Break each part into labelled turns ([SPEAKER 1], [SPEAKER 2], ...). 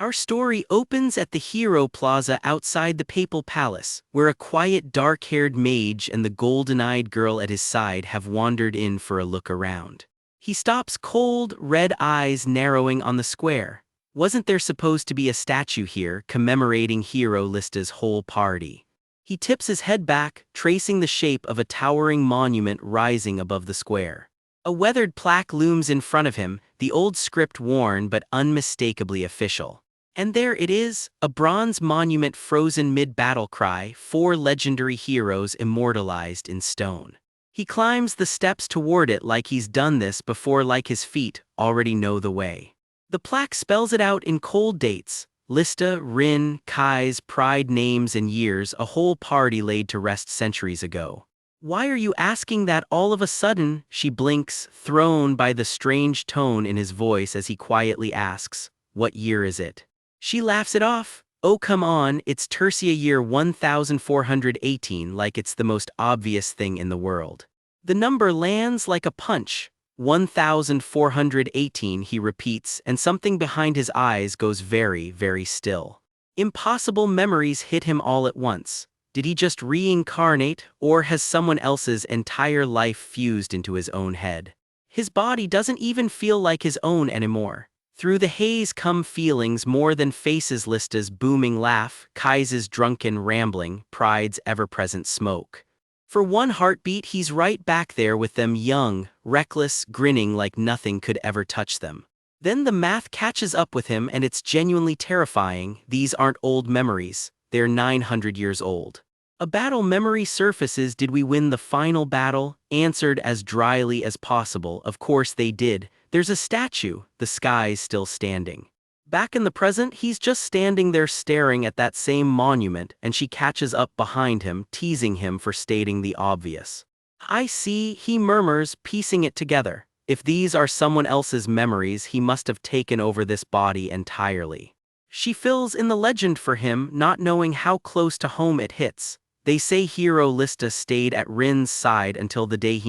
[SPEAKER 1] Our story opens at the Hero Plaza outside the Papal Palace, where a quiet dark-haired mage and the golden-eyed girl at his side have wandered in for a look around. He stops, cold, red eyes narrowing on the square. Wasn't there supposed to be a statue here commemorating Hero Lista's whole party? He tips his head back, tracing the shape of a towering monument rising above the square. A weathered plaque looms in front of him, the old script worn but unmistakably official. And there it is, a bronze monument frozen mid-battle cry, 4 legendary heroes immortalized in stone. He climbs the steps toward it like he's done this before, like his feet already know the way. The plaque spells it out in cold dates: Lista, Rin, Kai's pride, names and years, a whole party laid to rest centuries ago. "Why are you asking that all of a sudden?" She blinks, thrown by the strange tone in his voice as he quietly asks, "What year is it?" She laughs it off. "Oh come on, it's Tertia year 1418, like it's the most obvious thing in the world." The number lands like a punch. 1418, he repeats, and something behind his eyes goes very, very still. Impossible memories hit him all at once. Did he just reincarnate, or has someone else's entire life fused into his own head? His body doesn't even feel like his own anymore. Through the haze come feelings more than faces: Lista's booming laugh, Kai's drunken rambling, pride's ever-present smoke. For one heartbeat he's right back there with them, young, reckless, grinning like nothing could ever touch them. Then the math catches up with him, and it's genuinely terrifying. These aren't old memories, they're 900 years old. A battle memory surfaces. Did we win the final battle? Answered as dryly as possible, of course they did. There's a statue, the sky's still standing. Back in the present, he's just standing there staring at that same monument, and she catches up behind him, teasing him for stating the obvious. "I see," he murmurs, piecing it together. If these are someone else's memories, he must have taken over this body entirely. She fills in the legend for him, not knowing how close to home it hits. They say Hero Lista stayed at Rin's side until the day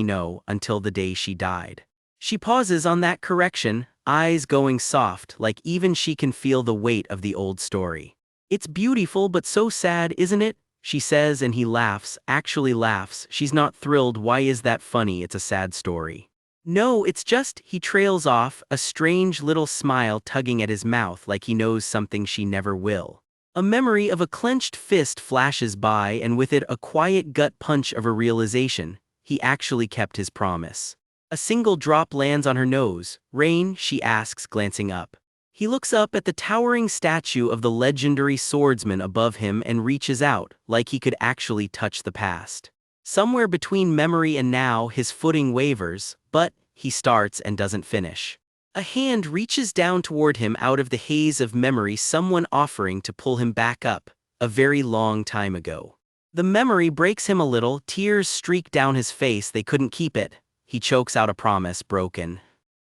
[SPEAKER 1] until the day she died. She pauses on that correction, eyes going soft, like even she can feel the weight of the old story. "It's beautiful but so sad, isn't it?" she says, and he laughs, actually laughs. She's not thrilled. "Why is that funny? It's a sad story." "No, it's just," he trails off, a strange little smile tugging at his mouth like he knows something she never will. A memory of a clenched fist flashes by, and with it a quiet gut punch of a realization: he actually kept his promise. A single drop lands on her nose. "Rain?" she asks, glancing up. He looks up at the towering statue of the legendary swordsman above him and reaches out, like he could actually touch the past. Somewhere between memory and now, his footing wavers, but he starts and doesn't finish. A hand reaches down toward him out of the haze of memory, someone offering to pull him back up, a very long time ago. The memory breaks him a little, tears streak down his face. They couldn't keep it. He chokes out a promise, broken.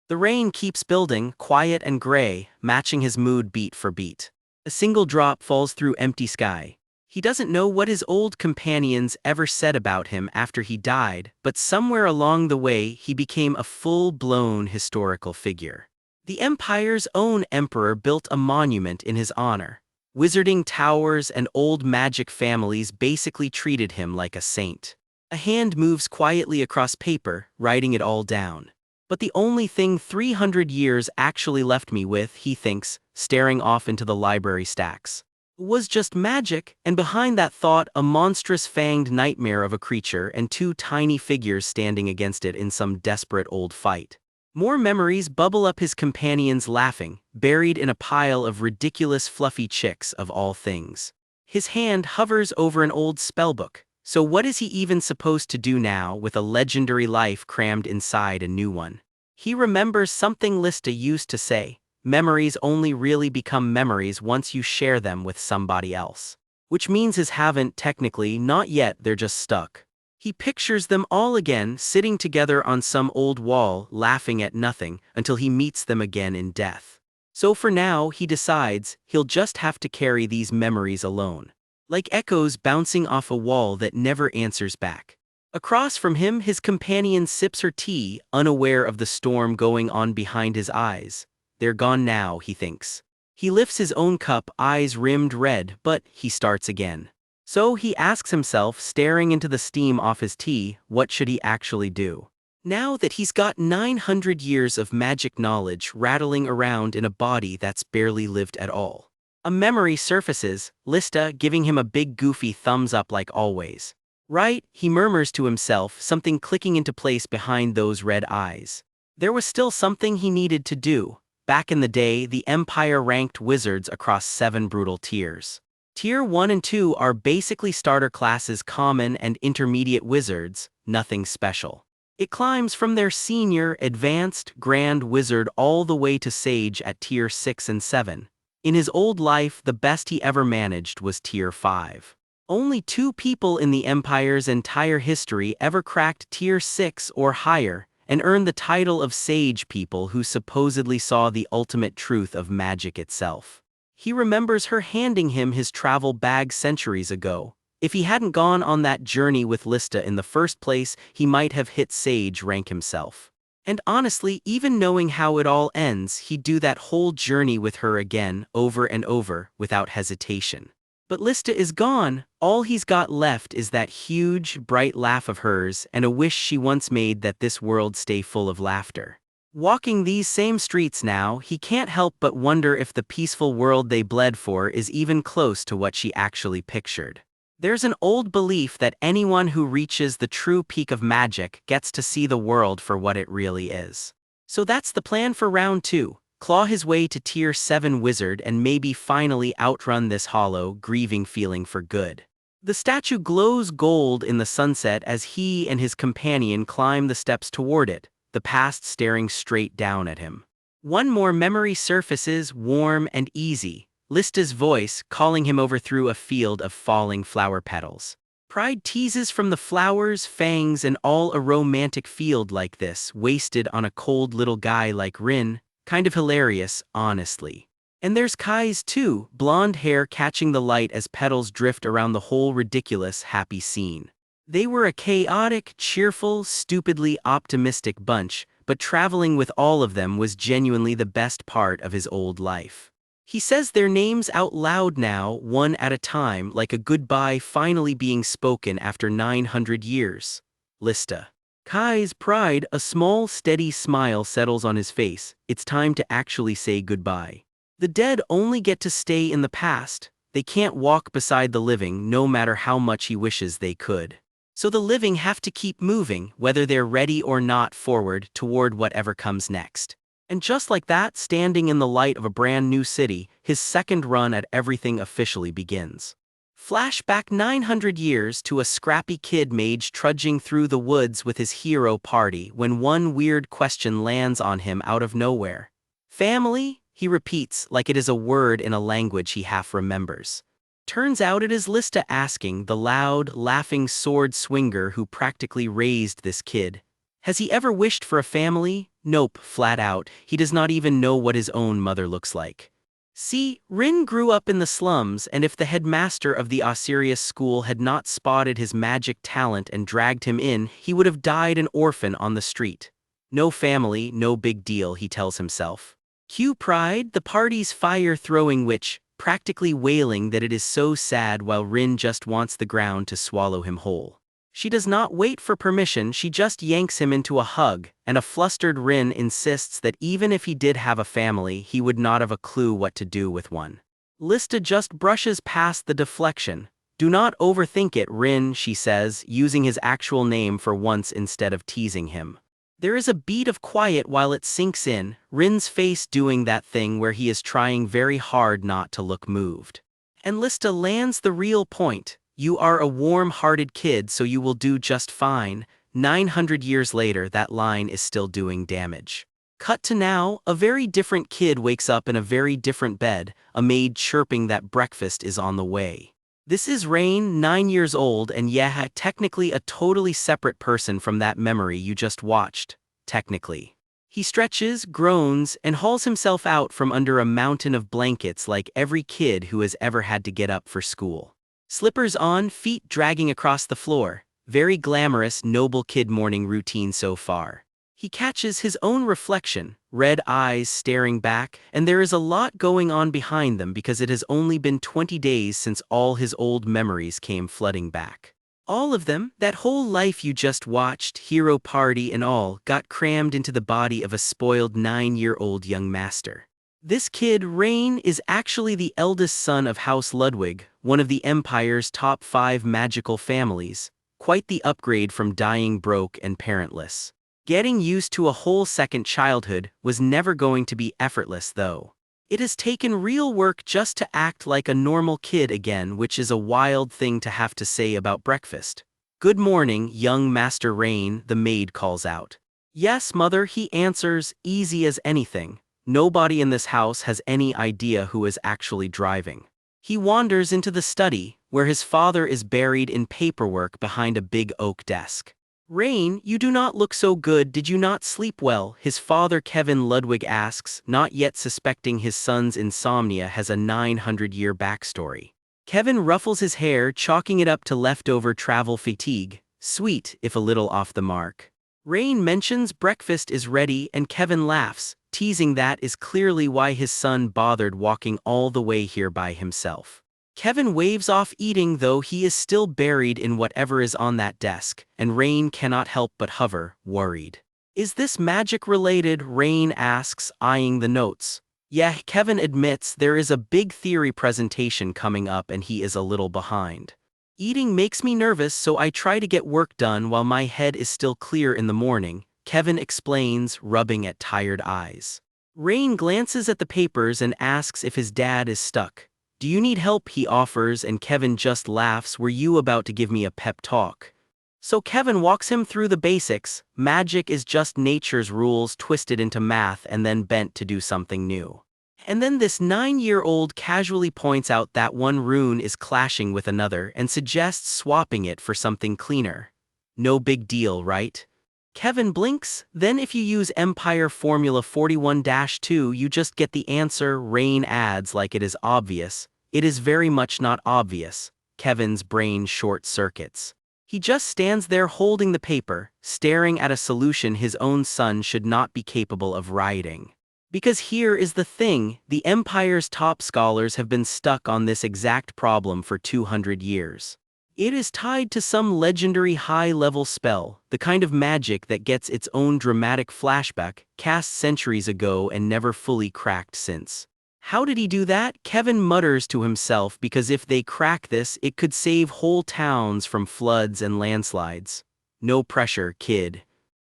[SPEAKER 1] The rain keeps building, quiet and gray, matching his mood beat for beat. A single drop falls through empty sky. He doesn't know what his old companions ever said about him after he died, but somewhere along the way he became a full-blown historical figure. The Empire's own emperor built a monument in his honor. Wizarding towers and old magic families basically treated him like a saint. A hand moves quietly across paper, writing it all down. "But the only thing 300 years actually left me with," he thinks, staring off into the library stacks, "was just magic." And behind that thought, a monstrous fanged nightmare of a creature and 2 tiny figures standing against it in some desperate old fight. More memories bubble up, his companions laughing, buried in a pile of ridiculous fluffy chicks of all things. His hand hovers over an old spellbook. So what is he even supposed to do now, with a legendary life crammed inside a new one? He remembers something Lista used to say: memories only really become memories once you share them with somebody else. Which means his haven't technically, not yet, they're just stuck. He pictures them all again, sitting together on some old wall, laughing at nothing, until he meets them again in death. So for now, he decides, he'll just have to carry these memories alone. Like echoes bouncing off a wall that never answers back. Across from him, his companion sips her tea, unaware of the storm going on behind his eyes. They're gone now, he thinks. He lifts his own cup, eyes rimmed red, but he starts again. So he asks himself, staring into the steam off his tea, what should he actually do? Now that he's got 900 years of magic knowledge rattling around in a body that's barely lived at all. A memory surfaces, Lista giving him a big goofy thumbs up like always. Right, he murmurs to himself, something clicking into place behind those red eyes. There was still something he needed to do. Back in the day, the Empire ranked wizards across 7 brutal tiers. Tier 1 and 2 are basically starter classes, common and intermediate wizards, nothing special. It climbs from their senior, advanced, grand wizard all the way to sage at tier 6 and 7. In his old life, the best he ever managed was tier 5. Only 2 people in the Empire's entire history ever cracked tier 6 or higher and earned the title of sage, people who supposedly saw the ultimate truth of magic itself. He remembers her handing him his travel bag centuries ago. If he hadn't gone on that journey with Lista in the first place, he might have hit sage rank himself. And honestly, even knowing how it all ends, he'd do that whole journey with her again, over and over, without hesitation. But Lista is gone. All he's got left is that huge, bright laugh of hers and a wish she once made that this world stay full of laughter. Walking these same streets now, he can't help but wonder if the peaceful world they bled for is even close to what she actually pictured. There's an old belief that anyone who reaches the true peak of magic gets to see the world for what it really is. So that's the plan for round 2. Claw his way to tier 7 wizard and maybe finally outrun this hollow, grieving feeling for good. The statue glows gold in the sunset as he and his companion climb the steps toward it, the past staring straight down at him. One more memory surfaces, warm and easy, Lista's voice calling him over through a field of falling flower petals. Pride teases from the flowers, fangs, and all a romantic field like this, wasted on a cold little guy like Rin. Kind of hilarious, honestly. And there's Kai's too, blonde hair catching the light as petals drift around the whole ridiculous, happy scene. They were a chaotic, cheerful, stupidly optimistic bunch, but traveling with all of them was genuinely the best part of his old life. He says their names out loud now, one at a time, like a goodbye finally being spoken after 900 years. Lista. Kai's pride, a small, steady smile settles on his face. It's time to actually say goodbye. The dead only get to stay in the past. They can't walk beside the living, no matter how much he wishes they could. So the living have to keep moving, whether they're ready or not, forward toward whatever comes next. And just like that, standing in the light of a brand new city, his second run at everything officially begins. Flashback 900 years to a scrappy kid mage trudging through the woods with his hero party when one weird question lands on him out of nowhere. Family? He repeats like it is a word in a language he half remembers. Turns out it is Lista asking, the loud, laughing sword swinger who practically raised this kid. Has he ever wished for a family? Nope, flat out, he does not even know what his own mother looks like. See, Rin grew up in the slums, and if the headmaster of the Osirius school had not spotted his magic talent and dragged him in, he would have died an orphan on the street. No family, no big deal, he tells himself. Cue Pride, the party's fire-throwing witch, practically wailing that it is so sad while Rin just wants the ground to swallow him whole. She does not wait for permission, she just yanks him into a hug, and a flustered Rin insists that even if he did have a family, he would not have a clue what to do with one. Lista just brushes past the deflection. Do not overthink it, Rin, she says, using his actual name for once instead of teasing him. There is a beat of quiet while it sinks in, Rin's face doing that thing where he is trying very hard not to look moved. And Lista lands the real point. You are a warm-hearted kid, so you will do just fine. 900 years later, that line is still doing damage. Cut to now, a very different kid wakes up in a very different bed, a maid chirping that breakfast is on the way. This is Rain, 9 years old, and yeah, technically a totally separate person from that memory you just watched. Technically. He stretches, groans, and hauls himself out from under a mountain of blankets like every kid who has ever had to get up for school. Slippers on, feet dragging across the floor. Very glamorous, noble kid morning routine so far. He catches his own reflection, red eyes staring back, and there is a lot going on behind them because it has only been 20 days since all his old memories came flooding back. All of them, that whole life you just watched, hero party and all, got crammed into the body of a spoiled 9-year-old young master. This kid, Rain, is actually the eldest son of House Ludwig, one of the Empire's top 5 magical families, quite the upgrade from dying broke and parentless. Getting used to a whole second childhood was never going to be effortless though. It has taken real work just to act like a normal kid again, which is a wild thing to have to say about breakfast. "Good morning, young Master Rain," the maid calls out. "Yes, mother," he answers, easy as anything. Nobody in this house has any idea who is actually driving. He wanders into the study, where his father is buried in paperwork behind a big oak desk. "Rain, you do not look so good, did you not sleep well?" his father Kevin Ludwig asks, not yet suspecting his son's insomnia has a 900-year backstory. Kevin ruffles his hair, chalking it up to leftover travel fatigue, sweet if a little off the mark. Rain mentions breakfast is ready and Kevin laughs, teasing that is clearly why his son bothered walking all the way here by himself. Kevin waves off eating though he is still buried in whatever is on that desk, and Rain cannot help but hover, worried. "Is this magic related?" Rain asks, eyeing the notes. Yeah, Kevin admits there is a big theory presentation coming up and he is a little behind. "Eating makes me nervous, so I try to get work done while my head is still clear in the morning," Kevin explains, rubbing at tired eyes. Rain glances at the papers and asks if his dad is stuck. "Do you need help?" he offers, and Kevin just laughs. "Were you about to give me a pep talk?" So Kevin walks him through the basics. Magic is just nature's rules twisted into math and then bent to do something new. And then this 9-year-old casually points out that one rune is clashing with another and suggests swapping it for something cleaner. No big deal, right? Kevin blinks. "Then if you use Empire Formula 41-2 you just get the answer," Rain adds like it is obvious. It is very much not obvious. Kevin's brain short-circuits. He just stands there holding the paper, staring at a solution his own son should not be capable of writing. Because here is the thing, the Empire's top scholars have been stuck on this exact problem for 200 years. It is tied to some legendary high-level spell, the kind of magic that gets its own dramatic flashback, cast centuries ago and never fully cracked since. How did he do that? Kevin mutters to himself, because if they crack this, it could save whole towns from floods and landslides. No pressure, kid.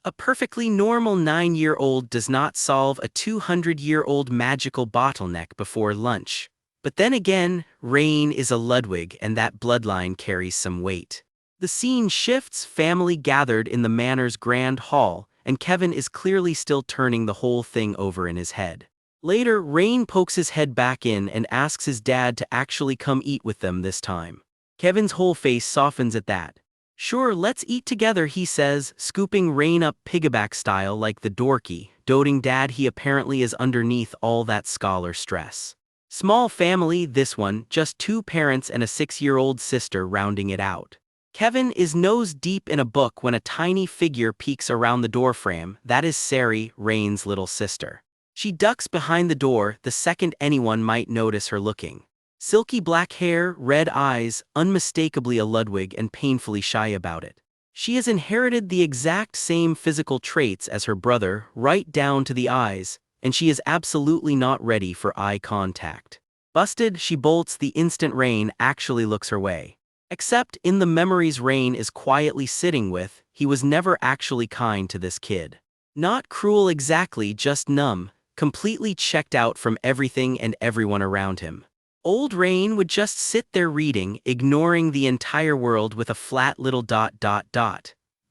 [SPEAKER 1] A perfectly normal 9-year-old does not solve a 200-year-old magical bottleneck before lunch. But then again, Rain is a Ludwig and that bloodline carries some weight. The scene shifts, family gathered in the manor's grand hall, and Kevin is clearly still turning the whole thing over in his head. Later, Rain pokes his head back in and asks his dad to actually come eat with them this time. Kevin's whole face softens at that. "Sure, let's eat together," he says, scooping Rain up piggyback style like the dorky, doting dad he apparently is underneath all that scholar stress. Small family, this one, just 2 parents and a 6-year-old sister rounding it out. Kevin is nose deep in a book when a tiny figure peeks around the doorframe. That is Sari, Rain's little sister. She ducks behind the door the second anyone might notice her looking. Silky black hair, red eyes, unmistakably a Ludwig and painfully shy about it. She has inherited the exact same physical traits as her brother, right down to the eyes, and she is absolutely not ready for eye contact. Busted, she bolts the instant Rain actually looks her way. Except in the memories Rain is quietly sitting with, he was never actually kind to this kid. Not cruel exactly, just numb, completely checked out from everything and everyone around him. Old Rain would just sit there reading, ignoring the entire world with a flat little ...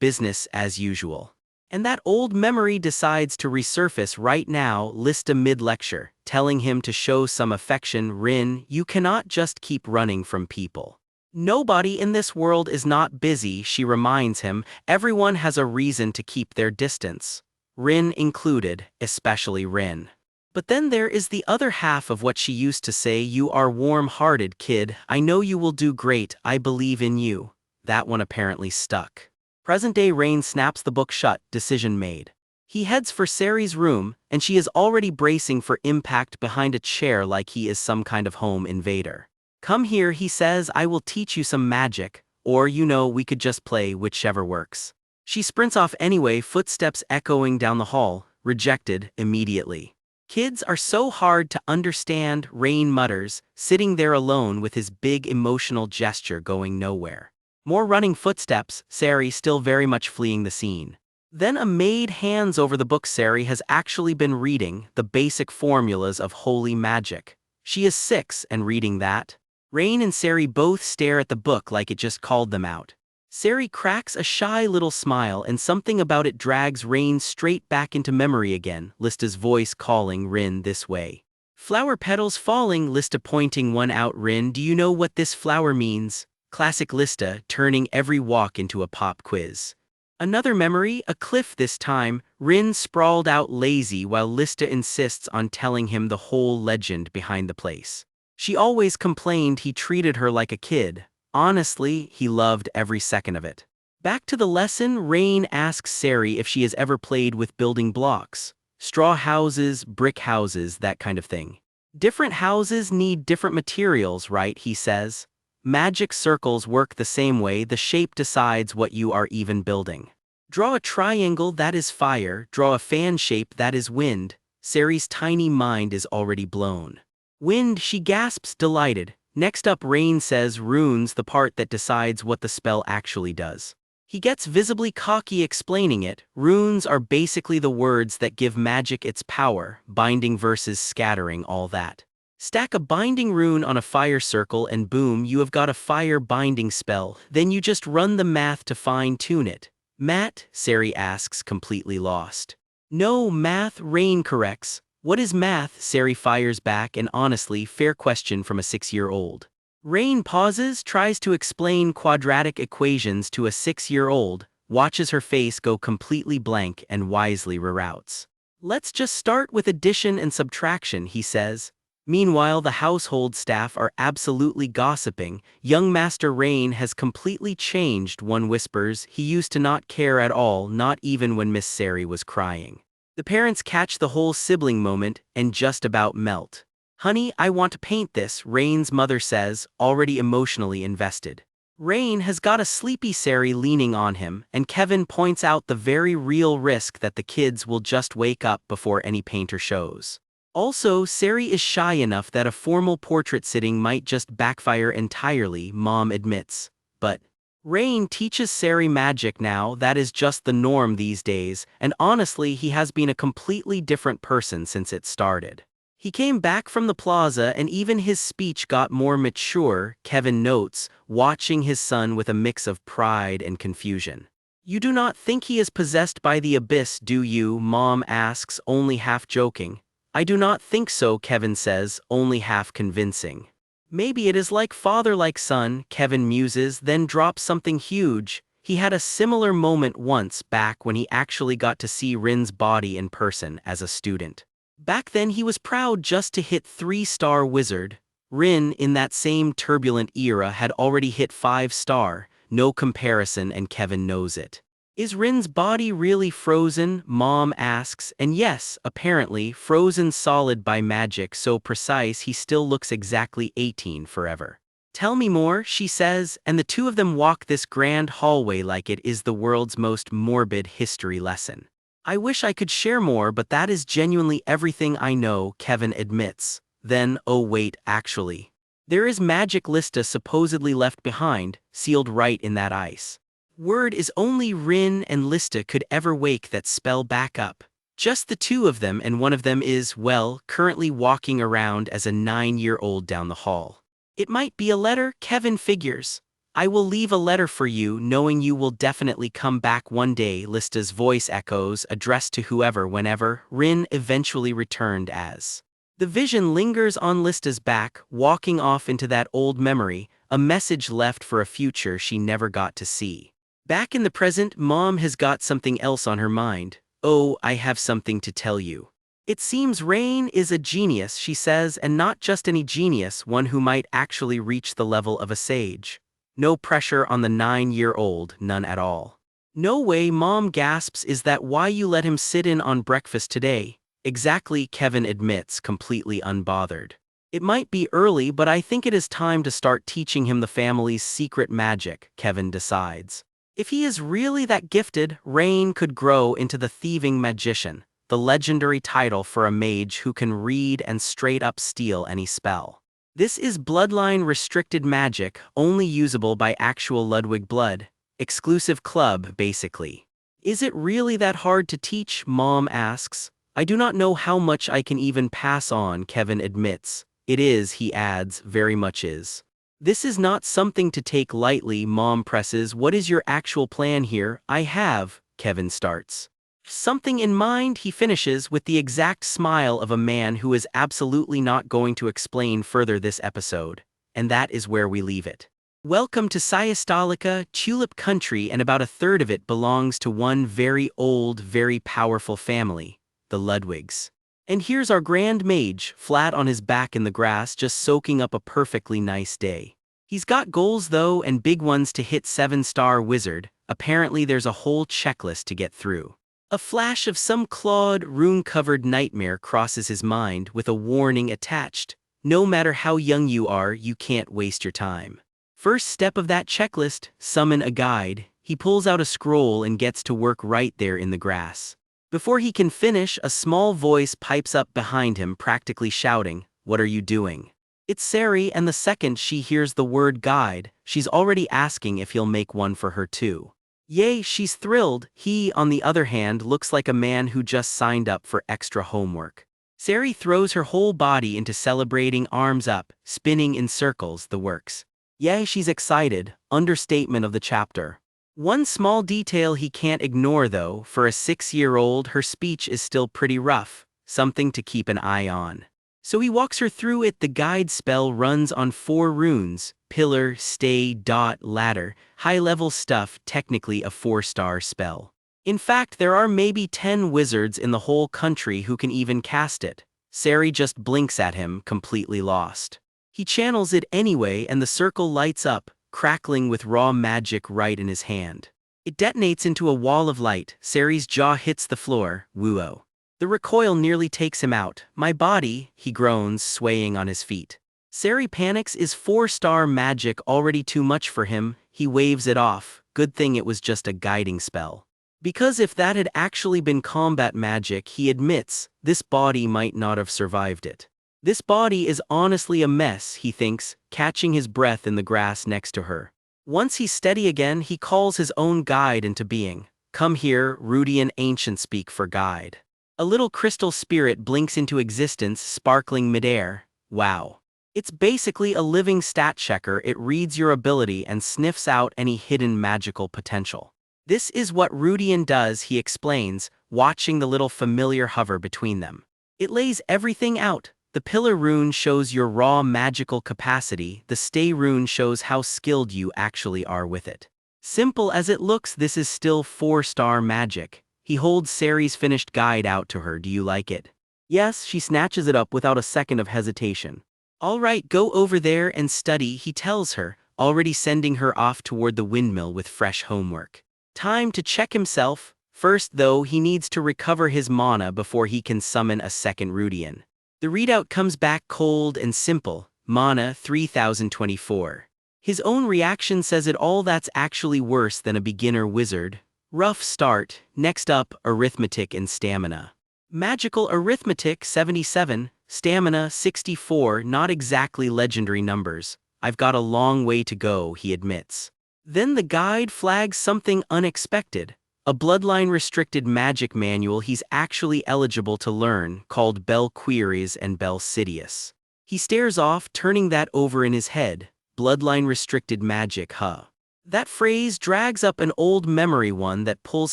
[SPEAKER 1] Business as usual. And that old memory decides to resurface right now, Lista mid-lecture, telling him to show some affection. "Rin, you cannot just keep running from people. Nobody in this world is not busy," she reminds him. "Everyone has a reason to keep their distance. Rin included, especially Rin." But then there is the other half of what she used to say: "You are warm-hearted, kid. I know you will do great. I believe in you." That one apparently stuck. Present-day Rain snaps the book shut, decision made. He heads for Sari's room, and she is already bracing for impact behind a chair like he is some kind of home invader. "Come here," he says, "I will teach you some magic, or we could just play, whichever works." She sprints off anyway, footsteps echoing down the hall, rejected immediately. "Kids are so hard to understand," Rain mutters, sitting there alone with his big emotional gesture going nowhere. More running footsteps, Sari still very much fleeing the scene. Then a maid hands over the book Sari has actually been reading, the basic formulas of holy magic. She is 6 and reading that. Rain and Sari both stare at the book like it just called them out. Sari cracks a shy little smile, and something about it drags Rain straight back into memory again, Lista's voice calling Rin this way. "Flower petals falling," Lista pointing one out. "Rin, do you know what this flower means?" Classic Lista, turning every walk into a pop quiz. Another memory, a cliff this time. Rin sprawled out lazy while Lista insists on telling him the whole legend behind the place. She always complained he treated her like a kid. Honestly, he loved every second of it. Back to the lesson, Rain asks Sari if she has ever played with building blocks. Straw houses, brick houses, that kind of thing. "Different houses need different materials, right?" he says. "Magic circles work the same way, the shape decides what you are even building. Draw a triangle, that is fire, draw a fan shape, that is wind." Sari's tiny mind is already blown. "Wind," she gasps, delighted. Next up, Rain says runes, the part that decides what the spell actually does. He gets visibly cocky explaining it. Runes are basically the words that give magic its power, binding versus scattering, all that. Stack a binding rune on a fire circle and boom, you have got a fire binding spell, then you just run the math to fine-tune it. "Matt?" Sari asks, completely lost. "No, math," Rain corrects. "What is math?" Sari fires back, an honestly fair question from a 6-year-old. Rain pauses, tries to explain quadratic equations to a 6-year-old, watches her face go completely blank and wisely reroutes. "Let's just start with addition and subtraction," he says. Meanwhile, the household staff are absolutely gossiping. "Young Master Rain has completely changed," one whispers. "He used to not care at all, not even when Miss Sari was crying." The parents catch the whole sibling moment and just about melt. "Honey, I want to paint this," Rain's mother says, already emotionally invested. Rain has got a sleepy Sari leaning on him, and Kevin points out the very real risk that the kids will just wake up before any painter shows. Also, Sari is shy enough that a formal portrait sitting might just backfire entirely, Mom admits. But Rain teaches Sari magic now, that is just the norm these days, and honestly he has been a completely different person since it started. He came back from the plaza and even his speech got more mature, Kevin notes, watching his son with a mix of pride and confusion. "You do not think he is possessed by the abyss, do you?" Mom asks, only half joking. "I do not think so," Kevin says, only half convincing. "Maybe it is like father like son," Kevin muses, then drops something huge. He had a similar moment once back when he actually got to see Rin's body in person as a student. Back then he was proud just to hit 3-star wizard. Rin, in that same turbulent era, had already hit 5-star, no comparison, and Kevin knows it. "Is Rin's body really frozen?" Mom asks, and yes, apparently, frozen solid by magic so precise he still looks exactly 18 forever. "Tell me more," she says, and the two of them walk this grand hallway like it is the world's most morbid history lesson. "I wish I could share more, but that is genuinely everything I know," Kevin admits. Then, oh wait, actually. There is magic Lista supposedly left behind, sealed right in that ice. Word is only Rin and Lista could ever wake that spell back up. Just the two of them, and one of them is, well, currently walking around as a 9-year-old down the hall. "It might be a letter," Kevin figures. "I will leave a letter for you, knowing you will definitely come back one day," Lista's voice echoes, addressed to whoever whenever Rin eventually returned as. The vision lingers on Lista's back, walking off into that old memory, a message left for a future she never got to see. Back in the present, Mom has got something else on her mind. "Oh, I have something to tell you. It seems Rain is a genius," she says, "and not just any genius, one who might actually reach the level of a sage." No pressure on the 9-year-old, none at all. No way, Mom gasps. Is that why you let him sit in on breakfast today? Exactly, Kevin admits, completely unbothered. It might be early, but I think it is time to start teaching him the family's secret magic, Kevin decides. If he is really that gifted, Rain could grow into the thieving magician, the legendary title for a mage who can read and straight up steal any spell. This is bloodline-restricted magic, only usable by actual Ludwig blood. Exclusive club, basically. Is it really that hard to teach? Mom asks. I do not know how much I can even pass on, Kevin admits. It is, he adds, very much is. This is not something to take lightly, Mom presses. What is your actual plan here? I have, Kevin starts. Something in mind, he finishes, with the exact smile of a man who is absolutely not going to explain further this episode. And that is where we leave it. Welcome to Siastolica, Tulip Country, and about a third of it belongs to one very old, very powerful family, the Ludwigs. And here's our grand mage, flat on his back in the grass, just soaking up a perfectly nice day. He's got goals though, and big ones to hit 7-star wizard. Apparently there's a whole checklist to get through. A flash of some clawed, rune-covered nightmare crosses his mind with a warning attached. No matter how young you are, you can't waste your time. First step of that checklist, summon a guide. He pulls out a scroll and gets to work right there in the grass. Before he can finish, a small voice pipes up behind him, practically shouting, "What are you doing?" It's Sari, and the second she hears the word guide, she's already asking if he'll make one for her too. Yay, she's thrilled. He, on the other hand, looks like a man who just signed up for extra homework. Sari throws her whole body into celebrating, arms up, spinning in circles, the works. Yay, she's excited, understatement of the chapter. One small detail he can't ignore though, for a 6-year-old her speech is still pretty rough, something to keep an eye on. So he walks her through it. The guide spell runs on 4 runes, pillar, stay, dot, ladder, high-level stuff, technically a 4-star spell. In fact, there are maybe 10 wizards in the whole country who can even cast it. Sari just blinks at him, completely lost. He channels it anyway and the circle lights up, crackling with raw magic right in his hand. It detonates into a wall of light. Sari's jaw hits the floor, woo-oh. The recoil nearly takes him out. My body, he groans, swaying on his feet. Sari panics. Is 4-star magic already too much for him? He waves it off. Good thing it was just a guiding spell. Because if that had actually been combat magic, he admits, this body might not have survived it. This body is honestly a mess, he thinks, catching his breath in the grass next to her. Once he's steady again, he calls his own guide into being. Come here, Rudian ancient speak for guide. A little crystal spirit blinks into existence, sparkling midair. Wow. It's basically a living stat checker. It reads your ability and sniffs out any hidden magical potential. This is what Rudian does, he explains, watching the little familiar hover between them. It lays everything out. The pillar rune shows your raw magical capacity, the stay rune shows how skilled you actually are with it. Simple as it looks, this is still 4-star magic. He holds Sari's finished guide out to her. Do you like it? Yes, she snatches it up without a second of hesitation. All right, go over there and study, he tells her, already sending her off toward the windmill with fresh homework. Time to check himself. First though, he needs to recover his mana before he can summon a second Rudian. The readout comes back cold and simple, mana 3024. His own reaction says it all. That's actually worse than a beginner wizard. Rough start. Next up, arithmetic and stamina. Magical arithmetic 77, stamina 64, not exactly legendary numbers. I've got a long way to go, he admits. Then the guide flags something unexpected. A bloodline-restricted magic manual he's actually eligible to learn, called Bel Queries and Bel Sidious. He stares off, turning that over in his head. Bloodline-restricted magic, huh? That phrase drags up an old memory, one that pulls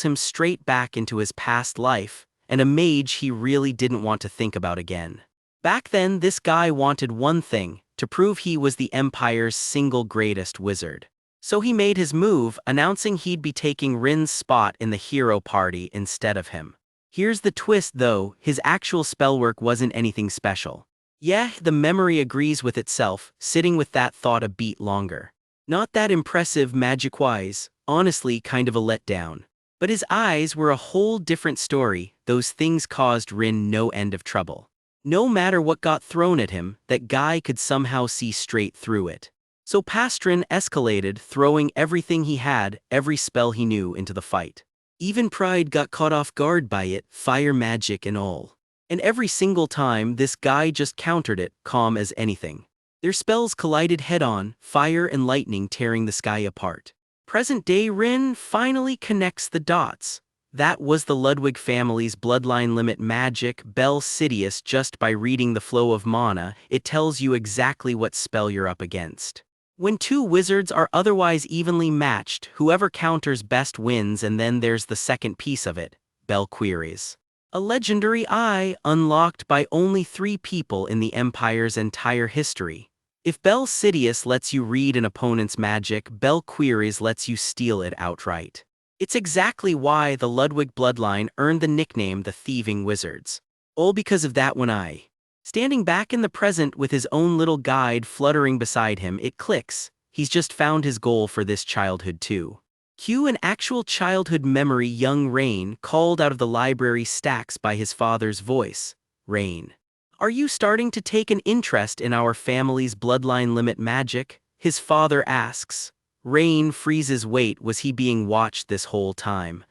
[SPEAKER 1] him straight back into his past life, and a mage he really didn't want to think about again. Back then, this guy wanted one thing, to prove he was the Empire's single greatest wizard. So he made his move, announcing he'd be taking Rin's spot in the hero party instead of him. Here's the twist though, his actual spellwork wasn't anything special. Yeah, the memory agrees with itself, sitting with that thought a beat longer. Not that impressive magic-wise, honestly kind of a letdown. But his eyes were a whole different story. Those things caused Rin no end of trouble. No matter what got thrown at him, that guy could somehow see straight through it. So Pastrin escalated, throwing everything he had, every spell he knew, into the fight. Even Pride got caught off guard by it, fire magic and all. And every single time, this guy just countered it, calm as anything. Their spells collided head-on, fire and lightning tearing the sky apart. Present-day Rin finally connects the dots. That was the Ludwig family's bloodline limit magic, Bel Sidious. Just by reading the flow of mana, it tells you exactly what spell you're up against. When two wizards are otherwise evenly matched, whoever counters best wins, and then there's the second piece of it, Bel queries. A legendary eye unlocked by only 3 people in the Empire's entire history. If Bel Sidious lets you read an opponent's magic, Bel Queries lets you steal it outright. It's exactly why the Ludwig bloodline earned the nickname the Thieving Wizards. All because of that one eye. Standing back in the present with his own little guide fluttering beside him, it clicks. He's just found his goal for this childhood too. Cue an actual childhood memory. Young Rain, called out of the library stacks by his father's voice. Rain. Are you starting to take an interest in our family's bloodline limit magic? His father asks. Rain freezes. Wait, was he being watched this whole time?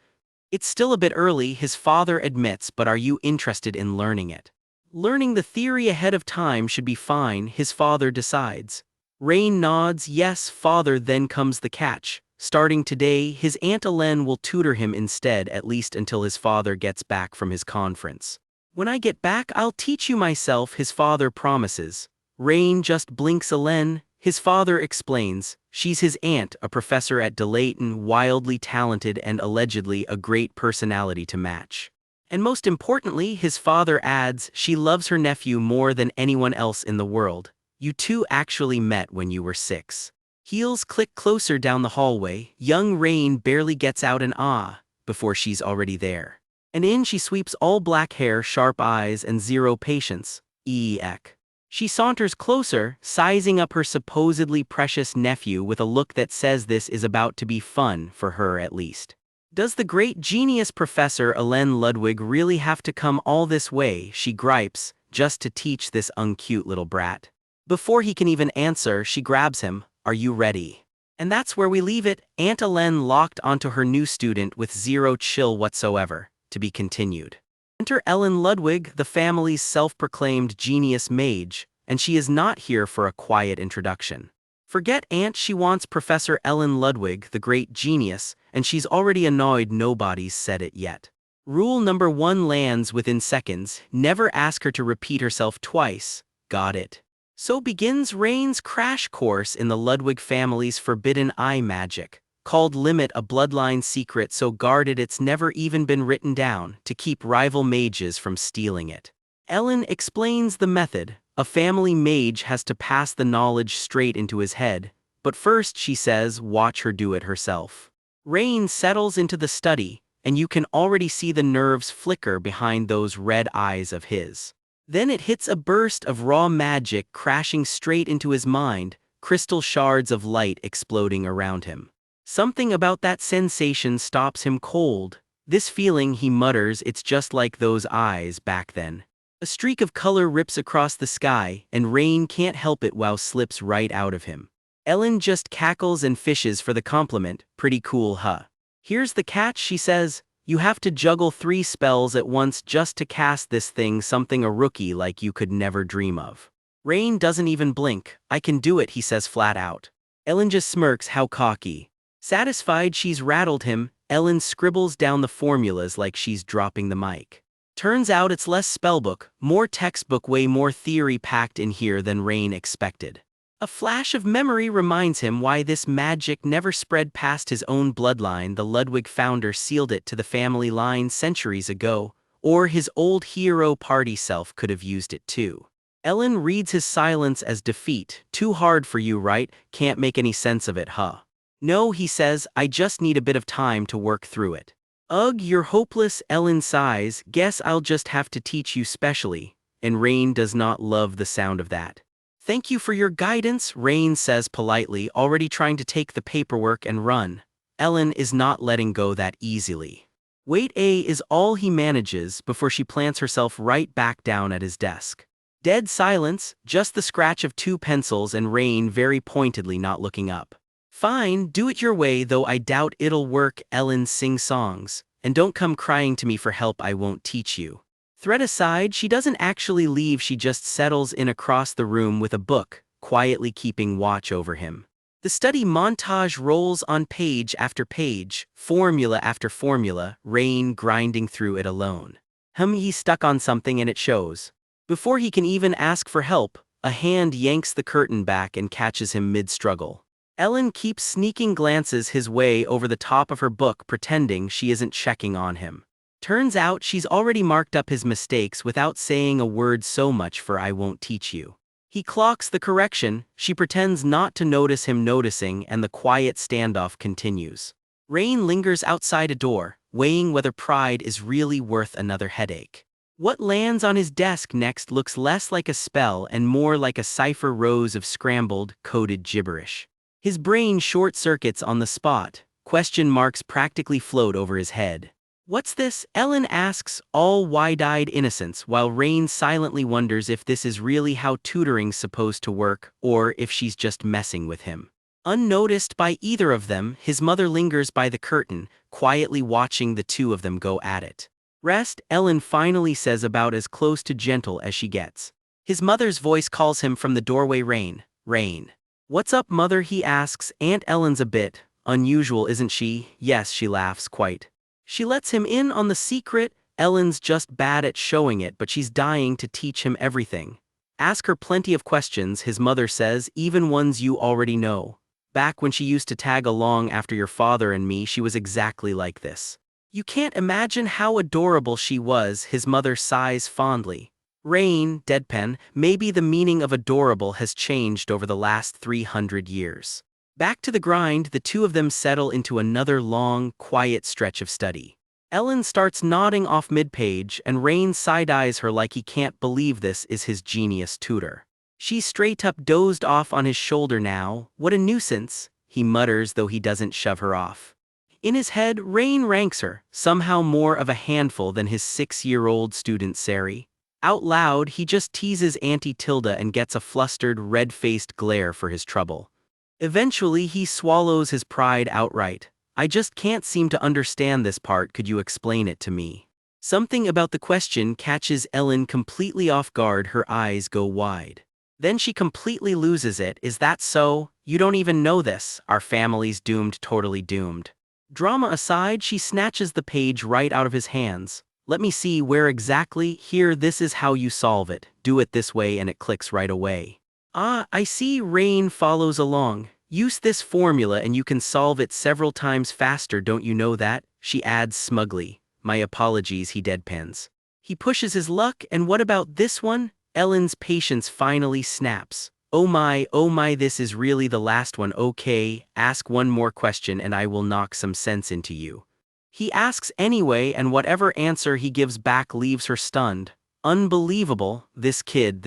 [SPEAKER 1] It's still a bit early, his father admits, but are you interested in learning it? Learning the theory ahead of time should be fine, his father decides. Rain nods. Yes, father. Then comes the catch. Starting today, his Aunt Hélène will tutor him instead, at least until his father gets back from his conference. When I get back, I'll teach you myself, his father promises. Rain just blinks. Hélène, his father explains. She's his aunt, a professor at Delayton, wildly talented and allegedly a great personality to match. And most importantly, his father adds, she loves her nephew more than anyone else in the world. You two actually met when you were 6. Heels click closer down the hallway. Young Rain barely gets out an ah before she's already there. And in she sweeps, all black hair, sharp eyes, and zero patience. Eek. She saunters closer, sizing up her supposedly precious nephew with a look that says this is about to be fun, for her at least. Does the great genius Professor Hélène Ludwig really have to come all this way, she gripes, just to teach this uncute little brat? Before he can even answer, she grabs him. Are you ready? And that's where we leave it, Aunt Hélène locked onto her new student with zero chill whatsoever. To be continued. Enter Ellen Ludwig, the family's self-proclaimed genius mage, and she is not here for a quiet introduction. Forget Aunt, she wants Professor Ellen Ludwig, the great genius, and she's already annoyed nobody's said it yet. Rule number 1 lands within seconds, never ask her to repeat herself twice. Got it. So begins Rain's crash course in the Ludwig family's forbidden eye magic, called Limit, a bloodline secret so guarded it's never even been written down, to keep rival mages from stealing it. Ellen explains the method. A family mage has to pass the knowledge straight into his head, but first, she says, watch her do it herself. Rain settles into the study, and you can already see the nerves flicker behind those red eyes of his. Then it hits a burst of raw magic crashing straight into his mind, crystal shards of light exploding around him. Something about that sensation stops him cold. This feeling, he mutters, it's just like those eyes back then. A streak of color rips across the sky, and Rain can't help it. Wow, slips right out of him. Ellen just cackles and fishes for the compliment. Pretty cool, huh? Here's the catch, she says. You have to juggle 3 spells at once just to cast this thing, something a rookie like you could never dream of. Rain doesn't even blink. I can do it, he says flat out. Ellen just smirks. How cocky. Satisfied she's rattled him, Ellen scribbles down the formulas like she's dropping the mic. Turns out it's less spellbook, more textbook, way more theory packed in here than Rain expected. A flash of memory reminds him why this magic never spread past his own bloodline. The Ludwig founder sealed it to the family line centuries ago, or his old hero party self could have used it too. Ellen reads his silence as defeat. Too hard for you, right? Can't make any sense of it, huh? No, he says, I just need a bit of time to work through it. Ugh, you're hopeless, Ellen sighs. Guess I'll just have to teach you specially. And Rain does not love the sound of that. Thank you for your guidance, Rain says politely, already trying to take the paperwork and run. Ellen is not letting go that easily. Wait A is all he manages before she plants herself right back down at his desk. Dead silence, just the scratch of two pencils and Rain very pointedly not looking up. Fine, do it your way, though I doubt it'll work. Ellen sings songs. And don't come crying to me for help, I won't teach you. Threat aside, she doesn't actually leave, she just settles in across the room with a book, quietly keeping watch over him. The study montage rolls on page after page, formula after formula, Rain grinding through it alone. He's stuck on something and it shows. Before he can even ask for help, a hand yanks the curtain back and catches him mid-struggle. Ellen keeps sneaking glances his way over the top of her book, pretending she isn't checking on him. Turns out she's already marked up his mistakes without saying a word. So much for I won't teach you. He clocks the correction, she pretends not to notice him noticing, and the quiet standoff continues. Rain lingers outside a door, weighing whether pride is really worth another headache. What lands on his desk next looks less like a spell and more like a cipher, rows of scrambled, coded gibberish. His brain short-circuits on the spot, question marks practically float over his head. What's this? Ellen asks, all wide-eyed innocence, while Rain silently wonders if this is really how tutoring's supposed to work, or if she's just messing with him. Unnoticed by either of them, his mother lingers by the curtain, quietly watching the two of them go at it. Rest, Ellen finally says, about as close to gentle as she gets. His mother's voice calls him from the doorway. Rain. Rain. What's up, mother? He asks. Aunt Ellen's a bit unusual, isn't she? Yes, she laughs, quite. She lets him in on the secret. Ellen's just bad at showing it, but she's dying to teach him everything. Ask her plenty of questions, his mother says, even ones you already know. Back when she used to tag along after your father and me, she was exactly like this. You can't imagine how adorable she was, his mother sighs fondly. Rain, deadpan, maybe the meaning of adorable has changed over the last 300 years. Back to the grind, the two of them settle into another long, quiet stretch of study. Ellen starts nodding off mid-page, and Rain side-eyes her like he can't believe this is his genius tutor. She's straight up dozed off on his shoulder now. What a nuisance, he mutters, though he doesn't shove her off. In his head, Rain ranks her, somehow more of a handful than his 6-year-old student Sari. Out loud, he just teases Auntie Tilda and gets a flustered, red-faced glare for his trouble. Eventually, he swallows his pride outright. I just can't seem to understand this part, could you explain it to me? Something about the question catches Ellen completely off guard, her eyes go wide. Then she completely loses it. Is that so? You don't even know this. Our family's doomed, totally doomed. Drama aside, she snatches the page right out of his hands. Let me see, where exactly? Here, this is how you solve it. Do it this way and it clicks right away. Ah, I see. Rain follows along. Use this formula and you can solve it several times faster, don't you know that? She adds smugly. My apologies, he deadpans. He pushes his luck. And what about this one? Ellen's patience finally snaps. Oh my, this is really the last one. Okay, ask one more question and I will knock some sense into you. He asks anyway, and whatever answer he gives back leaves her stunned. Unbelievable, this kid.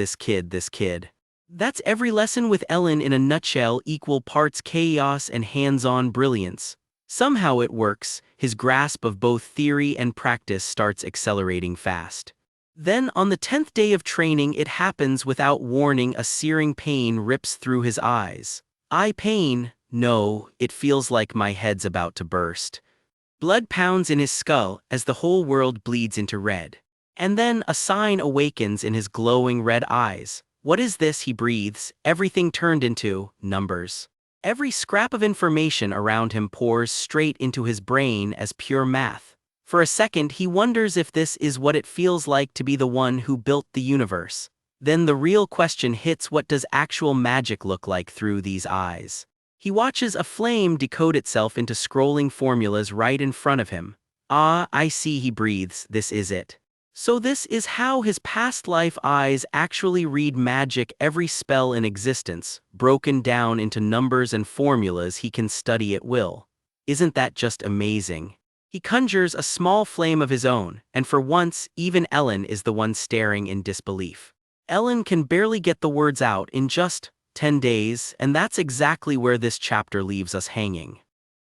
[SPEAKER 1] That's every lesson with Ellen in a nutshell, equal parts chaos and hands-on brilliance. Somehow it works, his grasp of both theory and practice starts accelerating fast. Then, on the 10th day of training, it happens without warning. A searing pain rips through his eyes. Eye pain? No, it feels like my head's about to burst. Blood pounds in his skull as the whole world bleeds into red. And then a sign awakens in his glowing red eyes. What is this? He breathes, everything turned into numbers. Every scrap of information around him pours straight into his brain as pure math. For a second, he wonders if this is what it feels like to be the one who built the universe. Then the real question hits: what does actual magic look like through these eyes? He watches a flame decode itself into scrolling formulas right in front of him. Ah, I see, he breathes, this is it. So this is how his past life eyes actually read magic, every spell in existence, broken down into numbers and formulas he can study at will. Isn't that just amazing? He conjures a small flame of his own, and for once, even Ellen is the one staring in disbelief. Ellen can barely get the words out in just 10 days, and that's exactly where this chapter leaves us hanging.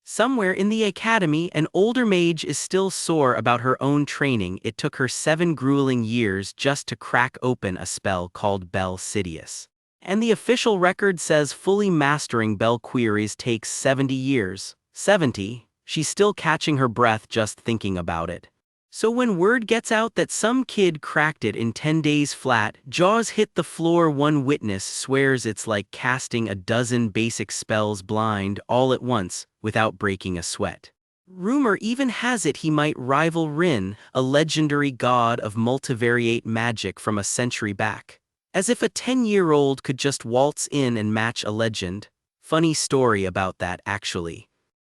[SPEAKER 1] Somewhere in the academy, an older mage is still sore about her own training. It took her 7 grueling years just to crack open a spell called Bel Sidious. And the official record says fully mastering Bel Queries takes 70 years. 70? She's still catching her breath just thinking about it. So when word gets out that some kid cracked it in 10 days flat, jaws hit the floor. One witness swears it's like casting a dozen basic spells blind all at once, without breaking a sweat. Rumor even has it he might rival Rin, a legendary god of multivariate magic from a century back. As if a 10-year-old could just waltz in and match a legend. Funny story about that, actually.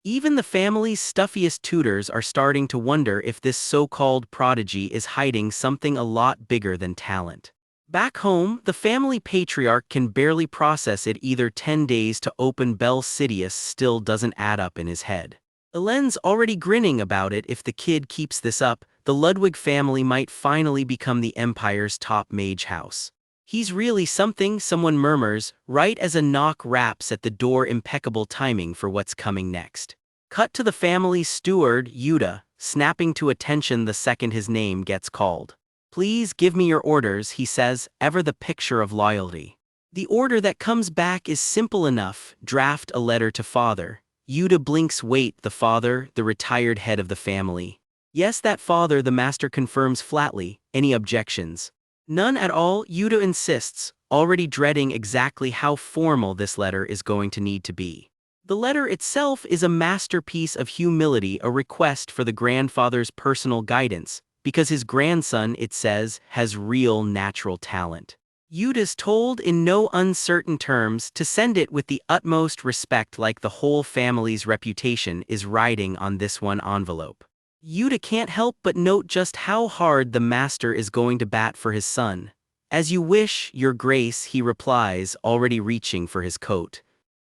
[SPEAKER 1] Even the family's stuffiest tutors are starting to wonder if this so-called prodigy is hiding something a lot bigger than talent. Back home, the family patriarch can barely process it either. 10 days to open Bel Sidious still doesn't add up in his head. Elen's already grinning about it. If the kid keeps this up, the Ludwig family might finally become the Empire's top mage house. He's really something, someone murmurs, right as a knock raps at the door. Impeccable timing for what's coming next. Cut to the family's steward, Yuta, snapping to attention the second his name gets called. "Please give me your orders," he says, ever the picture of loyalty. The order that comes back is simple enough: draft a letter to father. Yuta blinks. Wait, the father, the retired head of the family? Yes, that father, the master confirms flatly. Any objections? None at all, Yuta insists, already dreading exactly how formal this letter is going to need to be. The letter itself is a masterpiece of humility, a request for the grandfather's personal guidance, because his grandson, it says, has real natural talent. Yuta's told in no uncertain terms to send it with the utmost respect, like the whole family's reputation is riding on this one envelope. Yuta can't help but note just how hard the master is going to bat for his son. "As you wish, your grace," he replies, already reaching for his coat.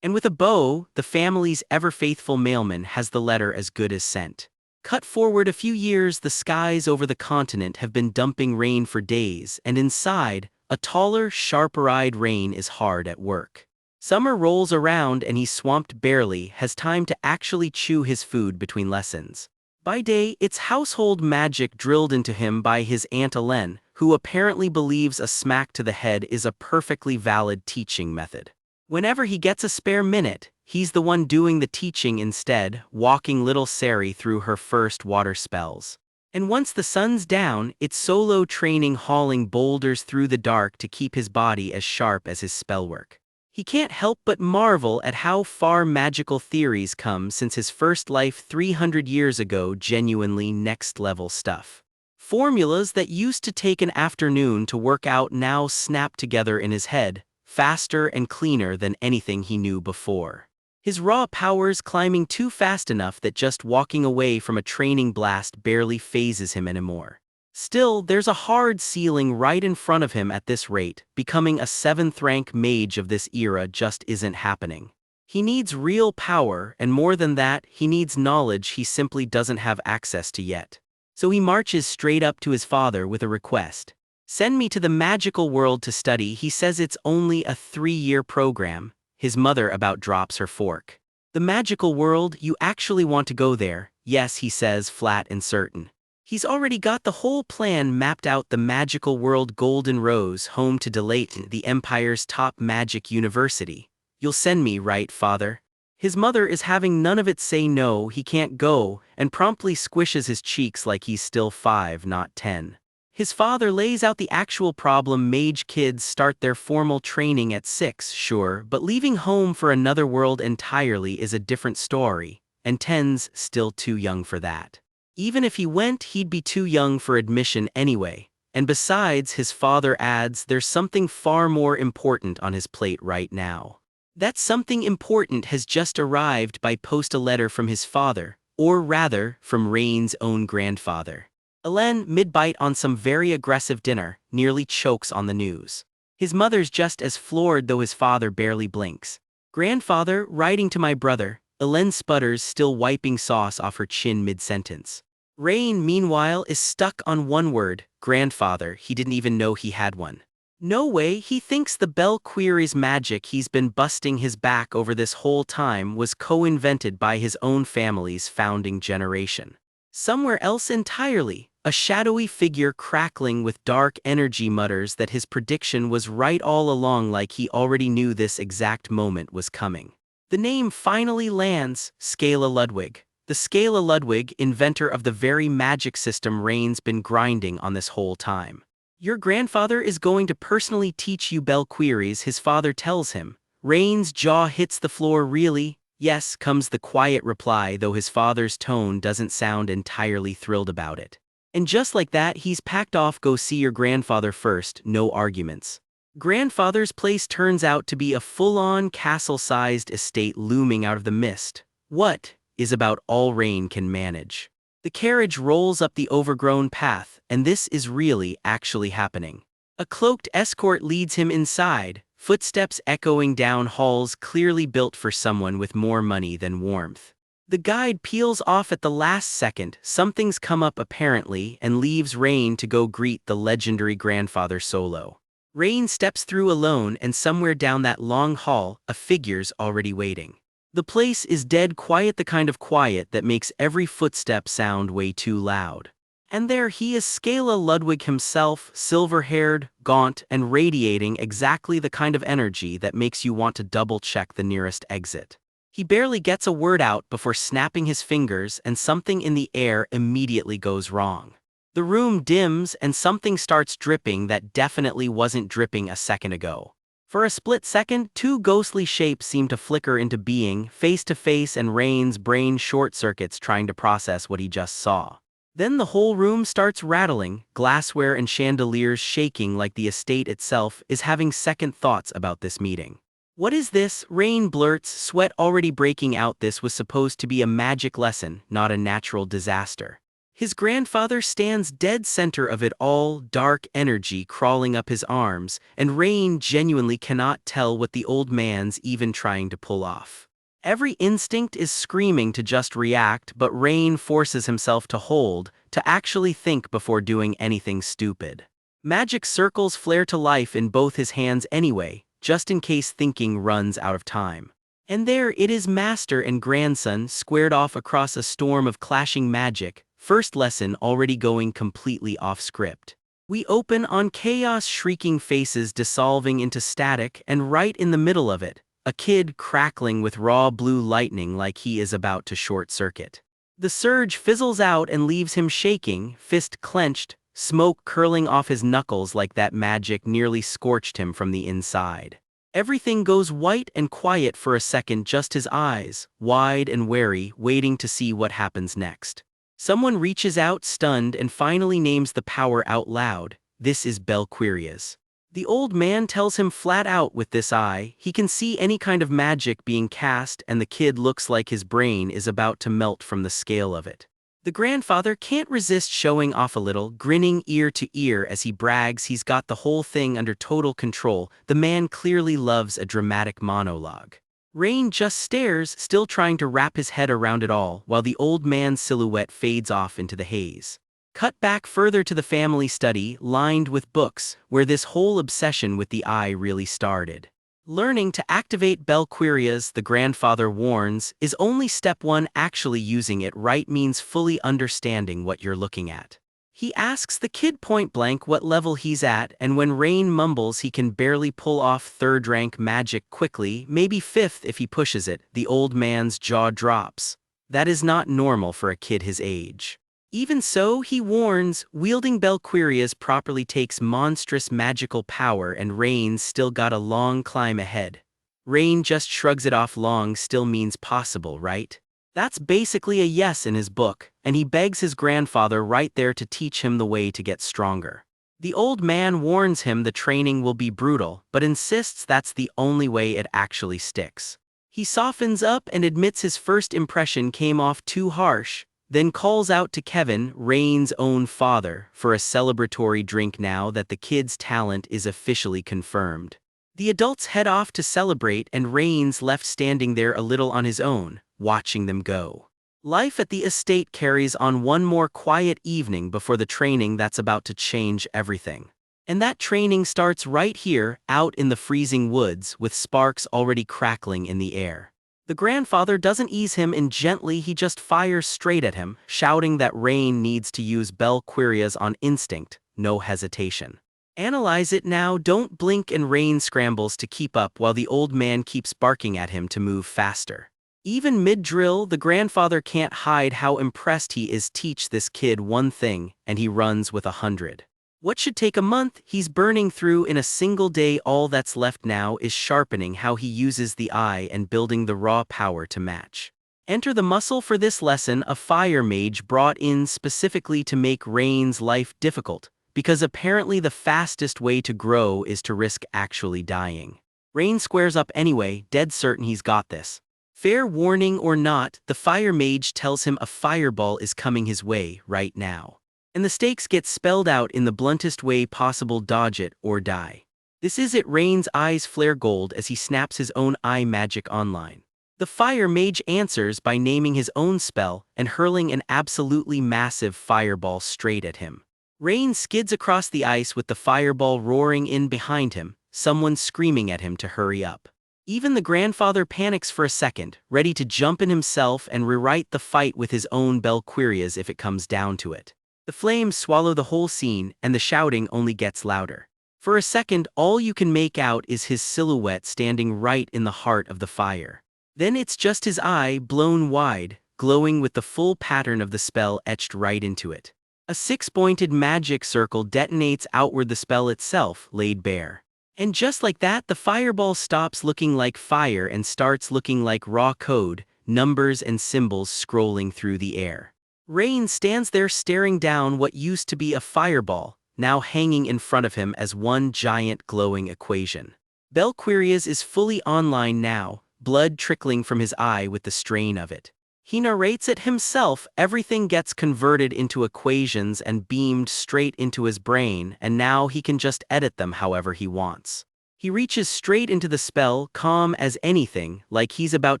[SPEAKER 1] And with a bow, the family's ever-faithful mailman has the letter as good as sent. Cut forward a few years, the skies over the continent have been dumping rain for days, and inside, a taller, sharper-eyed Rain is hard at work. Summer rolls around and he's swamped, barely has time to actually chew his food between lessons. By day, it's household magic drilled into him by his Aunt Elen, who apparently believes a smack to the head is a perfectly valid teaching method. Whenever he gets a spare minute, he's the one doing the teaching instead, walking little Sari through her first water spells. And once the sun's down, it's solo training, hauling boulders through the dark to keep his body as sharp as his spellwork. He can't help but marvel at how far magical theories come since his first life 300 years ago. Genuinely next-level stuff. Formulas that used to take an afternoon to work out now snap together in his head, faster and cleaner than anything he knew before. His raw powers climbing too fast enough that just walking away from a training blast barely phases him anymore. Still, there's a hard ceiling right in front of him. At this rate, becoming a 7th-rank mage of this era just isn't happening. He needs real power, and more than that, he needs knowledge he simply doesn't have access to yet. So he marches straight up to his father with a request. "Send me to the magical world to study." He says it's only a 3-year program. His mother about drops her fork. "The magical world? You actually want to go there?" "Yes," he says, flat and certain. He's already got the whole plan mapped out. The magical world, Golden Rose, home to Delayton, the Empire's top magic university. "You'll send me, right, father?" His mother is having none of it. Say no, he can't go, and promptly squishes his cheeks like he's still 5, not 10. His father lays out the actual problem. Mage kids start their formal training at 6, sure, but leaving home for another world entirely is a different story, and 10's still too young for that. Even if he went, he'd be too young for admission anyway, and besides, his father adds, there's something far more important on his plate right now. That something important has just arrived by post, a letter from his father, or rather, from Rain's own grandfather. Elen, mid-bite on some very aggressive dinner, nearly chokes on the news. His mother's just as floored, though his father barely blinks. "Grandfather, writing to my brother." Elen sputters, still wiping sauce off her chin mid-sentence. Rain, meanwhile, is stuck on one word, grandfather. He didn't even know he had one. No way, he thinks the Bell Query's magic he's been busting his back over this whole time was co-invented by his own family's founding generation. Somewhere else entirely, a shadowy figure crackling with dark energy mutters that his prediction was right all along, like he already knew this exact moment was coming. The name finally lands: Scala Ludwig. The Scala Ludwig, inventor of the very magic system Rain's been grinding on this whole time. Your grandfather is going to personally teach you Bell Queries, his father tells him. Rain's jaw hits the floor. Really? Yes, comes the quiet reply, though his father's tone doesn't sound entirely thrilled about it. And just like that, he's packed off. Go see your grandfather first, no arguments. Grandfather's place turns out to be a full-on castle-sized estate looming out of the mist. What is about all Rain can manage. The carriage rolls up the overgrown path, and this is really actually happening. A cloaked escort leads him inside, footsteps echoing down halls clearly built for someone with more money than warmth. The guide peels off at the last second, something's come up apparently, and leaves Rain to go greet the legendary grandfather solo. Rain steps through alone, and somewhere down that long hall, a figure's already waiting. The place is dead quiet, the kind of quiet that makes every footstep sound way too loud. And there he is, Scala Ludwig himself, silver-haired, gaunt, and radiating exactly the kind of energy that makes you want to double-check the nearest exit. He barely gets a word out before snapping his fingers, and something in the air immediately goes wrong. The room dims and something starts dripping that definitely wasn't dripping a second ago. For a split second, two ghostly shapes seem to flicker into being, face to face, and Rain's brain short-circuits trying to process what he just saw. Then the whole room starts rattling, glassware and chandeliers shaking like the estate itself is having second thoughts about this meeting. What is this? Rain blurts, sweat already breaking out. This was supposed to be a magic lesson, not a natural disaster. His grandfather stands dead center of it all, dark energy crawling up his arms, and Rain genuinely cannot tell what the old man's even trying to pull off. Every instinct is screaming to just react, but Rain forces himself to hold, to actually think before doing anything stupid. Magic circles flare to life in both his hands anyway, just in case thinking runs out of time. And there it is, master and grandson squared off across a storm of clashing magic. First lesson already going completely off script. We open on chaos, shrieking faces dissolving into static, and right in the middle of it, a kid crackling with raw blue lightning like he is about to short-circuit. The surge fizzles out and leaves him shaking, fist clenched, smoke curling off his knuckles like that magic nearly scorched him from the inside. Everything goes white and quiet for a second, just his eyes, wide and wary, waiting to see what happens next. Someone reaches out, stunned, and finally names the power out loud. This is Bell Queries. The old man tells him flat out, with this eye, he can see any kind of magic being cast, and the kid looks like his brain is about to melt from the scale of it. The grandfather can't resist showing off a little, grinning ear to ear as he brags he's got the whole thing under total control. The man clearly loves a dramatic monologue. Rain just stares, still trying to wrap his head around it all, while the old man's silhouette fades off into the haze. Cut back further to the family study, lined with books, where this whole obsession with the eye really started. Learning to activate Bell Queries, the grandfather warns, is only step one. Actually using it right means fully understanding what you're looking at. He asks the kid point blank what level he's at, and when Rain mumbles he can barely pull off third-rank magic quickly, maybe fifth if he pushes it, the old man's jaw drops. That is not normal for a kid his age. Even so, he warns, wielding Bell Queries properly takes monstrous magical power, and Rain's still got a long climb ahead. Rain just shrugs it off. Long still means possible, right? That's basically a yes in his book, and he begs his grandfather right there to teach him the way to get stronger. The old man warns him the training will be brutal, but insists that's the only way it actually sticks. He softens up and admits his first impression came off too harsh, then calls out to Kevin, Rain's own father, for a celebratory drink now that the kid's talent is officially confirmed. The adults head off to celebrate, and Rain's left standing there a little on his own, watching them go. Life at the estate carries on one more quiet evening before the training that's about to change everything. And that training starts right here, out in the freezing woods, with sparks already crackling in the air. The grandfather doesn't ease him in gently, he just fires straight at him, shouting that Rain needs to use Belquirias on instinct, no hesitation. Analyze it now, don't blink, and Rain scrambles to keep up while the old man keeps barking at him to move faster. Even mid-drill, the grandfather can't hide how impressed he is. Teach this kid one thing, and he runs with 100. What should take a month, he's burning through in a single day. All that's left now is sharpening how he uses the eye and building the raw power to match. Enter the muscle for this lesson, a fire mage brought in specifically to make Rain's life difficult, because apparently the fastest way to grow is to risk actually dying. Rain squares up anyway, dead certain he's got this. Fair warning or not, the fire mage tells him a fireball is coming his way right now. And the stakes get spelled out in the bluntest way possible: dodge it or die. This is it. Rain's eyes flare gold as he snaps his own eye magic online. The fire mage answers by naming his own spell and hurling an absolutely massive fireball straight at him. Rain skids across the ice with the fireball roaring in behind him, someone screaming at him to hurry up. Even the grandfather panics for a second, ready to jump in himself and rewrite the fight with his own Belquirias if it comes down to it. The flames swallow the whole scene, and the shouting only gets louder. For a second, all you can make out is his silhouette standing right in the heart of the fire. Then it's just his eye, blown wide, glowing with the full pattern of the spell etched right into it. A six-pointed magic circle detonates outward, the spell itself laid bare. And just like that, the fireball stops looking like fire and starts looking like raw code, numbers and symbols scrolling through the air. Rain stands there staring down what used to be a fireball, now hanging in front of him as one giant glowing equation. Belquirias is fully online now, blood trickling from his eye with the strain of it. He narrates it himself, everything gets converted into equations and beamed straight into his brain, and now he can just edit them however he wants. He reaches straight into the spell, calm as anything, like he's about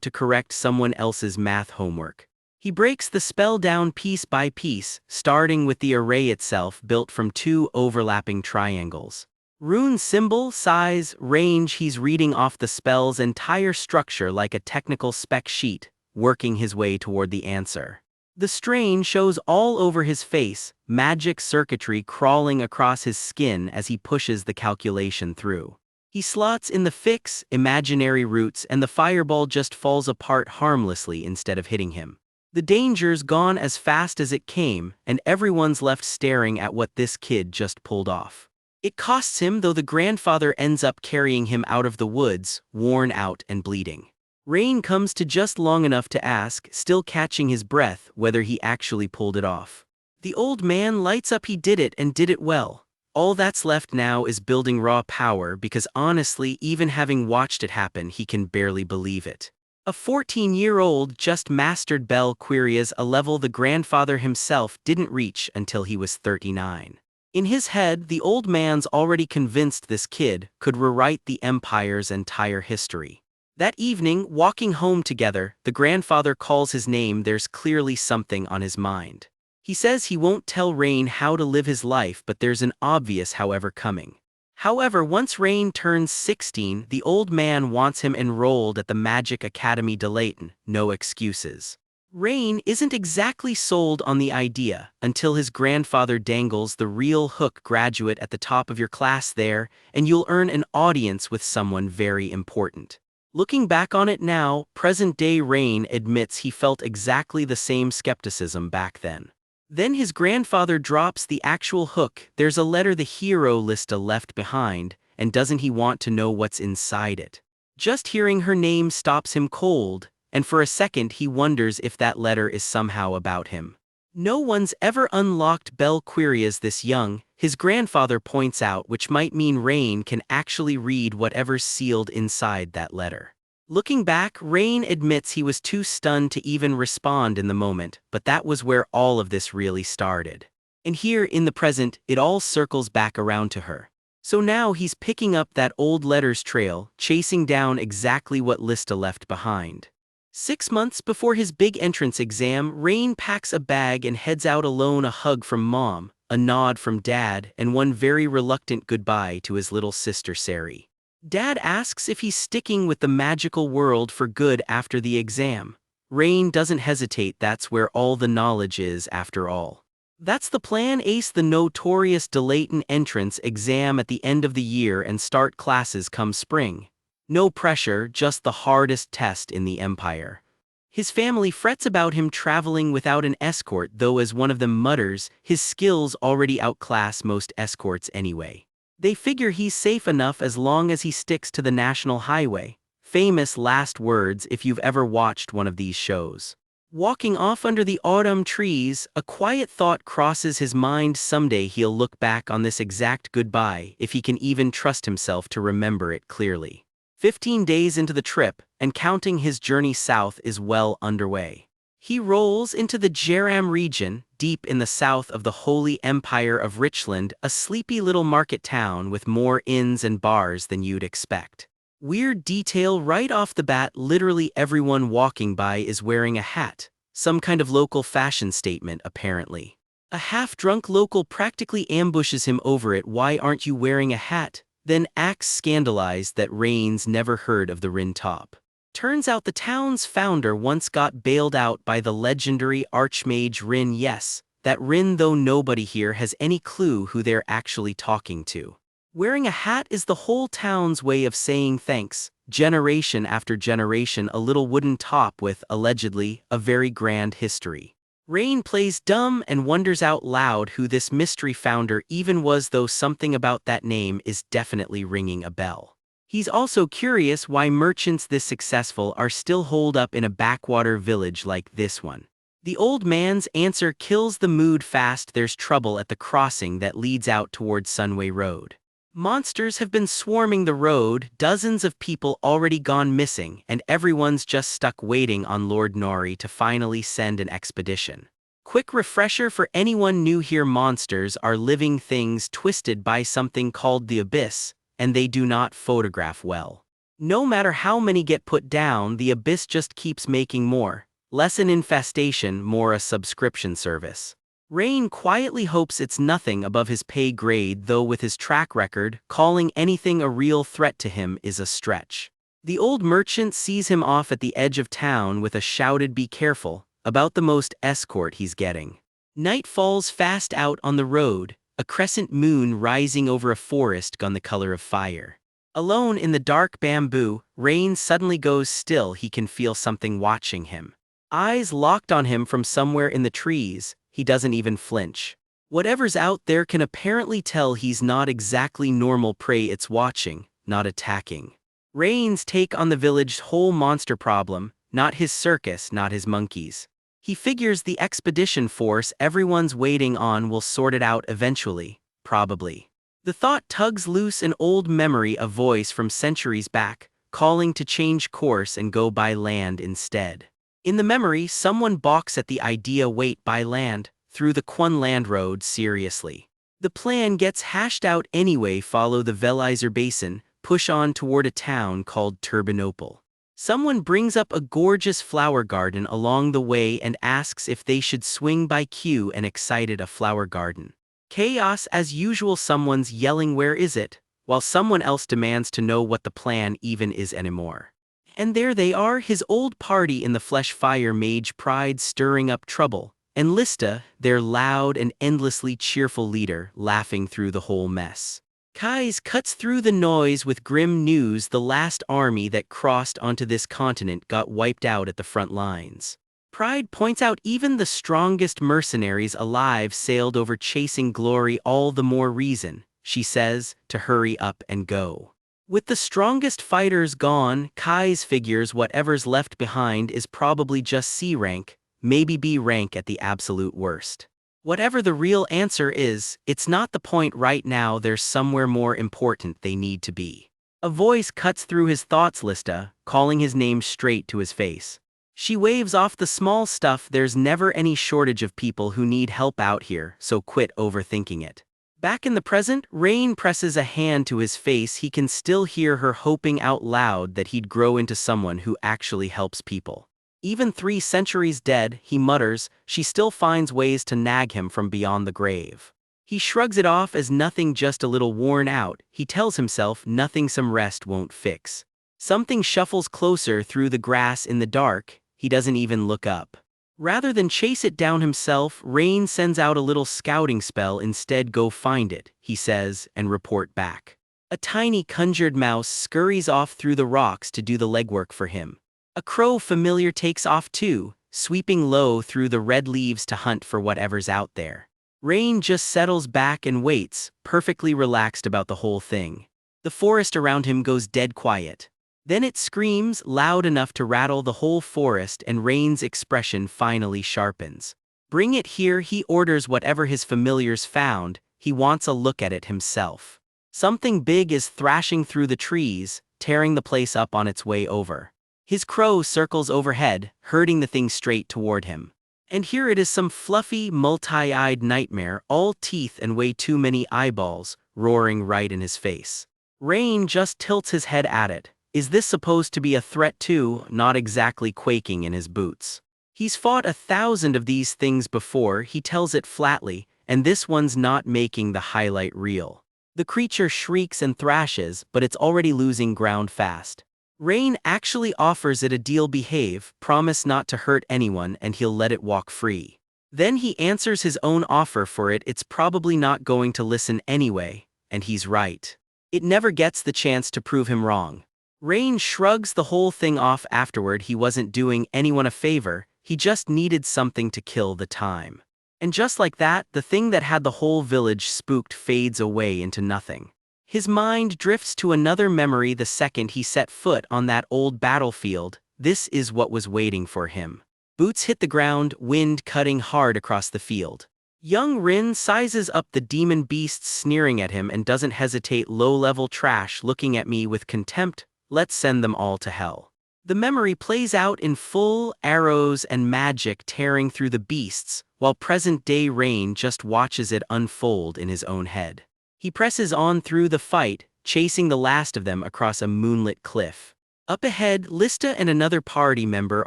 [SPEAKER 1] to correct someone else's math homework. He breaks the spell down piece by piece, starting with the array itself built from two overlapping triangles. Rune symbol, size, range. He's reading off the spell's entire structure like a technical spec sheet, working his way toward the answer. The strain shows all over his face, magic circuitry crawling across his skin as he pushes the calculation through. He slots in the fix, imaginary roots, and the fireball just falls apart harmlessly instead of hitting him. The danger's gone as fast as it came, and everyone's left staring at what this kid just pulled off. It costs him, though. The grandfather ends up carrying him out of the woods, worn out and bleeding. Rain comes to just long enough to ask, still catching his breath, whether he actually pulled it off. The old man lights up. He did it, and did it well. All that's left now is building raw power, because honestly, even having watched it happen, he can barely believe it. A 14-year-old just mastered Belquirias, a level the grandfather himself didn't reach until he was 39. In his head, the old man's already convinced this kid could rewrite the Empire's entire history. That evening, walking home together, the grandfather calls his name. There's clearly something on his mind. He says he won't tell Rain how to live his life, but there's an obvious however coming. However, once Rain turns 16, the old man wants him enrolled at the Magic Academy de Layton, no excuses. Rain isn't exactly sold on the idea until his grandfather dangles the real hook: graduate at the top of your class there, and you'll earn an audience with someone very important. Looking back on it now, present-day Rain admits he felt exactly the same skepticism back then. Then his grandfather drops the actual hook. There's a letter the hero Lista left behind, and doesn't he want to know what's inside it? Just hearing her name stops him cold, and for a second he wonders if that letter is somehow about him. No one's ever unlocked Belquirias this young, his grandfather points out, which might mean Rain can actually read whatever's sealed inside that letter. Looking back, Rain admits he was too stunned to even respond in the moment, but that was where all of this really started. And here, in the present, it all circles back around to her. So now he's picking up that old letters trail, chasing down exactly what Lista left behind. 6 months before his big entrance exam, Rain packs a bag and heads out alone. A hug from Mom, a nod from Dad, and one very reluctant goodbye to his little sister Sari. Dad asks if he's sticking with the magical world for good after the exam. Rain doesn't hesitate, that's where all the knowledge is after all. That's the plan, ace the notorious Delaton entrance exam at the end of the year and start classes come spring. No pressure, just the hardest test in the Empire. His family frets about him traveling without an escort, though as one of them mutters, his skills already outclass most escorts anyway. They figure he's safe enough as long as he sticks to the national highway. Famous last words if you've ever watched one of these shows. Walking off under the autumn trees, a quiet thought crosses his mind. Someday he'll look back on this exact goodbye, if he can even trust himself to remember it clearly. 15 days into the trip, and counting, his journey south is well underway. He rolls into the Jeram region, deep in the south of the Holy Empire of Richland, a sleepy little market town with more inns and bars than you'd expect. Weird detail right off the bat, literally everyone walking by is wearing a hat, some kind of local fashion statement apparently. A half-drunk local practically ambushes him over it. "Why aren't you wearing a hat?" Then acts scandalized that Rain's never heard of the Rin Top. Turns out the town's founder once got bailed out by the legendary archmage Rin. Yes, that Rin, though nobody here has any clue who they're actually talking to. Wearing a hat is the whole town's way of saying thanks, generation after generation. A little wooden top with, allegedly, a very grand history. Rain plays dumb and wonders out loud who this mystery founder even was, though something about that name is definitely ringing a bell. He's also curious why merchants this successful are still holed up in a backwater village like this one. The old man's answer kills the mood fast. There's trouble at the crossing that leads out towards Sunway Road. Monsters have been swarming the road, dozens of people already gone missing, and everyone's just stuck waiting on Lord Nori to finally send an expedition. Quick refresher for anyone new here: monsters are living things twisted by something called the Abyss, and they do not photograph well. No matter how many get put down, the Abyss just keeps making more. Less an infestation, more a subscription service. Rain quietly hopes it's nothing above his pay grade, though with his track record, calling anything a real threat to him is a stretch. The old merchant sees him off at the edge of town with a shouted "Be careful," about the most escort he's getting. Night falls fast out on the road, a crescent moon rising over a forest gone the color of fire. Alone in the dark bamboo, Rain suddenly goes still. He can feel something watching him. Eyes locked on him from somewhere in the trees. He doesn't even flinch. Whatever's out there can apparently tell he's not exactly normal prey. It's watching, not attacking. Rain's take on the village's whole monster problem, not his circus, not his monkeys. He figures the expedition force everyone's waiting on will sort it out eventually, probably. The thought tugs loose an old memory, a voice from centuries back, calling to change course and go by land instead. In the memory, someone balks at the idea. Wait, by land? Through the Kwun Land Road? Seriously. The plan gets hashed out anyway. Follow the Velizer Basin, push on toward a town called Turbinopol. Someone brings up a gorgeous flower garden along the way and asks if they should swing by. Q and excited, a flower garden. Chaos as usual. Someone's yelling, "Where is it?" while someone else demands to know what the plan even is anymore. And there they are, his old party in the flesh. Fire Mage Pride stirring up trouble, and Lista, their loud and endlessly cheerful leader, laughing through the whole mess. Kais cuts through the noise with grim news: the last army that crossed onto this continent got wiped out at the front lines. Pride points out even the strongest mercenaries alive sailed over, chasing glory. All the more reason, she says, to hurry up and go. With the strongest fighters gone, Kais figures whatever's left behind is probably just C rank, maybe B rank at the absolute worst. Whatever the real answer is, it's not the point right now. There's somewhere more important they need to be. A voice cuts through his thoughts: Lista, calling his name straight to his face. She waves off the small stuff. There's never any shortage of people who need help out here, so quit overthinking it. Back in the present, Rain presses a hand to his face. He can still hear her hoping out loud that he'd grow into someone who actually helps people. Even 3 centuries dead, he mutters, she still finds ways to nag him from beyond the grave. He shrugs it off as nothing, just a little worn out. He tells himself nothing some rest won't fix. Something shuffles closer through the grass in the dark. He doesn't even look up. Rather than chase it down himself, Rain sends out a little scouting spell. Instead, go find it, he says, and report back. A tiny conjured mouse scurries off through the rocks to do the legwork for him. A crow familiar takes off too, sweeping low through the red leaves to hunt for whatever's out there. Rain just settles back and waits, perfectly relaxed about the whole thing. The forest around him goes dead quiet. Then it screams, loud enough to rattle the whole forest, and Rain's expression finally sharpens. Bring it here, he orders whatever his familiars found. He wants a look at it himself. Something big is thrashing through the trees, tearing the place up on its way over. His crow circles overhead, herding the thing straight toward him. And here it is, some fluffy, multi-eyed nightmare, all teeth and way too many eyeballs, roaring right in his face. Rain just tilts his head at it. Is this supposed to be a threat too? Not exactly, quaking in his boots. He's fought 1,000 of these things before, he tells it flatly, and this one's not making the highlight reel. The creature shrieks and thrashes, but it's already losing ground fast. Rain actually offers it a deal: behave, promise not to hurt anyone, and he'll let it walk free. Then he answers his own offer for it. It's probably not going to listen anyway, and he's right. It never gets the chance to prove him wrong. Rain shrugs the whole thing off afterward. He wasn't doing anyone a favor, he just needed something to kill the time. And just like that, the thing that had the whole village spooked fades away into nothing. His mind drifts to another memory the second he set foot on that old battlefield. This is what was waiting for him. Boots hit the ground, wind cutting hard across the field. Young Rin sizes up the demon beasts sneering at him and doesn't hesitate. Low-level trash looking at me with contempt, let's send them all to hell. The memory plays out in full, arrows and magic tearing through the beasts, while present-day Rain just watches it unfold in his own head. He presses on through the fight, chasing the last of them across a moonlit cliff. Up ahead, Lista and another party member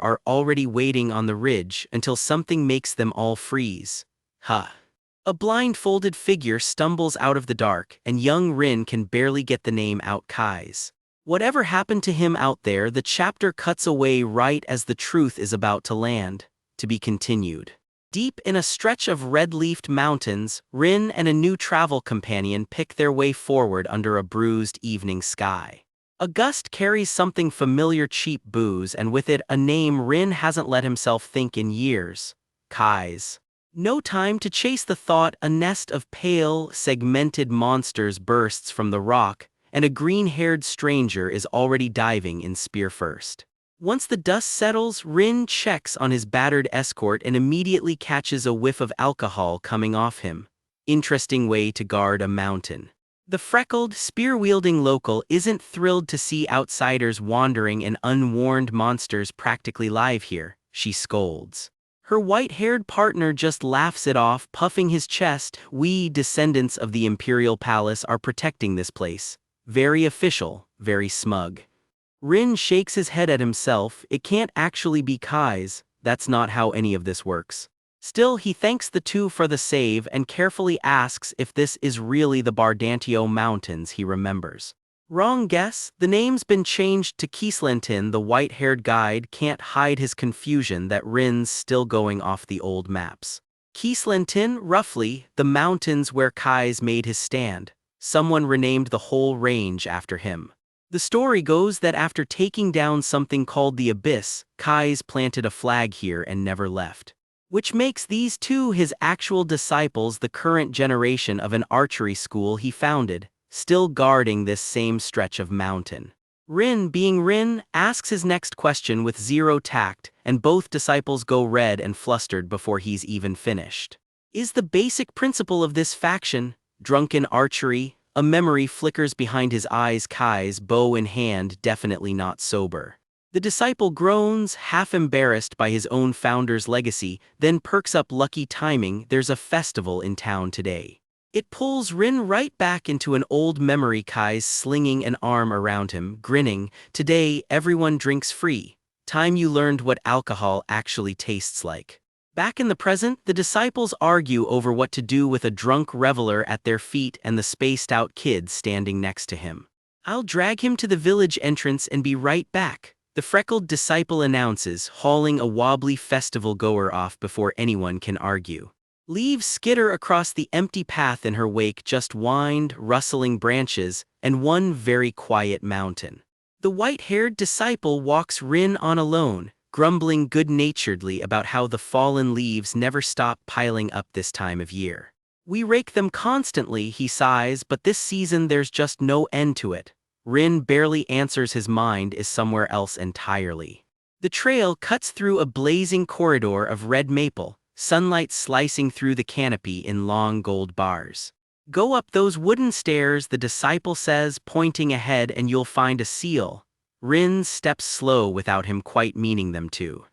[SPEAKER 1] are already waiting on the ridge until something makes them all freeze. A blindfolded figure stumbles out of the dark, and young Rin can barely get the name out: Kai's. Whatever happened to him out there? The chapter cuts away right as the truth is about to land. To be continued. Deep in a stretch of red-leafed mountains, Rin and a new travel companion pick their way forward under a bruised evening sky. A gust carries something familiar: cheap booze, and with it a name Rin hasn't let himself think in years: Kai's. No time to chase the thought. A nest of pale, segmented monsters bursts from the rock, and a green-haired stranger is already diving in spear first. Once the dust settles, Rin checks on his battered escort and immediately catches a whiff of alcohol coming off him. Interesting way to guard a mountain. The freckled, spear-wielding local isn't thrilled to see outsiders wandering and unwarned monsters practically live here, she scolds. Her white-haired partner just laughs it off, puffing his chest. We, descendants of the Imperial Palace, are protecting this place. Very official, very smug. Rin shakes his head at himself. It can't actually be Kai's, that's not how any of this works. Still, he thanks the two for the save and carefully asks if this is really the Bardantio Mountains he remembers. Wrong guess, the name's been changed to Kislentin. The white-haired guide can't hide his confusion that Rin's still going off the old maps. Kislentin, roughly, the mountains where Kai's made his stand. Someone renamed the whole range after him. The story goes that after taking down something called the Abyss, Kai's planted a flag here and never left. Which makes these two his actual disciples, the current generation of an archery school he founded, still guarding this same stretch of mountain. Rin, being Rin, asks his next question with zero tact, and both disciples go red and flustered before he's even finished. Is the basic principle of this faction drunken archery? A memory flickers behind his eyes. Kai's, bow in hand, definitely not sober. The disciple groans, half embarrassed by his own founder's legacy, then perks up. Lucky timing, there's a festival in town today. It pulls Rin right back into an old memory. Kai's slinging an arm around him, grinning. Today, everyone drinks free. Time you learned what alcohol actually tastes like. Back in the present, the disciples argue over what to do with a drunk reveler at their feet and the spaced-out kid standing next to him. "I'll drag him to the village entrance and be right back," the freckled disciple announces, hauling a wobbly festival-goer off before anyone can argue. Leaves skitter across the empty path in her wake, just wind, rustling branches, and one very quiet mountain. The white-haired disciple walks Rin on alone, grumbling good-naturedly about how the fallen leaves never stop piling up this time of year. "We rake them constantly," he sighs, "but this season there's just no end to it." Rin barely answers, his mind is somewhere else entirely. The trail cuts through a blazing corridor of red maple, sunlight slicing through the canopy in long gold bars. "Go up those wooden stairs," the disciple says, pointing ahead, "and you'll find a seal." Rin steps slow without him quite meaning them to.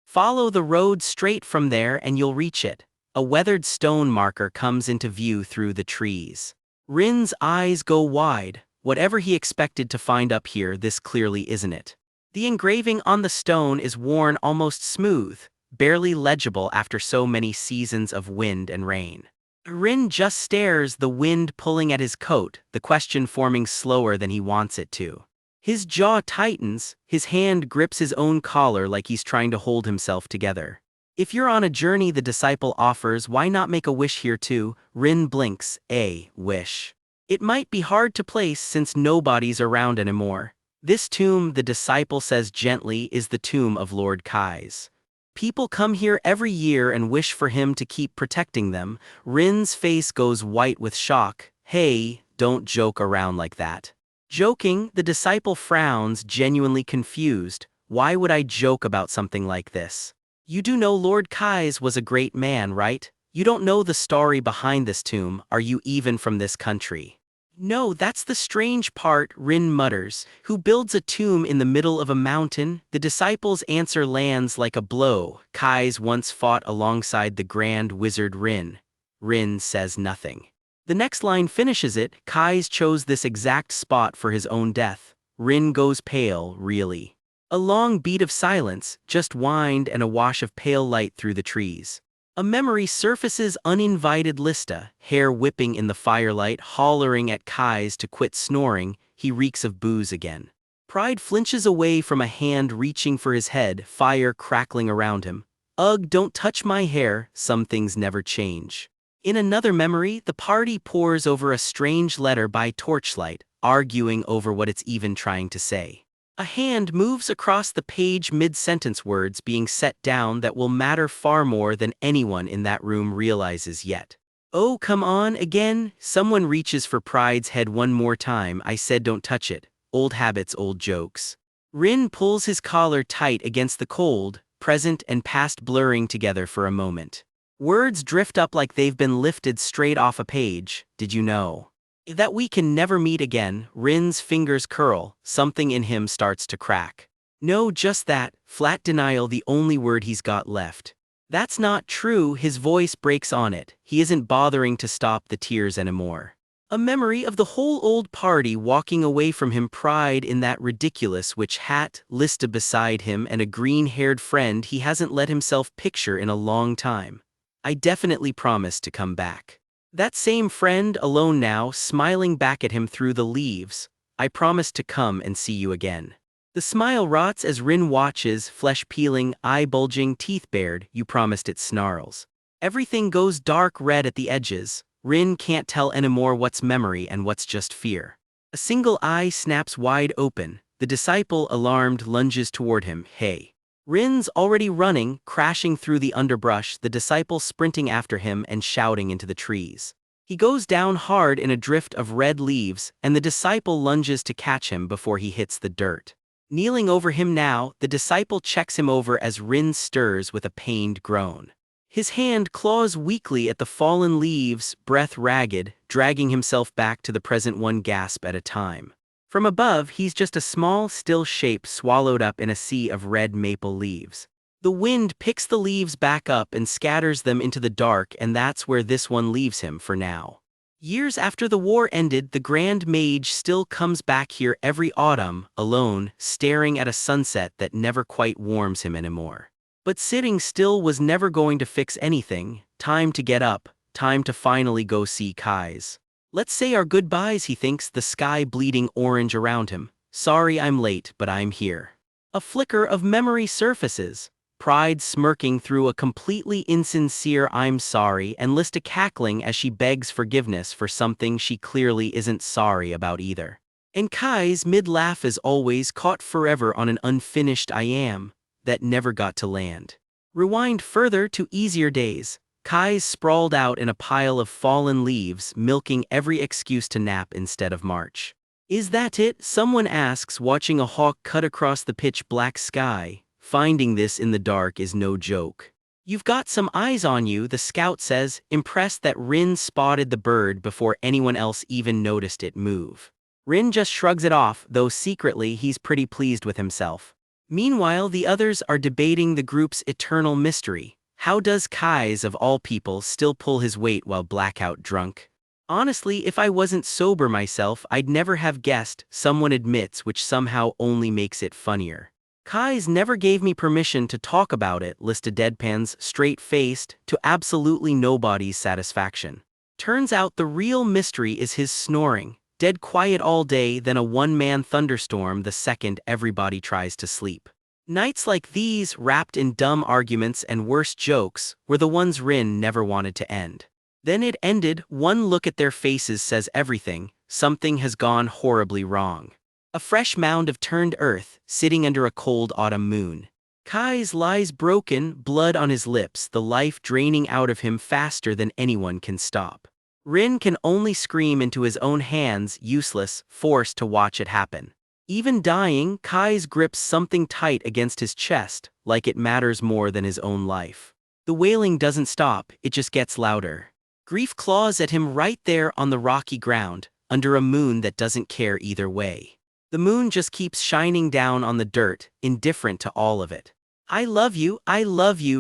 [SPEAKER 1] "Follow the road straight from there and you'll reach it." A weathered stone marker comes into view through the trees. Rin's eyes go wide. Whatever he expected to find up here, this clearly isn't it. The engraving on the stone is worn almost smooth, barely legible after so many seasons of wind and rain. Rin just stares, the wind pulling at his coat, the question forming slower than he wants it to. His jaw tightens, his hand grips his own collar like he's trying to hold himself together. "If you're on a journey," the disciple offers, "why not make a wish here too?" Rin blinks. "A wish. It might be hard to place since nobody's around anymore." "This tomb," the disciple says gently, "is the tomb of Lord Kai's. People come here every year and wish for him to keep protecting them." Rin's face goes white with shock. "Hey, don't joke around like that." "Joking?" The disciple frowns, genuinely confused. "Why would I joke about something like this? You do know Lord Kai's was a great man, right? You don't know the story behind this tomb. Are you even from this country?" "No, that's the strange part," Rin mutters. "Who builds a tomb in the middle of a mountain?" The disciple's answer lands like a blow. "Kai's once fought alongside the Grand Wizard Rin." Rin says nothing. The next line finishes it. "Kai's chose this exact spot for his own death." Rin goes pale, really. A long beat of silence, just wind and a wash of pale light through the trees. A memory surfaces, uninvited Lista, hair whipping in the firelight, hollering at Kai's to quit snoring. He reeks of booze again. Pride flinches away from a hand reaching for his head, fire crackling around him. "Ugh, don't touch my hair." Some things never change. In another memory, the party pores over a strange letter by torchlight, arguing over what it's even trying to say. A hand moves across the page mid-sentence, words being set down that will matter far more than anyone in that room realizes yet. "Oh, come on again." Someone reaches for Pride's head one more time. "I said don't touch it. Old habits, old jokes." Rin pulls his collar tight against the cold, present and past blurring together for a moment. Words drift up like they've been lifted straight off a page. "Did you know that we can never meet again?" Rin's fingers curl, something in him starts to crack. "No, just that." Flat denial, the only word he's got left. "That's not true." His voice breaks on it. He isn't bothering to stop the tears anymore. A memory of the whole old party walking away from him, Pride in that ridiculous witch hat, Lista beside him, and a green-haired friend he hasn't let himself picture in a long time. "I definitely promised to come back." That same friend, alone now, smiling back at him through the leaves. "I promised to come and see you again." The smile rots as Rin watches, flesh peeling, eye bulging, teeth bared. "You promised," it snarls. Everything goes dark red at the edges. Rin can't tell anymore what's memory and what's just fear. A single eye snaps wide open. The disciple, alarmed, lunges toward him. "Hey." Rin's already running, crashing through the underbrush, the disciple sprinting after him and shouting into the trees. He goes down hard in a drift of red leaves, and the disciple lunges to catch him before he hits the dirt. Kneeling over him now, the disciple checks him over as Rin stirs with a pained groan. His hand claws weakly at the fallen leaves, breath ragged, dragging himself back to the present, one gasp at a time. From above, he's just a small, still shape swallowed up in a sea of red maple leaves. The wind picks the leaves back up and scatters them into the dark, and that's where this one leaves him for now. Years after the war ended, the Grand Mage still comes back here every autumn, alone, staring at a sunset that never quite warms him anymore. But sitting still was never going to fix anything. Time to get up, time to finally go see Kai's. Let's say our goodbyes, he thinks, the sky bleeding orange around him. Sorry I'm late, but I'm here. A flicker of memory surfaces. Pride smirking through a completely insincere I'm sorry, and Lista cackling as she begs forgiveness for something she clearly isn't sorry about either. And Kai's mid-laugh is always caught forever on an unfinished I am that never got to land. Rewind further to easier days. Kai's sprawled out in a pile of fallen leaves, milking every excuse to nap instead of march. Is that it? Someone asks, watching a hawk cut across the pitch-black sky. Finding this in the dark is no joke. You've got some eyes on you, the scout says, impressed that Rin spotted the bird before anyone else even noticed it move. Rin just shrugs it off, though secretly he's pretty pleased with himself. Meanwhile, the others are debating the group's eternal mystery. How does Kai's, of all people, still pull his weight while blackout drunk? Honestly, if I wasn't sober myself, I'd never have guessed, someone admits, which somehow only makes it funnier. Kai's never gave me permission to talk about it, Lista deadpans, straight-faced, to absolutely nobody's satisfaction. Turns out the real mystery is his snoring. Dead quiet all day, then a one-man thunderstorm the second everybody tries to sleep. Nights like these, wrapped in dumb arguments and worse jokes, were the ones Rin never wanted to end. Then it ended. One look at their faces says everything. Something has gone horribly wrong. A fresh mound of turned earth, sitting under a cold autumn moon. Kai's lies broken, blood on his lips, the life draining out of him faster than anyone can stop. Rin can only scream into his own hands, useless, forced to watch it happen. Even dying, Kai's grips something tight against his chest, like it matters more than his own life. The wailing doesn't stop, it just gets louder. Grief claws at him right there on the rocky ground, under a moon that doesn't care either way. The moon just keeps shining down on the dirt, indifferent to all of it. I love you,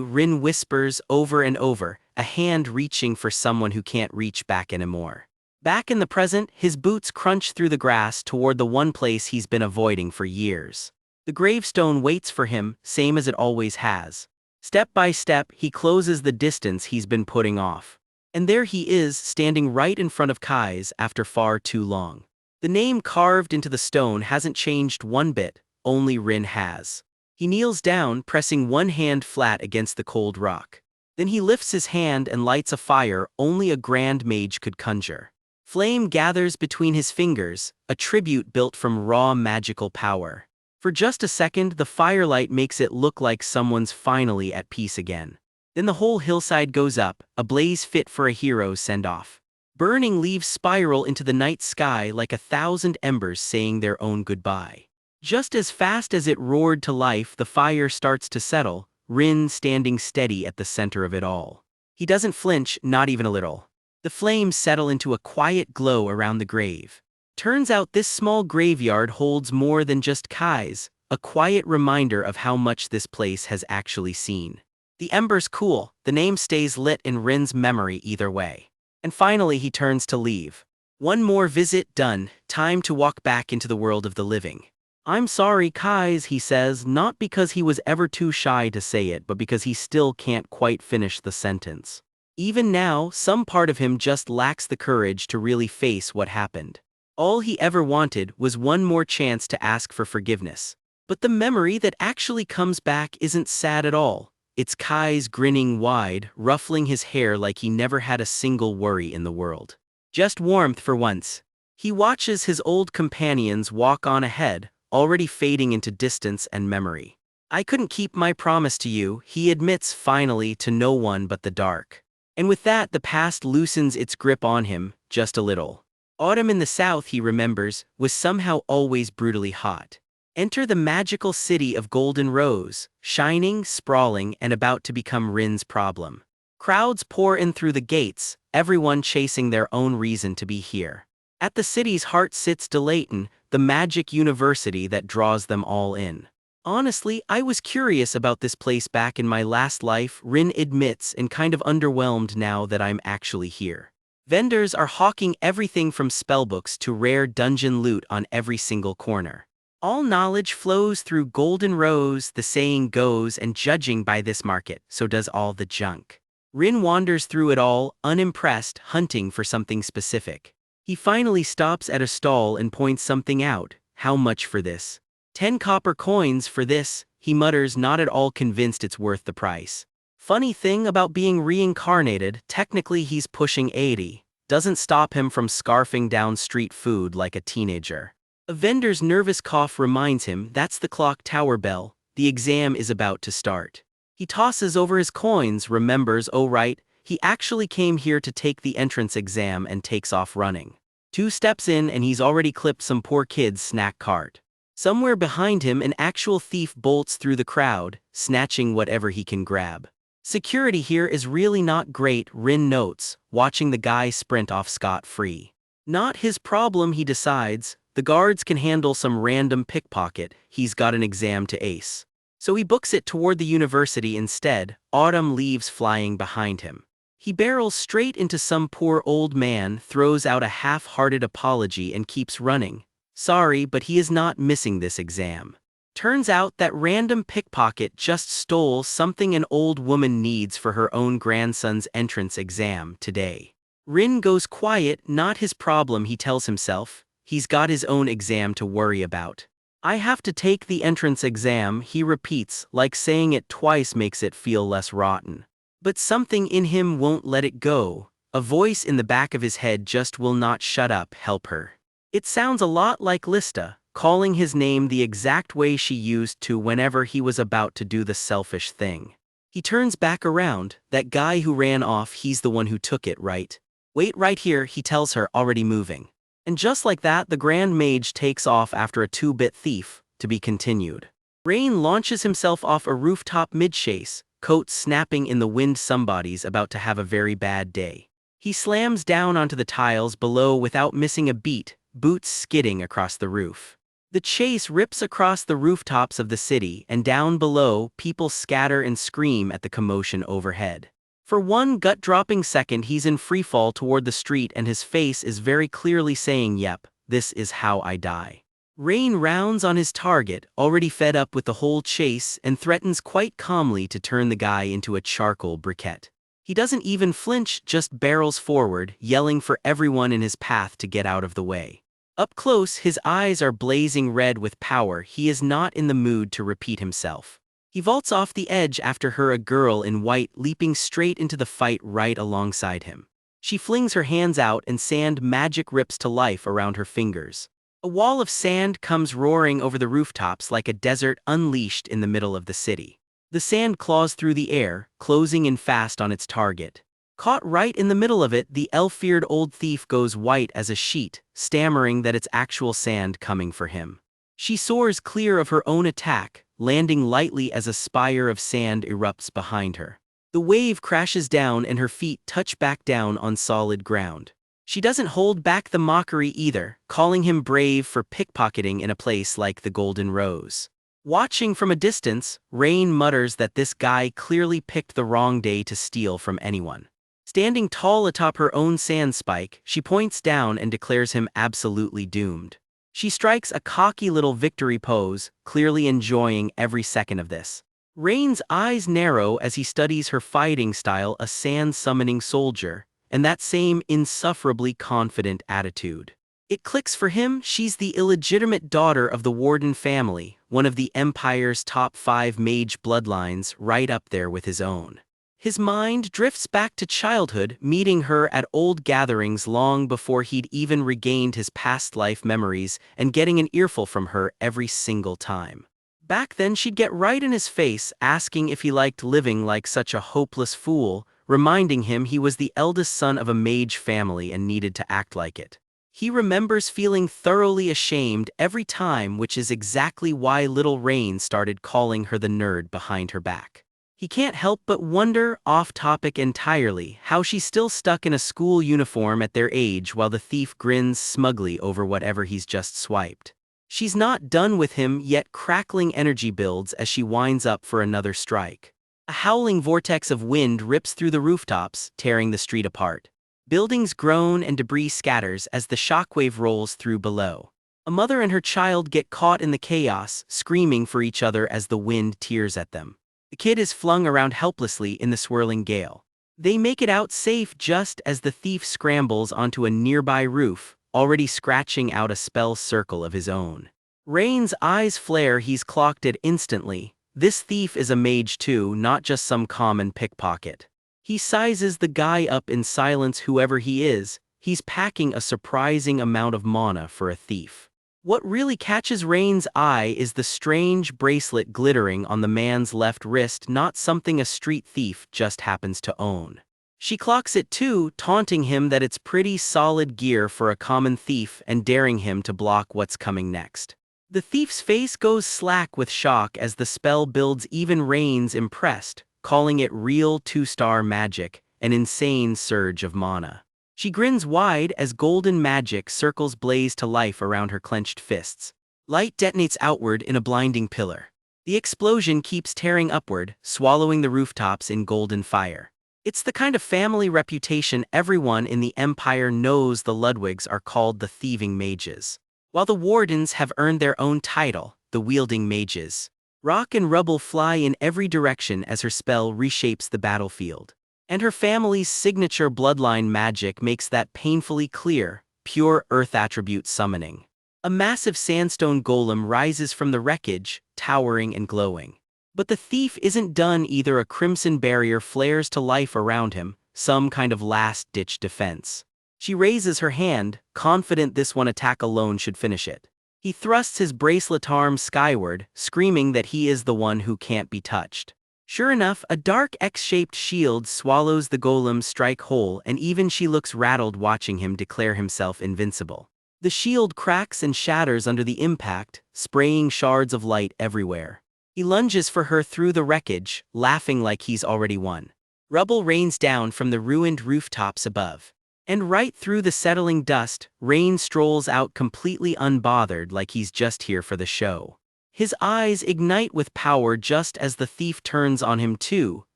[SPEAKER 1] Rin whispers over and over, a hand reaching for someone who can't reach back anymore. Back in the present, his boots crunch through the grass toward the one place he's been avoiding for years. The gravestone waits for him, same as it always has. Step by step, he closes the distance he's been putting off. And there he is, standing right in front of Kai's after far too long. The name carved into the stone hasn't changed one bit, only Rin has. He kneels down, pressing one hand flat against the cold rock. Then he lifts his hand and lights a fire only a grand mage could conjure. Flame gathers between his fingers, a tribute built from raw magical power. For just a second, the firelight makes it look like someone's finally at peace again. Then the whole hillside goes up, a blaze fit for a hero's send-off. Burning leaves spiral into the night sky like 1,000 embers saying their own goodbye. Just as fast as it roared to life, the fire starts to settle, Rin standing steady at the center of it all. He doesn't flinch, not even a little. The flames settle into a quiet glow around the grave. Turns out this small graveyard holds more than just Kai's, a quiet reminder of how much this place has actually seen. The embers cool, the name stays lit in Rin's memory either way. And finally he turns to leave. One more visit done, time to walk back into the world of the living. I'm sorry, Kai's, he says, not because he was ever too shy to say it, but because he still can't quite finish the sentence. Even now, some part of him just lacks the courage to really face what happened. All he ever wanted was one more chance to ask for forgiveness. But the memory that actually comes back isn't sad at all. It's Kai's grinning wide, ruffling his hair like he never had a single worry in the world. Just warmth for once. He watches his old companions walk on ahead, already fading into distance and memory. I couldn't keep my promise to you, he admits finally to no one but the dark. And with that, the past loosens its grip on him, just a little. Autumn in the south, he remembers, was somehow always brutally hot. Enter the magical city of Golden Rose, shining, sprawling, and about to become Rin's problem. Crowds pour in through the gates, everyone chasing their own reason to be here. At the city's heart sits Delayton, the magic university that draws them all in. Honestly, I was curious about this place back in my last life, Rin admits, and kind of underwhelmed now that I'm actually here. Vendors are hawking everything from spellbooks to rare dungeon loot on every single corner. All knowledge flows through golden rows, the saying goes, and judging by this market, so does all the junk. Rin wanders through it all, unimpressed, hunting for something specific. He finally stops at a stall and points something out. How much for this? 10 copper coins for this, he mutters, not at all convinced it's worth the price. Funny thing about being reincarnated, technically he's pushing 80. Doesn't stop him from scarfing down street food like a teenager. A vendor's nervous cough reminds him that's the clock tower bell, the exam is about to start. He tosses over his coins, remembers, oh right, he actually came here to take the entrance exam, and takes off running. 2 steps in and he's already clipped some poor kid's snack cart. Somewhere behind him an actual thief bolts through the crowd, snatching whatever he can grab. Security here is really not great, Rin notes, watching the guy sprint off scot-free. Not his problem, he decides. The guards can handle some random pickpocket, he's got an exam to ace. So he books it toward the university instead, autumn leaves flying behind him. He barrels straight into some poor old man, throws out a half-hearted apology and keeps running. Sorry, but he is not missing this exam. Turns out that random pickpocket just stole something an old woman needs for her own grandson's entrance exam today. Rin goes quiet, not his problem, he tells himself. He's got his own exam to worry about. I have to take the entrance exam, he repeats, like saying it twice makes it feel less rotten. But something in him won't let it go. A voice in the back of his head just will not shut up, help her. It sounds a lot like Lista, calling his name the exact way she used to whenever he was about to do the selfish thing. He turns back around, that guy who ran off, he's the one who took it, right? Wait right here, he tells her, already moving. And just like that, the Grand Mage takes off after a 2-bit thief, to be continued. Rain launches himself off a rooftop mid-chase, coat snapping in the wind. Somebody's about to have a very bad day. He slams down onto the tiles below without missing a beat, boots skidding across the roof. The chase rips across the rooftops of the city, and down below, people scatter and scream at the commotion overhead. For one gut-dropping second he's in freefall toward the street and his face is very clearly saying, yep, this is how I die. Rain rounds on his target, already fed up with the whole chase, and threatens quite calmly to turn the guy into a charcoal briquette. He doesn't even flinch, just barrels forward, yelling for everyone in his path to get out of the way. Up close, his eyes are blazing red with power. He is not in the mood to repeat himself. He vaults off the edge after her, a girl in white leaping straight into the fight right alongside him. She flings her hands out and sand magic rips to life around her fingers. A wall of sand comes roaring over the rooftops like a desert unleashed in the middle of the city. The sand claws through the air, closing in fast on its target. Caught right in the middle of it, the ill-feared old thief goes white as a sheet, stammering that it's actual sand coming for him. She soars clear of her own attack, landing lightly as a spire of sand erupts behind her. The wave crashes down and her feet touch back down on solid ground. She doesn't hold back the mockery either, calling him brave for pickpocketing in a place like the Golden Rose. Watching from a distance, Rain mutters that this guy clearly picked the wrong day to steal from anyone. Standing tall atop her own sand spike, she points down and declares him absolutely doomed. She strikes a cocky little victory pose, clearly enjoying every second of this. Rain's eyes narrow as he studies her fighting style, a sand-summoning soldier, and that same insufferably confident attitude. It clicks for him. She's the illegitimate daughter of the Warden family, one of the Empire's top 5 mage bloodlines, right up there with his own. His mind drifts back to childhood, meeting her at old gatherings long before he'd even regained his past life memories, and getting an earful from her every single time. Back then she'd get right in his face, asking if he liked living like such a hopeless fool, reminding him he was the eldest son of a mage family and needed to act like it. He remembers feeling thoroughly ashamed every time, which is exactly why little Rain started calling her the nerd behind her back. He can't help but wonder, off topic entirely, how she's still stuck in a school uniform at their age while the thief grins smugly over whatever he's just swiped. She's not done with him yet. Crackling energy builds as she winds up for another strike. A howling vortex of wind rips through the rooftops, tearing the street apart. Buildings groan and debris scatters as the shockwave rolls through below. A mother and her child get caught in the chaos, screaming for each other as the wind tears at them. The kid is flung around helplessly in the swirling gale. They make it out safe just as the thief scrambles onto a nearby roof, already scratching out a spell circle of his own. Rain's eyes flare. He's clocked it instantly. This thief is a mage too, not just some common pickpocket. He sizes the guy up in silence. Whoever he is, he's packing a surprising amount of mana for a thief. What really catches Rain's eye is the strange bracelet glittering on the man's left wrist, not something a street thief just happens to own. She clocks it too, taunting him that it's pretty solid gear for a common thief and daring him to block what's coming next. The thief's face goes slack with shock as the spell builds. Even Rain's impressed, calling it real 2-star magic, an insane surge of mana. She grins wide as golden magic circles blaze to life around her clenched fists. Light detonates outward in a blinding pillar. The explosion keeps tearing upward, swallowing the rooftops in golden fire. It's the kind of family reputation everyone in the Empire knows. The Ludwigs are called the thieving mages, while the wardens have earned their own title, the wielding mages. Rock and rubble fly in every direction as her spell reshapes the battlefield. And her family's signature bloodline magic makes that painfully clear, pure earth attribute summoning. A massive sandstone golem rises from the wreckage, towering and glowing. But the thief isn't done either. A crimson barrier flares to life around him, some kind of last-ditch defense. She raises her hand, confident this one attack alone should finish it. He thrusts his bracelet arm skyward, screaming that he is the one who can't be touched. Sure enough, a dark X-shaped shield swallows the golem's strike whole, and even she looks rattled watching him declare himself invincible. The shield cracks and shatters under the impact, spraying shards of light everywhere. He lunges for her through the wreckage, laughing like he's already won. Rubble rains down from the ruined rooftops above. And right through the settling dust, Rain strolls out completely unbothered, like he's just here for the show. His eyes ignite with power just as the thief turns on him too,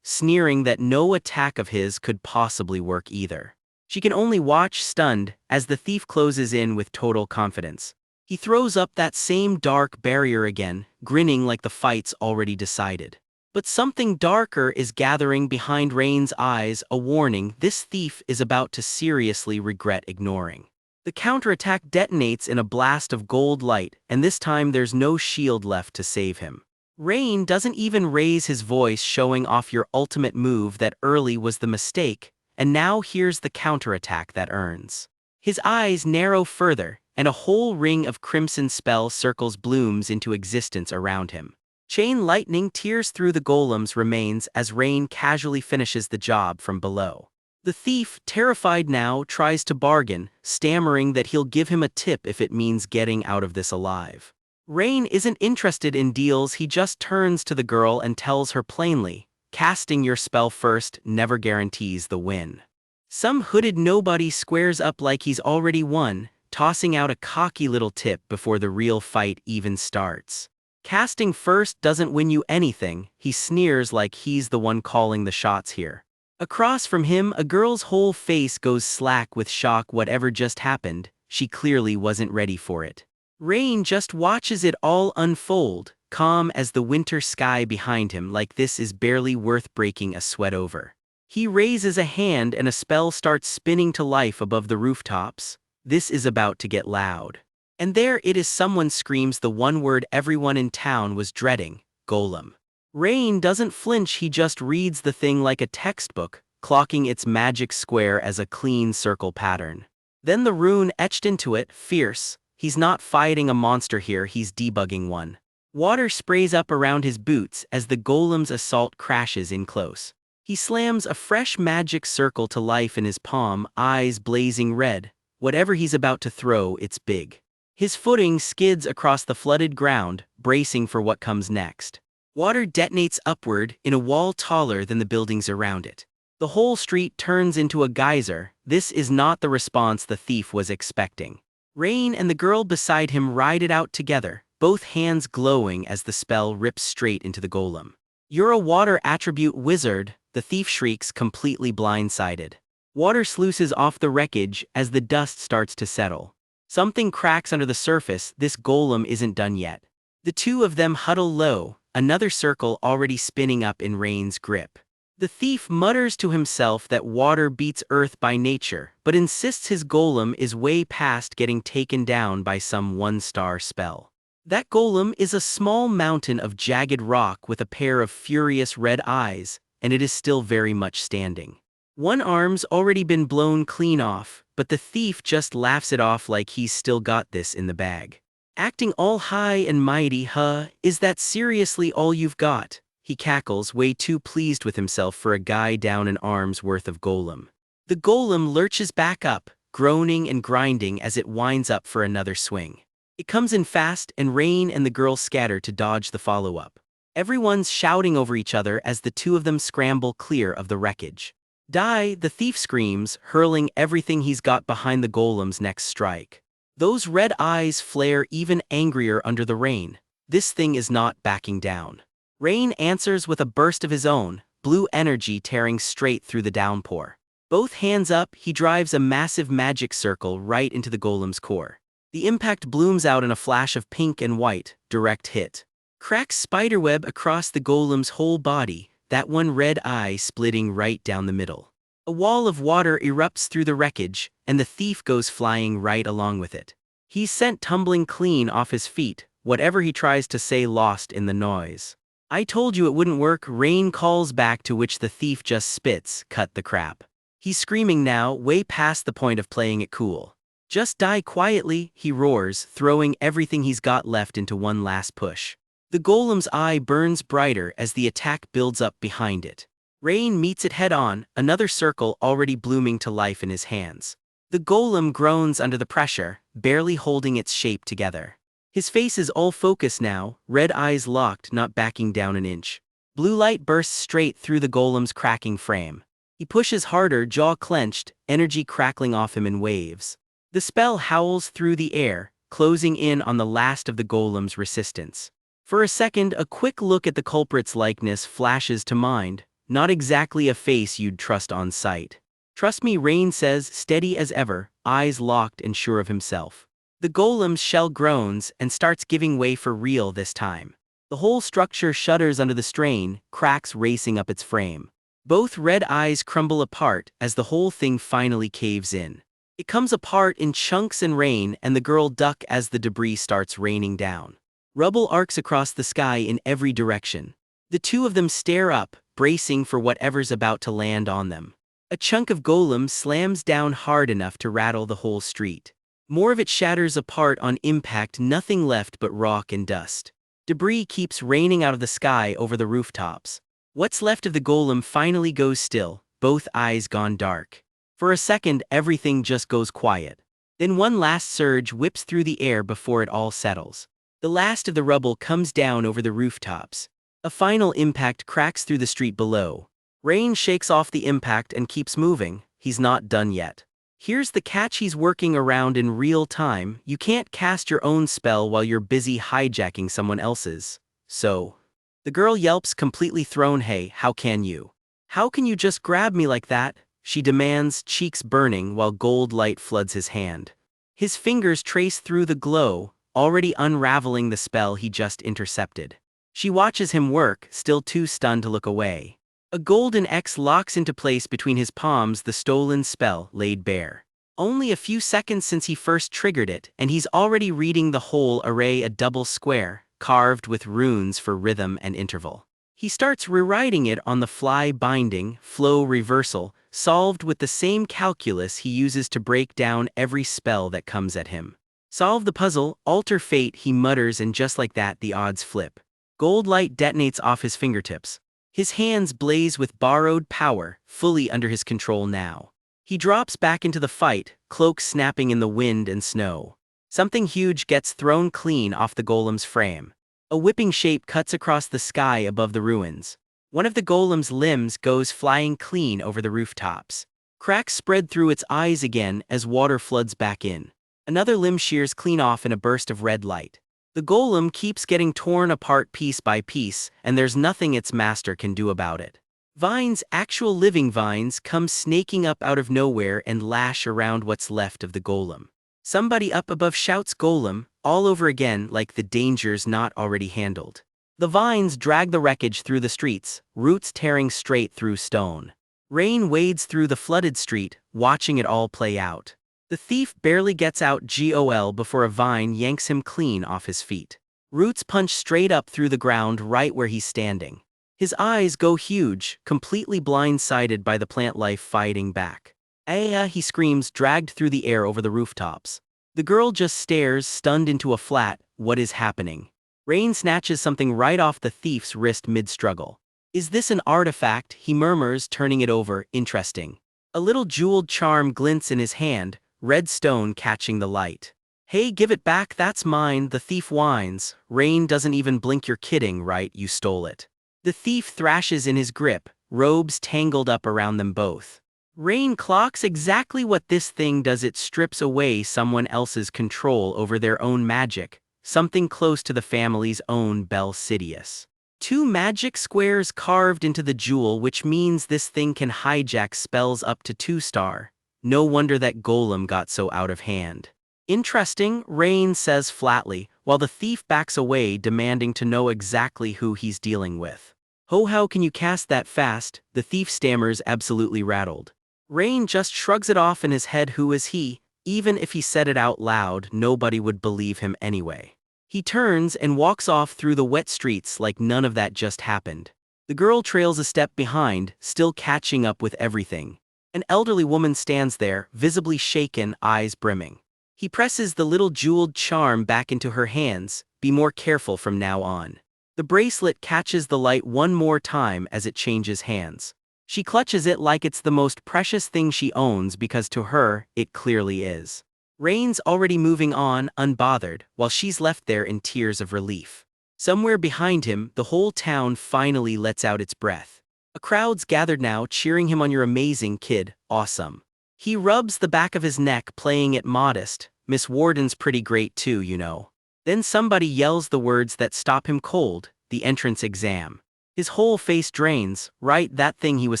[SPEAKER 1] sneering that no attack of his could possibly work either. She can only watch stunned as the thief closes in with total confidence. He throws up that same dark barrier again, grinning like the fight's already decided. But something darker is gathering behind Rain's eyes, a warning this thief is about to seriously regret ignoring. The counterattack detonates in a blast of gold light, and this time there's no shield left to save him. Rain doesn't even raise his voice, showing off your ultimate move that early was the mistake, and now here's the counterattack that earns. His eyes narrow further, and a whole ring of crimson spell circles blooms into existence around him. Chain lightning tears through the golem's remains as Rain casually finishes the job from below. The thief, terrified now, tries to bargain, stammering that he'll give him a tip if it means getting out of this alive. Rain isn't interested in deals. He just turns to the girl and tells her plainly, casting your spell first never guarantees the win. Some hooded nobody squares up like he's already won, tossing out a cocky little tip before the real fight even starts. Casting first doesn't win you anything, he sneers like he's the one calling the shots here. Across from him, a girl's whole face goes slack with shock. Whatever just happened, she clearly wasn't ready for it. Rain just watches it all unfold, calm as the winter sky behind him, like this is barely worth breaking a sweat over. He raises a hand and a spell starts spinning to life above the rooftops. This is about to get loud. And there it is, someone screams the one word everyone in town was dreading, golem. Rain doesn't flinch, he just reads the thing like a textbook, clocking its magic square as a clean circle pattern. Then the rune etched into it, fierce. He's not fighting a monster here, he's debugging one. Water sprays up around his boots as the golem's assault crashes in close. He slams a fresh magic circle to life in his palm, eyes blazing red. Whatever he's about to throw, it's big. His footing skids across the flooded ground, bracing for what comes next. Water detonates upward in a wall taller than the buildings around it. The whole street turns into a geyser. This is not the response the thief was expecting. Rain and the girl beside him ride it out together, both hands glowing as the spell rips straight into the golem. "You're a water attribute wizard," the thief shrieks, completely blindsided. Water sluices off the wreckage as the dust starts to settle. Something cracks under the surface. This golem isn't done yet. The two of them huddle low, another circle already spinning up in Rain's grip. The thief mutters to himself that water beats earth by nature, but insists his golem is way past getting taken down by some one-star spell. That golem is a small mountain of jagged rock with a pair of furious red eyes, and it is still very much standing. One arm's already been blown clean off, but the thief just laughs it off like he's still got this in the bag. Acting all high and mighty, huh? Is that seriously all you've got? He cackles, way too pleased with himself for a guy down an arm's worth of golem. The golem lurches back up, groaning and grinding as it winds up for another swing. It comes in fast, and Rain and the girl scatter to dodge the follow-up. Everyone's shouting over each other as the two of them scramble clear of the wreckage. Die, the thief screams, hurling everything he's got behind the golem's next strike. Those red eyes flare even angrier under the rain. This thing is not backing down. Rain answers with a burst of his own, blue energy tearing straight through the downpour. Both hands up, he drives a massive magic circle right into the golem's core. The impact blooms out in a flash of pink and white, direct hit. Cracks spiderweb across the golem's whole body, that one red eye splitting right down the middle. A wall of water erupts through the wreckage, and the thief goes flying right along with it. He's sent tumbling clean off his feet, whatever he tries to say lost in the noise. I told you it wouldn't work, Rain calls back, to which the thief just spits, cut the crap. He's screaming now, way past the point of playing it cool. Just die quietly, he roars, throwing everything he's got left into one last push. The golem's eye burns brighter as the attack builds up behind it. Rain meets it head-on, another circle already blooming to life in his hands. The golem groans under the pressure, barely holding its shape together. His face is all focus now, red eyes locked, not backing down an inch. Blue light bursts straight through the golem's cracking frame. He pushes harder, jaw clenched, energy crackling off him in waves. The spell howls through the air, closing in on the last of the golem's resistance. For a second, a quick look at the culprit's likeness flashes to mind, not exactly a face you'd trust on sight. Trust me, Rain says, steady as ever, eyes locked and sure of himself. The golem's shell groans and starts giving way for real this time. The whole structure shudders under the strain, cracks racing up its frame. Both red eyes crumble apart as the whole thing finally caves in. It comes apart in chunks and rain, and the girl ducks as the debris starts raining down. Rubble arcs across the sky in every direction. The two of them stare up, bracing for whatever's about to land on them. A chunk of golem slams down hard enough to rattle the whole street. More of it shatters apart on impact, nothing left but rock and dust. Debris keeps raining out of the sky over the rooftops. What's left of the golem finally goes still, both eyes gone dark. For a second, everything just goes quiet. Then one last surge whips through the air before it all settles. The last of the rubble comes down over the rooftops. A final impact cracks through the street below. Rain shakes off the impact and keeps moving. He's not done yet. Here's the catch: he's working around in real time. You can't cast your own spell while you're busy hijacking someone else's. So, the girl yelps, completely thrown. Hey, how can you? How can you just grab me like that? She demands, cheeks burning while gold light floods his hand. His fingers trace through the glow, already unraveling the spell he just intercepted. She watches him work, still too stunned to look away. A golden X locks into place between his palms, the stolen spell laid bare. Only a few seconds since he first triggered it, and he's already reading the whole array, a double square, carved with runes for rhythm and interval. He starts rewriting it on the fly, binding, flow, reversal, solved with the same calculus he uses to break down every spell that comes at him. Solve the puzzle, alter fate, he mutters, and just like that the odds flip. Gold light detonates off his fingertips. His hands blaze with borrowed power, fully under his control now. He drops back into the fight, cloak snapping in the wind and snow. Something huge gets thrown clean off the golem's frame. A whipping shape cuts across the sky above the ruins. One of the golem's limbs goes flying clean over the rooftops. Cracks spread through its eyes again as water floods back in. Another limb shears clean off in a burst of red light. The golem keeps getting torn apart piece by piece, and there's nothing its master can do about it. Vines, actual living vines, come snaking up out of nowhere and lash around what's left of the golem. Somebody up above shouts golem, all over again like the danger's not already handled. The vines drag the wreckage through the streets, roots tearing straight through stone. Rain wades through the flooded street, watching it all play out. The thief barely gets out GOL before a vine yanks him clean off his feet. Roots punch straight up through the ground right where he's standing. His eyes go huge, completely blindsided by the plant life fighting back. "Aya!" he screams, dragged through the air over the rooftops. The girl just stares, stunned into a flat. What is happening? Rain snatches something right off the thief's wrist mid-struggle. "Is this an artifact?" he murmurs, turning it over. "Interesting." A little jeweled charm glints in his hand, red stone catching the light. "Hey, give it back, that's mine," the thief whines. Rain doesn't even blink. "You're kidding, right? You stole it." The thief thrashes in his grip, robes tangled up around them both. Rain clocks exactly what this thing does. It strips away someone else's control over their own magic, something close to the family's own Bel Sidious. Two magic squares carved into the jewel, which means this thing can hijack spells up to 2-star. No wonder that golem got so out of hand. "Interesting," Rain says flatly, while the thief backs away, demanding to know exactly who he's dealing with. "Oh, how can you cast that fast?" the thief stammers, absolutely rattled. Rain just shrugs it off in his head. Who is he? Even if he said it out loud, nobody would believe him anyway. He turns and walks off through the wet streets like none of that just happened. The girl trails a step behind, still catching up with everything. An elderly woman stands there, visibly shaken, eyes brimming. He presses the little jeweled charm back into her hands. "Be more careful from now on." The bracelet catches the light one more time as it changes hands. She clutches it like it's the most precious thing she owns, because to her, it clearly is. Rain's already moving on, unbothered, while she's left there in tears of relief. Somewhere behind him, the whole town finally lets out its breath. A crowd's gathered now, cheering him on. "You're amazing, kid, awesome." He rubs the back of his neck, playing it modest. "Miss Warden's pretty great too, you know." Then somebody yells the words that stop him cold: "The entrance exam." His whole face drains. Right, that thing he was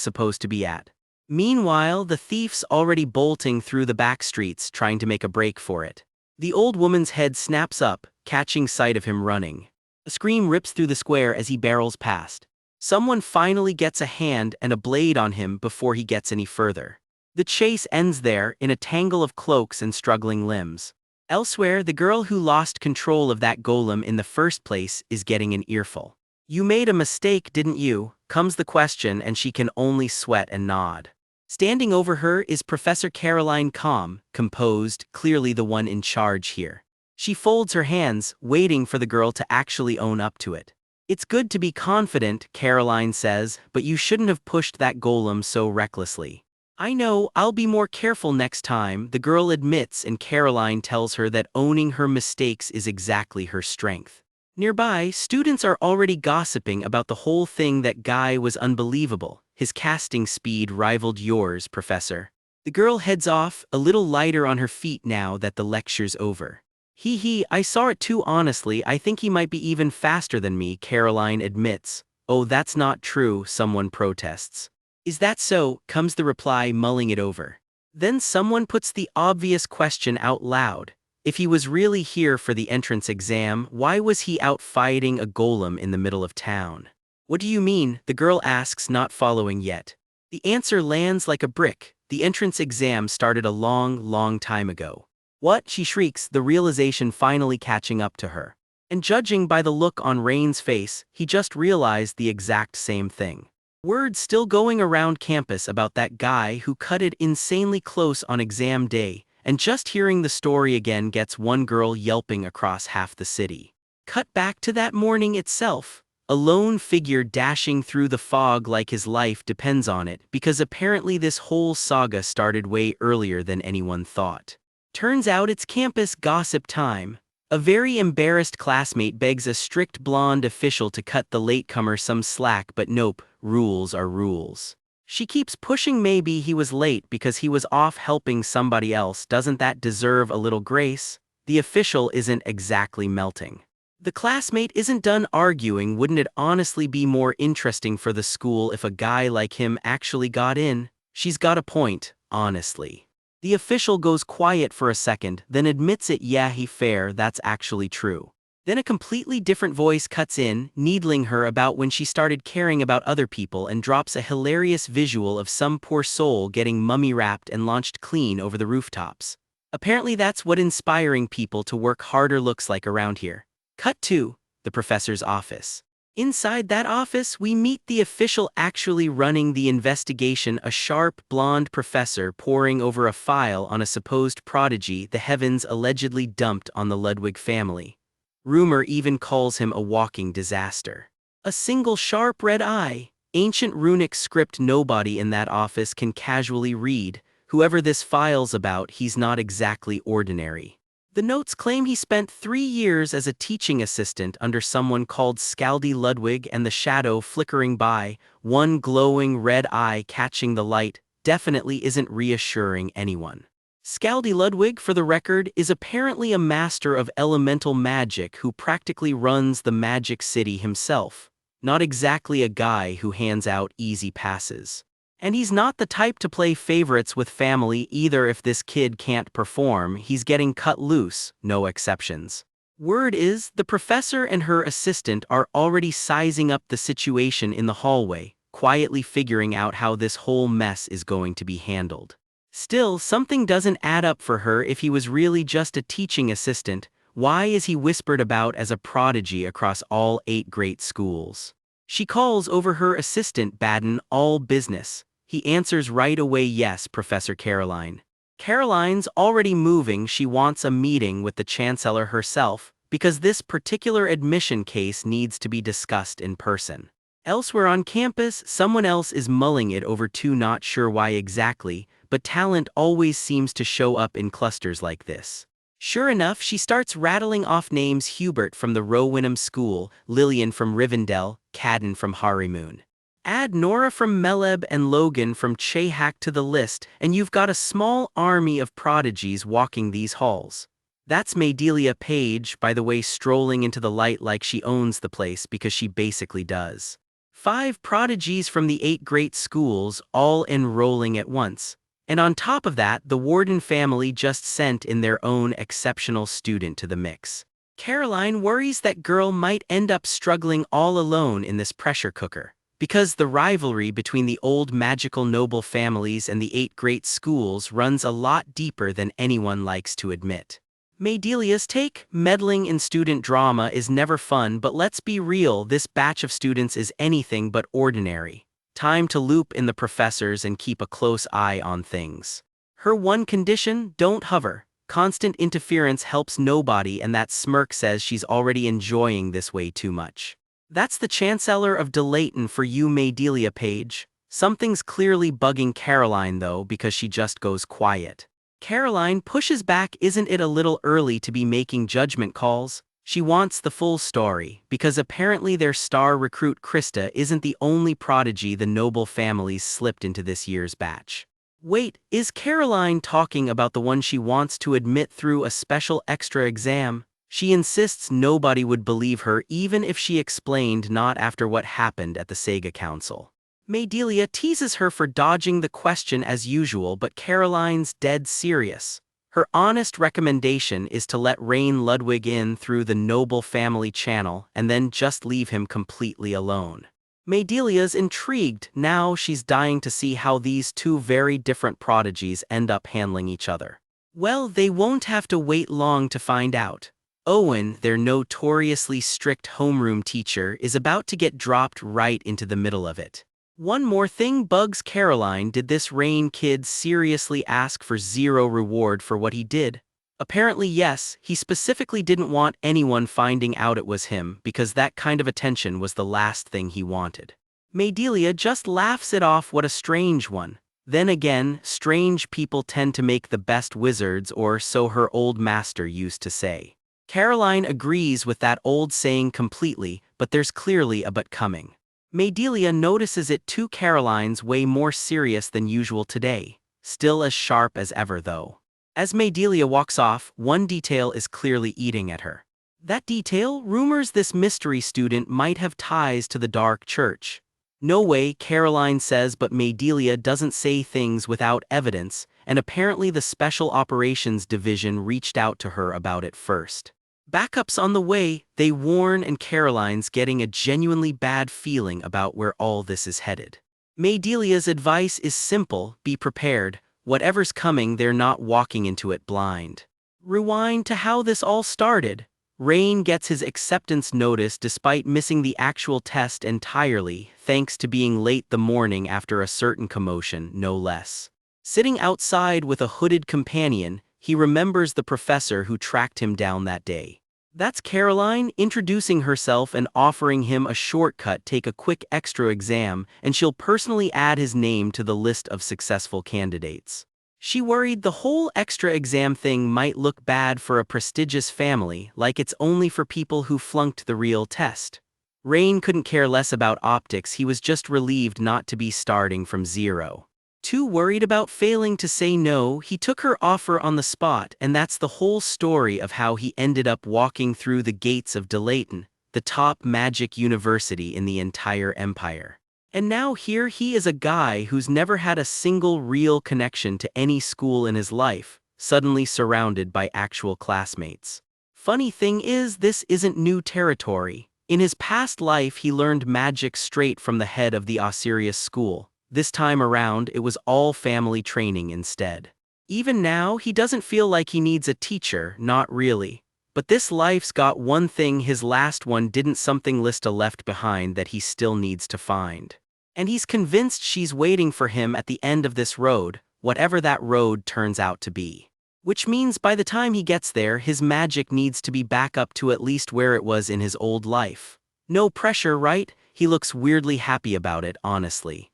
[SPEAKER 1] supposed to be at. Meanwhile, the thief's already bolting through the back streets, trying to make a break for it. The old woman's head snaps up, catching sight of him running. A scream rips through the square as he barrels past. Someone finally gets a hand and a blade on him before he gets any further. The chase ends there, in a tangle of cloaks and struggling limbs. Elsewhere, the girl who lost control of that golem in the first place is getting an earful. "You made a mistake, didn't you?" comes the question, and she can only sweat and nod. Standing over her is Professor Caroline, calm, composed, clearly the one in charge here. She folds her hands, waiting for the girl to actually own up to it. "It's good to be confident," Caroline says, "but you shouldn't have pushed that golem so recklessly." "I know, I'll be more careful next time," the girl admits, and Caroline tells her that owning her mistakes is exactly her strength. Nearby, students are already gossiping about the whole thing. "That guy was unbelievable. His casting speed rivaled yours, Professor." The girl heads off, a little lighter on her feet now that the lecture's over. He, I saw it too. Honestly, I think he might be even faster than me," Caroline admits. "Oh, that's not true," someone protests. "Is that so?" comes the reply, mulling it over. Then someone puts the obvious question out loud. If he was really here for the entrance exam, why was he out fighting a golem in the middle of town? "What do you mean?" the girl asks, not following yet. The answer lands like a brick. "The entrance exam started a long, long time ago." "What?" she shrieks, the realization finally catching up to her. And judging by the look on Rain's face, he just realized the exact same thing. Word still going around campus about that guy who cut it insanely close on exam day, and just hearing the story again gets one girl yelping across half the city. Cut back to that morning itself. A lone figure dashing through the fog like his life depends on it, because apparently this whole saga started way earlier than anyone thought. Turns out it's campus gossip time. A very embarrassed classmate begs a strict blonde official to cut the latecomer some slack, but nope, rules are rules. She keeps pushing. Maybe he was late because he was off helping somebody else. Doesn't that deserve a little grace? The official isn't exactly melting. The classmate isn't done arguing. Wouldn't it honestly be more interesting for the school if a guy like him actually got in? She's got a point, honestly. The official goes quiet for a second, then admits it. Yeah, fair, that's actually true. Then a completely different voice cuts in, needling her about when she started caring about other people, and drops a hilarious visual of some poor soul getting mummy-wrapped and launched clean over the rooftops. Apparently that's what inspiring people to work harder looks like around here. Cut to the professor's office. Inside that office, we meet the official actually running the investigation, a sharp, blonde professor poring over a file on a supposed prodigy the heavens allegedly dumped on the Ludwig family. Rumor even calls him a walking disaster. A single sharp red eye, ancient runic script nobody in that office can casually read. Whoever this file's about, he's not exactly ordinary. The notes claim he spent 3 years as a teaching assistant under someone called Scaldy Ludwig, and the shadow flickering by, one glowing red eye catching the light, definitely isn't reassuring anyone. Scaldy Ludwig, for the record, is apparently a master of elemental magic who practically runs the Magic City himself. Not exactly a guy who hands out easy passes. And he's not the type to play favorites with family either. If this kid can't perform, he's getting cut loose, no exceptions. Word is, the professor and her assistant are already sizing up the situation in the hallway, quietly figuring out how this whole mess is going to be handled. Still, something doesn't add up for her. If he was really just a teaching assistant, why is he whispered about as a prodigy across all 8 great schools? She calls over her assistant Baden, all business. He answers right away, yes, Professor Caroline. Caroline's already moving. She wants a meeting with the Chancellor herself, because this particular admission case needs to be discussed in person. Elsewhere on campus, someone else is mulling it over too, not sure why exactly, but talent always seems to show up in clusters like this. Sure enough, she starts rattling off names: Hubert from the Rowenham School, Lillian from Rivendell, Cadden from Harrymoon. Add Nora from Meleb and Logan from Chehak to the list, and you've got a small army of prodigies walking these halls. That's Madelia Page, by the way, strolling into the light like she owns the place, because she basically does. 5 prodigies from the 8 great schools, all enrolling at once. And on top of that, the Warden family just sent in their own exceptional student to the mix. Caroline worries that girl might end up struggling all alone in this pressure cooker, because the rivalry between the old magical noble families and the 8 great schools runs a lot deeper than anyone likes to admit. Madelia's take: meddling in student drama is never fun, but let's be real, this batch of students is anything but ordinary. Time to loop in the professors and keep a close eye on things. Her one condition: don't hover. Constant interference helps nobody, and that smirk says she's already enjoying this way too much. That's the Chancellor of Delayton for you, Madelia Page. Something's clearly bugging Caroline though, because she just goes quiet. Caroline pushes back. Isn't it a little early to be making judgment calls? She wants the full story, because apparently their star recruit Krista isn't the only prodigy the noble families slipped into this year's batch. Wait, is Caroline talking about the one she wants to admit through a special extra exam? She insists nobody would believe her even if she explained, not after what happened at the Sega Council. Madelia teases her for dodging the question as usual, but Caroline's dead serious. Her honest recommendation is to let Rain Ludwig in through the noble family channel and then just leave him completely alone. Madelia's intrigued. Now she's dying to see how these 2 very different prodigies end up handling each other. Well, they won't have to wait long to find out. Owen, their notoriously strict homeroom teacher, is about to get dropped right into the middle of it. One more thing bugs Caroline: did this Rain kid seriously ask for 0 reward for what he did? Apparently yes, he specifically didn't want anyone finding out it was him, because that kind of attention was the last thing he wanted. Madelia just laughs it off. What a strange one. Then again, strange people tend to make the best wizards, or so her old master used to say. Caroline agrees with that old saying completely, but there's clearly a but coming. Madelia notices it too. Caroline's way more serious than usual today, still as sharp as ever though. As Madelia walks off, one detail is clearly eating at her. That detail: rumors this mystery student might have ties to the Dark Church. No way, Caroline says, but Madelia doesn't say things without evidence, and apparently the Special Operations Division reached out to her about it first. Backups on the way, they warn, and Caroline's getting a genuinely bad feeling about where all this is headed. Maydelia's advice is simple: be prepared. Whatever's coming, they're not walking into it blind. Rewind to how this all started. Rain gets his acceptance notice despite missing the actual test entirely, thanks to being late the morning after a certain commotion, no less. Sitting outside with a hooded companion, he remembers the professor who tracked him down that day. That's Caroline, introducing herself and offering him a shortcut: take a quick extra exam, and she'll personally add his name to the list of successful candidates. She worried the whole extra exam thing might look bad for a prestigious family, like it's only for people who flunked the real test. Rain couldn't care less about optics, he was just relieved not to be starting from zero. Too worried about failing to say no, he took her offer on the spot, and that's the whole story of how he ended up walking through the gates of Delayton, the top magic university in the entire empire. And now here he is, a guy who's never had a single real connection to any school in his life, suddenly surrounded by actual classmates. Funny thing is, this isn't new territory. In his past life he learned magic straight from the head of the Osirius school. This time around it was all family training instead. Even now he doesn't feel like he needs a teacher, not really. But this life's got one thing his last one didn't: something Lista left behind that he still needs to find. And he's convinced she's waiting for him at the end of this road, whatever that road turns out to be. Which means by the time he gets there, his magic needs to be back up to at least where it was in his old life. No pressure, right? He looks weirdly happy about it, honestly.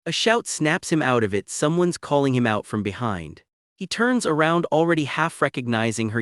[SPEAKER 1] A shout snaps him out of it: someone's calling him out from behind. He turns around, already half recognizing her.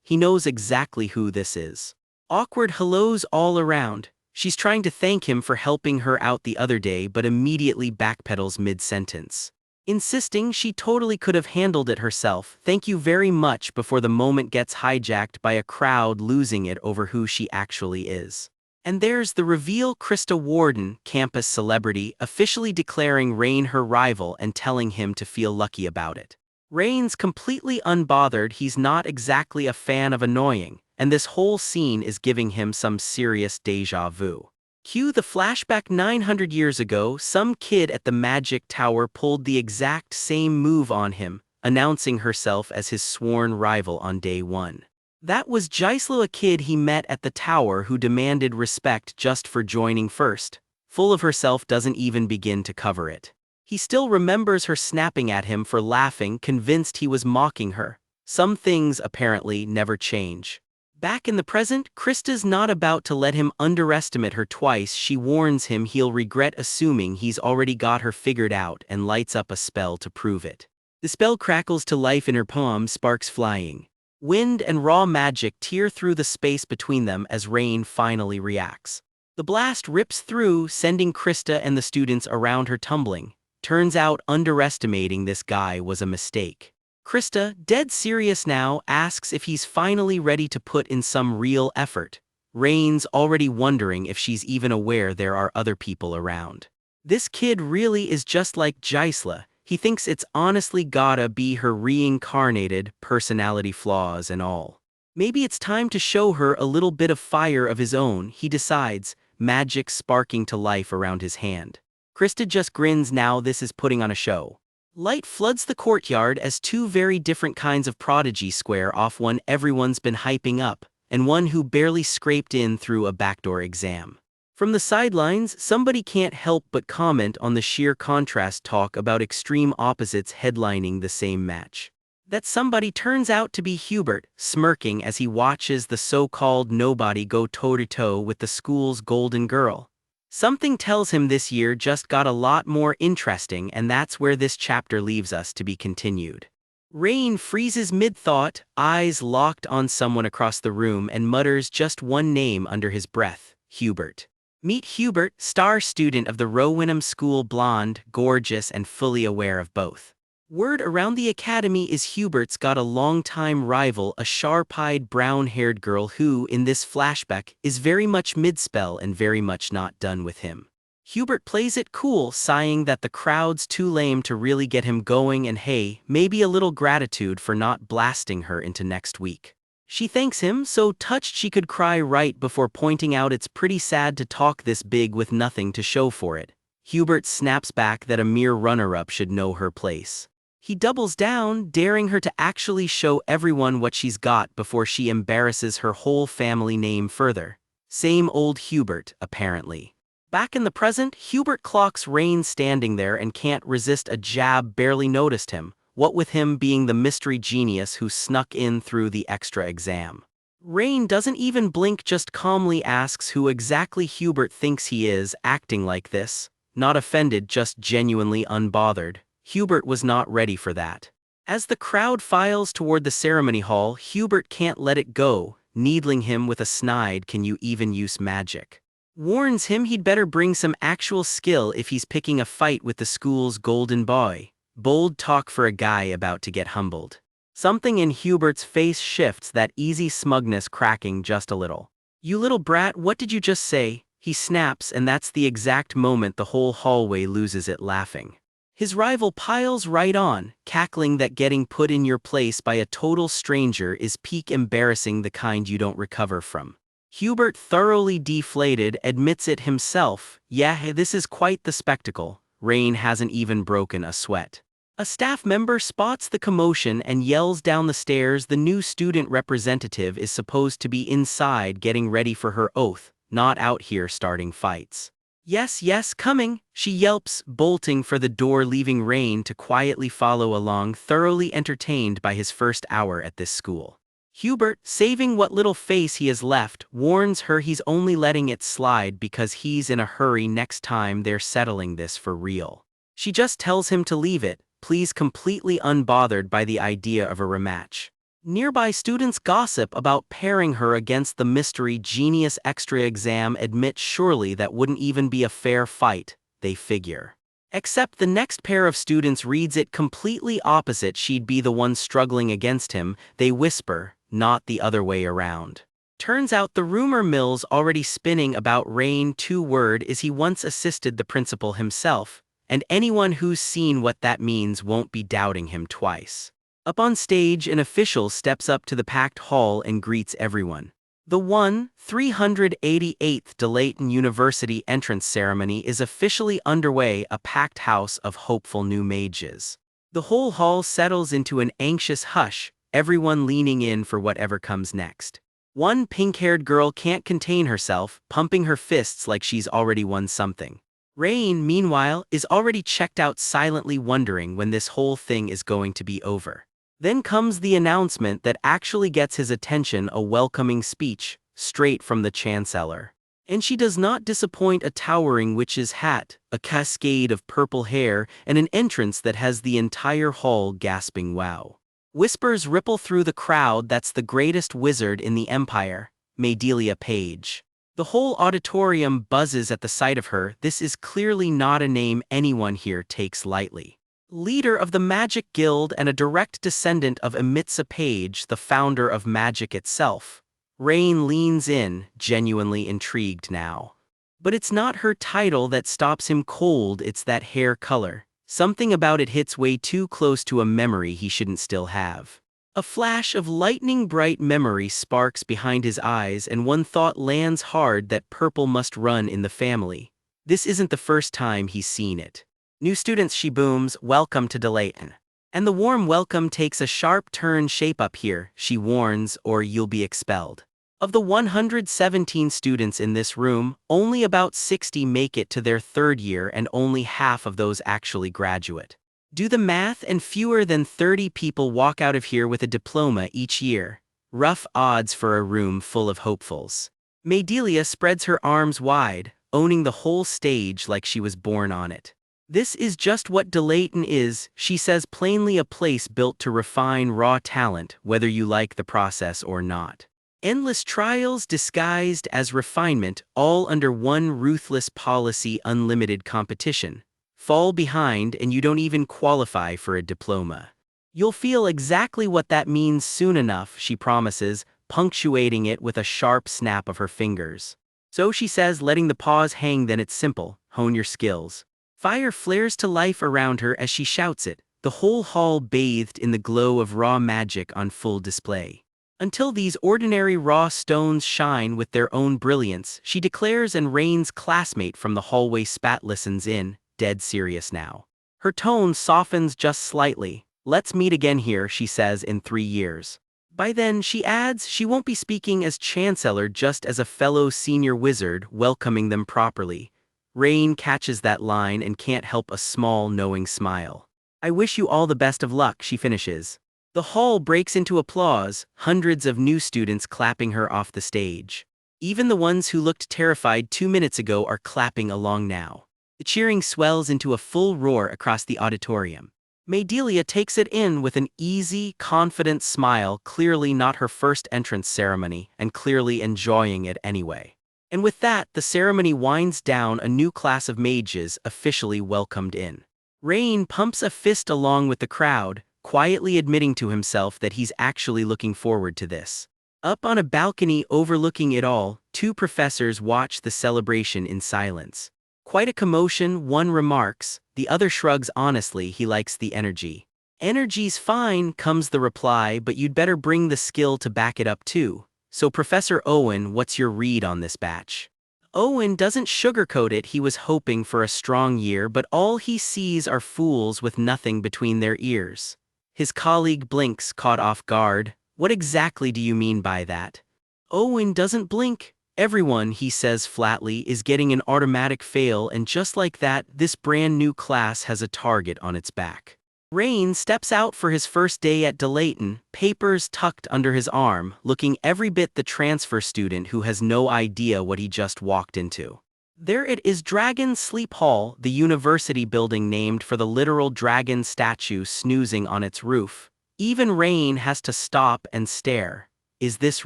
[SPEAKER 1] He knows exactly who this is. Awkward hellos all around. She's trying to thank him for helping her out the other day, but immediately backpedals mid-sentence, insisting she totally could have handled it herself. Thank you very much, before the moment gets hijacked by a crowd losing it over who she actually is. And there's the reveal: Krista Warden, campus celebrity, officially declaring Rain her rival and telling him to feel lucky about it. Rain's completely unbothered. He's not exactly a fan of annoying, and this whole scene is giving him some serious deja vu. Cue the flashback: 900 years ago, some kid at the Magic Tower pulled the exact same move on him, announcing herself as his sworn rival on day one. That was Gisela, a kid he met at the tower who demanded respect just for joining first. Full of herself, doesn't even begin to cover it. He still remembers her snapping at him for laughing, convinced he was mocking her. Some things apparently never change. Back in the present, Krista's not about to let him underestimate her twice. She warns him he'll regret assuming he's already got her figured out, and lights up a spell to prove it. The spell crackles to life in her palm, sparks flying. Wind and raw magic tear through the space between them as Rain finally reacts. The blast rips through, sending Krista and the students around her tumbling. Turns out underestimating this guy was a mistake. Krista, dead serious now, asks if he's finally ready to put in some real effort. Rain's already wondering if she's even aware there are other people around. This kid really is just like Gisela. He thinks it's honestly gotta be her reincarnated, personality flaws and all. Maybe it's time to show her a little bit of fire of his own, he decides, magic sparking to life around his hand. Krista just grins. Now this is putting on a show. Light floods the courtyard as two very different kinds of prodigy square off: one everyone's been hyping up, and one who barely scraped in through a backdoor exam. From the sidelines, somebody can't help but comment on the sheer contrast: talk about extreme opposites headlining the same match. That somebody turns out to be Hubert, smirking as he watches the so-called nobody go toe-to-toe with the school's golden girl. Something tells him this year just got a lot more interesting, and that's where this chapter leaves us, to be continued. Rain freezes mid-thought, eyes locked on someone across the room, and mutters just one name under his breath: Hubert. Meet Hubert, star student of the Rowenham School, blonde, gorgeous, and fully aware of both. Word around the academy is Hubert's got a longtime rival, a sharp-eyed, brown-haired girl who, in this flashback, is very much mid-spell and very much not done with him. Hubert plays it cool, sighing that the crowd's too lame to really get him going, and hey, maybe a little gratitude for not blasting her into next week. She thanks him, so touched she could cry, right before pointing out it's pretty sad to talk this big with nothing to show for it. Hubert snaps back that a mere runner-up should know her place. He doubles down, daring her to actually show everyone what she's got before she embarrasses her whole family name further. Same old Hubert, apparently. Back in the present, Hubert clocks Rain standing there and can't resist a jab. Barely noticed him, what with him being the mystery genius who snuck in through the extra exam. Rain doesn't even blink, just calmly asks who exactly Hubert thinks he is, acting like this. Not offended, just genuinely unbothered. Hubert was not ready for that. As the crowd files toward the ceremony hall, Hubert can't let it go, needling him with a snide "Can you even use magic?" Warns him he'd better bring some actual skill if he's picking a fight with the school's golden boy. Bold talk for a guy about to get humbled. Something in Hubert's face shifts, that easy smugness cracking just a little. "You little brat, what did you just say?" he snaps, and that's the exact moment the whole hallway loses it laughing. His rival piles right on, cackling that getting put in your place by a total stranger is peak embarrassing, the kind you don't recover from. Hubert, thoroughly deflated, admits it himself. Yeah, this is quite the spectacle. Rain hasn't even broken a sweat. A staff member spots the commotion and yells down the stairs the new student representative is supposed to be inside getting ready for her oath, not out here starting fights. "Yes, yes, coming," she yelps, bolting for the door, leaving Rain to quietly follow along, thoroughly entertained by his first hour at this school. Hubert, saving what little face he has left, warns her he's only letting it slide because he's in a hurry next time they're settling this for real. She just tells him to leave it, please, completely unbothered by the idea of a rematch. Nearby students gossip about pairing her against the mystery genius extra exam, admit surely that wouldn't even be a fair fight, they figure. Except the next pair of students reads it completely opposite, she'd be the one struggling against him, they whisper, not the other way around. Turns out the rumor mill's already spinning about Rain. Word is he once assisted the principal himself, and anyone who's seen what that means won't be doubting him twice. Up on stage, an official steps up to the packed hall and greets everyone. The 388th Delayton University entrance ceremony is officially underway, a packed house of hopeful new mages. The whole hall settles into an anxious hush, everyone leaning in for whatever comes next. One pink-haired girl can't contain herself, pumping her fists like she's already won something. Rain, meanwhile, is already checked out, silently wondering when this whole thing is going to be over. Then comes the announcement that actually gets his attention, a welcoming speech, straight from the chancellor. And she does not disappoint, a towering witch's hat, a cascade of purple hair, and an entrance that has the entire hall gasping wow. Whispers ripple through the crowd, that's the greatest wizard in the empire, Madelia Page. The whole auditorium buzzes at the sight of her. This is clearly not a name anyone here takes lightly. Leader of the Magic Guild and a direct descendant of Emitsa Page, the founder of magic itself. Rain leans in, genuinely intrigued now. But it's not her title that stops him cold, it's that hair color. Something about it hits way too close to a memory he shouldn't still have. A flash of lightning-bright memory sparks behind his eyes, and one thought lands hard, that purple must run in the family. This isn't the first time he's seen it. "New students," she booms, "welcome to Delayton." And the warm welcome takes a sharp turn. "Shape up here," she warns, "or you'll be expelled." Of the 117 students in this room, only about 60 make it to their third year, and only half of those actually graduate. Do the math, and fewer than 30 people walk out of here with a diploma each year. Rough odds for a room full of hopefuls. Madelia spreads her arms wide, owning the whole stage like she was born on it. "This is just what Delayton is," she says plainly, "a place built to refine raw talent, whether you like the process or not. Endless trials disguised as refinement, all under one ruthless policy, unlimited competition. Fall behind and you don't even qualify for a diploma. You'll feel exactly what that means soon enough," she promises, punctuating it with a sharp snap of her fingers. So she says, letting the pause hang. Then it's simple, hone your skills. Fire flares to life around her as she shouts it, the whole hall bathed in the glow of raw magic on full display. Until these ordinary raw stones shine with their own brilliance, she declares, and Rain's classmate from the hallway spat listens in, dead serious now. Her tone softens just slightly. Let's meet again here, she says, in 3 years. By then, she adds, she won't be speaking as Chancellor, just as a fellow senior wizard, welcoming them properly. Rain catches that line and can't help a small, knowing smile. I wish you all the best of luck, she finishes. The hall breaks into applause, hundreds of new students clapping her off the stage. Even the ones who looked terrified 2 minutes ago are clapping along now. The cheering swells into a full roar across the auditorium. Madelia takes it in with an easy, confident smile, clearly not her first entrance ceremony, and clearly enjoying it anyway. And with that, the ceremony winds down, a new class of mages officially welcomed in. Rain pumps a fist along with the crowd, quietly admitting to himself that he's actually looking forward to this. Up on a balcony overlooking it all, 2 professors watch the celebration in silence. Quite a commotion, one remarks, the other shrugs. Honestly, he likes the energy. Energy's fine, comes the reply, but you'd better bring the skill to back it up too. So Professor Owen, what's your read on this batch? Owen doesn't sugarcoat it. He was hoping for a strong year, but all he sees are fools with nothing between their ears. His colleague blinks, caught off guard. What exactly do you mean by that? Owen doesn't blink. Everyone, he says flatly, is getting an automatic fail, and just like that, this brand new class has a target on its back. Rain steps out for his first day at Delayton, papers tucked under his arm, looking every bit the transfer student who has no idea what he just walked into. There it is, Dragon Sleep Hall, the university building named for the literal dragon statue snoozing on its roof. Even Rain has to stop and stare. Is this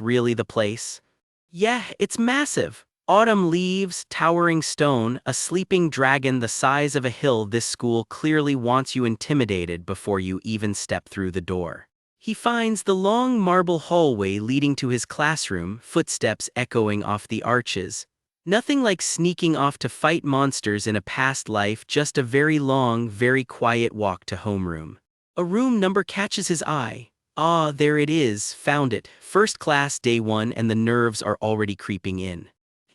[SPEAKER 1] really the place? Yeah, it's massive. Autumn leaves, towering stone, a sleeping dragon the size of a hill. This school clearly wants you intimidated before you even step through the door. He finds the long marble hallway leading to his classroom, footsteps echoing off the arches. Nothing like sneaking off to fight monsters in a past life, just a very long, very quiet walk to homeroom. A room number catches his eye. Ah, there it is, found it. First class, day 1, and the nerves are already creeping in.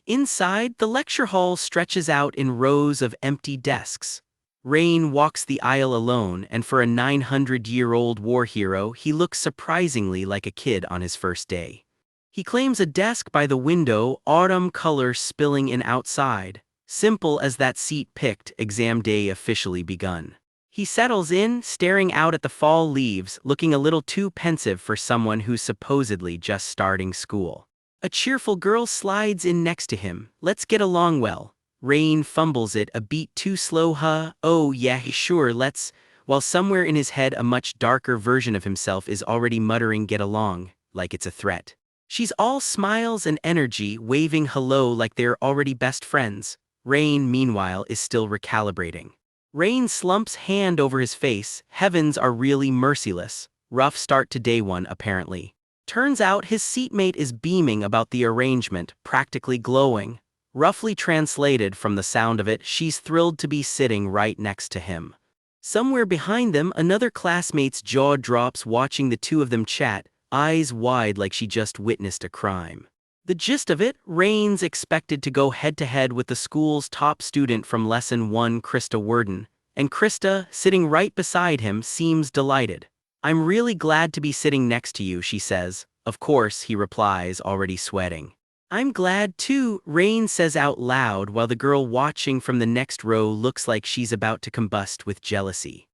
[SPEAKER 1] Inside, the lecture hall stretches out in rows of empty desks. Rain walks the aisle alone, and for a 900-year-old war hero, he looks surprisingly like a kid on his first day. He claims a desk by the window, autumn color spilling in outside. Simple as that, seat picked, exam day officially begun. He settles in, staring out at the fall leaves, looking a little too pensive for someone who's supposedly just starting school. A cheerful girl slides in next to him. Let's get along well. Rain fumbles it, a beat too slow. Oh yeah, sure, let's, while somewhere in his head a much darker version of himself is already muttering get along, like it's a threat. She's all smiles and energy, waving hello like they're already best friends. Rain, meanwhile, is still recalibrating. Rain slumps hand over his face. Heavens are really merciless. Rough start to day 1, apparently. Turns out his seatmate is beaming about the arrangement, practically glowing. Roughly translated from the sound of it, she's thrilled to be sitting right next to him. Somewhere behind them, another classmate's jaw drops watching the two of them chat, eyes wide like she just witnessed a crime. The gist of it, Rain's expected to go head-to-head with the school's top student from Lesson 1, Krista Worden, and Krista, sitting right beside him, seems delighted. I'm really glad to be sitting next to you, she says. Of course, he replies, already sweating. I'm glad too, Rain says out loud while the girl watching from the next row looks like she's about to combust with jealousy.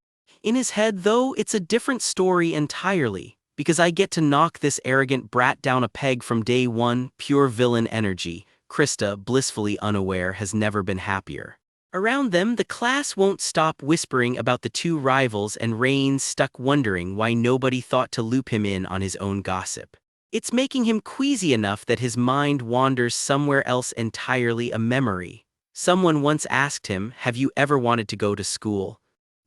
[SPEAKER 1] In his head, though, it's a different story entirely. Because I get to knock this arrogant brat down a peg from day 1, pure villain energy. Krista, blissfully unaware, has never been happier. Around them, the class won't stop whispering about the two rivals, and Rain's stuck wondering why nobody thought to loop him in on his own gossip. It's making him queasy enough that his mind wanders somewhere else entirely, a memory. Someone once asked him, have you ever wanted to go to school?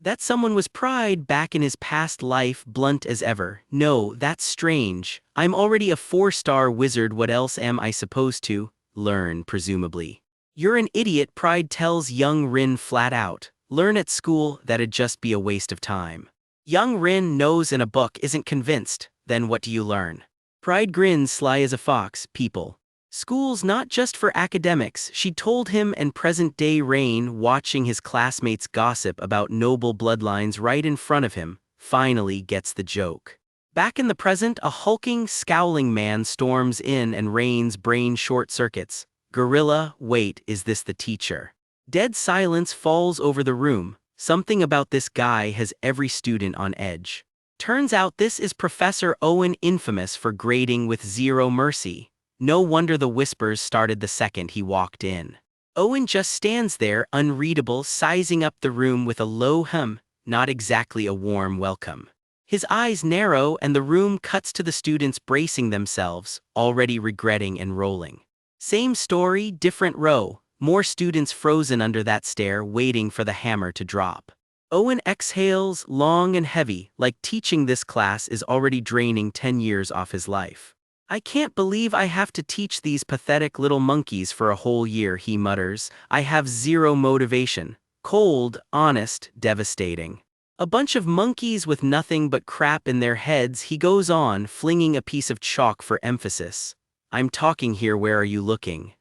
[SPEAKER 1] That someone was Pride back in his past life, blunt as ever. No, that's strange. I'm already a 4-star wizard, what else am I supposed to? learn, presumably. You're an idiot, Pride tells young Rin flat out. Learn at school, that'd just be a waste of time. Young Rin knows in a book isn't convinced, then what do you learn? Pride grins sly as a fox, people. School's not just for academics, she told him, and present-day Rain, watching his classmates gossip about noble bloodlines right in front of him, finally gets the joke. Back in the present, a hulking, scowling man storms in and Rain's brain short-circuits. Gorilla, wait, is this the teacher? Dead silence falls over the room. Something about this guy has every student on edge. Turns out this is Professor Owen, infamous for grading with zero mercy. No wonder the whispers started the second he walked in. Owen just stands there, unreadable, sizing up the room with a low hum, not exactly a warm welcome. His eyes narrow and the room cuts to the students bracing themselves, already regretting enrolling. Same story, different row, more students frozen under that stare, waiting for the hammer to drop. Owen exhales, long and heavy, like teaching this class is already draining 10 years off his life. I can't believe I have to teach these pathetic little monkeys for a whole year, he mutters. I have zero motivation. Cold, honest, devastating. A bunch of monkeys with nothing but crap in their heads, he goes on, flinging a piece of chalk for emphasis. I'm talking here, where are you looking?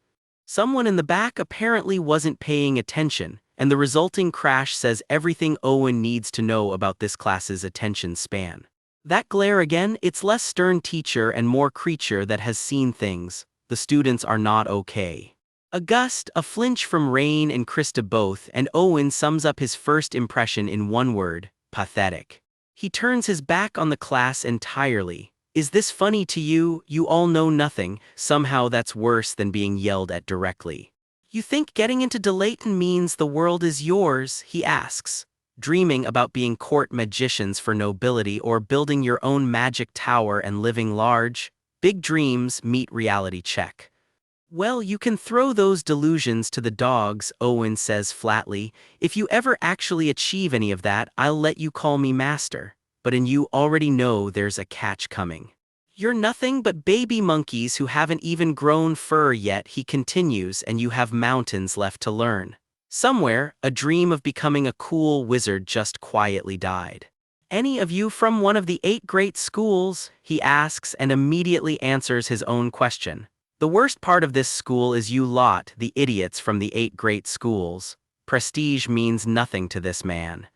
[SPEAKER 1] Someone in the back apparently wasn't paying attention, and the resulting crash says everything Owen needs to know about this class's attention span. That glare again, it's less stern teacher and more creature that has seen things. The students are not okay. A gust, a flinch from Rain and Krista both, and Owen sums up his first impression in one word: pathetic. He turns his back on the class entirely. Is this funny to you? You all know nothing. Somehow that's worse than being yelled at directly. You think getting into Delayton means the world is yours? He asks. Dreaming about being court magicians for nobility or building your own magic tower and living large? Big dreams meet reality check. Well, you can throw those delusions to the dogs, Owen says flatly. If you ever actually achieve any of that, I'll let you call me master. But you already know there's a catch coming. You're nothing but baby monkeys who haven't even grown fur yet, he continues, and you have mountains left to learn. Somewhere, a dream of becoming a cool wizard just quietly died. Any of you from one of the 8 great schools? He asks and immediately answers his own question. The worst part of this school is you lot, the idiots from the 8 great schools. Prestige means nothing to this man.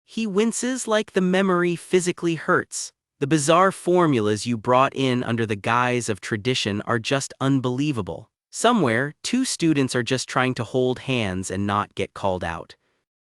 [SPEAKER 1] He winces like the memory physically hurts. The bizarre formulas you brought in under the guise of tradition are just unbelievable. Somewhere, 2 students are just trying to hold hands and not get called out.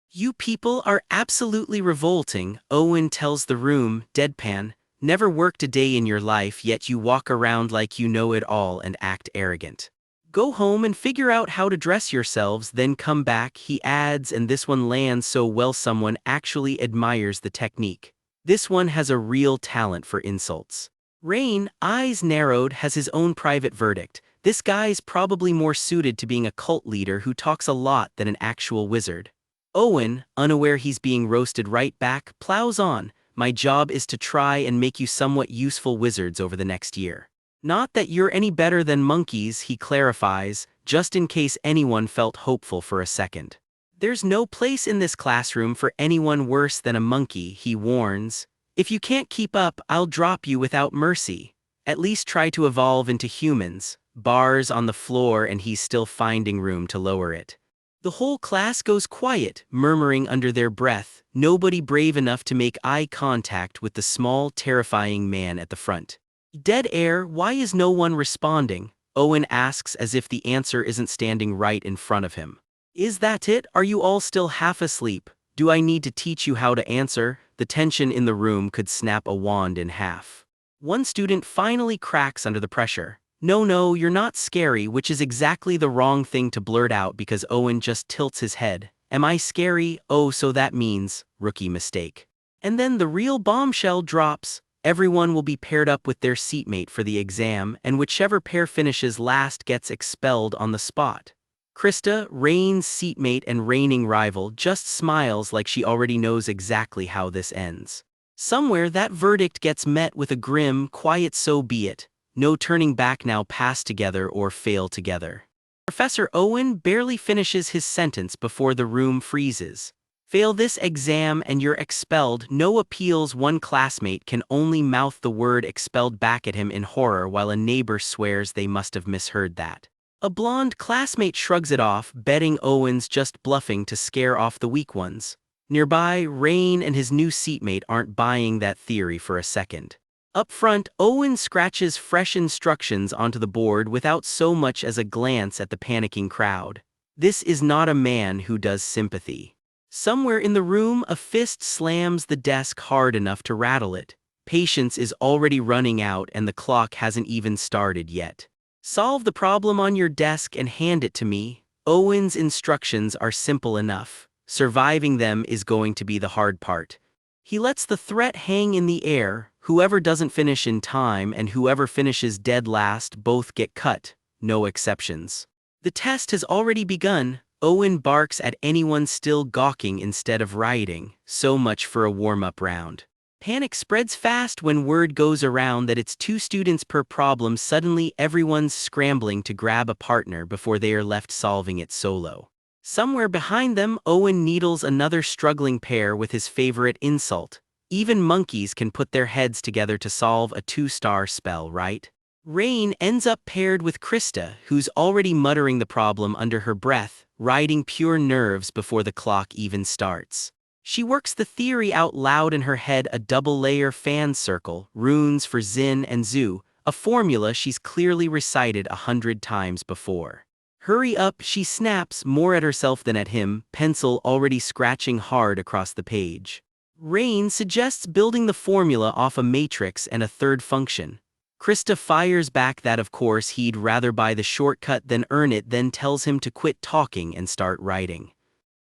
[SPEAKER 1] You people are absolutely revolting, Owen tells the room, deadpan. Never worked a day in your life, yet you walk around like you know it all and act arrogant. Go home and figure out how to dress yourselves, then come back, he adds, and this one lands so well someone actually admires the technique. This one has a real talent for insults. Rain, eyes narrowed, has his own private verdict. This guy's probably more suited to being a cult leader who talks a lot than an actual wizard. Owen, unaware he's being roasted right back, plows on. My job is to try and make you somewhat useful wizards over the next year. Not that you're any better than monkeys, he clarifies, just in case anyone felt hopeful for a second. There's no place in this classroom for anyone worse than a monkey, he warns. If you can't keep up, I'll drop you without mercy. At least try to evolve into humans. Bars on the floor and he's still finding room to lower it. The whole class goes quiet, murmuring under their breath, nobody brave enough to make eye contact with the small, terrifying man at the front. Dead air, why is no one responding? Owen asks as if the answer isn't standing right in front of him. Is that it? Are you all still half asleep? Do I need to teach you how to answer? The tension in the room could snap a wand in half. One student finally cracks under the pressure. No, you're not scary, which is exactly the wrong thing to blurt out because Owen just tilts his head. Am I scary? Oh, so that means, rookie mistake. And then the real bombshell drops. Everyone will be paired up with their seatmate for the exam, and whichever pair finishes last gets expelled on the spot. Krista, Rain's seatmate and reigning rival, just smiles like she already knows exactly how this ends. Somewhere that verdict gets met with a grim, quiet so be it. No turning back now, pass together or fail together. Professor Owen barely finishes his sentence before the room freezes. Fail this exam and you're expelled. No appeals. One classmate can only mouth the word expelled back at him in horror while a neighbor swears they must have misheard that. A blonde classmate shrugs it off, betting Owen's just bluffing to scare off the weak ones. Nearby, Rain and his new seatmate aren't buying that theory for a second. Up front, Owen scratches fresh instructions onto the board without so much as a glance at the panicking crowd. This is not a man who does sympathy. Somewhere in the room, a fist slams the desk hard enough to rattle it. Patience is already running out and the clock hasn't even started yet. Solve the problem on your desk and hand it to me. Owen's instructions are simple enough. Surviving them is going to be the hard part. He lets the threat hang in the air. Whoever doesn't finish in time and whoever finishes dead last both get cut. No exceptions. The test has already begun. Owen barks at anyone still gawking instead of writing. So much for a warm-up round. Panic spreads fast when word goes around that it's 2 students per problem. Suddenly everyone's scrambling to grab a partner before they are left solving it solo. Somewhere behind them, Owen needles another struggling pair with his favorite insult. Even monkeys can put their heads together to solve a 2-star spell, right? Rain ends up paired with Krista, who's already muttering the problem under her breath, riding pure nerves before the clock even starts. She works the theory out loud in her head, a double-layer fan circle, runes for Zin and Zu, a formula she's clearly recited 100 times before. Hurry up, she snaps, more at herself than at him, pencil already scratching hard across the page. Rain suggests building the formula off a matrix and a third function. Krista fires back that of course he'd rather buy the shortcut than earn it, then tells him to quit talking and start writing.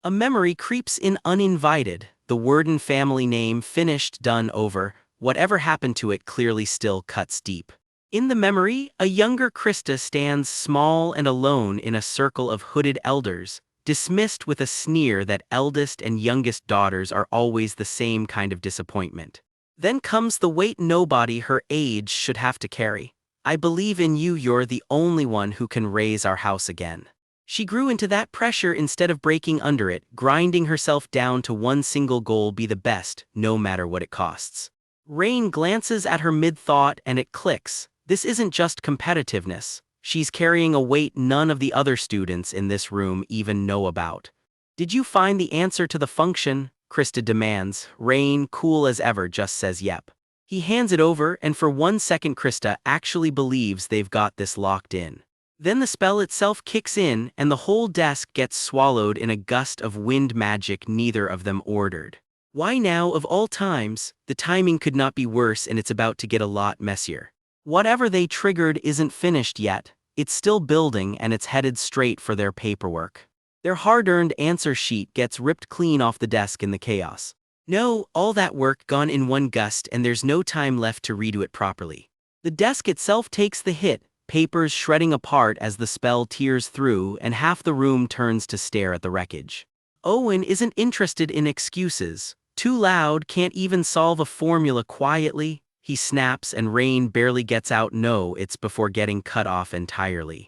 [SPEAKER 1] A memory creeps in uninvited. The Worden family name, finished, done, over. Whatever happened to it clearly still cuts deep. In the memory, a younger Krista stands small and alone in a circle of hooded elders, dismissed with a sneer that eldest and youngest daughters are always the same kind of disappointment. Then comes the weight nobody her age should have to carry. I believe in you, you're the only one who can raise our house again. She grew into that pressure instead of breaking under it, grinding herself down to one single goal: be the best, no matter what it costs. Rain glances at her mid-thought and it clicks. This isn't just competitiveness. She's carrying a weight none of the other students in this room even know about. Did you find the answer to the function? Krista demands. Rain, cool as ever, just says yep. He hands it over, and for 1 second Krista actually believes they've got this locked in. Then the spell itself kicks in, and the whole desk gets swallowed in a gust of wind magic neither of them ordered. Why now, of all times? The timing could not be worse, and it's about to get a lot messier. Whatever they triggered isn't finished yet. It's still building, and it's headed straight for their paperwork. Their hard-earned answer sheet gets ripped clean off the desk in the chaos. No, all that work gone in one gust, and there's no time left to redo it properly. The desk itself takes the hit, papers shredding apart as the spell tears through, and half the room turns to stare at the wreckage. Owen isn't interested in excuses. Too loud, can't even solve a formula quietly. He snaps, and Rain barely gets out "no, it's" before getting cut off entirely.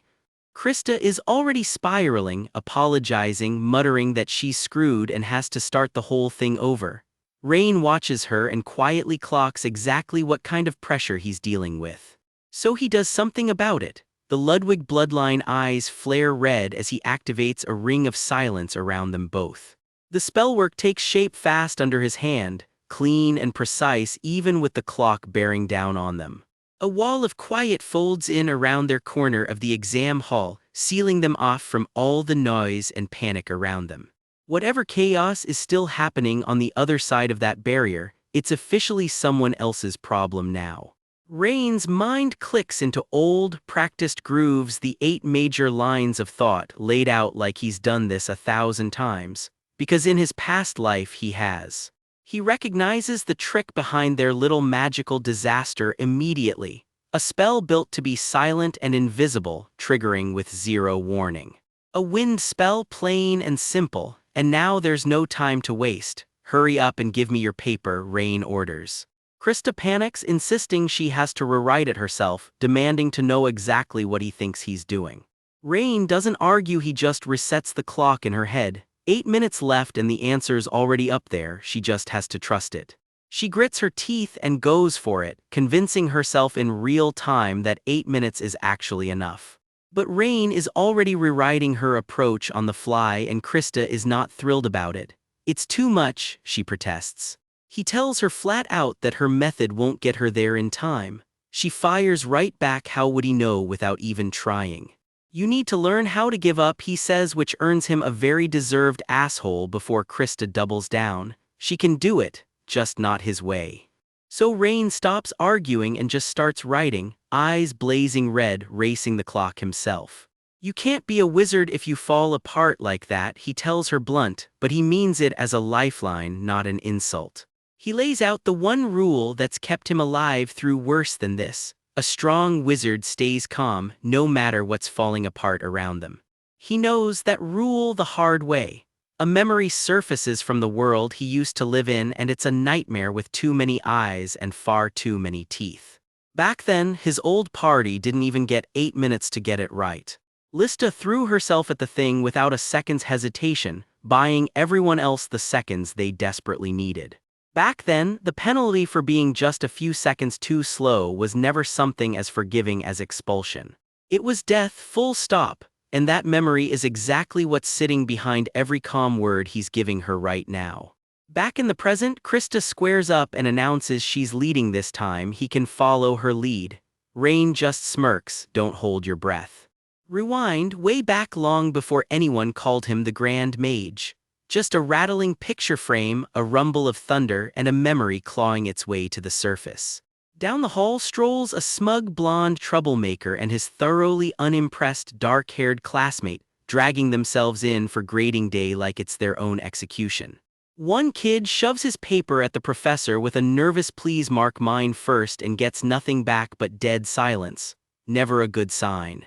[SPEAKER 1] Krista is already spiraling, apologizing, muttering that she's screwed and has to start the whole thing over. Rain watches her and quietly clocks exactly what kind of pressure he's dealing with. So he does something about it. The Ludwig bloodline eyes flare red as he activates a ring of silence around them both. The spellwork takes shape fast under his hand, clean and precise even with the clock bearing down on them. A wall of quiet folds in around their corner of the exam hall, sealing them off from all the noise and panic around them. Whatever chaos is still happening on the other side of that barrier, it's officially someone else's problem now. Rain's mind clicks into old, practiced grooves, the 8 major lines of thought laid out like he's done this 1,000 times, because in his past life he has. He recognizes the trick behind their little magical disaster immediately. A spell built to be silent and invisible, triggering with 0 warning. A wind spell, plain and simple, and now there's no time to waste. Hurry up and give me your paper, Rain orders. Krista panics, insisting she has to rewrite it herself, demanding to know exactly what he thinks he's doing. Rain doesn't argue, he just resets the clock in her head. 8 minutes left and the answer's already up there, she just has to trust it. She grits her teeth and goes for it, convincing herself in real time that 8 minutes is actually enough. But Rain is already rewriting her approach on the fly and Krista is not thrilled about it. It's too much, she protests. He tells her flat out that her method won't get her there in time. She fires right back, how would he know without even trying? You need to learn how to give up, he says, which earns him a very deserved asshole before Krista doubles down. She can do it, just not his way. So Rain stops arguing and just starts writing, eyes blazing red, racing the clock himself. You can't be a wizard if you fall apart like that, he tells her blunt, but he means it as a lifeline, not an insult. He lays out the one rule that's kept him alive through worse than this. A strong wizard stays calm, no matter what's falling apart around them. He knows that rule the hard way. A memory surfaces from the world he used to live in, and it's a nightmare with too many eyes and far too many teeth. Back then, his old party didn't even get 8 minutes to get it right. Lista threw herself at the thing without a second's hesitation, buying everyone else the seconds they desperately needed. Back then, the penalty for being just a few seconds too slow was never something as forgiving as expulsion. It was death, full stop, and that memory is exactly what's sitting behind every calm word he's giving her right now. Back in the present, Krista squares up and announces she's leading this time. He can follow her lead. Rain just smirks, don't hold your breath. Rewind way back, long before anyone called him the Grand Mage. Just a rattling picture frame, a rumble of thunder, and a memory clawing its way to the surface. Down the hall strolls a smug blonde troublemaker and his thoroughly unimpressed dark-haired classmate, dragging themselves in for grading day like it's their own execution. One kid shoves his paper at the professor with a nervous "please mark mine first" and gets nothing back but dead silence. Never a good sign.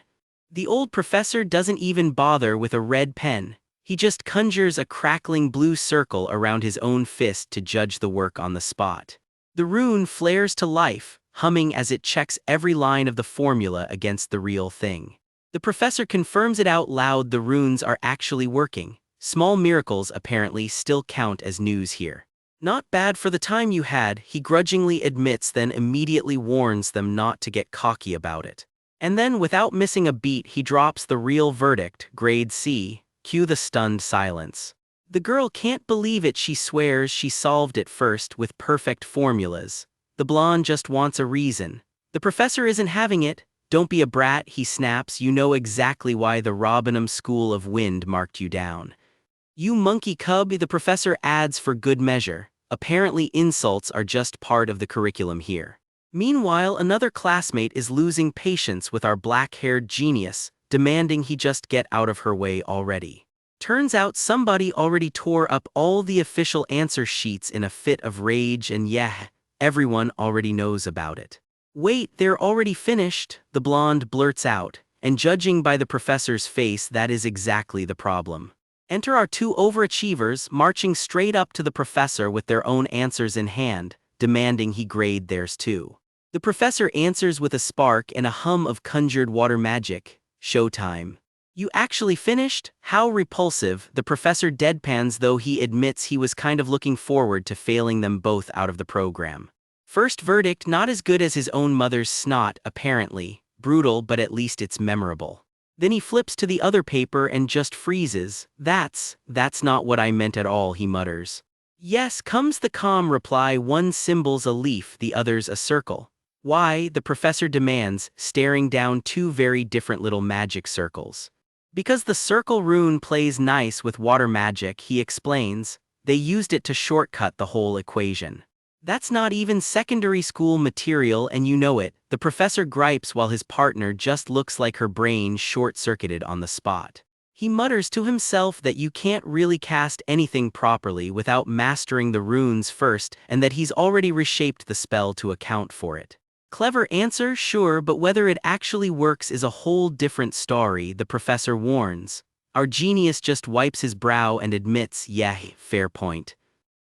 [SPEAKER 1] The old professor doesn't even bother with a red pen. He just conjures a crackling blue circle around his own fist to judge the work on the spot. The rune flares to life, humming as it checks every line of the formula against the real thing. The professor confirms it out loud, the runes are actually working. Small miracles apparently still count as news here. Not bad for the time you had, he grudgingly admits, then immediately warns them not to get cocky about it. And then, without missing a beat, he drops the real verdict, grade C. Cue the stunned silence. The girl can't believe it, she swears she solved it first with perfect formulas. The blonde just wants a reason. The professor isn't having it. Don't be a brat, he snaps, you know exactly why the Robinham School of Wind marked you down. You monkey cub, the professor adds for good measure. Apparently insults are just part of the curriculum here. Meanwhile, another classmate is losing patience with our black-haired genius, demanding he just get out of her way already. Turns out somebody already tore up all the official answer sheets in a fit of rage, and yeah, everyone already knows about it. Wait, they're already finished, the blonde blurts out, and judging by the professor's face, that is exactly the problem. Enter our two overachievers, marching straight up to the professor with their own answers in hand, demanding he grade theirs too. The professor answers with a spark and a hum of conjured water magic. Showtime. You actually finished? How repulsive, the professor deadpans, though he admits he was kind of looking forward to failing them both out of the program. First verdict, not as good as his own mother's snot, apparently. Brutal, but at least it's memorable. Then he flips to the other paper and just freezes. That's not what I meant at all, he mutters. Yes, comes the calm reply, one symbol's a leaf, the other's a circle. Why, the professor demands, staring down two very different little magic circles. Because the circle rune plays nice with water magic, he explains. They used it to shortcut the whole equation. That's not even secondary school material, and you know it, the professor gripes while his partner just looks like her brain short-circuited on the spot. He mutters to himself that you can't really cast anything properly without mastering the runes first, and that he's already reshaped the spell to account for it. Clever answer, sure, but whether it actually works is a whole different story, the professor warns. Our genius just wipes his brow and admits, yeah, fair point.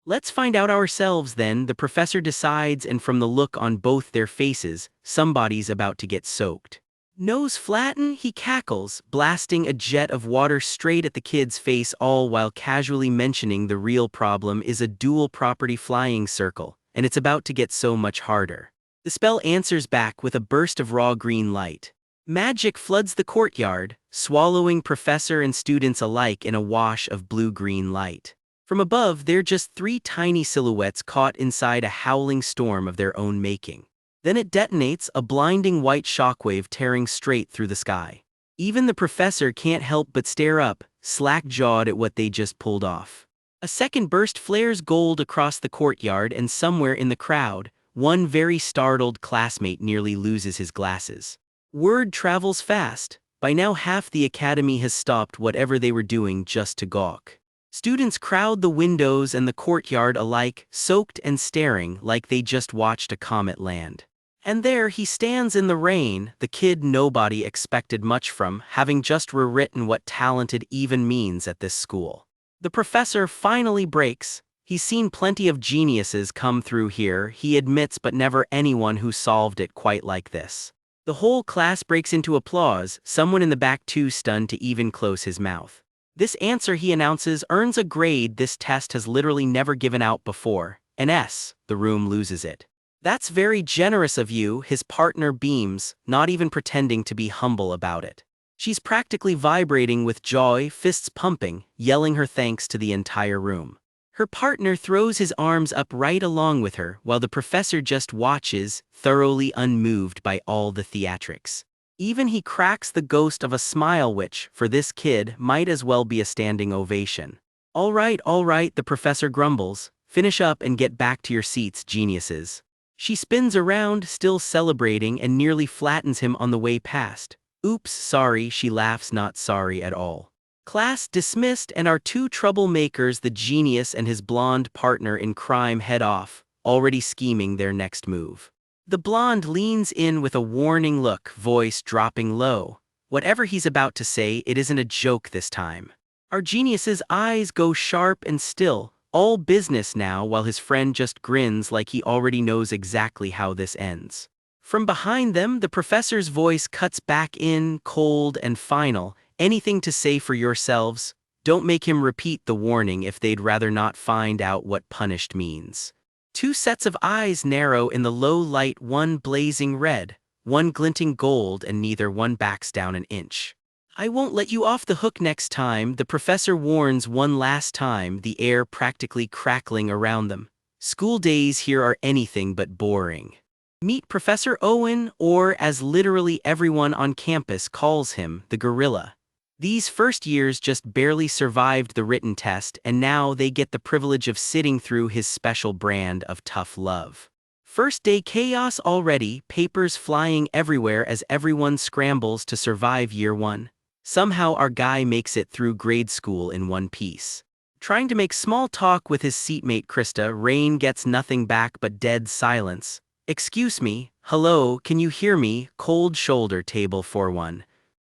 [SPEAKER 1] Let's find out ourselves then, the professor decides, and from the look on both their faces, somebody's about to get soaked. Nose flatten, he cackles, blasting a jet of water straight at the kid's face, all while casually mentioning the real problem is a dual property flying circle, and it's about to get so much harder. The spell answers back with a burst of raw green light. Magic floods the courtyard, swallowing professor and students alike in a wash of blue-green light. From above, they're just three tiny silhouettes caught inside a howling storm of their own making. Then it detonates, a blinding white shockwave tearing straight through the sky. Even the professor can't help but stare up, slack-jawed at what they just pulled off. A second burst flares gold across the courtyard, and somewhere in the crowd, one very startled classmate nearly loses his glasses. Word travels fast. By now half the academy has stopped whatever they were doing just to gawk. Students crowd the windows and the courtyard alike, soaked and staring like they just watched a comet land. And there he stands in the rain, the kid nobody expected much from, having just rewritten what talented even means at this school. The professor finally breaks. He's seen plenty of geniuses come through here, he admits, but never anyone who solved it quite like this. The whole class breaks into applause, someone in the back too stunned to even close his mouth. This answer, he announces, earns a grade this test has literally never given out before, an S. The room loses it. That's very generous of you, his partner beams, not even pretending to be humble about it. She's practically vibrating with joy, fists pumping, yelling her thanks to the entire room. Her partner throws his arms up right along with her, while the professor just watches, thoroughly unmoved by all the theatrics. Even he cracks the ghost of a smile which, for this kid, might as well be a standing ovation. All right, the professor grumbles. Finish up and get back to your seats, geniuses. She spins around, still celebrating, and nearly flattens him on the way past. Oops, sorry, she laughs, not sorry at all. Class dismissed, and our two troublemakers, the genius and his blonde partner in crime, head off, already scheming their next move. The blonde leans in with a warning look, voice dropping low. Whatever he's about to say, it isn't a joke this time. Our genius's eyes go sharp and still, all business now, while his friend just grins like he already knows exactly how this ends. From behind them, the professor's voice cuts back in, cold and final. Anything to say for yourselves? Don't make him repeat the warning if they'd rather not find out what punished means. Two sets of eyes narrow in the low light, one blazing red, one glinting gold, and neither one backs down an inch. I won't let you off the hook next time, the professor warns one last time, the air practically crackling around them. School days here are anything but boring. Meet Professor Owen, or as literally everyone on campus calls him, the gorilla. These first years just barely survived the written test, and now they get the privilege of sitting through his special brand of tough love. First day chaos already, papers flying everywhere as everyone scrambles to survive year one. Somehow our guy makes it through grade school in one piece. Trying to make small talk with his seatmate Krista, Rain gets nothing back but dead silence. Excuse me, hello, can you hear me? Cold shoulder, table 4-1.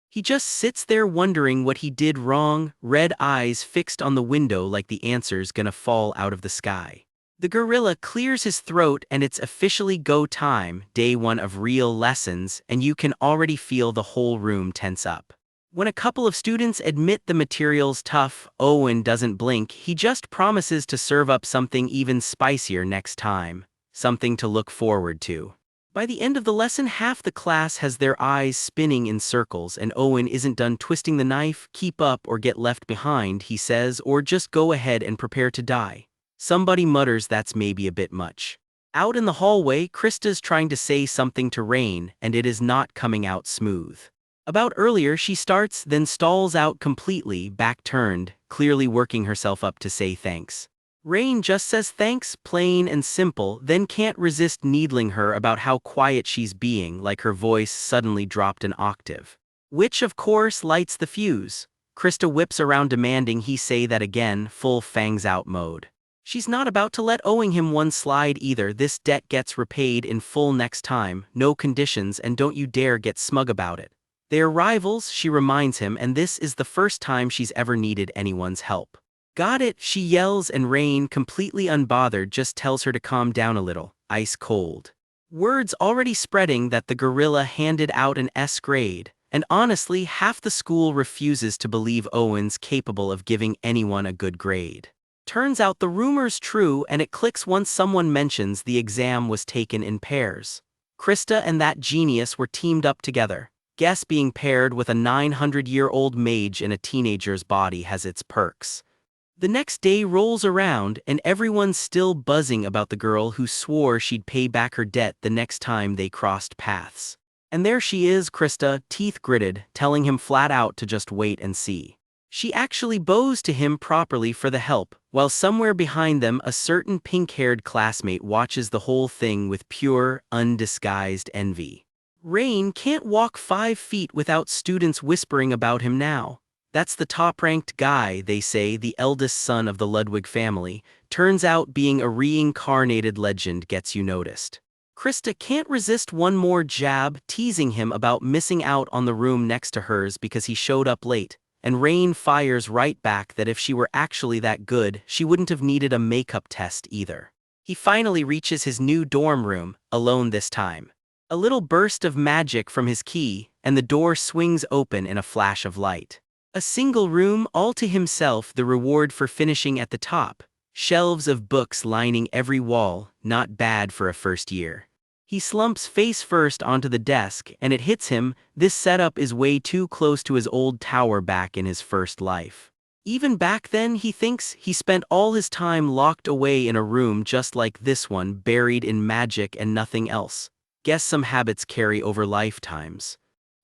[SPEAKER 1] He just sits there wondering what he did wrong, red eyes fixed on the window like the answer's gonna fall out of the sky. The gorilla clears his throat, and it's officially go time, day one of real lessons, and you can already feel the whole room tense up. When a couple of students admit the material's tough, Owen doesn't blink, he just promises to serve up something even spicier next time, something to look forward to. By the end of the lesson, half the class has their eyes spinning in circles, and Owen isn't done twisting the knife. Keep up or get left behind, he says, or just go ahead and prepare to die. Somebody mutters that's maybe a bit much. Out in the hallway, Krista's trying to say something to Rain, and it is not coming out smooth. About earlier, she starts, then stalls out completely, back turned, clearly working herself up to say thanks. Rain just says thanks, plain and simple, then can't resist needling her about how quiet she's being, like her voice suddenly dropped an octave. Which, of course, lights the fuse. Krista whips around demanding he say that again, full fangs out mode. She's not about to let owing him one slide either. This debt gets repaid in full next time, no conditions, and don't you dare get smug about it. They're rivals, she reminds him, and this is the first time she's ever needed anyone's help. Got it, she yells, and Rain, completely unbothered, just tells her to calm down a little, ice cold. Words already spreading that the gorilla handed out an S grade, and honestly half the school refuses to believe Owen's capable of giving anyone a good grade. Turns out the rumor's true and it clicks once someone mentions the exam was taken in pairs. Krista and that genius were teamed up together. Guess being paired with a 900-year-old mage in a teenager's body has its perks. The next day rolls around and everyone's still buzzing about the girl who swore she'd pay back her debt the next time they crossed paths. And there she is, Krista, teeth gritted, telling him flat out to just wait and see. She actually bows to him properly for the help, while somewhere behind them a certain pink-haired classmate watches the whole thing with pure, undisguised envy. Rain can't walk 5 feet without students whispering about him now. That's the top-ranked guy, they say, the eldest son of the Ludwig family. Turns out being a reincarnated legend gets you noticed. Krista can't resist one more jab, teasing him about missing out on the room next to hers because he showed up late. And Rain fires right back that if she were actually that good, she wouldn't have needed a makeup test either. He finally reaches his new dorm room, alone this time. A little burst of magic from his key, and the door swings open in a flash of light. A single room all to himself, the reward for finishing at the top. Shelves of books lining every wall, not bad for a first year. He slumps face first onto the desk and it hits him, this setup is way too close to his old tower back in his first life. Even back then, he thinks, he spent all his time locked away in a room just like this one, buried in magic and nothing else. Guess some habits carry over lifetimes.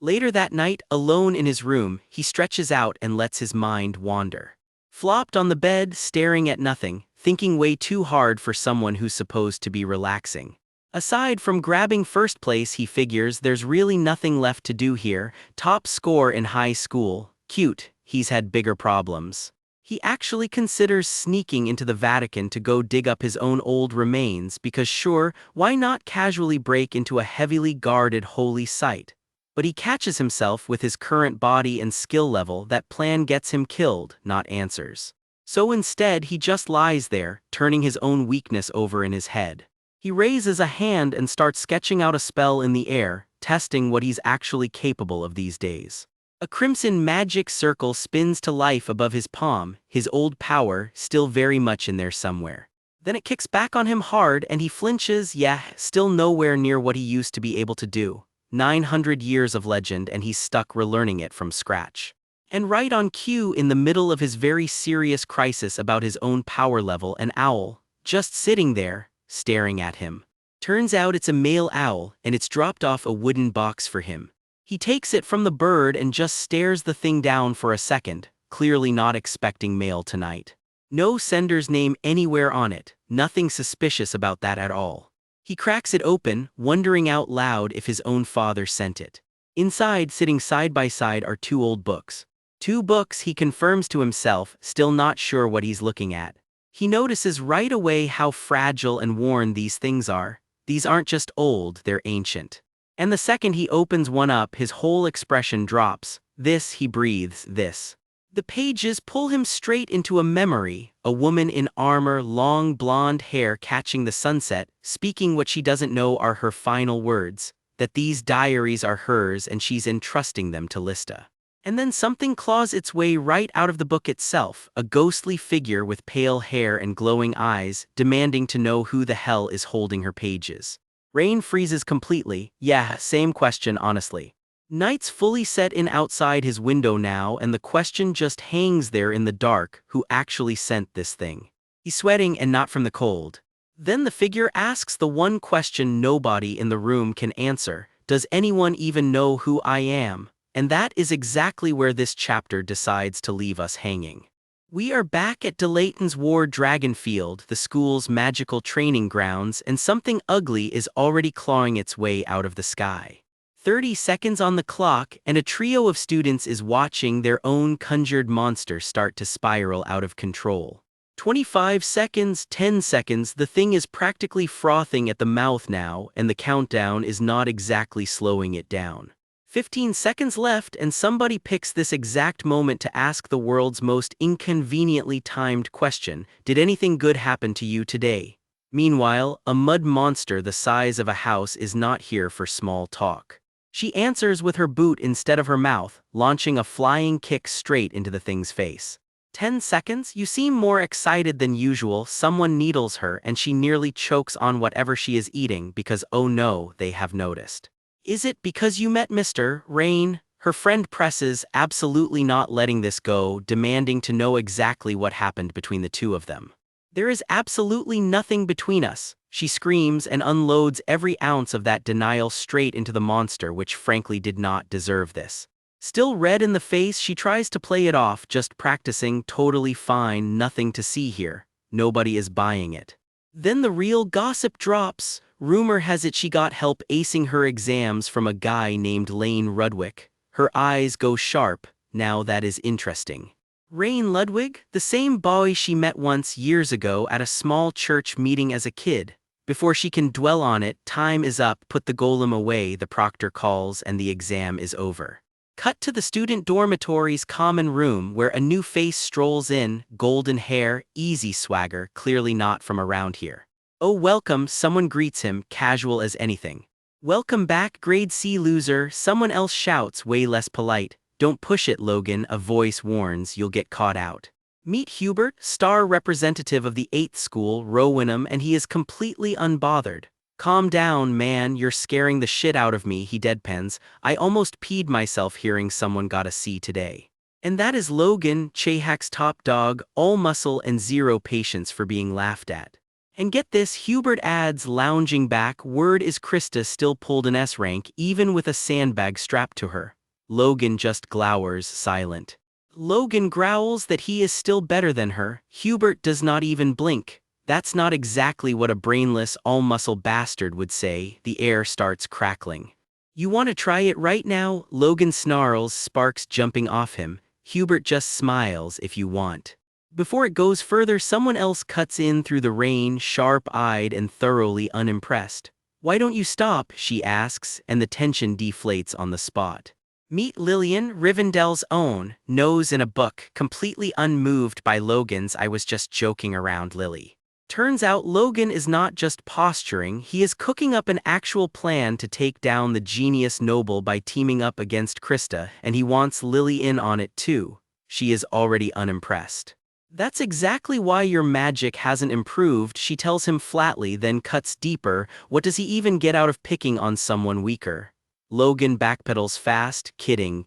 [SPEAKER 1] Later that night, alone in his room, he stretches out and lets his mind wander. Flopped on the bed, staring at nothing, thinking way too hard for someone who's supposed to be relaxing. Aside from grabbing first place, he figures there's really nothing left to do here. Top score in high school. Cute, he's had bigger problems. He actually considers sneaking into the Vatican to go dig up his own old remains because sure, why not casually break into a heavily guarded holy site? But he catches himself with his current body and skill level that plan gets him killed, not answers. So instead he just lies there, turning his own weakness over in his head. He raises a hand and starts sketching out a spell in the air, testing what he's actually capable of these days. A crimson magic circle spins to life above his palm, his old power still very much in there somewhere. Then it kicks back on him hard and he flinches, still nowhere near what he used to be able to do. 900 years of legend and he's stuck relearning it from scratch. And right on cue, in the middle of his very serious crisis about his own power level, an owl, just sitting there, staring at him. Turns out it's a male owl and it's dropped off a wooden box for him. He takes it from the bird and just stares the thing down for a second, clearly not expecting mail tonight. No sender's name anywhere on it, nothing suspicious about that at all. He cracks it open, wondering out loud if his own father sent it. Inside, sitting side by side, are 2 old books. 2 books, he confirms to himself, still not sure what he's looking at. He notices right away how fragile and worn these things are. These aren't just old, they're ancient. And the second he opens one up, his whole expression drops. This, he breathes, this. The pages pull him straight into a memory, a woman in armor, long blonde hair catching the sunset, speaking what she doesn't know are her final words, that these diaries are hers and she's entrusting them to Lista. And then something claws its way right out of the book itself, a ghostly figure with pale hair and glowing eyes, demanding to know who the hell is holding her pages. Rain freezes completely. Same question honestly. Night's fully set in outside his window now and the question just hangs there in the dark, who actually sent this thing? He's sweating and not from the cold. Then the figure asks the one question nobody in the room can answer. Does anyone even know who I am? And that is exactly where this chapter decides to leave us hanging. We are back at DeLayton's War Dragonfield, the school's magical training grounds, and something ugly is already clawing its way out of the sky. 30 seconds on the clock, and a trio of students is watching their own conjured monster start to spiral out of control. 25 seconds, 10 seconds, the thing is practically frothing at the mouth now, and the countdown is not exactly slowing it down. 15 seconds left, and somebody picks this exact moment to ask the world's most inconveniently timed question: did anything good happen to you today? Meanwhile, a mud monster the size of a house is not here for small talk. She answers with her boot instead of her mouth, launching a flying kick straight into the thing's face. 10 seconds, you seem more excited than usual. Someone needles her and she nearly chokes on whatever she is eating because oh no, they have noticed. Is it because you met Mr. Rain? Her friend presses, absolutely not letting this go, demanding to know exactly what happened between the two of them. There is absolutely nothing between us, she screams and unloads every ounce of that denial straight into the monster, which frankly did not deserve this. Still red in the face, she tries to play it off, just practicing, totally fine, nothing to see here. Nobody is buying it. Then the real gossip drops. Rumor has it she got help acing her exams from a guy named Lane Rudwick. Her eyes go sharp. Now that is interesting. Rain Ludwig, the same boy she met once years ago at a small church meeting as a kid. Before she can dwell on it, time is up, put the golem away, the proctor calls, and the exam is over. Cut to the student dormitory's common room where a new face strolls in, golden hair, easy swagger, clearly not from around here. Oh welcome, someone greets him, casual as anything. Welcome back, grade C loser, someone else shouts, way less polite. Don't push it, Logan, a voice warns, you'll get caught out. Meet Hubert, star representative of the 8th school, Rowenham, and he is completely unbothered. Calm down, man, you're scaring the shit out of me, he deadpans. I almost peed myself hearing someone got a C today. And that is Logan, Chehak's top dog, all muscle and zero patience for being laughed at. And get this, Hubert adds, lounging back, word is Krista still pulled an S rank, even with a sandbag strapped to her. Logan just glowers, silent. Logan growls that he is still better than her. Hubert does not even blink. That's not exactly what a brainless, all-muscle bastard would say. The air starts crackling. You want to try it right now? Logan snarls, sparks jumping off him. Hubert just smiles, if you want. Before it goes further, someone else cuts in through the rain, sharp-eyed and thoroughly unimpressed. Why don't you stop? She asks, and the tension deflates on the spot. Meet Lillian, Rivendell's own, nose in a book, completely unmoved by Logan's "I was just joking around" Lily. Turns out Logan is not just posturing, he is cooking up an actual plan to take down the genius noble by teaming up against Krista, and he wants Lily in on it too. She is already unimpressed. That's exactly why your magic hasn't improved, she tells him flatly, then cuts deeper. What does he even get out of picking on someone weaker? Logan backpedals fast, kidding.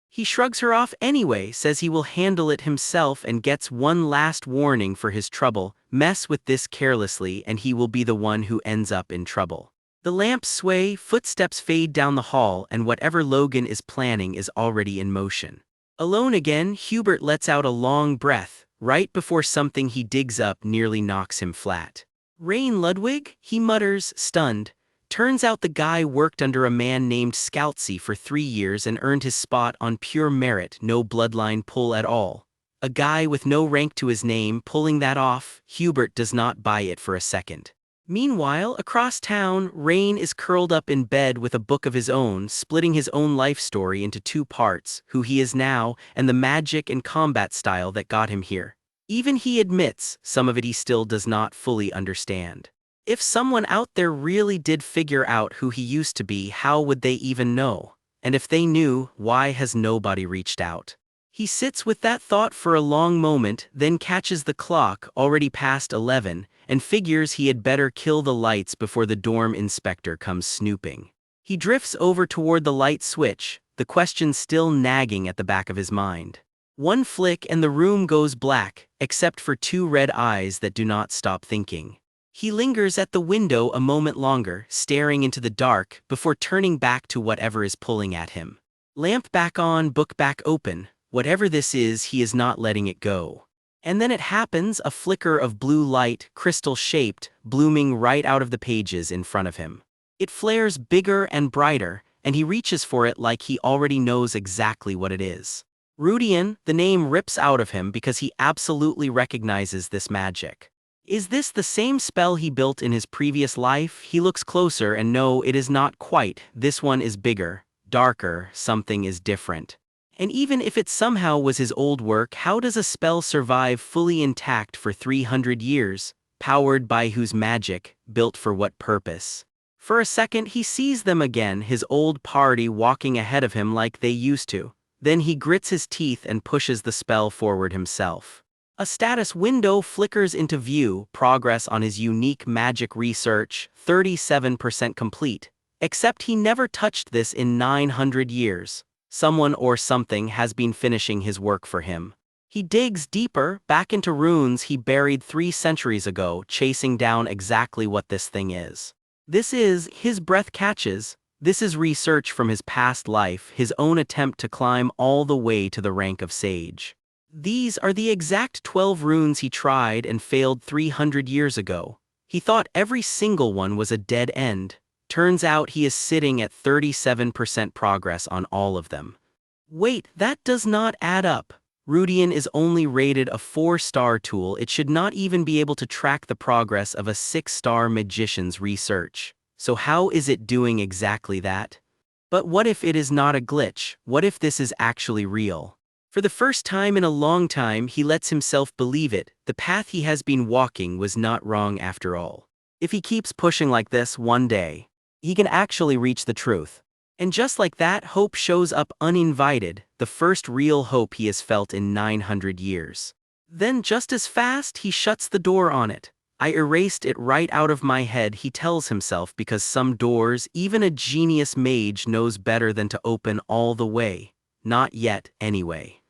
[SPEAKER 1] He shrugs her off anyway, says he will handle it himself and gets one last warning for his trouble. Mess with this carelessly and he will be the one who ends up in trouble. The lamps sway, footsteps fade down the hall, and whatever Logan is planning is already in motion. Alone again, Hubert lets out a long breath, right before something he digs up nearly knocks him flat. Rain Ludwig? He mutters, stunned. Turns out the guy worked under a man named Scoutsy for 3 years and earned his spot on pure merit, no bloodline pull at all. A guy with no rank to his name pulling that off, Hubert does not buy it for a second. Meanwhile, across town, Rain is curled up in bed with a book of his own, splitting his own life story into 2 parts, who he is now and the magic and combat style that got him here. Even he admits, some of it he still does not fully understand. If someone out there really did figure out who he used to be, how would they even know? And if they knew, why has nobody reached out? He sits with that thought for a long moment, then catches the clock, already past 11, and figures he had better kill the lights before the dorm inspector comes snooping. He drifts over toward the light switch, the question still nagging at the back of his mind. One flick and the room goes black, except for 2 red eyes that do not stop thinking. He lingers at the window a moment longer, staring into the dark, before turning back to whatever is pulling at him. Lamp back on, book back open. Whatever this is, he is not letting it go. And then it happens, a flicker of blue light, crystal-shaped, blooming right out of the pages in front of him. It flares bigger and brighter, and he reaches for it like he already knows exactly what it is. Rudian, the name rips out of him because he absolutely recognizes this magic. Is this the same spell he built in his previous life? He looks closer and no, it is not quite. This one is bigger, darker, something is different. And even if it somehow was his old work, how does a spell survive fully intact for 300 years? powered by whose magic, built for what purpose? For a second he sees them again, his old party walking ahead of him like they used to. Then he grits his teeth and pushes the spell forward himself. A status window flickers into view, progress on his unique magic research, 37% complete. Except he never touched this in 900 years. Someone or something has been finishing his work for him. He digs deeper, back into runes he buried 3 centuries ago, chasing down exactly what this thing is. His breath catches. This is research from his past life, his own attempt to climb all the way to the rank of sage. These are the exact 12 runes he tried and failed 300 years ago. He thought every single one was a dead end. Turns out he is sitting at 37% progress on all of them. Wait, that does not add up. Rudian is only rated a 4-star tool. It should not even be able to track the progress of a 6-star magician's research. So how is it doing exactly that? But what if it is not a glitch? What if this is actually real? For the first time in a long time, he lets himself believe it. The path he has been walking was not wrong after all. If he keeps pushing like this, one day, he can actually reach the truth. And just like that, hope shows up uninvited, the first real hope he has felt in 900 years. Then just as fast, he shuts the door on it. I erased it right out of my head, he tells himself, because some doors, even a genius mage knows better than to open all the way. Not yet, anyway.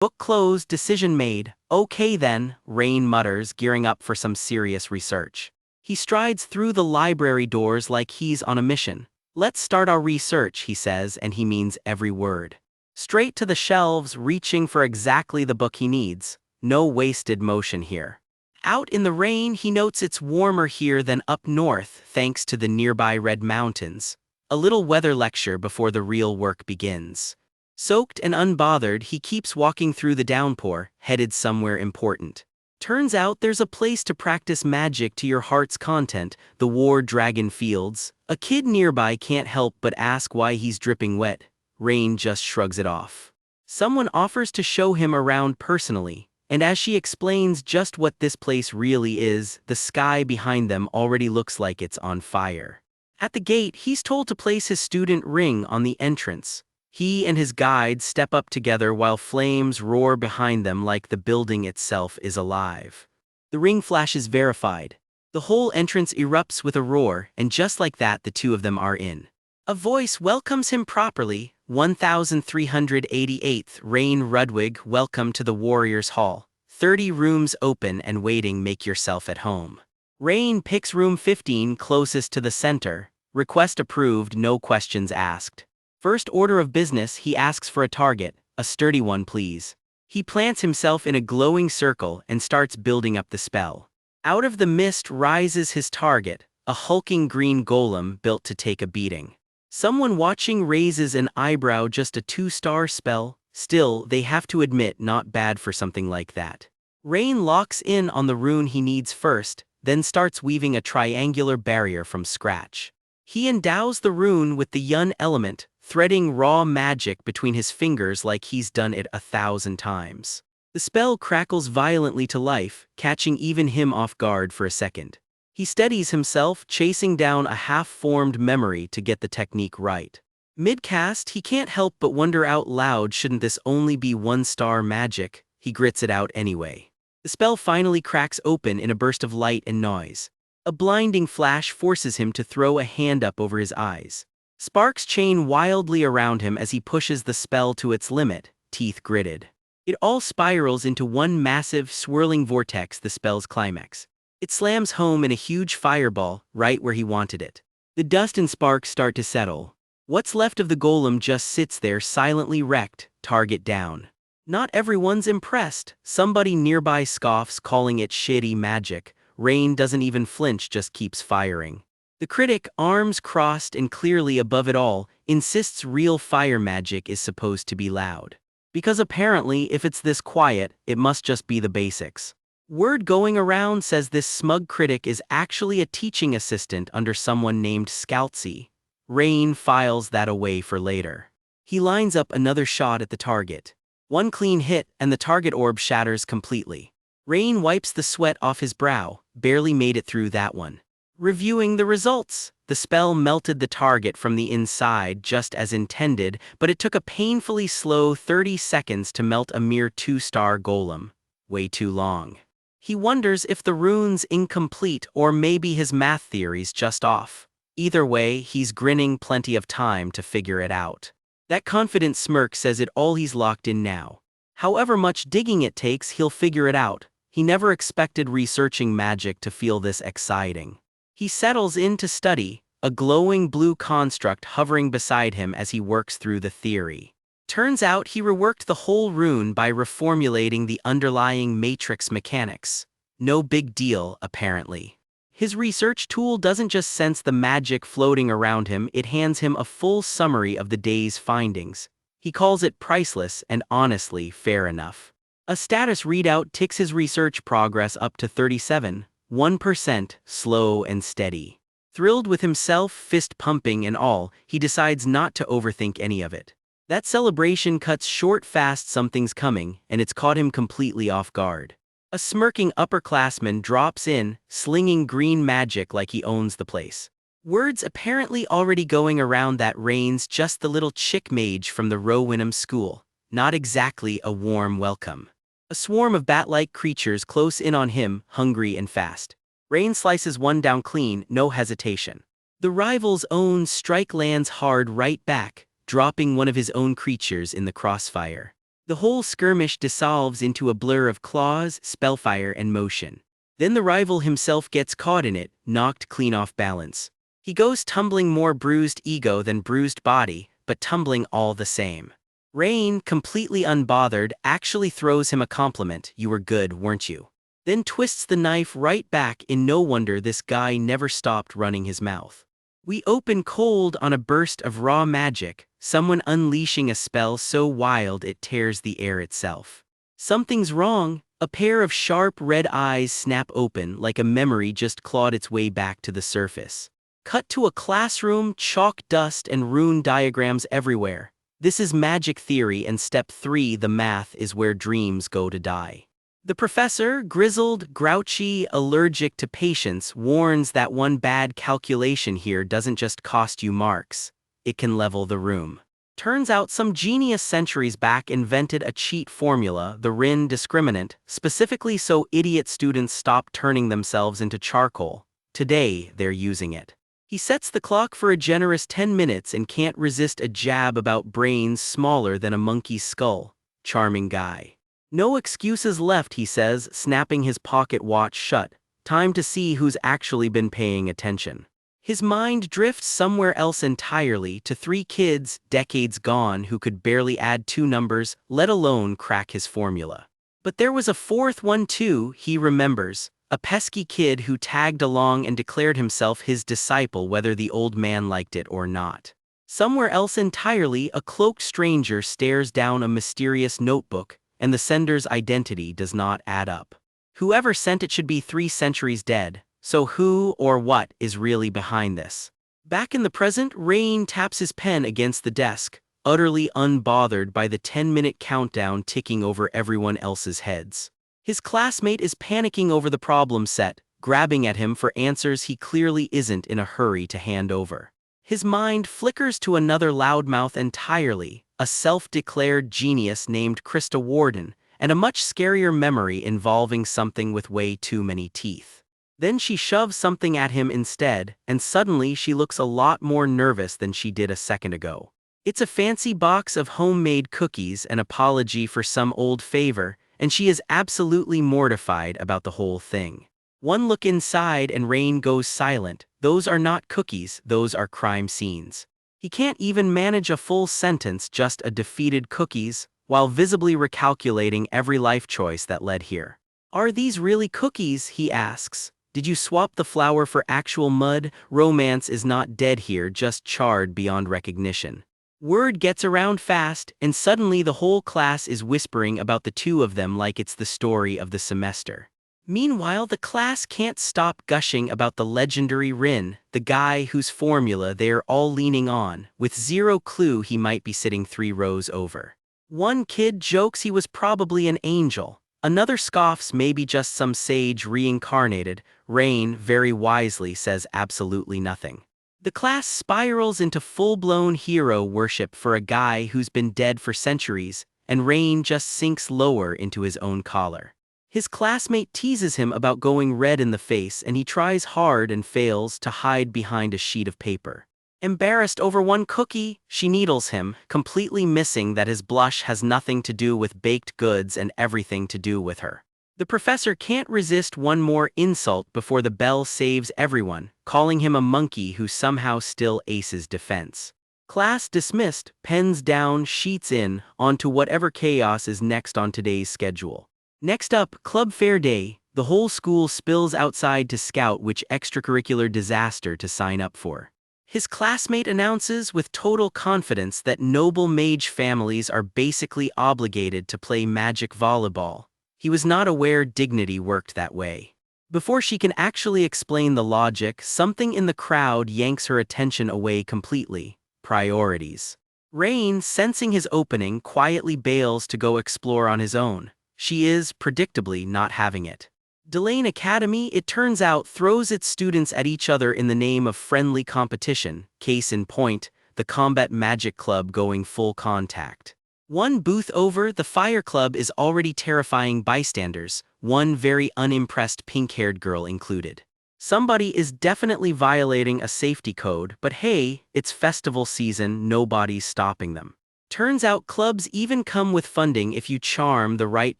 [SPEAKER 1] Book closed, decision made. Okay then, Rain mutters, gearing up for some serious research. He strides through the library doors like he's on a mission. Let's start our research, he says, and he means every word. Straight to the shelves, reaching for exactly the book he needs. No wasted motion here. Out in the rain, he notes it's warmer here than up north, thanks to the nearby Red Mountains. A little weather lecture before the real work begins. Soaked and unbothered, he keeps walking through the downpour, headed somewhere important. Turns out there's a place to practice magic to your heart's content, the War Dragon Fields. A kid nearby can't help but ask why he's dripping wet. Rain just shrugs it off. Someone offers to show him around personally, and as she explains just what this place really is, the sky behind them already looks like it's on fire. At the gate, he's told to place his student ring on the entrance. He and his guide step up together while flames roar behind them like the building itself is alive. The ring flashes verified. The whole entrance erupts with a roar, and just like that the two of them are in. A voice welcomes him properly. 1388th Rain Rudwig, welcome to the Warriors Hall. 30 rooms open and waiting, make yourself at home. Rain picks room 15 closest to the center. Request approved, no questions asked. First order of business, he asks for a target, a sturdy one please. He plants himself in a glowing circle and starts building up the spell. Out of the mist rises his target, a hulking green golem built to take a beating. Someone watching raises an eyebrow. Just a 2-star spell? Still, they have to admit, not bad for something like that. Rain locks in on the rune he needs first, then starts weaving a triangular barrier from scratch. He endows the rune with the Yun element, threading raw magic between his fingers like he's done it 1,000 times. The spell crackles violently to life, catching even him off guard for a second. He steadies himself, chasing down a half-formed memory to get the technique right. Mid-cast, he can't help but wonder out loud, shouldn't this only be 1-star magic? He grits it out anyway. The spell finally cracks open in a burst of light and noise. A blinding flash forces him to throw a hand up over his eyes. Sparks chain wildly around him as he pushes the spell to its limit, teeth gritted. It all spirals into one massive, swirling vortex, the spell's climax. It slams home in a huge fireball, right where he wanted it. The dust and sparks start to settle. What's left of the golem just sits there silently wrecked, target down. Not everyone's impressed. Somebody nearby scoffs, calling it shitty magic. Rain doesn't even flinch, just keeps firing. The critic, arms crossed and clearly above it all, insists real fire magic is supposed to be loud. Because apparently if it's this quiet, it must just be the basics. Word going around says this smug critic is actually a teaching assistant under someone named Scalzi. Rain files that away for later. He lines up another shot at the target. One clean hit and the target orb shatters completely. Rain wipes the sweat off his brow, barely made it through that one. Reviewing the results. The spell melted the target from the inside just as intended, but it took a painfully slow 30 seconds to melt a mere 2-star golem. Way too long. He wonders if the rune's incomplete or maybe his math theory's just off. Either way, he's grinning plenty of time to figure it out. That confident smirk says it all, he's locked in now. However much digging it takes, he'll figure it out. He never expected researching magic to feel this exciting. He settles in to study, a glowing blue construct hovering beside him as he works through the theory. Turns out he reworked the whole rune by reformulating the underlying matrix mechanics. No big deal, apparently. His research tool doesn't just sense the magic floating around him, it hands him a full summary of the day's findings. He calls it priceless and honestly fair enough. A status readout ticks his research progress up to 37. 1%, slow and steady. Thrilled with himself, fist pumping and all, he decides not to overthink any of it. That celebration cuts short fast. Something's coming, and it's caught him completely off guard. A smirking upperclassman drops in, slinging green magic like he owns the place. Words apparently already going around that Rain's just the little chick mage from the Rowenham school. Not exactly a warm welcome. A swarm of bat-like creatures close in on him, hungry and fast. Rain slices one down clean, no hesitation. The rival's own strike lands hard right back, dropping one of his own creatures in the crossfire. The whole skirmish dissolves into a blur of claws, spellfire and motion. Then the rival himself gets caught in it, knocked clean off balance. He goes tumbling, more bruised ego than bruised body, but tumbling all the same. Rain, completely unbothered, actually throws him a compliment. "You were good, weren't you?" Then twists the knife right back. In no wonder this guy never stopped running his mouth. We open cold on a burst of raw magic, someone unleashing a spell so wild it tears the air itself. Something's wrong. A pair of sharp red eyes snap open like a memory just clawed its way back to the surface. Cut to a classroom, chalk dust and rune diagrams everywhere. This is magic theory, and step 3, the math, is where dreams go to die. The professor, grizzled, grouchy, allergic to patience, warns that one bad calculation here doesn't just cost you marks, it can level the room. Turns out some genius centuries back invented a cheat formula, the Rin discriminant, specifically so idiot students stop turning themselves into charcoal. Today, they're using it. He sets the clock for a generous 10 minutes and can't resist a jab about brains smaller than a monkey's skull. Charming guy. No excuses left, he says, snapping his pocket watch shut. Time to see who's actually been paying attention. His mind drifts somewhere else entirely, to 3 kids, decades gone, who could barely add 2 numbers, let alone crack his formula. But there was a 4th one too, he remembers. A pesky kid who tagged along and declared himself his disciple whether the old man liked it or not. Somewhere else entirely, a cloaked stranger stares down a mysterious notebook, and the sender's identity does not add up. Whoever sent it should be 3 centuries dead, so who or what is really behind this? Back in the present, Rain taps his pen against the desk, utterly unbothered by the 10-minute countdown ticking over everyone else's heads. His classmate is panicking over the problem set, grabbing at him for answers he clearly isn't in a hurry to hand over. His mind flickers to another loudmouth entirely, a self-declared genius named Krista Warden, and a much scarier memory involving something with way too many teeth. Then she shoves something at him instead, and suddenly she looks a lot more nervous than she did a second ago. It's a fancy box of homemade cookies, an apology for some old favor, and she is absolutely mortified about the whole thing. One look inside and Rain goes silent. Those are not cookies, those are crime scenes. He can't even manage a full sentence, just a defeated cookies, while visibly recalculating every life choice that led here. "Are these really cookies?" he asks. "Did you swap the flour for actual mud? Romance is not dead here, just charred beyond recognition." Word gets around fast, and suddenly the whole class is whispering about the 2 of them like it's the story of the semester. Meanwhile, the class can't stop gushing about the legendary Rin, the guy whose formula they're all leaning on, with zero clue he might be sitting 3 rows over. One kid jokes he was probably an angel. Another scoffs maybe just some sage reincarnated. Rain, very wisely, says absolutely nothing. The class spirals into full-blown hero worship for a guy who's been dead for centuries, and Rain just sinks lower into his own collar. His classmate teases him about going red in the face, and he tries hard and fails to hide behind a sheet of paper. Embarrassed over one cookie, she needles him, completely missing that his blush has nothing to do with baked goods and everything to do with her. The professor can't resist one more insult before the bell saves everyone, calling him a monkey who somehow still aces defense. Class dismissed, pens down, sheets in, on to whatever chaos is next on today's schedule. Next up, Club Fair Day. The whole school spills outside to scout which extracurricular disaster to sign up for. His classmate announces with total confidence that noble mage families are basically obligated to play magic volleyball. He was not aware dignity worked that way. Before she can actually explain the logic, something in the crowd yanks her attention away completely. Priorities. Rain, sensing his opening, quietly bails to go explore on his own. She is, predictably, not having it. Delane Academy, it turns out, throws its students at each other in the name of friendly competition. Case in point, the Combat Magic Club going full contact. One booth over, the Fire Club is already terrifying bystanders, one very unimpressed pink-haired girl included. Somebody is definitely violating a safety code, but hey, it's festival season, nobody's stopping them. Turns out clubs even come with funding if you charm the right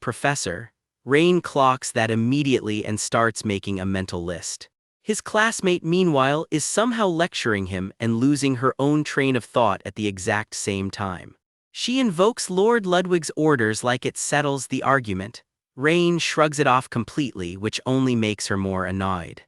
[SPEAKER 1] professor. Rain clocks that immediately and starts making a mental list. His classmate, meanwhile, is somehow lecturing him and losing her own train of thought at the exact same time. She invokes Lord Ludwig's orders like it settles the argument. Rain shrugs it off completely, which only makes her more annoyed.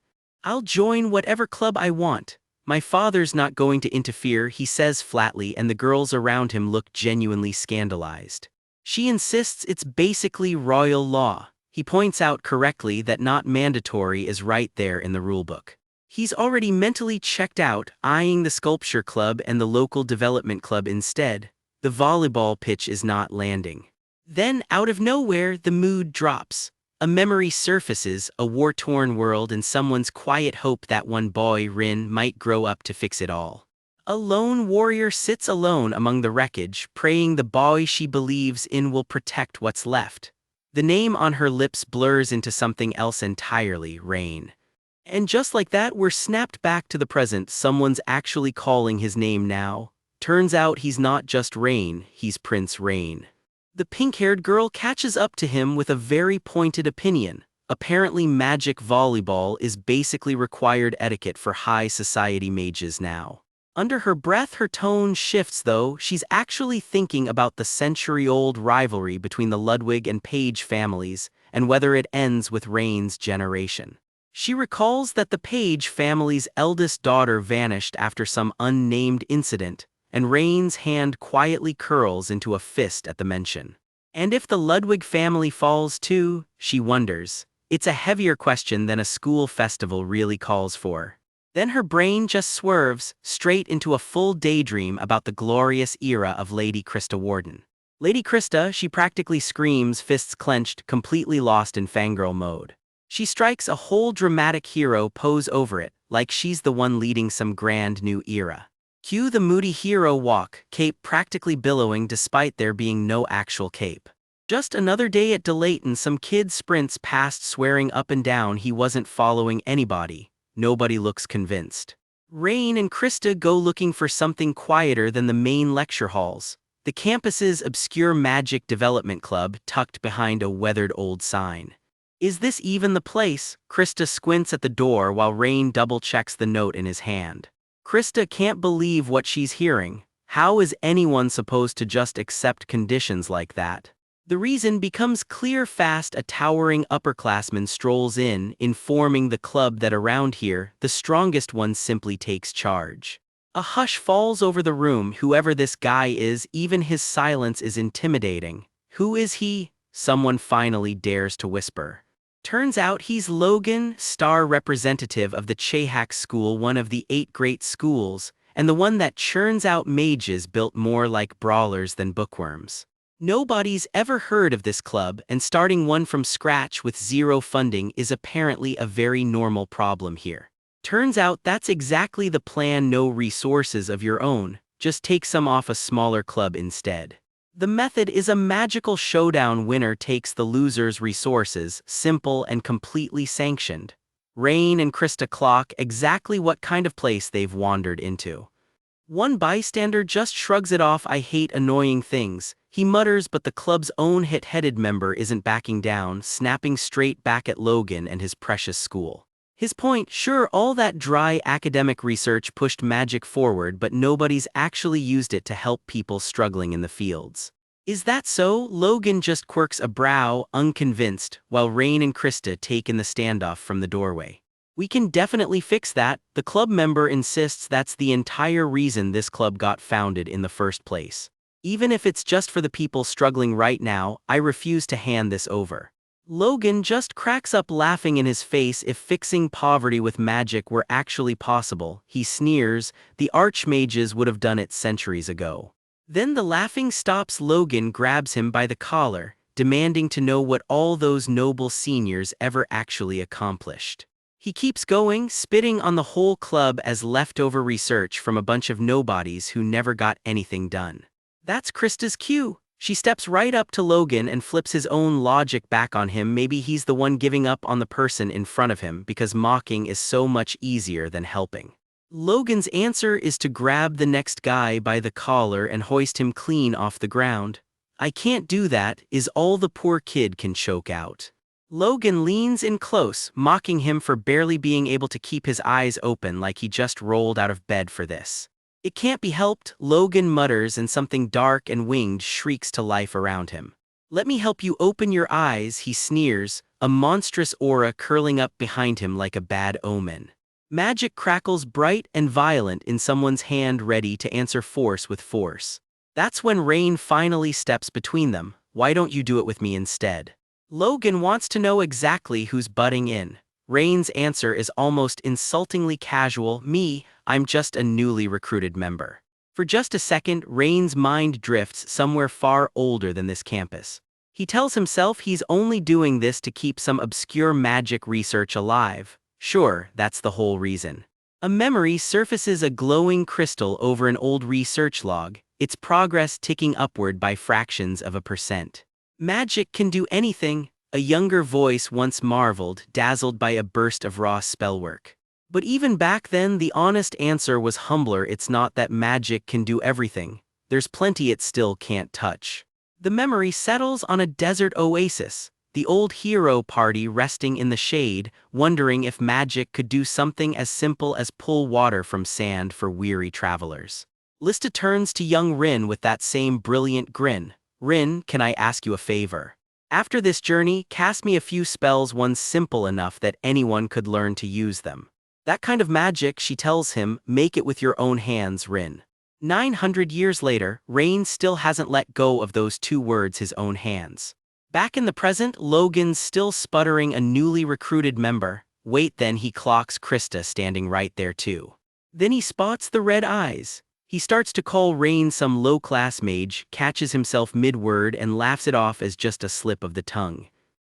[SPEAKER 1] "I'll join whatever club I want. My father's not going to interfere," he says flatly, and the girls around him look genuinely scandalized. She insists it's basically royal law. He points out correctly that not mandatory is right there in the rulebook. He's already mentally checked out, eyeing the sculpture club and the local development club instead. The volleyball pitch is not landing. Then, out of nowhere, the mood drops. A memory surfaces, a war-torn world and someone's quiet hope that one boy, Rin, might grow up to fix it all. A lone warrior sits alone among the wreckage, praying the boy she believes in will protect what's left. The name on her lips blurs into something else entirely, Rain. And just like that, we're snapped back to the present. Someone's actually calling his name now. Turns out he's not just Rain, he's Prince Rain. The pink-haired girl catches up to him with a very pointed opinion. Apparently magic volleyball is basically required etiquette for high society mages now. Under her breath, her tone shifts though. She's actually thinking about the century-old rivalry between the Ludwig and Page families, and whether it ends with Rain's generation. She recalls that the Page family's eldest daughter vanished after some unnamed incident, and Rain's hand quietly curls into a fist at the mention. And if the Ludwig family falls too, she wonders. It's a heavier question than a school festival really calls for. Then her brain just swerves straight into a full daydream about the glorious era of Lady Krista Warden. Lady Krista, she practically screams, fists clenched, completely lost in fangirl mode. She strikes a whole dramatic hero pose over it, like she's the one leading some grand new era. Cue the moody hero walk, cape practically billowing despite there being no actual cape. Just another day at Delayton, some kid sprints past swearing up and down he wasn't following anybody. Nobody looks convinced. Rain and Krista go looking for something quieter than the main lecture halls. The campus's obscure magic development club tucked behind a weathered old sign. Is this even the place? Krista squints at the door while Rain double-checks the note in his hand. Krista can't believe what she's hearing. How is anyone supposed to just accept conditions like that? The reason becomes clear fast. A towering upperclassman strolls in, informing the club that around here, the strongest one simply takes charge. A hush falls over the room. Whoever this guy is, even his silence is intimidating. Who is he? Someone finally dares to whisper. Turns out he's Logan, star representative of the Chehak School, one of the 8 great schools, and the one that churns out mages built more like brawlers than bookworms. Nobody's ever heard of this club, and starting one from scratch with zero funding is apparently a very normal problem here. Turns out that's exactly the plan. No resources of your own, just take some off a smaller club instead. The method is a magical showdown. Winner takes the loser's resources, simple and completely sanctioned. Rain and Krista clock exactly what kind of place they've wandered into. One bystander just shrugs it off. I hate annoying things, he mutters, but the club's own hit-headed member isn't backing down, snapping straight back at Logan and his precious school. His point: sure, all that dry academic research pushed magic forward, but nobody's actually used it to help people struggling in the fields. Is that so? Logan just quirks a brow, unconvinced, while Rain and Krista take in the standoff from the doorway. We can definitely fix that, the club member insists. That's the entire reason this club got founded in the first place. Even if it's just for the people struggling right now, I refuse to hand this over. Logan just cracks up, laughing in his face. If fixing poverty with magic were actually possible, he sneers, the archmages would have done it centuries ago. Then the laughing stops. Logan grabs him by the collar, demanding to know what all those noble seniors ever actually accomplished. He keeps going, spitting on the whole club as leftover research from a bunch of nobodies who never got anything done. That's Krista's cue. She steps right up to Logan and flips his own logic back on him. Maybe he's the one giving up on the person in front of him because mocking is so much easier than helping. Logan's answer is to grab the next guy by the collar and hoist him clean off the ground. I can't do that, is all the poor kid can choke out. Logan leans in close, mocking him for barely being able to keep his eyes open, like he just rolled out of bed for this. It can't be helped, Logan mutters, and something dark and winged shrieks to life around him. Let me help you open your eyes, he sneers, a monstrous aura curling up behind him like a bad omen. Magic crackles bright and violent in someone's hand, ready to answer force with force. That's when Rain finally steps between them. Why don't you do it with me instead? Logan wants to know exactly who's butting in. Rain's answer is almost insultingly casual: me, I'm just a newly recruited member. For just a second, Rain's mind drifts somewhere far older than this campus. He tells himself he's only doing this to keep some obscure magic research alive. Sure, that's the whole reason. A memory surfaces, a glowing crystal over an old research log, its progress ticking upward by fractions of a percent. Magic can do anything, a younger voice once marveled, dazzled by a burst of raw spellwork. But even back then, the honest answer was humbler. It's not that magic can do everything, there's plenty it still can't touch. The memory settles on a desert oasis, the old hero party resting in the shade, wondering if magic could do something as simple as pull water from sand for weary travelers. Lista turns to young Rin with that same brilliant grin. Rin, can I ask you a favor? After this journey, cast me a few spells, ones simple enough that anyone could learn to use them. That kind of magic, she tells him, make it with your own hands, Rin. 900 years later, Rain still hasn't let go of those two words, his own hands. Back in the present, Logan's still sputtering, a newly recruited member. Wait, then he clocks Krista standing right there too. Then he spots the red eyes. He starts to call Rain some low-class mage, catches himself mid-word and laughs it off as just a slip of the tongue.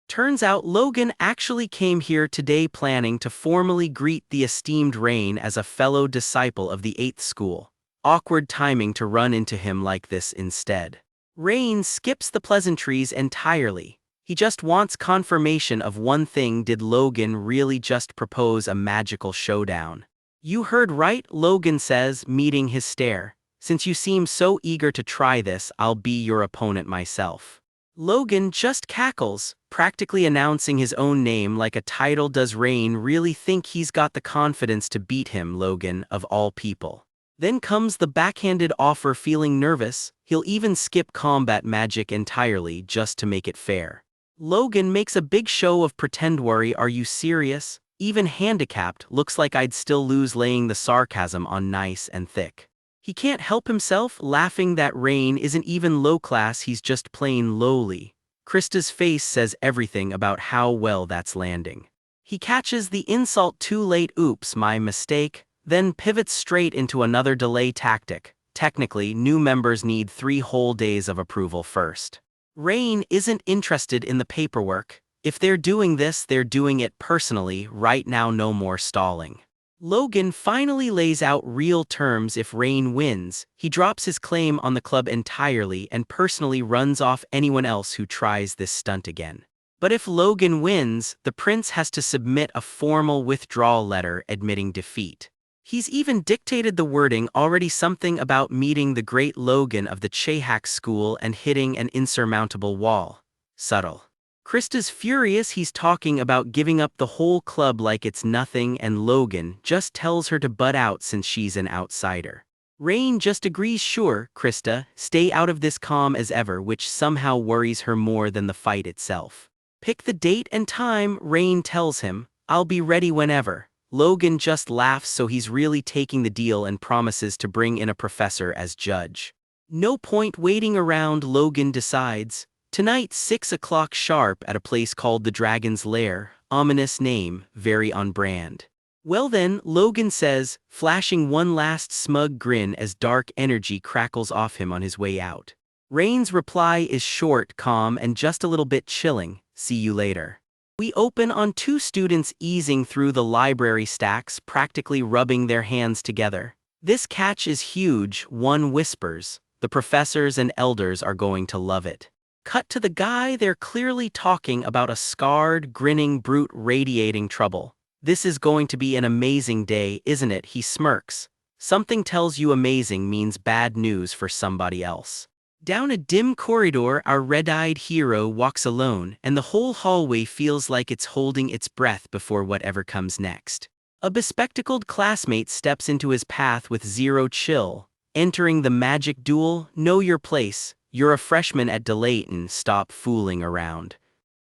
[SPEAKER 1] Turns out Logan actually came here today planning to formally greet the esteemed Rain as a fellow disciple of the 8th school. Awkward timing to run into him like this instead. Rain skips the pleasantries entirely. He just wants confirmation of one thing: did Logan really just propose a magical showdown? You heard right, Logan says, meeting his stare. Since you seem so eager to try this, I'll be your opponent myself. Logan just cackles, practically announcing his own name like a title. Does Rain really think he's got the confidence to beat him, Logan, of all people? Then comes the backhanded offer. Feeling nervous, he'll even skip combat magic entirely just to make it fair. Logan makes a big show of pretend worry. Are you serious? Even handicapped, looks like I'd still lose, laying the sarcasm on nice and thick. He can't help himself, laughing that Rain isn't even low class, he's just plain lowly. Krista's face says everything about how well that's landing. He catches the insult too late. Oops, my mistake, then pivots straight into another delay tactic. Technically, new members need 3 whole days of approval first. Rain isn't interested in the paperwork. If they're doing this, they're doing it personally, right now, no more stalling. Logan finally lays out real terms. If Rain wins, he drops his claim on the club entirely and personally runs off anyone else who tries this stunt again. But if Logan wins, the prince has to submit a formal withdrawal letter admitting defeat. He's even dictated the wording, already something about meeting the great Logan of the Chahak school and hitting an insurmountable wall. Subtle. Krista's furious. He's talking about giving up the whole club like it's nothing, and Logan just tells her to butt out since she's an outsider. Rain just agrees, sure, Krista, stay out of this, calm as ever, which somehow worries her more than the fight itself. Pick the date and time, Rain tells him. I'll be ready whenever. Logan just laughs, so he's really taking the deal and promises to bring in a professor as judge. No point waiting around, Logan decides. Tonight, 6 o'clock sharp at a place called the Dragon's Lair. Ominous name, very on brand. Well then, Logan says, flashing one last smug grin as dark energy crackles off him on his way out. Rain's reply is short, calm, and just a little bit chilling. See you later. We open on 2 students easing through the library stacks, practically rubbing their hands together. This catch is huge, one whispers. The professors and elders are going to love it. Cut to the guy. They're clearly talking about a scarred, grinning brute radiating trouble. This is going to be an amazing day, isn't it? He smirks. Something tells you amazing means bad news for somebody else. Down a dim corridor, our red-eyed hero walks alone, and the whole hallway feels like it's holding its breath before whatever comes next. A bespectacled classmate steps into his path with zero chill. Entering the magic duel, know your place. You're a freshman at Delayton, stop fooling around.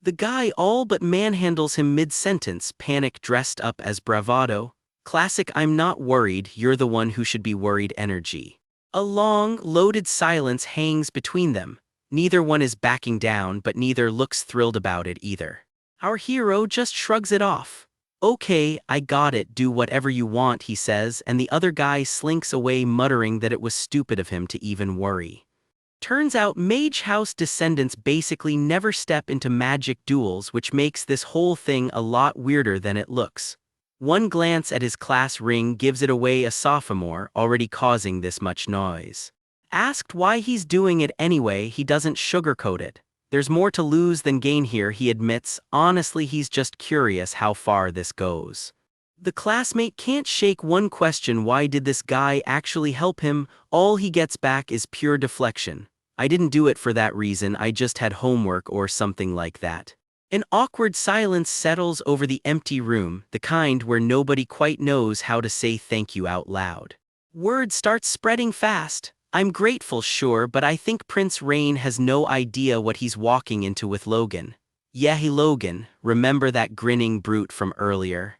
[SPEAKER 1] The guy all but manhandles him mid-sentence, panic dressed up as bravado. Classic I'm not worried, you're the one who should be worried energy. A long, loaded silence hangs between them. Neither one is backing down, but neither looks thrilled about it either. Our hero just shrugs it off. Okay, I got it, do whatever you want, he says, and the other guy slinks away muttering that it was stupid of him to even worry. Turns out Mage House descendants basically never step into magic duels, which makes this whole thing a lot weirder than it looks. One glance at his class ring gives it away, a sophomore, already causing this much noise. Asked why he's doing it anyway, he doesn't sugarcoat it. There's more to lose than gain here, he admits. Honestly, he's just curious how far this goes. The classmate can't shake one question: why did this guy actually help him? All he gets back is pure deflection. I didn't do it for that reason, I just had homework or something like that. An awkward silence settles over the empty room, the kind where nobody quite knows how to say thank you out loud. Word starts spreading fast. I'm grateful, sure, but I think Prince Rain has no idea what he's walking into with Logan. Yeah, hey Logan, remember that grinning brute from earlier?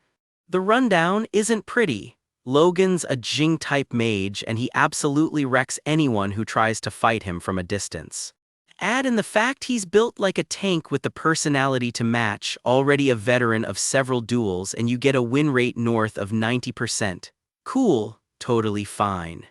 [SPEAKER 1] The rundown isn't pretty. Logan's a Jing-type mage, and he absolutely wrecks anyone who tries to fight him from a distance. Add in the fact he's built like a tank with the personality to match, already a veteran of several duels, and you get a win rate north of 90%. Cool, totally fine.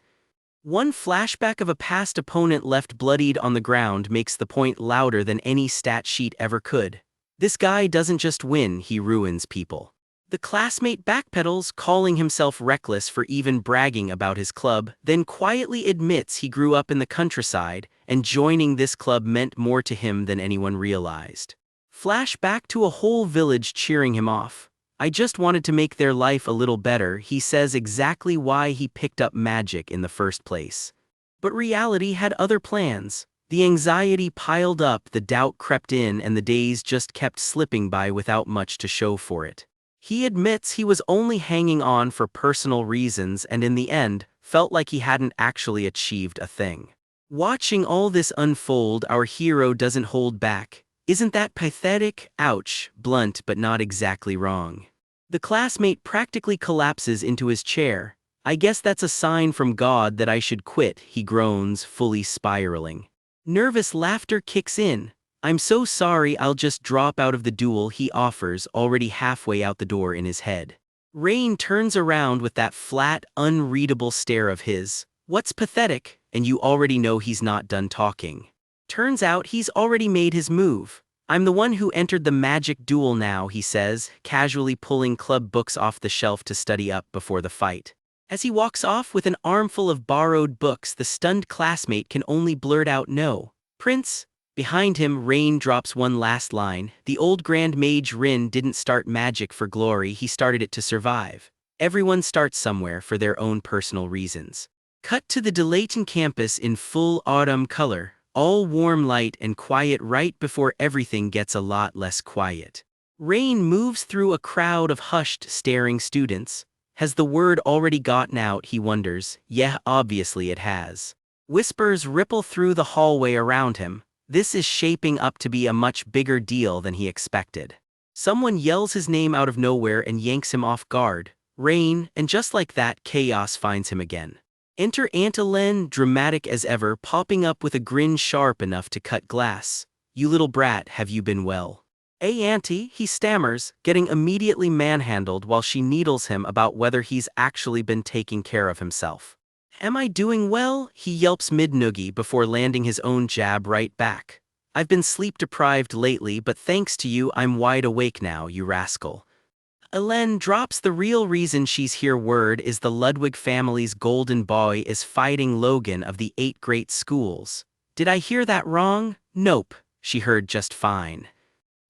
[SPEAKER 1] One flashback of a past opponent left bloodied on the ground makes the point louder than any stat sheet ever could. This guy doesn't just win, he ruins people. The classmate backpedals, calling himself reckless for even bragging about his club, then quietly admits he grew up in the countryside, and joining this club meant more to him than anyone realized. Flashback to a whole village cheering him off. I just wanted to make their life a little better, he says, exactly why he picked up magic in the first place. But reality had other plans. The anxiety piled up, the doubt crept in, and the days just kept slipping by without much to show for it. He admits he was only hanging on for personal reasons and in the end, felt like he hadn't actually achieved a thing. Watching all this unfold, our hero doesn't hold back. Isn't that pathetic? Ouch, blunt but not exactly wrong. The classmate practically collapses into his chair. I guess that's a sign from God that I should quit, he groans, fully spiraling. Nervous laughter kicks in. I'm so sorry, I'll just drop out of the duel, he offers, already halfway out the door in his head. Rain turns around with that flat, unreadable stare of his. What's pathetic? And you already know he's not done talking. Turns out he's already made his move. I'm the one who entered the magic duel now, he says, casually pulling club books off the shelf to study up before the fight. As he walks off with an armful of borrowed books, the stunned classmate can only blurt out no. Prince? Behind him, Rain drops one last line. The old Grand Mage Rin didn't start magic for glory, he started it to survive. Everyone starts somewhere for their own personal reasons. Cut to the Delayton campus in full autumn color, all warm light and quiet right before everything gets a lot less quiet. Rain moves through a crowd of hushed, staring students. Has the word already gotten out, he wonders. Yeah, obviously it has. Whispers ripple through the hallway around him. This is shaping up to be a much bigger deal than he expected. Someone yells his name out of nowhere and yanks him off guard. Rain, and just like that, chaos finds him again. Enter Aunt Ellen, dramatic as ever, popping up with a grin sharp enough to cut glass. You little brat, have you been well? Auntie, he stammers, getting immediately manhandled while she needles him about whether he's actually been taking care of himself. Am I doing well? He yelps mid-noogie before landing his own jab right back. I've been sleep-deprived lately, but thanks to you I'm wide awake now, you rascal. Ellen drops the real reason she's here. Word is the Ludwig family's golden boy is fighting Logan of the 8 great schools. Did I hear that wrong? Nope, she heard just fine.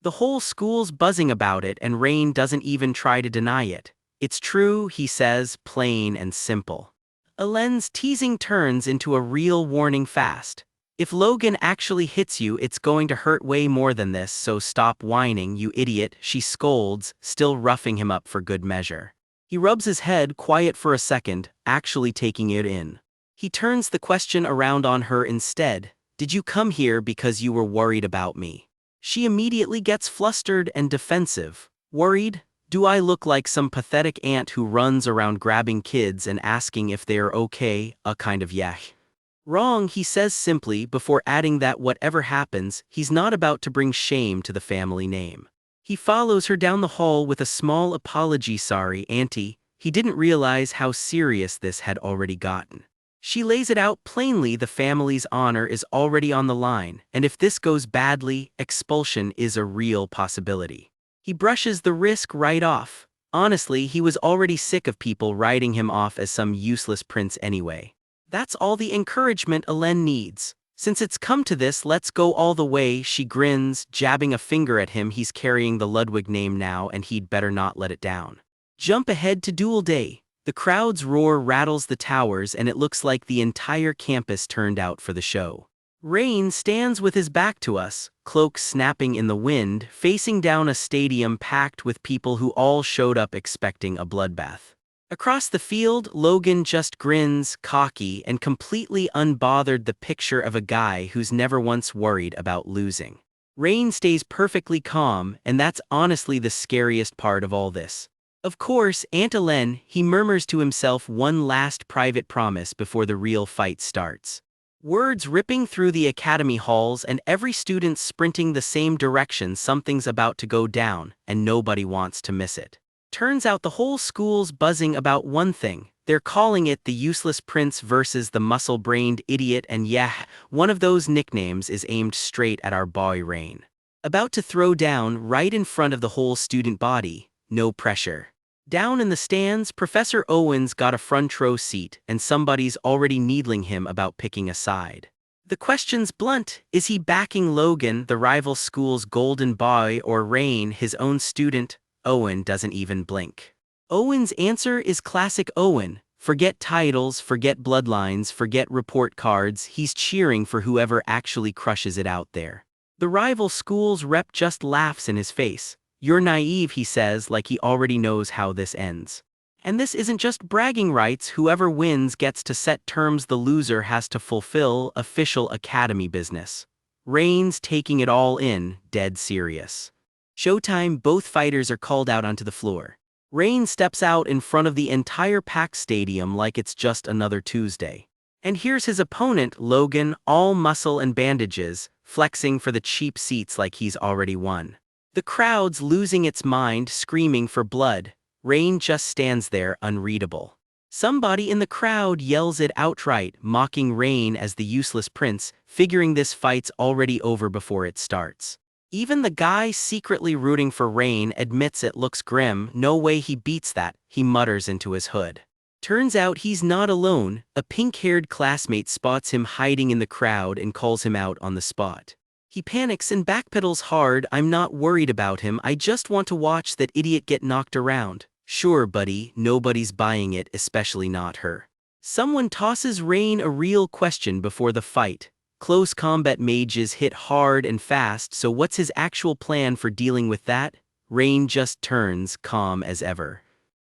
[SPEAKER 1] The whole school's buzzing about it and Rain doesn't even try to deny it. It's true, he says, plain and simple. Ellen's teasing turns into a real warning fast. If Logan actually hits you, it's going to hurt way more than this, so stop whining, you idiot, she scolds, still roughing him up for good measure. He rubs his head, quiet for a second, actually taking it in. He turns the question around on her instead. Did you come here because you were worried about me? She immediately gets flustered and defensive. Worried? Do I look like some pathetic aunt who runs around grabbing kids and asking if they're okay? A kind of yeah. Wrong, he says simply before adding that whatever happens, he's not about to bring shame to the family name. He follows her down the hall with a small apology. Sorry, Auntie. He didn't realize how serious this had already gotten. She lays it out plainly, the family's honor is already on the line, and if this goes badly, expulsion is a real possibility. He brushes the risk right off. Honestly, he was already sick of people writing him off as some useless prince anyway. That's all the encouragement Ellen needs. Since it's come to this, let's go all the way, she grins, jabbing a finger at him. He's carrying the Ludwig name now and he'd better not let it down. Jump ahead to duel day. The crowd's roar rattles the towers and it looks like the entire campus turned out for the show. Rain stands with his back to us, cloak snapping in the wind, facing down a stadium packed with people who all showed up expecting a bloodbath. Across the field, Logan just grins, cocky and completely unbothered, the picture of a guy who's never once worried about losing. Rain stays perfectly calm, and that's honestly the scariest part of all this. Of course, Aunt Ellen, he murmurs to himself, one last private promise before the real fight starts. Words ripping through the academy halls and every student sprinting the same direction. Something's about to go down, and nobody wants to miss it. Turns out the whole school's buzzing about one thing. They're calling it the useless prince versus the muscle-brained idiot, and yeah, one of those nicknames is aimed straight at our boy Rain. About to throw down right in front of the whole student body, no pressure. Down in the stands, Professor Owen's got a front row seat and somebody's already needling him about picking a side. The question's blunt: is he backing Logan, the rival school's golden boy, or Rain, his own student? Owen doesn't even blink. Owen's answer is classic Owen. Forget titles, forget bloodlines, forget report cards, he's cheering for whoever actually crushes it out there. The rival school's rep just laughs in his face. You're naive, he says, like he already knows how this ends. And this isn't just bragging rights. Whoever wins gets to set terms the loser has to fulfill. Official academy business. Rain's taking it all in, dead serious. Showtime. Both fighters are called out onto the floor. Rain steps out in front of the entire packed stadium like it's just another Tuesday. And here's his opponent, Logan, all muscle and bandages, flexing for the cheap seats like he's already won. The crowd's losing its mind, screaming for blood. Rain just stands there, unreadable. Somebody in the crowd yells it outright, mocking Rain as the useless prince, figuring this fight's already over before it starts. Even the guy secretly rooting for Rain admits it looks grim. No way he beats that, he mutters into his hood. Turns out he's not alone. A pink-haired classmate spots him hiding in the crowd and calls him out on the spot. He panics and backpedals hard. I'm not worried about him, I just want to watch that idiot get knocked around. Sure, buddy, nobody's buying it, especially not her. Someone tosses Rain a real question before the fight. Close combat mages hit hard and fast, so what's his actual plan for dealing with that? Rain just turns calm as ever.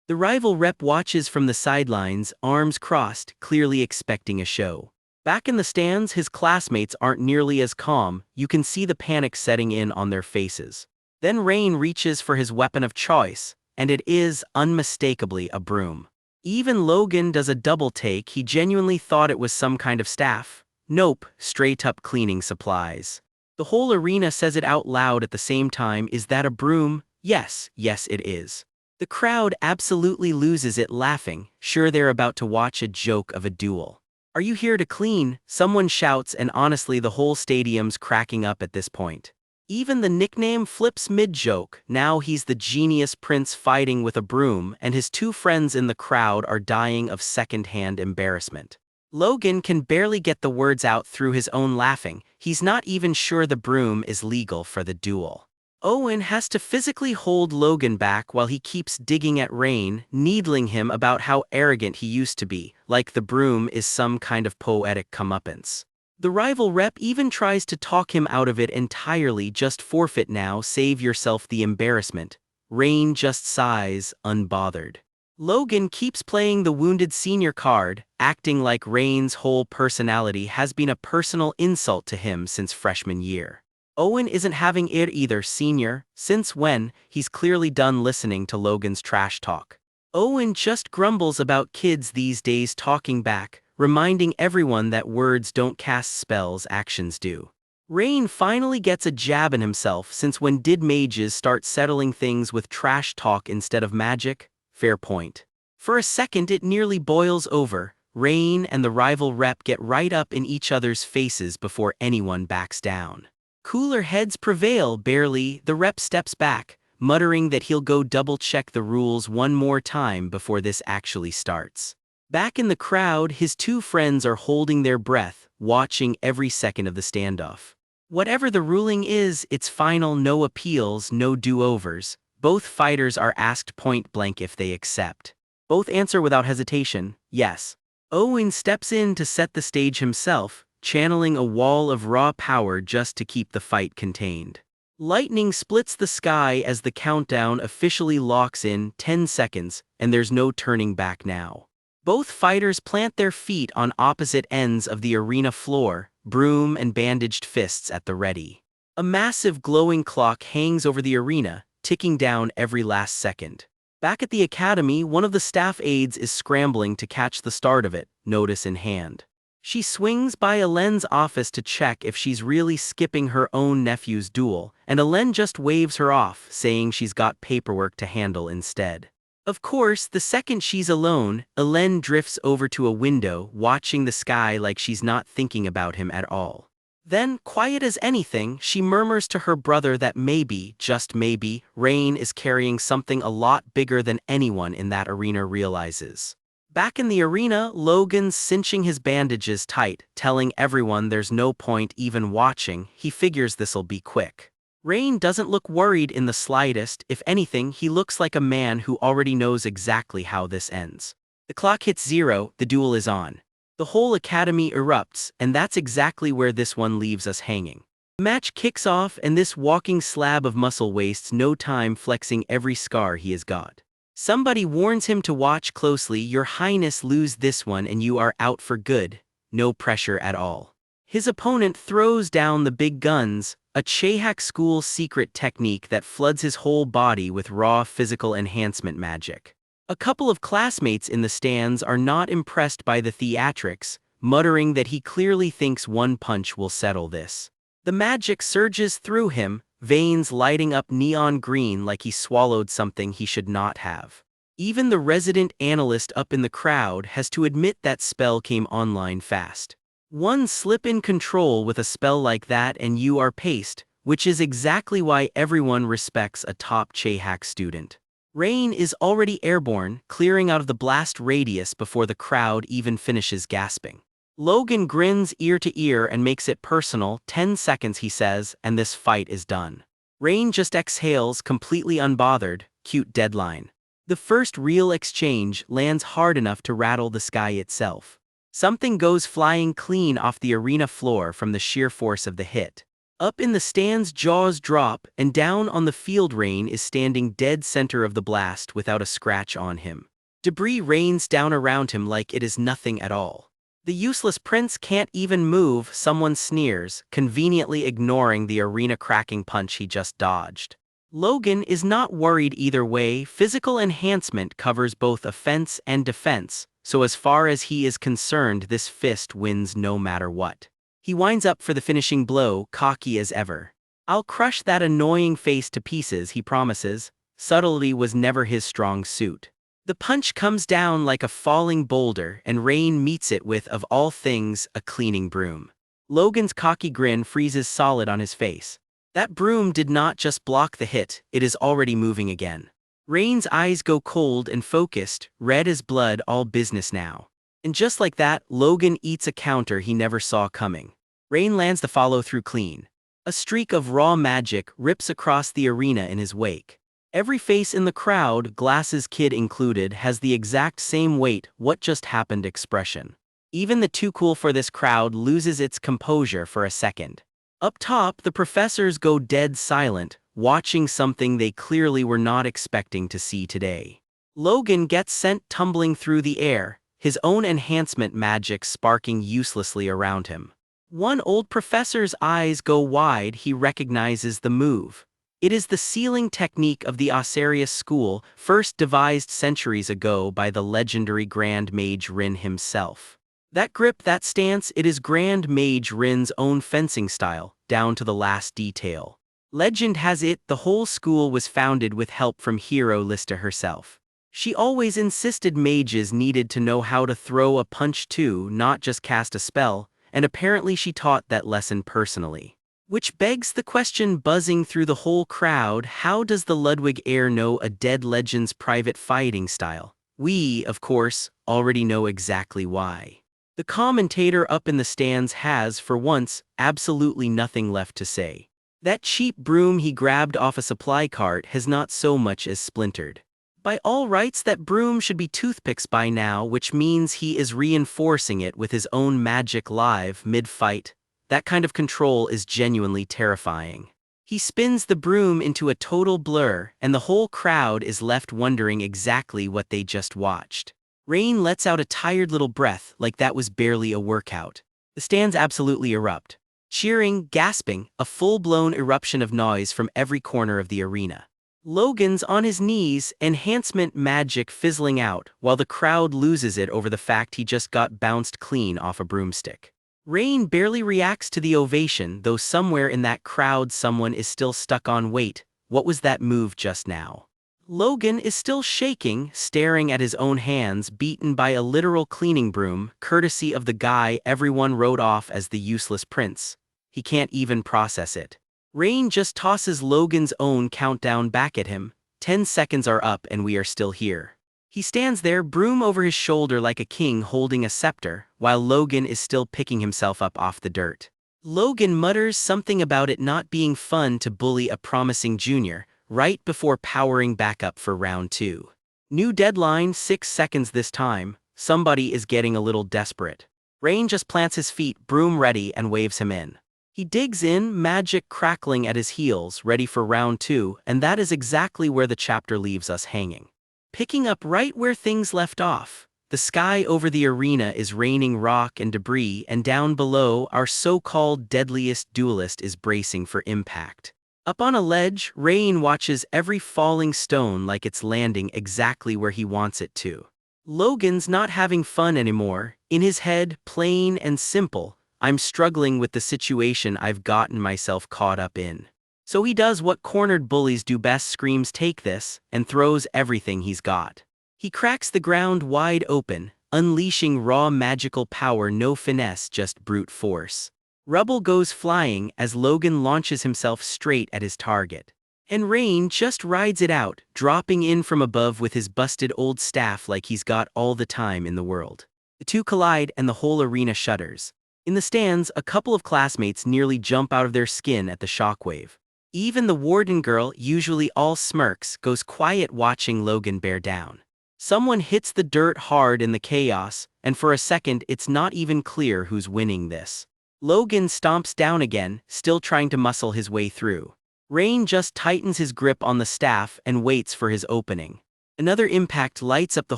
[SPEAKER 1] The rival rep watches from the sidelines, arms crossed, clearly expecting a show. Back in the stands, his classmates aren't nearly as calm. You can see the panic setting in on their faces. Then Rain reaches for his weapon of choice, and it is, unmistakably, a broom. Even Logan does a double take. He genuinely thought it was some kind of staff. Nope, straight-up cleaning supplies. The whole arena says it out loud at the same time. Is that a broom? Yes, it is. The crowd absolutely loses it, laughing, sure they're about to watch a joke of a duel. Are you here to clean? Someone shouts, and honestly the whole stadium's cracking up at this point. Even the nickname flips mid-joke. Now he's the genius prince fighting with a broom, and his two friends in the crowd are dying of second-hand embarrassment. Logan can barely get the words out through his own laughing. He's not even sure the broom is legal for the duel. Owen has to physically hold Logan back while he keeps digging at Rain, needling him about how arrogant he used to be, like the broom is some kind of poetic comeuppance. The rival rep even tries to talk him out of it entirely. Just forfeit now, save yourself the embarrassment. Rain just sighs, unbothered. Logan keeps playing the wounded senior card, acting like Rain's whole personality has been a personal insult to him since freshman year. Owen isn't having it either. Senior, since when? He's clearly done listening to Logan's trash talk. Owen just grumbles about kids these days talking back, reminding everyone that words don't cast spells, actions do. Rain finally gets a jab in himself. Since when did mages start settling things with trash talk instead of magic? Fair point. For a second it nearly boils over. Rain and the rival rep get right up in each other's faces before anyone backs down. Cooler heads prevail. Barely, the rep steps back, muttering that he'll go double-check the rules one more time before this actually starts. Back in the crowd, his two friends are holding their breath, watching every second of the standoff. Whatever the ruling is, it's final. No appeals, no do-overs. Both fighters are asked point-blank if they accept. Both answer without hesitation, yes. Owen steps in to set the stage himself, channeling a wall of raw power just to keep the fight contained. Lightning splits the sky as the countdown officially locks in. 10 seconds, and there's no turning back now. Both fighters plant their feet on opposite ends of the arena floor, broom and bandaged fists at the ready. A massive glowing clock hangs over the arena, ticking down every last second. Back at the academy, one of the staff aides is scrambling to catch the start of it, notice in hand. She swings by Ellen's office to check if she's really skipping her own nephew's duel, and Ellen just waves her off, saying she's got paperwork to handle instead. Of course, the second she's alone, Ellen drifts over to a window, watching the sky like she's not thinking about him at all. Then, quiet as anything, she murmurs to her brother that maybe, just maybe, Rain is carrying something a lot bigger than anyone in that arena realizes. Back in the arena, Logan's cinching his bandages tight, telling everyone there's no point even watching. He figures this'll be quick. Rain doesn't look worried in the slightest. If anything, he looks like a man who already knows exactly how this ends. The clock hits 0, the duel is on. The whole academy erupts, and that's exactly where this one leaves us hanging. The match kicks off, and this walking slab of muscle wastes no time flexing every scar he has got. Somebody warns him to watch closely. Your Highness, lose this one and you are out for good. No pressure at all. His opponent throws down the big guns, a Chehak school secret technique that floods his whole body with raw physical enhancement magic. A couple of classmates in the stands are not impressed by the theatrics, muttering that he clearly thinks one punch will settle this. The magic surges through him, veins lighting up neon green like he swallowed something he should not have. Even the resident analyst up in the crowd has to admit that spell came online fast. One slip in control with a spell like that and you are paced, which is exactly why everyone respects a top Chehak student. Rain is already airborne, clearing out of the blast radius before the crowd even finishes gasping. Logan grins ear to ear and makes it personal. 10 seconds, he says, and this fight is done. Rain just exhales, completely unbothered. Cute deadline. The first real exchange lands hard enough to rattle the sky itself. Something goes flying clean off the arena floor from the sheer force of the hit. Up in the stands, jaws drop, and down on the field, Rain is standing dead center of the blast without a scratch on him. Debris rains down around him like it is nothing at all. The useless prince can't even move, someone sneers, conveniently ignoring the arena-cracking punch he just dodged. Logan is not worried either way. Physical enhancement covers both offense and defense, so as far as he is concerned, this fist wins no matter what. He winds up for the finishing blow, cocky as ever. "I'll crush that annoying face to pieces," he promises. Subtlety was never his strong suit. The punch comes down like a falling boulder, and Rain meets it with, of all things, a cleaning broom. Logan's cocky grin freezes solid on his face. That broom did not just block the hit, it is already moving again. Rain's eyes go cold and focused, red as blood, all business now. And just like that, Logan eats a counter he never saw coming. Rain lands the follow-through clean. A streak of raw magic rips across the arena in his wake. Every face in the crowd, Glasses Kid included, has the exact same "wait, what just happened" expression. Even the too cool for this crowd loses its composure for a second. Up top, the professors go dead silent, watching something they clearly were not expecting to see today. Logan gets sent tumbling through the air, his own enhancement magic sparking uselessly around him. One old professor's eyes go wide. He recognizes the move. It is the sealing technique of the Osarius school, first devised centuries ago by the legendary Grand Mage Rin himself. That grip, that stance, it is Grand Mage Rin's own fencing style, down to the last detail. Legend has it the whole school was founded with help from hero Lista herself. She always insisted mages needed to know how to throw a punch too, not just cast a spell, and apparently she taught that lesson personally. Which begs the question buzzing through the whole crowd: how does the Ludwig heir know a dead legend's private fighting style? We, of course, already know exactly why. The commentator up in the stands has, for once, absolutely nothing left to say. That cheap broom he grabbed off a supply cart has not so much as splintered. By all rights, that broom should be toothpicks by now, which means he is reinforcing it with his own magic live mid-fight. That kind of control is genuinely terrifying. He spins the broom into a total blur, and the whole crowd is left wondering exactly what they just watched. Rain lets out a tired little breath, like that was barely a workout. The stands absolutely erupt. Cheering, gasping, a full-blown eruption of noise from every corner of the arena. Logan's on his knees, enhancement magic fizzling out, while the crowd loses it over the fact he just got bounced clean off a broomstick. Rain barely reacts to the ovation, though somewhere in that crowd someone is still stuck on "wait, what was that move just now?" Logan is still shaking, staring at his own hands, beaten by a literal cleaning broom, courtesy of the guy everyone wrote off as the useless prince. He can't even process it. Rain just tosses Logan's own countdown back at him. 10 seconds are up and we are still here. He stands there, broom over his shoulder like a king holding a scepter, while Logan is still picking himself up off the dirt. Logan mutters something about it not being fun to bully a promising junior, right before powering back up for round 2. New deadline, 6 seconds this time. Somebody is getting a little desperate. Rain just plants his feet, broom ready, and waves him in. He digs in, magic crackling at his heels, ready for round 2, and that is exactly where the chapter leaves us hanging. Picking up right where things left off. The sky over the arena is raining rock and debris, and down below, our so-called deadliest duelist is bracing for impact. Up on a ledge, Rain watches every falling stone like it's landing exactly where he wants it to. Logan's not having fun anymore. In his head, plain and simple, I'm struggling with the situation I've gotten myself caught up in. So he does what cornered bullies do best, screams "take this," and throws everything he's got. He cracks the ground wide open, unleashing raw magical power, no finesse, just brute force. Rubble goes flying as Logan launches himself straight at his target. And Rain just rides it out, dropping in from above with his busted old staff like he's got all the time in the world. The two collide and the whole arena shudders. In the stands, a couple of classmates nearly jump out of their skin at the shockwave. Even the warden girl, usually all smirks, goes quiet watching Logan bear down. Someone hits the dirt hard in the chaos, and for a second it's not even clear who's winning this. Logan stomps down again, still trying to muscle his way through. Rain just tightens his grip on the staff and waits for his opening. Another impact lights up the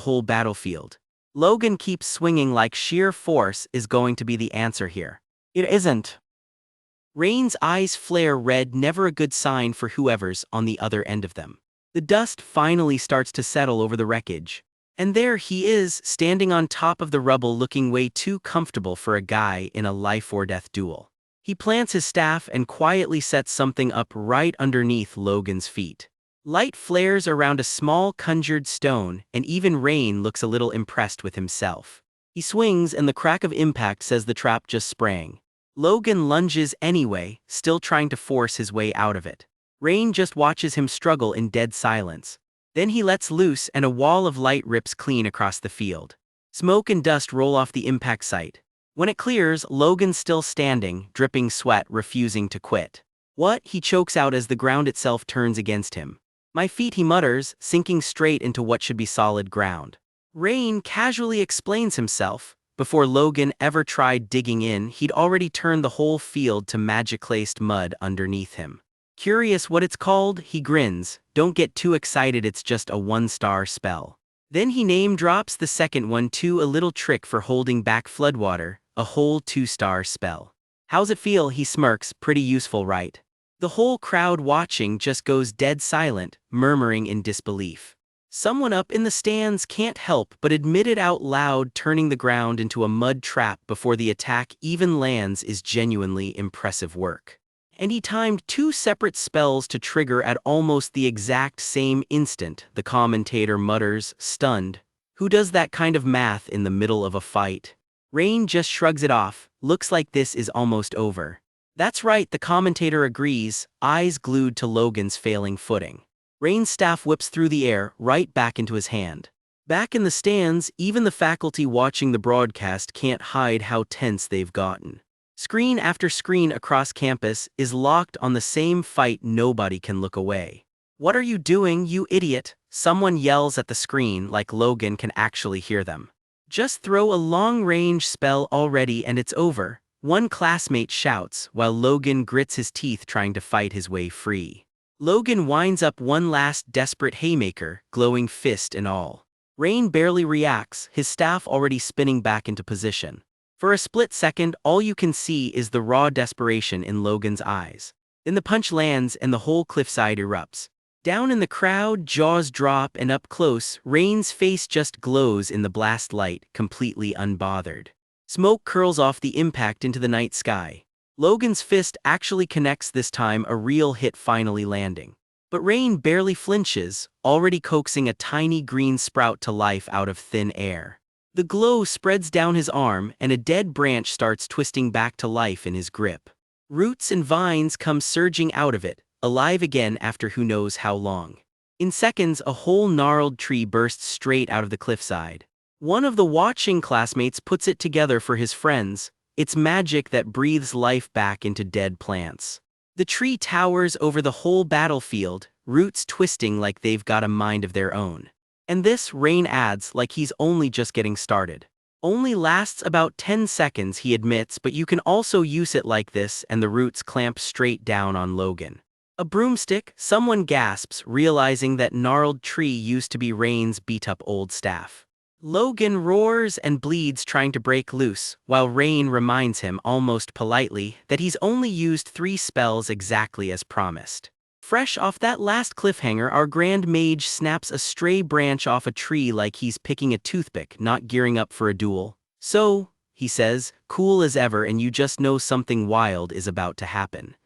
[SPEAKER 1] whole battlefield. Logan keeps swinging like sheer force is going to be the answer here. It isn't. Rain's eyes flare red, never a good sign for whoever's on the other end of them. The dust finally starts to settle over the wreckage. And there he is, standing on top of the rubble, looking way too comfortable for a guy in a life-or-death duel. He plants his staff and quietly sets something up right underneath Logan's feet. Light flares around a small conjured stone, and even Rain looks a little impressed with himself. He swings and the crack of impact says the trap just sprang. Logan lunges anyway, still trying to force his way out of it. Rain just watches him struggle in dead silence. Then he lets loose and a wall of light rips clean across the field. Smoke and dust roll off the impact site. When it clears, Logan's still standing, dripping sweat, refusing to quit. What? He chokes out as the ground itself turns against him. My feet, he mutters, sinking straight into what should be solid ground. Rain casually explains himself. Before Logan ever tried digging in, he'd already turned the whole field to magic-laced mud underneath him. Curious what it's called? He grins. Don't get too excited, it's just a 1-star spell. Then he name drops the second one too, a little trick for holding back floodwater, a whole 2-star spell. How's it feel? He smirks. Pretty useful, right? The whole crowd watching just goes dead silent, murmuring in disbelief. Someone up in the stands can't help but admit it out loud. Turning the ground into a mud trap before the attack even lands is genuinely impressive work. And he timed 2 separate spells to trigger at almost the exact same instant, the commentator mutters, stunned. Who does that kind of math in the middle of a fight? Rain just shrugs it off. Looks like this is almost over. That's right, the commentator agrees, eyes glued to Logan's failing footing. Rain's staff whips through the air, right back into his hand. Back in the stands, even the faculty watching the broadcast can't hide how tense they've gotten. Screen after screen across campus is locked on the same fight. Nobody can look away. What are you doing, you idiot? Someone yells at the screen like Logan can actually hear them. Just throw a long-range spell already and it's over, one classmate shouts while Logan grits his teeth trying to fight his way free. Logan winds up one last desperate haymaker, glowing fist and all. Rain barely reacts, his staff already spinning back into position. For a split second, all you can see is the raw desperation in Logan's eyes. Then the punch lands and the whole cliffside erupts. Down in the crowd, jaws drop, and up close, Rain's face just glows in the blast light, completely unbothered. Smoke curls off the impact into the night sky. Logan's fist actually connects this time, a real hit finally landing. But Rain barely flinches, already coaxing a tiny green sprout to life out of thin air. The glow spreads down his arm, and a dead branch starts twisting back to life in his grip. Roots and vines come surging out of it, alive again after who knows how long. In seconds, a whole gnarled tree bursts straight out of the cliffside. One of the watching classmates puts it together for his friends. It's magic that breathes life back into dead plants. The tree towers over the whole battlefield, roots twisting like they've got a mind of their own. And this, Rain adds, like he's only just getting started. Only lasts about 10 seconds, he admits, but you can also use it like this, and the roots clamp straight down on Logan. A broomstick, someone gasps, realizing that gnarled tree used to be Rain's beat-up old staff. Logan roars and bleeds trying to break loose, while Rain reminds him almost politely that he's only used 3 spells exactly as promised. Fresh off that last cliffhanger, our grand mage snaps a stray branch off a tree like he's picking a toothpick, not gearing up for a duel. So, he says, cool as ever, and you just know something wild is about to happen.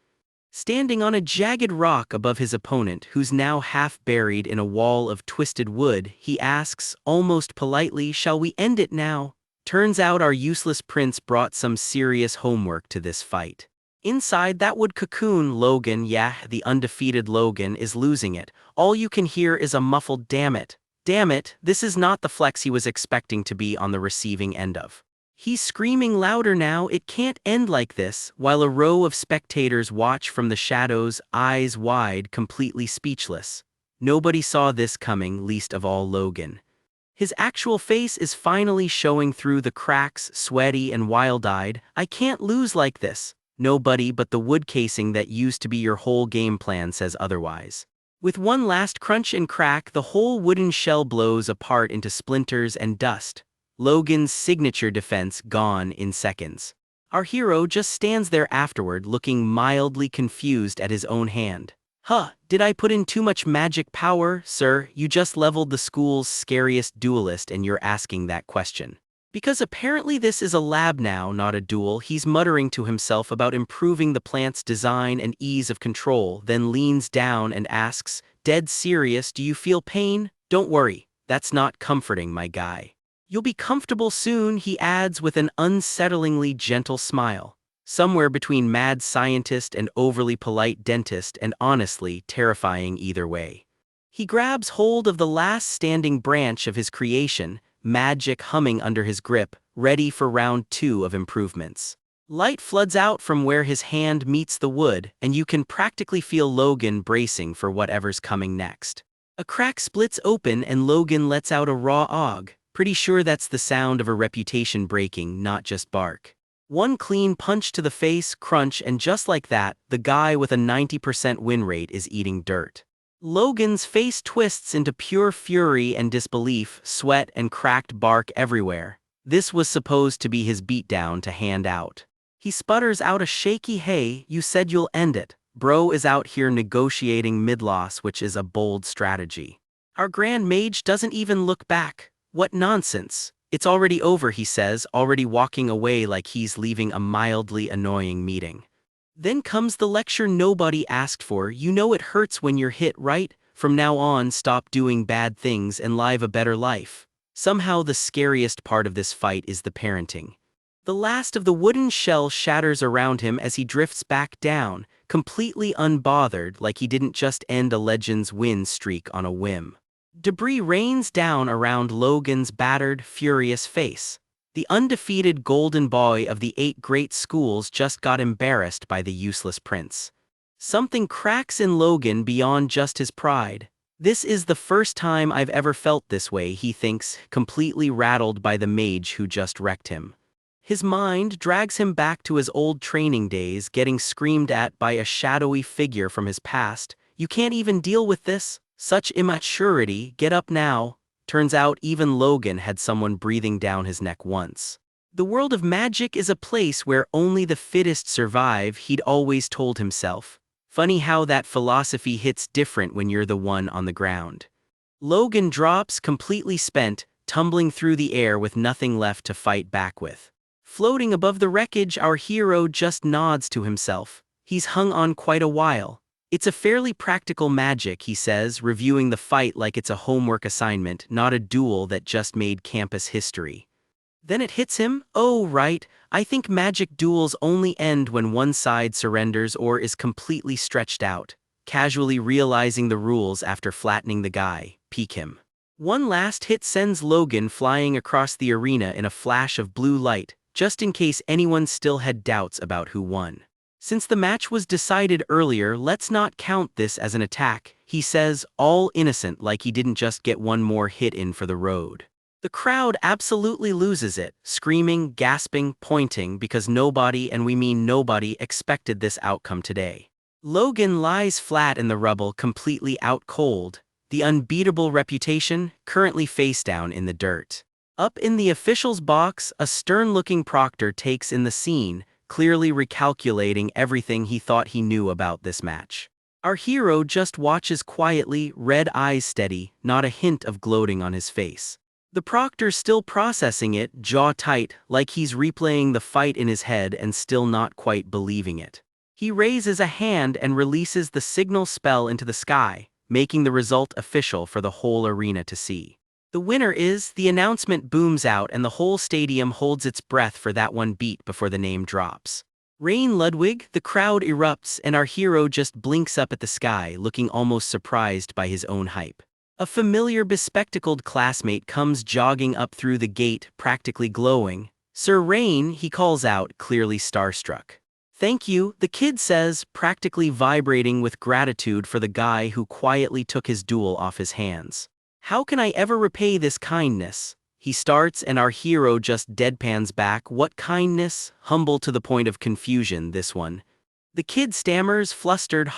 [SPEAKER 1] Standing on a jagged rock above his opponent, who's now half buried in a wall of twisted wood, he asks, almost politely, "Shall we end it now?" Turns out our useless prince brought some serious homework to this fight. Inside that wood cocoon, Logan, the undefeated Logan, is losing it. All you can hear is a muffled "damn it. Damn it," this is not the flex he was expecting to be on the receiving end of. He's screaming louder now, "It can't end like this," while a row of spectators watch from the shadows, eyes wide, completely speechless. Nobody saw this coming, least of all Logan. His actual face is finally showing through the cracks, sweaty and wild-eyed. "I can't lose like this." Nobody but the wood casing that used to be your whole game plan says otherwise. With one last crunch and crack, the whole wooden shell blows apart into splinters and dust. Logan's signature defense gone in seconds. Our hero just stands there afterward, looking mildly confused at his own hand. Did I put in too much magic power, sir? You just leveled the school's scariest duelist and you're asking that question. Because apparently this is a lab now, not a duel, he's muttering to himself about improving the plant's design and ease of control, then leans down and asks, "Dead serious, do you feel pain?" "Don't worry, that's not comforting, my guy. You'll be comfortable soon," he adds with an unsettlingly gentle smile. Somewhere between mad scientist and overly polite dentist, and honestly terrifying either way. He grabs hold of the last standing branch of his creation, magic humming under his grip, ready for round 2 of improvements. Light floods out from where his hand meets the wood, and you can practically feel Logan bracing for whatever's coming next. A crack splits open and Logan lets out a raw og. Pretty sure that's the sound of a reputation breaking, not just bark. One clean punch to the face, crunch, and just like that, the guy with a 90% win rate is eating dirt. Logan's face twists into pure fury and disbelief, sweat and cracked bark everywhere. This was supposed to be his beatdown to hand out. He sputters out a shaky "Hey, you said you'll end it." Bro is out here negotiating mid-loss, which is a bold strategy. Our grand mage doesn't even look back. "What nonsense. It's already over," he says, already walking away like he's leaving a mildly annoying meeting. Then comes the lecture nobody asked for. "You know it hurts when you're hit, right? From now on, stop doing bad things and live a better life." Somehow the scariest part of this fight is the parenting. The last of the wooden shell shatters around him as he drifts back down, completely unbothered, like he didn't just end a Legends win streak on a whim. Debris rains down around Logan's battered, furious face. The undefeated golden boy of the 8 great schools just got embarrassed by the useless prince. Something cracks in Logan beyond just his pride. This is the first time I've ever felt this way, he thinks, completely rattled by the mage who just wrecked him. His mind drags him back to his old training days, getting screamed at by a shadowy figure from his past. "You can't even deal with this? Such immaturity, get up now." Turns out even Logan had someone breathing down his neck once. The world of magic is a place where only the fittest survive, he'd always told himself. Funny how that philosophy hits different when you're the one on the ground. Logan drops, completely spent, tumbling through the air with nothing left to fight back with. Floating above the wreckage, our hero just nods to himself. He's hung on quite a while. "It's a fairly practical magic," he says, reviewing the fight like it's a homework assignment, not a duel that just made campus history. Then it hits him, "Oh right, I think magic duels only end when one side surrenders or is completely stretched out." Casually realizing the rules after flattening the guy, peek him. One last hit sends Logan flying across the arena in a flash of blue light, just in case anyone still had doubts about who won. "Since the match was decided earlier, let's not count this as an attack," he says, all innocent like he didn't just get one more hit in for the road. The crowd absolutely loses it, screaming, gasping, pointing, because nobody, and we mean nobody, expected this outcome today. Logan lies flat in the rubble, completely out cold, the unbeatable reputation currently face down in the dirt. Up in the official's box, a stern-looking proctor takes in the scene, clearly recalculating everything he thought he knew about this match. Our hero just watches quietly, red eyes steady, not a hint of gloating on his face. The proctor's still processing it, jaw tight, like he's replaying the fight in his head and still not quite believing it. He raises a hand and releases the signal spell into the sky, making the result official for the whole arena to see. The winner is, the announcement booms out and the whole stadium holds its breath for that one beat before the name drops. Rain Ludwig, the crowd erupts and our hero just blinks up at the sky, looking almost surprised by his own hype. A familiar bespectacled classmate comes jogging up through the gate, practically glowing. "Sir Rain," he calls out, clearly starstruck. "Thank you," the kid says, practically vibrating with gratitude for the guy who quietly took his duel off his hands. "How can I ever repay this kindness?" He starts and our hero just deadpans back. "What kindness?" Humble to the point of confusion, this one. The kid stammers, flustered,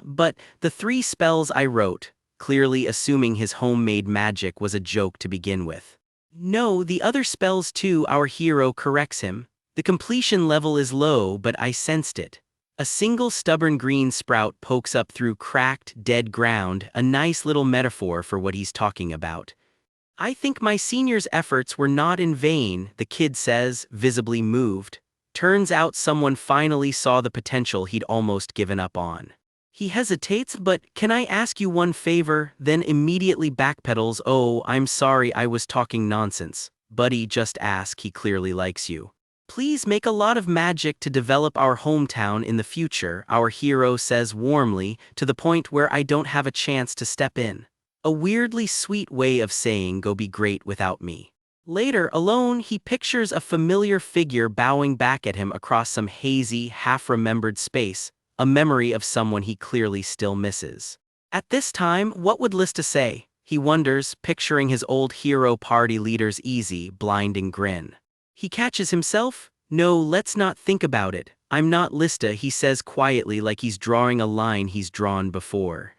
[SPEAKER 1] but the 3 spells I wrote," clearly assuming his homemade magic was a joke to begin with. "No, the other spells too," our hero corrects him. "The completion level is low, but I sensed it." A single stubborn green sprout pokes up through cracked, dead ground, a nice little metaphor for what he's talking about. "I think my senior's efforts were not in vain," the kid says, visibly moved. Turns out someone finally saw the potential he'd almost given up on. He hesitates, "But can I ask you one favor?" then immediately backpedals. "Oh, I'm sorry, I was talking nonsense. Buddy, just ask, he clearly likes you. Please make a lot of magic to develop our hometown in the future," our hero says warmly, to the point where I don't have a chance to step in. A weirdly sweet way of saying go be great without me. Later, alone, he pictures a familiar figure bowing back at him across some hazy, half-remembered space, a memory of someone he clearly still misses. At this time, what would Lista say? He wonders, picturing his old hero party leader's easy, blinding grin. He catches himself. "No, let's not think about it. I'm not Lista," he says quietly, like he's drawing a line he's drawn before.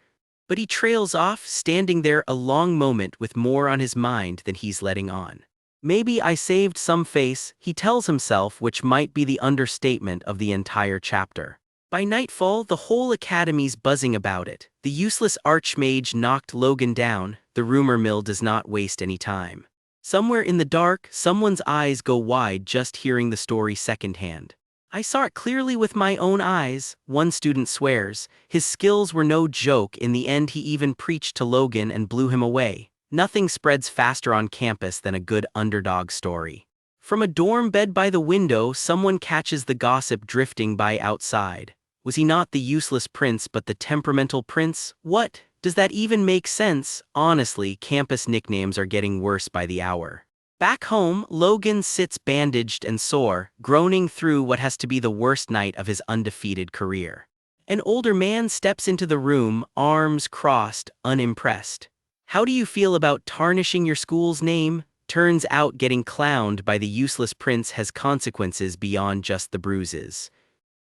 [SPEAKER 1] But he trails off, standing there a long moment with more on his mind than he's letting on. "Maybe I saved some face," he tells himself, which might be the understatement of the entire chapter. By nightfall, the whole academy's buzzing about it. The useless archmage knocked Logan down. The rumor mill does not waste any time. Somewhere in the dark, someone's eyes go wide just hearing the story secondhand. "I saw it clearly with my own eyes," one student swears. His skills were no joke. In the end, he even preached to Logan and blew him away. Nothing spreads faster on campus than a good underdog story. From a dorm bed by the window, someone catches the gossip drifting by outside. Was he not the useless prince but the temperamental prince? What? Does that even make sense? Honestly, campus nicknames are getting worse by the hour. Back home, Logan sits bandaged and sore, groaning through what has to be the worst night of his undefeated career. An older man steps into the room, arms crossed, unimpressed. "How do you feel about tarnishing your school's name?" Turns out getting clowned by the useless prince has consequences beyond just the bruises.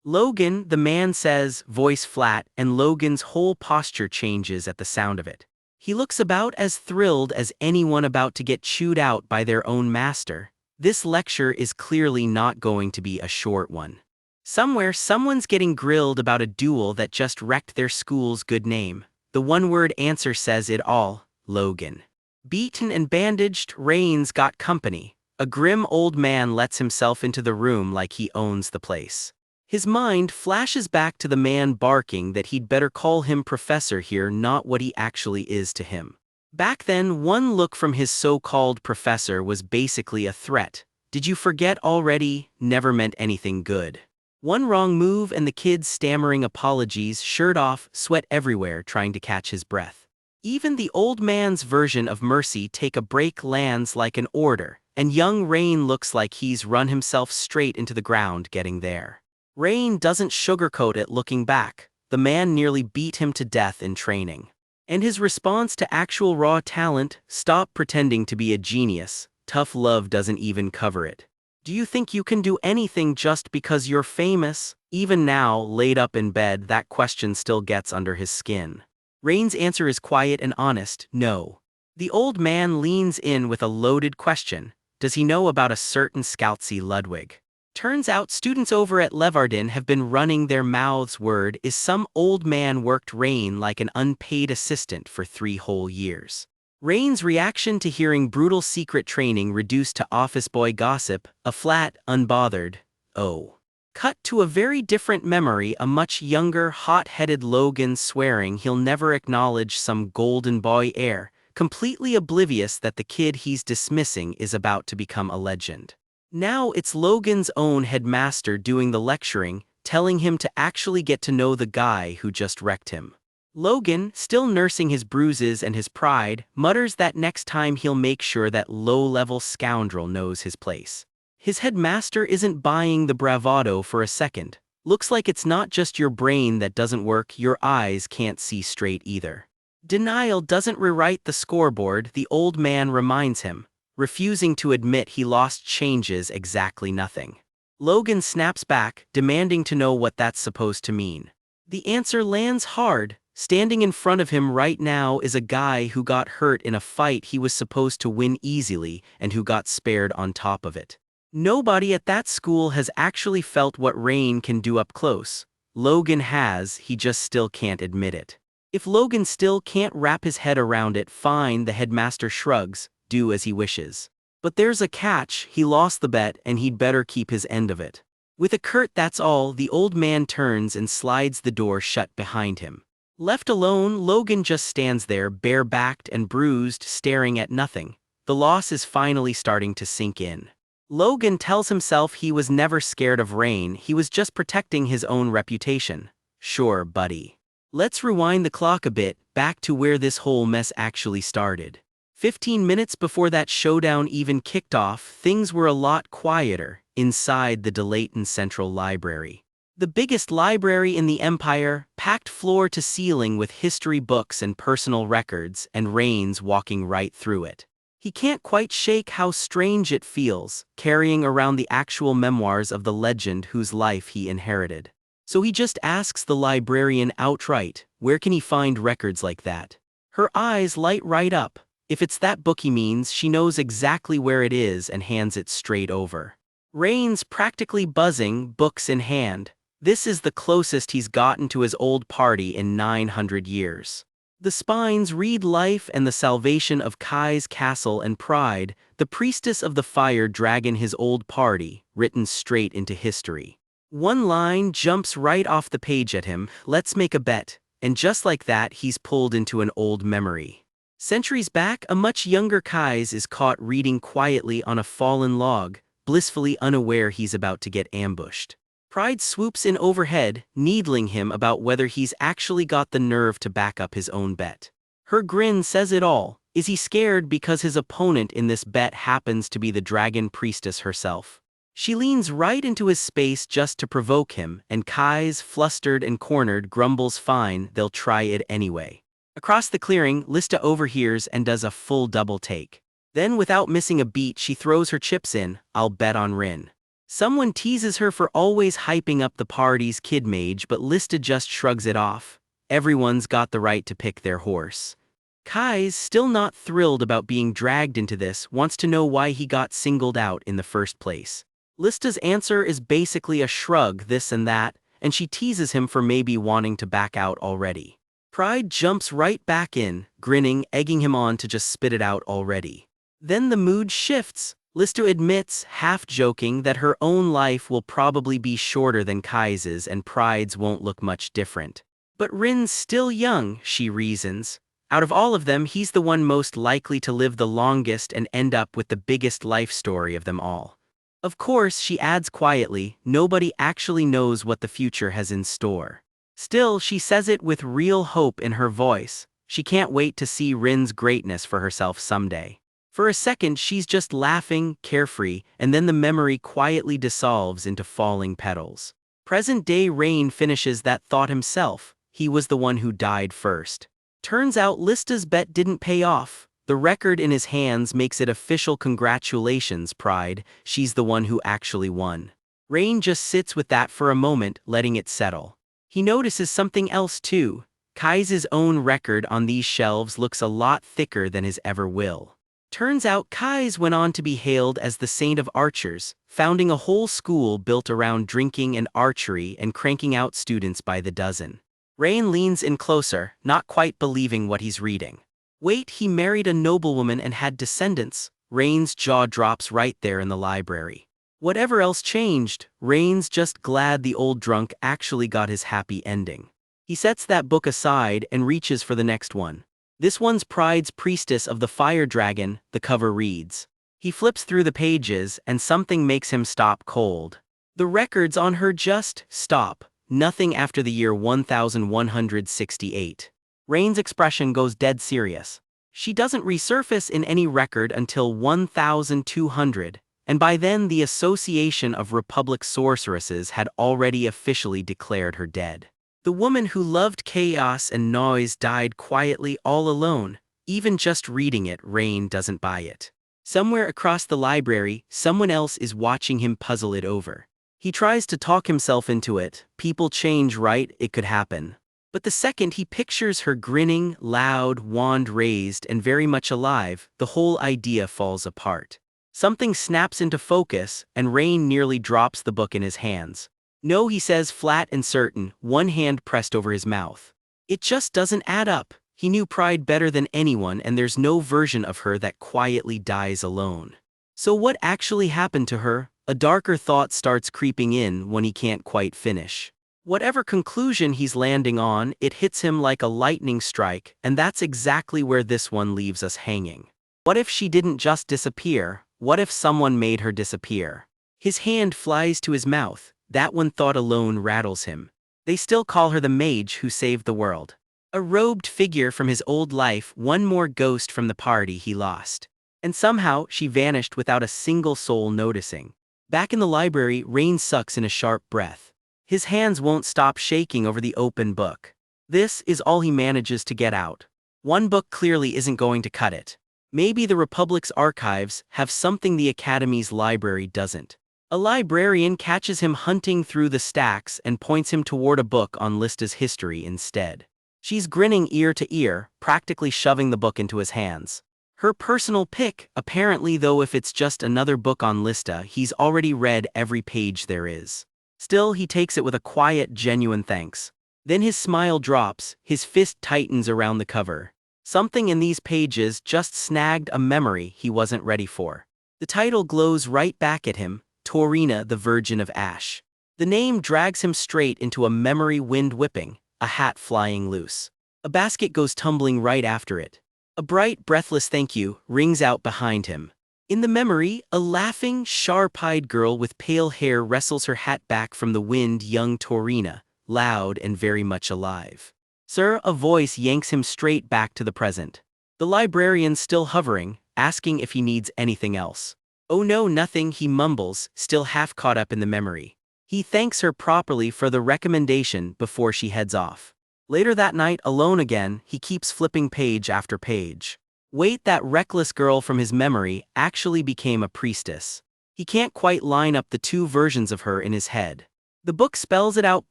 [SPEAKER 1] "Logan," the man says, voice flat, and Logan's whole posture changes at the sound of it. He looks about as thrilled as anyone about to get chewed out by their own master. This lecture is clearly not going to be a short one. Somewhere, someone's getting grilled about a duel that just wrecked their school's good name. The one-word answer says it all: Logan. Beaten and bandaged, Rain's got company. A grim old man lets himself into the room like he owns the place. His mind flashes back to the man barking that he'd better call him professor here, not what he actually is to him. Back then, one look from his so-called professor was basically a threat. "Did you forget already?" Never meant anything good. One wrong move and the kid's stammering apologies, shirt off, sweat everywhere, trying to catch his breath. Even the old man's version of mercy, "take a break," lands like an order, and young Rain looks like he's run himself straight into the ground getting there. Rain doesn't sugarcoat it. Looking back, the man nearly beat him to death in training. And his response to actual raw talent: "Stop pretending to be a genius. Tough love doesn't even cover it. Do you think you can do anything just because you're famous?" Even now, laid up in bed, that question still gets under his skin. Rain's answer is quiet and honest: "No." The old man leans in with a loaded question. Does he know about a certain Scoutsy Ludwig? Turns out students over at Levarden have been running their mouths. Word is some old man worked Rain like an unpaid assistant for 3 whole years. Rain's reaction to hearing brutal secret training reduced to office boy gossip: a flat, unbothered, "Oh." Cut to a very different memory, a much younger, hot-headed Logan swearing he'll never acknowledge some golden boy heir, completely oblivious that the kid he's dismissing is about to become a legend. Now it's Logan's own headmaster doing the lecturing, telling him to actually get to know the guy who just wrecked him. Logan, still nursing his bruises and his pride, mutters that next time he'll make sure that low-level scoundrel knows his place. His headmaster isn't buying the bravado for a second. Looks like it's not just your brain that doesn't work, your eyes can't see straight either. Denial doesn't rewrite the scoreboard, the old man reminds him, refusing to admit he lost changes exactly nothing. Logan snaps back, demanding to know what that's supposed to mean. The answer lands hard. Standing in front of him right now is a guy who got hurt in a fight he was supposed to win easily and who got spared on top of it. Nobody at that school has actually felt what Rain can do up close. Logan has, he just still can't admit it. If Logan still can't wrap his head around it, fine, the headmaster shrugs, do as he wishes. But there's a catch, he lost the bet and he'd better keep his end of it. With a curt "that's all," the old man turns and slides the door shut behind him. Left alone, Logan just stands there, bare-backed and bruised, staring at nothing. The loss is finally starting to sink in. Logan tells himself he was never scared of Rain, he was just protecting his own reputation. Sure, buddy. Let's rewind the clock a bit, back to where this whole mess actually started. 15 minutes before that showdown even kicked off, things were a lot quieter inside the Delayton Central Library. The biggest library in the Empire, packed floor to ceiling with history books and personal records, and Rain's walking right through it. He can't quite shake how strange it feels, carrying around the actual memoirs of the legend whose life he inherited. So he just asks the librarian outright, where can he find records like that? Her eyes light right up. If it's that book he means, she knows exactly where it is and hands it straight over. Rain's practically buzzing, books in hand. This is the closest he's gotten to his old party in 900 years. The spines read life and the salvation of Kai's castle and pride, the priestess of the fire dragon, his old party, written straight into history. One line jumps right off the page at him, let's make a bet, and just like that he's pulled into an old memory. Centuries back, a much younger Kais is caught reading quietly on a fallen log, blissfully unaware he's about to get ambushed. Pride swoops in overhead, needling him about whether he's actually got the nerve to back up his own bet. Her grin says it all. Is he scared because his opponent in this bet happens to be the dragon priestess herself? She leans right into his space just to provoke him, and Kais, flustered and cornered, grumbles, fine, they'll try it anyway. Across the clearing, Lista overhears and does a full double take. Then without missing a beat she throws her chips in, I'll bet on Rin. Someone teases her for always hyping up the party's kid mage, but Lista just shrugs it off. Everyone's got the right to pick their horse. Kai's still not thrilled about being dragged into this, wants to know why he got singled out in the first place. Lista's answer is basically a shrug, this and that, and she teases him for maybe wanting to back out already. Pride jumps right back in, grinning, egging him on to just spit it out already. Then the mood shifts. Lista admits, half-joking, that her own life will probably be shorter than Kai's and Pride's won't look much different. But Rin's still young, she reasons. Out of all of them, he's the one most likely to live the longest and end up with the biggest life story of them all. Of course, she adds quietly, nobody actually knows what the future has in store. Still, she says it with real hope in her voice. She can't wait to see Rin's greatness for herself someday. For a second she's just laughing, carefree, and then the memory quietly dissolves into falling petals. Present-day Rain finishes that thought himself. He was the one who died first. Turns out Lista's bet didn't pay off. The record in his hands makes it official. Congratulations, Pride, she's the one who actually won. Rain just sits with that for a moment, letting it settle. He notices something else too. Kai's own record on these shelves looks a lot thicker than his ever will. Turns out Kais went on to be hailed as the Saint of Archers, founding a whole school built around drinking and archery and cranking out students by the dozen. Rain leans in closer, not quite believing what he's reading. Wait, he married a noblewoman and had descendants? Rain's jaw drops right there in the library. Whatever else changed, Rain's just glad the old drunk actually got his happy ending. He sets that book aside and reaches for the next one. This one's Pride's Priestess of the Fire Dragon, the cover reads. He flips through the pages and something makes him stop cold. The records on her just stop, nothing after the year 1168. Rain's expression goes dead serious. She doesn't resurface in any record until 1200, and by then the Association of Republic Sorceresses had already officially declared her dead. The woman who loved chaos and noise died quietly all alone. Even just reading it, Rain doesn't buy it. Somewhere across the library, someone else is watching him puzzle it over. He tries to talk himself into it. People change, right? It could happen. But the second he pictures her grinning, loud, wand raised, and very much alive, the whole idea falls apart. Something snaps into focus, and Rain nearly drops the book in his hands. No, he says flat and certain, one hand pressed over his mouth. It just doesn't add up. He knew Pride better than anyone, and there's no version of her that quietly dies alone. So what actually happened to her? A darker thought starts creeping in when he can't quite finish. Whatever conclusion he's landing on, it hits him like a lightning strike, and that's exactly where this one leaves us hanging. What if she didn't just disappear? What if someone made her disappear? His hand flies to his mouth. That one thought alone rattles him. They still call her the mage who saved the world. A robed figure from his old life, one more ghost from the party he lost. And somehow she vanished without a single soul noticing. Back in the library, Rain sucks in a sharp breath. His hands won't stop shaking over the open book. This is all he manages to get out. One book clearly isn't going to cut it. Maybe the Republic's archives have something the Academy's library doesn't. A librarian catches him hunting through the stacks and points him toward a book on Lista's history instead. She's grinning ear to ear, practically shoving the book into his hands. Her personal pick, apparently, though if it's just another book on Lista, he's already read every page there is. Still, he takes it with a quiet, genuine thanks. Then his smile drops, his fist tightens around the cover. Something in these pages just snagged a memory he wasn't ready for. The title glows right back at him, Taurina, the Virgin of Ash. The name drags him straight into a memory, wind whipping, a hat flying loose. A basket goes tumbling right after it. A bright, breathless thank you rings out behind him. In the memory, a laughing, sharp-eyed girl with pale hair wrestles her hat back from the wind, young Taurina, loud and very much alive. Sir, a voice yanks him straight back to the present. The librarian's still hovering, asking if he needs anything else. Oh no, nothing, he mumbles, still half caught up in the memory. He thanks her properly for the recommendation before she heads off. Later that night, alone again, he keeps flipping page after page. Wait, that reckless girl from his memory actually became a priestess. He can't quite line up the two versions of her in his head. The book spells it out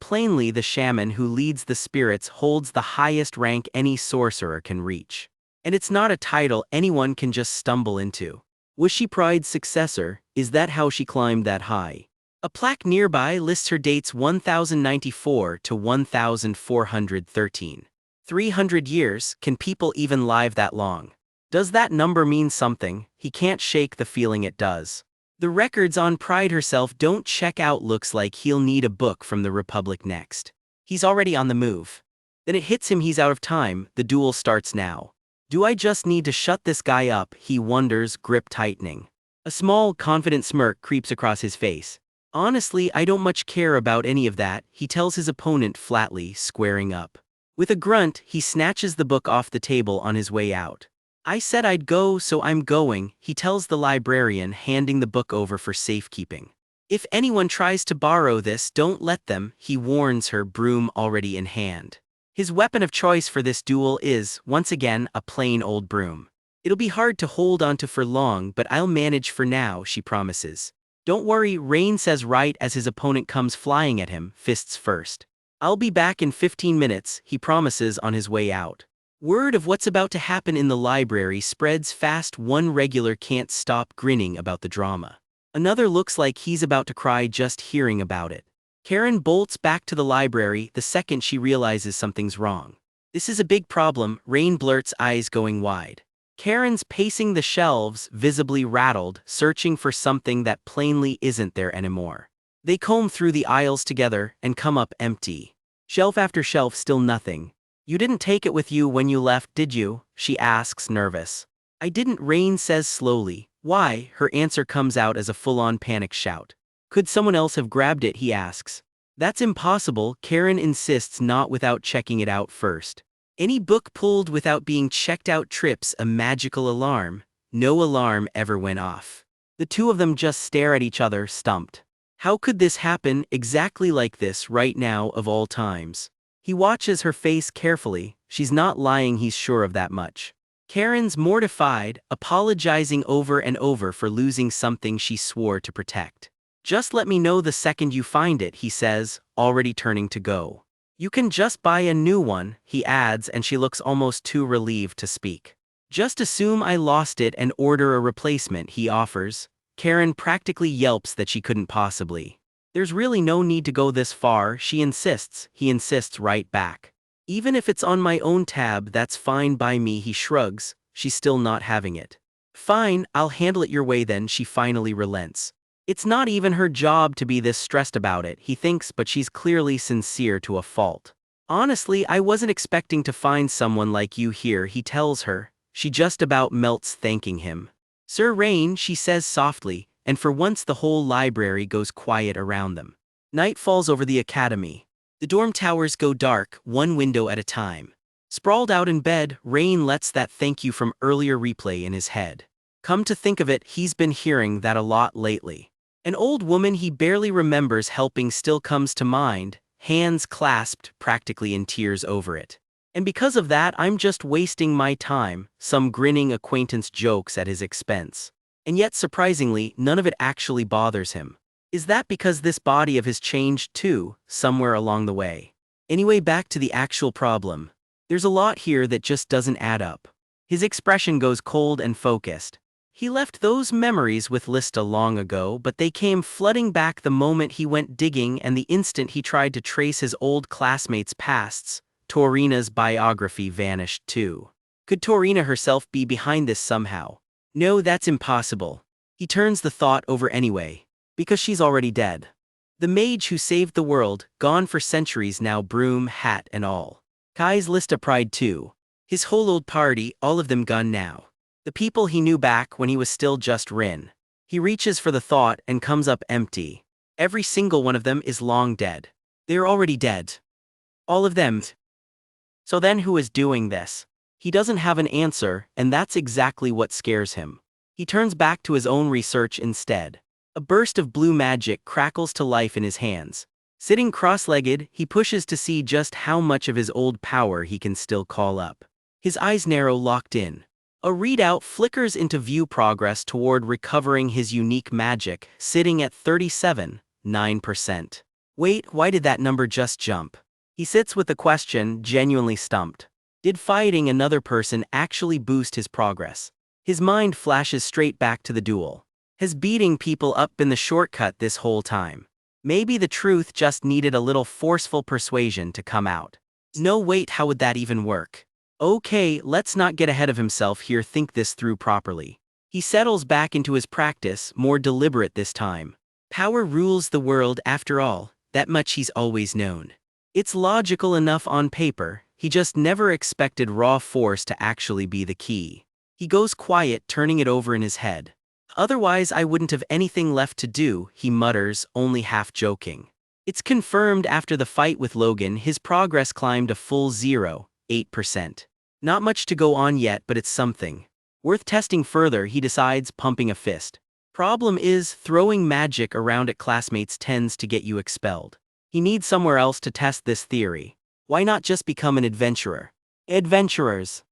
[SPEAKER 1] plainly: the shaman who leads the spirits holds the highest rank any sorcerer can reach. And it's not a title anyone can just stumble into. Was she Pride's successor? Is that how she climbed that high? A plaque nearby lists her dates 1094 to 1413. 300 years, can people even live that long? Does that number mean something? He can't shake the feeling it does. The records on Pride herself don't check out. Looks like he'll need a book from the Republic next. He's already on the move. Then it hits him, he's out of time. The duel starts now. Do I just need to shut this guy up? He wonders, grip tightening. A small, confident smirk creeps across his face. Honestly, I don't much care about any of that, he tells his opponent flatly, squaring up. With a grunt, he snatches the book off the table on his way out. I said I'd go, so I'm going, he tells the librarian, handing the book over for safekeeping. If anyone tries to borrow this, don't let them, he warns her, broom already in hand. His weapon of choice for this duel is, once again, a plain old broom. It'll be hard to hold onto for long, but I'll manage for now, she promises. Don't worry, Rain says right as his opponent comes flying at him, fists first. I'll be back in 15 minutes, he promises on his way out. Word of what's about to happen in the library spreads fast. One regular can't stop grinning about the drama. Another looks like he's about to cry just hearing about it. Karen bolts back to the library the second she realizes something's wrong. This is a big problem, Rain blurts, eyes going wide. Karen's pacing the shelves, visibly rattled, searching for something that plainly isn't there anymore. They comb through the aisles together and come up empty. Shelf after shelf, still nothing. "You didn't take it with you when you left, did you?" she asks, nervous. "I didn't," Rain says slowly. "Why?" Her answer comes out as a full-on panic shout. "Could someone else have grabbed it?" he asks. "That's impossible," Karen insists, not without checking it out first. Any book pulled without being checked out trips a magical alarm. No alarm ever went off. The two of them just stare at each other, stumped. How could this happen exactly like this right now of all times? He watches her face carefully. She's not lying, he's sure of that much. Karen's mortified, apologizing over and over for losing something she swore to protect. "Just let me know the second you find it," he says, already turning to go. "You can just buy a new one," he adds, and she looks almost too relieved to speak. "Just assume I lost it and order a replacement," he offers. Karen practically yelps that she couldn't possibly. "There's really no need to go this far," she insists. He insists right back. "Even if it's on my own tab, that's fine by me," he shrugs. She's still not having it. "Fine, I'll handle it your way then," she finally relents. It's not even her job to be this stressed about it, he thinks, but she's clearly sincere to a fault. "Honestly, I wasn't expecting to find someone like you here," he tells her. She just about melts, thanking him. "Sir Rain," she says softly, and for once the whole library goes quiet around them. Night falls over the academy. The dorm towers go dark, one window at a time. Sprawled out in bed, Rain lets that "thank you" from earlier replay in his head. Come to think of it, he's been hearing that a lot lately. An old woman he barely remembers helping still comes to mind, hands clasped, practically in tears over it. "And because of that, I'm just wasting my time," some grinning acquaintance jokes at his expense. And yet, surprisingly, none of it actually bothers him. Is that because this body of his changed too, somewhere along the way? Anyway, back to the actual problem. There's a lot here that just doesn't add up. His expression goes cold and focused. He left those memories with Lista long ago, but they came flooding back the moment he went digging and the instant he tried to trace his old classmates' pasts. Torina's biography vanished too. Could Torina herself be behind this somehow? No, that's impossible. He turns the thought over anyway. Because she's already dead. The mage who saved the world, gone for centuries now, broom, hat and all. Kai's Lista pride too. His whole old party, all of them gone now. The people he knew back when he was still just Rin. He reaches for the thought and comes up empty. Every single one of them is long dead. They're already dead. All of them. So then who is doing this? He doesn't have an answer, and that's exactly what scares him. He turns back to his own research instead. A burst of blue magic crackles to life in his hands. Sitting cross-legged, he pushes to see just how much of his old power he can still call up. His eyes narrow, locked in. A readout flickers into view, progress toward recovering his unique magic, sitting at 37.9%. Wait, why did that number just jump? He sits with the question, genuinely stumped. Did fighting another person actually boost his progress? His mind flashes straight back to the duel. Has beating people up been the shortcut this whole time? Maybe the truth just needed a little forceful persuasion to come out. No, wait, how would that even work? Okay, let's not get ahead of himself here, think this through properly. He settles back into his practice, more deliberate this time. Power rules the world after all, that much he's always known. It's logical enough on paper, he just never expected raw force to actually be the key. He goes quiet, turning it over in his head. Otherwise I wouldn't have anything left to do, he mutters, only half joking. It's confirmed after the fight with Logan, his progress climbed a full 0.8%. Not much to go on yet, but it's something. Worth testing further, he decides, pumping a fist. Problem is, throwing magic around at classmates tends to get you expelled. He needs somewhere else to test this theory. Why not just become an adventurer? Adventurers.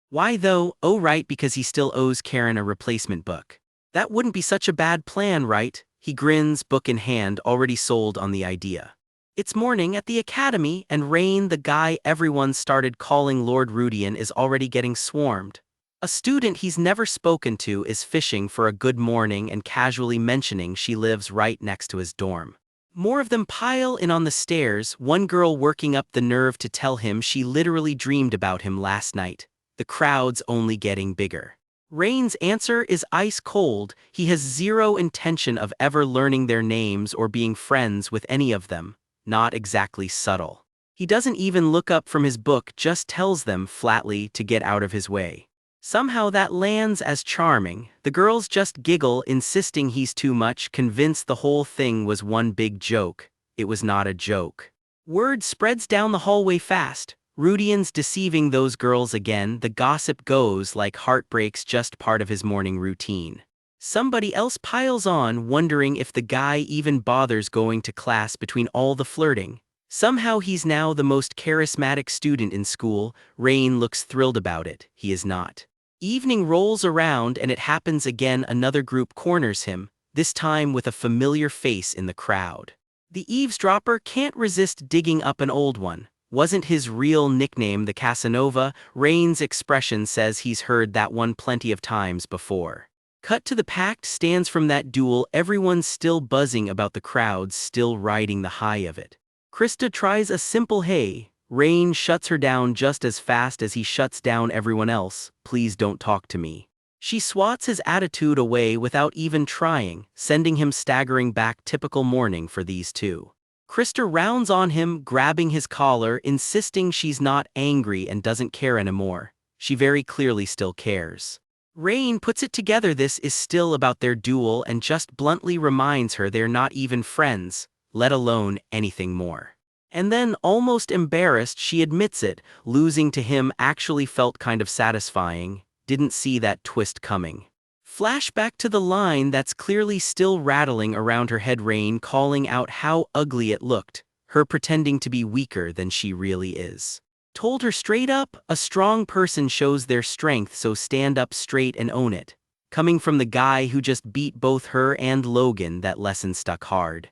[SPEAKER 1] Why though? Oh right, because he still owes Karen a replacement book. That wouldn't be such a bad plan, right? He grins, book in hand, already sold on the idea. It's morning at the academy, and Rain, the guy everyone started calling Lord Rudian, is already getting swarmed. A student he's never spoken to is fishing for a good morning and casually mentioning she lives right next to his dorm. More of them pile in on the stairs, one girl working up the nerve to tell him she literally dreamed about him last night. The crowd's only getting bigger. Rain's answer is ice cold. He has zero intention of ever learning their names or being friends with any of them. Not exactly subtle. He doesn't even look up from his book, just tells them flatly to get out of his way. Somehow that lands as charming. The girls just giggle, insisting he's too much, convinced the whole thing was one big joke. It was not a joke. Word spreads down the hallway fast. Rudian's deceiving those girls again. The gossip goes like heartbreak's just part of his morning routine. Somebody else piles on, wondering if the guy even bothers going to class between all the flirting. Somehow he's now the most charismatic student in school. Rain looks thrilled about it. He is not. Evening rolls around and it happens again. Another group corners him, this time with a familiar face in the crowd. The eavesdropper can't resist digging up an old one. Wasn't his real nickname the Casanova? Rain's expression says he's heard that one plenty of times before. Cut to the packed stands from that duel. Everyone's still buzzing about the crowds, still riding the high of it. Krista tries a simple hey. Rain shuts her down just as fast as he shuts down everyone else. Please don't talk to me. She swats his attitude away without even trying, sending him staggering back. Typical morning for these two. Krista rounds on him, grabbing his collar, insisting she's not angry and doesn't care anymore. She very clearly still cares. Rain puts it together. This is still about their duel and just bluntly reminds her they're not even friends, let alone anything more. And then, almost embarrassed, she admits it. Losing to him actually felt kind of satisfying. Didn't see that twist coming. Flashback to the line that's clearly still rattling around her head. Rain calling out how ugly it looked, her pretending to be weaker than she really is. Told her straight up, a strong person shows their strength, so stand up straight and own it. Coming from the guy who just beat both her and Logan, that lesson stuck hard.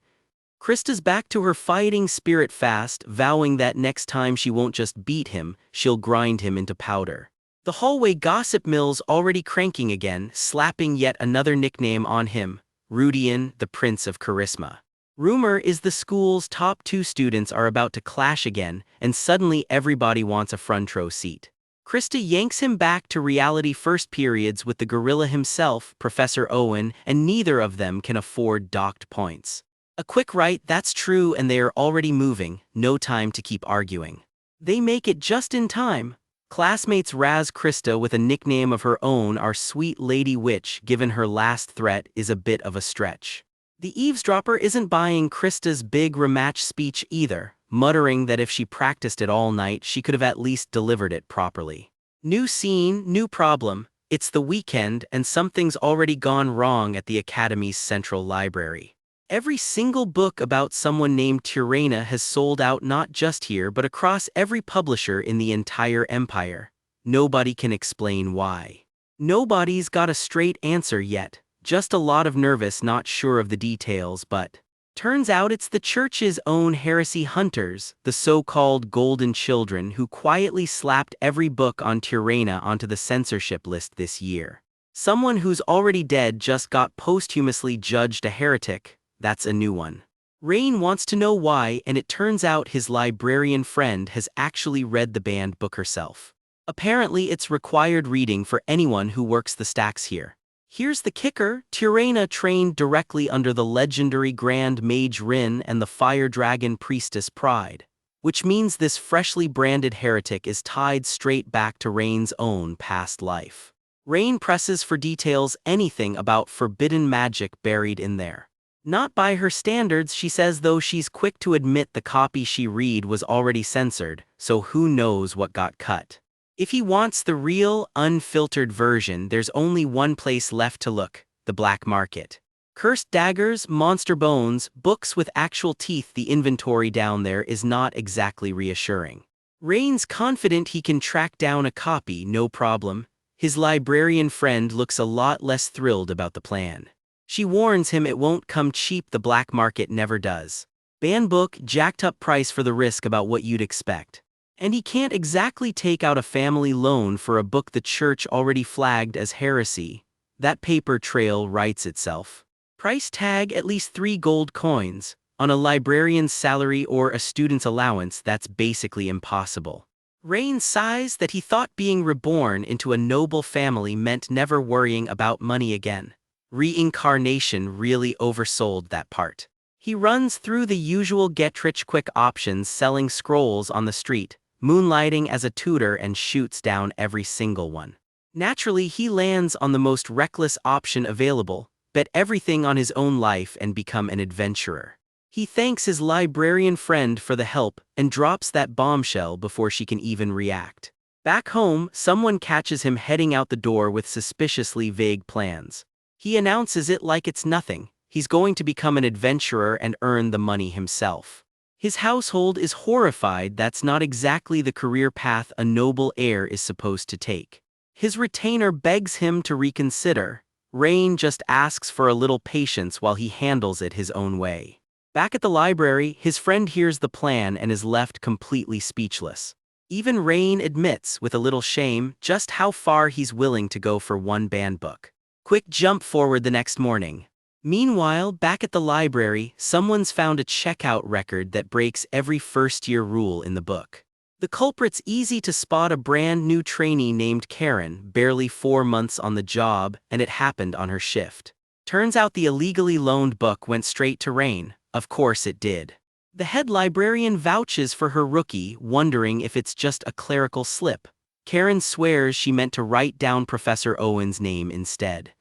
[SPEAKER 1] Krista's back to her fighting spirit fast, vowing that next time she won't just beat him, she'll grind him into powder. The hallway gossip mill's already cranking again, slapping yet another nickname on him, Rudian, the Prince of Charisma. Rumor is the school's top 2 students are about to clash again, and suddenly everybody wants a front row seat. Krista yanks him back to reality. First periods with the gorilla himself, Professor Owen, and neither of them can afford docked points. A quick right, that's true, and they are already moving, no time to keep arguing. They make it just in time. Classmates razz Krista with a nickname of her own, our sweet lady witch, given her last threat is a bit of a stretch. The eavesdropper isn't buying Krista's big rematch speech either, muttering that if she practiced it all night she could have at least delivered it properly. New scene, new problem. It's the weekend and something's already gone wrong at the Academy's central library. Every single book about someone named Tirana has sold out, not just here but across every publisher in the entire empire. Nobody can explain why. Nobody's got a straight answer yet, just a lot of nervous, not sure of the details, but turns out it's the church's own heresy hunters, the so-called golden children, who quietly slapped every book on Tirana onto the censorship list this year. Someone who's already dead just got posthumously judged a heretic. That's a new one. Rain wants to know why, and it turns out his librarian friend has actually read the banned book herself. Apparently it's required reading for anyone who works the stacks here. Here's the kicker, Tirana trained directly under the legendary Grand Mage Rin and the Fire Dragon Priestess Pride, which means this freshly branded heretic is tied straight back to Rain's own past life. Rain presses for details, anything about forbidden magic buried in there. Not by her standards, she says, though she's quick to admit the copy she read was already censored, so who knows what got cut. If he wants the real, unfiltered version, there's only one place left to look, the black market. Cursed daggers, monster bones, books with actual teeth. The inventory down there is not exactly reassuring. Rain's confident he can track down a copy, no problem. His librarian friend looks a lot less thrilled about the plan. She warns him it won't come cheap, the black market never does. Banned book, jacked up price for the risk, about what you'd expect. And he can't exactly take out a family loan for a book the church already flagged as heresy. That paper trail writes itself. Price tag at least 3 gold coins. On a librarian's salary or a student's allowance, that's basically impossible. Rain sighs that he thought being reborn into a noble family meant never worrying about money again. Reincarnation really oversold that part. He runs through the usual get-rich-quick options, selling scrolls on the street, moonlighting as a tutor, and shoots down every single one. Naturally, he lands on the most reckless option available: bet everything on his own life and become an adventurer. He thanks his librarian friend for the help and drops that bombshell before she can even react. Back home, someone catches him heading out the door with suspiciously vague plans. He announces it like it's nothing. He's going to become an adventurer and earn the money himself. His household is horrified. That's not exactly the career path a noble heir is supposed to take. His retainer begs him to reconsider. Rain just asks for a little patience while he handles it his own way. Back at the library, his friend hears the plan and is left completely speechless. Even Rain admits, with a little shame, just how far he's willing to go for one banned book. Quick jump forward the next morning. Meanwhile, back at the library, someone's found a checkout record that breaks every first-year rule in the book. The culprit's easy to spot: a brand new trainee named Karen, barely 4 months on the job, and it happened on her shift. Turns out the illegally loaned book went straight to Rain. Of course it did. The head librarian vouches for her rookie, wondering if it's just a clerical slip. Karen swears she meant to write down Professor Owen's name instead.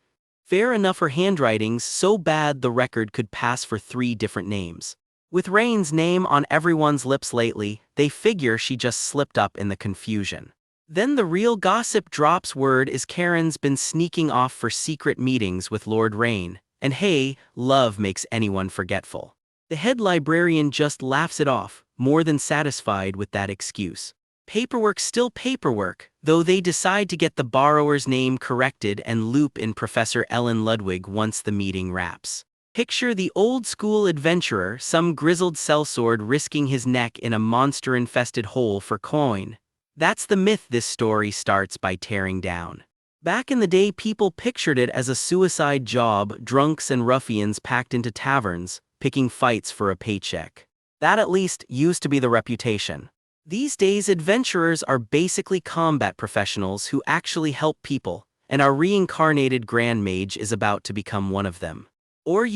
[SPEAKER 1] Fair enough, her handwriting's so bad the record could pass for 3 different names. With Rain's name on everyone's lips lately, they figure she just slipped up in the confusion. Then the real gossip drops: word is Karen's been sneaking off for secret meetings with Lord Rain, and hey, love makes anyone forgetful. The head librarian just laughs it off, more than satisfied with that excuse. Paperwork's still paperwork, though they decide to get the borrower's name corrected and loop in Professor Ellen Ludwig once the meeting wraps. Picture the old-school adventurer, some grizzled sellsword risking his neck in a monster-infested hole for coin. That's the myth this story starts by tearing down. Back in the day, people pictured it as a suicide job: drunks and ruffians packed into taverns, picking fights for a paycheck. That at least used to be the reputation. These days, adventurers are basically combat professionals who actually help people, and our reincarnated Grand Mage is about to become one of them. Or,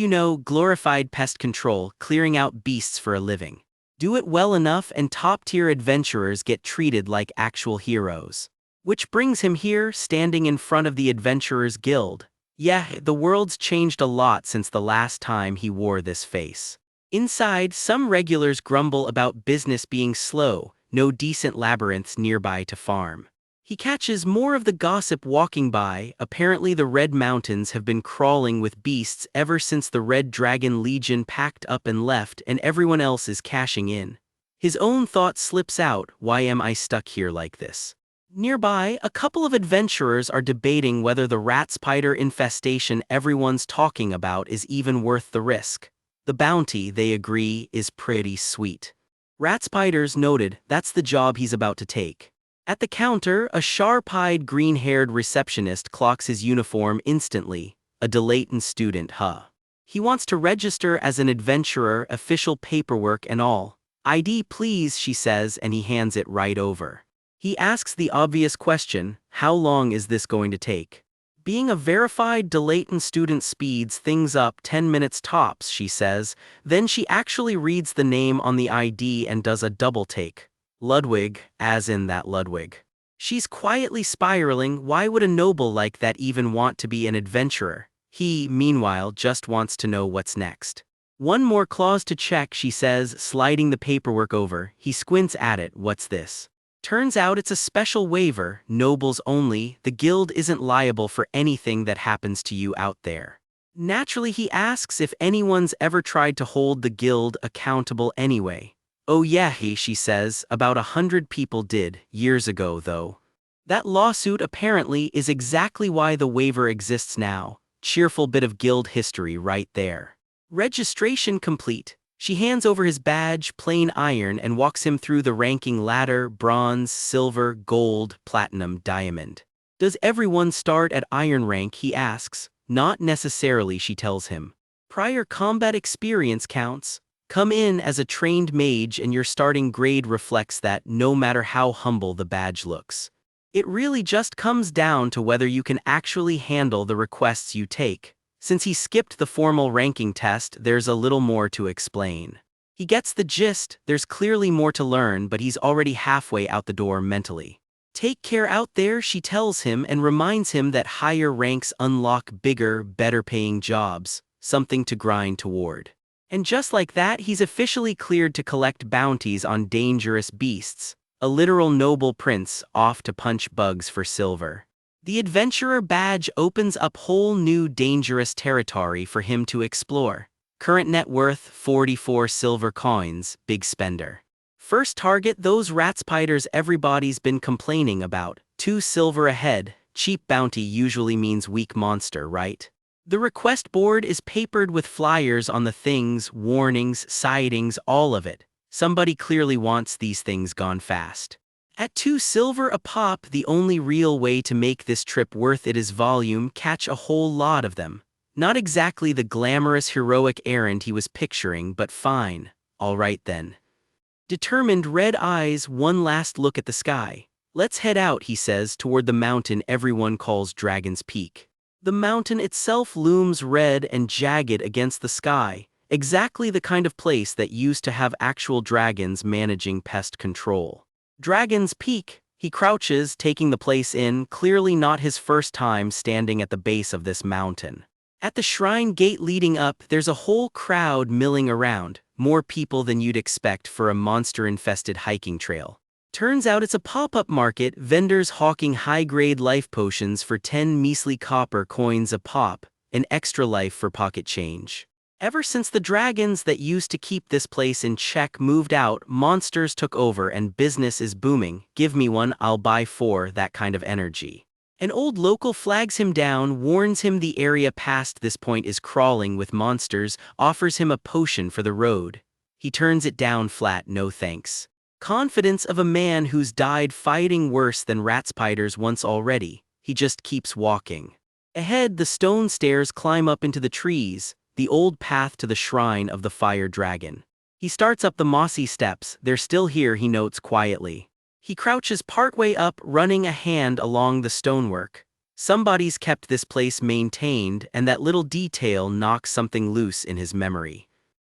[SPEAKER 1] glorified pest control, clearing out beasts for a living. Do it well enough and top-tier adventurers get treated like actual heroes. Which brings him here, standing in front of the Adventurers Guild. Yeah, the world's changed a lot since the last time he wore this face. Inside, some regulars grumble about business being slow, no decent labyrinths nearby to farm. He catches more of the gossip walking by. Apparently the Red Mountains have been crawling with beasts ever since the Red Dragon Legion packed up and left, and everyone else is cashing in. His own thought slips out: why am I stuck here like this? Nearby, a couple of adventurers are debating whether the rat spider infestation everyone's talking about is even worth the risk. The bounty, they agree, is pretty sweet. Rat spiders noted, that's the job he's about to take. At the counter, a sharp-eyed, green-haired receptionist clocks his uniform instantly: a Delaton student, huh? He wants to register as an adventurer, official paperwork and all. ID please, she says, and he hands it right over. He asks the obvious question: how long is this going to take? Being a verified Delaton student speeds things up: 10 minutes tops, she says. Then she actually reads the name on the ID and does a double take. Ludwig, as in that Ludwig. She's quietly spiraling. Why would a noble like that even want to be an adventurer? He, meanwhile, just wants to know what's next. One more clause to check, she says, sliding the paperwork over. He squints at it. What's this? Turns out it's a special waiver, nobles only. The guild isn't liable for anything that happens to you out there. Naturally, he asks if anyone's ever tried to hold the guild accountable anyway. Oh yeah, she says, about 100 people did, years ago though. That lawsuit apparently is exactly why the waiver exists now. Cheerful bit of guild history right there. Registration complete. She hands over his badge, plain iron, and walks him through the ranking ladder: bronze, silver, gold, platinum, diamond. Does everyone start at iron rank, he asks. Not necessarily, she tells him. Prior combat experience counts. Come in as a trained mage and your starting grade reflects that, no matter how humble the badge looks. It really just comes down to whether you can actually handle the requests you take. Since he skipped the formal ranking test, there's a little more to explain. He gets the gist, there's clearly more to learn, but he's already halfway out the door mentally. Take care out there, she tells him and reminds him that higher ranks unlock bigger, better-paying jobs, something to grind toward. And just like that, he's officially cleared to collect bounties on dangerous beasts, a literal noble prince off to punch bugs for silver. The adventurer badge opens up whole new dangerous territory for him to explore. Current net worth 44 silver coins, big spender. First target, those rat spiders everybody's been complaining about, 2 silver ahead. Cheap bounty usually means weak monster, right? The request board is papered with flyers on the things, warnings, sightings, all of it. Somebody clearly wants these things gone fast. At 2 silver a pop, the only real way to make this trip worth it is volume, catch a whole lot of them. Not exactly the glamorous heroic errand he was picturing, but fine. All right then. Determined, red eyes, one last look at the sky. Let's head out, he says, toward the mountain everyone calls Dragon's Peak. The mountain itself looms red and jagged against the sky, exactly the kind of place that used to have actual dragons managing pest control. Dragon's Peak, he crouches, taking the place in, clearly not his first time standing at the base of this mountain. At the shrine gate leading up, there's a whole crowd milling around, more people than you'd expect for a monster-infested hiking trail. Turns out it's a pop-up market, vendors hawking high-grade life potions for 10 measly copper coins a pop, an extra life for pocket change. Ever since the dragons that used to keep this place in check moved out, monsters took over and business is booming. Give me one, I'll buy 4, that kind of energy. An old local flags him down, warns him the area past this point is crawling with monsters, offers him a potion for the road. He turns it down flat, no thanks. Confidence of a man who's died fighting worse than rat spiders once already. He just keeps walking. Ahead, the stone stairs climb up into the trees, the old path to the shrine of the fire dragon. He starts up the mossy steps, they're still here, he notes quietly. He crouches partway up, running a hand along the stonework. Somebody's kept this place maintained, and that little detail knocks something loose in his memory.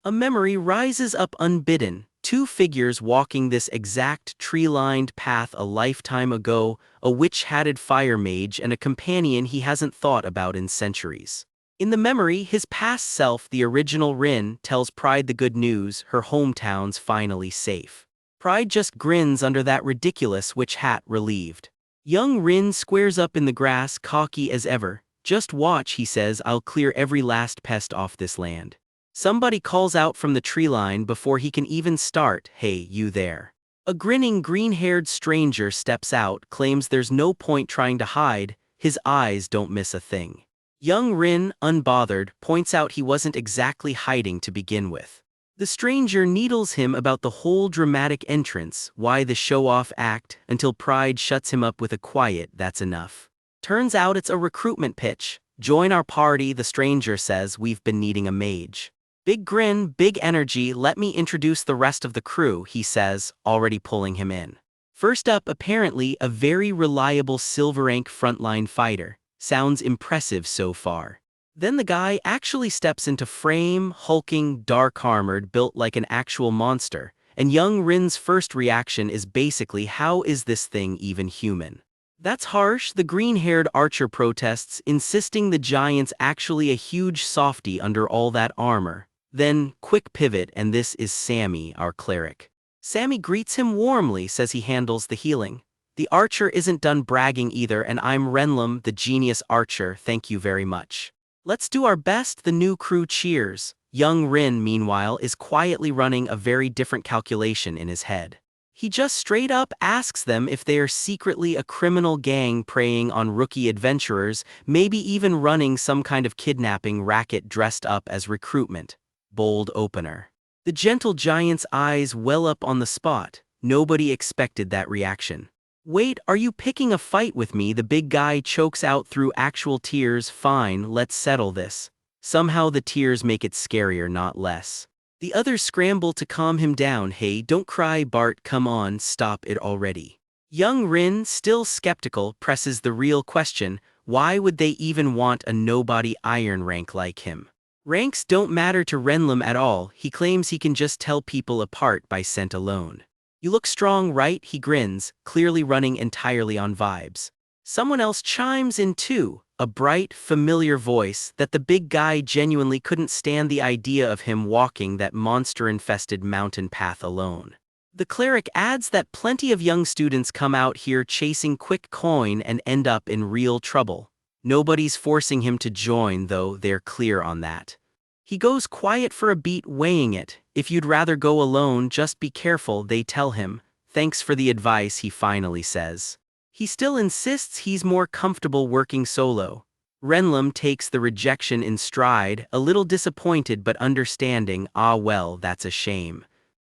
[SPEAKER 1] A memory rises up unbidden, 2 figures walking this exact tree-lined path a lifetime ago, a witch-hatted fire mage and a companion he hasn't thought about in centuries. In the memory, his past self, the original Rin, tells Pride the good news, her hometown's finally safe. Pride just grins under that ridiculous witch hat, relieved. Young Rin squares up in the grass, cocky as ever. Just watch, he says, I'll clear every last pest off this land. Somebody calls out from the tree line before he can even start, hey, you there. A grinning green-haired stranger steps out, claims there's no point trying to hide, his eyes don't miss a thing. Young Rin, unbothered, points out he wasn't exactly hiding to begin with. The stranger needles him about the whole dramatic entrance, why the show-off act, until Pride shuts him up with a quiet, that's enough. Turns out it's a recruitment pitch. Join our party, the stranger says, we've been needing a mage. Big grin, big energy, let me introduce the rest of the crew, he says, already pulling him in. First up, apparently, a very reliable silver rank frontline fighter. Sounds impressive so far. Then the guy actually steps into frame, hulking, dark-armored, built like an actual monster, and young Rin's first reaction is basically, how is this thing even human? That's harsh, the green-haired archer protests, insisting the giant's actually a huge softy under all that armor. Then, quick pivot, and this is Sammy, our cleric. Sammy greets him warmly, says he handles the healing. The archer isn't done bragging either, and I'm Renlum, the genius archer, thank you very much. Let's do our best, the new crew cheers. Young Rin, meanwhile, is quietly running a very different calculation in his head. He just straight up asks them if they are secretly a criminal gang preying on rookie adventurers, maybe even running some kind of kidnapping racket dressed up as recruitment. Bold opener. The gentle giant's eyes well up on the spot. Nobody expected that reaction. Wait, are you picking a fight with me? The big guy chokes out through actual tears. Fine, let's settle this. Somehow the tears make it scarier, not less. The others scramble to calm him down. Hey, don't cry, Bart, come on, stop it already. Young Rin, still skeptical, presses the real question: why would they even want a nobody iron rank like him? Ranks don't matter to Renlam at all. He claims he can just tell people apart by scent alone. You look strong, right? He grins, clearly running entirely on vibes. Someone else chimes in too, a bright, familiar voice, that the big guy genuinely couldn't stand the idea of him walking that monster-infested mountain path alone. The cleric adds that plenty of young students come out here chasing quick coin and end up in real trouble. Nobody's forcing him to join, though, they're clear on that. He goes quiet for a beat, weighing it. If you'd rather go alone, just be careful, they tell him. Thanks for the advice, he finally says. He still insists he's more comfortable working solo. Renlam takes the rejection in stride, a little disappointed but understanding. Ah well, that's a shame.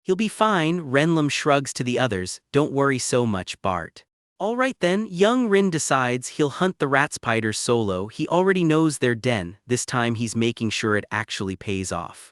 [SPEAKER 1] He'll be fine, Renlam shrugs to the others. Don't worry so much, Bart. All right then, young Rin decides he'll hunt the rat spiders solo. He already knows their den. This time he's making sure it actually pays off.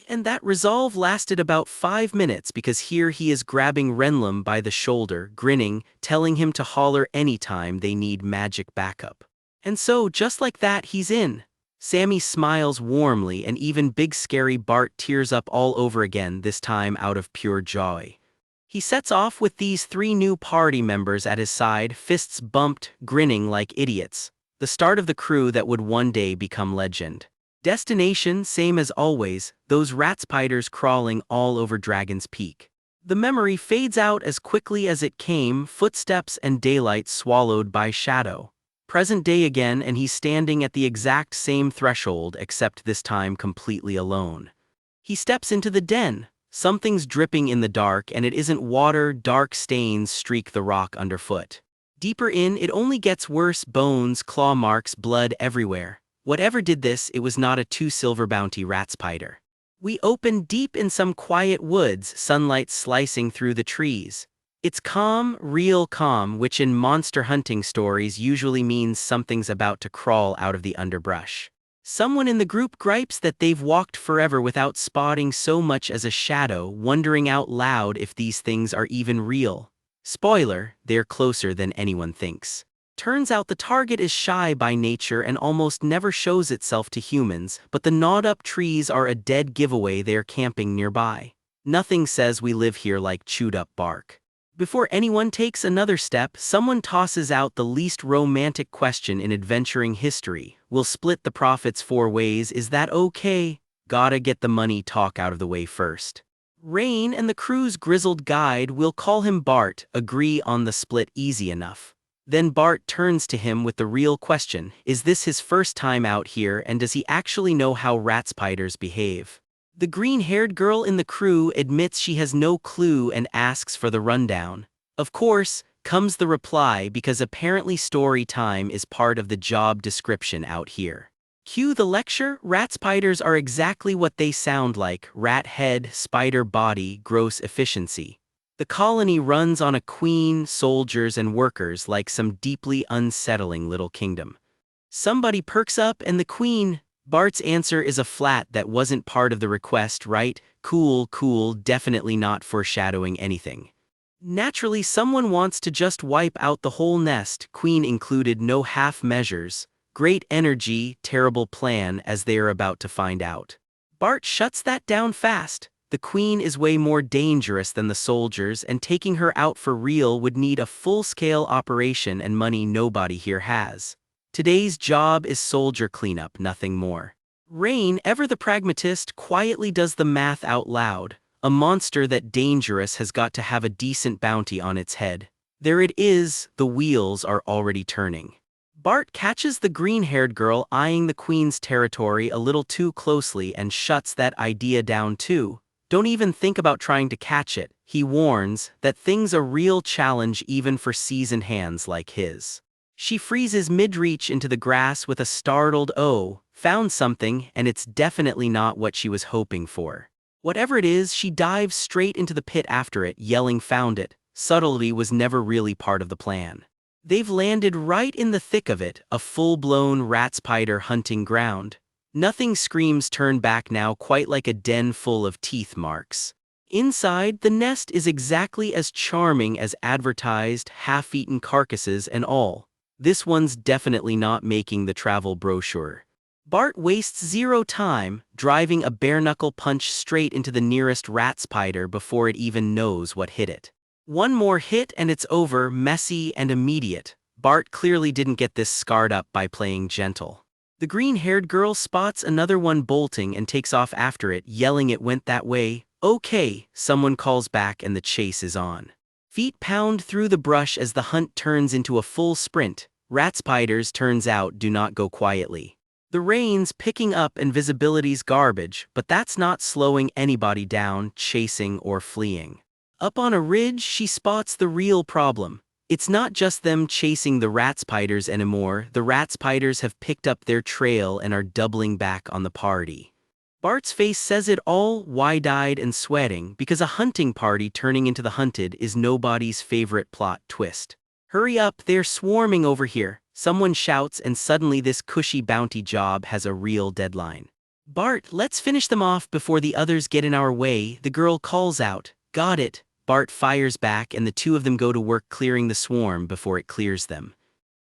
[SPEAKER 1] And that resolve lasted about 5 minutes, because here he is grabbing Renlam by the shoulder, grinning, telling him to holler anytime they need magic backup. And so, just like that, he's in. Sammy smiles warmly, and even big scary Bart tears up all over again, this time out of pure joy. He sets off with these 3 new party members at his side, fists bumped, grinning like idiots. The start of the crew that would one day become legend. Destination, same as always, those rat spiders crawling all over Dragon's Peak. The memory fades out as quickly as it came, footsteps and daylight swallowed by shadow. Present day again, and he's standing at the exact same threshold, except this time completely alone. He steps into the den. Something's dripping in the dark, and it isn't water. Dark stains streak the rock underfoot. Deeper in, it only gets worse: bones, claw marks, blood everywhere. Whatever did this, it was not a 2 silver bounty rat spider. We open deep in some quiet woods, sunlight slicing through the trees. It's calm, real calm, which in monster hunting stories usually means something's about to crawl out of the underbrush. Someone in the group gripes that they've walked forever without spotting so much as a shadow, wondering out loud if these things are even real. Spoiler, they're closer than anyone thinks. Turns out the target is shy by nature and almost never shows itself to humans, but the gnawed-up trees are a dead giveaway they're camping nearby. Nothing says we live here like chewed-up bark. Before anyone takes another step, someone tosses out the least romantic question in adventuring history. We'll split the profits 4 ways, is that okay? Gotta get the money talk out of the way first. Rain and the crew's grizzled guide, we'll call him Bart, agree on the split easy enough. Then Bart turns to him with the real question: is this his first time out here, and does he actually know how rat spiders behave? The green-haired girl in the crew admits she has no clue and asks for the rundown. Of course, comes the reply, because apparently story time is part of the job description out here. Cue the lecture: rat spiders are exactly what they sound like: rat head, spider body, gross efficiency. The colony runs on a queen, soldiers, and workers like some deeply unsettling little kingdom. Somebody perks up, and the queen. Bart's answer is a flat "that wasn't part of the request, right? Cool, cool, definitely not foreshadowing anything." Naturally, someone wants to just wipe out the whole nest, queen included, no half measures. Great energy, terrible plan, as they are about to find out. Bart shuts that down fast. The queen is way more dangerous than the soldiers, and taking her out for real would need a full-scale operation and money nobody here has. Today's job is soldier cleanup, nothing more. Rain, ever the pragmatist, quietly does the math out loud. A monster that dangerous has got to have a decent bounty on its head. There it is, the wheels are already turning. Bart catches the green-haired girl eyeing the queen's territory a little too closely and shuts that idea down too. Don't even think about trying to catch it, he warns. That thing's a real challenge even for seasoned hands like his. She freezes mid-reach into the grass with a startled "oh, found something," and it's definitely not what she was hoping for. Whatever it is, she dives straight into the pit after it, yelling "found it." Subtlety was never really part of the plan. They've landed right in the thick of it, a full-blown rat spider hunting ground. Nothing screams turn back now, quite like a den full of teeth marks. Inside, the nest is exactly as charming as advertised, half-eaten carcasses and all. This one's definitely not making the travel brochure. Bart wastes zero time, driving a bare-knuckle punch straight into the nearest rat spider before it even knows what hit it. One more hit and it's over, messy and immediate. Bart clearly didn't get this scarred up by playing gentle. The green-haired girl spots another one bolting and takes off after it, yelling it went that way. Okay, someone calls back and the chase is on. Feet pound through the brush as the hunt turns into a full sprint. Rat spiders, turns out, do not go quietly. The rain's picking up and visibility's garbage, but that's not slowing anybody down, chasing or fleeing. Up on a ridge, she spots the real problem. It's not just them chasing the rat spiders anymore. The rat spiders have picked up their trail and are doubling back on the party. Bart's face says it all, wide-eyed and sweating, because a hunting party turning into the hunted is nobody's favorite plot twist. Hurry up, they're swarming over here, someone shouts, and suddenly this cushy bounty job has a real deadline. Bart, let's finish them off before the others get in our way, the girl calls out. Got it. Bart fires back and the two of them go to work clearing the swarm before it clears them.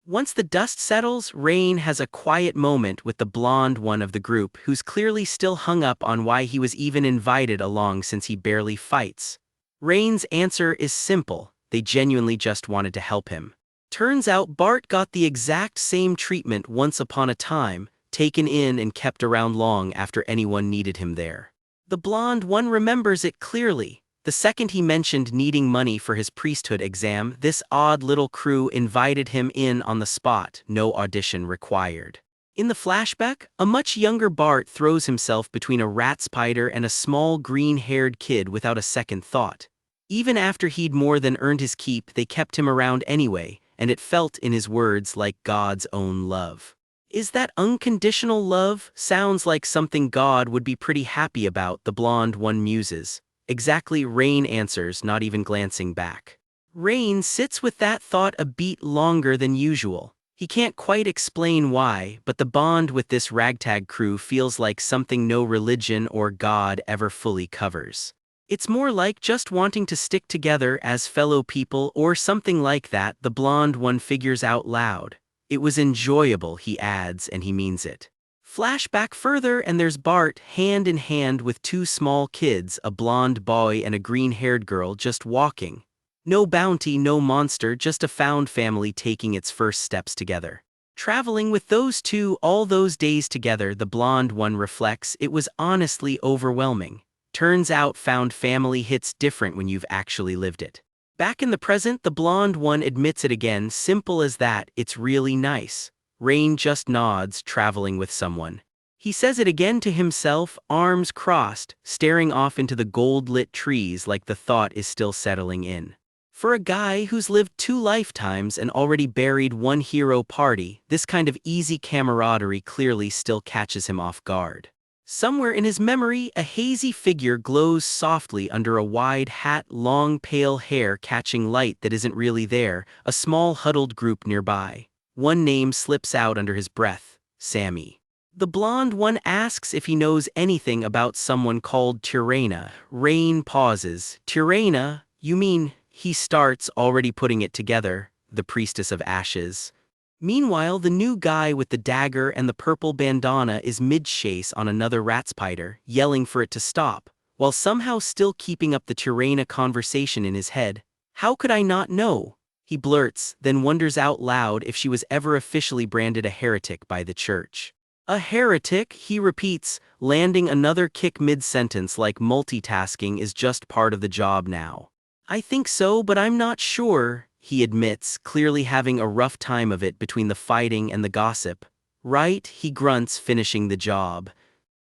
[SPEAKER 1] Once the dust settles, Rain has a quiet moment with the blonde one of the group who's clearly still hung up on why he was even invited along since he barely fights. Rain's answer is simple, they genuinely just wanted to help him. Turns out Bart got the exact same treatment once upon a time, taken in and kept around long after anyone needed him there. The blonde one remembers it clearly. The second he mentioned needing money for his priesthood exam, this odd little crew invited him in on the spot, no audition required. In the flashback, a much younger Bart throws himself between a rat spider and a small green-haired kid without a second thought. Even after he'd more than earned his keep, they kept him around anyway, and it felt, in his words, like God's own love. Is that unconditional love? Sounds like something God would be pretty happy about, the blonde one muses. Exactly, Rain answers, not even glancing back. Rain sits with that thought a beat longer than usual. He can't quite explain why, but the bond with this ragtag crew feels like something no religion or God ever fully covers. It's more like just wanting to stick together as fellow people or something like that, the blonde one figures out loud. It was enjoyable, he adds, and he means it. Flashback further and there's Bart, hand in hand with two small kids, a blonde boy and a green-haired girl, just walking. No bounty, no monster, just a found family taking its first steps together. Traveling with those two all those days together, the blonde one reflects, it was honestly overwhelming. Turns out found family hits different when you've actually lived it. Back in the present, the blonde one admits it again, simple as that, it's really nice. Rain just nods, traveling with someone. He says it again to himself, arms crossed, staring off into the gold-lit trees like the thought is still settling in. For a guy who's lived 2 lifetimes and already buried one hero party, this kind of easy camaraderie clearly still catches him off guard. Somewhere in his memory, a hazy figure glows softly under a wide hat, long pale hair catching light that isn't really there, a small huddled group nearby. One name slips out under his breath, Sammy. The blonde one asks if he knows anything about someone called Tirana. Rain pauses. Tirana? You mean, he starts, already putting it together, the priestess of ashes. Meanwhile, the new guy with the dagger and the purple bandana is mid-chase on another rat spider, yelling for it to stop, while somehow still keeping up the Tirana conversation in his head. How could I not know? He blurts, then wonders out loud if she was ever officially branded a heretic by the church. A heretic, he repeats, landing another kick mid-sentence like multitasking is just part of the job now. I think so, but I'm not sure, he admits, clearly having a rough time of it between the fighting and the gossip. Right, he grunts, finishing the job.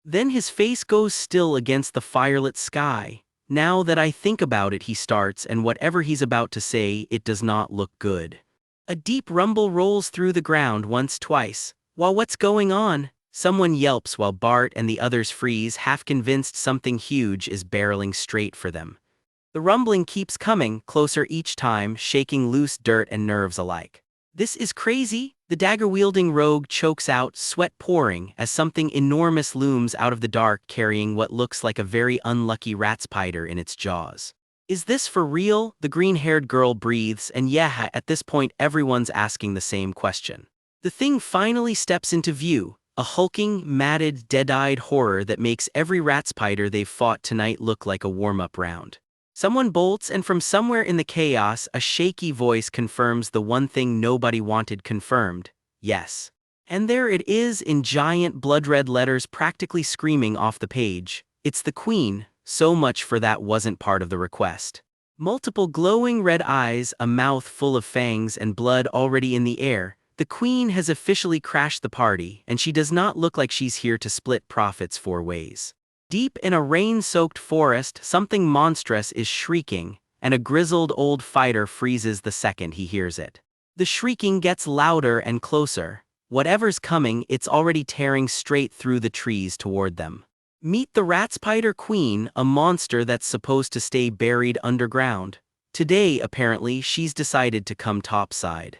[SPEAKER 1] Then his face goes still against the firelit sky. Now that I think about it, he starts, and whatever he's about to say, it does not look good. A deep rumble rolls through the ground once, twice. While what's going on? Someone yelps while Bart and the others freeze, half convinced something huge is barreling straight for them. The rumbling keeps coming, closer each time, shaking loose dirt and nerves alike. This is crazy, The dagger-wielding rogue chokes out, sweat pouring, as something enormous looms out of the dark carrying what looks like a very unlucky rat spider in its jaws. Is this for real? The green-haired girl breathes, and yeah, at this point everyone's asking the same question. The thing finally steps into view, a hulking, matted, dead-eyed horror that makes every rat spider they've fought tonight look like a warm-up round. Someone bolts, and from somewhere in the chaos, a shaky voice confirms the one thing nobody wanted confirmed: yes. And there it is in giant blood-red letters practically screaming off the page. It's the queen. So much for that wasn't part of the request. Multiple glowing red eyes, a mouth full of fangs and blood already in the air. The queen has officially crashed the party, and she does not look like she's here to split profits 4 ways. Deep in a rain-soaked forest, something monstrous is shrieking, and a grizzled old fighter freezes the second he hears it. The shrieking gets louder and closer. Whatever's coming, it's already tearing straight through the trees toward them. Meet the rat spider queen, a monster that's supposed to stay buried underground. Today, apparently, she's decided to come topside.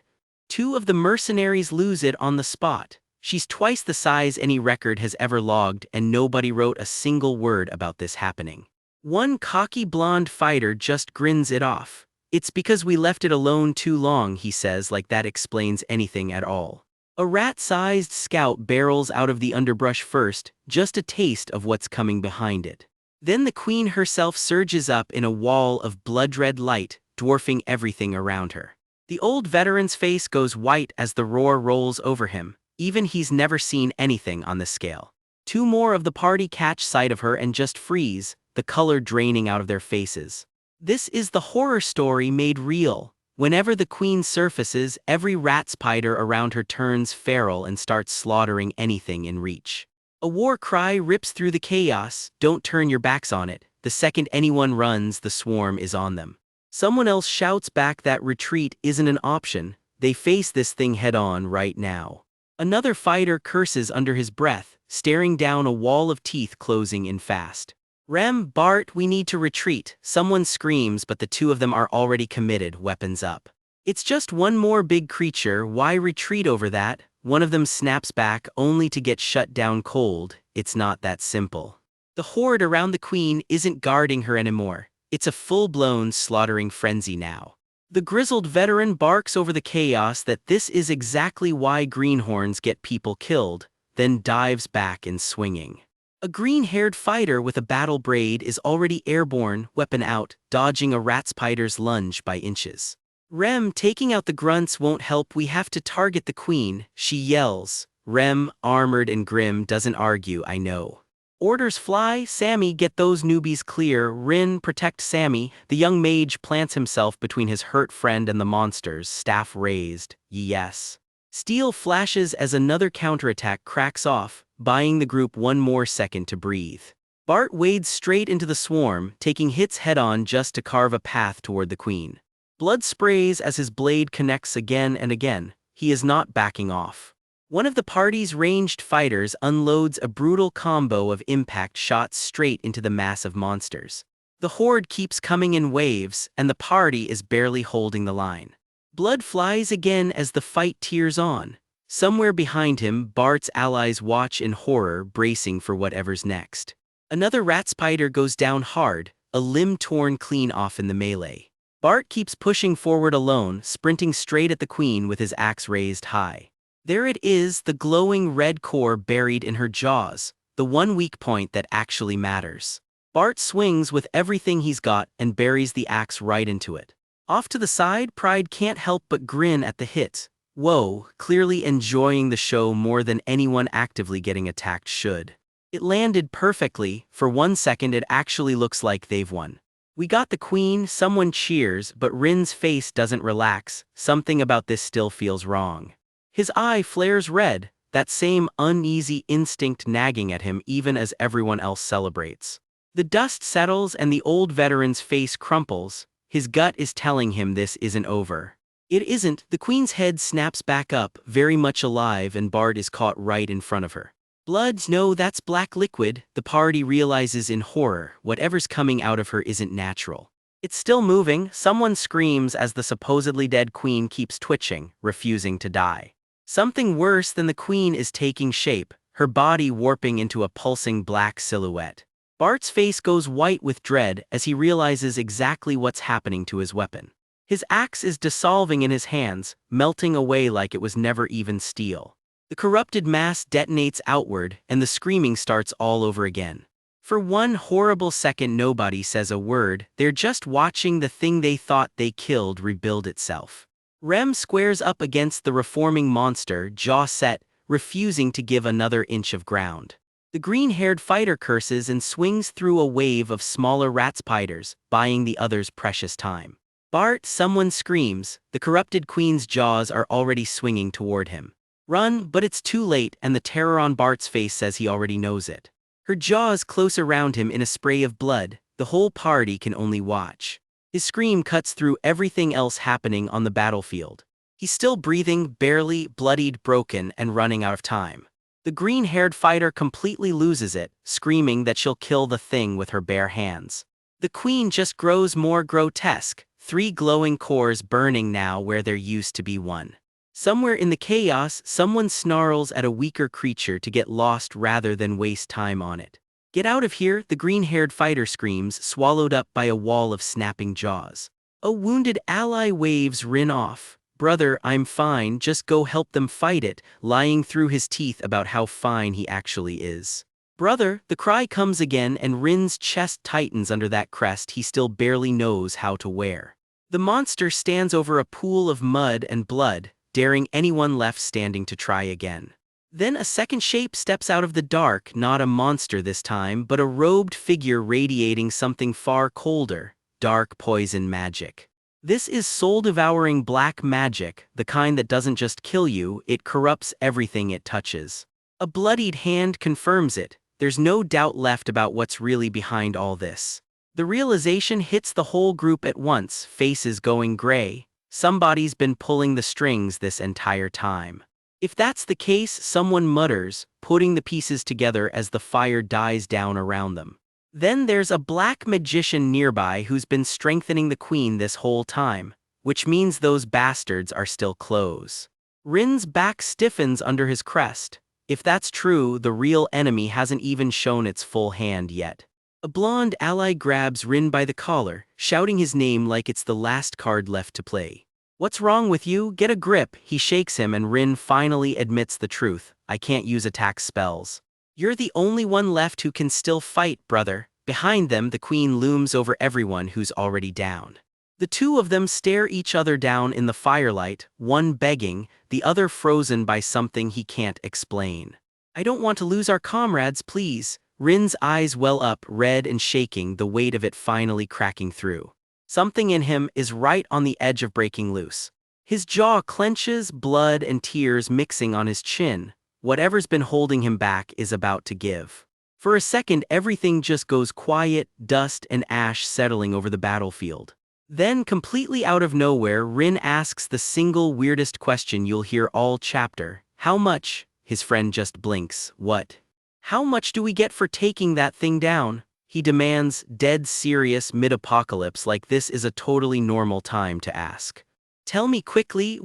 [SPEAKER 1] 2 of the mercenaries lose it on the spot. She's twice the size any record has ever logged, and nobody wrote a single word about this happening. One cocky blonde fighter just grins it off. It's because we left it alone too long, he says, like that explains anything at all. A rat-sized scout barrels out of the underbrush first, just a taste of what's coming behind it. Then the queen herself surges up in a wall of blood-red light, dwarfing everything around her. The old veteran's face goes white as the roar rolls over him. Even he's never seen anything on this scale. 2 more of the party catch sight of her and just freeze, the color draining out of their faces. This is the horror story made real. Whenever the queen surfaces, every rat spider around her turns feral and starts slaughtering anything in reach. A war cry rips through the chaos: don't turn your backs on it. The second anyone runs, the swarm is on them. Someone else shouts back that retreat isn't an option. They face this thing head-on right now. Another fighter curses under his breath, staring down a wall of teeth closing in fast. Rem, Bart, we need to retreat. Someone screams, but the 2 of them are already committed, weapons up. It's just one more big creature, why retreat over that? One of them snaps back, only to get shut down cold. It's not that simple. The horde around the queen isn't guarding her anymore. It's a full-blown slaughtering frenzy now. The grizzled veteran barks over the chaos that this is exactly why greenhorns get people killed, then dives back in swinging. A green-haired fighter with a battle braid is already airborne, weapon out, dodging a rat spider's lunge by inches. Rem, taking out the grunts won't help, we have to target the queen, she yells. Rem, armored and grim, doesn't argue, I know. Orders fly: Sammy, get those newbies clear. Rin, protect Sammy. The young mage plants himself between his hurt friend and the monsters, staff raised. Yes. Steel flashes as another counterattack cracks off, buying the group 1 more second to breathe. Bart wades straight into the swarm, taking hits head-on just to carve a path toward the queen. Blood sprays as his blade connects again and again. He is not backing off. One of the party's ranged fighters unloads a brutal combo of impact shots straight into the mass of monsters. The horde keeps coming in waves, and the party is barely holding the line. Blood flies again as the fight tears on. Somewhere behind him, Bart's allies watch in horror, bracing for whatever's next. Another rat spider goes down hard, a limb torn clean off in the melee. Bart keeps pushing forward alone, sprinting straight at the queen with his axe raised high. There it is, the glowing red core buried in her jaws, the one weak point that actually matters. Bart swings with everything he's got and buries the axe right into it. Off to the side, Pride can't help but grin at the hit. Whoa, clearly enjoying the show more than anyone actively getting attacked should. It landed perfectly. For 1 second it actually looks like they've won. We got the queen, someone cheers, but Rin's face doesn't relax. Something about this still feels wrong. His eye flares red, that same uneasy instinct nagging at him even as everyone else celebrates. The dust settles and the old veteran's face crumples. His gut is telling him this isn't over. It isn't. The queen's head snaps back up, very much alive, and Bart is caught right in front of her. Bloods, no, that's black liquid. The party realizes in horror, whatever's coming out of her isn't natural. It's still moving. Someone screams as the supposedly dead queen keeps twitching, refusing to die. Something worse than the queen is taking shape, her body warping into a pulsing black silhouette. Bart's face goes white with dread as he realizes exactly what's happening to his weapon. His axe is dissolving in his hands, melting away like it was never even steel. The corrupted mass detonates outward, and the screaming starts all over again. For one horrible second nobody says a word, they're just watching the thing they thought they killed rebuild itself. Rem squares up against the reforming monster, jaw set, refusing to give another inch of ground. The green-haired fighter curses and swings through a wave of smaller rat spiders, buying the other's precious time. Bart, someone screams, the corrupted queen's jaws are already swinging toward him. Run, but it's too late and the terror on Bart's face says he already knows it. Her jaws close around him in a spray of blood, the whole party can only watch. His scream cuts through everything else happening on the battlefield. He's still breathing, barely, bloodied, broken, and running out of time. The green-haired fighter completely loses it, screaming that she'll kill the thing with her bare hands. The queen just grows more grotesque, 3 glowing cores burning now where there used to be one. Somewhere in the chaos, someone snarls at a weaker creature to get lost rather than waste time on it. Get out of here, the green-haired fighter screams, swallowed up by a wall of snapping jaws. A wounded ally waves Rin off. Brother, I'm fine, just go help them fight it, lying through his teeth about how fine he actually is. Brother, the cry comes again and Rin's chest tightens under that crest he still barely knows how to wear. The monster stands over a pool of mud and blood, daring anyone left standing to try again. Then a second shape steps out of the dark, not a monster this time, but a robed figure radiating something far colder, dark poison magic. This is soul-devouring black magic, the kind that doesn't just kill you, it corrupts everything it touches. A bloodied hand confirms it, there's no doubt left about what's really behind all this. The realization hits the whole group at once, faces going gray. Somebody's been pulling the strings this entire time. If that's the case, someone mutters, putting the pieces together as the fire dies down around them. Then there's a black magician nearby who's been strengthening the queen this whole time, which means those bastards are still close. Rin's back stiffens under his crest. If that's true, the real enemy hasn't even shown its full hand yet. A blonde ally grabs Rin by the collar, shouting his name like it's the last card left to play. What's wrong with you? Get a grip. He shakes him and Rin finally admits the truth. I can't use attack spells. You're the only one left who can still fight, brother. Behind them, the queen looms over everyone who's already down. The two of them stare each other down in the firelight, one begging, the other frozen by something he can't explain. I don't want to lose our comrades, please. Rin's eyes well up, red and shaking, the weight of it finally cracking through. Something in him is right on the edge of breaking loose. His jaw clenches, blood and tears mixing on his chin. Whatever's been holding him back is about to give. For a second, everything just goes quiet, dust and ash settling over the battlefield. Then, completely out of nowhere, Rin asks the single weirdest question you'll hear all chapter. How much? His friend just blinks. What? How much do we get for taking that thing down? He demands, dead serious mid-apocalypse like this is a totally normal time to ask. Tell me quickly,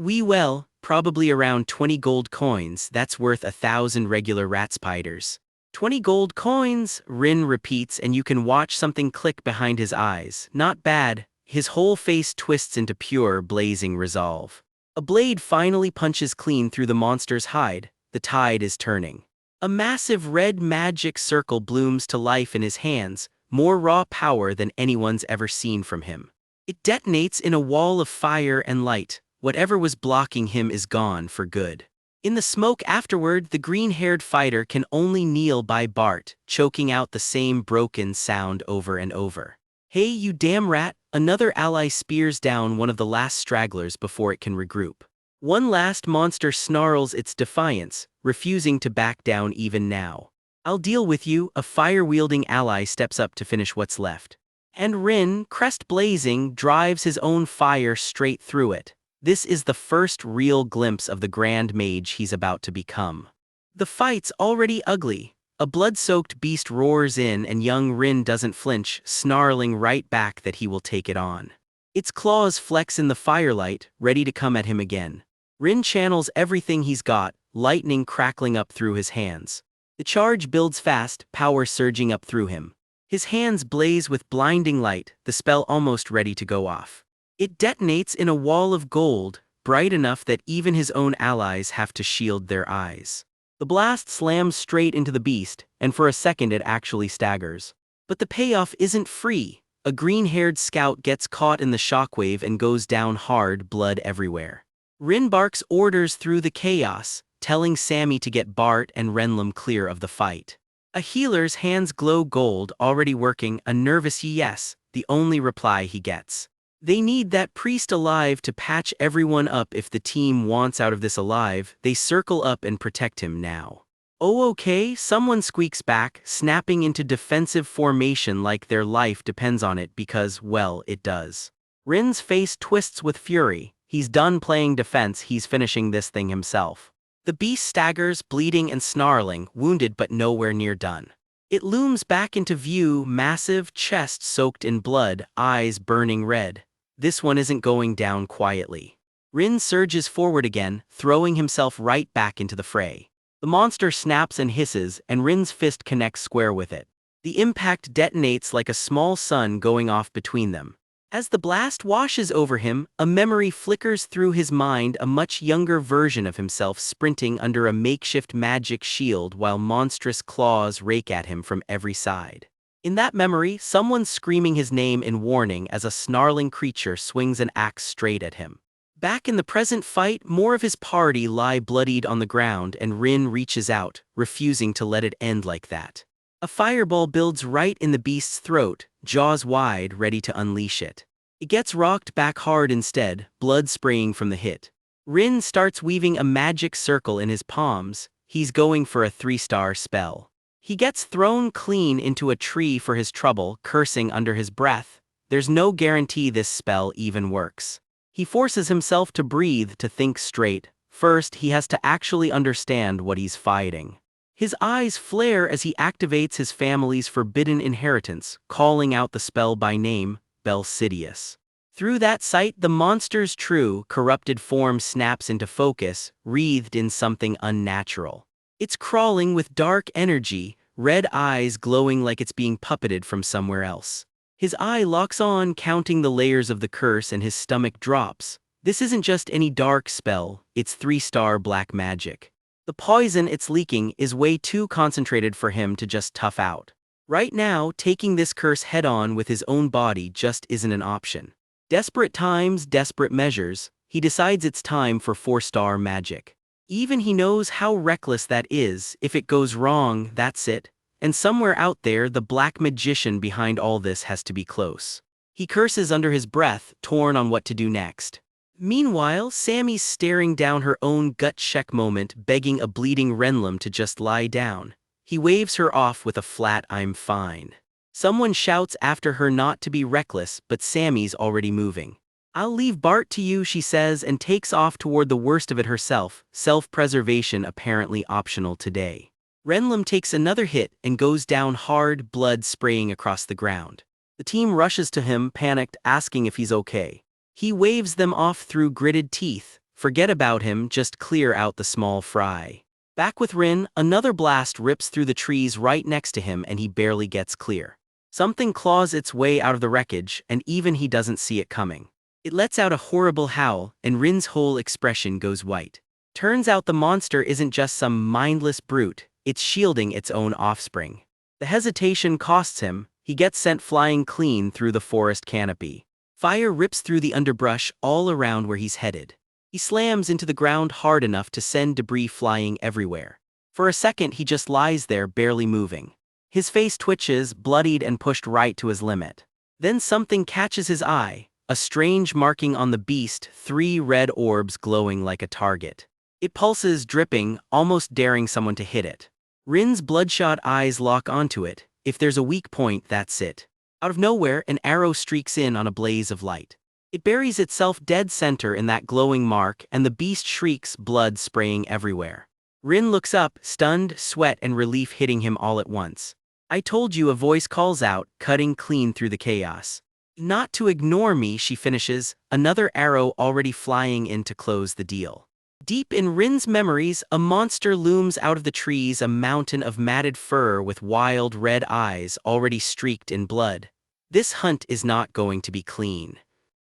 [SPEAKER 1] probably around 20 gold coins, that's worth 1,000 regular rat spiders. 20 gold coins, Rin repeats and you can watch something click behind his eyes. Not bad. His whole face twists into pure, blazing resolve. A blade finally punches clean through the monster's hide. The tide is turning. A massive red magic circle blooms to life in his hands, more raw power than anyone's ever seen from him. It detonates in a wall of fire and light. Whatever was blocking him is gone for good. In the smoke afterward, the green-haired fighter can only kneel by Bart, choking out the same broken sound over and over. Hey, you damn rat! Another ally spears down one of the last stragglers before it can regroup. One last monster snarls its defiance, refusing to back down even now. I'll deal with you, a fire-wielding ally steps up to finish what's left. And Rin, crest blazing, drives his own fire straight through it. This is the first real glimpse of the grand mage he's about to become. The fight's already ugly. A blood-soaked beast roars in and young Rin doesn't flinch, snarling right back that he will take it on. Its claws flex in the firelight, ready to come at him again. Rin channels everything he's got, lightning crackling up through his hands. The charge builds fast, power surging up through him. His hands blaze with blinding light, the spell almost ready to go off. It detonates in a wall of gold, bright enough that even his own allies have to shield their eyes. The blast slams straight into the beast, and for a second it actually staggers. But the payoff isn't free. A green-haired scout gets caught in the shockwave and goes down hard, blood everywhere. Rin barks orders through the chaos, telling Sammy to get Bart and Renlam clear of the fight. A healer's hands glow gold, already working, a nervous yes, the only reply he gets. They need that priest alive to patch everyone up. If the team wants out of this alive, they circle up and protect him now. Oh okay, someone squeaks back, snapping into defensive formation like their life depends on it because, well, it does. Rin's face twists with fury. He's done playing defense, he's finishing this thing himself. The beast staggers, bleeding and snarling, wounded but nowhere near done. It looms back into view, massive, chest soaked in blood, eyes burning red. This one isn't going down quietly. Rin surges forward again, throwing himself right back into the fray. The monster snaps and hisses, and Rin's fist connects square with it. The impact detonates like a small sun going off between them. As the blast washes over him, a memory flickers through his mind, a much younger version of himself sprinting under a makeshift magic shield while monstrous claws rake at him from every side. In that memory, someone's screaming his name in warning as a snarling creature swings an axe straight at him. Back in the present fight, more of his party lie bloodied on the ground and Rin reaches out, refusing to let it end like that. A fireball builds right in the beast's throat, jaws wide, ready to unleash it. It gets rocked back hard instead, blood spraying from the hit. Rin starts weaving a magic circle in his palms. He's going for a 3-star spell. He gets thrown clean into a tree for his trouble, cursing under his breath. There's no guarantee this spell even works. He forces himself to breathe, to think straight. First, he has to actually understand what he's fighting. His eyes flare as he activates his family's forbidden inheritance, calling out the spell by name, Belsidious. Through that sight, the monster's true, corrupted form snaps into focus, wreathed in something unnatural. It's crawling with dark energy, red eyes glowing like it's being puppeted from somewhere else. His eye locks on, counting the layers of the curse, and his stomach drops. This isn't just any dark spell, it's 3-star black magic. The poison it's leaking is way too concentrated for him to just tough out. Right now, taking this curse head-on with his own body just isn't an option. Desperate times, desperate measures, he decides it's time for 4-star magic. Even he knows how reckless that is. If it goes wrong, that's it. And somewhere out there, the black magician behind all this has to be close. He curses under his breath, torn on what to do next. Meanwhile, Sammy's staring down her own gut-check moment, begging a bleeding Renlam to just lie down. He waves her off with a flat "I'm fine." Someone shouts after her not to be reckless, but Sammy's already moving. "I'll leave Bart to you," she says, and takes off toward the worst of it herself, self-preservation apparently optional today. Renlam takes another hit and goes down hard, blood spraying across the ground. The team rushes to him, panicked, asking if he's okay. He waves them off through gritted teeth. Forget about him, just clear out the small fry. Back with Rin, another blast rips through the trees right next to him and he barely gets clear. Something claws its way out of the wreckage, and even he doesn't see it coming. It lets out a horrible howl, and Rin's whole expression goes white. Turns out the monster isn't just some mindless brute, it's shielding its own offspring. The hesitation costs him. He gets sent flying clean through the forest canopy. Fire rips through the underbrush all around where he's headed. He slams into the ground hard enough to send debris flying everywhere. For a second he just lies there, barely moving. His face twitches, bloodied and pushed right to his limit. Then something catches his eye. A strange marking on the beast, 3 red orbs glowing like a target. It pulses, dripping, almost daring someone to hit it. Rin's bloodshot eyes lock onto it. If there's a weak point, that's it. Out of nowhere, an arrow streaks in on a blaze of light. It buries itself dead center in that glowing mark, and the beast shrieks, blood spraying everywhere. Rin looks up, stunned, sweat and relief hitting him all at once. "I told you," a voice calls out, cutting clean through the chaos. "Not to ignore me," she finishes, another arrow already flying in to close the deal. Deep in Rin's memories, a monster looms out of the trees, a mountain of matted fur with wild red eyes already streaked in blood. This hunt is not going to be clean.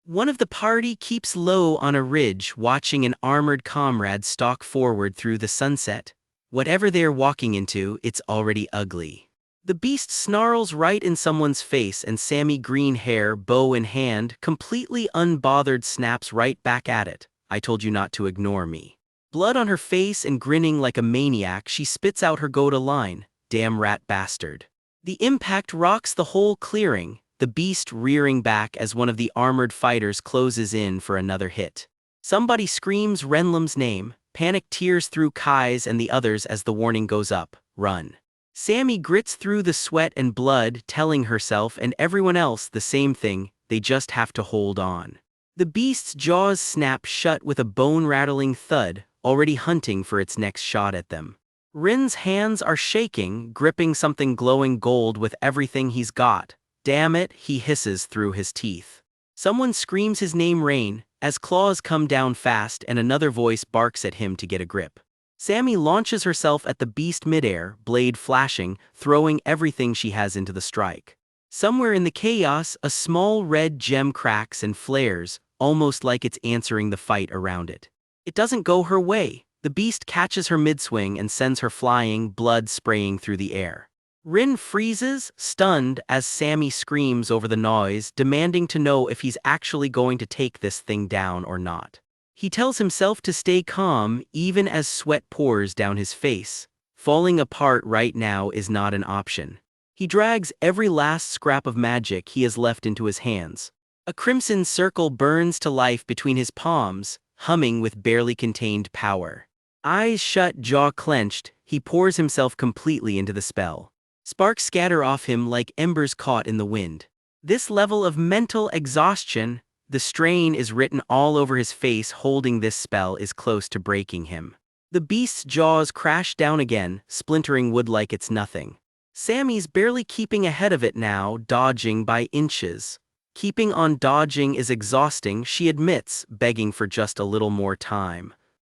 [SPEAKER 1] One of the party keeps low on a ridge, watching an armored comrade stalk forward through the sunset. Whatever they're walking into, it's already ugly. The beast snarls right in someone's face, and Sammy, green hair, bow in hand, completely unbothered, snaps right back at it. I told you not to ignore me. Blood on her face and grinning like a maniac, she spits out her go-to line, "Damn rat bastard." The impact rocks the whole clearing, the beast rearing back as one of the armored fighters closes in for another hit. Somebody screams Renlam's name, panic tears through Kai's and the others as the warning goes up, "Run." Sammy grits through the sweat and blood, telling herself and everyone else the same thing, they just have to hold on. The beast's jaws snap shut with a bone-rattling thud, already hunting for its next shot at them. Rin's hands are shaking, gripping something glowing gold with everything he's got. "Damn it," he hisses through his teeth. Someone screams his name, Rain, as claws come down fast and another voice barks at him to get a grip. Sammy launches herself at the beast midair, blade flashing, throwing everything she has into the strike. Somewhere in the chaos, a small red gem cracks and flares, almost like it's answering the fight around it. It doesn't go her way. The beast catches her mid-swing and sends her flying, blood spraying through the air. Rin freezes, stunned, as Sammy screams over the noise, demanding to know if he's actually going to take this thing down or not. He tells himself to stay calm, even as sweat pours down his face. Falling apart right now is not an option. He drags every last scrap of magic he has left into his hands. A crimson circle burns to life between his palms, humming with barely contained power. Eyes shut, jaw clenched, he pours himself completely into the spell. Sparks scatter off him like embers caught in the wind. This level of mental exhaustion, the strain is written all over his face. Holding this spell is close to breaking him. The beast's jaws crash down again, splintering wood like it's nothing. Sammy's barely keeping ahead of it now, dodging by inches. Keeping on dodging is exhausting, she admits, begging for just a little more time.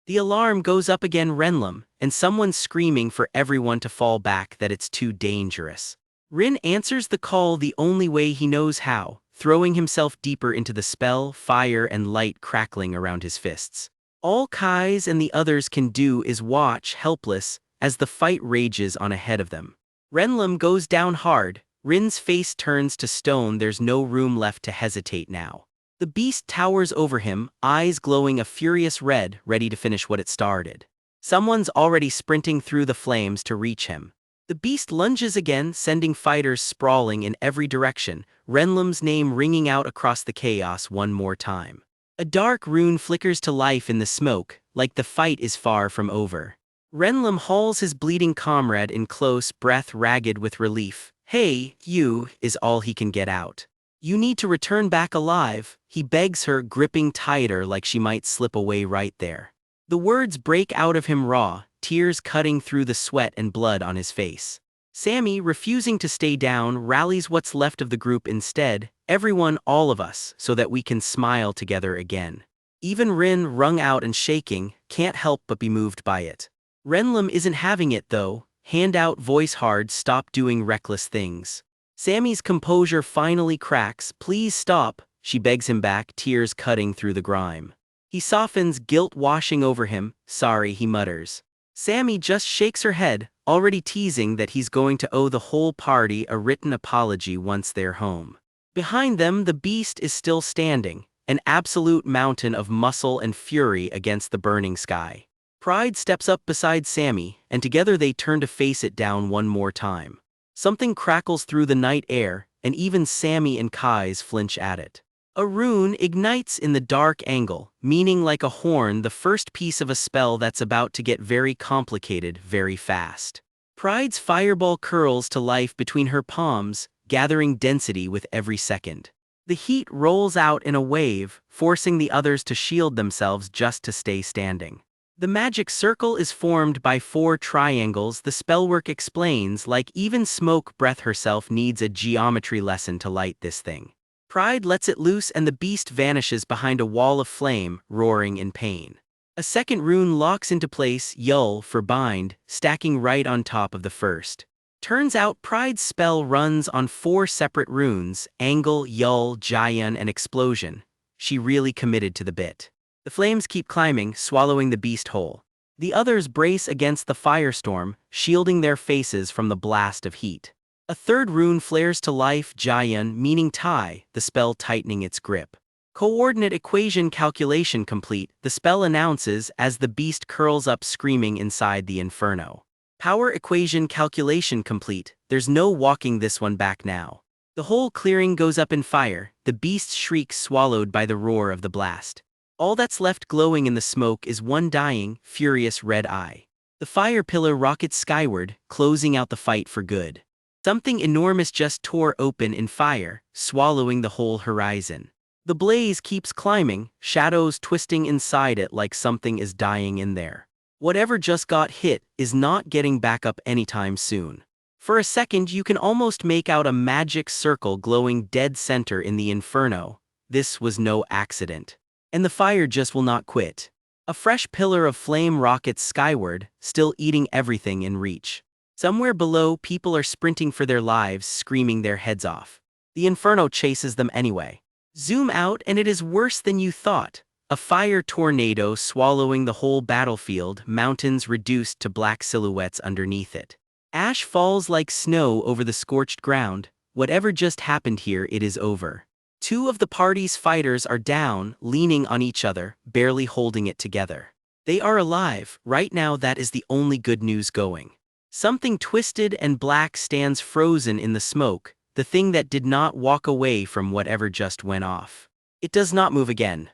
[SPEAKER 1] The alarm goes up again, Renlam, and someone's screaming for everyone to fall back, that it's too dangerous. Rin answers the call the only way he knows how, throwing himself deeper into the spell, fire and light crackling around his fists. All Kai's and the others can do is watch, helpless, as the fight rages on ahead of them. Renlam goes down hard, Rin's face turns to stone. There's no room left to hesitate now. The beast towers over him, eyes glowing a furious red, ready to finish what it started. Someone's already sprinting through the flames to reach him. The beast lunges again, sending fighters sprawling in every direction, Renlam's name ringing out across the chaos one more time. A dark rune flickers to life in the smoke, like the fight is far from over. Renlam hauls his bleeding comrade in close, breath ragged with relief. "Hey, you," is all he can get out. "You need to return back alive," he begs her, gripping tighter like she might slip away right there. The words break out of him raw, tears cutting through the sweat and blood on his face. Sammy, refusing to stay down, rallies what's left of the group instead, "Everyone, all of us, so that we can smile together again." Even Rin, wrung out and shaking, can't help but be moved by it. Renlam isn't having it though, hand out, voice hard, "Stop doing reckless things." Sammy's composure finally cracks. "Please stop," she begs him back, tears cutting through the grime. He softens, guilt washing over him. "Sorry," he mutters. Sammy just shakes her head, already teasing that he's going to owe the whole party a written apology once they're home. Behind them, the beast is still standing, an absolute mountain of muscle and fury against the burning sky. Pride steps up beside Sammy, and together they turn to face it down one more time. Something crackles through the night air, and even Sammy and Kai's flinch at it. A rune ignites in the dark angle, meaning like a horn, the first piece of a spell that's about to get very complicated very fast. Pride's fireball curls to life between her palms, gathering density with every second. The heat rolls out in a wave, forcing the others to shield themselves just to stay standing. The magic circle is formed by 4 triangles, the spellwork explains, like even Smoke Breath herself needs a geometry lesson to light this thing. Pride lets it loose and the beast vanishes behind a wall of flame, roaring in pain. A second rune locks into place, Yul for bind, stacking right on top of the first. Turns out Pride's spell runs on 4 separate runes, Angle, Yul, Jayan, and Explosion. She really committed to the bit. The flames keep climbing, swallowing the beast whole. The others brace against the firestorm, shielding their faces from the blast of heat. A third rune flares to life, Jayan, meaning tie, the spell tightening its grip. Coordinate equation calculation complete, the spell announces as the beast curls up screaming inside the inferno. Power equation calculation complete, there's no walking this one back now. The whole clearing goes up in fire, the beast's shrieks swallowed by the roar of the blast. All that's left glowing in the smoke is one dying, furious red eye. The fire pillar rockets skyward, closing out the fight for good. Something enormous just tore open in fire, swallowing the whole horizon. The blaze keeps climbing, shadows twisting inside it like something is dying in there. Whatever just got hit is not getting back up anytime soon. For a second you can almost make out a magic circle glowing dead center in the inferno. This was no accident. And the fire just will not quit. A fresh pillar of flame rockets skyward, still eating everything in reach. Somewhere below, people are sprinting for their lives, screaming their heads off. The inferno chases them anyway. Zoom out and it is worse than you thought. A fire tornado swallowing the whole battlefield, mountains reduced to black silhouettes underneath it. Ash falls like snow over the scorched ground. Whatever just happened here, it is over. 2 of the party's fighters are down, leaning on each other, barely holding it together. They are alive, right now that is the only good news going. Something twisted and black stands frozen in the smoke, the thing that did not walk away from whatever just went off. It does not move again.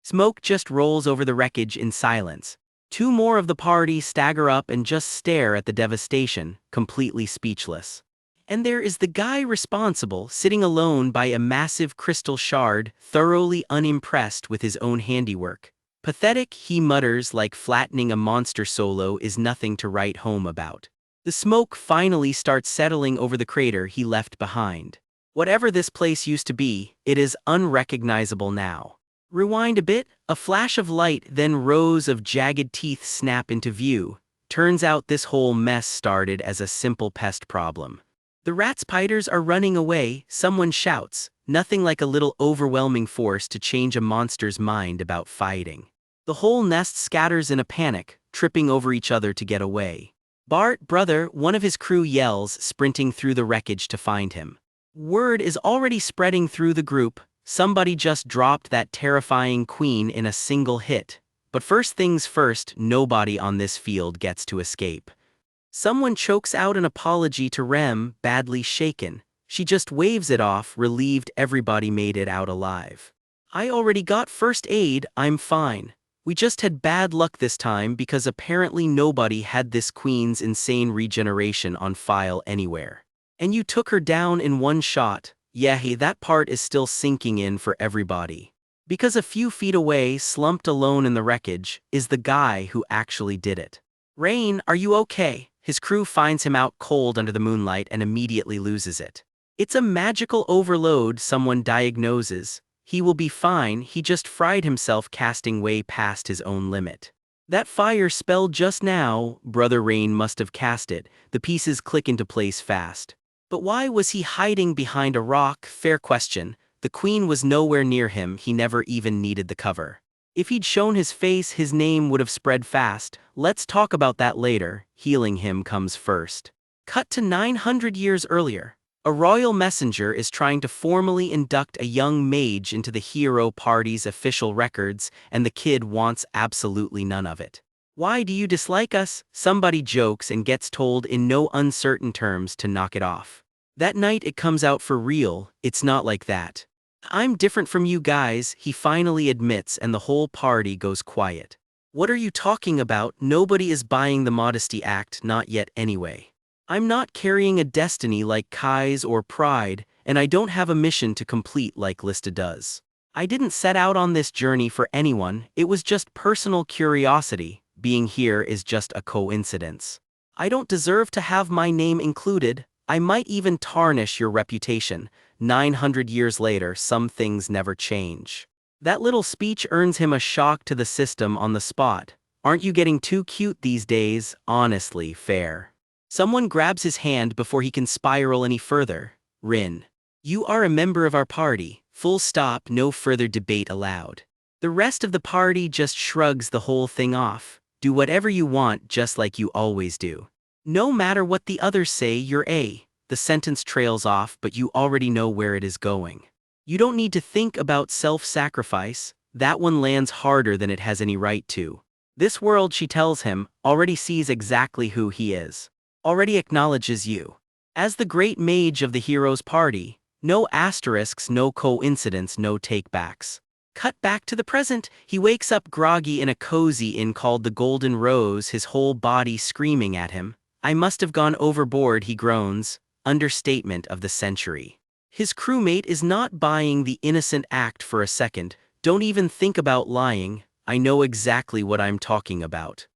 [SPEAKER 1] Smoke just rolls over the wreckage in silence. 2 more of the party stagger up and just stare at the devastation, completely speechless. And there is the guy responsible, sitting alone by a massive crystal shard, thoroughly unimpressed with his own handiwork. Pathetic, he mutters, like flattening a monster solo is nothing to write home about. The smoke finally starts settling over the crater he left behind. Whatever this place used to be, it is unrecognizable now. Rewind a bit, a flash of light, then rows of jagged teeth snap into view. Turns out this whole mess started as a simple pest problem. The rat spiders are running away, someone shouts, nothing like a little overwhelming force to change a monster's mind about fighting. The whole nest scatters in a panic, tripping over each other to get away. Bart, brother, one of his crew yells, sprinting through the wreckage to find him. Word is already spreading through the group, somebody just dropped that terrifying queen in a single hit. But first things first, nobody on this field gets to escape. Someone chokes out an apology to Rem, badly shaken. She just waves it off, relieved everybody made it out alive. I already got first aid, I'm fine. We just had bad luck this time because apparently nobody had this queen's insane regeneration on file anywhere. And you took her down in one shot. Yeah, hey, that part is still sinking in for everybody. Because a few feet away, slumped alone in the wreckage, is the guy who actually did it. Rain, are you okay? His crew finds him out cold under the moonlight and immediately loses it. It's a magical overload, someone diagnoses. He will be fine, he just fried himself casting way past his own limit. That fire spell just now, Brother Rain must have cast it, the pieces click into place fast. But why was he hiding behind a rock? Fair question. The queen was nowhere near him, he never even needed the cover. If he'd shown his face, his name would have spread fast. Let's talk about that later. Healing him comes first. Cut to 900 years earlier. A royal messenger is trying to formally induct a young mage into the hero party's official records, and the kid wants absolutely none of it. Why do you dislike us? Somebody jokes and gets told in no uncertain terms to knock it off. That night it comes out for real, it's not like that. I'm different from you guys, he finally admits, and the whole party goes quiet. What are you talking about? Nobody is buying the modesty act, not yet anyway. I'm not carrying a destiny like Kai's or Pride, and I don't have a mission to complete like Lista does. I didn't set out on this journey for anyone, it was just personal curiosity. Being here is just a coincidence. I don't deserve to have my name included. I might even tarnish your reputation. 900 years later, some things never change. That little speech earns him a shock to the system on the spot. Aren't you getting too cute these days? Honestly, fair. Someone grabs his hand before he can spiral any further. Rin. You are a member of our party. Full stop, no further debate allowed. The rest of the party just shrugs the whole thing off. Do whatever you want, just like you always do. No matter what the others say, you're A. The sentence trails off, but you already know where it is going. You don't need to think about self-sacrifice. That one lands harder than it has any right to. This world, she tells him, already sees exactly who he is. Already acknowledges you. As the great mage of the hero's party, no asterisks, no coincidence, no takebacks. Cut back to the present, he wakes up groggy in a cozy inn called the Golden Rose, his whole body screaming at him. I must have gone overboard, he groans, understatement of the century. His crewmate is not buying the innocent act for a second. Don't even think about lying, I know exactly what I'm talking about.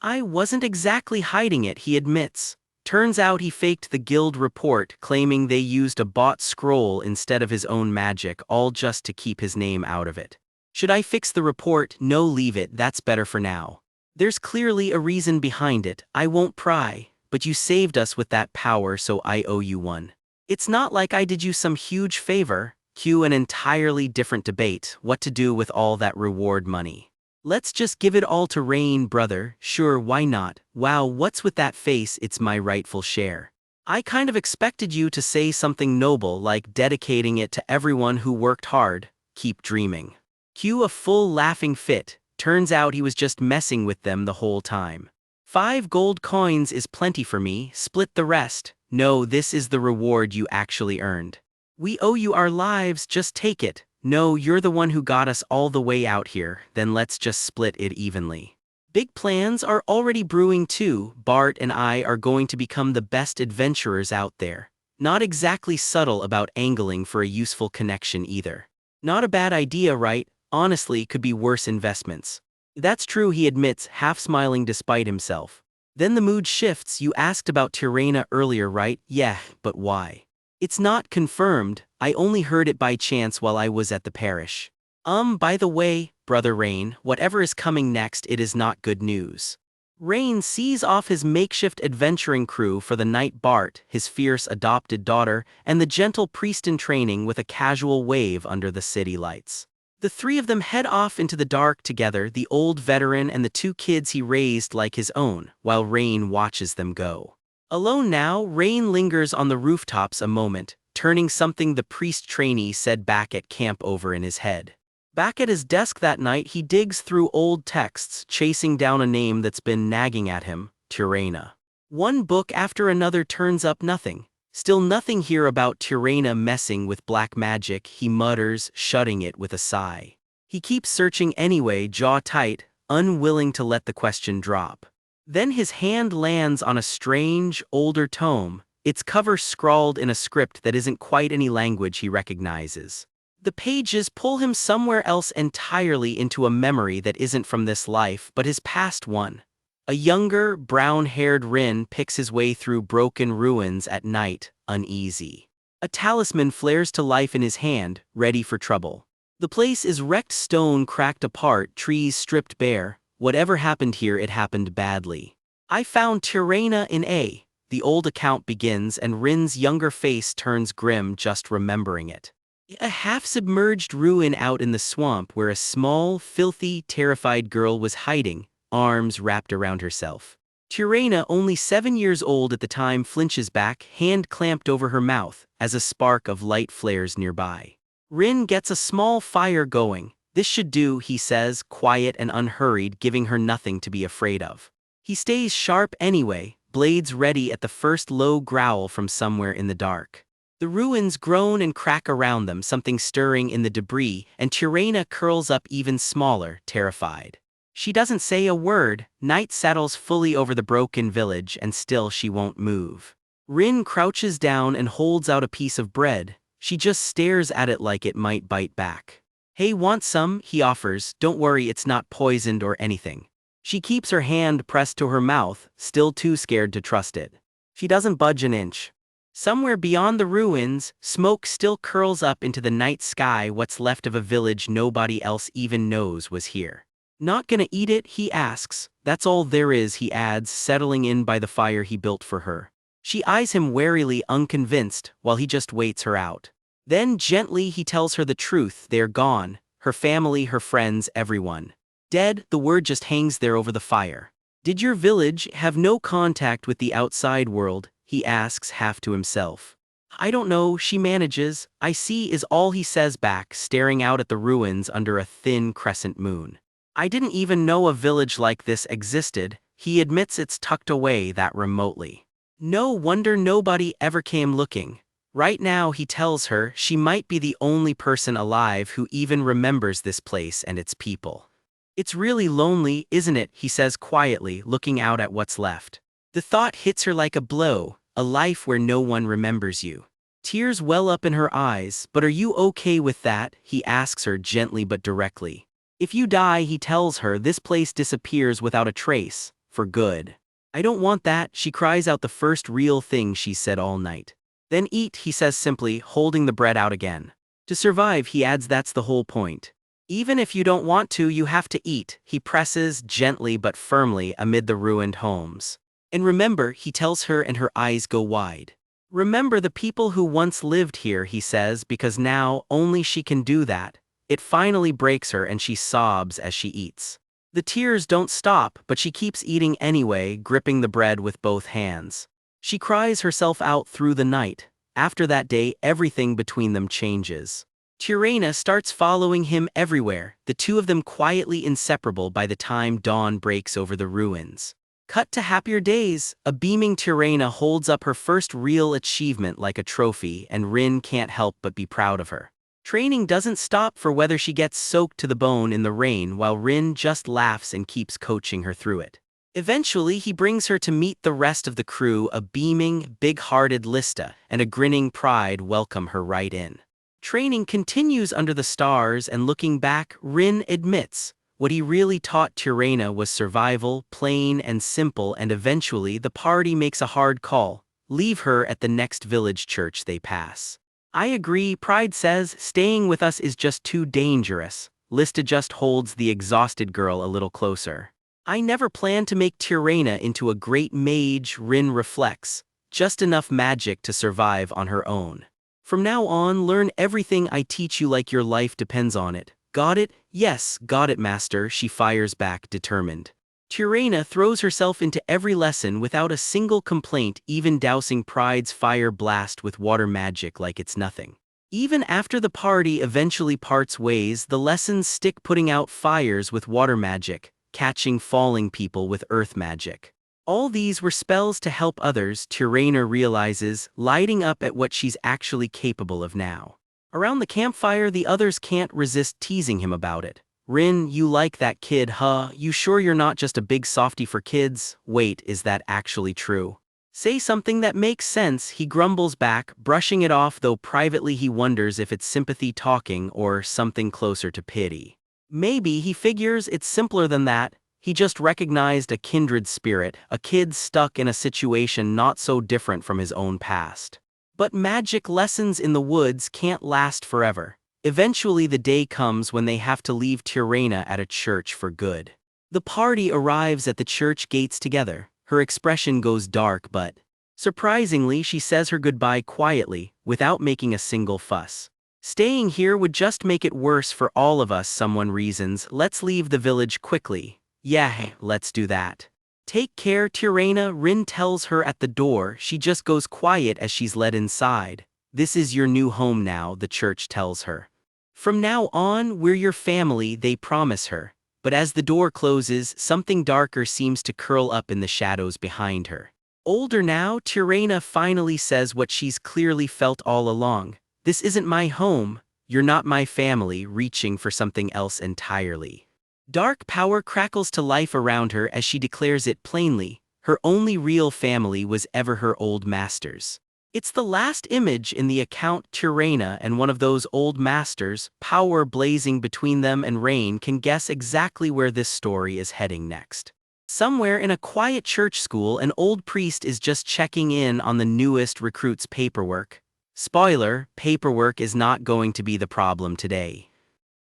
[SPEAKER 1] I wasn't exactly hiding it, he admits. Turns out he faked the guild report, claiming they used a bought scroll instead of his own magic, all just to keep his name out of it. Should I fix the report? No, leave it, that's better for now. There's clearly a reason behind it, I won't pry, but you saved us with that power, so I owe you one. It's not like I did you some huge favor. Cue an entirely different debate, what to do with all that reward money. Let's just give it all to Rain, brother. Sure, why not? Wow, what's with that face? It's my rightful share. I kind of expected you to say something noble like dedicating it to everyone who worked hard. Keep dreaming. Cue a full laughing fit. Turns out he was just messing with them the whole time. 5 gold coins is plenty for me, split the rest. No, this is the reward you actually earned. We owe you our lives, just take it. No, you're the one who got us all the way out here, then let's just split it evenly. Big plans are already brewing too. Bart and I are going to become the best adventurers out there. Not exactly subtle about angling for a useful connection either. Not a bad idea, right? Honestly, could be worse investments. That's true, he admits, half smiling despite himself. Then the mood shifts. You asked about Tirana earlier, right? Yeah, but why? It's not confirmed, I only heard it by chance while I was at the parish. By the way, Brother Rain, whatever is coming next, it is not good news. Rain sees off his makeshift adventuring crew for the night, Bart, his fierce adopted daughter, and the gentle priest in training with a casual wave under the city lights. The 3 of them head off into the dark together, the old veteran and the 2 kids he raised like his own, while Rain watches them go. Alone now, Rain lingers on the rooftops a moment, turning something the priest trainee said back at camp over in his head. Back at his desk that night, he digs through old texts, chasing down a name that's been nagging at him, Tirana. One book after another turns up nothing. Still nothing here about Tirana messing with black magic, he mutters, shutting it with a sigh. He keeps searching anyway, jaw tight, unwilling to let the question drop. Then his hand lands on a strange, older tome, its cover scrawled in a script that isn't quite any language he recognizes. The pages pull him somewhere else entirely, into a memory that isn't from this life but his past one. A younger, brown-haired Rin picks his way through broken ruins at night, uneasy. A talisman flares to life in his hand, ready for trouble. The place is wrecked, stone cracked apart, trees stripped bare. Whatever happened here, it happened badly. I found Tirana in A. The old account begins and Rin's younger face turns grim just remembering it. A half-submerged ruin out in the swamp where a small, filthy, terrified girl was hiding, arms wrapped around herself. Tirana, only 7 years old at the time, flinches back, hand clamped over her mouth, as a spark of light flares nearby. Rin gets a small fire going. This should do, he says, quiet and unhurried, giving her nothing to be afraid of. He stays sharp anyway, blades ready at the first low growl from somewhere in the dark. The ruins groan and crack around them, something stirring in the debris, and Tirana curls up even smaller, terrified. She doesn't say a word. Night settles fully over the broken village, and still she won't move. Rin crouches down and holds out a piece of bread. She just stares at it like it might bite back. Hey, want some? He offers. Don't worry, it's not poisoned or anything. She keeps her hand pressed to her mouth, still too scared to trust it. She doesn't budge an inch. Somewhere beyond the ruins, smoke still curls up into the night sky, what's left of a village nobody else even knows was here. Not gonna eat it, he asks. That's all there is, he adds, settling in by the fire he built for her. She eyes him warily, unconvinced, while he just waits her out. Then gently he tells her the truth, they're gone, her family, her friends, everyone. Dead, the word just hangs there over the fire. Did your village have no contact with the outside world? He asks, half to himself. I don't know, she manages. I see, is all he says back, staring out at the ruins under a thin crescent moon. I didn't even know a village like this existed. He admits it's tucked away that remotely. No wonder nobody ever came looking. Right now, he tells her, she might be the only person alive who even remembers this place and its people. It's really lonely, isn't it? He says quietly, looking out at what's left. The thought hits her like a blow, a life where no one remembers you. Tears well up in her eyes. But are you okay with that? He asks her gently but directly. If you die, he tells her, this place disappears without a trace, for good. I don't want that, she cries out, the first real thing she's said all night. Then eat, he says simply, holding the bread out again. To survive, he adds, that's the whole point. Even if you don't want to, you have to eat, he presses, gently but firmly, amid the ruined homes. And remember, he tells her, and her eyes go wide. Remember the people who once lived here, he says, because now only she can do that. It finally breaks her and she sobs as she eats. The tears don't stop, but she keeps eating anyway, gripping the bread with both hands. She cries herself out through the night. After that day, everything between them changes. Tyrrhena starts following him everywhere, the two of them quietly inseparable by the time dawn breaks over the ruins. Cut to happier days. A beaming Tyrrhena holds up her first real achievement like a trophy, and Rin can't help but be proud of her. Training doesn't stop for whether she gets soaked to the bone in the rain, while Rin just laughs and keeps coaching her through it. Eventually, he brings her to meet the rest of the crew. A beaming, big-hearted Lista and a grinning Pride welcome her right in. Training continues under the stars, and looking back, Rin admits what he really taught Tyrrhena was survival, plain and simple, and eventually the party makes a hard call. Leave her at the next village church they pass. I agree, Pride says, staying with us is just too dangerous. Lista just holds the exhausted girl a little closer. I never planned to make Tyrrhena into a great mage, Rin reflects, just enough magic to survive on her own. From now on, learn everything I teach you like your life depends on it. Got it? Yes, got it, master, she fires back, determined. Tyrrhena throws herself into every lesson without a single complaint, even dousing Pride's fire blast with water magic like it's nothing. Even after the party eventually parts ways, the lessons stick, putting out fires with water magic, catching falling people with earth magic. All these were spells to help others, Tyrrhena realizes, lighting up at what she's actually capable of now. Around the campfire, the others can't resist teasing him about it. Rin, you like that kid, huh? You sure you're not just a big softie for kids? Wait, is that actually true? Say something that makes sense, he grumbles back, brushing it off, though privately he wonders if it's sympathy talking or something closer to pity. Maybe, he figures, it's simpler than that. He just recognized a kindred spirit, a kid stuck in a situation not so different from his own past. But magic lessons in the woods can't last forever. Eventually the day comes when they have to leave Tyrrhena at a church for good. The party arrives at the church gates together. Her expression goes dark, but surprisingly she says her goodbye quietly, without making a single fuss. Staying here would just make it worse for all of us, someone reasons. Let's leave the village quickly. Yeah, let's do that. Take care, Tyrrhena, Rin tells her at the door. She just goes quiet as she's led inside. This is your new home now, the church tells her. From now on, we're your family, they promise her. But as the door closes, something darker seems to curl up in the shadows behind her. Older now, Tyrrhena finally says what she's clearly felt all along. This isn't my home, you're not my family, reaching for something else entirely. Dark power crackles to life around her as she declares it plainly. Her only real family was ever her old masters. It's the last image in the account. Tyrrhena and one of those old masters, power blazing between them, and Rain can guess exactly where this story is heading next. Somewhere in a quiet church school, an old priest is just checking in on the newest recruit's paperwork. Spoiler, paperwork is not going to be the problem today.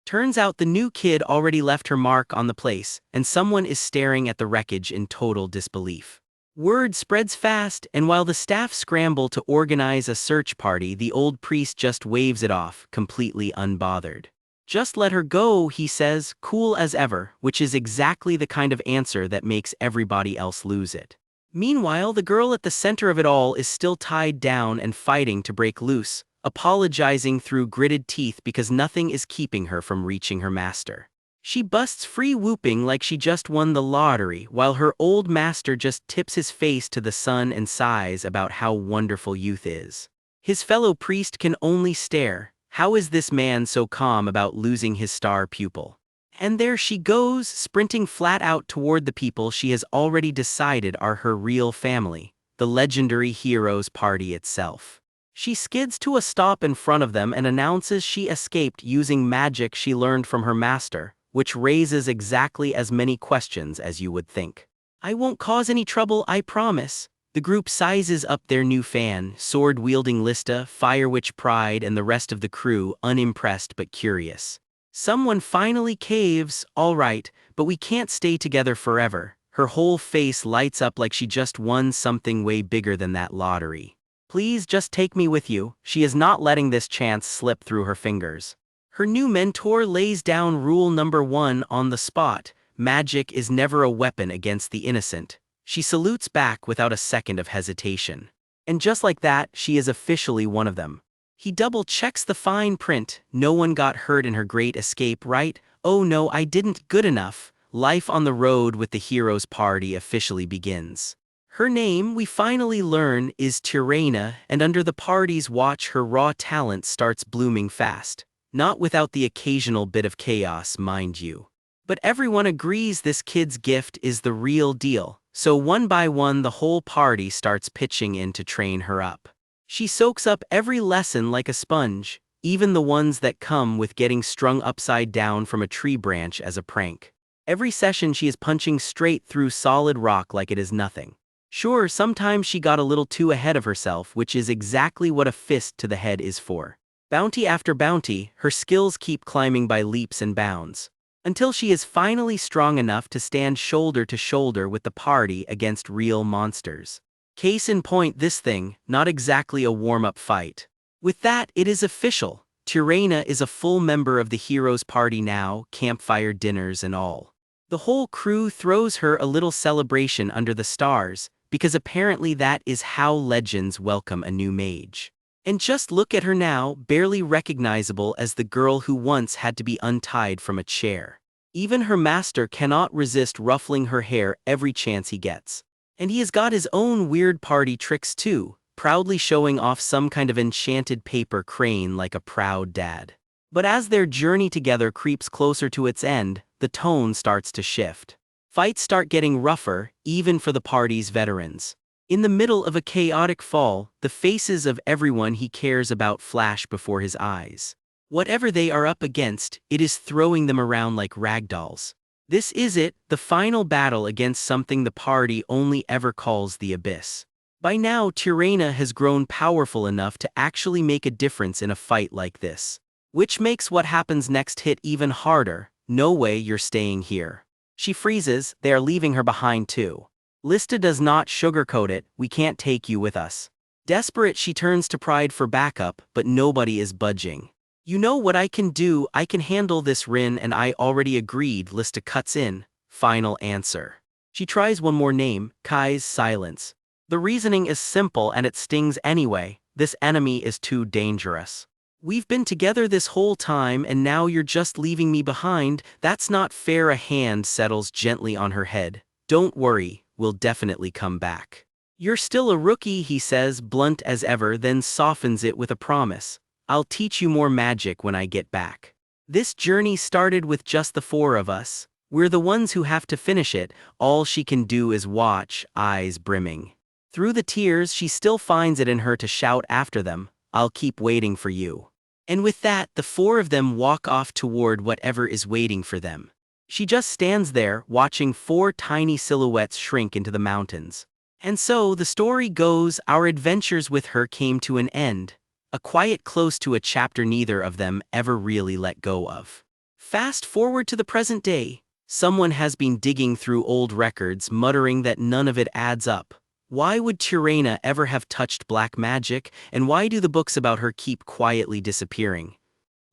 [SPEAKER 1] Turns out the new kid already left her mark on the place, and someone is staring at the wreckage in total disbelief. Word spreads fast, and while the staff scramble to organize a search party, the old priest just waves it off, completely unbothered. "Just let her go," he says, cool as ever, which is exactly the kind of answer that makes everybody else lose it. Meanwhile, the girl at the center of it all is still tied down and fighting to break loose, apologizing through gritted teeth because nothing is keeping her from reaching her master. She busts free whooping like she just won the lottery, while her old master just tips his face to the sun and sighs about how wonderful youth is. His fellow priest can only stare. How is this man so calm about losing his star pupil? And there she goes, sprinting flat out toward the people she has already decided are her real family, the legendary heroes party itself. She skids to a stop in front of them and announces she escaped using magic she learned from her master, which raises exactly as many questions as you would think. "I won't cause any trouble, I promise." The group sizes up their new fan, sword-wielding Lista, Fire Witch Pride, and the rest of the crew, unimpressed but curious. Someone finally caves. "All right, but we can't stay together forever." Her whole face lights up like she just won something way bigger than that lottery. "Please just take me with you." She is not letting this chance slip through her fingers. Her new mentor lays down rule number 1 on the spot: magic is never a weapon against the innocent. She salutes back without a second of hesitation. And just like that, she is officially one of them. He double-checks the fine print. "No one got hurt in her great escape, right?" "Oh no, I didn't." "Good enough." Life on the road with the heroes party officially begins. Her name, we finally learn, is Tirana, and under the party's watch her raw talent starts blooming fast. Not without the occasional bit of chaos, mind you. But everyone agrees this kid's gift is the real deal. So one by one the whole party starts pitching in to train her up. She soaks up every lesson like a sponge, even the ones that come with getting strung upside down from a tree branch as a prank. Every session she is punching straight through solid rock like it is nothing. Sure, sometimes she got a little too ahead of herself, which is exactly what a fist to the head is for. Bounty after bounty, her skills keep climbing by leaps and bounds, until she is finally strong enough to stand shoulder to shoulder with the party against real monsters. Case in point, this thing, not exactly a warm-up fight. With that, it is official. Tirana is a full member of the heroes party now, campfire dinners and all. The whole crew throws her a little celebration under the stars, because apparently that is how legends welcome a new mage. And just look at her now, barely recognizable as the girl who once had to be untied from a chair. Even her master cannot resist ruffling her hair every chance he gets. And he has got his own weird party tricks too, proudly showing off some kind of enchanted paper crane like a proud dad. But as their journey together creeps closer to its end, the tone starts to shift. Fights start getting rougher, even for the party's veterans. In the middle of a chaotic fall, the faces of everyone he cares about flash before his eyes. Whatever they are up against, it is throwing them around like ragdolls. This is it, the final battle against something the party only ever calls the abyss. By now, Tirana has grown powerful enough to actually make a difference in a fight like this. Which makes what happens next hit even harder. "No way you're staying here." She freezes. They are leaving her behind too. Lista does not sugarcoat it. "We can't take you with us." Desperate, she turns to Pride for backup, but nobody is budging. "You know what I can do? I can handle this, Rin, and I already agreed." Lista cuts in. Final answer. She tries one more name, Kai's silence. The reasoning is simple and it stings anyway. This enemy is too dangerous. "We've been together this whole time and now you're just leaving me behind. That's not fair." A hand settles gently on her head. "Don't worry, we'll definitely come back." "You're still a rookie," he says, blunt as ever, then softens it with a promise. "I'll teach you more magic when I get back." This journey started with just the 4 of us. We're the ones who have to finish it. All she can do is watch, eyes brimming. Through the tears, she still finds it in her to shout after them, "I'll keep waiting for you." And with that, the 4 of them walk off toward whatever is waiting for them. She just stands there, watching four tiny silhouettes shrink into the mountains. And so, the story goes, our adventures with her came to an end. A quiet close to a chapter neither of them ever really let go of. Fast forward to the present day. Someone has been digging through old records, muttering that none of it adds up. Why would Tirana ever have touched black magic, and why do the books about her keep quietly disappearing?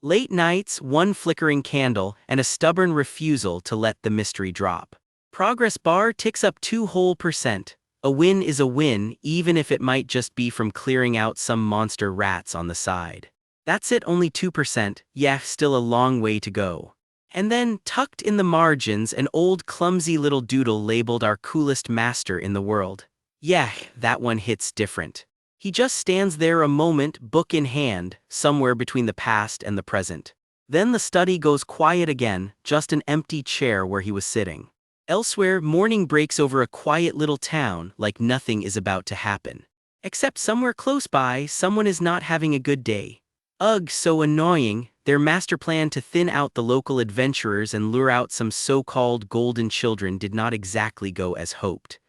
[SPEAKER 1] Late nights, one flickering candle, and a stubborn refusal to let the mystery drop. Progress bar ticks up 2%. A win is a win, even if it might just be from clearing out some monster rats on the side. That's it, only 2%, yeah, still a long way to go. And then, tucked in the margins, an old clumsy little doodle labeled our coolest master in the world. Yeah, that one hits different. He just stands there a moment, book in hand, somewhere between the past and the present. Then the study goes quiet again, just an empty chair where he was sitting. Elsewhere, morning breaks over a quiet little town, like nothing is about to happen. Except somewhere close by, someone is not having a good day. Ugh, so annoying. Their master plan to thin out the local adventurers and lure out some so-called golden children did not exactly go as hoped.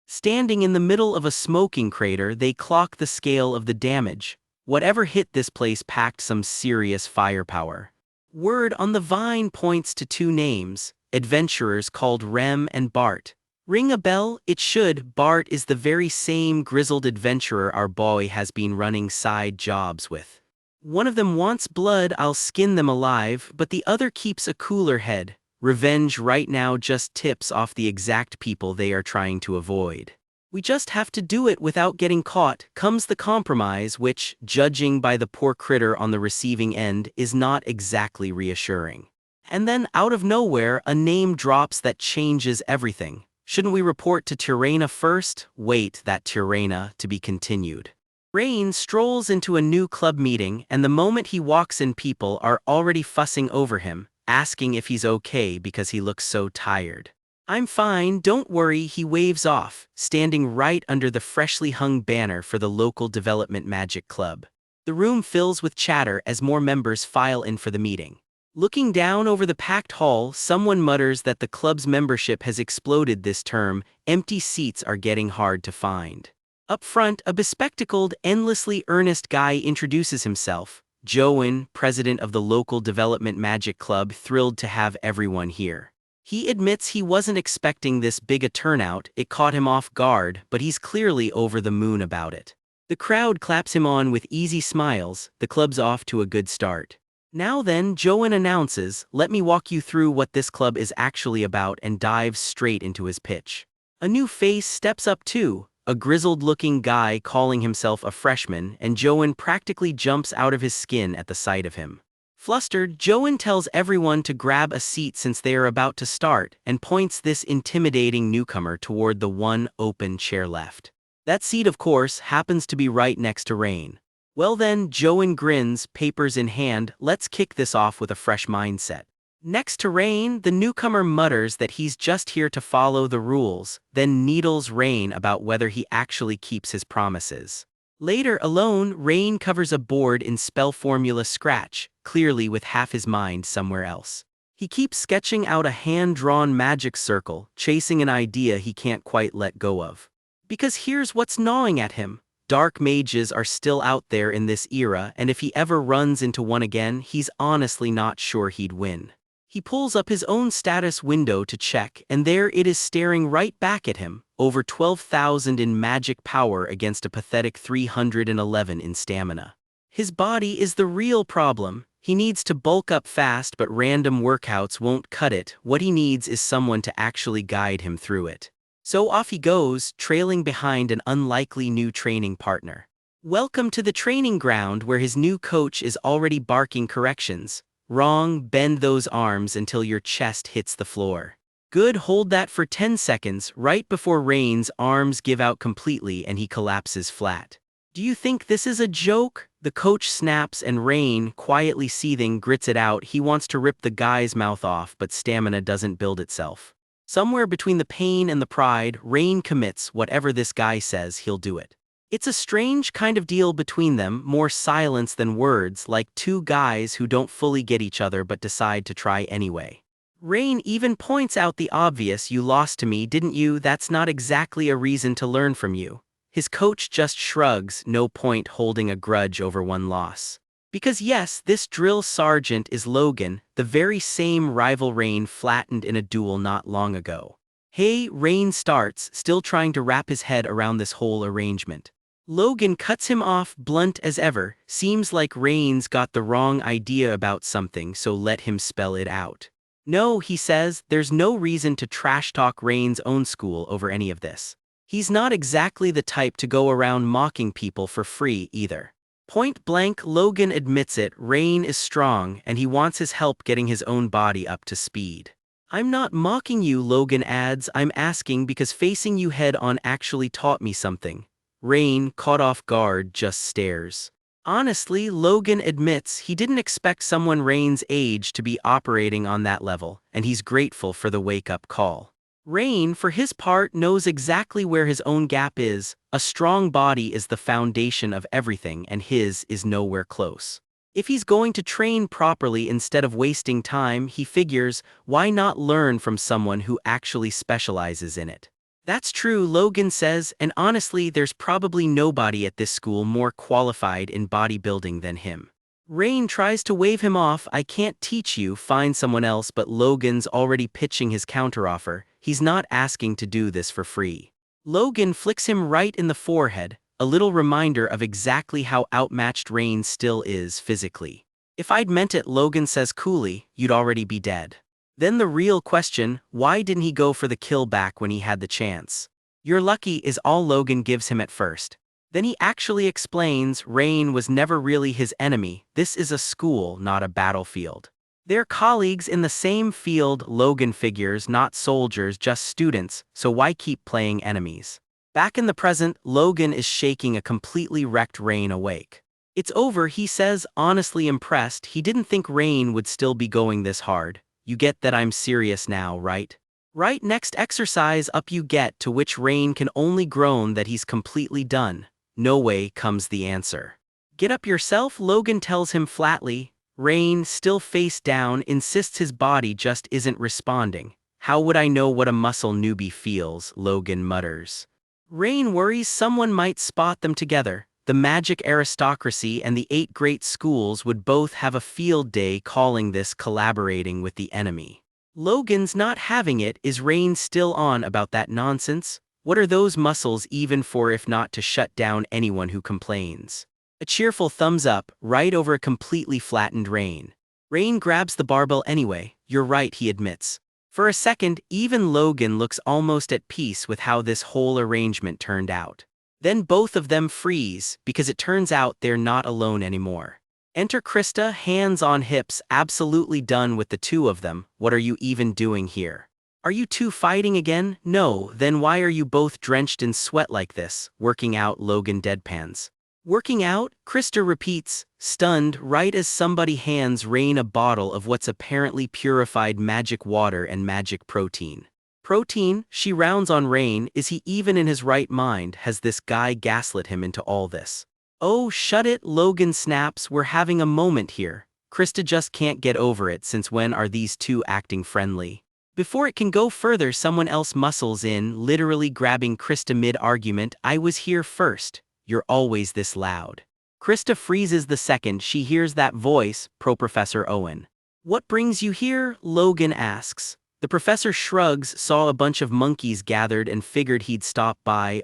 [SPEAKER 1] Standing in the middle of a smoking crater, they clock the scale of the damage. Whatever hit this place packed some serious firepower. Word on the vine points to two names, adventurers called Rem and Bart. Ring a bell? It should. Bart is the very same grizzled adventurer our boy has been running side jobs with. One of them wants blood, I'll skin them alive, but the other keeps a cooler head. Revenge right now just tips off the exact people they are trying to avoid. We just have to do it without getting caught, comes the compromise which, judging by the poor critter on the receiving end, is not exactly reassuring. And then, out of nowhere, a name drops that changes everything. Shouldn't we report to Tirana first? Wait, that Tirana, to be continued. Rain strolls into a new club meeting, and the moment he walks in, people are already fussing over him, asking if he's okay because he looks so tired. I'm fine, don't worry, he waves off, standing right under the freshly hung banner for the local development magic club. The room fills with chatter as more members file in for the meeting. Looking down over the packed hall, someone mutters that the club's membership has exploded this term. Empty seats are getting hard to find. Up front, a bespectacled, endlessly earnest guy introduces himself. Joan, president of the local development magic club, thrilled to have everyone here. He admits he wasn't expecting this big a turnout, it caught him off guard, but he's clearly over the moon about it. The crowd claps him on with easy smiles, the club's off to a good start. Now then, Joan announces, let me walk you through what this club is actually about, and dives straight into his pitch. A new face steps up too. A grizzled-looking guy calling himself a freshman, and Joan practically jumps out of his skin at the sight of him. Flustered, Joan tells everyone to grab a seat since they are about to start, and points this intimidating newcomer toward the one open chair left. That seat, of course, happens to be right next to Rain. Well then, Joan grins, papers in hand, let's kick this off with a fresh mindset. Next to Rain, the newcomer mutters that he's just here to follow the rules, then needles Rain about whether he actually keeps his promises. Later, alone, Rain covers a board in spell formula scratch, clearly with half his mind somewhere else. He keeps sketching out a hand-drawn magic circle, chasing an idea he can't quite let go of. Because here's what's gnawing at him. Dark mages are still out there in this era, and if he ever runs into one again, he's honestly not sure he'd win. He pulls up his own status window to check, and there it is staring right back at him, over 12,000 in magic power against a pathetic 311 in stamina. His body is the real problem. He needs to bulk up fast, but random workouts won't cut it. What he needs is someone to actually guide him through it. So off he goes, trailing behind an unlikely new training partner. Welcome to the training ground where his new coach is already barking corrections. Wrong, bend those arms until your chest hits the floor. Good, hold that for 10 seconds, right before Rain's arms give out completely and he collapses flat. Do you think this is a joke? The coach snaps and Rain, quietly seething, grits it out. He wants to rip the guy's mouth off, but stamina doesn't build itself. Somewhere between the pain and the pride, Rain commits. Whatever this guy says, he'll do it. It's a strange kind of deal between them, more silence than words, like two guys who don't fully get each other but decide to try anyway. Rain even points out the obvious, you lost to me, didn't you? That's not exactly a reason to learn from you. His coach just shrugs, no point holding a grudge over one loss. Because yes, this drill sergeant is Logan, the very same rival Rain flattened in a duel not long ago. Hey, Rain starts, still trying to wrap his head around this whole arrangement. Logan cuts him off, blunt as ever. Seems like Rain's got the wrong idea about something, so let him spell it out. No, he says, there's no reason to trash-talk Rain's own school over any of this. He's not exactly the type to go around mocking people for free either. Point blank, Logan admits it, Rain is strong and he wants his help getting his own body up to speed. I'm not mocking you, Logan adds, I'm asking because facing you head-on actually taught me something. Rain, caught off guard, just stares. Honestly, Logan admits he didn't expect someone Rain's age to be operating on that level, and he's grateful for the wake-up call. Rain, for his part, knows exactly where his own gap is. A strong body is the foundation of everything, and his is nowhere close. If he's going to train properly instead of wasting time, he figures, why not learn from someone who actually specializes in it? That's true, Logan says, and honestly, there's probably nobody at this school more qualified in bodybuilding than him. Rain tries to wave him off, I can't teach you, find someone else, but Logan's already pitching his counteroffer. He's not asking to do this for free. Logan flicks him right in the forehead, a little reminder of exactly how outmatched Rain still is physically. If I'd meant it, Logan says coolly, you'd already be dead. Then the real question, why didn't he go for the kill back when he had the chance? You're lucky is all Logan gives him at first. Then he actually explains Rain was never really his enemy, this is a school, not a battlefield. They're colleagues in the same field, Logan figures, not soldiers, just students, so why keep playing enemies? Back in the present, Logan is shaking a completely wrecked Rain awake. It's over, he says, honestly impressed, he didn't think Rain would still be going this hard. You get that I'm serious now, right? Right, next exercise up you get, to which Rain can only groan that he's completely done. No way, comes the answer. Get up yourself, Logan tells him flatly. Rain, still face down, insists his body just isn't responding. How would I know what a muscle newbie feels, Logan mutters. Rain worries someone might spot them together. The magic aristocracy and the 8 great schools would both have a field day calling this collaborating with the enemy. Logan's not having it. Is Rain still on about that nonsense? What are those muscles even for if not to shut down anyone who complains? A cheerful thumbs up, right over a completely flattened Rain. Rain grabs the barbell anyway, you're right, he admits. For a second, even Logan looks almost at peace with how this whole arrangement turned out. Then both of them freeze, because it turns out they're not alone anymore. Enter Krista, hands on hips, absolutely done with the two of them. What are you even doing here? Are you two fighting again? No, then why are you both drenched in sweat like this? Working out, Logan deadpans. Working out? Krista repeats, stunned, right as somebody hands Rain a bottle of what's apparently purified magic water and magic protein. Protein? She rounds on Rain. Is he even in his right mind? Has this guy gaslit him into all this? Oh, shut it, Logan snaps, we're having a moment here. Krista just can't get over it. Since when are these two acting friendly? Before it can go further, someone else muscles in, literally grabbing Krista mid-argument. I was here first. You're always this loud. Krista freezes the second she hears that voice, Professor Owen. What brings you here? Logan asks. The professor shrugs, saw a bunch of monkeys gathered and figured he'd stop by,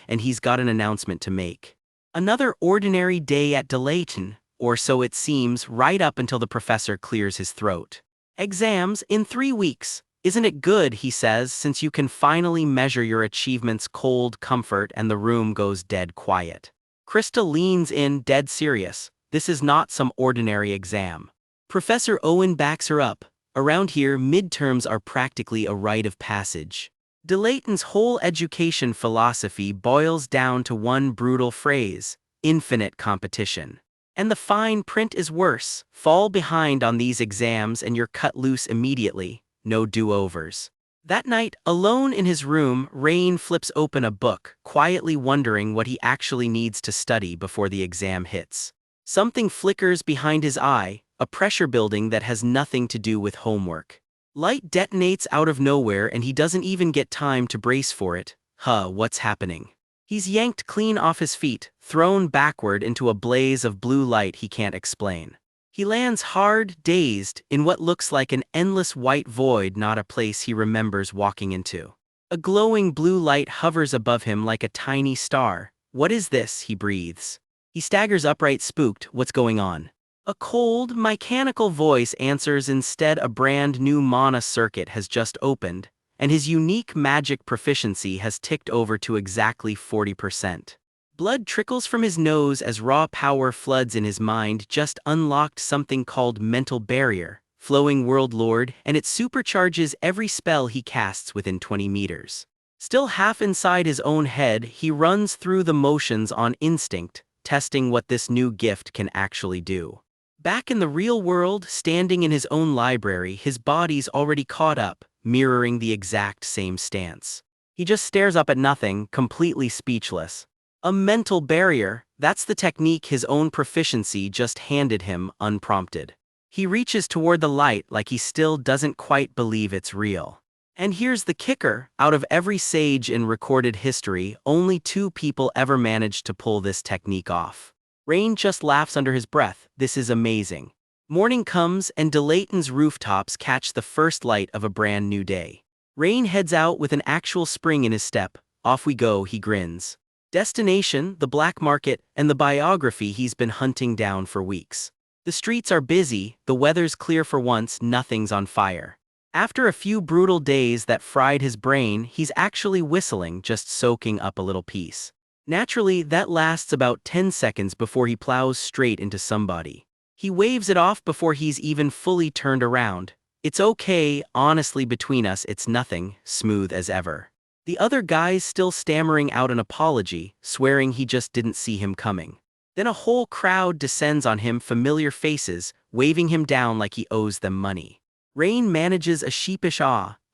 [SPEAKER 1] and he's got an announcement to make. Another ordinary day at Delayton, or so it seems, right up until the professor clears his throat. Exams in 3 weeks. Isn't it good, he says, since you can finally measure your achievements. Cold comfort, and the room goes dead quiet. Krista leans in, dead serious. This is not some ordinary exam. Professor Owen backs her up. Around here, midterms are practically a rite of passage. Delayton's whole education philosophy boils down to one brutal phrase: infinite competition. And the fine print is worse. Fall behind on these exams and you're cut loose immediately. No do-overs. That night, alone in his room, Rain flips open a book, quietly wondering what he actually needs to study before the exam hits. Something flickers behind his eye, a pressure building that has nothing to do with homework. Light detonates out of nowhere and he doesn't even get time to brace for it. What's happening? He's yanked clean off his feet, thrown backward into a blaze of blue light he can't explain. He lands hard, dazed, in what looks like an endless white void, not a place he remembers walking into. A glowing blue light hovers above him like a tiny star. What is this? He breathes. He staggers upright, spooked. What's going on? A cold, mechanical voice answers instead. A brand new mana circuit has just opened, and his unique magic proficiency has ticked over to exactly 40%. Blood trickles from his nose as raw power floods in his mind. Just unlocked something called Mental Barrier, Flowing World Lord, and it supercharges every spell he casts within 20 meters. Still half inside his own head, he runs through the motions on instinct, testing what this new gift can actually do. Back in the real world, standing in his own library, his body's already caught up, mirroring the exact same stance. He just stares up at nothing, completely speechless. A mental barrier, that's the technique his own proficiency just handed him unprompted. He reaches toward the light like he still doesn't quite believe it's real. And here's the kicker, out of every sage in recorded history, only 2 people ever managed to pull this technique off. Rain just laughs under his breath. This is amazing. Morning comes and Delayton's rooftops catch the first light of a brand new day. Rain heads out with an actual spring in his step. Off we go, he grins. Destination, the black market, and the biography he's been hunting down for weeks. The streets are busy, the weather's clear for once, nothing's on fire. After a few brutal days that fried his brain, he's actually whistling, just soaking up a little peace. Naturally, that lasts about 10 seconds before he plows straight into somebody. He waves it off before he's even fully turned around. It's okay, honestly, between us it's nothing, smooth as ever. The other guy's still stammering out an apology, swearing he just didn't see him coming. Then a whole crowd descends on him, familiar faces, waving him down like he owes them money. Rain manages a sheepish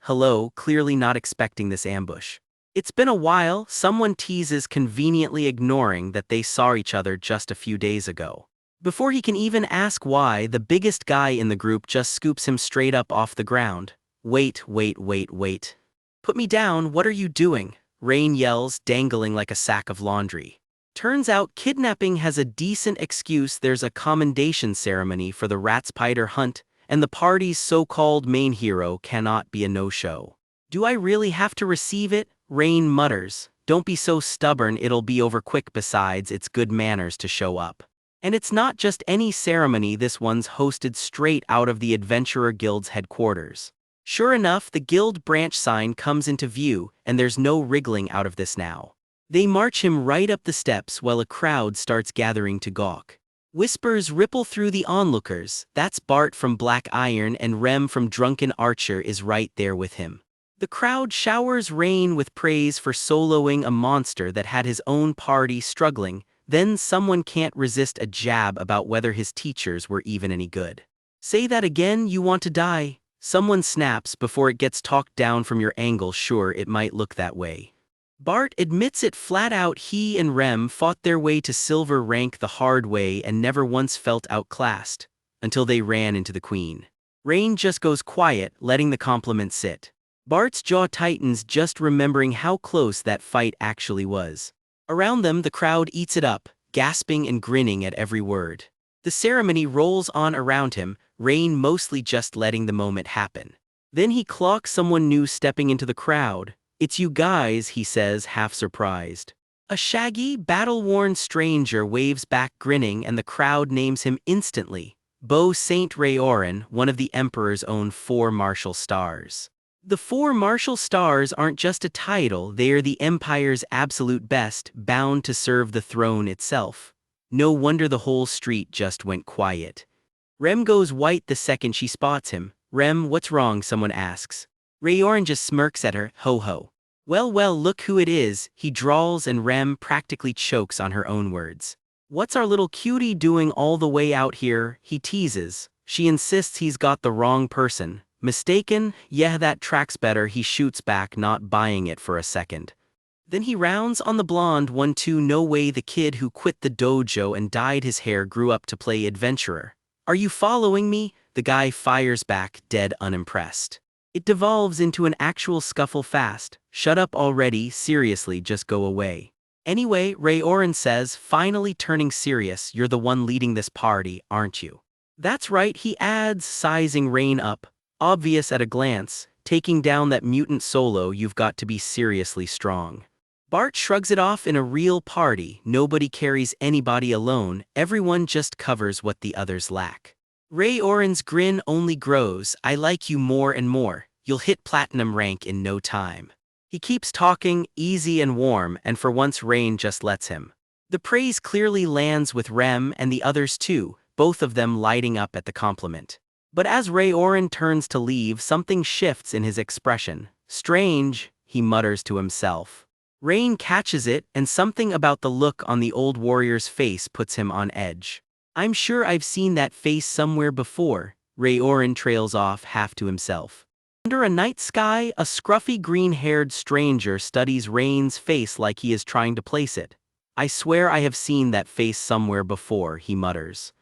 [SPEAKER 1] hello, clearly not expecting this ambush. It's been a while, someone teases, conveniently ignoring that they saw each other just a few days ago. Before he can even ask why, the biggest guy in the group just scoops him straight up off the ground. Wait. Put me down, what are you doing? Rain yells, dangling like a sack of laundry. Turns out kidnapping has a decent excuse. There's a commendation ceremony for the Ratspider hunt, and the party's so-called main hero cannot be a no-show. Do I really have to receive it? Rain mutters. Don't be so stubborn, it'll be over quick. Besides, it's good manners to show up. And it's not just any ceremony, this one's hosted straight out of the Adventurer Guild's headquarters. Sure enough, the guild branch sign comes into view, and there's no wriggling out of this now. They march him right up the steps while a crowd starts gathering to gawk. Whispers ripple through the onlookers. That's Bart from Black Iron, and Rem from Drunken Archer is right there with him. The crowd showers Rain with praise for soloing a monster that had his own party struggling. Then someone can't resist a jab about whether his teachers were even any good. Say that again, you want to die? Someone snaps before it gets talked down from your angle. Sure, it might look that way. Bart admits it flat out. He and Rem fought their way to silver rank the hard way and never once felt outclassed, until they ran into the queen. Rain just goes quiet, letting the compliment sit. Bart's jaw tightens just remembering how close that fight actually was. Around them, the crowd eats it up, gasping and grinning at every word. The ceremony rolls on around him, Rain mostly just letting the moment happen. Then he clocks someone new stepping into the crowd. It's you guys, he says, half surprised. A shaggy, battle-worn stranger waves back grinning, and the crowd names him instantly. Beau Saint Rayoran, one of the Emperor's own 4 martial stars. The 4 martial stars aren't just a title, they are the Empire's absolute best, bound to serve the throne itself. No wonder the whole street just went quiet. Rem goes white the second she spots him. Rem, what's wrong? Someone asks. Rayoran just smirks at her. Ho. Well, look who it is, he drawls, and Rem practically chokes on her own words. What's our little cutie doing all the way out here? He teases. She insists he's got the wrong person. Mistaken? Yeah, that tracks better, he shoots back, not buying it for a second. Then he rounds on the blonde one too. No way, the kid who quit the dojo and dyed his hair grew up to play adventurer. Are you following me? The guy fires back, dead unimpressed. It devolves into an actual scuffle fast. Shut up already, seriously, just go away. Anyway, Rayoran says, finally turning serious, you're the one leading this party, aren't you? That's right, he adds, sizing Rain up. Obvious at a glance, taking down that mutant solo, you've got to be seriously strong. Bart shrugs it off. In a real party, nobody carries anybody alone, everyone just covers what the others lack. Rayoran's grin only grows. I like you more and more. You'll hit platinum rank in no time. He keeps talking, easy and warm, and for once Rain just lets him. The praise clearly lands with Rem and the others too, both of them lighting up at the compliment. But as Rayoran turns to leave, something shifts in his expression. Strange, he mutters to himself. Rain catches it, and something about the look on the old warrior's face puts him on edge. I'm sure I've seen that face somewhere before, Rayoran trails off half to himself. Under a night sky, a scruffy green-haired stranger studies Rain's face like he is trying to place it. I swear I have seen that face somewhere before, he mutters.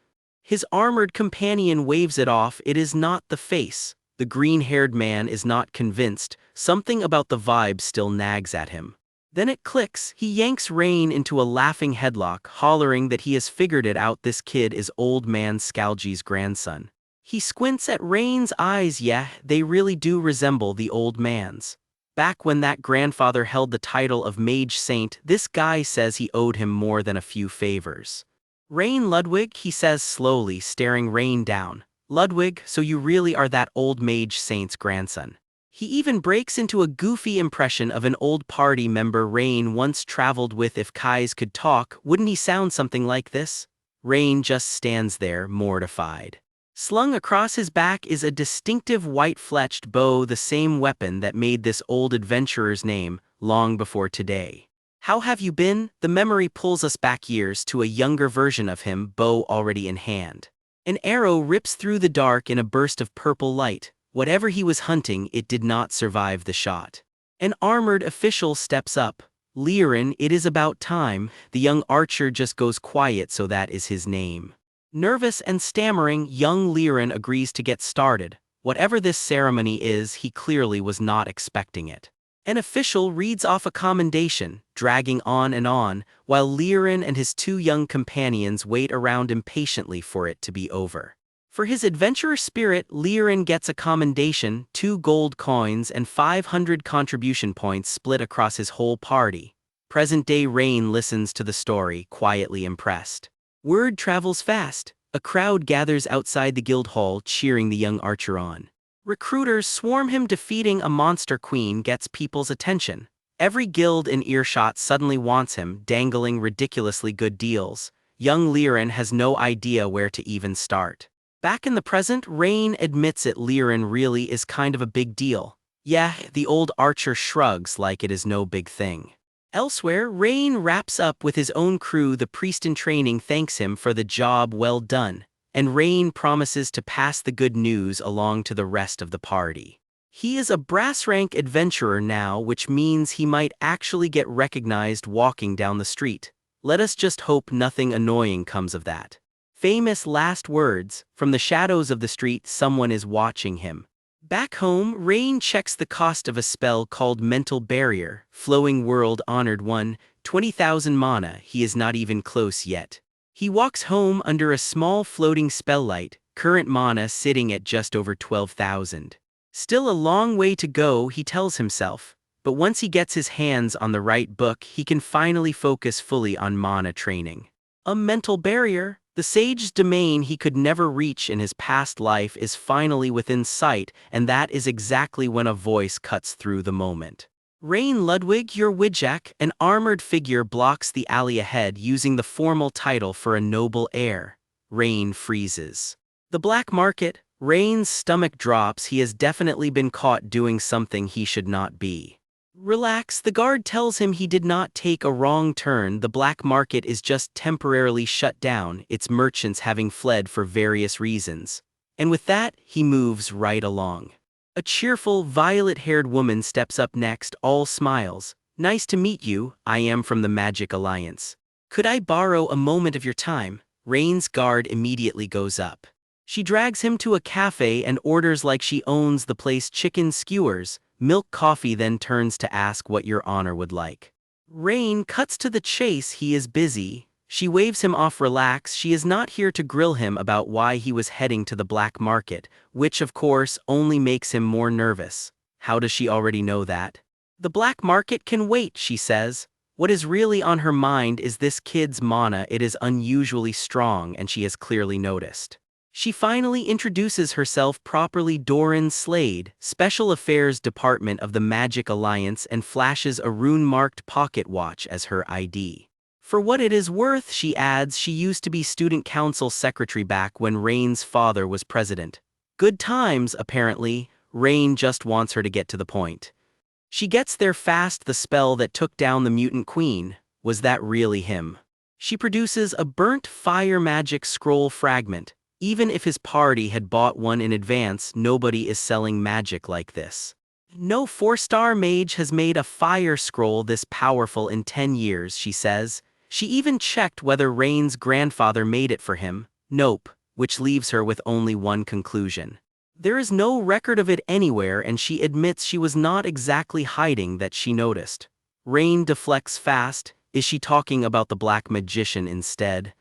[SPEAKER 1] His armored companion waves it off. It is not the face. The green-haired man is not convinced. Something about the vibe still nags at him. Then it clicks. He yanks Rain into a laughing headlock, hollering that he has figured it out. This kid is old man Scalgi's grandson. He squints at Rain's eyes. Yeah, they really do resemble the old man's. Back when that grandfather held the title of mage saint, this guy says he owed him more than a few favors. Rain Ludwig, he says slowly, staring Rain down. Ludwig, so you really are that old mage saint's grandson. He even breaks into a goofy impression of an old party member Rain once traveled with. If Kais could talk, wouldn't he sound something like this? Rain just stands there, mortified. Slung across his back is a distinctive white-fletched bow, the same weapon that made this old adventurer's name, long before today. How have you been? The memory pulls us back years to a younger version of him, bow already in hand. An arrow rips through the dark in a burst of purple light. Whatever he was hunting, it did not survive the shot. An armored official steps up. Liren, it is about time. The young archer just goes quiet, so that is his name. Nervous and stammering, young Liren agrees to get started. Whatever this ceremony is, he clearly was not expecting it. An official reads off a commendation, dragging on, while Liren and his two young companions wait around impatiently for it to be over. For his adventurer spirit, Liren gets a commendation, 2 gold coins and 500 contribution points split across his whole party. Present-day Rain listens to the story, quietly impressed. Word travels fast. A crowd gathers outside the guild hall, cheering the young archer on. Recruiters swarm him. Defeating a monster queen gets people's attention. Every guild in earshot suddenly wants him, dangling ridiculously good deals. Young Liren has no idea where to even start. Back in the present, Rain admits it. Liren really is kind of a big deal. Yeah, the old archer shrugs like it is no big thing. Elsewhere, Rain wraps up with his own crew. The priest in training thanks him for the job well done, and Rain promises to pass the good news along to the rest of the party. He is a brass-rank adventurer now, which means he might actually get recognized walking down the street. Let us just hope nothing annoying comes of that. Famous last words. From the shadows of the street, someone is watching him. Back home, Rain checks the cost of a spell called Mental Barrier. Flowing World Honored 1, 20,000 mana. He is not even close yet. He walks home under a small floating spell light, current mana sitting at just over 12,000. Still a long way to go, he tells himself. But once he gets his hands on the right book, he can finally focus fully on mana training. A mental barrier. The sage's domain he could never reach in his past life is finally within sight, and that is exactly when a voice cuts through the moment. Rain Ludwig, your Wijak, an armored figure blocks the alley ahead, using the formal title for a noble heir. Rain freezes. The black market. Rain's stomach drops. He has definitely been caught doing something he should not be. Relax, the guard tells him he did not take a wrong turn. The black market is just temporarily shut down, its merchants having fled for various reasons. And with that, he moves right along. A cheerful, violet-haired woman steps up next, all smiles. Nice to meet you, I am from the Magic Alliance. Could I borrow a moment of your time? Rain's guard immediately goes up. She drags him to a cafe and orders like she owns the place: chicken skewers, milk coffee, then turns to ask what your honor would like. Rain cuts to the chase. He is busy. She waves him off. Relax, she is not here to grill him about why he was heading to the black market, which of course only makes him more nervous. How does she already know that? The black market can wait, she says. What is really on her mind is this kid's mana. It is unusually strong and she has clearly noticed. She finally introduces herself properly: Doran Slade, Special Affairs Department of the Magic Alliance, and flashes a rune-marked pocket watch as her ID. For what it is worth, she adds, she used to be student council secretary back when Rain's father was president. Good times, apparently. Rain just wants her to get to the point. She gets there fast. The spell that took down the mutant queen, was that really him? She produces a burnt fire magic scroll fragment. Even if his party had bought one in advance, nobody is selling magic like this. No 4-star mage has made a fire scroll this powerful in 10 years, she says. She even checked whether Rain's grandfather made it for him. Nope, which leaves her with only one conclusion. There is no record of it anywhere, and she admits she was not exactly hiding that she noticed. Rain deflects fast. Is she talking about the black magician instead?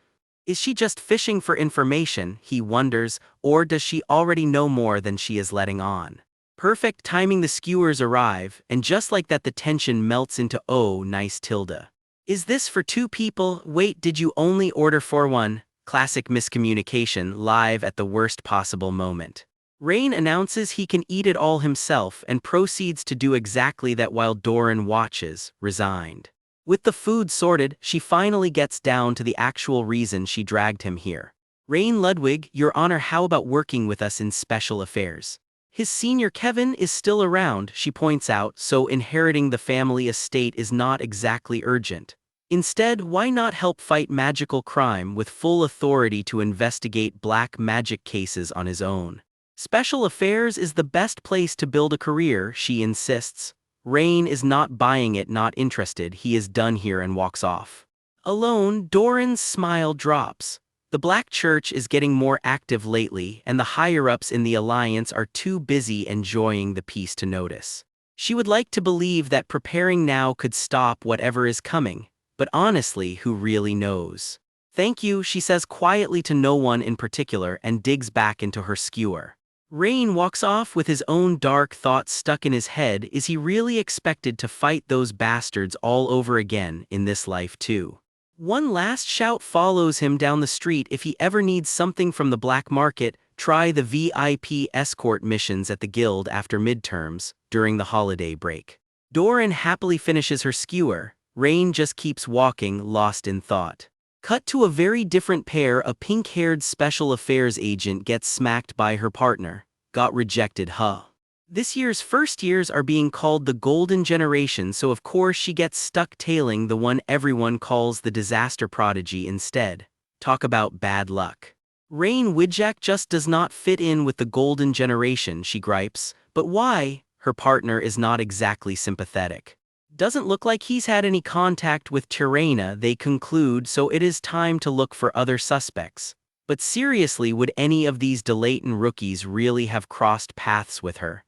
[SPEAKER 1] Is she just fishing for information, he wonders, or does she already know more than she is letting on? Perfect timing, the skewers arrive, and just like that the tension melts into "oh, nice tilde." Is this for 2 people? Wait, did you only order for 1? Classic miscommunication, live at the worst possible moment. Rain announces he can eat it all himself and proceeds to do exactly that while Doran watches, resigned. With the food sorted, she finally gets down to the actual reason she dragged him here. Rain Ludwig, Your Honor, how about working with us in special affairs? His senior Kevin is still around, she points out, so inheriting the family estate is not exactly urgent. Instead, why not help fight magical crime with full authority to investigate black magic cases on his own? Special affairs is the best place to build a career, she insists. Rain is not buying it, not interested. He is done here and walks off. Alone, Doran's smile drops. The Black Church is getting more active lately, and the higher-ups in the Alliance are too busy enjoying the peace to notice. She would like to believe that preparing now could stop whatever is coming, but honestly, who really knows? Thank you, she says quietly to no one in particular and digs back into her skewer. Rain walks off with his own dark thoughts stuck in his head. Is he really expected to fight those bastards all over again in this life too? One last shout follows him down the street: if he ever needs something from the black market, try the VIP escort missions at the guild after midterms, during the holiday break. Doran happily finishes her skewer. Rain just keeps walking, lost in thought. Cut to a very different pair. A pink-haired special affairs agent gets smacked by her partner. Got rejected, huh? This year's first years are being called the golden generation, so of course she gets stuck tailing the one everyone calls the disaster prodigy instead. Talk about bad luck. Rain Widjak just does not fit in with the golden generation, she gripes. But why? Her partner is not exactly sympathetic. Doesn't look like he's had any contact with Tirana, they conclude, so it is time to look for other suspects. But seriously, would any of these Delayton rookies really have crossed paths with her?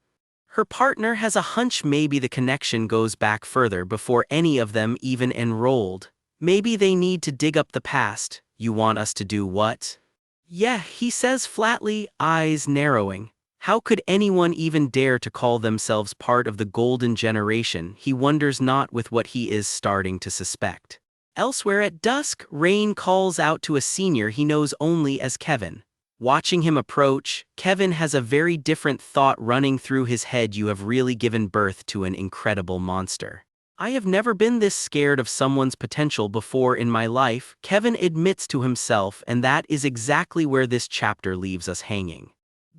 [SPEAKER 1] Her partner has a hunch maybe the connection goes back further before any of them even enrolled. Maybe they need to dig up the past. You want us to do what? Yeah, he says flatly, eyes narrowing. How could anyone even dare to call themselves part of the golden generation? He wonders not with what he is starting to suspect. Elsewhere at dusk, Rain calls out to a senior he knows only as Kevin. Watching him approach, Kevin has a very different thought running through his head. You have really given birth to an incredible monster. I have never been this scared of someone's potential before in my life, Kevin admits to himself, and that is exactly where this chapter leaves us hanging.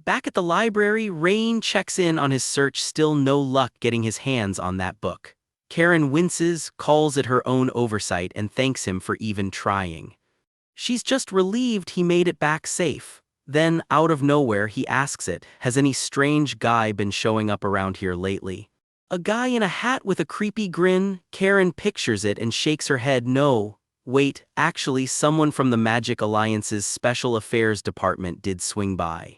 [SPEAKER 1] Back at the library, Rain checks in on his search. Still no luck getting his hands on that book. Karen winces, calls it her own oversight, and thanks him for even trying. She's just relieved he made it back safe. Then, out of nowhere, he asks it, has any strange guy been showing up around here lately? A guy in a hat with a creepy grin? Karen pictures it and shakes her head. No, Wait, actually someone from the Magic Alliance's Special Affairs Department did swing by.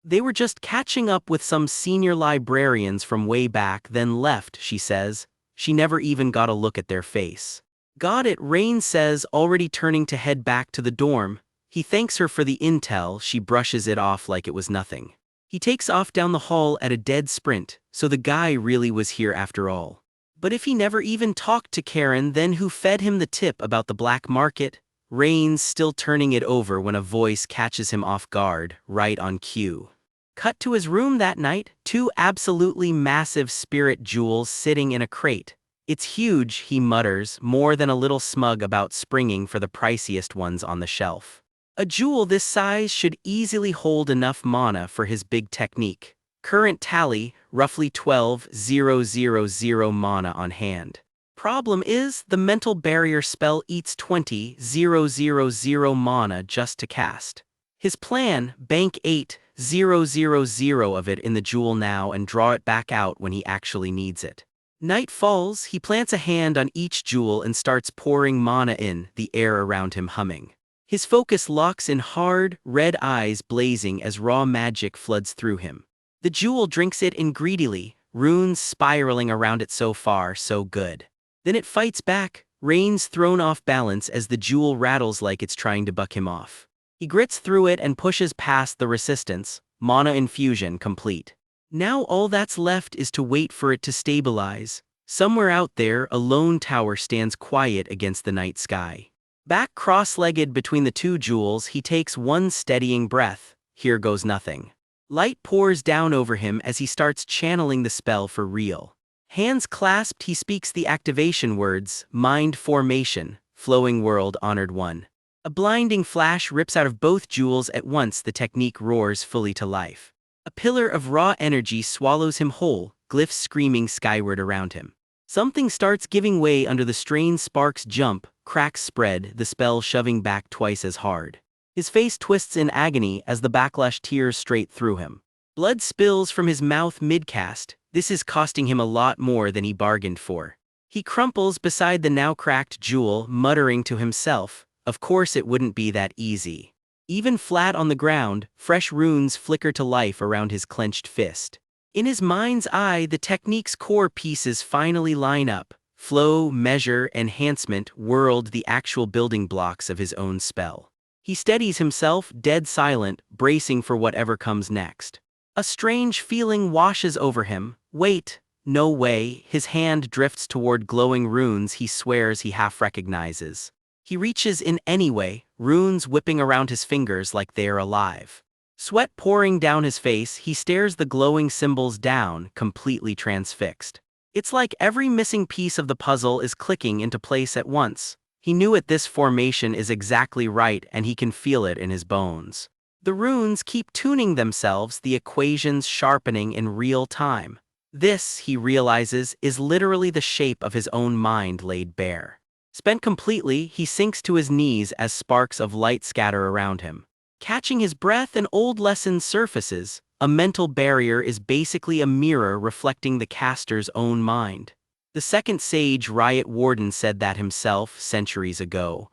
[SPEAKER 1] They were just catching up with some senior librarians from way back, then left, she says. She never even got a look at their face. Got it, Rain says, already turning to head back to the dorm. He thanks her for the intel, she brushes it off like it was nothing. He takes off down the hall at a dead sprint, so the guy really was here after all. But if he never even talked to Karen, then who fed him the tip about the black market? Rain's still turning it over when a voice catches him off guard, right on cue. Cut to his room that night, 2 absolutely massive spirit jewels sitting in a crate. It's huge, he mutters, more than a little smug about springing for the priciest ones on the shelf. A jewel this size should easily hold enough mana for his big technique. Current tally, roughly 12,000 mana on hand. Problem is, the mental barrier spell eats 20,000 mana just to cast. His plan, bank 8,000 of it in the jewel now and draw it back out when he actually needs it. Night falls, he plants a hand on each jewel and starts pouring mana in, the air around him humming. His focus locks in hard, red eyes blazing as raw magic floods through him. The jewel drinks it in greedily, runes spiraling around it. So far, so good. Then it fights back, Rain's thrown off balance as the jewel rattles like it's trying to buck him off. He grits through it and pushes past the resistance, mana infusion complete. Now all that's left is to wait for it to stabilize. Somewhere out there, a lone tower stands quiet against the night sky. Back cross-legged between the 2 jewels, he takes one steadying breath. Here goes nothing. Light pours down over him as he starts channeling the spell for real. Hands clasped, he speaks the activation words, mind formation, flowing world honored one. A blinding flash rips out of both jewels at once, the technique roars fully to life. A pillar of raw energy swallows him whole, glyphs screaming skyward around him. Something starts giving way under the strain, sparks jump, cracks spread, the spell shoving back twice as hard. His face twists in agony as the backlash tears straight through him. Blood spills from his mouth mid-cast. This is costing him a lot more than he bargained for. He crumples beside the now cracked jewel, muttering to himself, of course it wouldn't be that easy. Even flat on the ground, fresh runes flicker to life around his clenched fist. In his mind's eye, the technique's core pieces finally line up. Flow, measure, enhancement, world, the actual building blocks of his own spell. He steadies himself, dead silent, bracing for whatever comes next. A strange feeling washes over him. Wait, no way. His hand drifts toward glowing runes he swears he half recognizes. He reaches in anyway, runes whipping around his fingers like they're alive. Sweat pouring down his face, he stares the glowing symbols down, completely transfixed. It's like every missing piece of the puzzle is clicking into place at once. He knew it, this formation is exactly right, and he can feel it in his bones. The runes keep tuning themselves, the equations sharpening in real time. This, he realizes, is literally the shape of his own mind laid bare. Spent completely, he sinks to his knees as sparks of light scatter around him. Catching his breath, an old lesson surfaces. A mental barrier is basically a mirror reflecting the caster's own mind. The second sage Riot Warden said that himself centuries ago.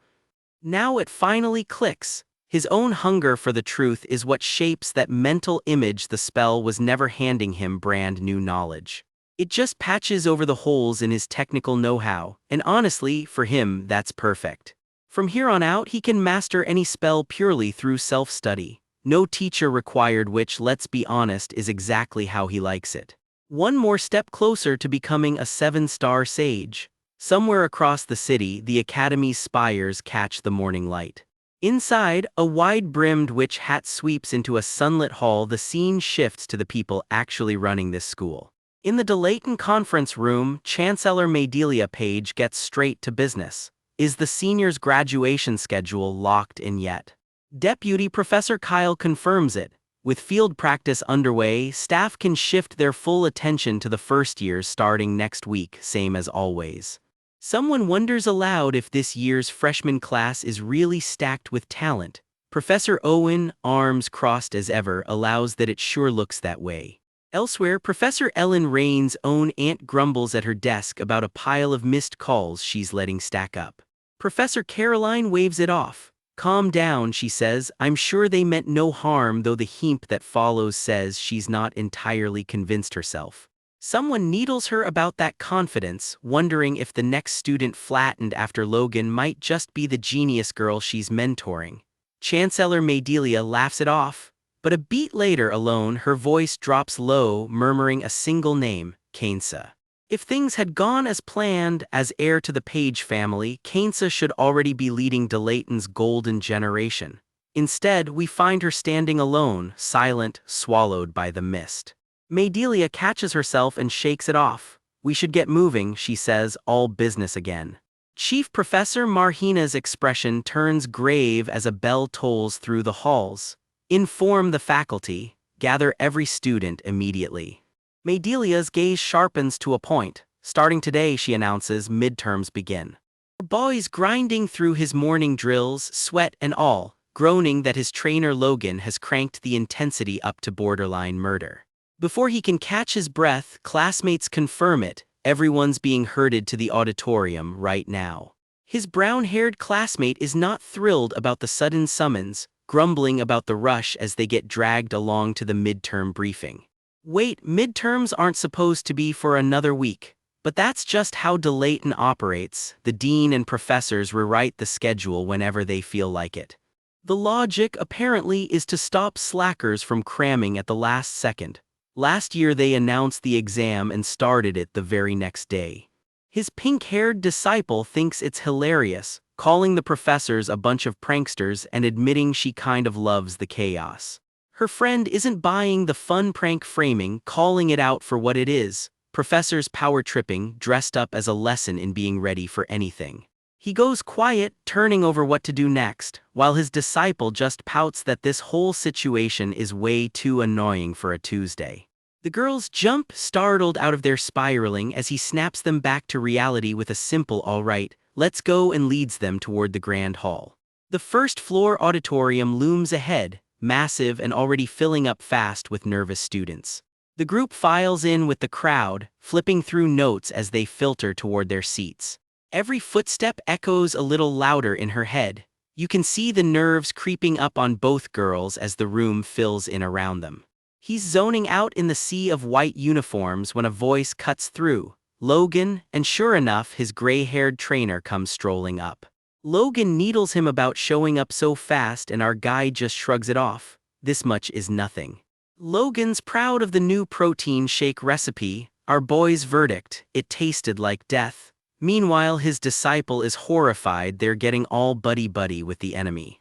[SPEAKER 1] Now it finally clicks. His own hunger for the truth is what shapes that mental image. The spell was never handing him brand new knowledge. It just patches over the holes in his technical know-how, and honestly, for him, that's perfect. From here on out, he can master any spell purely through self-study. No teacher required, which, let's be honest, is exactly how he likes it. One more step closer to becoming a 7-star sage. Somewhere across the city, the academy's spires catch the morning light. Inside, a wide-brimmed witch hat sweeps into a sunlit hall. The scene shifts to the people actually running this school. In the Delayton conference room, Chancellor Madelia Page gets straight to business. Is the seniors' graduation schedule locked in yet? Deputy Professor Kyle confirms it. With field practice underway, staff can shift their full attention to the first years starting next week, same as always. Someone wonders aloud if this year's freshman class is really stacked with talent. Professor Owen, arms crossed as ever, allows that it sure looks that way. Elsewhere, Professor Ellen Rain's own aunt grumbles at her desk about a pile of missed calls she's letting stack up. Professor Caroline waves it off. Calm down, she says. I'm sure they meant no harm, though the heap that follows says she's not entirely convinced herself. Someone needles her about that confidence, wondering if the next student flattened after Logan might just be the genius girl she's mentoring. Chancellor Madelia laughs it off, but a beat later alone her voice drops low, murmuring a single name, Kainsa. If things had gone as planned, as heir to the Page family, Kainsa should already be leading Delayton's golden generation. Instead, we find her standing alone, silent, swallowed by the mist. Madelia catches herself and shakes it off. We should get moving, she says, all business again. Chief Professor Marhina's expression turns grave as a bell tolls through the halls. Inform the faculty, gather every student immediately. Madelia's gaze sharpens to a point. Starting today, she announces, midterms begin. The boy's grinding through his morning drills, sweat and all, groaning that his trainer Logan has cranked the intensity up to borderline murder. Before he can catch his breath, classmates confirm it. Everyone's being herded to the auditorium right now. His brown-haired classmate is not thrilled about the sudden summons, grumbling about the rush as they get dragged along to the midterm briefing. Wait, midterms aren't supposed to be for another week. But that's just how Delayton operates. The dean and professors rewrite the schedule whenever they feel like it. The logic, apparently, is to stop slackers from cramming at the last second. Last year they announced the exam and started it the very next day. His pink-haired disciple thinks it's hilarious, calling the professors a bunch of pranksters and admitting she kind of loves the chaos. Her friend isn't buying the fun prank framing, calling it out for what it is, professors power-tripping, dressed up as a lesson in being ready for anything. He goes quiet, turning over what to do next, while his disciple just pouts that this whole situation is way too annoying for a Tuesday. The girls jump, startled out of their spiraling, as he snaps them back to reality with a simple "all right, let's go," and leads them toward the grand hall. The first-floor auditorium looms ahead, massive and already filling up fast with nervous students. The group files in with the crowd, flipping through notes as they filter toward their seats. Every footstep echoes a little louder in her head. You can see the nerves creeping up on both girls as the room fills in around them. He's zoning out in the sea of white uniforms when a voice cuts through. Logan, and sure enough, his gray-haired trainer comes strolling up. Logan needles him about showing up so fast, and our guy just shrugs it off. This much is nothing. Logan's proud of the new protein shake recipe, our boy's verdict, it tasted like death. Meanwhile, his disciple is horrified they're getting all buddy-buddy with the enemy.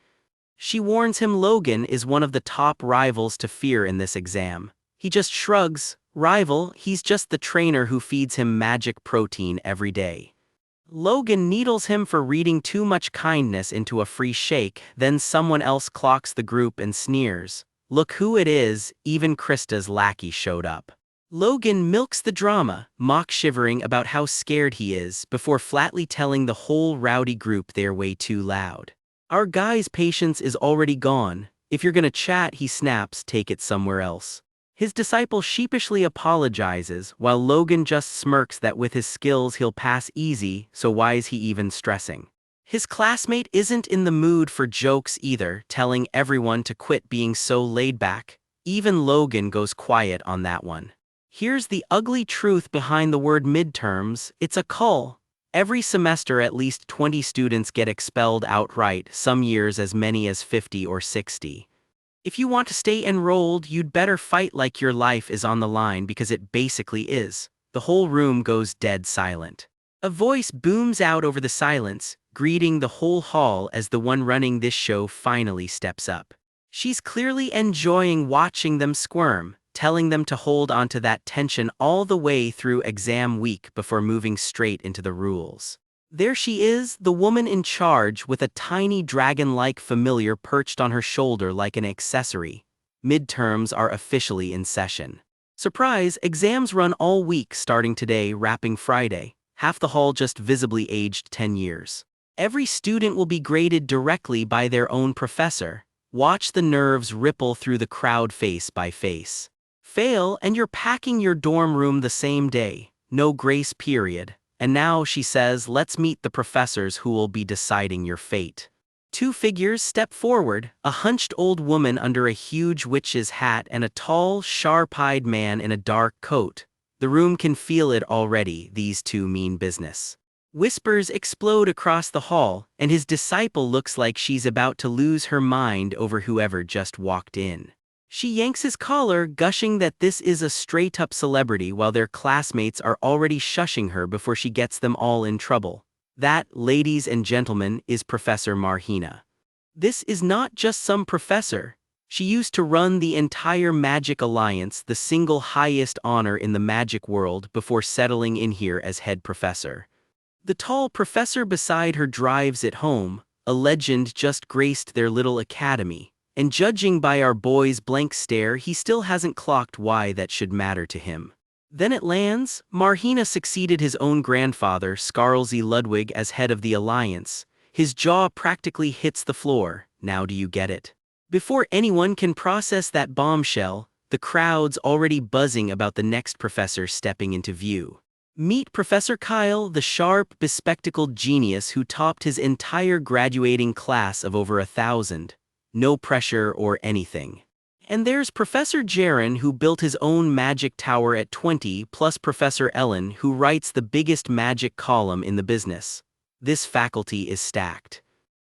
[SPEAKER 1] She warns him Logan is one of the top rivals to fear in this exam. He just shrugs. Rival, he's just the trainer who feeds him magic protein every day. Logan needles him for reading too much kindness into a free shake, then someone else clocks the group and sneers. Look who it is, even Krista's lackey showed up. Logan milks the drama, mock-shivering about how scared he is, before flatly telling the whole rowdy group they're way too loud. Our guy's patience is already gone. If you're gonna chat, he snaps, take it somewhere else. His disciple sheepishly apologizes, while Logan just smirks that with his skills he'll pass easy, so why is he even stressing? His classmate isn't in the mood for jokes either, telling everyone to quit being so laid back. Even Logan goes quiet on that one. Here's the ugly truth behind the word midterms, it's a cull. Every semester at least 20 students get expelled outright, some years as many as 50 or 60. If you want to stay enrolled, you'd better fight like your life is on the line, because it basically is. The whole room goes dead silent. A voice booms out over the silence, greeting the whole hall as the one running this show finally steps up. She's clearly enjoying watching them squirm, telling them to hold onto that tension all the way through exam week before moving straight into the rules. There she is, the woman in charge, with a tiny dragon-like familiar perched on her shoulder like an accessory. Midterms are officially in session. Surprise, exams run all week starting today, wrapping Friday. Half the hall just visibly aged 10 years. Every student will be graded directly by their own professor. Watch the nerves ripple through the crowd face by face. Fail, and you're packing your dorm room the same day. No grace period. and now she says, let's meet the professors who will be deciding your fate. Two figures step forward, a hunched old woman under a huge witch's hat and a tall, sharp-eyed man in a dark coat. The room can feel it already, these two mean business. Whispers explode across the hall, and his disciple looks like she's about to lose her mind over whoever just walked in. She yanks his collar, gushing that this is a straight-up celebrity while their classmates are already shushing her before she gets them all in trouble. That, ladies and gentlemen, is Professor Marhina. This is not just some professor. She used to run the entire Magic Alliance, the single highest honor in the magic world, before settling in here as head professor. The tall professor beside her drives it home. A legend just graced their little academy, and judging by our boy's blank stare, he still hasn't clocked why that should matter to him. Then it lands. Marhina succeeded his own grandfather, Scarlsy Ludwig, as head of the Alliance. His jaw practically hits the floor. Now do you get it? Before anyone can process that bombshell, the crowd's already buzzing about the next professor stepping into view. Meet Professor Kyle, the sharp, bespectacled genius who topped his entire graduating class of over 1,000. No pressure or anything. And there's Professor Jaren, who built his own magic tower at 20, plus Professor Ellen, who writes the biggest magic column in the business. This faculty is stacked.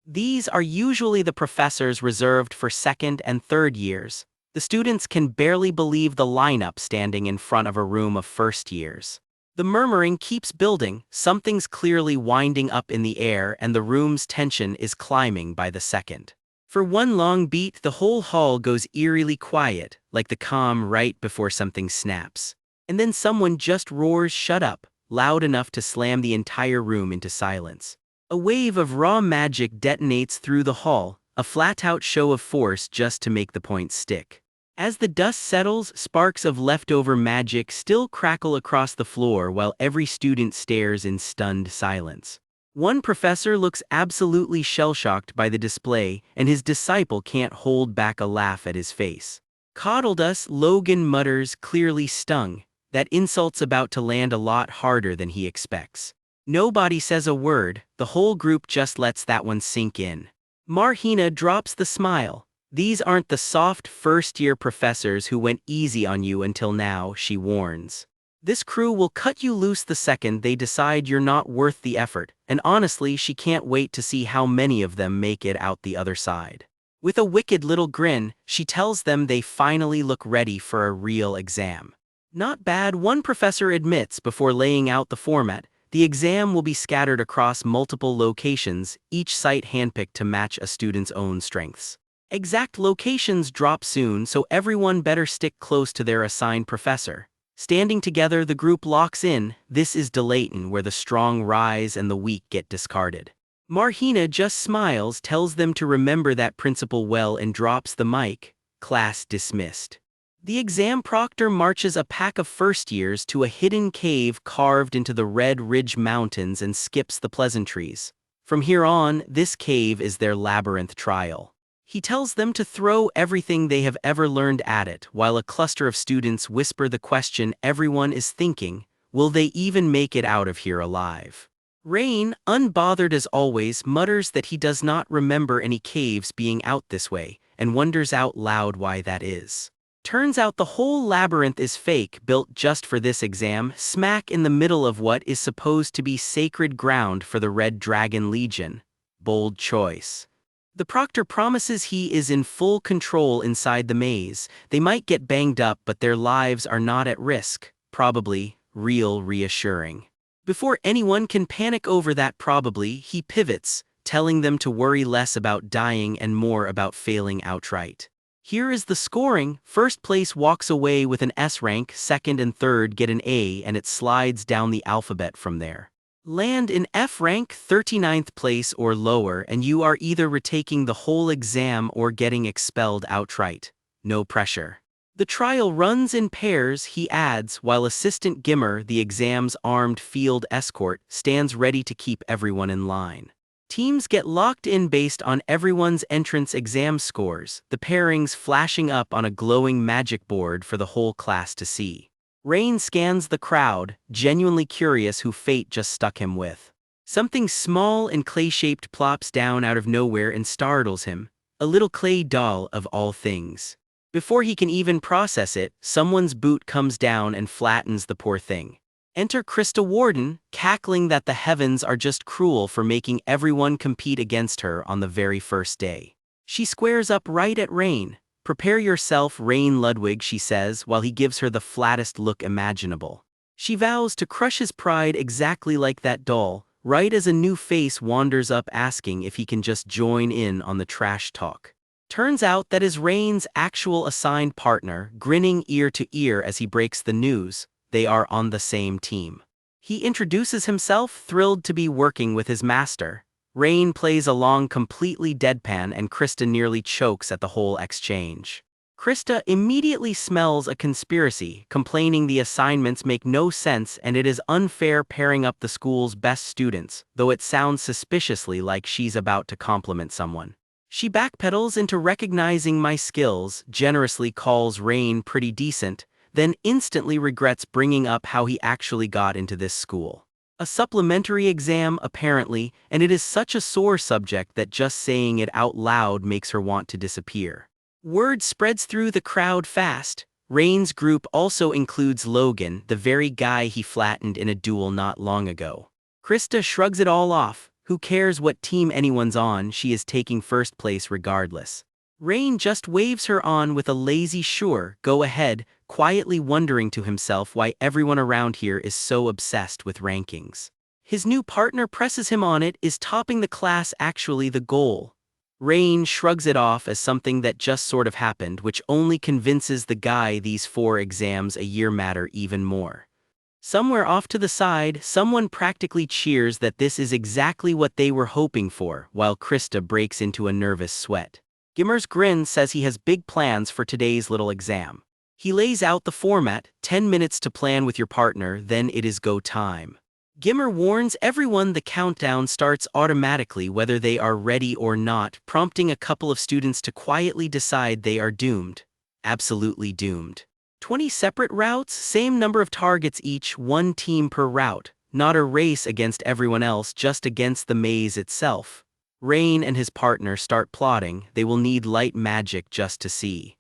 [SPEAKER 1] These are usually the professors reserved for second and third years. The students can barely believe the lineup standing in front of a room of first years. The murmuring keeps building, something's clearly winding up in the air, and the room's tension is climbing by the second. For one long beat, the whole hall goes eerily quiet, like the calm right before something snaps. And then someone just roars, "Shut up," loud enough to slam the entire room into silence. A wave of raw magic detonates through the hall, a flat-out show of force just to make the point stick. As the dust settles, sparks of leftover magic still crackle across the floor while every student stares in stunned silence. One professor looks absolutely shell-shocked by the display, and his disciple can't hold back a laugh at his face. "Coddled us," Logan mutters, clearly stung. That insult's about to land a lot harder than he expects. Nobody says a word, the whole group just lets that one sink in. Marhina drops the smile. "These aren't the soft first-year professors who went easy on you until now," she warns. "This crew will cut you loose the second they decide you're not worth the effort," and honestly, she can't wait to see how many of them make it out the other side. With a wicked little grin, she tells them they finally look ready for a real exam. "Not bad," one professor admits before laying out the format. The exam will be scattered across multiple locations, each site handpicked to match a student's own strengths. Exact locations drop soon, so everyone better stick close to their assigned professor. Standing together, the group locks in. This is Delayton, where the strong rise and the weak get discarded. Marhina just smiles, tells them to remember that principle well, and drops the mic. Class dismissed. The exam proctor marches a pack of first years to a hidden cave carved into the Red Ridge Mountains and skips the pleasantries. From here on, this cave is their labyrinth trial. He tells them to throw everything they have ever learned at it, while a cluster of students whisper the question everyone is thinking: will they even make it out of here alive? Rain, unbothered as always, mutters that he does not remember any caves being out this way, and wonders out loud why that is. Turns out the whole labyrinth is fake, built just for this exam, smack in the middle of what is supposed to be sacred ground for the Red Dragon Legion. Bold choice. The proctor promises he is in full control inside the maze. They might get banged up, but their lives are not at risk. Probably. Real reassuring. Before anyone can panic over that probably, he pivots, telling them to worry less about dying and more about failing outright. Here is the scoring. First place walks away with an S rank, second and third get an A, and it slides down the alphabet from there. Land in F rank, 39th place or lower, and you are either retaking the whole exam or getting expelled outright. No pressure. The trial runs in pairs, he adds, while Assistant Gimmer, the exam's armed field escort, stands ready to keep everyone in line. Teams get locked in based on everyone's entrance exam scores, the pairings flashing up on a glowing magic board for the whole class to see. Rain scans the crowd, genuinely curious who fate just stuck him with. Something small and clay-shaped plops down out of nowhere and startles him, a little clay doll of all things. Before he can even process it, someone's boot comes down and flattens the poor thing. Enter Krista Warden, cackling that the heavens are just cruel for making everyone compete against her on the very first day. She squares up right at Rain. "Prepare yourself, Rain Ludwig," she says, while he gives her the flattest look imaginable. She vows to crush his pride exactly like that doll, right as a new face wanders up asking if he can just join in on the trash talk. Turns out that is Rain's actual assigned partner, grinning ear to ear as he breaks the news. They are on the same team. He introduces himself, thrilled to be working with his master. Rain plays along completely deadpan and Krista nearly chokes at the whole exchange. Krista immediately smells a conspiracy, complaining the assignments make no sense and it is unfair pairing up the school's best students, though it sounds suspiciously like she's about to compliment someone. She backpedals into recognizing my skills, generously calls Rain pretty decent, then instantly regrets bringing up how he actually got into this school. A supplementary exam, apparently, and it is such a sore subject that just saying it out loud makes her want to disappear. Word spreads through the crowd fast. Rain's group also includes Logan, the very guy he flattened in a duel not long ago. Krista shrugs it all off. Who cares what team anyone's on, she is taking first place regardless. Rain just waves her on with a lazy "sure, go ahead," quietly wondering to himself why everyone around here is so obsessed with rankings. His new partner presses him on it. Is topping the class actually the goal? Rain shrugs it off as something that just sort of happened, which only convinces the guy these 4 exams a year matter even more. Somewhere off to the side, someone practically cheers that this is exactly what they were hoping for, while Krista breaks into a nervous sweat. Gimmer's grin says he has big plans for today's little exam. He lays out the format: 10 minutes to plan with your partner, then it is go time. Gimmer warns everyone the countdown starts automatically whether they are ready or not, prompting a couple of students to quietly decide they are doomed. Absolutely doomed. 20 separate routes, same number of targets each, 1 team per route. Not a race against everyone else, just against the maze itself. Rain and his partner start plotting. They will need light magic just to see.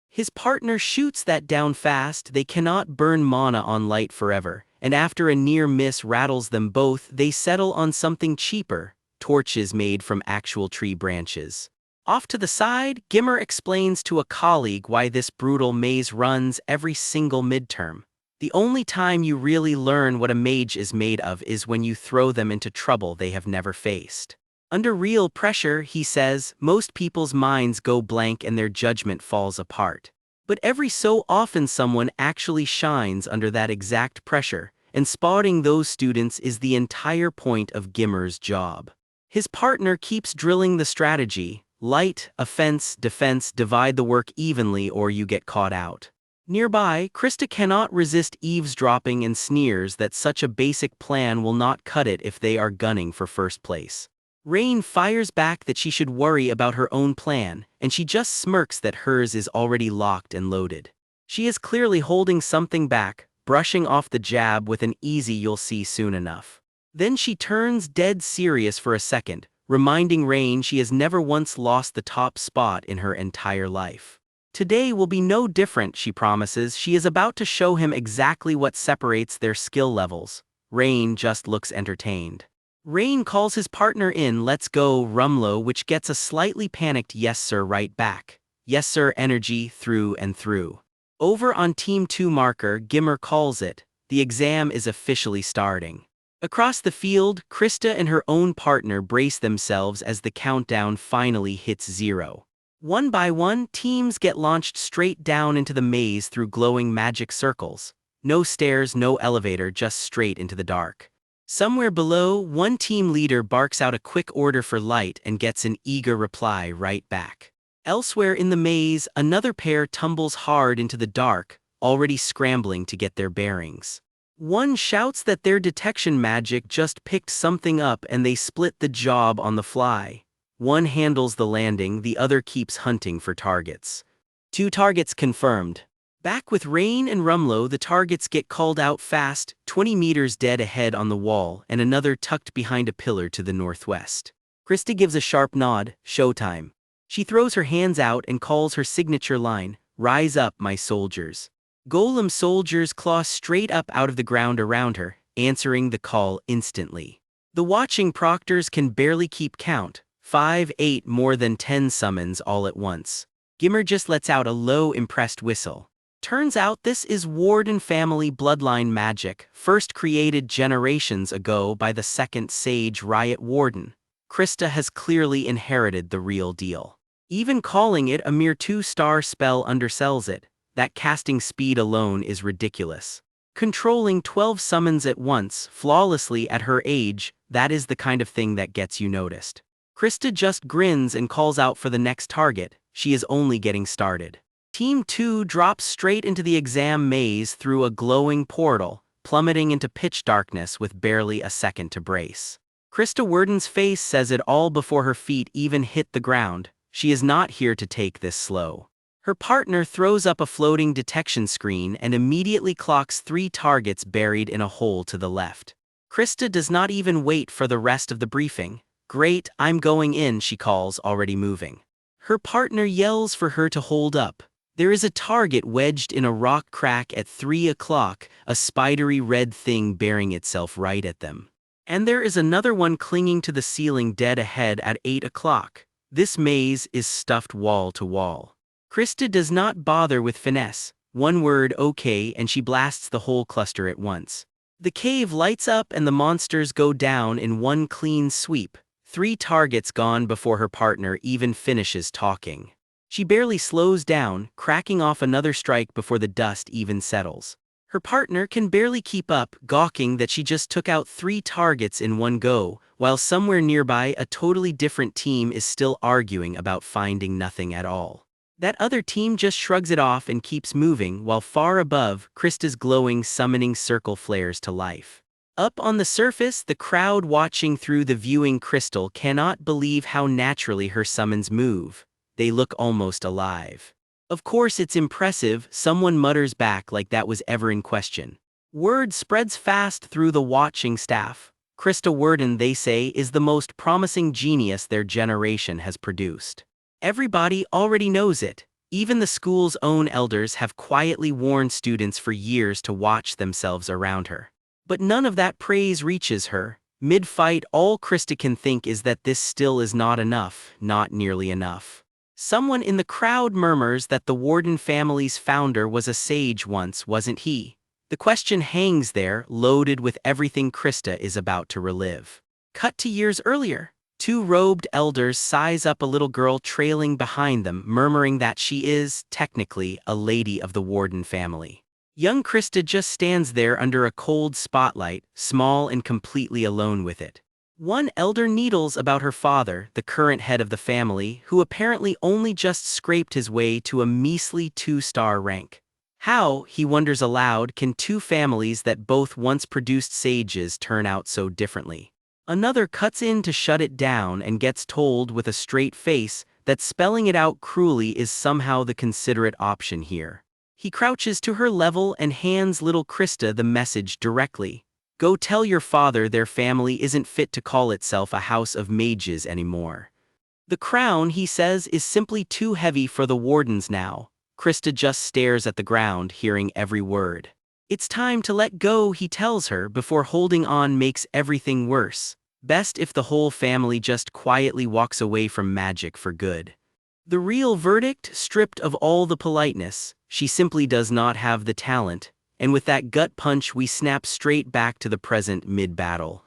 [SPEAKER 1] His partner shoots that down fast. They cannot burn mana on light forever, and after a near miss rattles them both, they settle on something cheaper: torches made from actual tree branches. Off to the side, Gimmer explains to a colleague why this brutal maze runs every single midterm. The only time you really learn what a mage is made of is when you throw them into trouble they have never faced. Under real pressure, he says, most people's minds go blank and their judgment falls apart. But every so often someone actually shines under that exact pressure, and spotting those students is the entire point of Gimmer's job. His partner keeps drilling the strategy: light, offense, defense, divide the work evenly or you get caught out. Nearby, Krista cannot resist eavesdropping and sneers that such a basic plan will not cut it if they are gunning for first place. Rain fires back that she should worry about her own plan, and she just smirks that hers is already locked and loaded. She is clearly holding something back, brushing off the jab with an easy "you'll see soon enough." Then she turns dead serious for a second, reminding Rain she has never once lost the top spot in her entire life. Today will be no different, she promises. She is about to show him exactly what separates their skill levels. Rain just looks entertained. Rain calls his partner in. "Let's go, Rumlow," which gets a slightly panicked "yes sir" right back. Yes sir energy through and through. Over on Team 2 marker, Gimmer calls it. The exam is officially starting. Across the field, Krista and her own partner brace themselves as the countdown finally hits 0. One by one, teams get launched straight down into the maze through glowing magic circles. No stairs, no elevator, just straight into the dark. Somewhere below, one team leader barks out a quick order for light and gets an eager reply right back. Elsewhere in the maze, another pair tumbles hard into the dark, already scrambling to get their bearings. One shouts that their detection magic just picked something up and they split the job on the fly. One handles the landing, the other keeps hunting for targets. 2 targets confirmed. Back with Rain and Rumlow, the targets get called out fast, 20 meters dead ahead on the wall and another tucked behind a pillar to the northwest. Krista gives a sharp nod, showtime. She throws her hands out and calls her signature line, "Rise up, my soldiers." Golem soldiers claw straight up out of the ground around her, answering the call instantly. The watching proctors can barely keep count, 5, 8, more than 10 summons all at once. Gimmer just lets out a low, impressed whistle. Turns out this is Warden family bloodline magic, first created generations ago by the second Sage Riot Warden. Krista has clearly inherited the real deal. Even calling it a mere 2-star spell undersells it. That casting speed alone is ridiculous. Controlling 12 summons at once, flawlessly at her age, that is the kind of thing that gets you noticed. Krista just grins and calls out for the next target. She is only getting started. Team 2 drops straight into the exam maze through a glowing portal, plummeting into pitch darkness with barely a second to brace. Krista Warden's face says it all before her feet even hit the ground. She is not here to take this slow. Her partner throws up a floating detection screen and immediately clocks 3 targets buried in a hole to the left. Krista does not even wait for the rest of the briefing. "Great, I'm going in," she calls, already moving. Her partner yells for her to hold up. There is a target wedged in a rock crack at 3 o'clock, a spidery red thing bearing itself right at them. And there is another one clinging to the ceiling dead ahead at 8 o'clock. This maze is stuffed wall to wall. Krista does not bother with finesse. One word, "okay," and she blasts the whole cluster at once. The cave lights up and the monsters go down in one clean sweep. 3 targets gone before her partner even finishes talking. She barely slows down, cracking off another strike before the dust even settles. Her partner can barely keep up, gawking that she just took out 3 targets in one go, while somewhere nearby a totally different team is still arguing about finding nothing at all. That other team just shrugs it off and keeps moving, while far above, Krista's glowing summoning circle flares to life. Up on the surface, the crowd watching through the viewing crystal cannot believe how naturally her summons move. They look almost alive. "Of course it's impressive," someone mutters back like that was ever in question. Word spreads fast through the watching staff. Krista Warden, they say, is the most promising genius their generation has produced. Everybody already knows it. Even the school's own elders have quietly warned students for years to watch themselves around her. But none of that praise reaches her. Mid-fight, all Krista can think is that this still is not enough, not nearly enough. Someone in the crowd murmurs that the Warden family's founder was a sage once, wasn't he? The question hangs there, loaded with everything Krista is about to relive. Cut to years earlier. 2 robed elders size up a little girl trailing behind them, murmuring that she is, technically, a lady of the Warden family. Young Krista just stands there under a cold spotlight, small and completely alone with it. One elder needles about her father, the current head of the family, who apparently only just scraped his way to a measly 2-star rank. How, he wonders aloud, can 2 families that both once produced sages turn out so differently? Another cuts in to shut it down and gets told with a straight face that spelling it out cruelly is somehow the considerate option here. He crouches to her level and hands little Krista the message directly. "Go tell your father their family isn't fit to call itself a house of mages anymore." The crown, he says, is simply too heavy for the wardens now. Krista just stares at the ground, hearing every word. It's time to let go, he tells her, before holding on makes everything worse. Best if the whole family just quietly walks away from magic for good. The real verdict, stripped of all the politeness, she simply does not have the talent. And with that gut punch we snap straight back to the present mid-battle.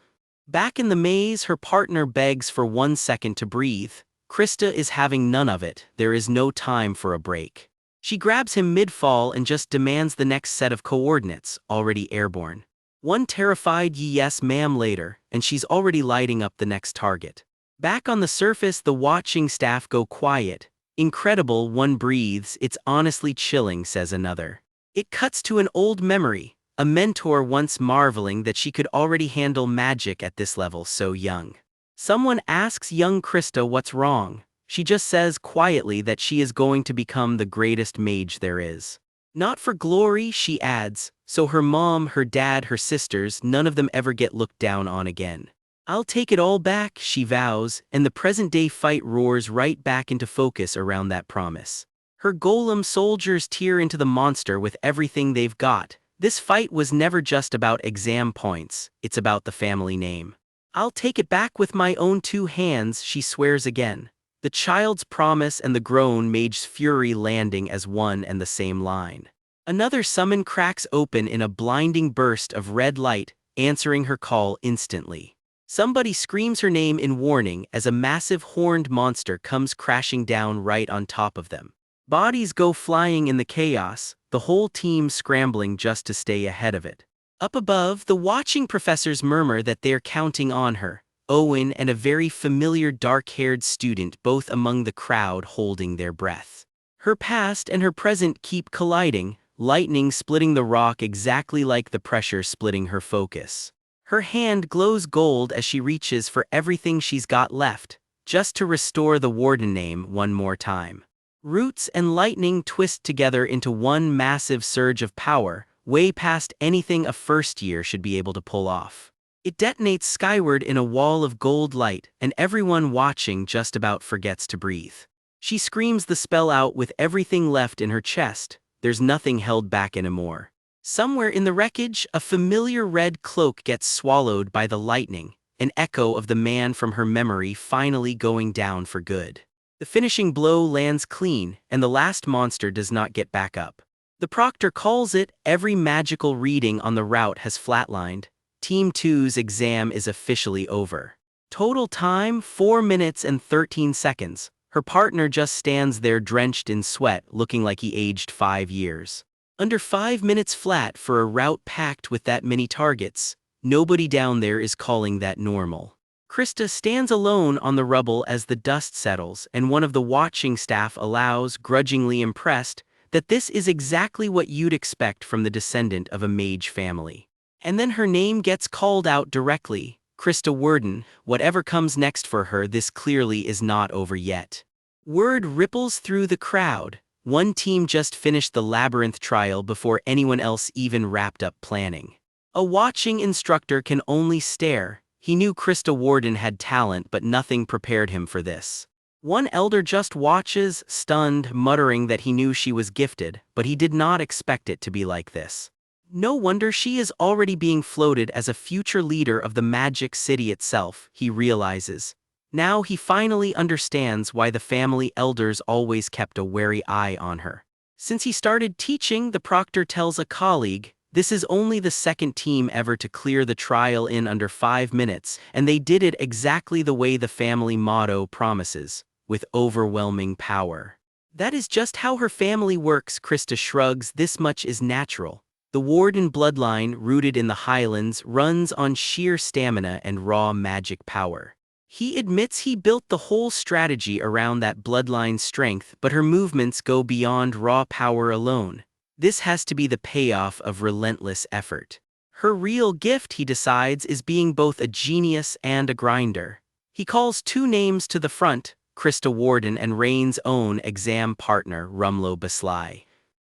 [SPEAKER 1] Back in the maze, her partner begs for 1 second to breathe. Krista is having none of it. There is no time for a break. She grabs him mid-fall and just demands the next set of coordinates, already airborne. One terrified "yes ma'am" later, and she's already lighting up the next target. Back on the surface, the watching staff go quiet. "Incredible," one breathes. "It's honestly chilling," says another. It cuts to an old memory, a mentor once marveling that she could already handle magic at this level so young. Someone asks young Krista what's wrong. She just says quietly that she is going to become the greatest mage there is. Not for glory, she adds, so her mom, her dad, her sisters, none of them ever get looked down on again. I'll take it all back, she vows, and the present-day fight roars right back into focus around that promise. Her golem soldiers tear into the monster with everything they've got. This fight was never just about exam points, it's about the family name. I'll take it back with my own two hands, she swears again. The child's promise and the grown mage's fury landing as one and the same line. Another summon cracks open in a blinding burst of red light, answering her call instantly. Somebody screams her name in warning as a massive horned monster comes crashing down right on top of them. Bodies go flying in the chaos, the whole team scrambling just to stay ahead of it. Up above, the watching professors murmur that they're counting on her. Owen and a very familiar dark-haired student both among the crowd holding their breath. Her past and her present keep colliding, lightning splitting the rock exactly like the pressure splitting her focus. Her hand glows gold as she reaches for everything she's got left, just to restore the warden name one more time. Roots and lightning twist together into one massive surge of power, way past anything a first year should be able to pull off. It detonates skyward in a wall of gold light, and everyone watching just about forgets to breathe. She screams the spell out with everything left in her chest. There's nothing held back anymore. Somewhere in the wreckage, a familiar red cloak gets swallowed by the lightning, an echo of the man from her memory finally going down for good. The finishing blow lands clean, and the last monster does not get back up. The proctor calls it, every magical reading on the route has flatlined. Team 2's exam is officially over. Total time, 4 minutes and 13 seconds. Her partner just stands there drenched in sweat, looking like he aged 5 years. Under 5 minutes flat for a route packed with that many targets, nobody down there is calling that normal. Krista stands alone on the rubble as the dust settles, and one of the watching staff allows, grudgingly impressed, that this is exactly what you'd expect from the descendant of a mage family. And then her name gets called out directly, Krista Worden. Whatever comes next for her, this clearly is not over yet. Word ripples through the crowd. One team just finished the labyrinth trial before anyone else even wrapped up planning. A watching instructor can only stare. He knew Krista Worden had talent, but nothing prepared him for this. One elder just watches, stunned, muttering that he knew she was gifted, but he did not expect it to be like this. No wonder she is already being floated as a future leader of the magic city itself, he realizes. Now he finally understands why the family elders always kept a wary eye on her. Since he started teaching, the proctor tells a colleague, this is only the second team ever to clear the trial in under 5 minutes, and they did it exactly the way the family motto promises, with overwhelming power. That is just how her family works, Krista shrugs, this much is natural. The Warden bloodline, rooted in the Highlands, runs on sheer stamina and raw magic power. He admits he built the whole strategy around that bloodline's strength, but her movements go beyond raw power alone. This has to be the payoff of relentless effort. Her real gift, he decides, is being both a genius and a grinder. He calls 2 names to the front, Krista Worden and Rain's own exam partner, Rumlow Baslai.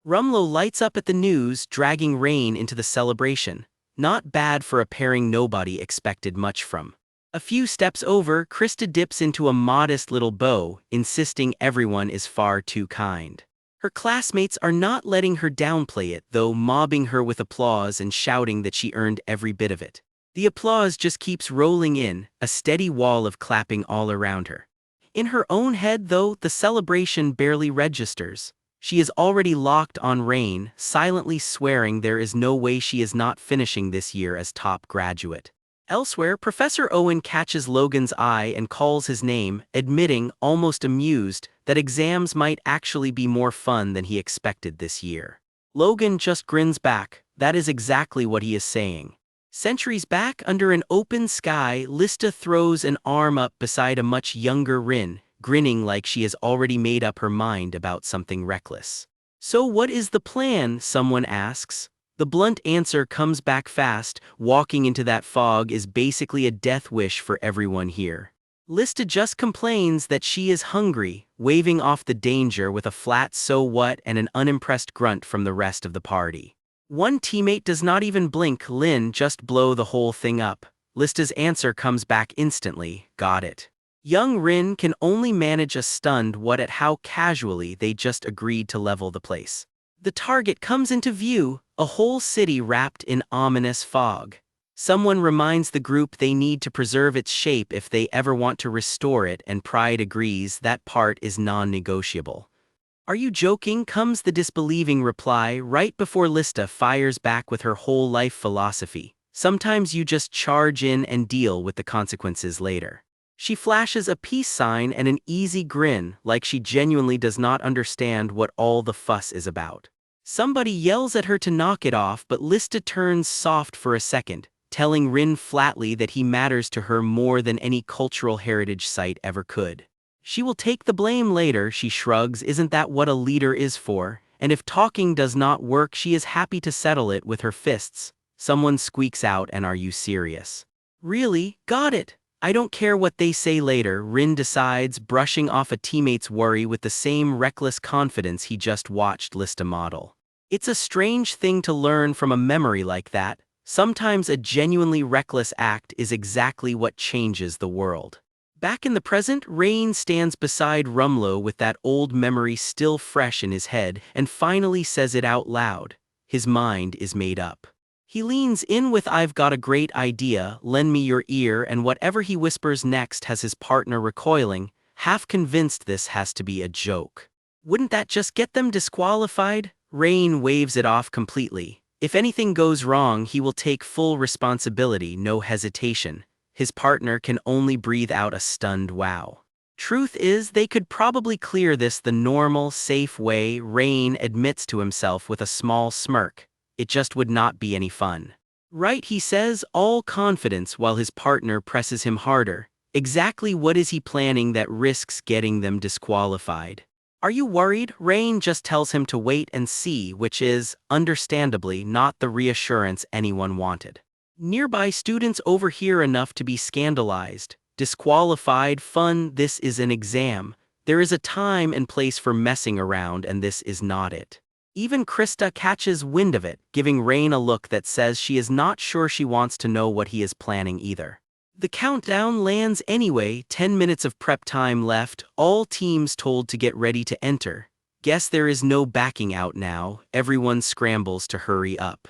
[SPEAKER 1] Rumlow lights up at the news, dragging Rain into the celebration. Not bad for a pairing nobody expected much from. A few steps over, Krista dips into a modest little bow, insisting everyone is far too kind. Her classmates are not letting her downplay it, though, mobbing her with applause and shouting that she earned every bit of it. The applause just keeps rolling in, a steady wall of clapping all around her. In her own head, though, the celebration barely registers. She is already locked on Rain, silently swearing there is no way she is not finishing this year as top graduate. Elsewhere, Professor Owen catches Logan's eye and calls his name, admitting, almost amused, that exams might actually be more fun than he expected this year. Logan just grins back. That is exactly what he is saying. Centuries back, under an open sky, Lista throws an arm up beside a much younger Rin, grinning like she has already made up her mind about something reckless. So what is the plan, someone asks. The blunt answer comes back fast. Walking into that fog is basically a death wish for everyone here. Lista just complains that she is hungry, waving off the danger with a flat "so what" and an unimpressed grunt from the rest of the party. One teammate does not even blink. Lin, just blow the whole thing up. Lista's answer comes back instantly, got it. Young Rin can only manage a stunned what at how casually they just agreed to level the place. The target comes into view, a whole city wrapped in ominous fog. Someone reminds the group they need to preserve its shape if they ever want to restore it, and Pride agrees that part is non-negotiable. "Are you joking?" comes the disbelieving reply right before Lista fires back with her whole life philosophy. "Sometimes you just charge in and deal with the consequences later." She flashes a peace sign and an easy grin, like she genuinely does not understand what all the fuss is about. Somebody yells at her to knock it off, but Lista turns soft for a second, telling Rin flatly that he matters to her more than any cultural heritage site ever could. She will take the blame later, she shrugs. Isn't that what a leader is for? And if talking does not work, she is happy to settle it with her fists. Someone squeaks out, "And are you serious?" "Really? Got it. I don't care what they say later," Rin decides, brushing off a teammate's worry with the same reckless confidence he just watched Lista model. It's a strange thing to learn from a memory like that. Sometimes a genuinely reckless act is exactly what changes the world. Back in the present, Rain stands beside Rumlow with that old memory still fresh in his head and finally says it out loud. His mind is made up. He leans in with "I've got a great idea, lend me your ear," and whatever he whispers next has his partner recoiling, half convinced this has to be a joke. "Wouldn't that just get them disqualified?" Rain waves it off completely. If anything goes wrong, he will take full responsibility, no hesitation. His partner can only breathe out a stunned wow. Truth is, they could probably clear this the normal, safe way, Rain admits to himself with a small smirk. It just would not be any fun. "Right," he says, all confidence, while his partner presses him harder. Exactly what is he planning that risks getting them disqualified? "Are you worried?" Rain just tells him to wait and see, which is, understandably, not the reassurance anyone wanted. Nearby students overhear enough to be scandalized. "Disqualified? Fun? This is an exam. There is a time and place for messing around, and this is not it." Even Krista catches wind of it, giving Rain a look that says she is not sure she wants to know what he is planning either. The countdown lands anyway, 10 minutes of prep time left, all teams told to get ready to enter. Guess there is no backing out now, everyone scrambles to hurry up.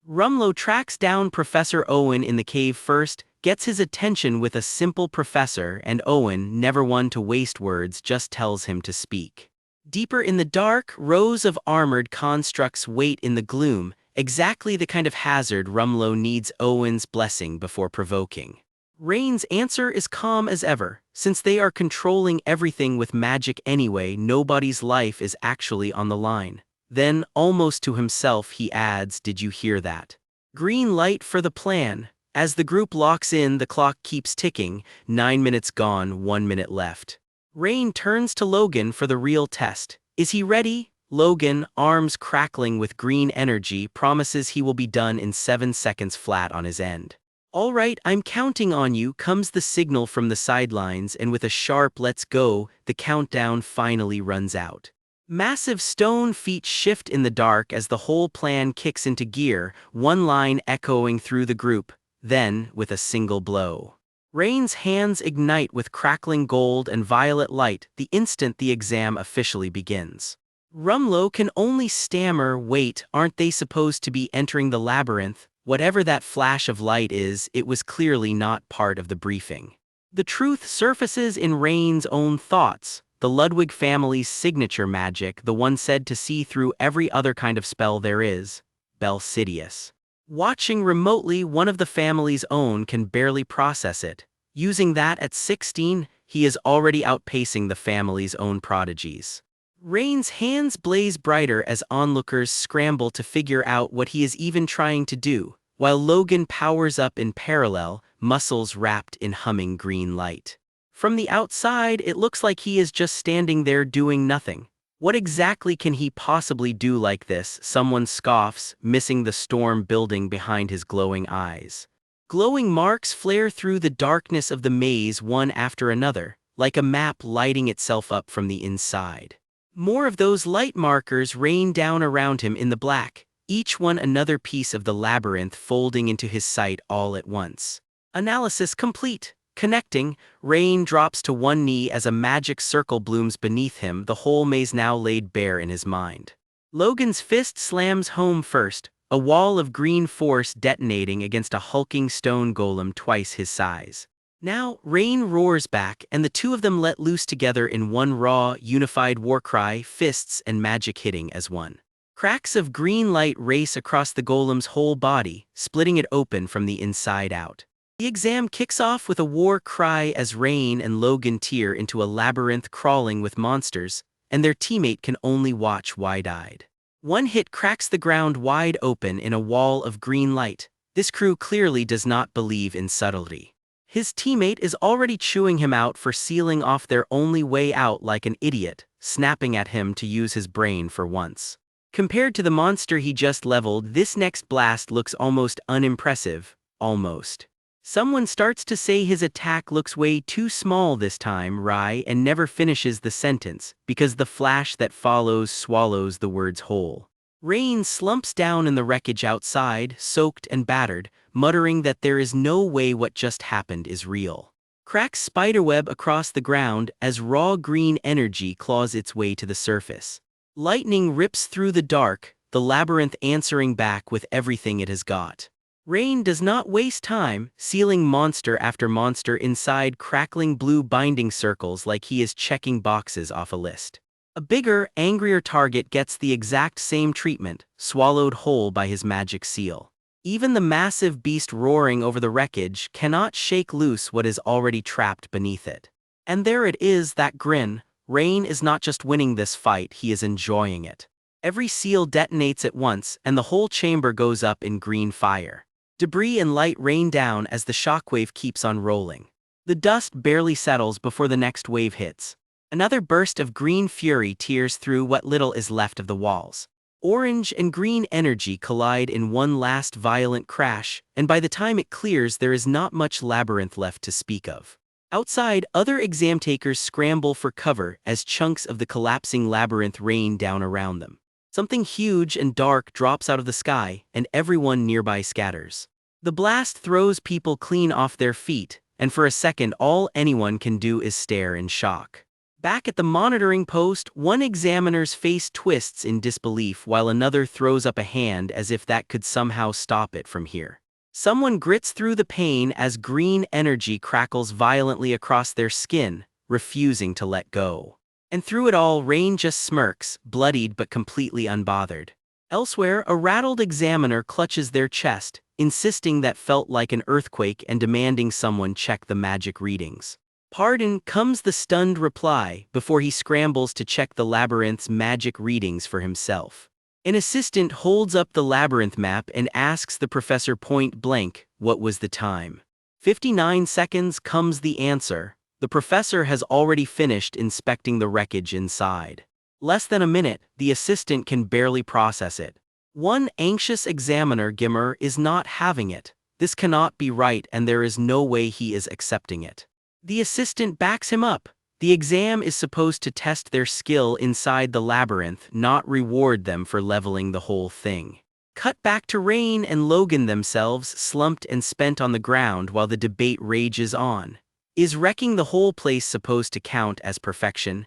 [SPEAKER 1] Rumlow tracks down Professor Owen in the cave first, gets his attention with a simple "professor," and Owen, never one to waste words, just tells him to speak. Deeper in the dark, rows of armored constructs wait in the gloom, exactly the kind of hazard Rumlow needs Owen's blessing before provoking. Rain's answer is calm as ever. Since they are controlling everything with magic anyway, nobody's life is actually on the line. Then, almost to himself, he adds, "Did you hear that? Green light for the plan." As the group locks in, the clock keeps ticking, 9 minutes gone, 1 minute left. Rain turns to Logan for the real test. Is he ready? Logan, arms crackling with green energy, promises he will be done in 7 seconds flat on his end. "All right, I'm counting on you," comes the signal from the sidelines, and with a sharp "let's go," the countdown finally runs out. Massive stone feet shift in the dark as the whole plan kicks into gear, one line echoing through the group. Then, with a single blow, Rain's hands ignite with crackling gold and violet light the instant the exam officially begins. Rumlow can only stammer, "Wait, aren't they supposed to be entering the labyrinth?" Whatever that flash of light is, it was clearly not part of the briefing. The truth surfaces in Rain's own thoughts. The Ludwig family's signature magic, the one said to see through every other kind of spell there is, Belsidious. Watching remotely, one of the family's own can barely process it. Using that at 16, he is already outpacing the family's own prodigies. Rain's hands blaze brighter as onlookers scramble to figure out what he is even trying to do, while Logan powers up in parallel, muscles wrapped in humming green light. From the outside, it looks like he is just standing there doing nothing. What exactly can he possibly do like this? Someone scoffs, missing the storm building behind his glowing eyes. Glowing marks flare through the darkness of the maze one after another, like a map lighting itself up from the inside. More of those light markers rain down around him in the black, each one another piece of the labyrinth folding into his sight all at once. Analysis complete. Connecting, Rain drops to one knee as a magic circle blooms beneath him, the whole maze now laid bare in his mind. Logan's fist slams home first, a wall of green force detonating against a hulking stone golem twice his size. Now, Rain roars back, and the two of them let loose together in one raw, unified war cry, fists and magic hitting as one. Cracks of green light race across the golem's whole body, splitting it open from the inside out. The exam kicks off with a war cry as Rain and Logan tear into a labyrinth crawling with monsters, and their teammate can only watch wide-eyed. One hit cracks the ground wide open in a wall of green light. This crew clearly does not believe in subtlety. His teammate is already chewing him out for sealing off their only way out like an idiot, snapping at him to use his brain for once. Compared to the monster he just leveled, this next blast looks almost unimpressive, almost. Someone starts to say his attack looks way too small this time, and never finishes the sentence, because the flash that follows swallows the words whole. Rain slumps down in the wreckage outside, soaked and battered, muttering that there is no way what just happened is real. Cracks spiderweb across the ground as raw green energy claws its way to the surface. Lightning rips through the dark, the labyrinth answering back with everything it has got. Rain does not waste time, sealing monster after monster inside crackling blue binding circles like he is checking boxes off a list. A bigger, angrier target gets the exact same treatment, swallowed whole by his magic seal. Even the massive beast roaring over the wreckage cannot shake loose what is already trapped beneath it. And there it is, that grin. Rain is not just winning this fight, he is enjoying it. Every seal detonates at once, and the whole chamber goes up in green fire. Debris and light rain down as the shockwave keeps on rolling. The dust barely settles before the next wave hits. Another burst of green fury tears through what little is left of the walls. Orange and green energy collide in one last violent crash, and by the time it clears there is not much labyrinth left to speak of. Outside, other exam takers scramble for cover as chunks of the collapsing labyrinth rain down around them. Something huge and dark drops out of the sky, and everyone nearby scatters. The blast throws people clean off their feet, and for a second all anyone can do is stare in shock. Back at the monitoring post, one examiner's face twists in disbelief while another throws up a hand as if that could somehow stop it from here. Someone grits through the pain as green energy crackles violently across their skin, refusing to let go. And through it all, Rain just smirks, bloodied but completely unbothered. Elsewhere, a rattled examiner clutches their chest, insisting that felt like an earthquake and demanding someone check the magic readings. Pardon, comes the stunned reply before he scrambles to check the labyrinth's magic readings for himself. An assistant holds up the labyrinth map and asks the professor point blank, what was the time? 59 seconds, comes the answer. The professor has already finished inspecting the wreckage inside. Less than a minute, the assistant can barely process it. One anxious examiner, Gimmer, is not having it. This cannot be right and there is no way he is accepting it. The assistant backs him up. The exam is supposed to test their skill inside the labyrinth, not reward them for leveling the whole thing. Cut back to Rain and Logan themselves, slumped and spent on the ground while the debate rages on. Is wrecking the whole place supposed to count as perfection?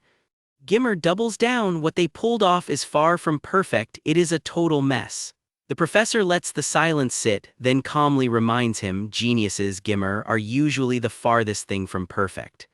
[SPEAKER 1] Gimmer doubles down, what they pulled off is far from perfect, it is a total mess. The professor lets the silence sit, then calmly reminds him, geniuses, Gimmer, are usually the farthest thing from perfect.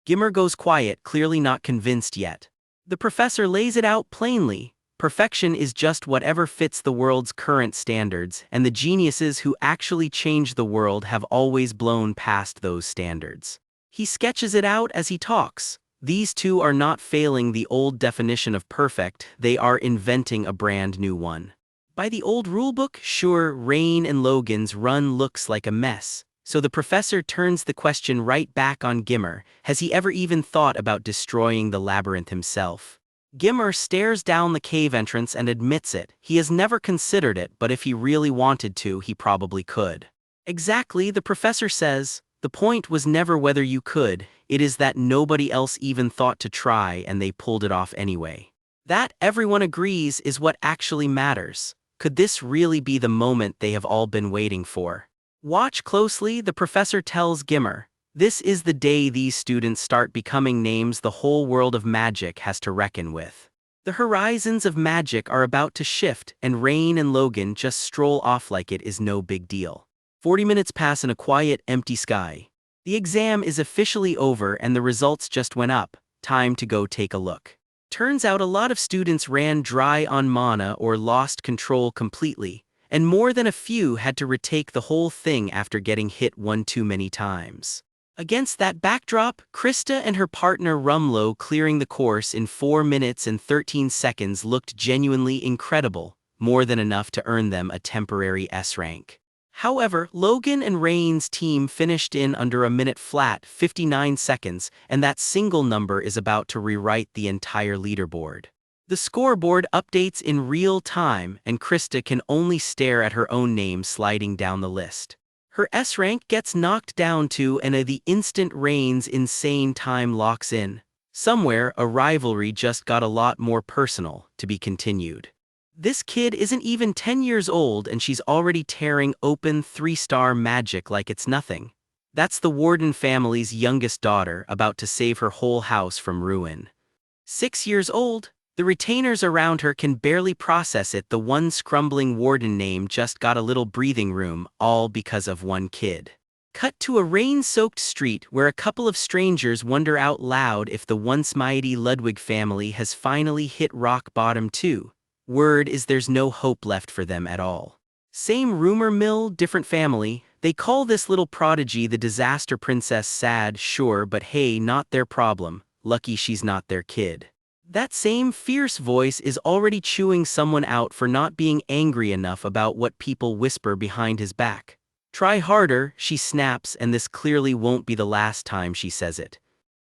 [SPEAKER 1] Gimmer goes quiet, clearly not convinced yet. The professor lays it out plainly. Perfection is just whatever fits the world's current standards, and the geniuses who actually change the world have always blown past those standards. He sketches it out as he talks. These two are not failing the old definition of perfect, they are inventing a brand new one. By the old rulebook, sure, Rain and Logan's run looks like a mess, so the professor turns the question right back on Gimmer. Has he ever even thought about destroying the labyrinth himself? Gimmer stares down the cave entrance and admits it. He has never considered it, but if he really wanted to, he probably could. Exactly, the professor says. The point was never whether you could, it is that nobody else even thought to try and they pulled it off anyway. That, everyone agrees, is what actually matters. Could this really be the moment they have all been waiting for? Watch closely, the professor tells Gimmer. This is the day these students start becoming names the whole world of magic has to reckon with. The horizons of magic are about to shift, and Rain and Logan just stroll off like it is no big deal. 40 minutes pass in a quiet, empty sky. The exam is officially over and the results just went up. Time to go take a look. Turns out a lot of students ran dry on mana or lost control completely, and more than a few had to retake the whole thing after getting hit one too many times. Against that backdrop, Krista and her partner Rumlow clearing the course in 4 minutes and 13 seconds looked genuinely incredible, more than enough to earn them a temporary S rank. However, Logan and Rain's team finished in under a minute flat, 59 seconds, and that single number is about to rewrite the entire leaderboard. The scoreboard updates in real time, and Krista can only stare at her own name sliding down the list. Her S rank gets knocked down to, and the instant Rain's insane time locks in. Somewhere, a rivalry just got a lot more personal, to be continued. This kid isn't even 10 years old and she's already tearing open 3-star magic like it's nothing. That's the Warden family's youngest daughter about to save her whole house from ruin. 6 years old, the retainers around her can barely process it. The one scrumbling Warden name just got a little breathing room, all because of one kid. Cut to a rain-soaked street where a couple of strangers wonder out loud if the once mighty Ludwig family has finally hit rock bottom too. Word is there's no hope left for them at all. Same rumor mill, different family. They call this little prodigy the disaster princess. Sad, sure, but hey, not their problem. Lucky she's not their kid. That same fierce voice is already chewing someone out for not being angry enough about what people whisper behind his back. Try harder, she snaps, and this clearly won't be the last time she says it.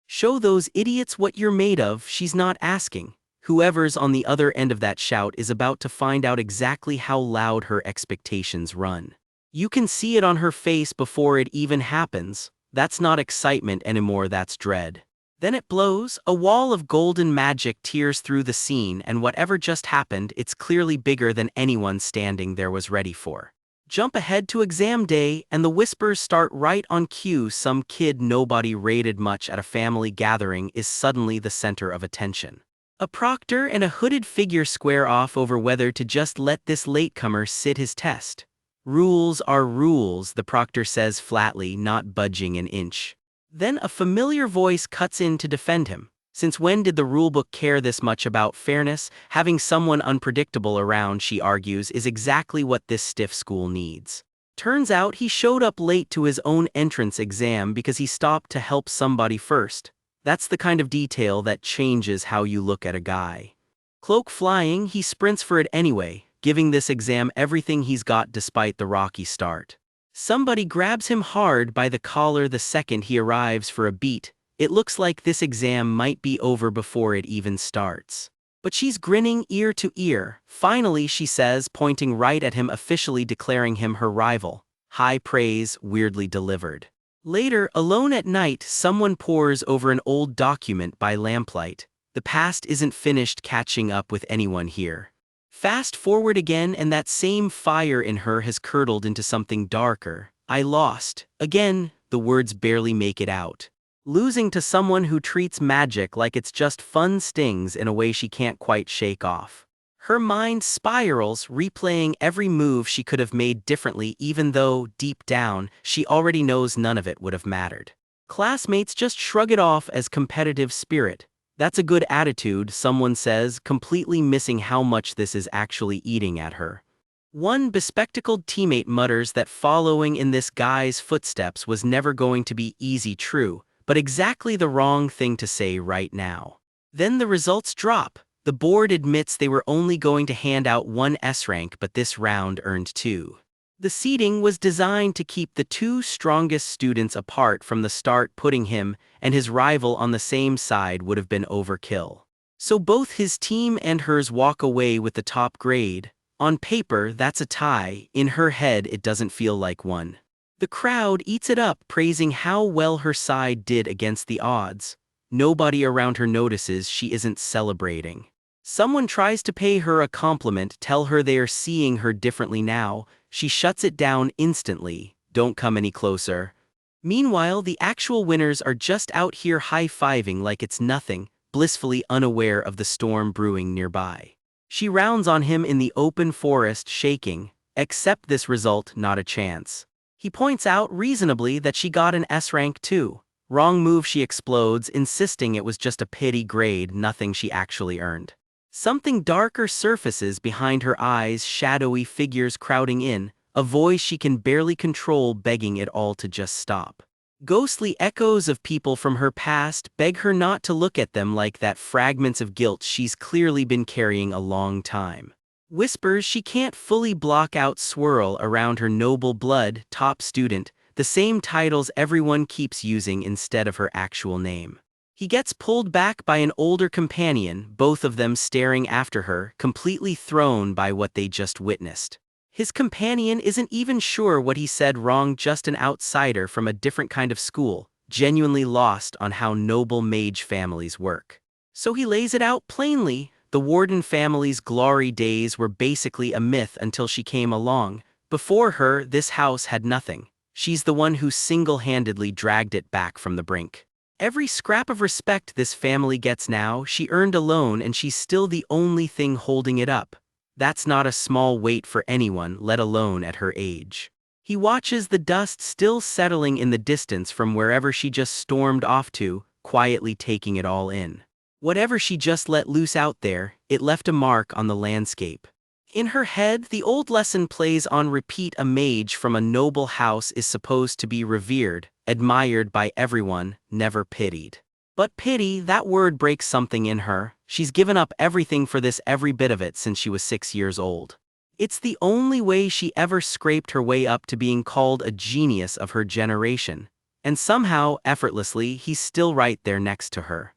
[SPEAKER 1] Show those idiots what you're made of, she's not asking. Whoever's on the other end of that shout is about to find out exactly how loud her expectations run. You can see it on her face before it even happens. That's not excitement anymore, that's dread. Then it blows, a wall of golden magic tears through the scene, and whatever just happened, it's clearly bigger than anyone standing there was ready for. Jump ahead to exam day, and the whispers start right on cue. Some kid nobody rated much at a family gathering is suddenly the center of attention. A proctor and a hooded figure square off over whether to just let this latecomer sit his test. Rules are rules, the proctor says flatly, not budging an inch. Then a familiar voice cuts in to defend him. Since when did the rulebook care this much about fairness? Having someone unpredictable around, she argues, is exactly what this stiff school needs. Turns out he showed up late to his own entrance exam because he stopped to help somebody first. That's the kind of detail that changes how you look at a guy. Cloak flying, he sprints for it anyway, giving this exam everything he's got despite the rocky start. Somebody grabs him hard by the collar the second he arrives for a beat. It looks like this exam might be over before it even starts. But she's grinning ear to ear. Finally, she says, pointing right at him, officially declaring him her rival. High praise, weirdly delivered. Later, alone at night, someone pores over an old document by lamplight. The past isn't finished catching up with anyone here. Fast forward again, and that same fire in her has curdled into something darker. I lost. Again, the words barely make it out. Losing to someone who treats magic like it's just fun stings in a way she can't quite shake off. Her mind spirals, replaying every move she could have made differently, even though, deep down, she already knows none of it would have mattered. Classmates just shrug it off as competitive spirit. That's a good attitude, someone says, completely missing how much this is actually eating at her. One bespectacled teammate mutters that following in this guy's footsteps was never going to be easy. True, but exactly the wrong thing to say right now. Then the results drop. The board admits they were only going to hand out one S rank, but this round earned 2. The seeding was designed to keep the 2 strongest students apart from the start. Putting him and his rival on the same side would have been overkill. So both his team and hers walk away with the top grade. On paper, that's a tie. In her head, it doesn't feel like one. The crowd eats it up, praising how well her side did against the odds. Nobody around her notices she isn't celebrating. Someone tries to pay her a compliment, tell her they are seeing her differently now. She shuts it down instantly. Don't come any closer. Meanwhile, the actual winners are just out here high-fiving like it's nothing, blissfully unaware of the storm brewing nearby. She rounds on him in the open forest, shaking. Accept this result, not a chance. He points out reasonably that she got an S rank too. Wrong move, she explodes, insisting it was just a pity grade, nothing she actually earned. Something darker surfaces behind her eyes, shadowy figures crowding in, a voice she can barely control begging it all to just stop. Ghostly echoes of people from her past beg her not to look at them like that, fragments of guilt she's clearly been carrying a long time. Whispers she can't fully block out swirl around her: noble blood, top student, the same titles everyone keeps using instead of her actual name. He gets pulled back by an older companion, both of them staring after her, completely thrown by what they just witnessed. His companion isn't even sure what he said wrong, just an outsider from a different kind of school, genuinely lost on how noble mage families work. So he lays it out plainly: the Warden family's glory days were basically a myth until she came along. Before her, this house had nothing. She's the one who single-handedly dragged it back from the brink. Every scrap of respect this family gets now, she earned alone, and she's still the only thing holding it up. That's not a small weight for anyone, let alone at her age. He watches the dust still settling in the distance from wherever she just stormed off to, quietly taking it all in. Whatever she just let loose out there, it left a mark on the landscape. In her head, the old lesson plays on repeat: a mage from a noble house is supposed to be revered, admired by everyone, never pitied. But pity, that word breaks something in her. She's given up everything for this, every bit of it, since she was 6 years old. It's the only way she ever scraped her way up to being called a genius of her generation. And somehow, effortlessly, he's still right there next to her.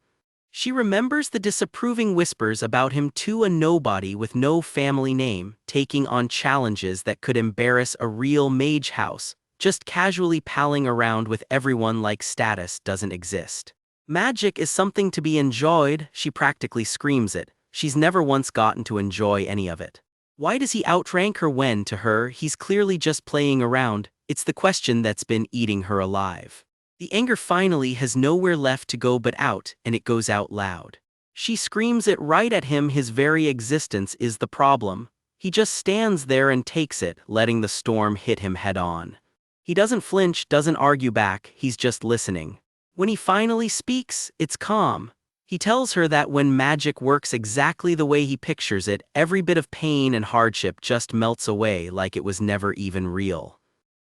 [SPEAKER 1] She remembers the disapproving whispers about him too: a nobody with no family name, taking on challenges that could embarrass a real mage house, just casually palling around with everyone like status doesn't exist. Magic is something to be enjoyed, she practically screams it. She's never once gotten to enjoy any of it. Why does he outrank her when, to her, he's clearly just playing around? It's the question that's been eating her alive. The anger finally has nowhere left to go but out, and it goes out loud. She screams it right at him. His very existence is the problem. He just stands there and takes it, letting the storm hit him head on. He doesn't flinch, doesn't argue back, he's just listening. When he finally speaks, it's calm. He tells her that when magic works exactly the way he pictures it, every bit of pain and hardship just melts away like it was never even real.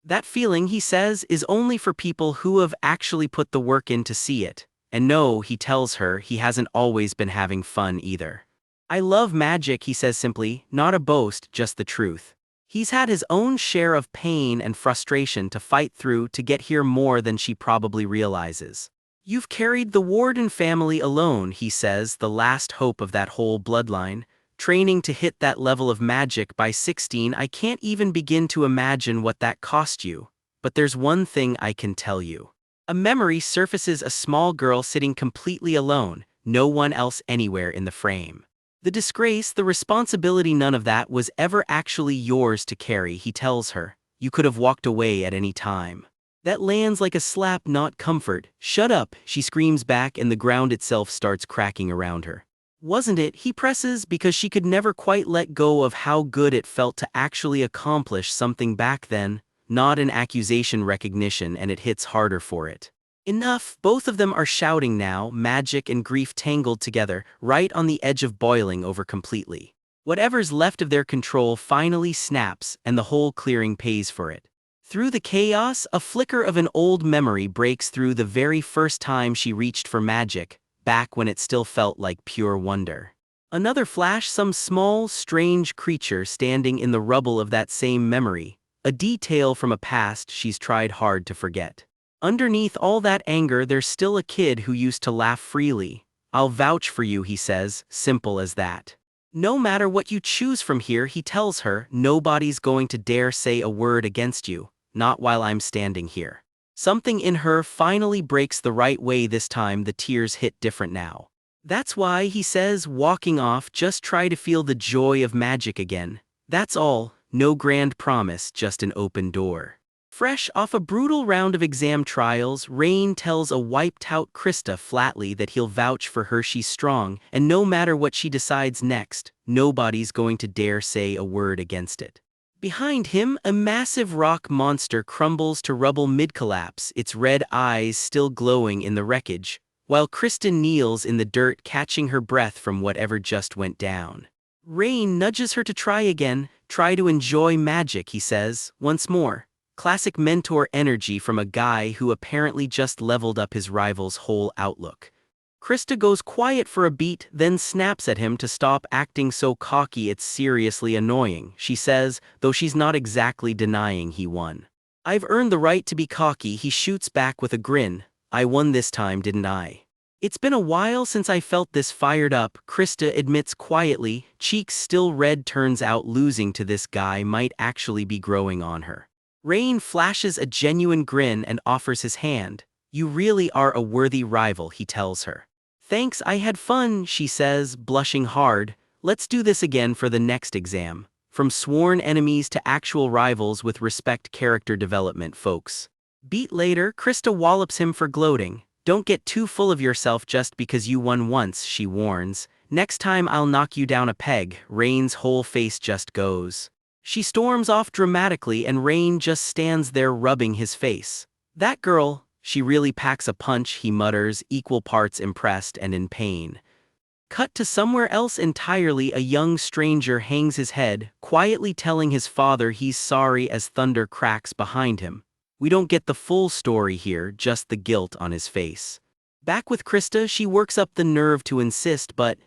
[SPEAKER 1] That feeling, he says, is only for people who have actually put the work in to see it. And no, he tells her, he hasn't always been having fun either. I love magic, he says simply, not a boast, just the truth. He's had his own share of pain and frustration to fight through to get here, more than she probably realizes. You've carried the Warden family alone, he says, the last hope of that whole bloodline. Training to hit that level of magic by 16, I can't even begin to imagine what that cost you. But there's one thing I can tell you. A memory surfaces: a small girl sitting completely alone, no one else anywhere in the frame. The disgrace, the responsibility, none of that was ever actually yours to carry, he tells her. You could have walked away at any time. That lands like a slap, not comfort. Shut up, she screams back, and the ground itself starts cracking around her. Wasn't it? He presses, because she could never quite let go of how good it felt to actually accomplish something back then. Not an accusation, recognition, and it hits harder for it. Enough, both of them are shouting now, magic and grief tangled together, right on the edge of boiling over completely. Whatever's left of their control finally snaps, and the whole clearing pays for it. Through the chaos, a flicker of an old memory breaks through: the very first time she reached for magic, back when it still felt like pure wonder. Another flash: some small, strange creature standing in the rubble of that same memory, a detail from a past she's tried hard to forget. Underneath all that anger, there's still a kid who used to laugh freely. I'll vouch for you, he says, simple as that. No matter what you choose from here, he tells her, nobody's going to dare say a word against you. not while I'm standing here. Something in her finally breaks the right way this time. The tears hit different now. That's why, he says, walking off, just try to feel the joy of magic again. That's all, no grand promise, just an open door. Fresh off a brutal round of exam trials, Rain tells a wiped-out Krista flatly that he'll vouch for her. She's strong, and no matter what she decides next, nobody's going to dare say a word against it. Behind him, a massive rock monster crumbles to rubble mid-collapse, its red eyes still glowing in the wreckage, while Krista kneels in the dirt, catching her breath from whatever just went down. Rain nudges her to try again, try to enjoy magic, he says, once more. Classic mentor energy from a guy who apparently just leveled up his rival's whole outlook. Krista goes quiet for a beat, then snaps at him to stop acting so cocky. It's seriously annoying, she says, though she's not exactly denying he won. I've earned the right to be cocky, he shoots back with a grin. I won this time, didn't I? It's been a while since I felt this fired up, Krista admits quietly, cheeks still red. Turns out losing to this guy might actually be growing on her. Rain flashes a genuine grin and offers his hand. You really are a worthy rival, he tells her. Thanks, I had fun, she says, blushing hard. Let's do this again for the next exam. From sworn enemies to actual rivals with respect. Character development, folks. Beat later, Krista wallops him for gloating. Don't get too full of yourself just because you won once, she warns. Next time I'll knock you down a peg. Rain's whole face just goes. She storms off dramatically and Rain just stands there rubbing his face. That girl, she really packs a punch, he mutters, equal parts impressed and in pain. Cut to somewhere else entirely. A young stranger hangs his head, quietly telling his father he's sorry as thunder cracks behind him. We don't get the full story here, just the guilt on his face. Back with Krista, she works up the nerve to insist, but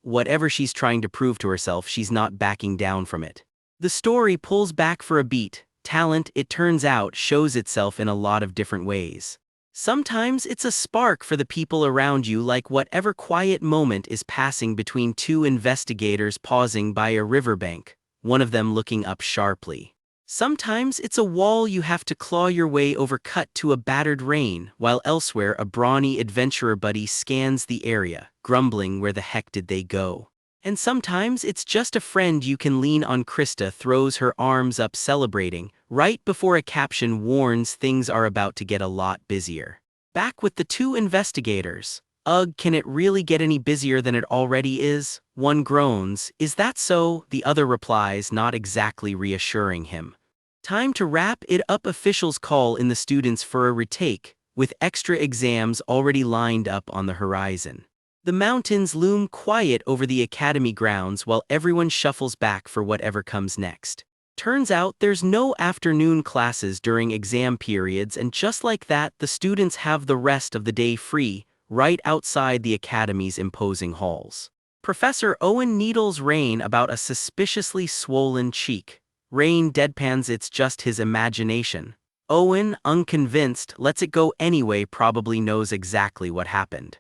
[SPEAKER 1] whatever she's trying to prove to herself, she's not backing down from it. The story pulls back for a beat. Talent, it turns out, shows itself in a lot of different ways. Sometimes it's a spark for the people around you, like whatever quiet moment is passing between two investigators pausing by a riverbank, one of them looking up sharply. Sometimes it's a wall you have to claw your way over. Cut to a battered Rain, while elsewhere a brawny adventurer buddy scans the area, grumbling, where the heck did they go? And sometimes it's just a friend you can lean on. Krista throws her arms up celebrating, right before a caption warns things are about to get a lot busier. Back with the two investigators. Ugh, can it really get any busier than it already is? One groans, is that so? The other replies, not exactly reassuring him. Time to wrap it up. Officials call in the students for a retake, with extra exams already lined up on the horizon. The mountains loom quiet over the academy grounds while everyone shuffles back for whatever comes next. Turns out there's no afternoon classes during exam periods, and just like that, the students have the rest of the day free, right outside the academy's imposing halls. Professor Owen needles Rain about a suspiciously swollen cheek. Rain deadpans it's just his imagination. Owen, unconvinced, lets it go anyway, probably knows exactly what happened.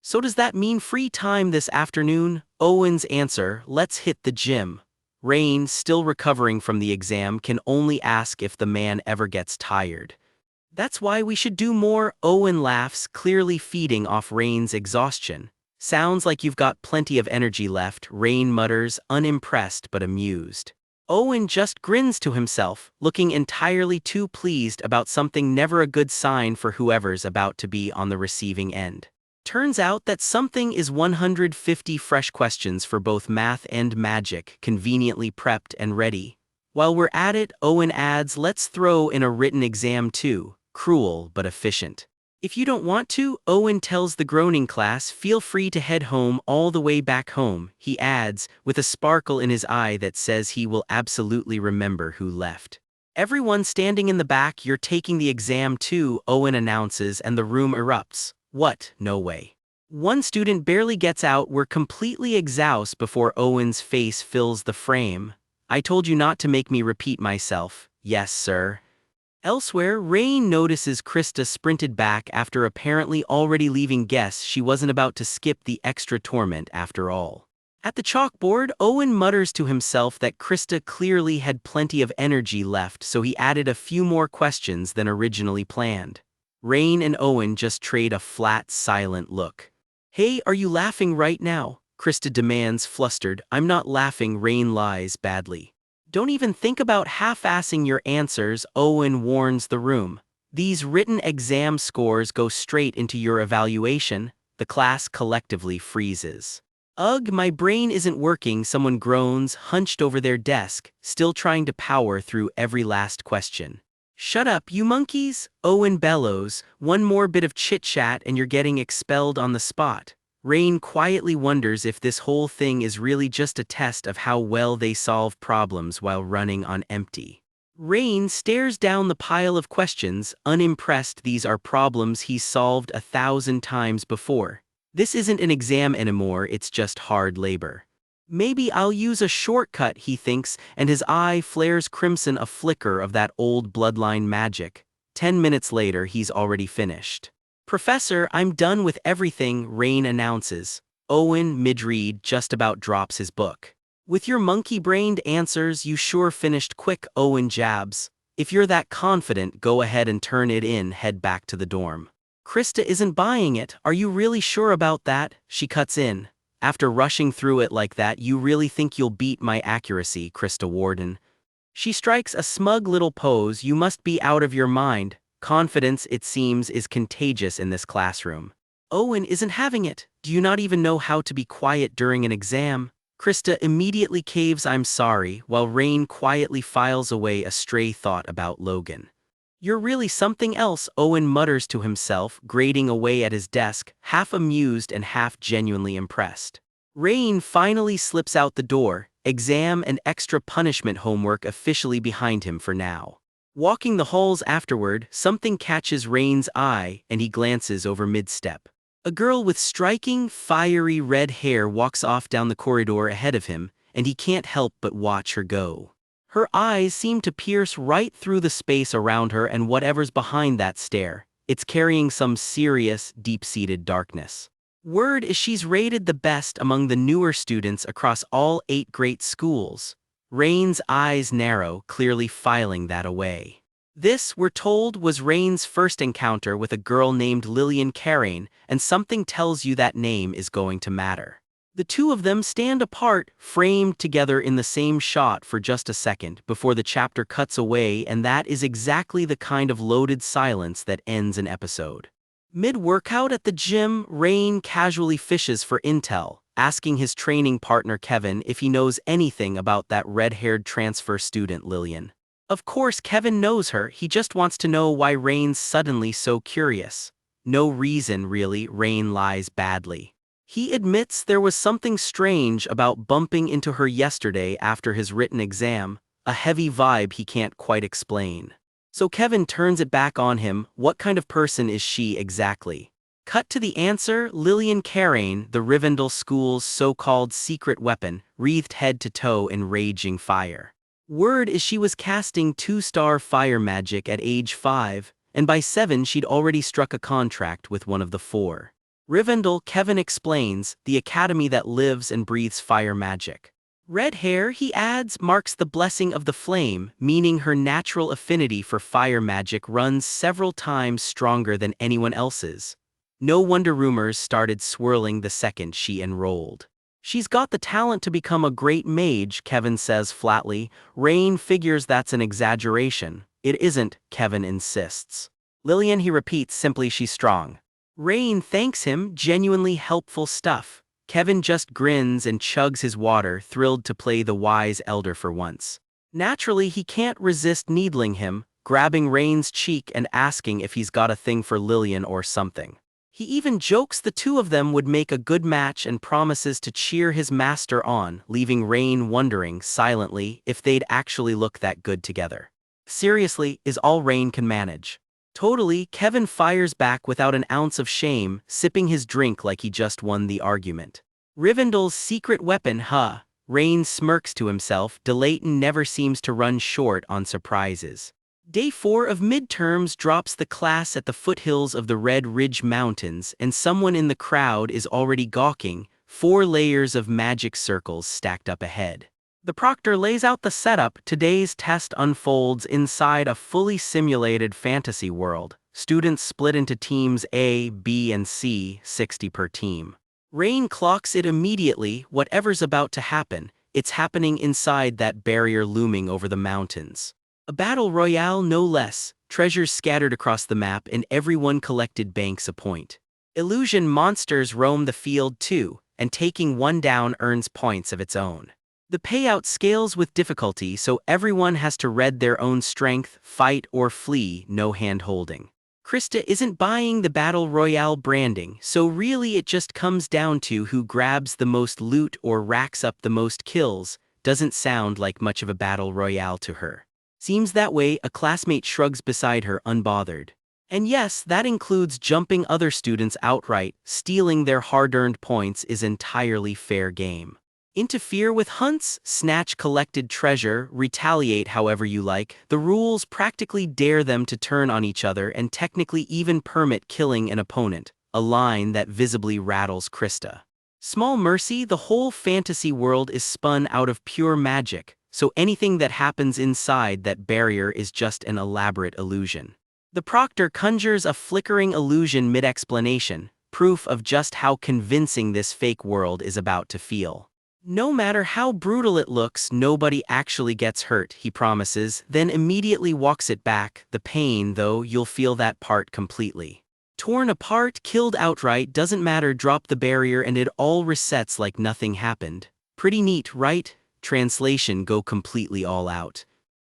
[SPEAKER 1] So does that mean free time this afternoon? Owen's answer, let's hit the gym. Rain, still recovering from the exam, can only ask if the man ever gets tired. That's why we should do more. Owen laughs, clearly feeding off Rain's exhaustion. Sounds like you've got plenty of energy left, Rain mutters, unimpressed but amused. Owen just grins to himself, looking entirely too pleased about something, never a good sign for whoever's about to be on the receiving end. Turns out that something is 150 fresh questions for both math and magic, conveniently prepped and ready. While we're at it, Owen adds, let's throw in a written exam too. Cruel but efficient. If you don't want to, Owen tells the groaning class, feel free to head home. All the way back home, he adds, with a sparkle in his eye that says he will absolutely remember who left. Everyone standing in the back, you're taking the exam too, Owen announces, and the room erupts. What? No way. One student barely gets out. We're completely exhausted before Owen's face fills the frame. I told you not to make me repeat myself. Yes, sir. Elsewhere, Rain notices Krista sprinted back after apparently already leaving. Guess she wasn't about to skip the extra torment after all. At the chalkboard, Owen mutters to himself that Krista clearly had plenty of energy left, so he added a few more questions than originally planned. Rain and Owen just trade a flat, silent look. "Hey, are you laughing right now?" Krista demands, flustered. "I'm not laughing," Rain lies badly. "Don't even think about half-assing your answers," Owen warns the room. "These written exam scores go straight into your evaluation." The class collectively freezes. "Ugh, my brain isn't working," someone groans, hunched over their desk, still trying to power through every last question. "Shut up, you monkeys," Owen bellows. "One more bit of chit-chat and you're getting expelled on the spot." Rain quietly wonders if this whole thing is really just a test of how well they solve problems while running on empty. Rain stares down the pile of questions, unimpressed. These are problems he's solved 1,000 times before. This isn't an exam anymore, it's just hard labor. "Maybe I'll use a shortcut," he thinks, and his eye flares crimson, a flicker of that old bloodline magic. 10 minutes later, he's already finished. "Professor, I'm done with everything," Rain announces. Owen, mid-read, just about drops his book. "With your monkey-brained answers, you sure finished quick," Owen jabs. "If you're that confident, go ahead and turn it in, head back to the dorm." "Krista isn't buying it. Are you really sure about that?" She cuts in. "After rushing through it like that, you really think you'll beat my accuracy, Krista Warden?" She strikes a smug little pose. "You must be out of your mind." Confidence, it seems, is contagious in this classroom. Owen isn't having it. "Do you not even know how to be quiet during an exam?" Krista immediately caves, "I'm sorry," while Rain quietly files away a stray thought about Logan. "You're really something else," Owen mutters to himself, grating away at his desk, half amused and half genuinely impressed. Rain finally slips out the door, exam and extra punishment homework officially behind him for now. Walking the halls afterward, something catches Rain's eye, and he glances over mid-step. A girl with striking, fiery red hair walks off down the corridor ahead of him, and he can't help but watch her go. Her eyes seem to pierce right through the space around her, and whatever's behind that stare, it's carrying some serious, deep-seated darkness. Word is she's rated the best among the newer students across all 8 great schools. Rain's eyes narrow, clearly filing that away. This, we're told, was Rain's first encounter with a girl named Lillian Carrain, and something tells you that name is going to matter. The two of them stand apart, framed together in the same shot for just a second before the chapter cuts away, and that is exactly the kind of loaded silence that ends an episode. Mid-workout at the gym, Rain casually fishes for intel, asking his training partner Kevin if he knows anything about that red-haired transfer student Lillian. Of course Kevin knows her, he just wants to know why Rain's suddenly so curious. No reason, really. Rain lies badly. He admits there was something strange about bumping into her yesterday after his written exam, a heavy vibe he can't quite explain. So Kevin turns it back on him. What kind of person is she exactly? Cut to the answer: Lillian Carrain, the Rivendell School's so-called secret weapon, wreathed head to toe in raging fire. Word is she was casting 2-star fire magic at age 5, and by 7 she'd already struck a contract with one of the 4. Rivendell, Kevin explains, the academy that lives and breathes fire magic. Red hair, he adds, marks the blessing of the flame, meaning her natural affinity for fire magic runs several times stronger than anyone else's. No wonder rumors started swirling the second she enrolled. She's got the talent to become a great mage, Kevin says flatly. Rain figures that's an exaggeration. It isn't, Kevin insists. Lillian, he repeats, simply she's strong. Rain thanks him, genuinely helpful stuff. Kevin just grins and chugs his water, thrilled to play the wise elder for once. Naturally, he can't resist needling him, grabbing Rain's cheek and asking if he's got a thing for Lillian or something. He even jokes the two of them would make a good match and promises to cheer his master on, leaving Rain wondering, silently, if they'd actually look that good together. Seriously, is all Rain can manage. Totally, Kevin fires back without an ounce of shame, sipping his drink like he just won the argument. Rivendell's secret weapon, huh? Rain smirks to himself. DeLayton never seems to run short on surprises. Day 4 of midterms drops the class at the foothills of the Red Ridge Mountains, and someone in the crowd is already gawking, 4 layers of magic circles stacked up ahead. The proctor lays out the setup. Today's test unfolds inside a fully simulated fantasy world. Students split into teams A, B, and C, 60 per team. Rain clocks it immediately. Whatever's about to happen, it's happening inside that barrier looming over the mountains. A battle royale, no less. Treasures scattered across the map and everyone collected banks a point. Illusion monsters roam the field too, and taking one down earns points of its own. The payout scales with difficulty, so everyone has to read their own strength, fight or flee, no hand-holding. Krista isn't buying the battle royale branding, so really it just comes down to who grabs the most loot or racks up the most kills. Doesn't sound like much of a battle royale to her. Seems that way. A classmate shrugs beside her, unbothered. And yes, that includes jumping other students outright. Stealing their hard-earned points is entirely fair game. Interfere with hunts, snatch collected treasure, retaliate however you like. The rules practically dare them to turn on each other and technically even permit killing an opponent, a line that visibly rattles Krista. Small mercy, the whole fantasy world is spun out of pure magic, so anything that happens inside that barrier is just an elaborate illusion. The proctor conjures a flickering illusion mid-explanation, proof of just how convincing this fake world is about to feel. No matter how brutal it looks, nobody actually gets hurt, he promises, then immediately walks it back. The pain, though, you'll feel that part completely. Torn apart, killed outright, doesn't matter, drop the barrier and it all resets like nothing happened. Pretty neat, right? Translation: go completely all out.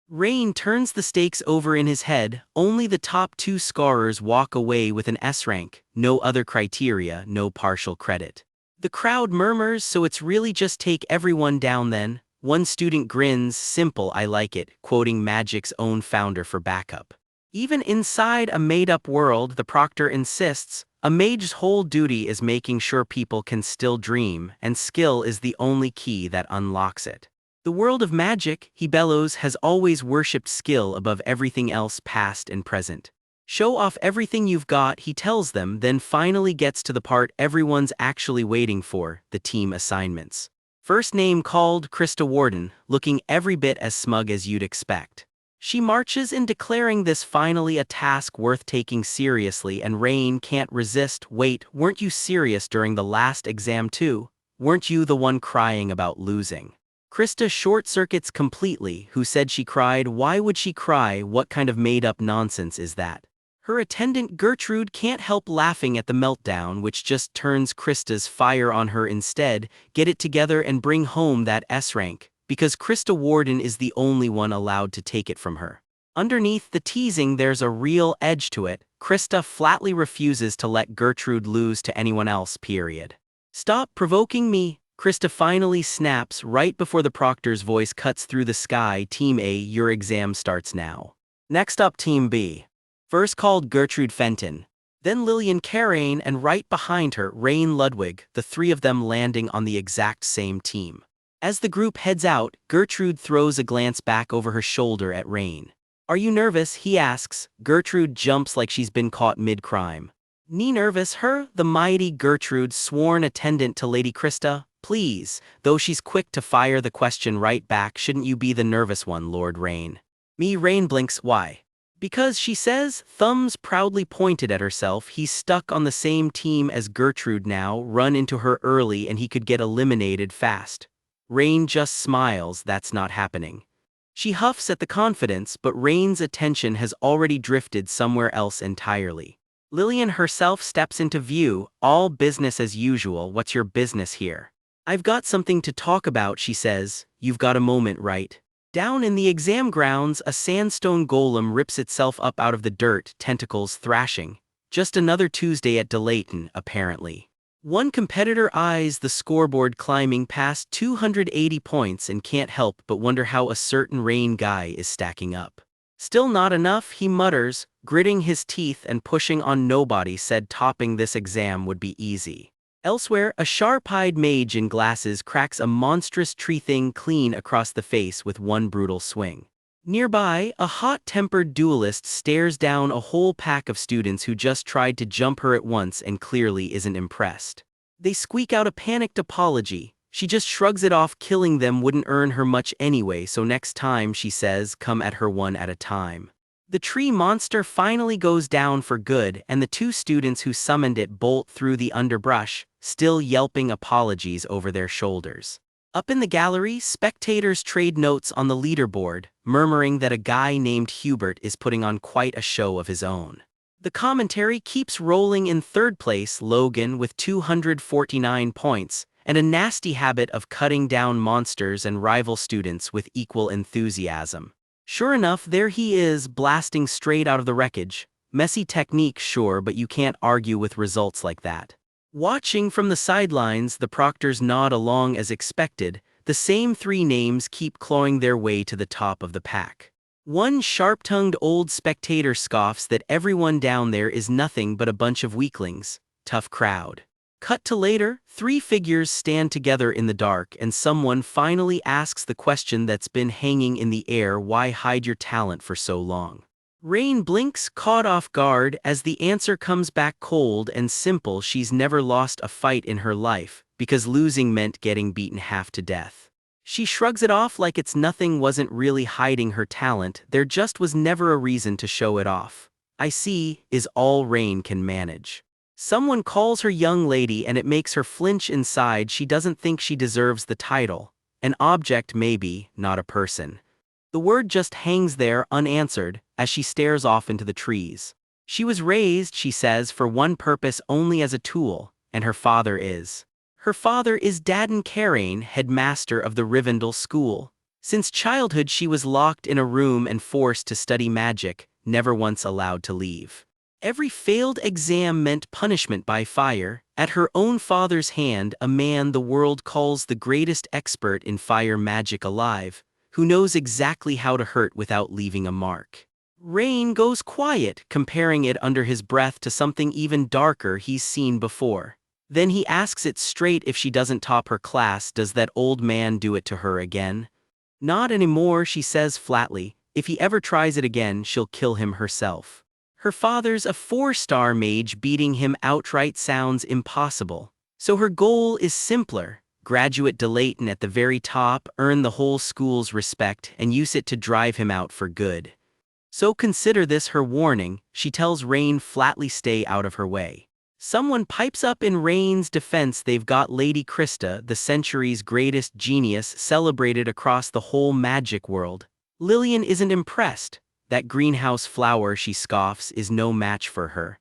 [SPEAKER 1] Rain turns the stakes over in his head. Only the top 2 scorers walk away with an S rank, no other criteria, no partial credit. The crowd murmurs, so it's really just take everyone down then. One student grins, simple, I like it, quoting Magic's own founder for backup. Even inside a made-up world, the proctor insists, a mage's whole duty is making sure people can still dream, and skill is the only key that unlocks it. The world of magic, he bellows, has always worshipped skill above everything else, past and present. Show off everything you've got, he tells them, then finally gets to the part everyone's actually waiting for, the team assignments. First name called, Krista Warden, looking every bit as smug as you'd expect. She marches in, declaring this finally a task worth taking seriously, and Rain can't resist. Wait, weren't you serious during the last exam too? Weren't you the one crying about losing? Krista short-circuits completely. Who said she cried? Why would she cry? What kind of made-up nonsense is that? Her attendant Gertrude can't help laughing at the meltdown, which just turns Krista's fire on her instead. Get it together and bring home that S rank, because Krista Warden is the only one allowed to take it from her. Underneath the teasing, there's a real edge to it. Krista flatly refuses to let Gertrude lose to anyone else, period. Stop provoking me, Krista finally snaps right before the proctor's voice cuts through the sky. Team A, your exam starts now. Next up, Team B. First called Gertrude Fenton, then Lillian Carraine, and right behind her, Rain Ludwig, the 3 of them landing on the exact same team. As the group heads out, Gertrude throws a glance back over her shoulder at Rain. Are you nervous? He asks. Gertrude jumps like she's been caught mid-crime. Knee nervous, her? The mighty Gertrude, sworn attendant to Lady Krista? Please, though she's quick to fire the question right back, shouldn't you be the nervous one, Lord Rain? Me, Rain blinks. Why? Because she says, thumbs proudly pointed at herself. He's stuck on the same team as Gertrude now, run into her early and he could get eliminated fast. Rain just smiles, that's not happening. She huffs at the confidence, but Rain's attention has already drifted somewhere else entirely. Lillian herself steps into view, all business as usual. What's your business here? I've got something to talk about, she says. You've got a moment, right? Down in the exam grounds, a sandstone golem rips itself up out of the dirt, tentacles thrashing. Just another Tuesday at Delayton, apparently. One competitor eyes the scoreboard climbing past 280 points and can't help but wonder how a certain Rain guy is stacking up. Still not enough, he mutters, gritting his teeth and pushing on. Nobody said topping this exam would be easy. Elsewhere, a sharp-eyed mage in glasses cracks a monstrous tree thing clean across the face with one brutal swing. Nearby, a hot-tempered duelist stares down a whole pack of students who just tried to jump her at once and clearly isn't impressed. They squeak out a panicked apology. She just shrugs it off. Killing them wouldn't earn her much anyway, so next time, she says, come at her one at a time. The tree monster finally goes down for good, and the two students who summoned it bolt through the underbrush, still yelping apologies over their shoulders. Up in the gallery, spectators trade notes on the leaderboard, murmuring that a guy named Hubert is putting on quite a show of his own. The commentary keeps rolling. In third place, Logan with 249 points, and a nasty habit of cutting down monsters and rival students with equal enthusiasm. Sure enough, there he is, blasting straight out of the wreckage. Messy technique, sure, but you can't argue with results like that. Watching from the sidelines, the proctors nod along as expected. The same three names keep clawing their way to the top of the pack. One sharp-tongued old spectator scoffs that everyone down there is nothing but a bunch of weaklings. Tough crowd. Cut to later, three figures stand together in the dark, and someone finally asks the question that's been hanging in the air: why hide your talent for so long? Rain blinks, caught off guard, as the answer comes back cold and simple. She's never lost a fight in her life, because losing meant getting beaten half to death. She shrugs it off like it's nothing. Wasn't really hiding her talent, there just was never a reason to show it off. I see, is all Rain can manage. Someone calls her young lady and it makes her flinch inside. She doesn't think she deserves the title. An object maybe, not a person. The word just hangs there unanswered as she stares off into the trees. She was raised, she says, for one purpose only, as a tool, and her father is. Her father is Daden Karain, headmaster of the Rivendell school. Since childhood she was locked in a room and forced to study magic, never once allowed to leave. Every failed exam meant punishment by fire, at her own father's hand, a man the world calls the greatest expert in fire magic alive, who knows exactly how to hurt without leaving a mark. Rain goes quiet, comparing it under his breath to something even darker he's seen before. Then he asks it straight: if she doesn't top her class, does that old man do it to her again? Not anymore, she says flatly. If he ever tries it again, she'll kill him herself. Her father's a 4-star mage, beating him outright sounds impossible. So her goal is simpler: graduate Delayton at the very top, earn the whole school's respect, and use it to drive him out for good. So consider this her warning, she tells Rain flatly. Stay out of her way. Someone pipes up in Rain's defense: they've got Lady Krista, the century's greatest genius, celebrated across the whole magic world. Lillian isn't impressed. That greenhouse flower, she scoffs, is no match for her.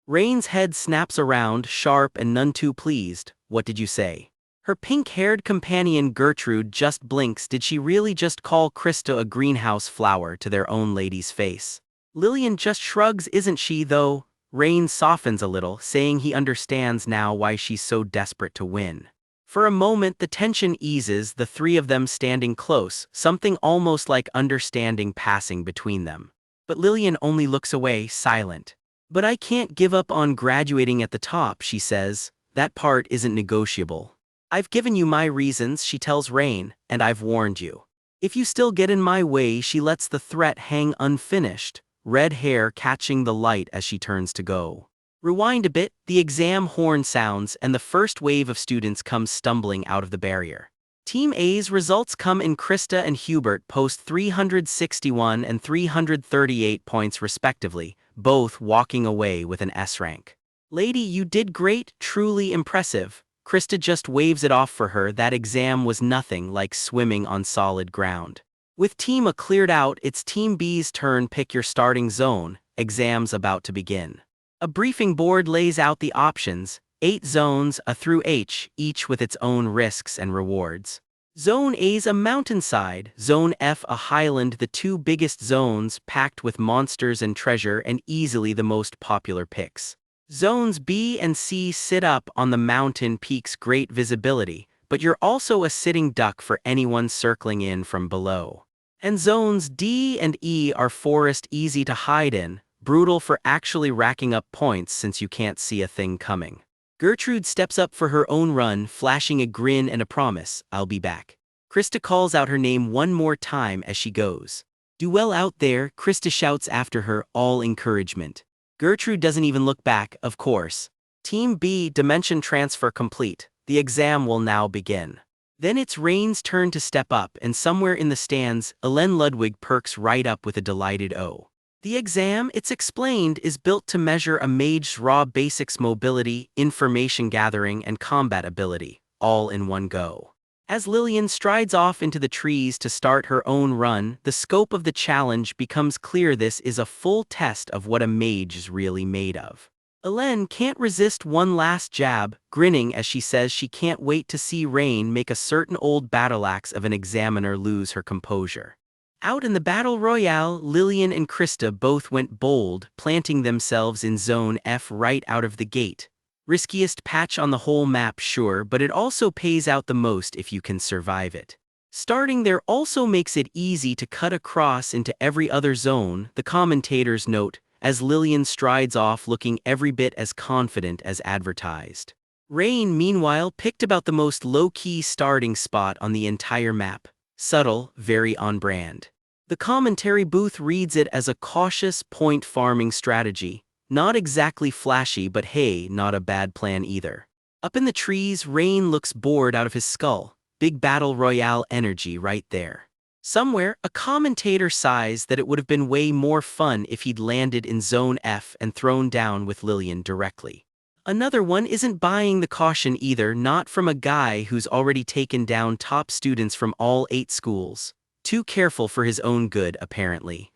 [SPEAKER 1] Rain's head snaps around, sharp and none too pleased. What did you say? Her pink-haired companion Gertrude just blinks. Did she really just call Krista a greenhouse flower to their own lady's face? Lillian just shrugs. Isn't she, though? Rain softens a little, saying he understands now why she's so desperate to win. For a moment the tension eases, the three of them standing close, something almost like understanding passing between them. But Lillian only looks away, silent. But I can't give up on graduating at the top, she says. That part isn't negotiable. I've given you my reasons, she tells Rain, and I've warned you. If you still get in my way, she lets the threat hang unfinished, red hair catching the light as she turns to go. Rewind a bit, the exam horn sounds and the first wave of students comes stumbling out of the barrier. Team A's results come in. Krista and Hubert post 361 and 338 points respectively, both walking away with an S rank. Lady, you did great, truly impressive. Krista just waves it off for her. That exam was nothing like swimming on solid ground. With Team A cleared out, it's Team B's turn. Pick your starting zone. Exam's about to begin. A briefing board lays out the options: 8 zones, A through H, each with its own risks and rewards. Zone A's a mountainside, Zone F a highland, the two biggest zones, packed with monsters and treasure and easily the most popular picks. Zones B and C sit up on the mountain peaks, great visibility, but you're also a sitting duck for anyone circling in from below. And zones D and E are forest, easy to hide in, brutal for actually racking up points since you can't see a thing coming. Gertrude steps up for her own run, flashing a grin and a promise: I'll be back. Krista calls out her name one more time as she goes. Do well out there, Krista shouts after her, all encouragement. Gertrude doesn't even look back, of course. Team B, dimension transfer complete. The exam will now begin. Then it's Rain's turn to step up, and somewhere in the stands, Elen Ludwig perks right up with a delighted O. The exam, it's explained, is built to measure a mage's raw basics: mobility, information gathering, and combat ability, all in one go. As Lillian strides off into the trees to start her own run, the scope of the challenge becomes clear. This is a full test of what a mage is really made of. Elen can't resist one last jab, grinning as she says she can't wait to see Rain make a certain old battle-axe of an examiner lose her composure. Out in the battle royale, Lillian and Krista both went bold, planting themselves in Zone F right out of the gate. Riskiest patch on the whole map, sure, but it also pays out the most if you can survive it. Starting there also makes it easy to cut across into every other zone, the commentators note, as Lillian strides off looking every bit as confident as advertised. Rain, meanwhile, picked about the most low-key starting spot on the entire map. Subtle, very on-brand. The commentary booth reads it as a cautious point farming strategy. Not exactly flashy, but hey, not a bad plan either. Up in the trees, Rain looks bored out of his skull. Big battle royale energy right there. Somewhere, a commentator sighs that it would have been way more fun if he'd landed in Zone F and thrown down with Lillian directly. Another one isn't buying the caution either, not from a guy who's already taken down top students from all 8 schools. Too careful for his own good, apparently.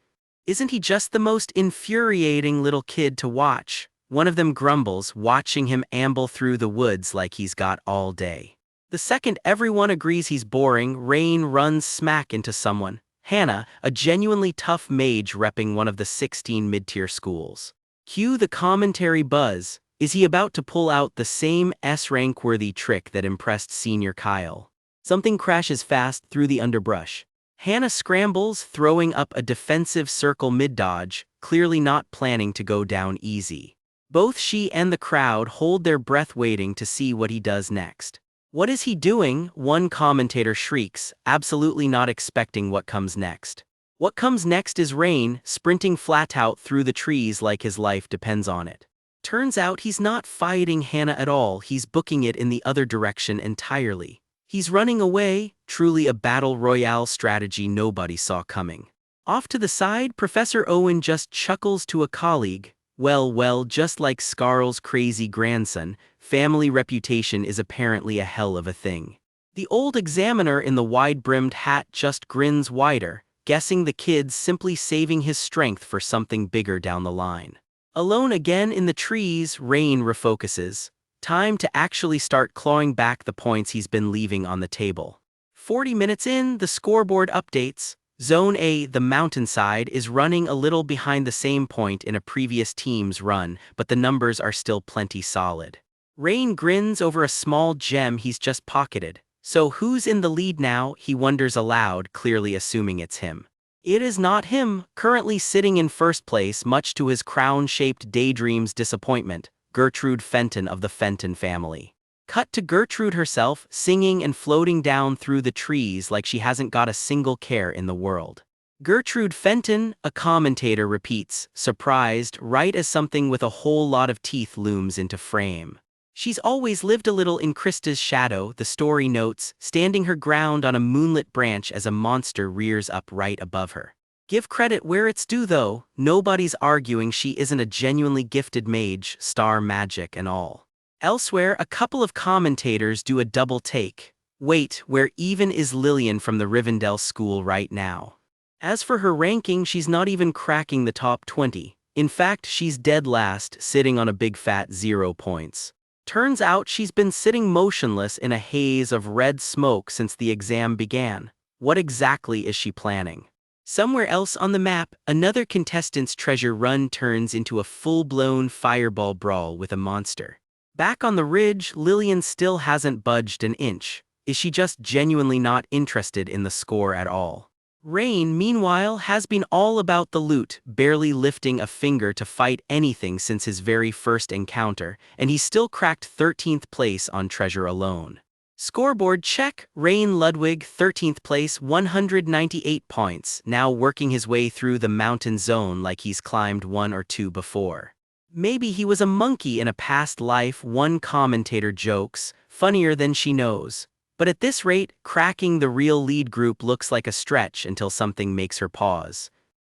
[SPEAKER 1] Isn't he just the most infuriating little kid to watch? One of them grumbles, watching him amble through the woods like he's got all day. The second everyone agrees he's boring, Rain runs smack into someone. Hannah, a genuinely tough mage repping one of the 16 mid-tier schools. Cue the commentary buzz. Is he about to pull out the same S-rank-worthy trick that impressed Senior Kyle? Something crashes fast through the underbrush. Hannah scrambles, throwing up a defensive circle mid-dodge, clearly not planning to go down easy. Both she and the crowd hold their breath waiting to see what he does next. What is he doing? One commentator shrieks, absolutely not expecting what comes next. What comes next is Rain, sprinting flat out through the trees like his life depends on it. Turns out he's not fighting Hannah at all, he's booking it in the other direction entirely. He's running away, truly a battle royale strategy nobody saw coming. Off to the side, Professor Owen just chuckles to a colleague. Well, just like Scarl's crazy grandson, family reputation is apparently a hell of a thing. The old examiner in the wide-brimmed hat just grins wider, guessing the kid's simply saving his strength for something bigger down the line. Alone again in the trees, Rain refocuses. Time to actually start clawing back the points he's been leaving on the table. 40 minutes in, the scoreboard updates. Zone A, the mountainside, is running a little behind the same point in a previous team's run, but the numbers are still plenty solid. Rain grins over a small gem he's just pocketed. So who's in the lead now? He wonders aloud, clearly assuming it's him. It is not him, currently sitting in first place, much to his crown-shaped daydream's disappointment, Gertrude Fenton of the Fenton family. Cut to Gertrude herself, singing and floating down through the trees like she hasn't got a single care in the world. Gertrude Fenton, a commentator repeats, surprised, right as something with a whole lot of teeth looms into frame. She's always lived a little in Krista's shadow, the story notes, standing her ground on a moonlit branch as a monster rears up right above her. Give credit where it's due though, nobody's arguing she isn't a genuinely gifted mage, star magic and all. Elsewhere, a couple of commentators do a double take. Wait, where even is Lillian from the Rivendell school right now? As for her ranking, she's not even cracking the top 20. In fact, she's dead last, sitting on a big fat 0 points. Turns out she's been sitting motionless in a haze of red smoke since the exam began. What exactly is she planning? Somewhere else on the map, another contestant's treasure run turns into a full-blown fireball brawl with a monster. Back on the ridge, Lillian still hasn't budged an inch. Is she just genuinely not interested in the score at all? Rain, meanwhile, has been all about the loot, barely lifting a finger to fight anything since his very first encounter, and he's still cracked 13th place on treasure alone. Scoreboard check, Rain Ludwig, 13th place, 198 points, now working his way through the mountain zone like he's climbed 1 or 2 before. Maybe he was a monkey in a past life, one commentator jokes, funnier than she knows. But at this rate, cracking the real lead group looks like a stretch until something makes her pause.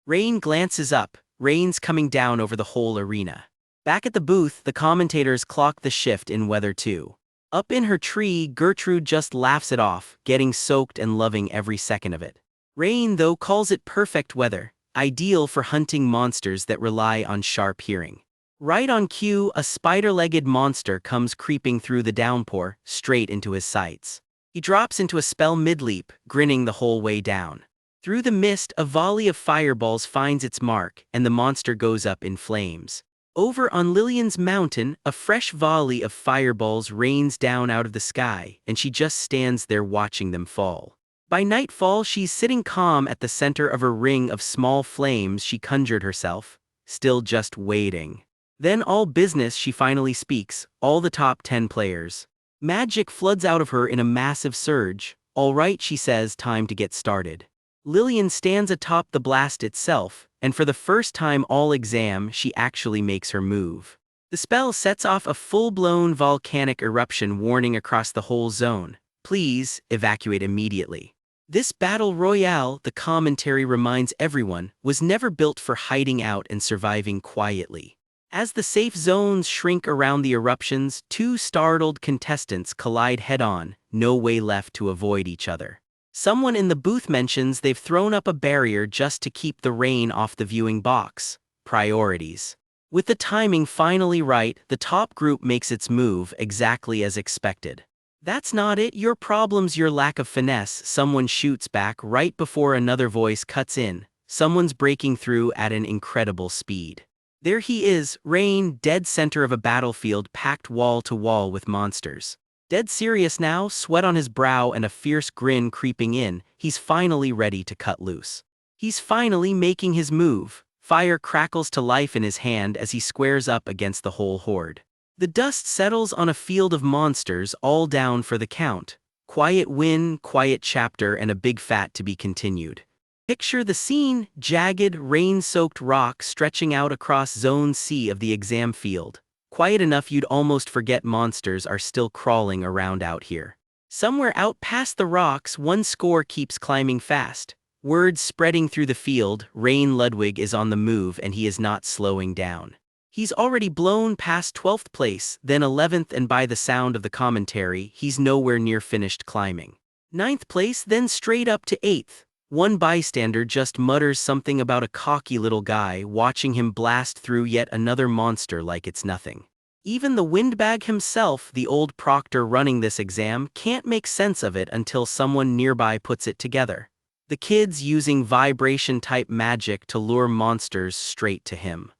[SPEAKER 1] Rain glances up, rain's coming down over the whole arena. Back at the booth, the commentators clock the shift in weather too. Up in her tree, Gertrude just laughs it off, getting soaked and loving every second of it. Rain, though, calls it perfect weather, ideal for hunting monsters that rely on sharp hearing. Right on cue, a spider-legged monster comes creeping through the downpour, straight into his sights. He drops into a spell mid-leap, grinning the whole way down. Through the mist, a volley of fireballs finds its mark, and the monster goes up in flames. Over on Lillian's mountain, a fresh volley of fireballs rains down out of the sky, and she just stands there watching them fall. By nightfall, she's sitting calm at the center of a ring of small flames she conjured herself, still just waiting. Then all business, she finally speaks, all the top 10 players. Magic floods out of her in a massive surge. All right, she says, time to get started. Lillian stands atop the blast itself, and for the first time all exam, she actually makes her move. The spell sets off a full-blown volcanic eruption warning across the whole zone. Please, evacuate immediately. This battle royale, the commentary reminds everyone, was never built for hiding out and surviving quietly. As the safe zones shrink around the eruptions, two startled contestants collide head-on, no way left to avoid each other. Someone in the booth mentions they've thrown up a barrier just to keep the rain off the viewing box. Priorities. With the timing finally right, the top group makes its move exactly as expected. That's not it, your problem's your lack of finesse, someone shoots back right before another voice cuts in. Someone's breaking through at an incredible speed. There he is, Rain, dead center of a battlefield packed wall to wall with monsters. Dead serious now, sweat on his brow and a fierce grin creeping in, he's finally ready to cut loose. He's finally making his move. Fire crackles to life in his hand as he squares up against the whole horde. The dust settles on a field of monsters, all down for the count. Quiet win, quiet chapter, and a big fat to be continued. Picture the scene, jagged, rain-soaked rock stretching out across Zone C of the exam field. Quiet enough you'd almost forget monsters are still crawling around out here. Somewhere out past the rocks, one score keeps climbing fast. Word spreading through the field, Rain Ludwig is on the move and he is not slowing down. He's already blown past 12th place, then 11th, and by the sound of the commentary, he's nowhere near finished climbing. 9th place, then straight up to 8th. One bystander just mutters something about a cocky little guy watching him blast through yet another monster like it's nothing. Even the windbag himself, the old proctor running this exam, can't make sense of it until someone nearby puts it together. The kid's using vibration-type magic to lure monsters straight to him.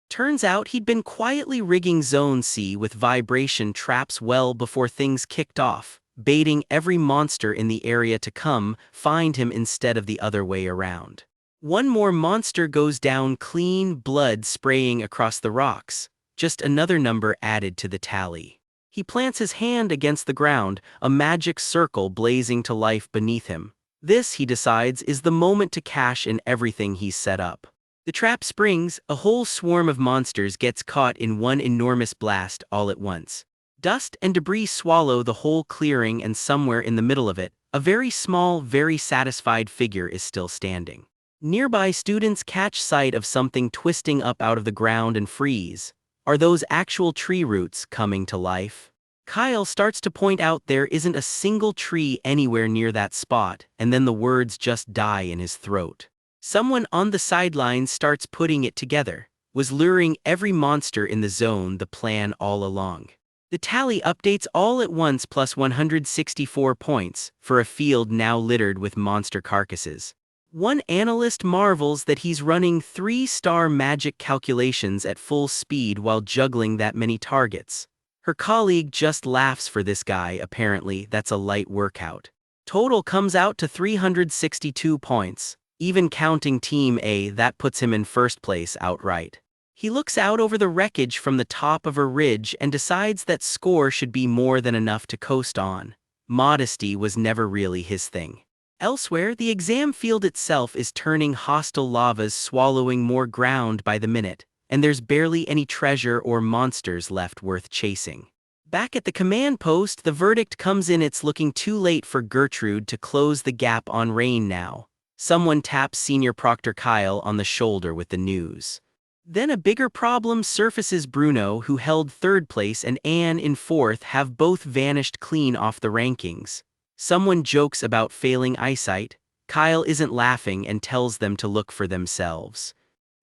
[SPEAKER 1] Turns out he'd been quietly rigging Zone C with vibration traps well before things kicked off, baiting every monster in the area to come find him instead of the other way around. One more monster goes down clean, blood spraying across the rocks, just another number added to the tally. He plants his hand against the ground, a magic circle blazing to life beneath him. This, he decides, is the moment to cash in everything he's set up. The trap springs, a whole swarm of monsters gets caught in one enormous blast all at once. Dust and debris swallow the whole clearing, and somewhere in the middle of it, a very small, very satisfied figure is still standing. Nearby students catch sight of something twisting up out of the ground and freeze. Are those actual tree roots coming to life? Kyle starts to point out there isn't a single tree anywhere near that spot, and then the words just die in his throat. Someone on the sidelines starts putting it together. Was luring every monster in the zone the plan all along. The tally updates all at once, plus 164 points, for a field now littered with monster carcasses. One analyst marvels that he's running 3-star magic calculations at full speed while juggling that many targets. Her colleague just laughs for this guy, apparently that's a light workout. Total comes out to 362 points. Even counting Team A, that puts him in first place outright. He looks out over the wreckage from the top of a ridge and decides that score should be more than enough to coast on. Modesty was never really his thing. Elsewhere, the exam field itself is turning hostile lavas, swallowing more ground by the minute, and there's barely any treasure or monsters left worth chasing. Back at the command post, the verdict comes in: it's looking too late for Gertrude to close the gap on Rain now. Someone taps Senior Proctor Kyle on the shoulder with the news. Then a bigger problem surfaces. Bruno, who held third place, and Anne in fourth have both vanished clean off the rankings. Someone jokes about failing eyesight. Kyle isn't laughing and tells them to look for themselves.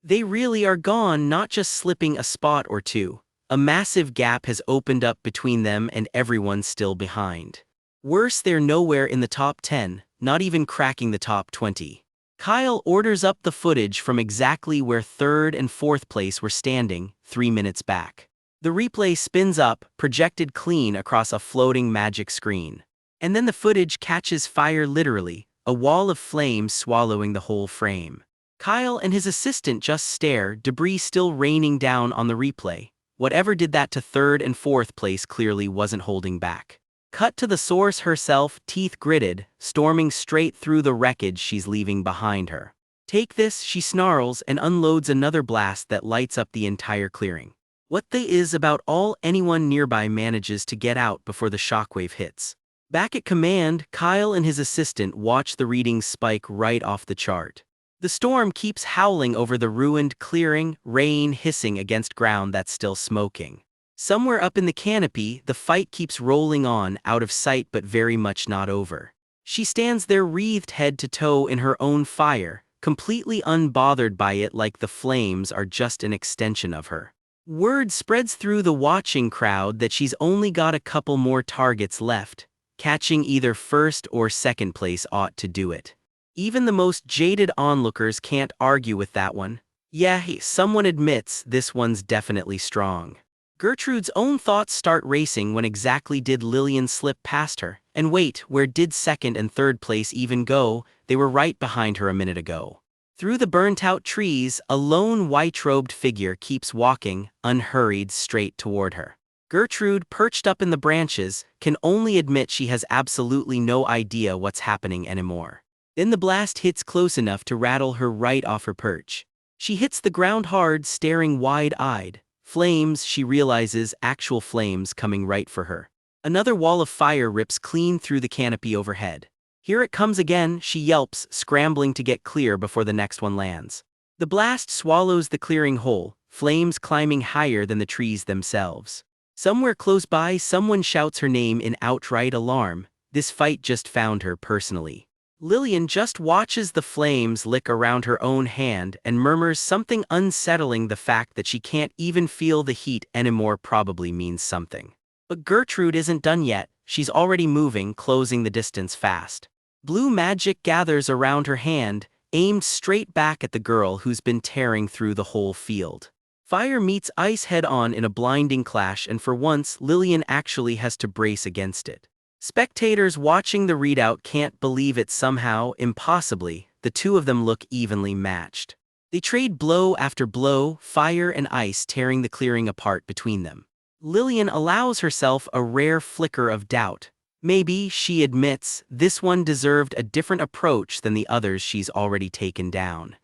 [SPEAKER 1] They really are gone, not just slipping a spot or two. A massive gap has opened up between them and everyone still behind. Worse, they're nowhere in the top 10, not even cracking the top 20. Kyle orders up the footage from exactly where third and fourth place were standing, 3 minutes back. The replay spins up, projected clean across a floating magic screen. And then the footage catches fire, literally, a wall of flames swallowing the whole frame. Kyle and his assistant just stare, debris still raining down on the replay. Whatever did that to third and fourth place clearly wasn't holding back. Cut to the source herself, teeth gritted, storming straight through the wreckage she's leaving behind her. "Take this," she snarls and unloads another blast that lights up the entire clearing. What the is about all anyone nearby manages to get out before the shockwave hits. Back at command, Kyle and his assistant watch the readings spike right off the chart. The storm keeps howling over the ruined clearing, rain hissing against ground that's still smoking. Somewhere up in the canopy, the fight keeps rolling on, out of sight but very much not over. She stands there, wreathed head to toe in her own fire, completely unbothered by it, like the flames are just an extension of her. Word spreads through the watching crowd that she's only got a couple more targets left. Catching either first or second place ought to do it. Even the most jaded onlookers can't argue with that one. Yeah, someone admits this one's definitely strong. Gertrude's own thoughts start racing. When exactly did Lillian slip past her? And wait, where did second and third place even go? They were right behind her a minute ago. Through the burnt-out trees, a lone white-robed figure keeps walking, unhurried, straight toward her. Gertrude, perched up in the branches, can only admit she has absolutely no idea what's happening anymore. Then the blast hits close enough to rattle her right off her perch. She hits the ground hard, staring wide-eyed. Flames, she realizes, actual flames coming right for her. Another wall of fire rips clean through the canopy overhead. Here it comes again, she yelps, scrambling to get clear before the next one lands. The blast swallows the clearing whole, flames climbing higher than the trees themselves. Somewhere close by, someone shouts her name in outright alarm. This fight just found her personally. Lillian just watches the flames lick around her own hand and murmurs something unsettling. The fact that she can't even feel the heat anymore probably means something. But Gertrude isn't done yet. She's already moving, closing the distance fast. Blue magic gathers around her hand, aimed straight back at the girl who's been tearing through the whole field. Fire meets ice head-on in a blinding clash, and for once, Lillian actually has to brace against it. Spectators watching the readout can't believe it. Somehow, impossibly, the two of them look evenly matched. They trade blow after blow, fire and ice tearing the clearing apart between them. Lillian allows herself a rare flicker of doubt. Maybe, she admits, this one deserved a different approach than the others she's already taken down.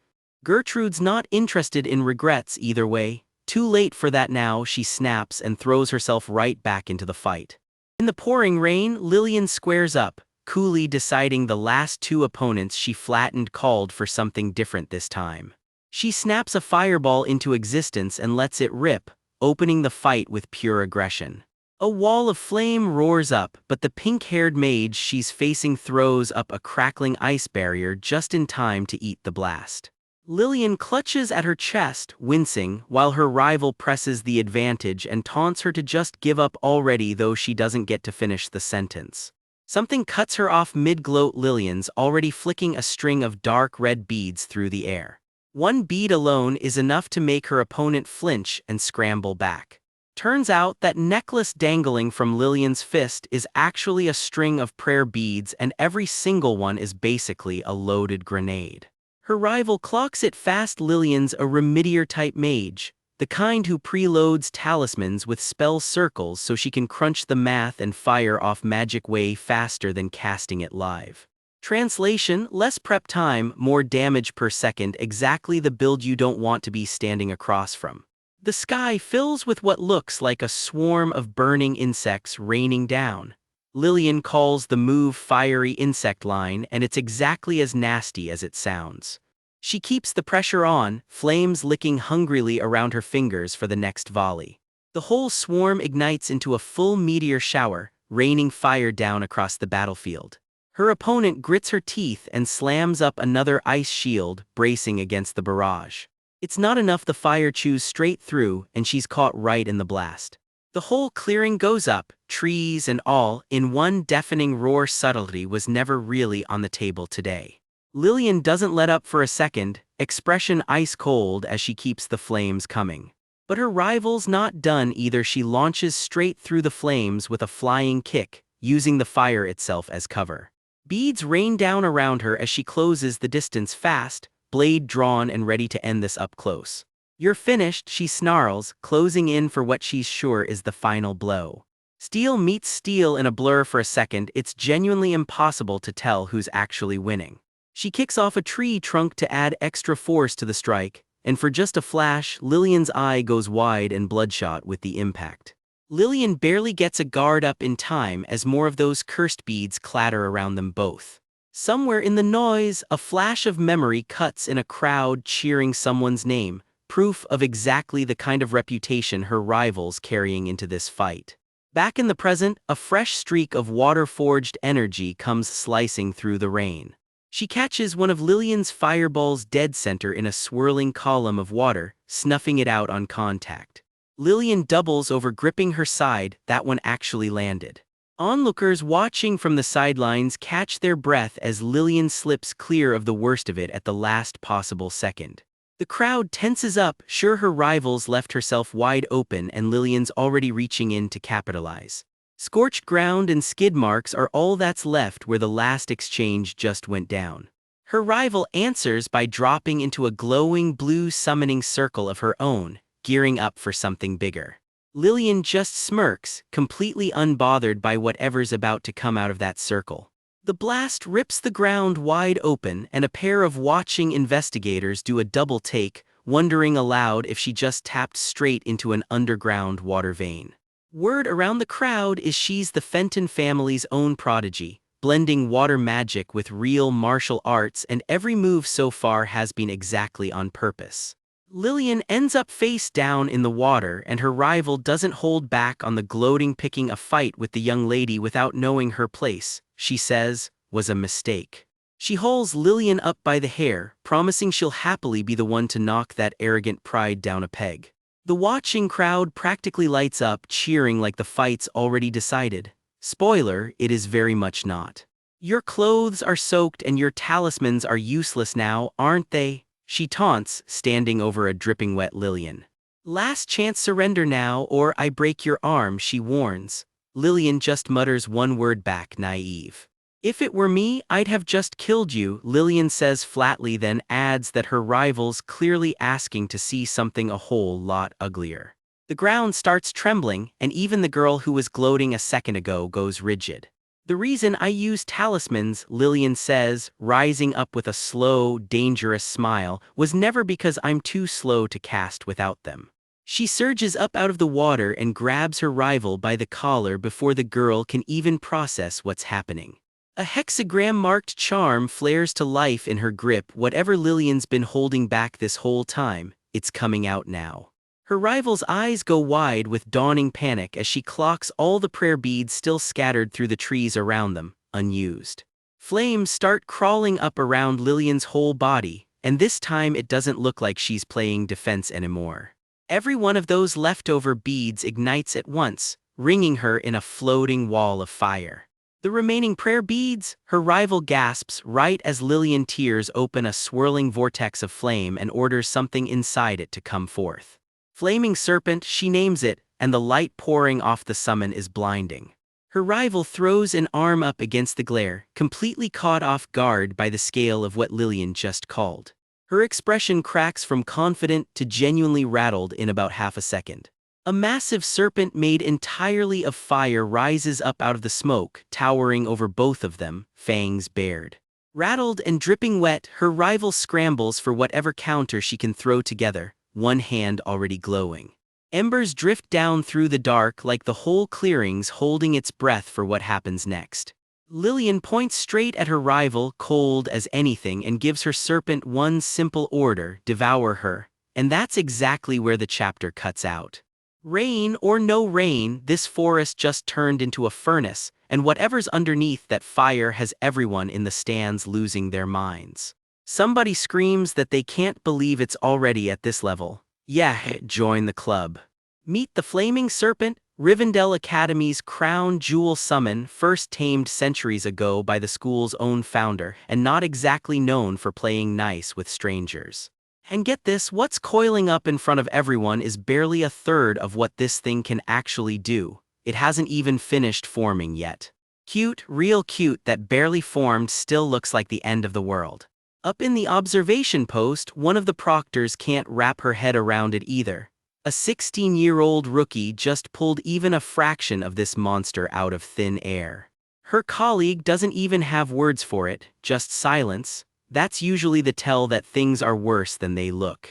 [SPEAKER 1] Gertrude's not interested in regrets either way. Too late for that now, she snaps and throws herself right back into the fight. In the pouring rain, Lillian squares up, coolly deciding the last two opponents she flattened called for something different this time. She snaps a fireball into existence and lets it rip, opening the fight with pure aggression. A wall of flame roars up, but the pink-haired mage she's facing throws up a crackling ice barrier just in time to eat the blast. Lillian clutches at her chest, wincing, while her rival presses the advantage and taunts her to just give up already, though she doesn't get to finish the sentence. Something cuts her off mid-gloat. Lillian's already flicking a string of dark red beads through the air. One bead alone is enough to make her opponent flinch and scramble back. Turns out that necklace dangling from Lillian's fist is actually a string of prayer beads, and every single one is basically a loaded grenade. Her rival clocks it fast. Lillian's a remedier-type mage, the kind who preloads talismans with spell circles so she can crunch the math and fire off magic way faster than casting it live. Translation: less prep time, more damage per second, exactly the build you don't want to be standing across from. The sky fills with what looks like a swarm of burning insects raining down. Lillian calls the move fiery insect line, and it's exactly as nasty as it sounds. She keeps the pressure on, flames licking hungrily around her fingers for the next volley. The whole swarm ignites into a full meteor shower, raining fire down across the battlefield. Her opponent grits her teeth and slams up another ice shield, bracing against the barrage. It's not enough, the fire chews straight through, and she's caught right in the blast. The whole clearing goes up, trees and all, in one deafening roar. Subtlety was never really on the table today. Lillian doesn't let up for a second, expression ice cold as she keeps the flames coming. But her rival's not done either. She launches straight through the flames with a flying kick, using the fire itself as cover. Beads rain down around her as she closes the distance fast, blade drawn and ready to end this up close. "You're finished," she snarls, closing in for what she's sure is the final blow. Steel meets steel in a blur. For a second, it's genuinely impossible to tell who's actually winning. She kicks off a tree trunk to add extra force to the strike, and for just a flash, Lillian's eye goes wide and bloodshot with the impact. Lillian barely gets a guard up in time as more of those cursed beads clatter around them both. Somewhere in the noise, a flash of memory cuts in a crowd cheering someone's name, proof of exactly the kind of reputation her rival's carrying into this fight. Back in the present, a fresh streak of water-forged energy comes slicing through the rain. She catches one of Lillian's fireballs dead center in a swirling column of water, snuffing it out on contact. Lillian doubles over, gripping her side. That one actually landed. Onlookers watching from the sidelines catch their breath as Lillian slips clear of the worst of it at the last possible second. The crowd tenses up, sure her rival's left herself wide open and Lillian's already reaching in to capitalize. Scorched ground and skid marks are all that's left where the last exchange just went down. Her rival answers by dropping into a glowing blue summoning circle of her own, gearing up for something bigger. Lillian just smirks, completely unbothered by whatever's about to come out of that circle. The blast rips the ground wide open, and a pair of watching investigators do a double take, wondering aloud if she just tapped straight into an underground water vein. Word around the crowd is she's the Fenton family's own prodigy, blending water magic with real martial arts, and every move so far has been exactly on purpose. Lillian ends up face down in the water, and her rival doesn't hold back on the gloating. Picking a fight with the young lady without knowing her place, she says, was a mistake. She hauls Lillian up by the hair, promising she'll happily be the one to knock that arrogant pride down a peg. The watching crowd practically lights up, cheering like the fight's already decided. Spoiler, it is very much not. "Your clothes are soaked and your talismans are useless now, aren't they?" she taunts, standing over a dripping wet Lillian. "Last chance, surrender now or I break your arm," she warns. Lillian just mutters one word back, naive. "If it were me, I'd have just killed you," Lillian says flatly, then adds that her rival's clearly asking to see something a whole lot uglier. The ground starts trembling, and even the girl who was gloating a second ago goes rigid. "The reason I use talismans," Lillian says, rising up with a slow, dangerous smile, "was never because I'm too slow to cast without them." She surges up out of the water and grabs her rival by the collar before the girl can even process what's happening. A hexagram-marked charm flares to life in her grip. Whatever Lillian's been holding back this whole time, it's coming out now. Her rival's eyes go wide with dawning panic as she clocks all the prayer beads still scattered through the trees around them, unused. Flames start crawling up around Lillian's whole body, and this time it doesn't look like she's playing defense anymore. Every one of those leftover beads ignites at once, ringing her in a floating wall of fire. "The remaining prayer beads," her rival gasps right as Lillian tears open a swirling vortex of flame and orders something inside it to come forth. Flaming Serpent, she names it, and the light pouring off the summon is blinding. Her rival throws an arm up against the glare, completely caught off guard by the scale of what Lillian just called. Her expression cracks from confident to genuinely rattled in about half a second. A massive serpent made entirely of fire rises up out of the smoke, towering over both of them, fangs bared. Rattled and dripping wet, her rival scrambles for whatever counter she can throw together, one hand already glowing. Embers drift down through the dark like the whole clearing's holding its breath for what happens next. Lillian points straight at her rival, cold as anything, and gives her serpent one simple order: devour her. And that's exactly where the chapter cuts out. Rain or no rain, this forest just turned into a furnace, and whatever's underneath that fire has everyone in the stands losing their minds. Somebody screams that they can't believe it's already at this level. Yeah, join the club. Meet the Flaming Serpent, Rivendell Academy's crown jewel summon, first tamed centuries ago by the school's own founder, and not exactly known for playing nice with strangers. And get this, what's coiling up in front of everyone is barely a third of what this thing can actually do. It hasn't even finished forming yet. Cute, real cute, that barely formed still looks like the end of the world. Up in the observation post, one of the proctors can't wrap her head around it either. A 16-year-old rookie just pulled even a fraction of this monster out of thin air. Her colleague doesn't even have words for it, just silence. That's usually the tell that things are worse than they look.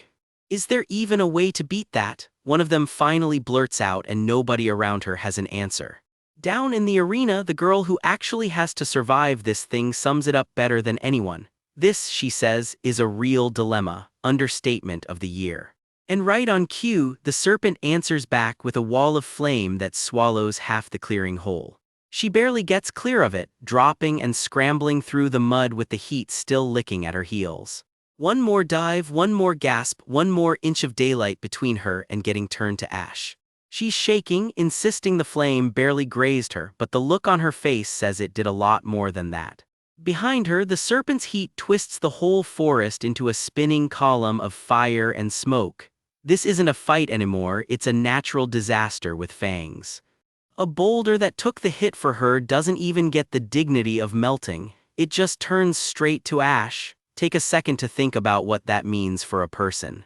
[SPEAKER 1] Is there even a way to beat that? One of them finally blurts out, and nobody around her has an answer. Down in the arena, the girl who actually has to survive this thing sums it up better than anyone. This, she says, is a real dilemma, understatement of the year. And right on cue, the serpent answers back with a wall of flame that swallows half the clearing whole. She barely gets clear of it, dropping and scrambling through the mud with the heat still licking at her heels. One more dive, one more gasp, one more inch of daylight between her and getting turned to ash. She's shaking, insisting the flame barely grazed her, but the look on her face says it did a lot more than that. Behind her, the serpent's heat twists the whole forest into a spinning column of fire and smoke. This isn't a fight anymore, it's a natural disaster with fangs. A boulder that took the hit for her doesn't even get the dignity of melting, it just turns straight to ash. Take a second to think about what that means for a person.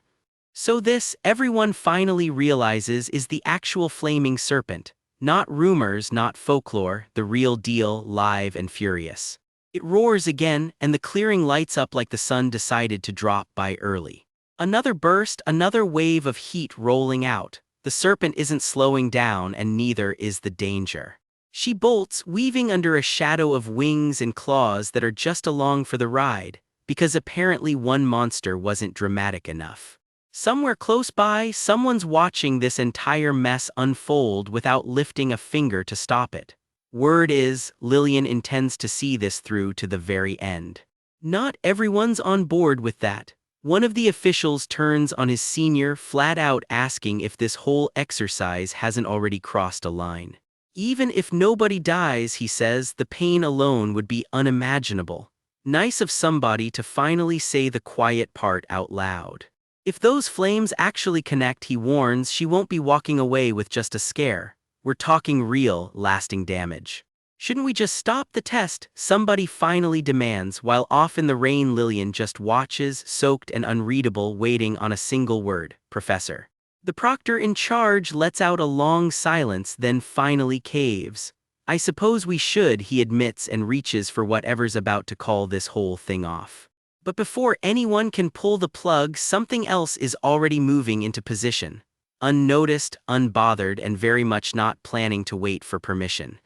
[SPEAKER 1] So this, everyone finally realizes, is the actual flaming serpent. Not rumors, not folklore, the real deal, live and furious. It roars again, and the clearing lights up like the sun decided to drop by early. Another burst, another wave of heat rolling out. The serpent isn't slowing down, and neither is the danger. She bolts, weaving under a shadow of wings and claws that are just along for the ride, because apparently one monster wasn't dramatic enough. Somewhere close by, someone's watching this entire mess unfold without lifting a finger to stop it. Word is, Lillian intends to see this through to the very end. Not everyone's on board with that. One of the officials turns on his senior, flat out asking if this whole exercise hasn't already crossed a line. Even if nobody dies, he says, the pain alone would be unimaginable. Nice of somebody to finally say the quiet part out loud. If those flames actually connect, he warns, she won't be walking away with just a scare. We're talking real, lasting damage. Shouldn't we just stop the test? Somebody finally demands, while off in the rain Lillian just watches, soaked and unreadable, waiting on a single word: Professor. The proctor in charge lets out a long silence, then finally caves. I suppose we should, he admits, and reaches for whatever's about to call this whole thing off. But before anyone can pull the plug, something else is already moving into position. Unnoticed, unbothered, and very much not planning to wait for permission.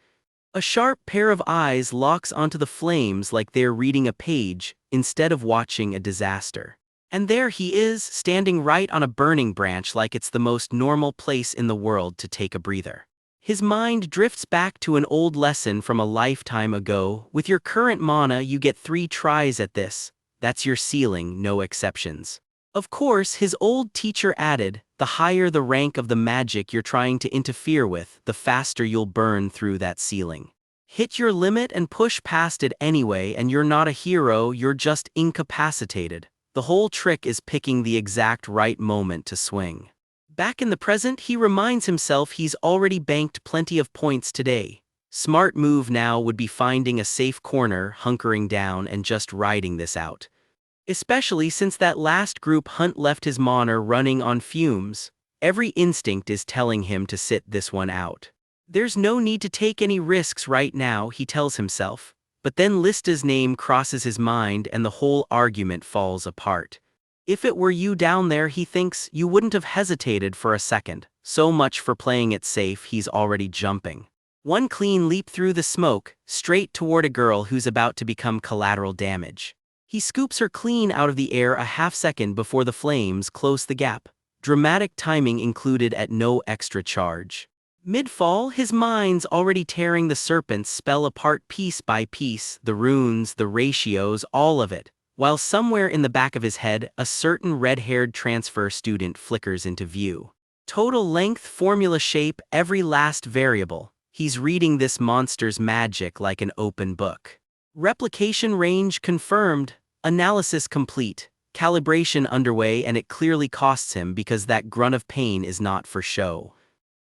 [SPEAKER 1] A sharp pair of eyes locks onto the flames like they're reading a page, instead of watching a disaster. And there he is, standing right on a burning branch like it's the most normal place in the world to take a breather. His mind drifts back to an old lesson from a lifetime ago. With your current mana, you get 3 tries at this. That's your ceiling, no exceptions. Of course, his old teacher added, the higher the rank of the magic you're trying to interfere with, the faster you'll burn through that ceiling. Hit your limit and push past it anyway, and you're not a hero, you're just incapacitated. The whole trick is picking the exact right moment to swing. Back in the present, he reminds himself he's already banked plenty of points today. Smart move now would be finding a safe corner, hunkering down, and just riding this out. Especially since that last group hunt left his mana running on fumes. Every instinct is telling him to sit this one out. There's no need to take any risks right now, he tells himself. But then Lista's name crosses his mind and the whole argument falls apart. If it were you down there, he thinks, you wouldn't have hesitated for a second. So much for playing it safe, he's already jumping. One clean leap through the smoke, straight toward a girl who's about to become collateral damage. He scoops her clean out of the air a half second before the flames close the gap. Dramatic timing included at no extra charge. Mid-fall, his mind's already tearing the serpent's spell apart piece by piece, the runes, the ratios, all of it, while somewhere in the back of his head, a certain red-haired transfer student flickers into view. Total length, formula shape, every last variable. He's reading this monster's magic like an open book. Replication range confirmed, analysis complete, calibration underway, and it clearly costs him because that grunt of pain is not for show.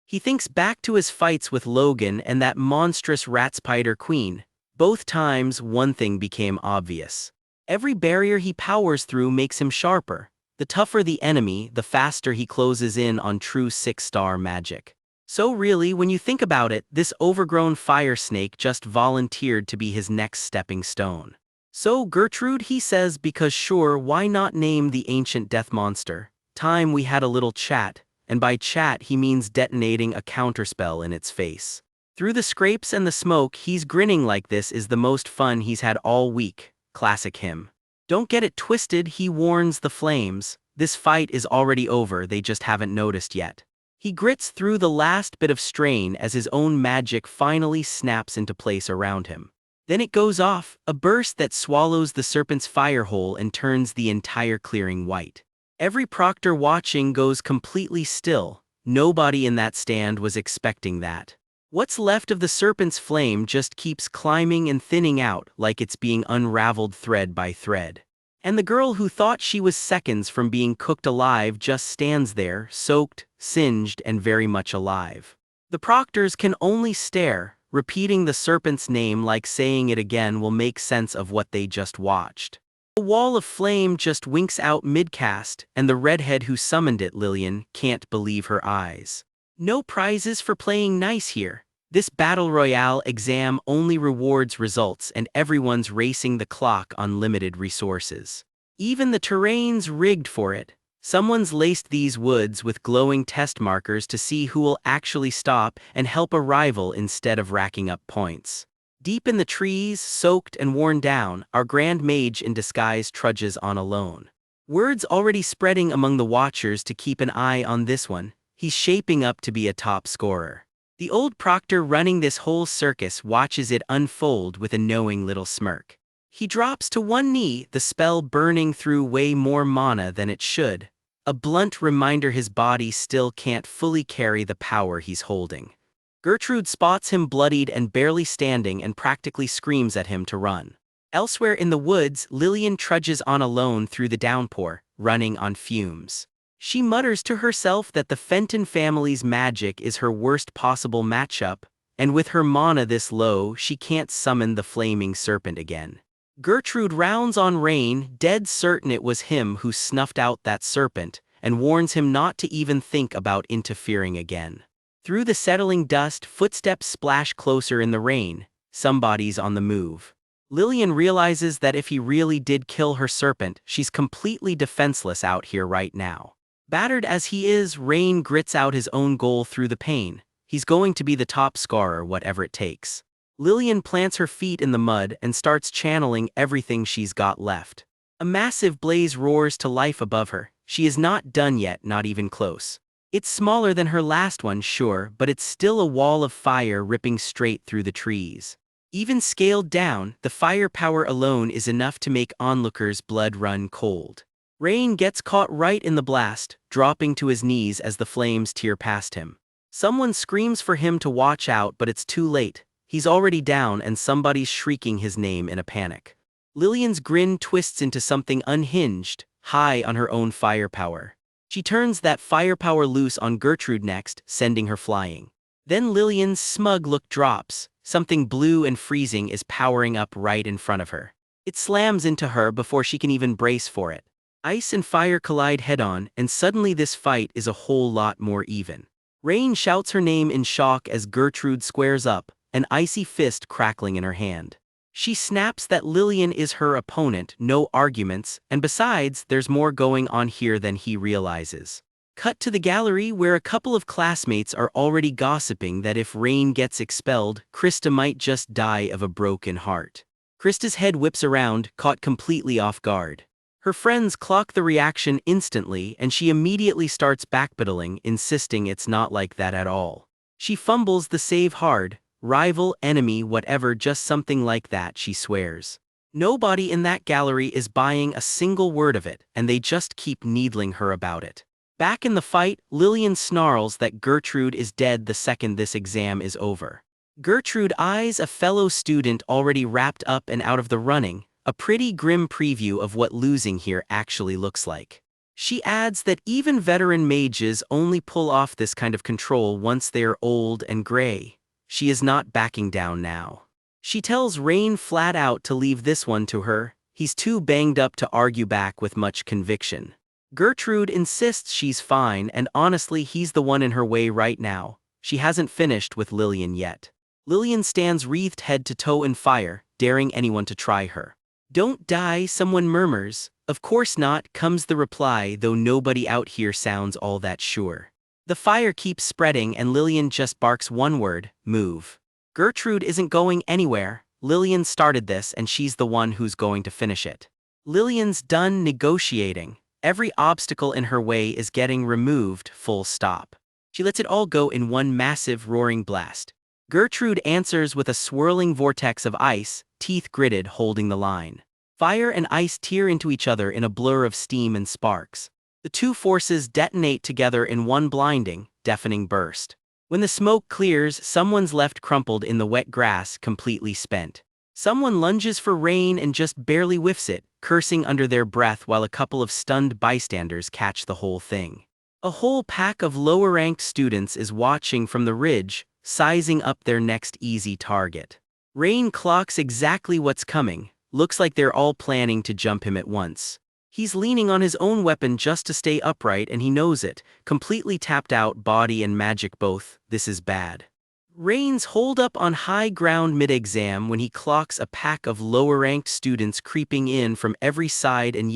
[SPEAKER 1] He thinks back to his fights with Logan and that monstrous rat spider queen. Both times, one thing became obvious. Every barrier he powers through makes him sharper. The tougher the enemy, the faster he closes in on true 6-star magic. So really, when you think about it, this overgrown fire snake just volunteered to be his next stepping stone. So Gertrude, he says, because sure, why not name the ancient death monster? Time we had a little chat, and by chat he means detonating a counterspell in its face. Through the scrapes and the smoke, he's grinning like this is the most fun he's had all week. Classic him. Don't get it twisted, he warns the flames. This fight is already over, they just haven't noticed yet. He grits through the last bit of strain as his own magic finally snaps into place around him. Then it goes off, a burst that swallows the serpent's firehole and turns the entire clearing white. Every proctor watching goes completely still. Nobody in that stand was expecting that. What's left of the serpent's flame just keeps climbing and thinning out like it's being unraveled thread by thread. And the girl who thought she was seconds from being cooked alive just stands there, soaked, singed, and very much alive. The proctors can only stare, repeating the serpent's name like saying it again will make sense of what they just watched. The wall of flame just winks out mid-cast, and the redhead who summoned it, Lillian, can't believe her eyes. No prizes for playing nice here. This battle royale exam only rewards results, and everyone's racing the clock on limited resources. Even the terrain's rigged for it. Someone's laced these woods with glowing test markers to see who will actually stop and help a rival instead of racking up points. Deep in the trees, soaked and worn down, our grand mage in disguise trudges on alone. Word's already spreading among the watchers to keep an eye on this one. He's shaping up to be a top scorer. The old proctor running this whole circus watches it unfold with a knowing little smirk. He drops to one knee, the spell burning through way more mana than it should. A blunt reminder his body still can't fully carry the power he's holding. Gertrude spots him bloodied and barely standing and practically screams at him to run. Elsewhere in the woods, Lillian trudges on alone through the downpour, running on fumes. She mutters to herself that the Fenton family's magic is her worst possible matchup, and with her mana this low, she can't summon the flaming serpent again. Gertrude rounds on Rain, dead certain it was him who snuffed out that serpent, and warns him not to even think about interfering again. Through the settling dust, footsteps splash closer in the rain. Somebody's on the move. Lillian realizes that if he really did kill her serpent, she's completely defenseless out here right now. Battered as he is, Rain grits out his own goal through the pain. He's going to be the top scorer, whatever it takes. Lillian plants her feet in the mud and starts channeling everything she's got left. A massive blaze roars to life above her. She is not done yet, not even close. It's smaller than her last one, sure, but it's still a wall of fire ripping straight through the trees. Even scaled down, the firepower alone is enough to make onlookers' blood run cold. Rain gets caught right in the blast, dropping to his knees as the flames tear past him. Someone screams for him to watch out, but it's too late. He's already down and somebody's shrieking his name in a panic. Lillian's grin twists into something unhinged, high on her own firepower. She turns that firepower loose on Gertrude next, sending her flying. Then Lillian's smug look drops. Something blue and freezing is powering up right in front of her. It slams into her before she can even brace for it. Ice and fire collide head-on, and suddenly this fight is a whole lot more even. Rain shouts her name in shock as Gertrude squares up, an icy fist crackling in her hand. She snaps that Lillian is her opponent, no arguments, and besides, there's more going on here than he realizes. Cut to the gallery where a couple of classmates are already gossiping that if Rain gets expelled, Krista might just die of a broken heart. Krista's head whips around, caught completely off guard. Her friends clock the reaction instantly and she immediately starts backpedaling, insisting it's not like that at all. She fumbles the save hard, rival, enemy, whatever, just something like that, she swears. Nobody in that gallery is buying a single word of it, and they just keep needling her about it. Back in the fight, Lillian snarls that Gertrude is dead the second this exam is over. Gertrude eyes a fellow student already wrapped up and out of the running, a pretty grim preview of what losing here actually looks like. She adds that even veteran mages only pull off this kind of control once they're old and gray. She is not backing down now. She tells Rain flat out to leave this one to her, he's too banged up to argue back with much conviction. Gertrude insists she's fine and honestly he's the one in her way right now. She hasn't finished with Lillian yet. Lillian stands wreathed head to toe in fire, daring anyone to try her. "Don't die," someone murmurs. "Of course not," comes the reply, though nobody out here sounds all that sure. The fire keeps spreading and Lillian just barks one word, "Move." Gertrude isn't going anywhere. Lillian started this and she's the one who's going to finish it. Lillian's done negotiating. Every obstacle in her way is getting removed, full stop. She lets it all go in one massive roaring blast. Gertrude answers with a swirling vortex of ice, teeth gritted, holding the line. Fire and ice tear into each other in a blur of steam and sparks. The two forces detonate together in one blinding, deafening burst. When the smoke clears, someone's left crumpled in the wet grass, completely spent. Someone lunges for Rain and just barely whiffs it, cursing under their breath while a couple of stunned bystanders catch the whole thing. A whole pack of lower-ranked students is watching from the ridge, sizing up their next easy target. Rain clocks exactly what's coming. Looks like they're all planning to jump him at once. He's leaning on his own weapon just to stay upright and he knows it, completely tapped out, body and magic both. This is bad. Rain's holed up on high ground mid-exam when he clocks a pack of lower-ranked students creeping in from every side and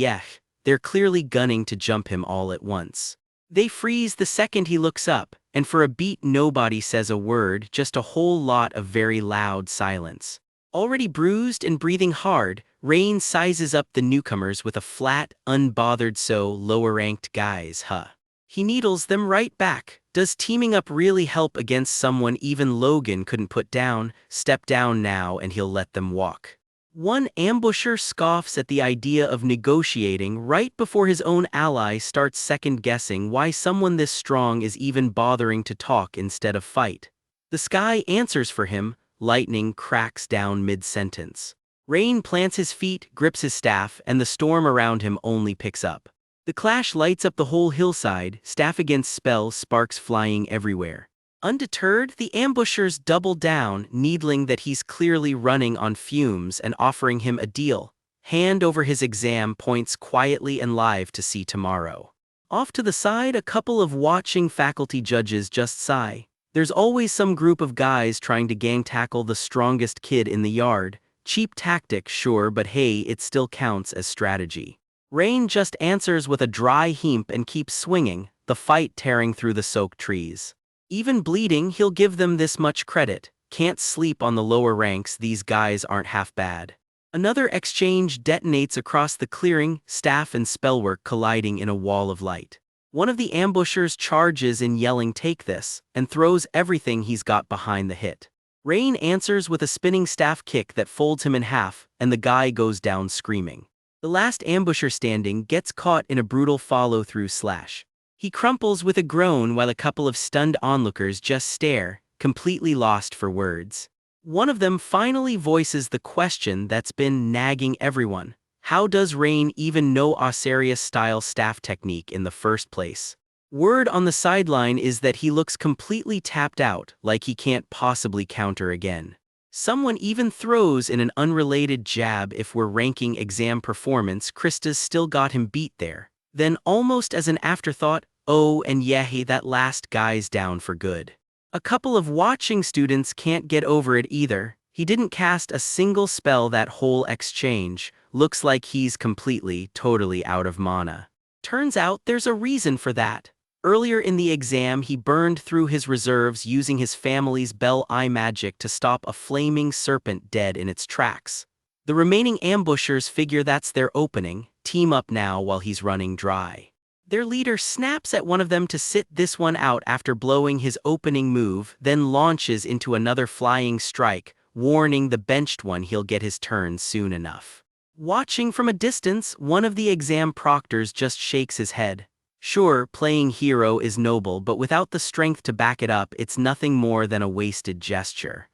[SPEAKER 1] they're clearly gunning to jump him all at once. They freeze the second he looks up, and for a beat nobody says a word, just a whole lot of very loud silence. Already bruised and breathing hard, Rain sizes up the newcomers with a flat, unbothered "so lower-ranked guys, huh?" He needles them right back. Does teaming up really help against someone even Logan couldn't put down? Step down now and he'll let them walk. One ambusher scoffs at the idea of negotiating right before his own ally starts second-guessing why someone this strong is even bothering to talk instead of fight. The sky answers for him. Lightning cracks down mid-sentence. Rain plants his feet, grips his staff, and the storm around him only picks up. The clash lights up the whole hillside, staff against spell, sparks flying everywhere. Undeterred, the ambushers double down, needling that he's clearly running on fumes and offering him a deal. Hand over his exam points quietly and live to see tomorrow. Off to the side, a couple of watching faculty judges just sigh. There's always some group of guys trying to gang tackle the strongest kid in the yard. Cheap tactic, sure, but hey, it still counts as strategy. Rain just answers with a dry heap and keeps swinging, the fight tearing through the soaked trees. Even bleeding, he'll give them this much credit. Can't sleep on the lower ranks, these guys aren't half bad. Another exchange detonates across the clearing, staff and spellwork colliding in a wall of light. One of the ambushers charges in yelling "take this," and throws everything he's got behind the hit. Rain answers with a spinning staff kick that folds him in half, and the guy goes down screaming. The last ambusher standing gets caught in a brutal follow-through slash. He crumples with a groan while a couple of stunned onlookers just stare, completely lost for words. One of them finally voices the question that's been nagging everyone. How does Rain even know Osarius-style staff technique in the first place? Word on the sideline is that he looks completely tapped out, like he can't possibly counter again. Someone even throws in an unrelated jab. If we're ranking exam performance, Krista's still got him beat there. Then, almost as an afterthought, oh, and hey, that last guy's down for good. A couple of watching students can't get over it either. He didn't cast a single spell that whole exchange. Looks like he's completely, totally out of mana. Turns out there's a reason for that. Earlier in the exam he burned through his reserves using his family's bell eye magic to stop a flaming serpent dead in its tracks. The remaining ambushers figure that's their opening, team up now while he's running dry. Their leader snaps at one of them to sit this one out after blowing his opening move, then launches into another flying strike, warning the benched one he'll get his turn soon enough. Watching from a distance, one of the exam proctors just shakes his head. Sure, playing hero is noble, but without the strength to back it up, it's nothing more than a wasted gesture.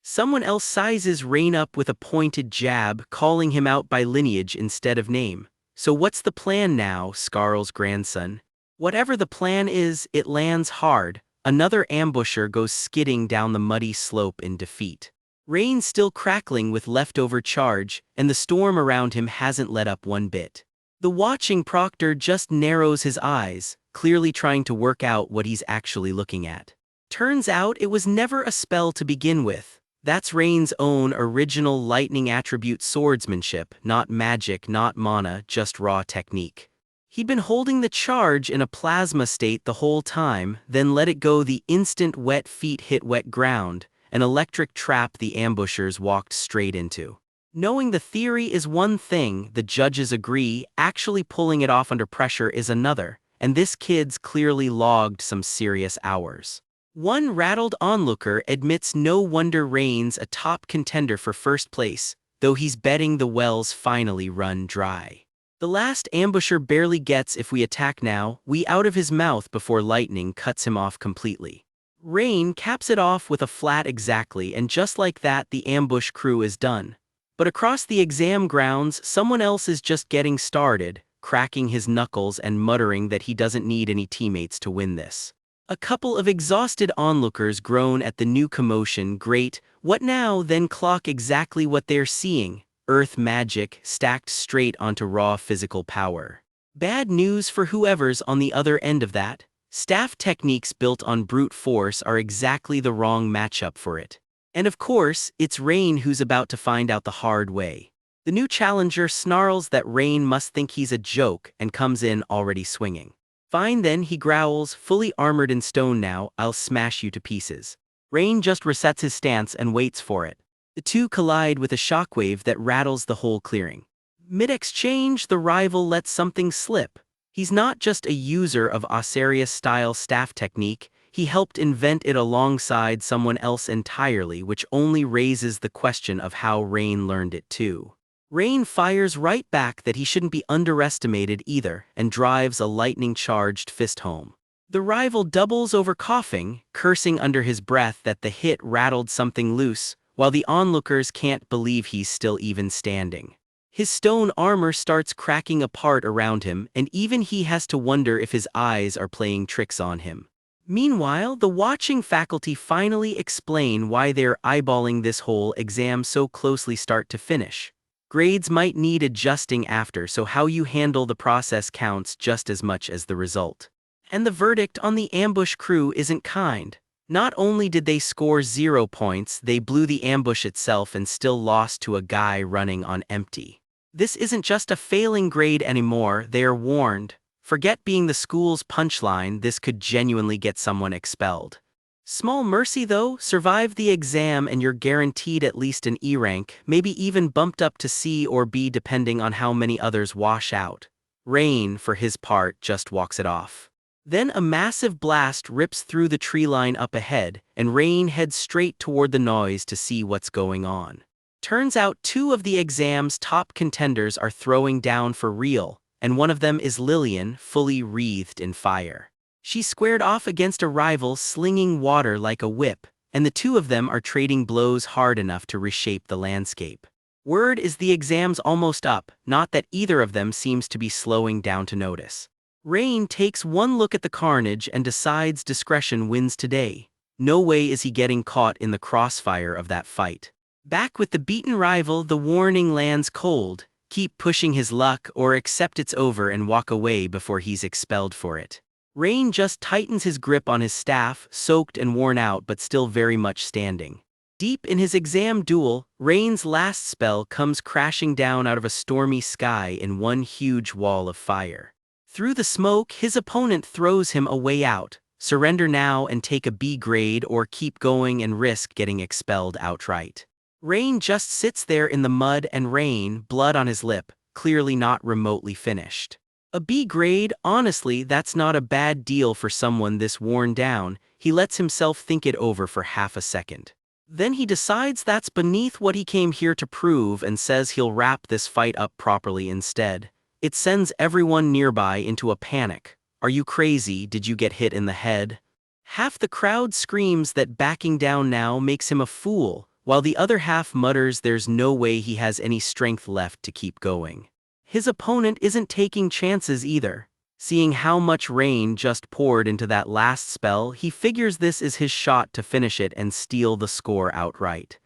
[SPEAKER 1] Someone else sizes Rain up with a pointed jab, calling him out by lineage instead of name. So what's the plan now, Skarl's grandson? Whatever the plan is, it lands hard. Another ambusher goes skidding down the muddy slope in defeat. Rain's still crackling with leftover charge, and the storm around him hasn't let up one bit. The watching proctor just narrows his eyes, clearly trying to work out what he's actually looking at. Turns out it was never a spell to begin with. That's Rain's own original lightning attribute swordsmanship, not magic, not mana, just raw technique. He'd been holding the charge in a plasma state the whole time, then let it go the instant wet feet hit wet ground, an electric trap the ambushers walked straight into. Knowing the theory is one thing, the judges agree, actually pulling it off under pressure is another, and this kid's clearly logged some serious hours. One rattled onlooker admits no wonder Rain's a top contender for first place, though he's betting the wells finally run dry. The last ambusher barely gets "if we attack now, we" out of his mouth before lightning cuts him off completely. Rain caps it off with a flat exactly, and just like that the ambush crew is done. But across the exam grounds, someone else is just getting started, cracking his knuckles and muttering that he doesn't need any teammates to win this. A couple of exhausted onlookers groan at the new commotion. Great, what now? Then clock exactly what they're seeing: earth magic stacked straight onto raw physical power. Bad news for whoever's on the other end of that. Staff techniques built on brute force are exactly the wrong matchup for it. And of course, it's Rain who's about to find out the hard way. The new challenger snarls that Rain must think he's a joke and comes in already swinging. Fine then, he growls, fully armored in stone now, I'll smash you to pieces. Rain just resets his stance and waits for it. The two collide with a shockwave that rattles the whole clearing. Mid-exchange, the rival lets something slip. He's not just a user of Osarius-style staff technique, he helped invent it alongside someone else entirely, which only raises the question of how Rain learned it too. Rain fires right back that he shouldn't be underestimated either, and drives a lightning-charged fist home. The rival doubles over coughing, cursing under his breath that the hit rattled something loose, while the onlookers can't believe he's still even standing. His stone armor starts cracking apart around him, and even he has to wonder if his eyes are playing tricks on him. Meanwhile, the watching faculty finally explain why they're eyeballing this whole exam so closely start to finish. Grades might need adjusting after, so how you handle the process counts just as much as the result. And the verdict on the ambush crew isn't kind. Not only did they score 0 points, they blew the ambush itself and still lost to a guy running on empty. This isn't just a failing grade anymore, they are warned. Forget being the school's punchline, this could genuinely get someone expelled. Small mercy though, survive the exam and you're guaranteed at least an E rank, maybe even bumped up to C or B depending on how many others wash out. Rain, for his part, just walks it off. Then a massive blast rips through the tree line up ahead, and Rain heads straight toward the noise to see what's going on. Turns out 2 of the exam's top contenders are throwing down for real, and one of them is Lillian, fully wreathed in fire. She squared off against a rival slinging water like a whip, and the 2 of them are trading blows hard enough to reshape the landscape. Word is the exam's almost up, not that either of them seems to be slowing down to notice. Rain takes one look at the carnage and decides discretion wins today. No way is he getting caught in the crossfire of that fight. Back with the beaten rival, the warning lands cold: keep pushing his luck or accept it's over and walk away before he's expelled for it. Rain just tightens his grip on his staff, soaked and worn out but still very much standing. Deep in his exam duel, Rain's last spell comes crashing down out of a stormy sky in one huge wall of fire. Through the smoke, his opponent throws him a way out. Surrender now and take a B grade, or keep going and risk getting expelled outright. Rain just sits there in the mud and rain, blood on his lip, clearly not remotely finished. A B grade, honestly, that's not a bad deal for someone this worn down. He lets himself think it over for half a second. Then he decides that's beneath what he came here to prove and says he'll wrap this fight up properly instead. It sends everyone nearby into a panic. Are you crazy? Did you get hit in the head? Half the crowd screams that backing down now makes him a fool, while the other half mutters there's no way he has any strength left to keep going. His opponent isn't taking chances either. Seeing how much rain just poured into that last spell, he figures this is his shot to finish it and steal the score outright.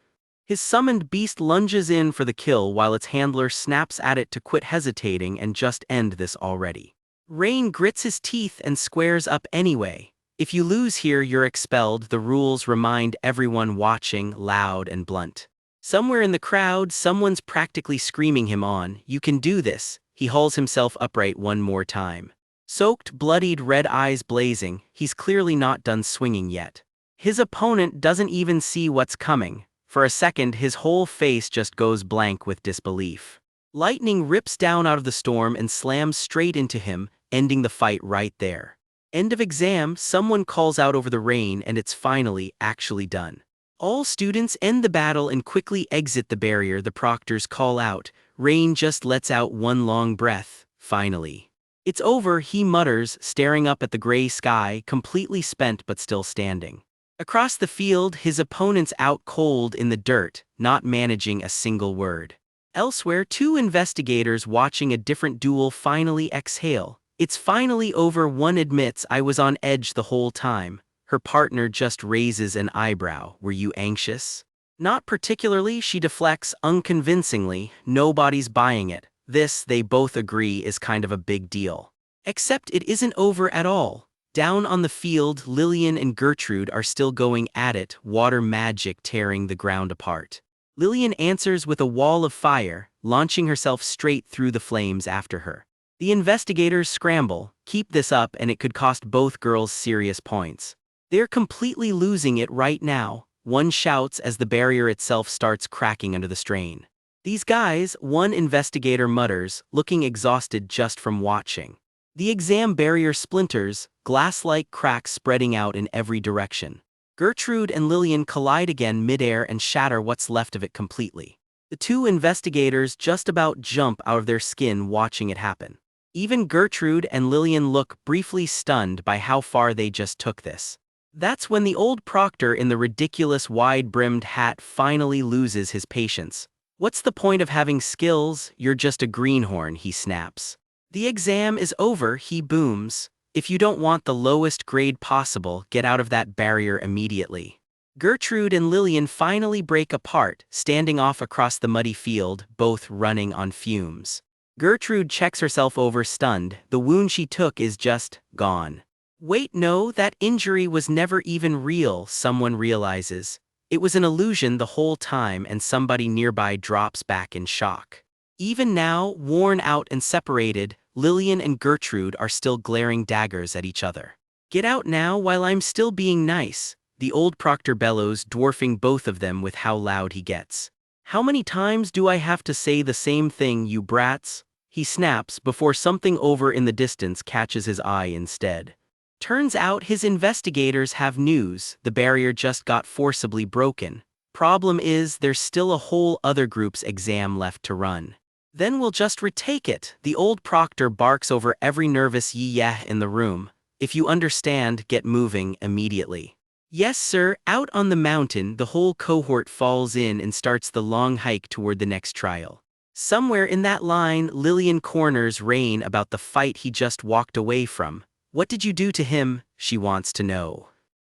[SPEAKER 1] His summoned beast lunges in for the kill while its handler snaps at it to quit hesitating and just end this already. Rain grits his teeth and squares up anyway. If you lose here, you're expelled, the rules remind everyone watching, loud and blunt. Somewhere in the crowd, someone's practically screaming him on, "You can do this." He hauls himself upright one more time. Soaked, bloodied, red eyes blazing, he's clearly not done swinging yet. His opponent doesn't even see what's coming. For a second, his whole face just goes blank with disbelief. Lightning rips down out of the storm and slams straight into him, ending the fight right there. End of exam, someone calls out over the rain and it's finally actually done. All students end the battle and quickly exit the barrier. The proctors call out. Rain just lets out one long breath. Finally. It's over, he mutters, staring up at the gray sky, completely spent but still standing. Across the field, his opponent's out cold in the dirt, not managing a single word. Elsewhere, two investigators watching a different duel finally exhale. It's finally over, one admits, "I was on edge the whole time." Her partner just raises an eyebrow. "Were you anxious?" "Not particularly," she deflects unconvincingly. Nobody's buying it. This, they both agree, is kind of a big deal. Except it isn't over at all. Down on the field, Lillian and Gertrude are still going at it, water magic tearing the ground apart. Lillian answers with a wall of fire, launching herself straight through the flames after her. The investigators scramble. Keep this up and it could cost both girls serious points. They're completely losing it right now. One shouts as the barrier itself starts cracking under the strain. "These guys," one investigator mutters, looking exhausted just from watching. The exam barrier splinters, glass-like cracks spreading out in every direction. Gertrude and Lillian collide again midair and shatter what's left of it completely. The two investigators just about jump out of their skin watching it happen. Even Gertrude and Lillian look briefly stunned by how far they just took this. That's when the old proctor in the ridiculous wide-brimmed hat finally loses his patience. "What's the point of having skills? You're just a greenhorn," he snaps. "The exam is over," he booms. "If you don't want the lowest grade possible, get out of that barrier immediately." Gertrude and Lillian finally break apart, standing off across the muddy field, both running on fumes. Gertrude checks herself over, stunned. The wound she took is just gone. Wait, no, that injury was never even real, someone realizes. It was an illusion the whole time, and somebody nearby drops back in shock. Even now, worn out and separated, Lillian and Gertrude are still glaring daggers at each other. "Get out now while I'm still being nice," the old proctor bellows, dwarfing both of them with how loud he gets. "How many times do I have to say the same thing, you brats?" he snaps before something over in the distance catches his eye instead. Turns out his investigators have news. The barrier just got forcibly broken. Problem is, there's still a whole other group's exam left to run. "Then we'll just retake it," the old proctor barks over every nervous yeh in the room. "If you understand, get moving immediately." "Yes, sir." Out on the mountain, the whole cohort falls in and starts the long hike toward the next trial. Somewhere in that line, Lillian corners Rain about the fight he just walked away from. "What did you do to him?" she wants to know.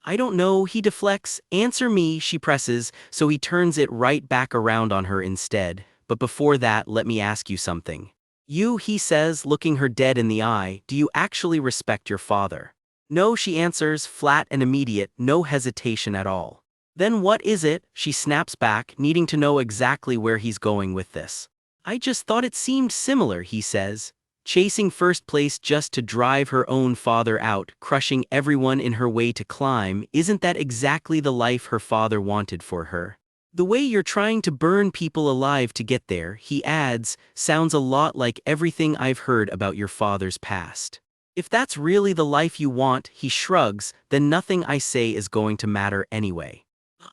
[SPEAKER 1] "I don't know," he deflects. "Answer me," she presses, so he turns it right back around on her instead. "But before that, let me ask you something. You," he says, looking her dead in the eye, "do you actually respect your father?" "No," she answers, flat and immediate, no hesitation at all. Then what is it? She snaps back, needing to know exactly where he's going with this. I just thought it seemed similar, he says. Chasing first place just to drive her own father out, crushing everyone in her way to climb, isn't that exactly the life her father wanted for her? The way you're trying to burn people alive to get there, he adds, sounds a lot like everything I've heard about your father's past. If that's really the life you want, he shrugs, then nothing I say is going to matter anyway.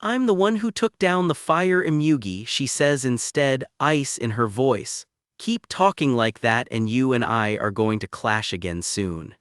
[SPEAKER 1] I'm the one who took down the fire emugi, she says instead, ice in her voice. Keep talking like that and you and I are going to clash again soon.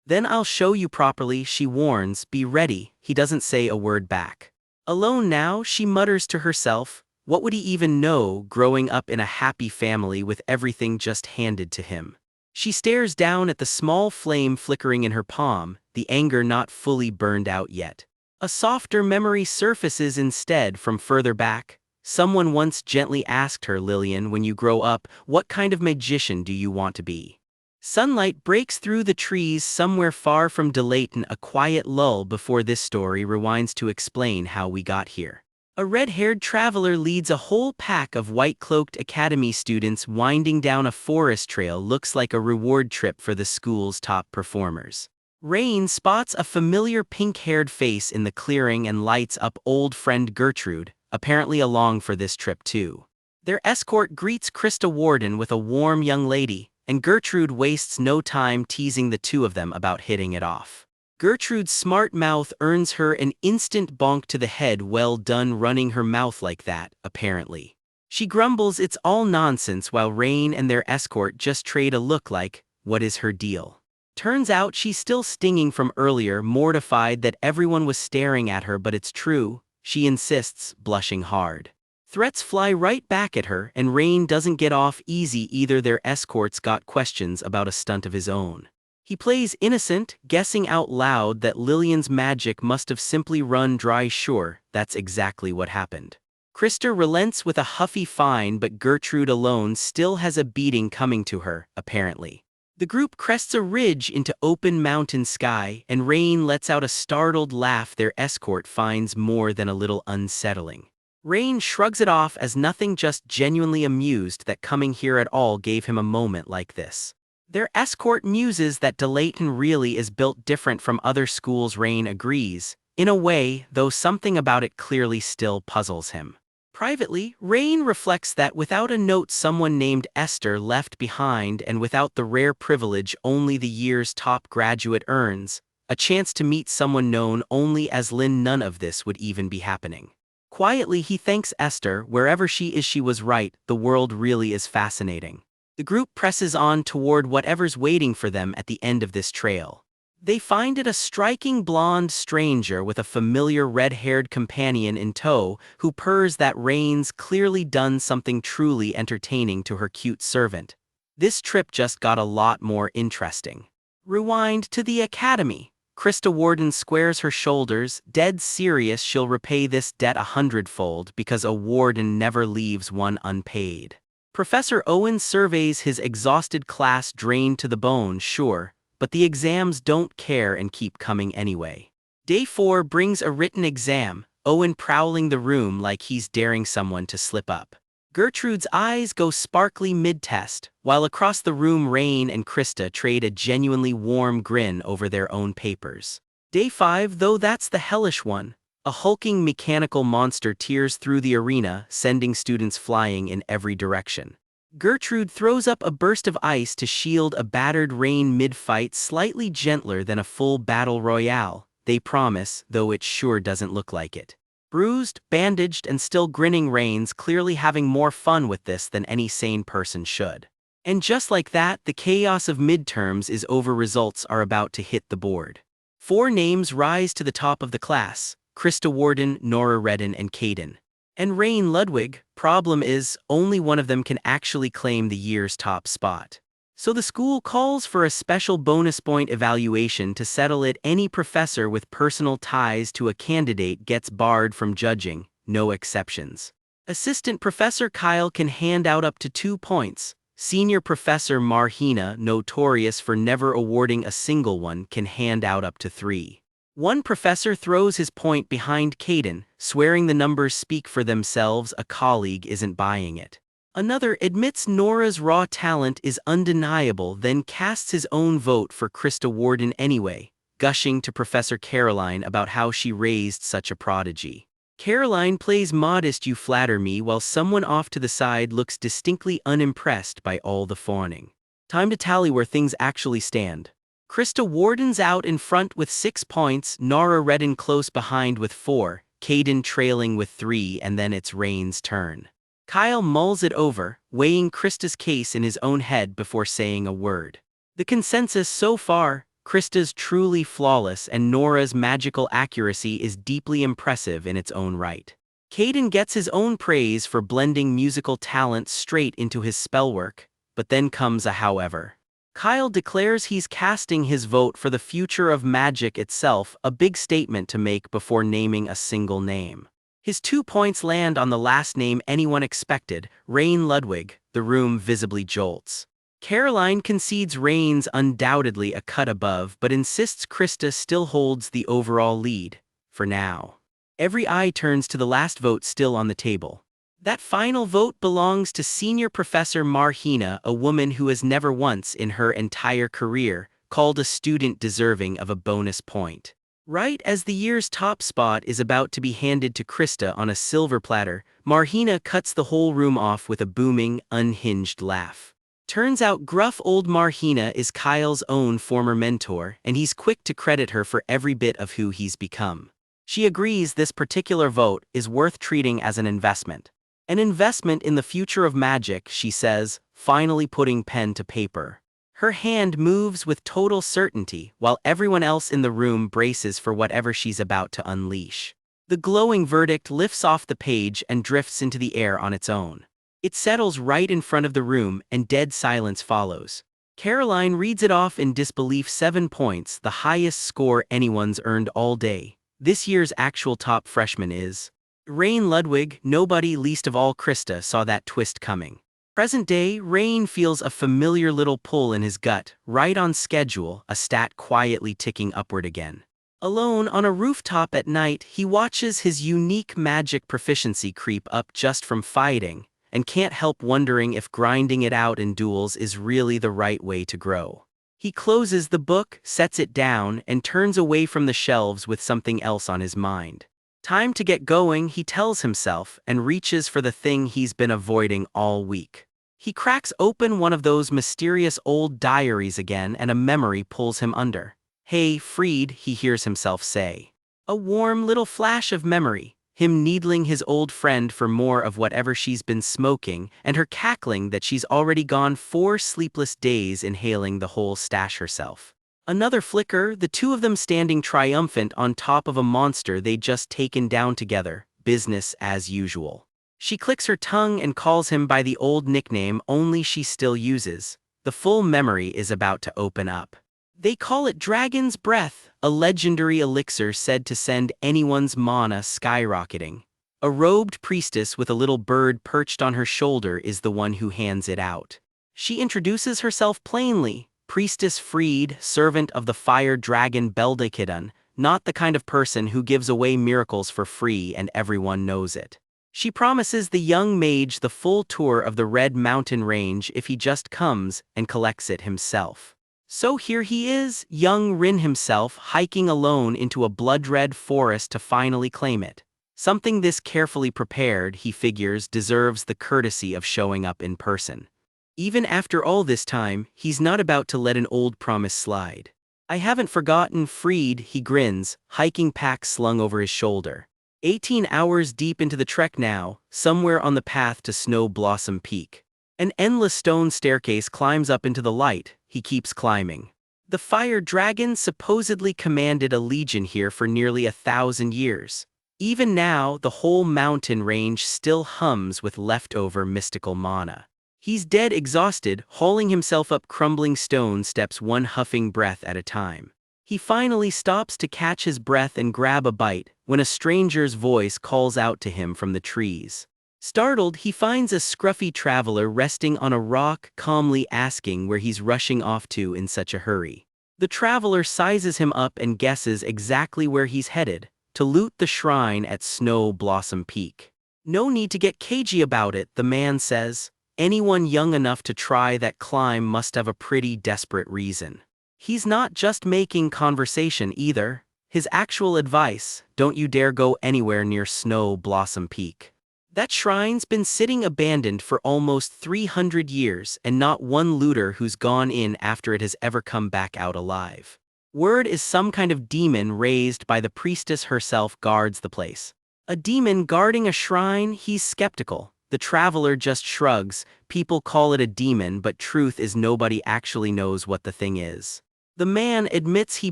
[SPEAKER 1] Then I'll show you properly, she warns, be ready. He doesn't say a word back. Alone now, she mutters to herself, what would he even know growing up in a happy family with everything just handed to him? She stares down at the small flame flickering in her palm, the anger not fully burned out yet. A softer memory surfaces instead from further back. Someone once gently asked her, Lillian, when you grow up, what kind of magician do you want to be? Sunlight breaks through the trees somewhere far from Delayton, a quiet lull before this story rewinds to explain how we got here. A red-haired traveler leads a whole pack of white-cloaked academy students winding down a forest trail. Looks like a reward trip for the school's top performers. Rain spots a familiar pink-haired face in the clearing and lights up old friend Gertrude, apparently along for this trip too. Their escort greets Krista Warden with a warm young lady, and Gertrude wastes no time teasing the two of them about hitting it off. Gertrude's smart mouth earns her an instant bonk to the head. Well done running her mouth like that, apparently. She grumbles it's all nonsense while Rain and their escort just trade a look like, what is her deal? Turns out she's still stinging from earlier, mortified that everyone was staring at her, but it's true, she insists, blushing hard. Threats fly right back at her, and Rain doesn't get off easy either. Their escort's got questions about a stunt of his own. He plays innocent, guessing out loud that Lillian's magic must have simply run dry. Sure, that's exactly what happened. Krista relents with a huffy fine, but Gertrude alone still has a beating coming to her, apparently. The group crests a ridge into open mountain sky, and Rain lets out a startled laugh their escort finds more than a little unsettling. Rain shrugs it off as nothing, just genuinely amused that coming here at all gave him a moment like this. Their escort muses that Delayton really is built different from other schools. Rain agrees, in a way, though something about it clearly still puzzles him. Privately, Rain reflects that without a note someone named Esther left behind, and without the rare privilege only the year's top graduate earns, a chance to meet someone known only as Lynn, none of this would even be happening. Quietly he thanks Esther, wherever she is she was right, the world really is fascinating. The group presses on toward whatever's waiting for them at the end of this trail. They find it a striking blonde stranger with a familiar red-haired companion in tow who purrs that Rain's clearly done something truly entertaining to her cute servant. This trip just got a lot more interesting. Rewind to the academy. Krista Warden squares her shoulders, dead serious she'll repay this debt 100-fold because a warden never leaves one unpaid. Professor Owen surveys his exhausted class, drained to the bone, sure, but the exams don't care and keep coming anyway. Day 4 brings a written exam, Owen prowling the room like he's daring someone to slip up. Gertrude's eyes go sparkly mid-test, while across the room Rain and Krista trade a genuinely warm grin over their own papers. Day 5, though, that's the hellish one. A hulking mechanical monster tears through the arena, sending students flying in every direction. Gertrude throws up a burst of ice to shield a battered Rain mid-fight, slightly gentler than a full battle royale, they promise, though it sure doesn't look like it. Bruised, bandaged, and still grinning, Rain's clearly having more fun with this than any sane person should. And just like that, the chaos of midterms is over. Results are about to hit the board. 4 names rise to the top of the class: Krista Warden, Nora Redden, and Caden. And Rain Ludwig. Problem is, only one of them can actually claim the year's top spot. So the school calls for a special bonus point evaluation to settle it. Any professor with personal ties to a candidate gets barred from judging, no exceptions. Assistant Professor Kyle can hand out up to 2 points. Senior Professor Marhina, notorious for never awarding a single one, can hand out up to 3. One professor throws his point behind Caden, swearing the numbers speak for themselves. A colleague isn't buying it. Another admits Nora's raw talent is undeniable, then casts his own vote for Krista Warden anyway, gushing to Professor Caroline about how she raised such a prodigy. Caroline plays modest "you flatter me" while someone off to the side looks distinctly unimpressed by all the fawning. Time to tally where things actually stand. Krista Warden's out in front with 6 points, Nora Redden close behind with 4, Caden trailing with 3, and then it's Rain's turn. Kyle mulls it over, weighing Krista's case in his own head before saying a word. The consensus so far: Krista's truly flawless and Nora's magical accuracy is deeply impressive in its own right. Caden gets his own praise for blending musical talent straight into his spellwork, but then comes a however. Kyle declares he's casting his vote for the future of magic itself, a big statement to make before naming a single name. His 2 points land on the last name anyone expected, Rain Ludwig. The room visibly jolts. Caroline concedes Rain's undoubtedly a cut above, but insists Krista still holds the overall lead, for now. Every eye turns to the last vote still on the table. That final vote belongs to Senior Professor Marhina, a woman who has never once in her entire career called a student deserving of a bonus point. Right as the year's top spot is about to be handed to Krista on a silver platter, Marhina cuts the whole room off with a booming, unhinged laugh. Turns out gruff old Marhina is Kyle's own former mentor, and he's quick to credit her for every bit of who he's become. She agrees this particular vote is worth treating as an investment. An investment in the future of magic, she says, finally putting pen to paper. Her hand moves with total certainty, while everyone else in the room braces for whatever she's about to unleash. The glowing verdict lifts off the page and drifts into the air on its own. It settles right in front of the room, and dead silence follows. Caroline reads it off in disbelief: 7 points, the highest score anyone's earned all day. This year's actual top freshman is Rain Ludwig. Nobody, least of all Krista, saw that twist coming. Present day, Rain feels a familiar little pull in his gut, right on schedule, a stat quietly ticking upward again. Alone on a rooftop at night, he watches his unique magic proficiency creep up just from fighting, and can't help wondering if grinding it out in duels is really the right way to grow. He closes the book, sets it down, and turns away from the shelves with something else on his mind. Time to get going, he tells himself, and reaches for the thing he's been avoiding all week. He cracks open one of those mysterious old diaries again, and a memory pulls him under. "Hey, Freed," he hears himself say. A warm little flash of memory, him needling his old friend for more of whatever she's been smoking, and her cackling that she's already gone 4 sleepless days inhaling the whole stash herself. Another flicker, the two of them standing triumphant on top of a monster they'd just taken down together, business as usual. She clicks her tongue and calls him by the old nickname only she still uses. The full memory is about to open up. They call it Dragon's Breath, a legendary elixir said to send anyone's mana skyrocketing. A robed priestess with a little bird perched on her shoulder is the one who hands it out. She introduces herself plainly: Priestess Freed, servant of the fire dragon Beldekidan, not the kind of person who gives away miracles for free and everyone knows it. She promises the young mage the full tour of the Red Mountain Range if he just comes and collects it himself. So here he is, young Rin himself, hiking alone into a blood-red forest to finally claim it. Something this carefully prepared, he figures, deserves the courtesy of showing up in person. Even after all this time, he's not about to let an old promise slide. "I haven't forgotten, Freed," he grins, hiking pack slung over his shoulder. 18 hours deep into the trek now, somewhere on the path to Snow Blossom Peak. An endless stone staircase climbs up into the light. He keeps climbing. The fire dragon supposedly commanded a legion here for nearly 1,000 years. Even now, the whole mountain range still hums with leftover mystical mana. He's dead exhausted, hauling himself up crumbling stone steps, one huffing breath at a time. He finally stops to catch his breath and grab a bite, when a stranger's voice calls out to him from the trees. Startled, he finds a scruffy traveler resting on a rock, calmly asking where he's rushing off to in such a hurry. The traveler sizes him up and guesses exactly where he's headed, to loot the shrine at Snow Blossom Peak. No need to get cagey about it, the man says. Anyone young enough to try that climb must have a pretty desperate reason. He's not just making conversation either. His actual advice: don't you dare go anywhere near Snow Blossom Peak. That shrine's been sitting abandoned for almost 300 years, and not one looter who's gone in after it has ever come back out alive. Word is some kind of demon raised by the priestess herself guards the place. A demon guarding a shrine? He's skeptical. The traveler just shrugs. People call it a demon, but truth is nobody actually knows what the thing is. The man admits he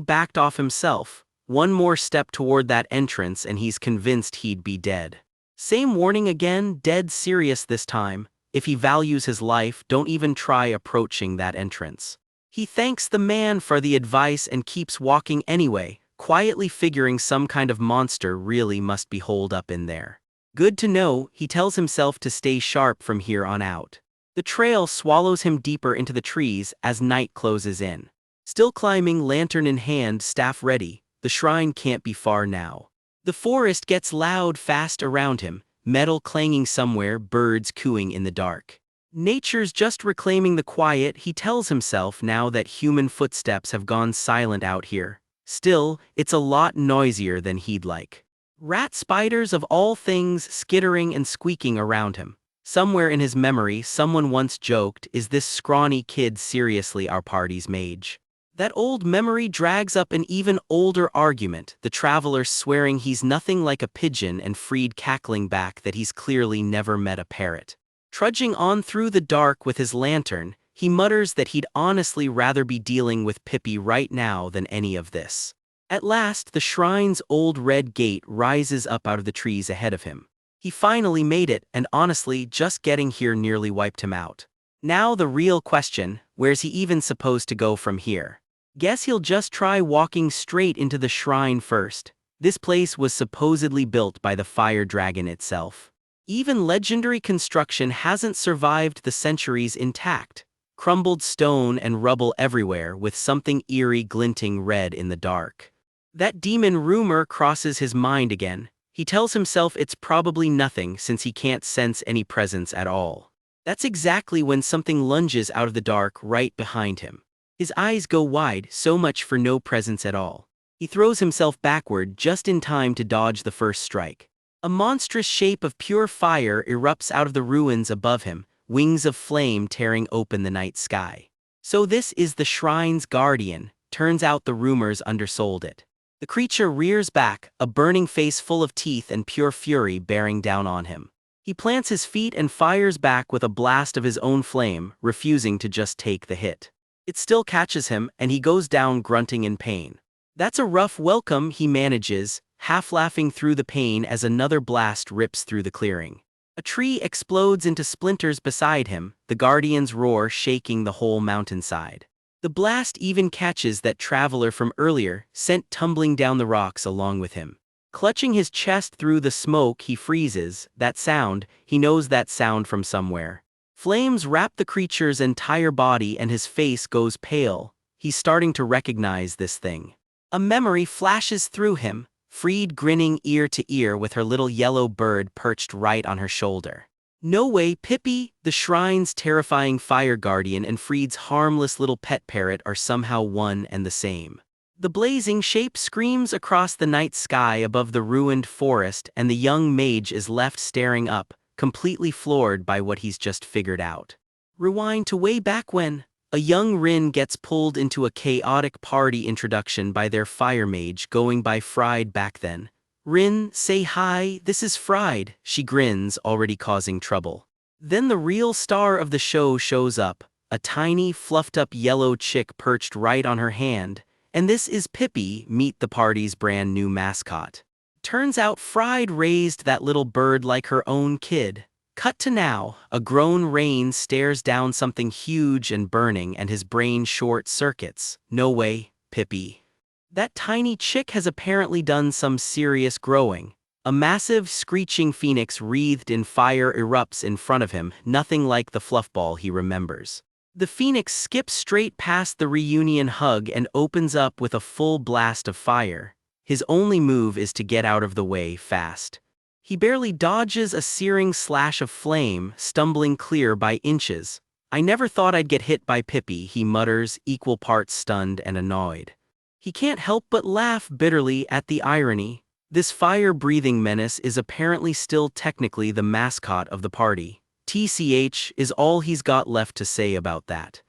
[SPEAKER 1] backed off himself. One more step toward that entrance and he's convinced he'd be dead. Same warning again, dead serious this time. If he values his life, don't even try approaching that entrance. He thanks the man for the advice and keeps walking anyway, quietly figuring some kind of monster really must be holed up in there. Good to know, he tells himself to stay sharp from here on out. The trail swallows him deeper into the trees as night closes in. Still climbing, lantern in hand, staff ready, the shrine can't be far now. The forest gets loud fast around him, metal clanging somewhere, birds cooing in the dark. Nature's just reclaiming the quiet, he tells himself now that human footsteps have gone silent out here. Still, it's a lot noisier than he'd like. Rat spiders of all things skittering and squeaking around him. Somewhere in his memory, someone once joked, "Is this scrawny kid seriously our party's mage?" That old memory drags up an even older argument, the traveler swearing he's nothing like a pigeon and Freed cackling back that he's clearly never met a parrot. Trudging on through the dark with his lantern, he mutters that he'd honestly rather be dealing with Pippi right now than any of this. At last, the shrine's old red gate rises up out of the trees ahead of him. He finally made it, and honestly, just getting here nearly wiped him out. Now the real question: where's he even supposed to go from here? Guess he'll just try walking straight into the shrine first. This place was supposedly built by the fire dragon itself. Even legendary construction hasn't survived the centuries intact. Crumbled stone and rubble everywhere, with something eerie glinting red in the dark. That demon rumor crosses his mind again. He tells himself it's probably nothing since he can't sense any presence at all. That's exactly when something lunges out of the dark right behind him. His eyes go wide, so much for no presence at all. He throws himself backward just in time to dodge the first strike. A monstrous shape of pure fire erupts out of the ruins above him, wings of flame tearing open the night sky. So this is the shrine's guardian. Turns out the rumors undersold it. The creature rears back, a burning face full of teeth and pure fury bearing down on him. He plants his feet and fires back with a blast of his own flame, refusing to just take the hit. It still catches him, and he goes down grunting in pain. That's a rough welcome, he manages, half laughing through the pain as another blast rips through the clearing. A tree explodes into splinters beside him, the guardian's roar shaking the whole mountainside. The blast even catches that traveler from earlier, sent tumbling down the rocks along with him. Clutching his chest through the smoke, he freezes. That sound, he knows that sound from somewhere. Flames wrap the creature's entire body and his face goes pale. He's starting to recognize this thing. A memory flashes through him, Freed grinning ear to ear with her little yellow bird perched right on her shoulder. No way, Pippi, the shrine's terrifying fire guardian, and Freed's harmless little pet parrot are somehow one and the same. The blazing shape screams across the night sky above the ruined forest, and the young mage is left staring up, completely floored by what he's just figured out. Rewind to way back when a young Rin gets pulled into a chaotic party introduction by their fire mage going by Fried back then. "Rin, say hi, this is Fried," she grins, already causing trouble. Then the real star of the show shows up, a tiny, fluffed-up yellow chick perched right on her hand, and this is Pippi, meet the party's brand new mascot. Turns out Fried raised that little bird like her own kid. Cut to now, a grown Rain stares down something huge and burning and his brain short circuits. No way, Pippi. That tiny chick has apparently done some serious growing. A massive, screeching phoenix wreathed in fire erupts in front of him, nothing like the fluffball he remembers. The phoenix skips straight past the reunion hug and opens up with a full blast of fire. His only move is to get out of the way fast. He barely dodges a searing slash of flame, stumbling clear by inches. "I never thought I'd get hit by Pippi," he mutters, equal parts stunned and annoyed. He can't help but laugh bitterly at the irony. This fire-breathing menace is apparently still technically the mascot of the party. TCH is all he's got left to say about that.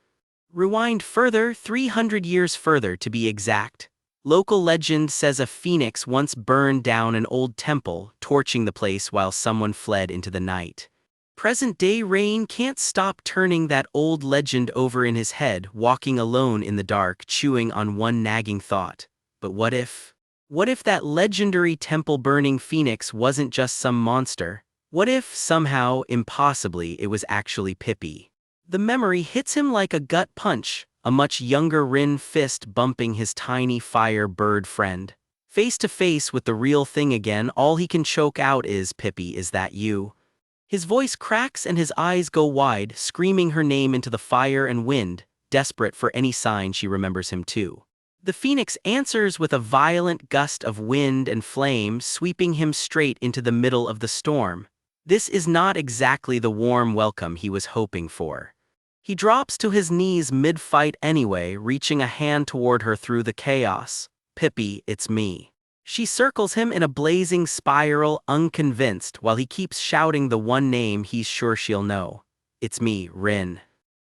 [SPEAKER 1] Rewind further, 300 years further to be exact. Local legend says a phoenix once burned down an old temple, torching the place while someone fled into the night. Present-day Rain can't stop turning that old legend over in his head, walking alone in the dark, chewing on one nagging thought. But what if? What if that legendary temple-burning phoenix wasn't just some monster? What if, somehow, impossibly, it was actually Pippi? The memory hits him like a gut punch, a much younger Rin fist bumping his tiny fire bird friend. Face to face with the real thing again, all he can choke out is, "Pippi, is that you?" His voice cracks and his eyes go wide, screaming her name into the fire and wind, desperate for any sign she remembers him too. The phoenix answers with a violent gust of wind and flame, sweeping him straight into the middle of the storm. This is not exactly the warm welcome he was hoping for. He drops to his knees mid-fight anyway, reaching a hand toward her through the chaos. "Pippi, it's me." She circles him in a blazing spiral, unconvinced, while he keeps shouting the one name he's sure she'll know. "It's me, Rin."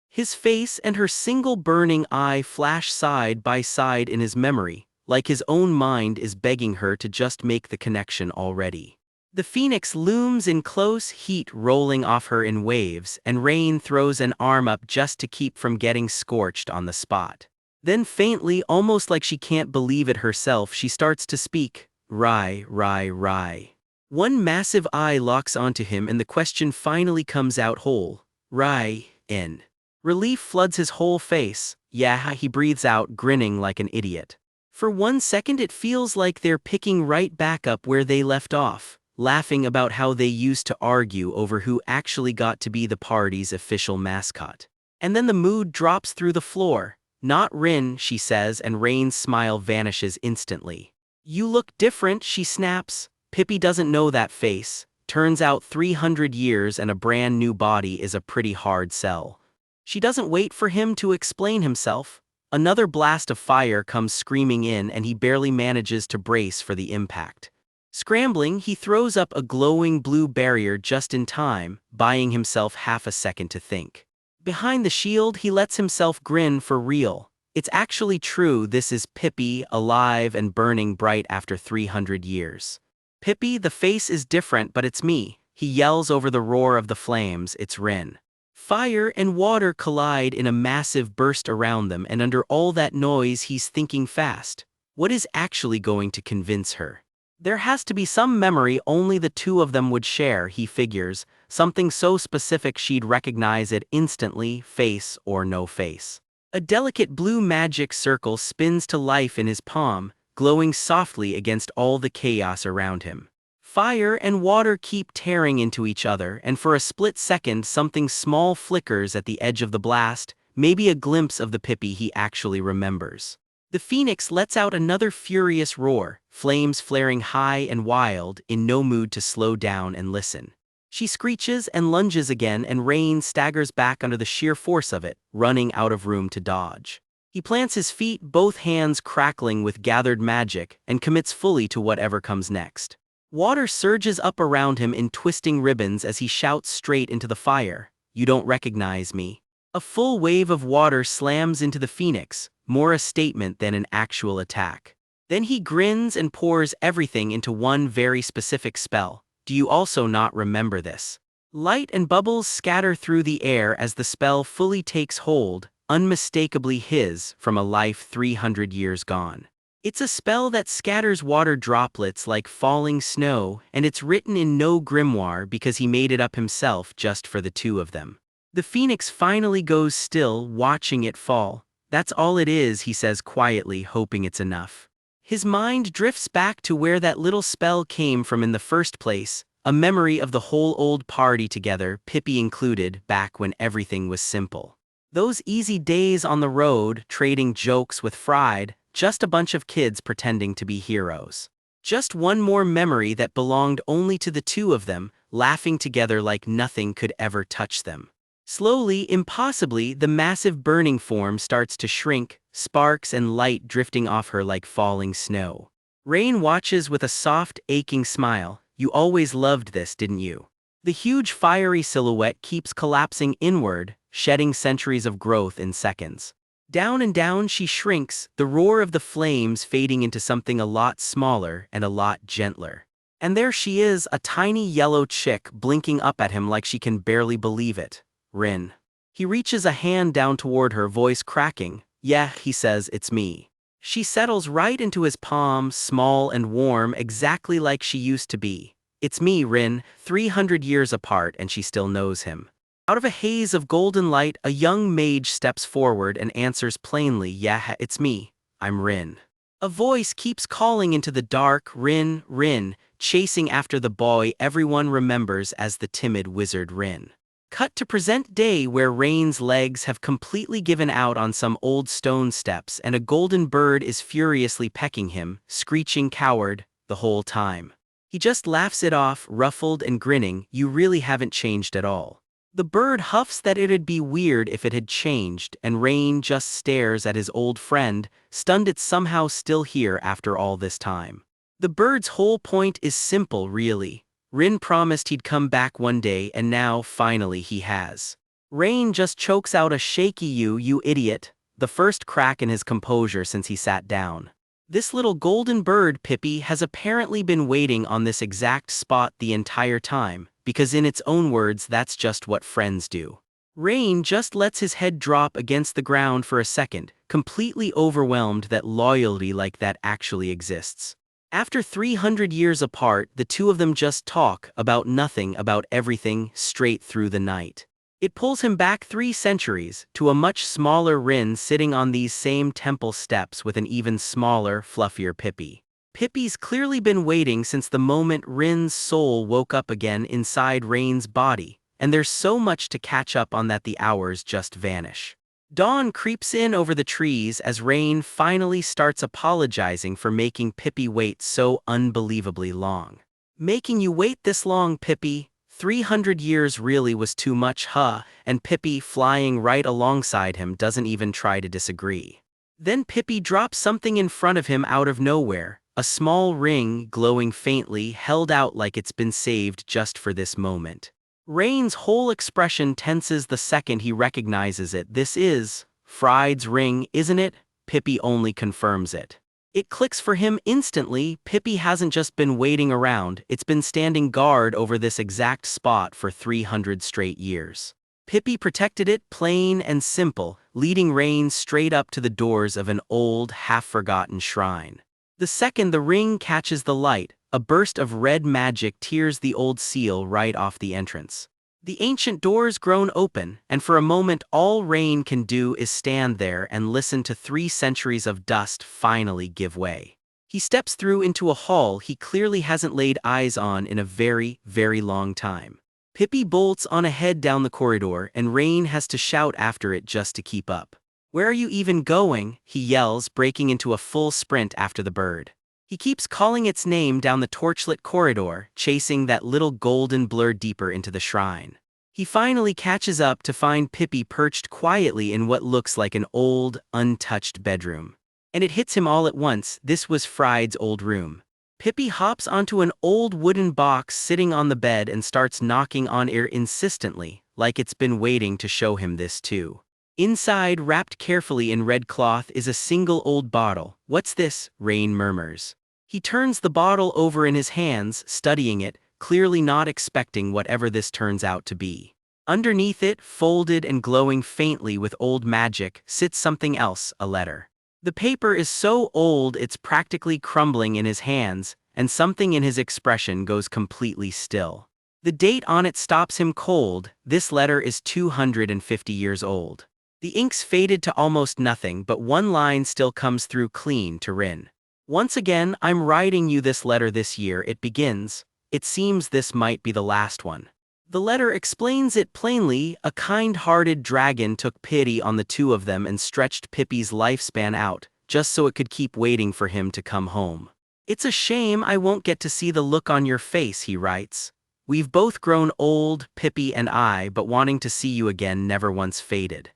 [SPEAKER 1] His face and her single burning eye flash side by side in his memory, like his own mind is begging her to just make the connection already. The phoenix looms in close heat, rolling off her in waves, and Rain throws an arm up just to keep from getting scorched on the spot. Then faintly, almost like she can't believe it herself, she starts to speak. "Rai, Rai, Rai." One massive eye locks onto him and the question finally comes out whole. "Rai, in." Relief floods his whole face. "Yeah," he breathes out, grinning like an idiot. For 1 second it feels like they're picking right back up where they left off, laughing about how they used to argue over who actually got to be the party's official mascot. And then the mood drops through the floor. "Not Rin," she says, and Rain's smile vanishes instantly. "You look different," she snaps. Pippi doesn't know that face. Turns out 300 years and a brand new body is a pretty hard sell. She doesn't wait for him to explain himself. Another blast of fire comes screaming in and he barely manages to brace for the impact. Scrambling, he throws up a glowing blue barrier just in time, buying himself half a second to think. Behind the shield, he lets himself grin for real. It's actually true, this is Pippi, alive and burning bright after 300 years. "Pippi, the face is different, but it's me," he yells over the roar of the flames. It's Rin. Fire and water collide in a massive burst around them, and under all that noise he's thinking fast. What is actually going to convince her? There has to be some memory only the two of them would share, he figures, something so specific she'd recognize it instantly, face or no face. A delicate blue magic circle spins to life in his palm, glowing softly against all the chaos around him. Fire and water keep tearing into each other, and for a split second something small flickers at the edge of the blast, maybe a glimpse of the Pippi he actually remembers. The phoenix lets out another furious roar, flames flaring high and wild, in no mood to slow down and listen. She screeches and lunges again, and Rain staggers back under the sheer force of it, running out of room to dodge. He plants his feet, both hands crackling with gathered magic, and commits fully to whatever comes next. Water surges up around him in twisting ribbons as he shouts straight into the fire, "You don't recognize me." A full wave of water slams into the phoenix, more a statement than an actual attack. Then he grins and pours everything into one very specific spell. "Do you also not remember this?" Light and bubbles scatter through the air as the spell fully takes hold, unmistakably his from a life 300 years gone. It's a spell that scatters water droplets like falling snow, and it's written in no grimoire because he made it up himself just for the two of them. The phoenix finally goes still, watching it fall. "That's all it is," he says quietly, hoping it's enough. His mind drifts back to where that little spell came from in the first place, a memory of the whole old party together, Pippi included, back when everything was simple. Those easy days on the road, trading jokes with Fried, just a bunch of kids pretending to be heroes. Just one more memory that belonged only to the two of them, laughing together like nothing could ever touch them. Slowly, impossibly, the massive burning form starts to shrink, sparks and light drifting off her like falling snow. Rain watches with a soft, aching smile. You always loved this, didn't you? The huge fiery silhouette keeps collapsing inward, shedding centuries of growth in seconds. Down and down she shrinks, the roar of the flames fading into something a lot smaller and a lot gentler. And there she is, a tiny yellow chick blinking up at him like she can barely believe it. Rin. He reaches a hand down toward her, voice cracking. Yeah, he says, it's me. She settles right into his palm, small and warm, exactly like she used to be. It's me, Rin, 300 years apart, and she still knows him. Out of a haze of golden light, a young mage steps forward and answers plainly, yeah, it's me. I'm Rin. A voice keeps calling into the dark, Rin, Rin, chasing after the boy everyone remembers as the timid wizard Rin. Cut to present day, where Rain's legs have completely given out on some old stone steps and a golden bird is furiously pecking him, screeching coward, the whole time. He just laughs it off, ruffled and grinning. You really haven't changed at all. The bird huffs that it'd be weird if it had changed, and Rain just stares at his old friend, stunned it's somehow still here after all this time. The bird's whole point is simple, really. Rin promised he'd come back one day, and now, finally, he has. Rain just chokes out a shaky you idiot, the first crack in his composure since he sat down. This little golden bird, Pippi, has apparently been waiting on this exact spot the entire time, because in its own words, that's just what friends do. Rain just lets his head drop against the ground for a second, completely overwhelmed that loyalty like that actually exists. After 300 years apart, the two of them just talk about nothing, about everything, straight through the night. It pulls him back 3 centuries, to a much smaller Rin sitting on these same temple steps with an even smaller, fluffier Pippi. Pippi's clearly been waiting since the moment Rin's soul woke up again inside Rain's body, and there's so much to catch up on that the hours just vanish. Dawn creeps in over the trees as Rain finally starts apologizing for making Pippi wait so unbelievably long. Making you wait this long, Pippi? 300 years really was too much, huh? And Pippi, flying right alongside him, doesn't even try to disagree. Then Pippi drops something in front of him out of nowhere, a small ring, glowing faintly, held out like it's been saved just for this moment. Rain's whole expression tenses the second he recognizes it. This is Fried's ring, isn't it? Pippi only confirms it. It clicks for him instantly. Pippi hasn't just been waiting around, it's been standing guard over this exact spot for 300 straight years. Pippi protected it, plain and simple, leading Rain straight up to the doors of an old, half-forgotten shrine. The second the ring catches the light, a burst of red magic tears the old seal right off the entrance. The ancient doors groan open, and for a moment all Rain can do is stand there and listen to 3 centuries of dust finally give way. He steps through into a hall he clearly hasn't laid eyes on in a very, very long time. Pippi bolts on ahead down the corridor, and Rain has to shout after it just to keep up. Where are you even going? He yells, breaking into a full sprint after the bird. He keeps calling its name down the torchlit corridor, chasing that little golden blur deeper into the shrine. He finally catches up to find Pippi perched quietly in what looks like an old, untouched bedroom. And it hits him all at once, this was Fried's old room. Pippi hops onto an old wooden box sitting on the bed and starts knocking on it insistently, like it's been waiting to show him this too. Inside, wrapped carefully in red cloth, is a single old bottle. What's this? Rain murmurs. He turns the bottle over in his hands, studying it, clearly not expecting whatever this turns out to be. Underneath it, folded and glowing faintly with old magic, sits something else, a letter. The paper is so old it's practically crumbling in his hands, and something in his expression goes completely still. The date on it stops him cold. This letter is 250 years old. The ink's faded to almost nothing, but one line still comes through clean to Rin. Once again, I'm writing you this letter this year, it begins. It seems this might be the last one. The letter explains it plainly. A kind-hearted dragon took pity on the two of them and stretched Pippi's lifespan out, just so it could keep waiting for him to come home. It's a shame I won't get to see the look on your face, he writes. We've both grown old, Pippi and I, but wanting to see you again never once faded.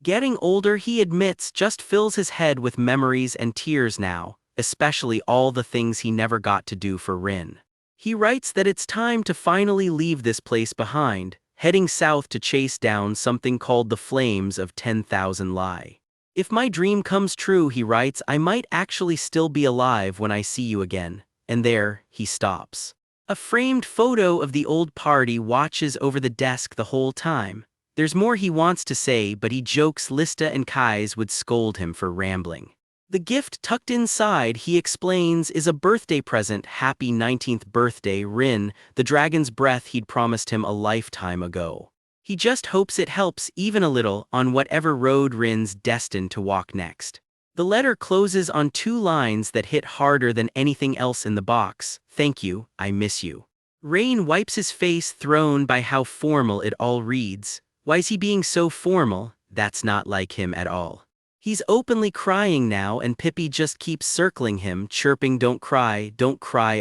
[SPEAKER 1] Getting older, he admits, just fills his head with memories and tears now, especially all the things he never got to do for Rin. He writes that it's time to finally leave this place behind, heading south to chase down something called the Flames of 10,000 Lie. If my dream comes true, he writes, I might actually still be alive when I see you again. And there, he stops. A framed photo of the old party watches over the desk the whole time. There's more he wants to say, but he jokes Lista and Kais would scold him for rambling. The gift tucked inside, he explains, is a birthday present. Happy 19th birthday, Rin, the dragon's breath he'd promised him a lifetime ago. He just hopes it helps even a little on whatever road Rin's destined to walk next. The letter closes on two lines that hit harder than anything else in the box. Thank you, I miss you. Rain wipes his face, thrown by how formal it all reads. Why's he being so formal? That's not like him at all. He's openly crying now, and Pippi just keeps circling him, chirping don't cry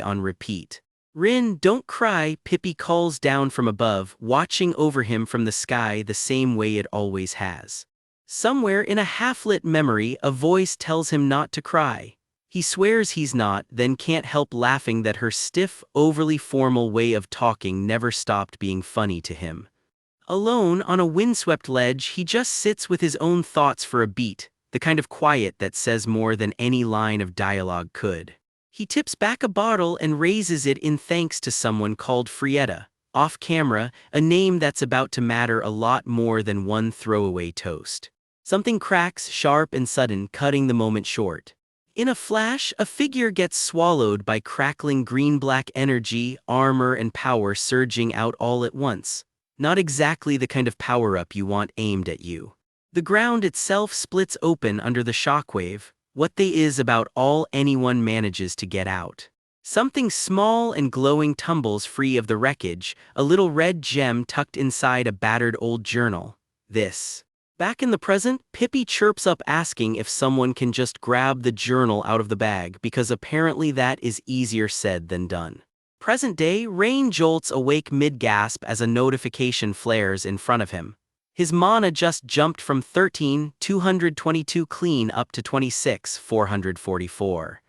[SPEAKER 1] on repeat. Rin, don't cry, Pippi calls down from above, watching over him from the sky the same way it always has. Somewhere in a half-lit memory, a voice tells him not to cry. He swears he's not, then can't help laughing that her stiff, overly formal way of talking never stopped being funny to him. Alone on a windswept ledge, he just sits with his own thoughts for a beat, the kind of quiet that says more than any line of dialogue could. He tips back a bottle and raises it in thanks to someone called Frietta, off camera, a name that's about to matter a lot more than one throwaway toast. Something cracks, sharp and sudden, cutting the moment short. In a flash, a figure gets swallowed by crackling green-black energy, armor and power surging out all at once. Not exactly the kind of power-up you want aimed at you. The ground itself splits open under the shockwave. What they is about all anyone manages to get out. Something small and glowing tumbles free of the wreckage, a little red gem tucked inside a battered old journal. This. Back in the present, Pippi chirps up asking if someone can just grab the journal out of the bag because apparently that is easier said than done. Present day, Rain jolts awake mid-gasp as a notification flares in front of him. His mana just jumped from 13,222 clean up to 26,444.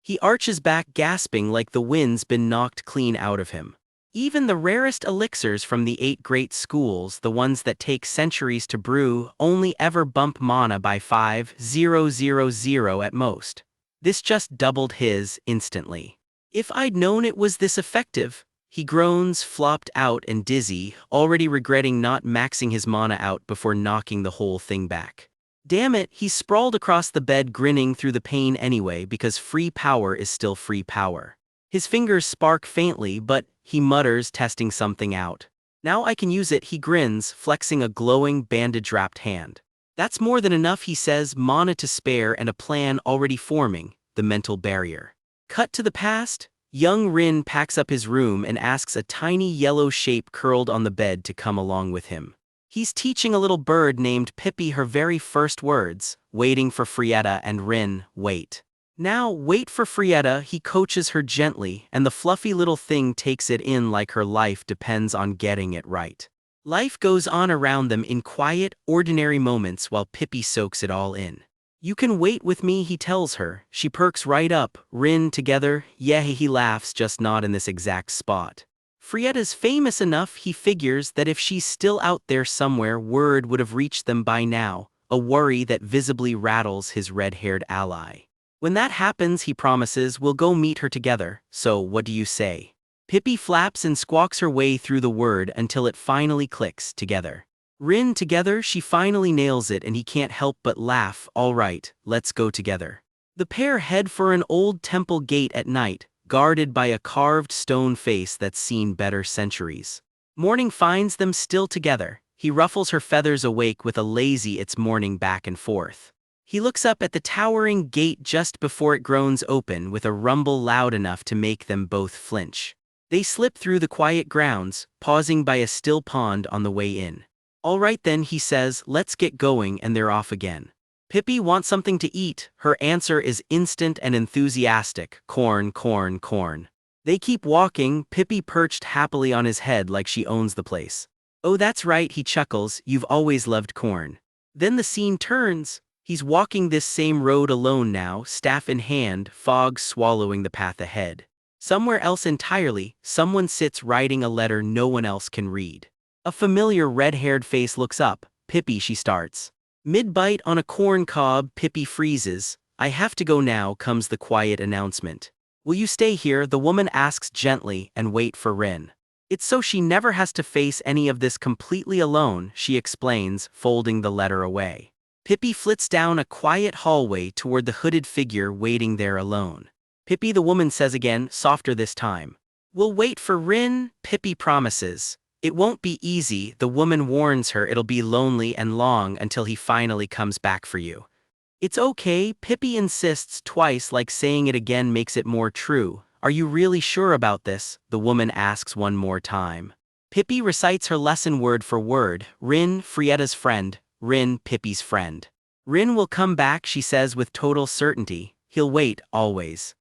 [SPEAKER 1] He arches back gasping like the wind's been knocked clean out of him. Even the rarest elixirs from the 8 great schools, the ones that take centuries to brew, only ever bump mana by 5,000 at most. This just doubled his instantly. If I'd known it was this effective, he groans, flopped out and dizzy, already regretting not maxing his mana out before knocking the whole thing back. Damn it, he's sprawled across the bed grinning through the pain anyway because free power is still free power. His fingers spark faintly, but he mutters, testing something out. Now I can use it, he grins, flexing a glowing bandage-wrapped hand. That's more than enough, he says, mana to spare and a plan already forming, the mental barrier. Cut to the past, young Rin packs up his room and asks a tiny yellow shape curled on the bed to come along with him. He's teaching a little bird named Pippi her very first words, waiting for Frietta, and Rin, wait. Now, wait for Frietta, he coaches her gently, and the fluffy little thing takes it in like her life depends on getting it right. Life goes on around them in quiet, ordinary moments while Pippi soaks it all in. You can wait with me, he tells her. She perks right up. Rin, together? Yeah, he laughs, just not in this exact spot. Frietta's famous enough, he figures, that if she's still out there somewhere, word would have reached them by now, a worry that visibly rattles his red-haired ally. When that happens, he promises, we'll go meet her together, so what do you say? Pippi flaps and squawks her way through the word until it finally clicks, together. Rin, together, she finally nails it and he can't help but laugh. All right, let's go together. The pair head for an old temple gate at night, guarded by a carved stone face that's seen better centuries. Morning finds them still together. He ruffles her feathers awake with a lazy "it's morning" back and forth. He looks up at the towering gate just before it groans open with a rumble loud enough to make them both flinch. They slip through the quiet grounds, pausing by a still pond on the way in. All right then, he says, let's get going, and they're off again. Pippi wants something to eat. Her answer is instant and enthusiastic. Corn, corn, corn. They keep walking, Pippi perched happily on his head like she owns the place. Oh, that's right, he chuckles, you've always loved corn. Then the scene turns. He's walking this same road alone now, staff in hand, fog swallowing the path ahead. Somewhere else entirely, someone sits writing a letter no one else can read. A familiar red-haired face looks up. Pippi, she starts. Mid-bite on a corn cob, Pippi freezes. I have to go now, comes the quiet announcement. Will you stay here, the woman asks gently, and wait for Rin. It's so she never has to face any of this completely alone, she explains, folding the letter away. Pippi flits down a quiet hallway toward the hooded figure waiting there alone. Pippi, the woman says again, softer this time. We'll wait for Rin, Pippi promises. It won't be easy, the woman warns her, it'll be lonely and long until he finally comes back for you. It's okay, Pippi insists twice, like saying it again makes it more true. Are you really sure about this? The woman asks one more time. Pippi recites her lesson word for word. Rin, Frietta's friend. Rin, Pippi's friend. Rin will come back, she says with total certainty. He'll wait, always.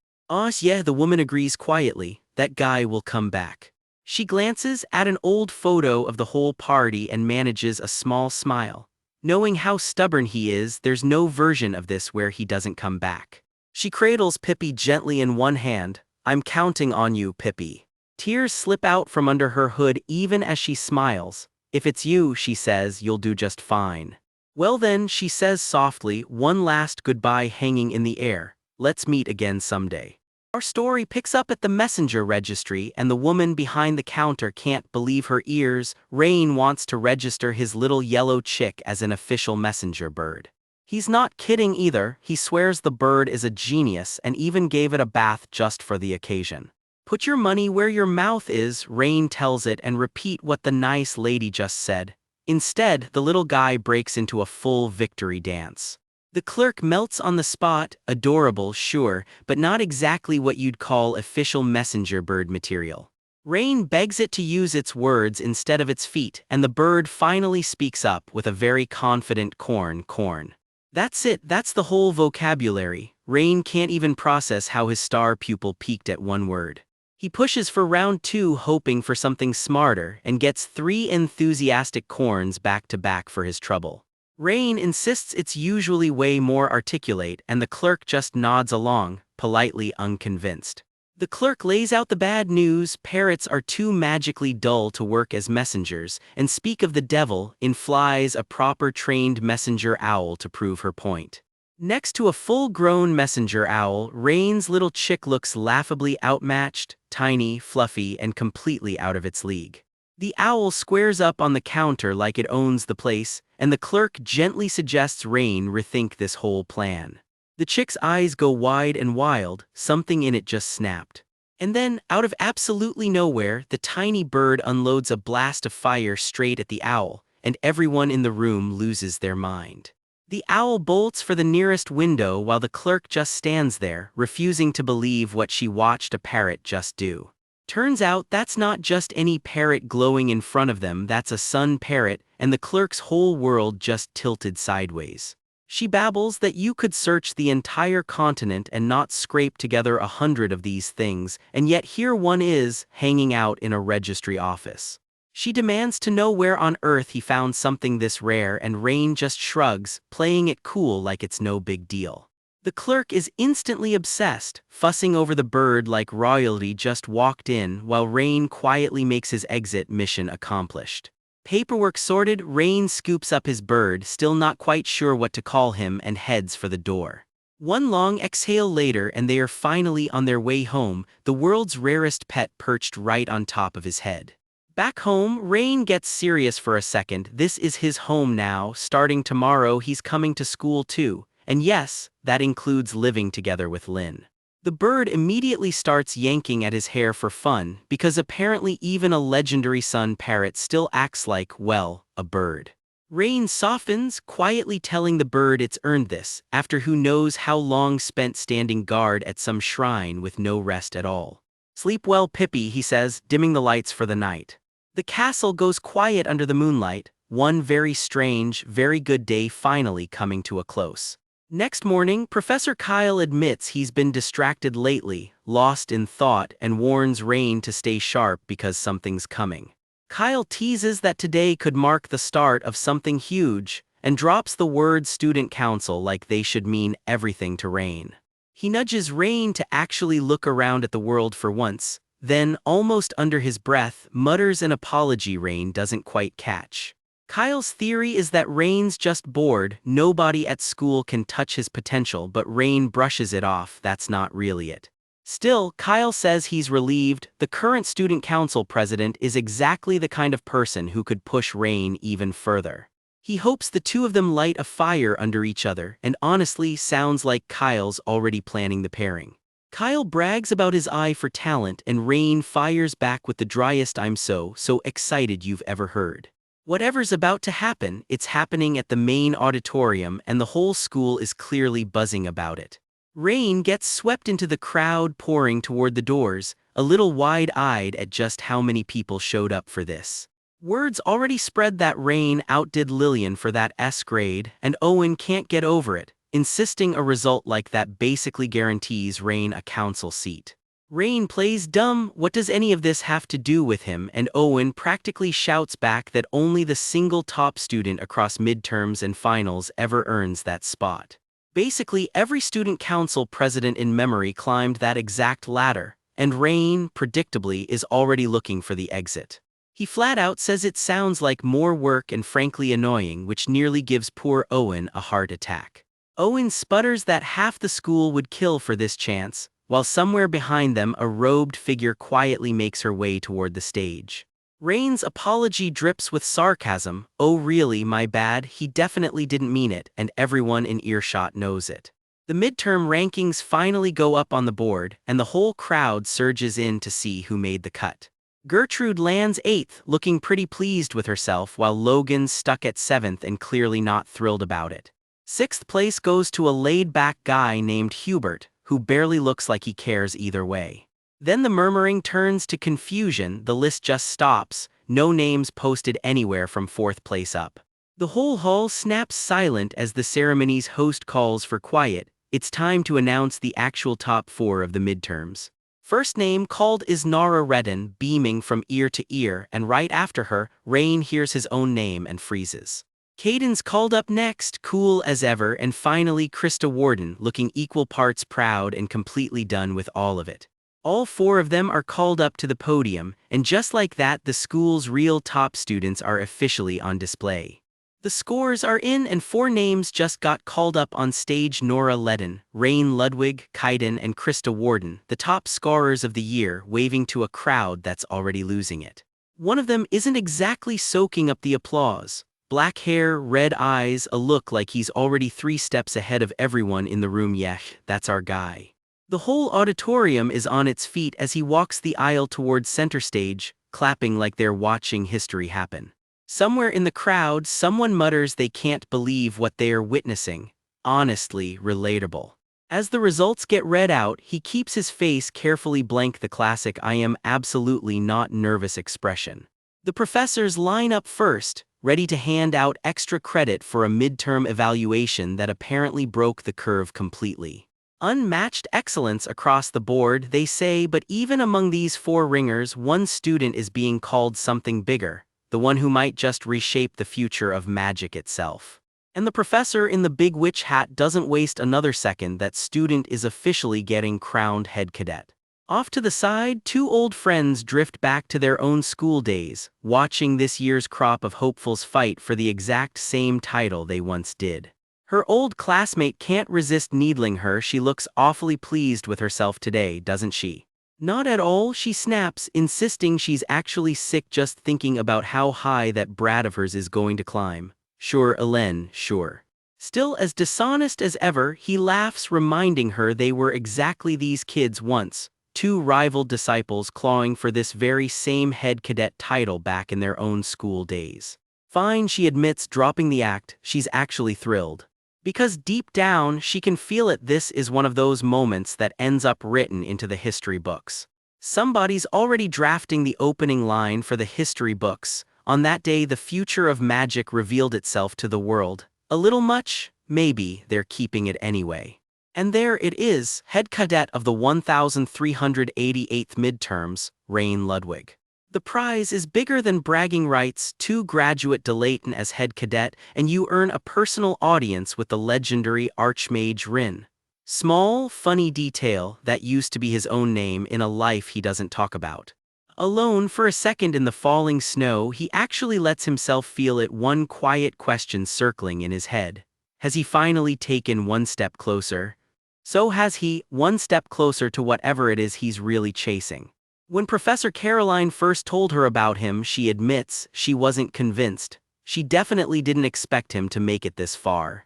[SPEAKER 1] Yeah, the woman agrees quietly. That guy will come back. She glances at an old photo of the whole party and manages a small smile. Knowing how stubborn he is, there's no version of this where he doesn't come back. She cradles Pippi gently in one hand. I'm counting on you, Pippi. Tears slip out from under her hood even as she smiles. If it's you, she says, you'll do just fine. Well then, she says softly, one last goodbye hanging in the air. Let's meet again someday. Our story picks up at the messenger registry, and the woman behind the counter can't believe her ears. Rain wants to register his little yellow chick as an official messenger bird. He's not kidding either, he swears the bird is a genius and even gave it a bath just for the occasion. Put your money where your mouth is, Rain tells it, and repeat what the nice lady just said. Instead, the little guy breaks into a full victory dance. The clerk melts on the spot, adorable, sure, but not exactly what you'd call official messenger bird material. Rain begs it to use its words instead of its feet, and the bird finally speaks up with a very confident corn, corn. That's it, that's the whole vocabulary. Rain can't even process how his star pupil peaked at one word. He pushes for round 2 hoping for something smarter and gets 3 enthusiastic corns back to back for his trouble. Rain insists it's usually way more articulate, and the clerk just nods along, politely unconvinced. The clerk lays out the bad news. Parrots are too magically dull to work as messengers, and speak of the devil, in flies a proper trained messenger owl to prove her point. Next to a full-grown messenger owl, Rain's little chick looks laughably outmatched, tiny, fluffy, and completely out of its league. The owl squares up on the counter like it owns the place, and the clerk gently suggests Rain rethink this whole plan. The chick's eyes go wide and wild, something in it just snapped. And then, out of absolutely nowhere, the tiny bird unloads a blast of fire straight at the owl, and everyone in the room loses their mind. The owl bolts for the nearest window while the clerk just stands there, refusing to believe what she watched a parrot just do. Turns out that's not just any parrot glowing in front of them, that's a sun parrot, and the clerk's whole world just tilted sideways. She babbles that you could search the entire continent and not scrape together 100 of these things, and yet here one is, hanging out in a registry office. She demands to know where on earth he found something this rare, and Rain just shrugs, playing it cool like it's no big deal. The clerk is instantly obsessed, fussing over the bird like royalty just walked in, while Rain quietly makes his exit, mission accomplished. Paperwork sorted, Rain scoops up his bird, still not quite sure what to call him, and heads for the door. One long exhale later and they are finally on their way home, the world's rarest pet perched right on top of his head. Back home, Rain gets serious for a second. This is his home now. Starting tomorrow he's coming to school too. And yes, that includes living together with Lynn. The bird immediately starts yanking at his hair for fun, because apparently even a legendary sun parrot still acts like, well, a bird. Rain softens, quietly telling the bird it's earned this, after who knows how long spent standing guard at some shrine with no rest at all. Sleep well, Pippi, he says, dimming the lights for the night. The castle goes quiet under the moonlight, one very strange, very good day finally coming to a close. Next morning, Professor Kyle admits he's been distracted lately, lost in thought, and warns Rain to stay sharp because something's coming. Kyle teases that today could mark the start of something huge, and drops the word student council like they should mean everything to Rain. He nudges Rain to actually look around at the world for once, then, almost under his breath, mutters an apology Rain doesn't quite catch. Kyle's theory is that Rain's just bored, nobody at school can touch his potential, but Rain brushes it off, that's not really it. Still, Kyle says he's relieved. The current student council president is exactly the kind of person who could push Rain even further. He hopes the two of them light a fire under each other, and honestly sounds like Kyle's already planning the pairing. Kyle brags about his eye for talent, and Rain fires back with the driest "I'm so excited you've ever heard." Whatever's about to happen, it's happening at the main auditorium, and the whole school is clearly buzzing about it. Rain gets swept into the crowd pouring toward the doors, a little wide-eyed at just how many people showed up for this. Word's already spread that Rain outdid Lillian for that S grade, and Owen can't get over it, insisting a result like that basically guarantees Rain a council seat. Rain plays dumb, what does any of this have to do with him, and Owen practically shouts back that only the single top student across midterms and finals ever earns that spot. Basically, every student council president in memory climbed that exact ladder, and Rain, predictably, is already looking for the exit. He flat out says it sounds like more work and frankly annoying, which nearly gives poor Owen a heart attack. Owen sputters that half the school would kill for this chance, while somewhere behind them a robed figure quietly makes her way toward the stage. Rain's apology drips with sarcasm. "Oh really, my bad, he definitely didn't mean it," and everyone in earshot knows it. The midterm rankings finally go up on the board, and the whole crowd surges in to see who made the cut. Gertrude lands 8th, looking pretty pleased with herself, while Logan's stuck at 7th and clearly not thrilled about it. 6th place goes to a laid-back guy named Hubert, who barely looks like he cares either way. Then the murmuring turns to confusion, the list just stops, no names posted anywhere from 4th place up. The whole hall snaps silent as the ceremony's host calls for quiet. It's time to announce the actual top 4 of the midterms. First name called is Nara Redden, beaming from ear to ear, and right after her, Rain hears his own name and freezes. Caden's called up next, cool as ever, and finally Krista Warden, looking equal parts proud and completely done with all of it. All 4 of them are called up to the podium, and just like that the school's real top students are officially on display. The scores are in and 4 names just got called up on stage: Nora Ledden, Rain Ludwig, Kaiden, and Krista Warden, the top scorers of the year, waving to a crowd that's already losing it. One of them isn't exactly soaking up the applause. Black hair, red eyes, a look like he's already 3 steps ahead of everyone in the room. Yeah, that's our guy. The whole auditorium is on its feet as he walks the aisle towards center stage, clapping like they're watching history happen. Somewhere in the crowd, someone mutters they can't believe what they are witnessing. Honestly, relatable. As the results get read out, he keeps his face carefully blank, the classic "I am absolutely not nervous" expression. The professors line up first, ready to hand out extra credit for a midterm evaluation that apparently broke the curve completely. Unmatched excellence across the board, they say, but even among these 4 ringers, one student is being called something bigger, the one who might just reshape the future of magic itself. And the professor in the big witch hat doesn't waste another second. That student is officially getting crowned head cadet. Off to the side, 2 old friends drift back to their own school days, watching this year's crop of hopefuls fight for the exact same title they once did. Her old classmate can't resist needling her. "She looks awfully pleased with herself today, doesn't she?" "Not at all," she snaps, insisting she's actually sick just thinking about how high that brat of hers is going to climb. "Sure, Ellen, sure." Still as dishonest as ever, he laughs, reminding her they were exactly these kids once. 2 rival disciples clawing for this very same head cadet title back in their own school days. Fine, she admits, dropping the act. She's actually thrilled. Because deep down, she can feel it. This is one of those moments that ends up written into the history books. Somebody's already drafting the opening line for the history books. On that day, the future of magic revealed itself to the world. A little much? Maybe they're keeping it anyway. And there it is, head cadet of the 1388th midterms, Rain Ludwig. The prize is bigger than bragging rights, 2 graduate Delaton as head cadet, and you earn a personal audience with the legendary Archmage Rin. Small, funny detail that used to be his own name in a life he doesn't talk about. Alone for a second in the falling snow, he actually lets himself feel it, one quiet question circling in his head. Has he finally taken one step closer? So has he, one step closer to whatever it is he's really chasing. When Professor Caroline first told her about him, she admits she wasn't convinced. She definitely didn't expect him to make it this far.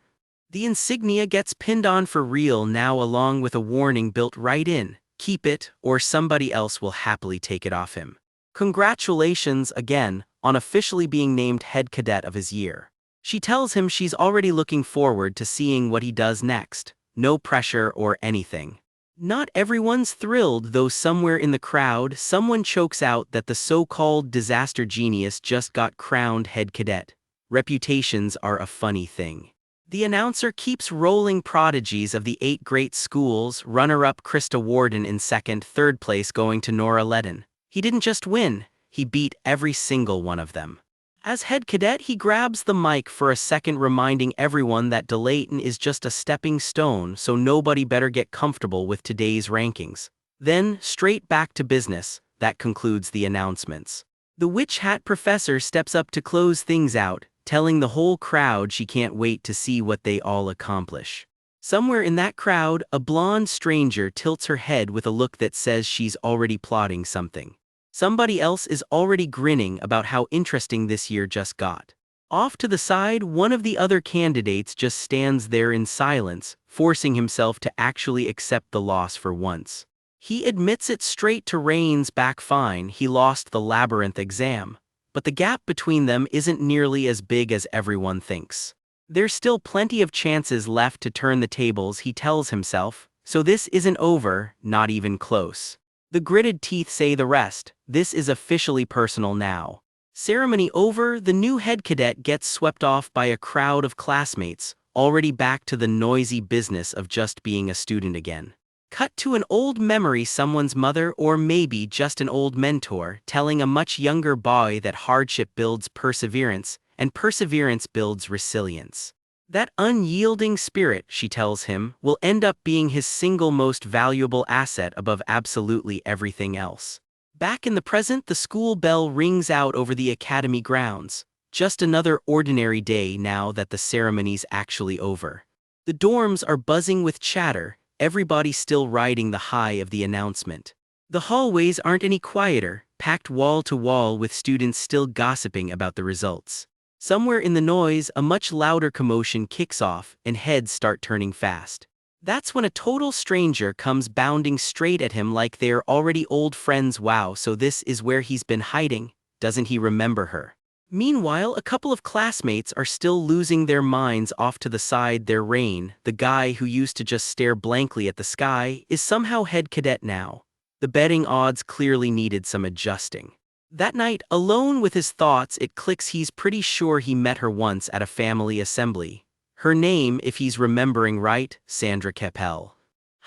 [SPEAKER 1] The insignia gets pinned on for real now, along with a warning built right in: keep it, or somebody else will happily take it off him. Congratulations again on officially being named head cadet of his year. She tells him she's already looking forward to seeing what he does next. No pressure or anything. Not everyone's thrilled, though. Somewhere in the crowd, someone chokes out that the so-called disaster genius just got crowned head cadet. Reputations are a funny thing. The announcer keeps rolling prodigies of the 8 great schools, runner-up Krista Warden in second, third place going to Nora Ledden. He didn't just win, he beat every single one of them. As head cadet, he grabs the mic for a second, reminding everyone that Delaton is just a stepping stone, so nobody better get comfortable with today's rankings. Then, straight back to business. That concludes the announcements. The witch hat professor steps up to close things out, telling the whole crowd she can't wait to see what they all accomplish. Somewhere in that crowd, a blonde stranger tilts her head with a look that says she's already plotting something. Somebody else is already grinning about how interesting this year just got. Off to the side, one of the other candidates just stands there in silence, forcing himself to actually accept the loss for once. He admits it straight to Rain's back. Fine, he lost the labyrinth exam. But the gap between them isn't nearly as big as everyone thinks. There's still plenty of chances left to turn the tables, he tells himself, so this isn't over, not even close. The gritted teeth say the rest. This is officially personal now. Ceremony over, the new head cadet gets swept off by a crowd of classmates, already back to the noisy business of just being a student again. Cut to an old memory, someone's mother, or maybe just an old mentor, telling a much younger boy that hardship builds perseverance, and perseverance builds resilience. That unyielding spirit, she tells him, will end up being his single most valuable asset above absolutely everything else. Back in the present, the school bell rings out over the academy grounds. Just another ordinary day now that the ceremony's actually over. The dorms are buzzing with chatter, everybody still riding the high of the announcement. The hallways aren't any quieter, packed wall to wall with students still gossiping about the results. Somewhere in the noise, a much louder commotion kicks off, and heads start turning fast. That's when a total stranger comes bounding straight at him like they're already old friends. Wow, so this is where he's been hiding. Doesn't he remember her? Meanwhile, a couple of classmates are still losing their minds off to the side. Their Rain, the guy who used to just stare blankly at the sky, is somehow head cadet now. The betting odds clearly needed some adjusting. That night, alone with his thoughts, it clicks. He's pretty sure he met her once at a family assembly. Her name, if he's remembering right, Sandra Keppel.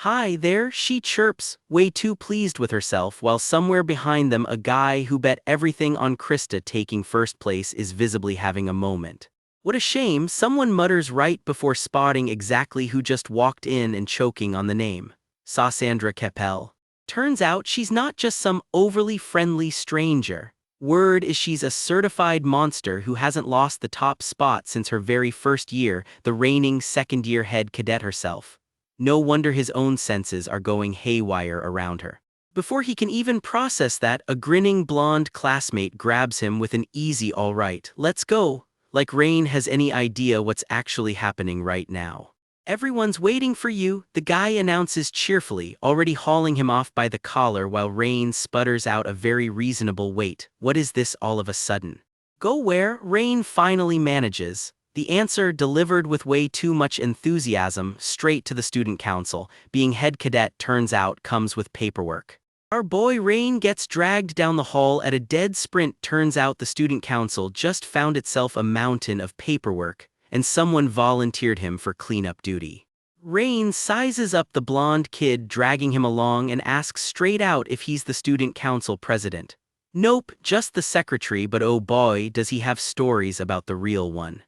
[SPEAKER 1] Hi there, she chirps, way too pleased with herself, while somewhere behind them a guy who bet everything on Krista taking first place is visibly having a moment. What a shame, someone mutters right before spotting exactly who just walked in and choking on the name. Saw Sandra Keppel. Turns out she's not just some overly friendly stranger. Word is she's a certified monster who hasn't lost the top spot since her very first year, the reigning second-year head cadet herself. No wonder his own senses are going haywire around her. Before he can even process that, a grinning blonde classmate grabs him with an easy "all right, let's go," like Rain has any idea what's actually happening right now. Everyone's waiting for you, the guy announces cheerfully, already hauling him off by the collar while Rain sputters out a very reasonable "wait, what is this all of a sudden?" Go where? Rain finally manages. The answer, delivered with way too much enthusiasm, straight to the student council. Being head cadet, turns out, comes with paperwork. Our boy Rain gets dragged down the hall at a dead sprint. Turns out the student council just found itself a mountain of paperwork, and someone volunteered him for cleanup duty. Rain sizes up the blonde kid dragging him along and asks straight out if he's the student council president. Nope, just the secretary, but oh boy, does he have stories about the real one.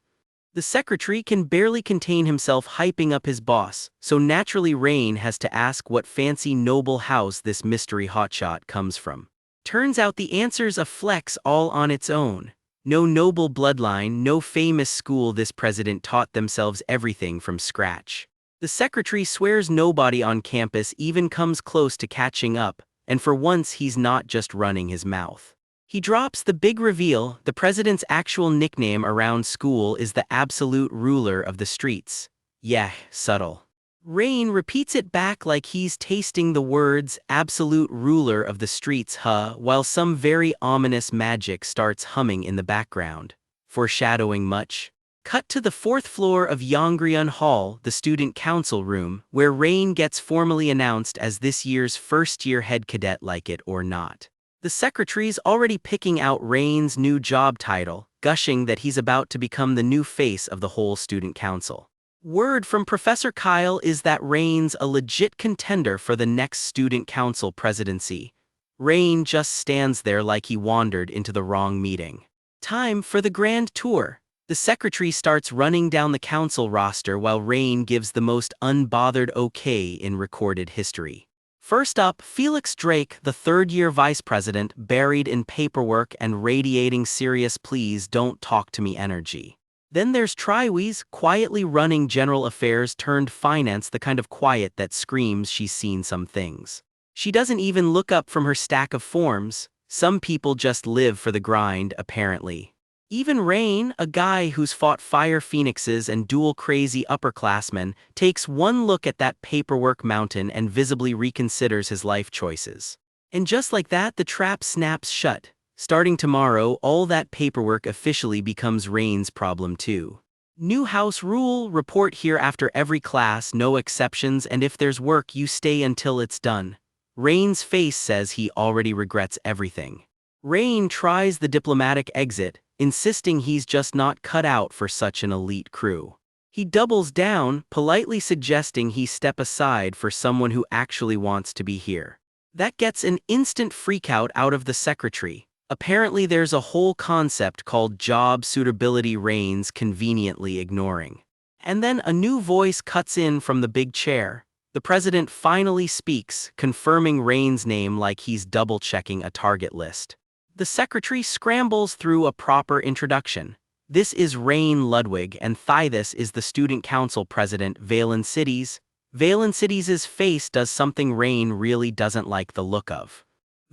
[SPEAKER 1] The secretary can barely contain himself hyping up his boss, so naturally Rain has to ask what fancy noble house this mystery hotshot comes from. Turns out the answer's a flex all on its own. No noble bloodline, no famous school. This president taught themselves everything from scratch. The secretary swears nobody on campus even comes close to catching up, and for once he's not just running his mouth. He drops the big reveal: the president's actual nickname around school is the absolute ruler of the streets. Yeah, subtle. Rain repeats it back like he's tasting the words absolute ruler of the streets, while some very ominous magic starts humming in the background. Foreshadowing much? Cut to the 4th floor of Yongryun Hall, the student council room, where Rain gets formally announced as this year's first-year head cadet, like it or not. The secretary's already picking out Rain's new job title, gushing that he's about to become the new face of the whole student council. Word from Professor Kyle is that Rain's a legit contender for the next student council presidency. Rain just stands there like he wandered into the wrong meeting. Time for the grand tour. The secretary starts running down the council roster while Rain gives the most unbothered okay in recorded history. First up, Felix Drake, the third-year vice president, buried in paperwork and radiating serious please don't talk to me energy. Then there's Triwes, quietly running general affairs turned finance, the kind of quiet that screams she's seen some things. She doesn't even look up from her stack of forms. Some people just live for the grind, apparently. Even Rain, a guy who's fought fire phoenixes and dual crazy upperclassmen, takes one look at that paperwork mountain and visibly reconsiders his life choices. And just like that, the trap snaps shut. Starting tomorrow, all that paperwork officially becomes Rain's problem too. New house rule: report here after every class, no exceptions, and if there's work you stay until it's done. Rain's face says he already regrets everything. Rain tries the diplomatic exit, insisting he's just not cut out for such an elite crew. He doubles down, politely suggesting he step aside for someone who actually wants to be here. That gets an instant freakout out of the secretary. Apparently there's a whole concept called job suitability Rain's conveniently ignoring. And then a new voice cuts in from the big chair. The president finally speaks, confirming Rain's name like he's double-checking a target list. The secretary scrambles through a proper introduction. This is Rain Ludwig, and This is the student council president, Valen Cities. Valen Cities' face does something Rain really doesn't like the look of.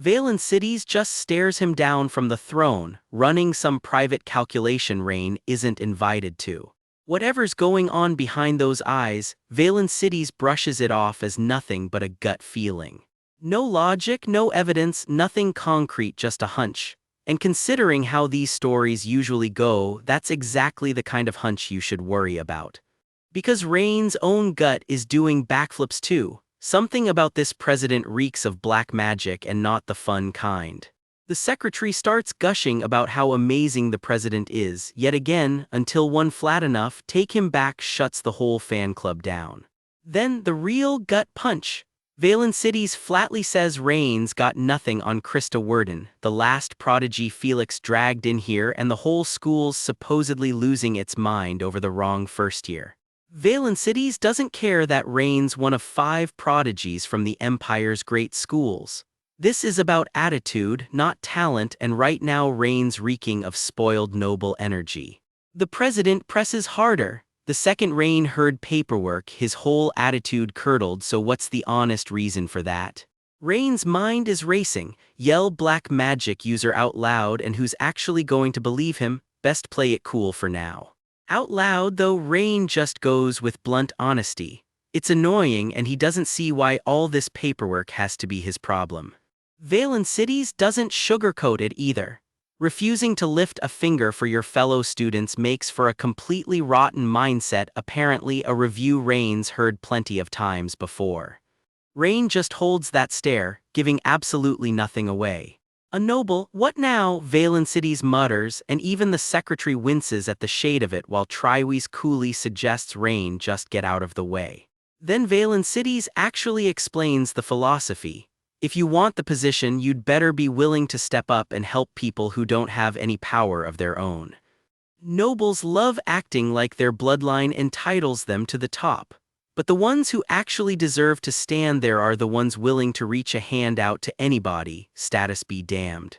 [SPEAKER 1] Valen Cities just stares him down from the throne, running some private calculation Rain isn't invited to. Whatever's going on behind those eyes, Valen Cities brushes it off as nothing but a gut feeling. No logic, no evidence, nothing concrete, just a hunch. And considering how these stories usually go, that's exactly the kind of hunch you should worry about. Because Rain's own gut is doing backflips too. Something about this president reeks of black magic, and not the fun kind. The secretary starts gushing about how amazing the president is, yet again, until one flat enough take him back shuts the whole fan club down. Then the real gut punch. Valen Cities flatly says Rain's got nothing on Krista Worden, the last prodigy Felix dragged in here, and the whole school's supposedly losing its mind over the wrong first year. Valen Cities doesn't care that Rain's one of 5 prodigies from the Empire's great schools. This is about attitude, not talent, and right now Rain's reeking of spoiled noble energy. The president presses harder. The second Rain heard paperwork, his whole attitude curdled, so what's the honest reason for that? Rain's mind is racing. Yell black magic user out loud, and who's actually going to believe him? Best play it cool for now. Out loud though, Rain just goes with blunt honesty. It's annoying, and he doesn't see why all this paperwork has to be his problem. Valen Cities doesn't sugarcoat it either. Refusing to lift a finger for your fellow students makes for a completely rotten mindset, apparently a review Rain's heard plenty of times before. Rain just holds that stare, giving absolutely nothing away. A noble, "What now?" Valencides mutters, and even the secretary winces at the shade of it while Triwes coolly suggests Rain just get out of the way. Then Valencides actually explains the philosophy. If you want the position, you'd better be willing to step up and help people who don't have any power of their own. Nobles love acting like their bloodline entitles them to the top. But the ones who actually deserve to stand there are the ones willing to reach a hand out to anybody, status be damned.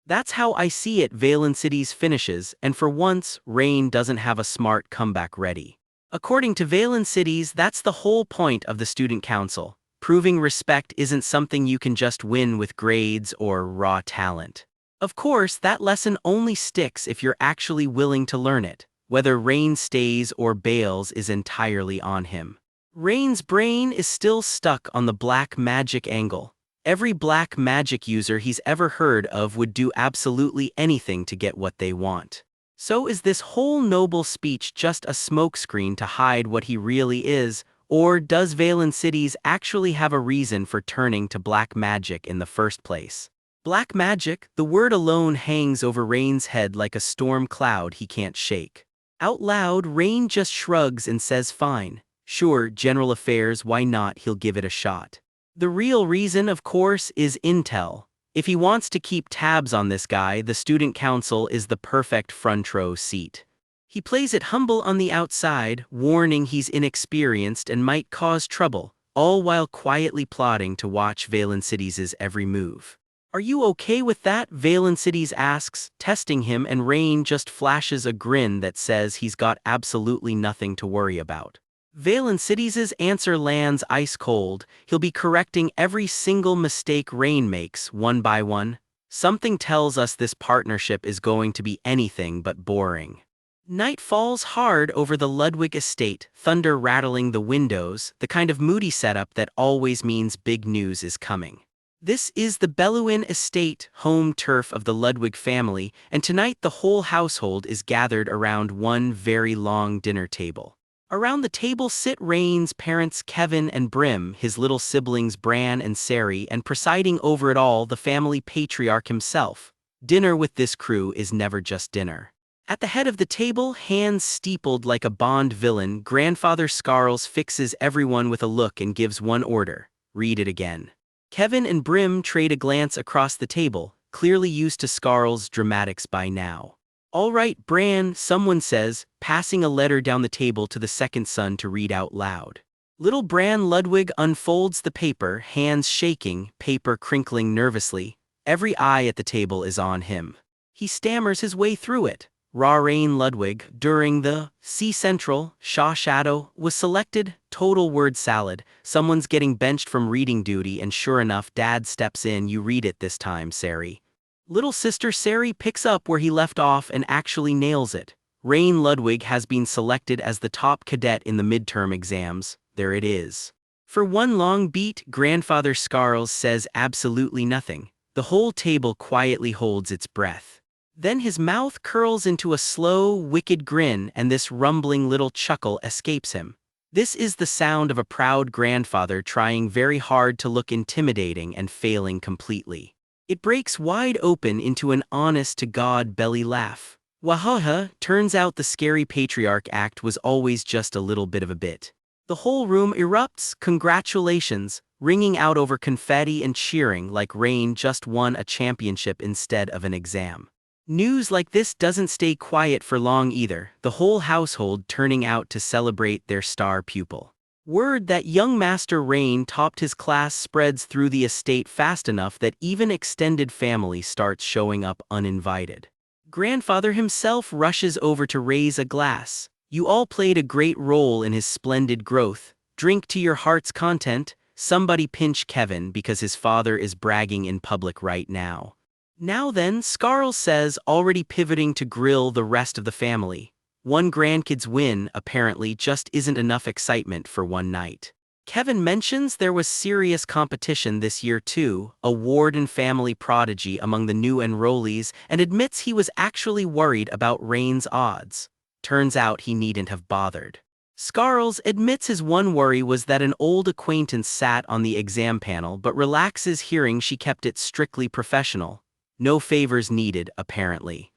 [SPEAKER 1] That's how I see it. Valencides finishes, and for once, Rain doesn't have a smart comeback ready. According to Valencides, that's the whole point of the student council. Proving respect isn't something you can just win with grades or raw talent. Of course, that lesson only sticks if you're actually willing to learn it. Whether Rain stays or bails is entirely on him. Rain's brain is still stuck on the black magic angle. Every black magic user he's ever heard of would do absolutely anything to get what they want. So is this whole noble speech just a smokescreen to hide what he really is, or does Valencides actually have a reason for turning to black magic in the first place? Black magic, the word alone hangs over Rain's head like a storm cloud he can't shake. Out loud, Rain just shrugs and says fine. Sure, general affairs, why not, he'll give it a shot. The real reason, of course, is intel. If he wants to keep tabs on this guy, the student council is the perfect front row seat. He plays it humble on the outside, warning he's inexperienced and might cause trouble, all while quietly plotting to watch Valencides' every move. "Are you okay with that?" Valencides asks, testing him, and Rain just flashes a grin that says he's got absolutely nothing to worry about. Valencides' answer lands ice cold. He'll be correcting every single mistake Rain makes, one by one. Something tells us this partnership is going to be anything but boring. Night falls hard over the Ludwig estate, thunder rattling the windows, the kind of moody setup that always means big news is coming. This is the Belluin estate, home turf of the Ludwig family, and tonight the whole household is gathered around one very long dinner table. Around the table sit Rain's parents Kevin and Brim, his little siblings Bran and Sari, and presiding over it all, the family patriarch himself. Dinner with this crew is never just dinner. At the head of the table, hands steepled like a Bond villain, Grandfather Scarles fixes everyone with a look and gives one order: read it again. Kevin and Brim trade a glance across the table, clearly used to Scarles' dramatics by now. "All right, Bran," someone says, passing a letter down the table to the second son to read out loud. Little Bran Ludwig unfolds the paper, hands shaking, paper crinkling nervously. Every eye at the table is on him. He stammers his way through it. Rain Ludwig, during the C-Central, Shaw Shadow, was selected, total word salad. Someone's getting benched from reading duty, and sure enough, Dad steps in. "You read it this time, Sari." Little sister Sari picks up where he left off and actually nails it. Rain Ludwig has been selected as the top cadet in the midterm exams. There it is. For one long beat, Grandfather Scarles says absolutely nothing. The whole table quietly holds its breath. Then his mouth curls into a slow, wicked grin, and this rumbling little chuckle escapes him. This is the sound of a proud grandfather trying very hard to look intimidating and failing completely. It breaks wide open into an honest-to-God belly laugh. Wahaha, turns out the scary patriarch act was always just a little bit of a bit. The whole room erupts, congratulations, ringing out over confetti and cheering like Rain just won a championship instead of an exam. News like this doesn't stay quiet for long either, the whole household turning out to celebrate their star pupil. Word that young Master Rain topped his class spreads through the estate fast enough that even extended family starts showing up uninvited. Grandfather himself rushes over to raise a glass. "You all played a great role in his splendid growth. Drink to your heart's content." Somebody pinch Kevin because his father is bragging in public right now. "Now then," Scarles says, already pivoting to grill the rest of the family. One grandkid's win, apparently, just isn't enough excitement for one night. Kevin mentions there was serious competition this year too, a ward and family prodigy among the new enrollees, and admits he was actually worried about Rain's odds. Turns out he needn't have bothered. Scarles admits his one worry was that an old acquaintance sat on the exam panel but relaxes hearing she kept it strictly professional. No favors needed, apparently.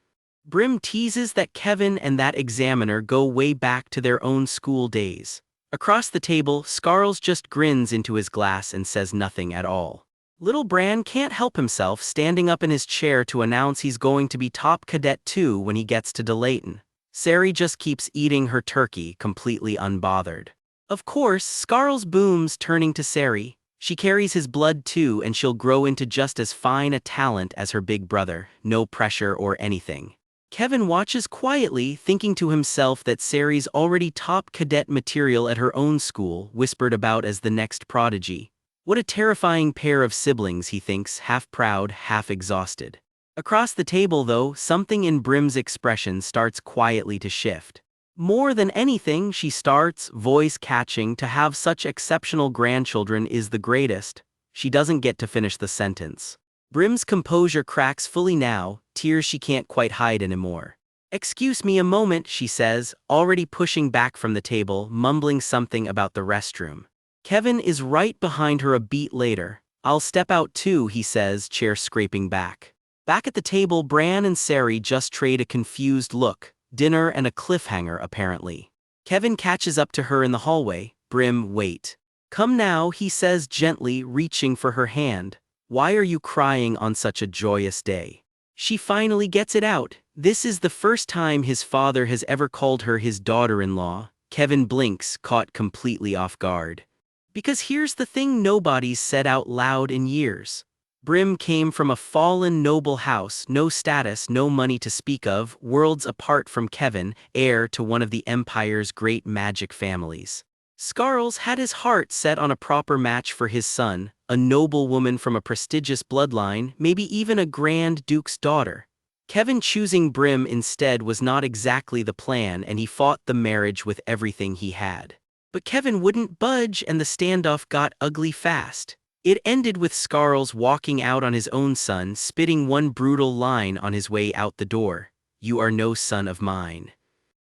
[SPEAKER 1] Brim teases that Kevin and that examiner go way back to their own school days. Across the table, Scarles just grins into his glass and says nothing at all. Little Bran can't help himself, standing up in his chair to announce he's going to be top cadet too when he gets to Delayton. Sari just keeps eating her turkey, completely unbothered. Of course, Scarles booms, turning to Sari. She carries his blood too, and she'll grow into just as fine a talent as her big brother, no pressure or anything. Kevin watches quietly, thinking to himself that Sari's already top cadet material at her own school, whispered about as the next prodigy. What a terrifying pair of siblings, he thinks, half proud, half exhausted. Across the table, though, something in Brim's expression starts quietly to shift. More than anything, she starts, voice catching, to have such exceptional grandchildren is the greatest. She doesn't get to finish the sentence. Brim's composure cracks fully now, tears she can't quite hide anymore. "Excuse me a moment," she says, already pushing back from the table, mumbling something about the restroom. Kevin is right behind her a beat later. "I'll step out too," he says, chair scraping back. Back at the table, Bran and Sari just trade a confused look. Dinner and a cliffhanger, apparently. Kevin catches up to her in the hallway. "Brim, wait. Come now," he says gently, reaching for her hand. "Why are you crying on such a joyous day?" She finally gets it out. This is the first time his father has ever called her his daughter-in-law. Kevin blinks, caught completely off guard. Because here's the thing nobody's said out loud in years. Brim came from a fallen noble house, no status, no money to speak of, worlds apart from Kevin, heir to one of the Empire's great magic families. Scarles had his heart set on a proper match for his son, a noble woman from a prestigious bloodline, maybe even a Grand Duke's daughter. Kevin choosing Brim instead was not exactly the plan, and he fought the marriage with everything he had. But Kevin wouldn't budge, and the standoff got ugly fast. It ended with Scarles walking out on his own son, spitting one brutal line on his way out the door. "You are no son of mine."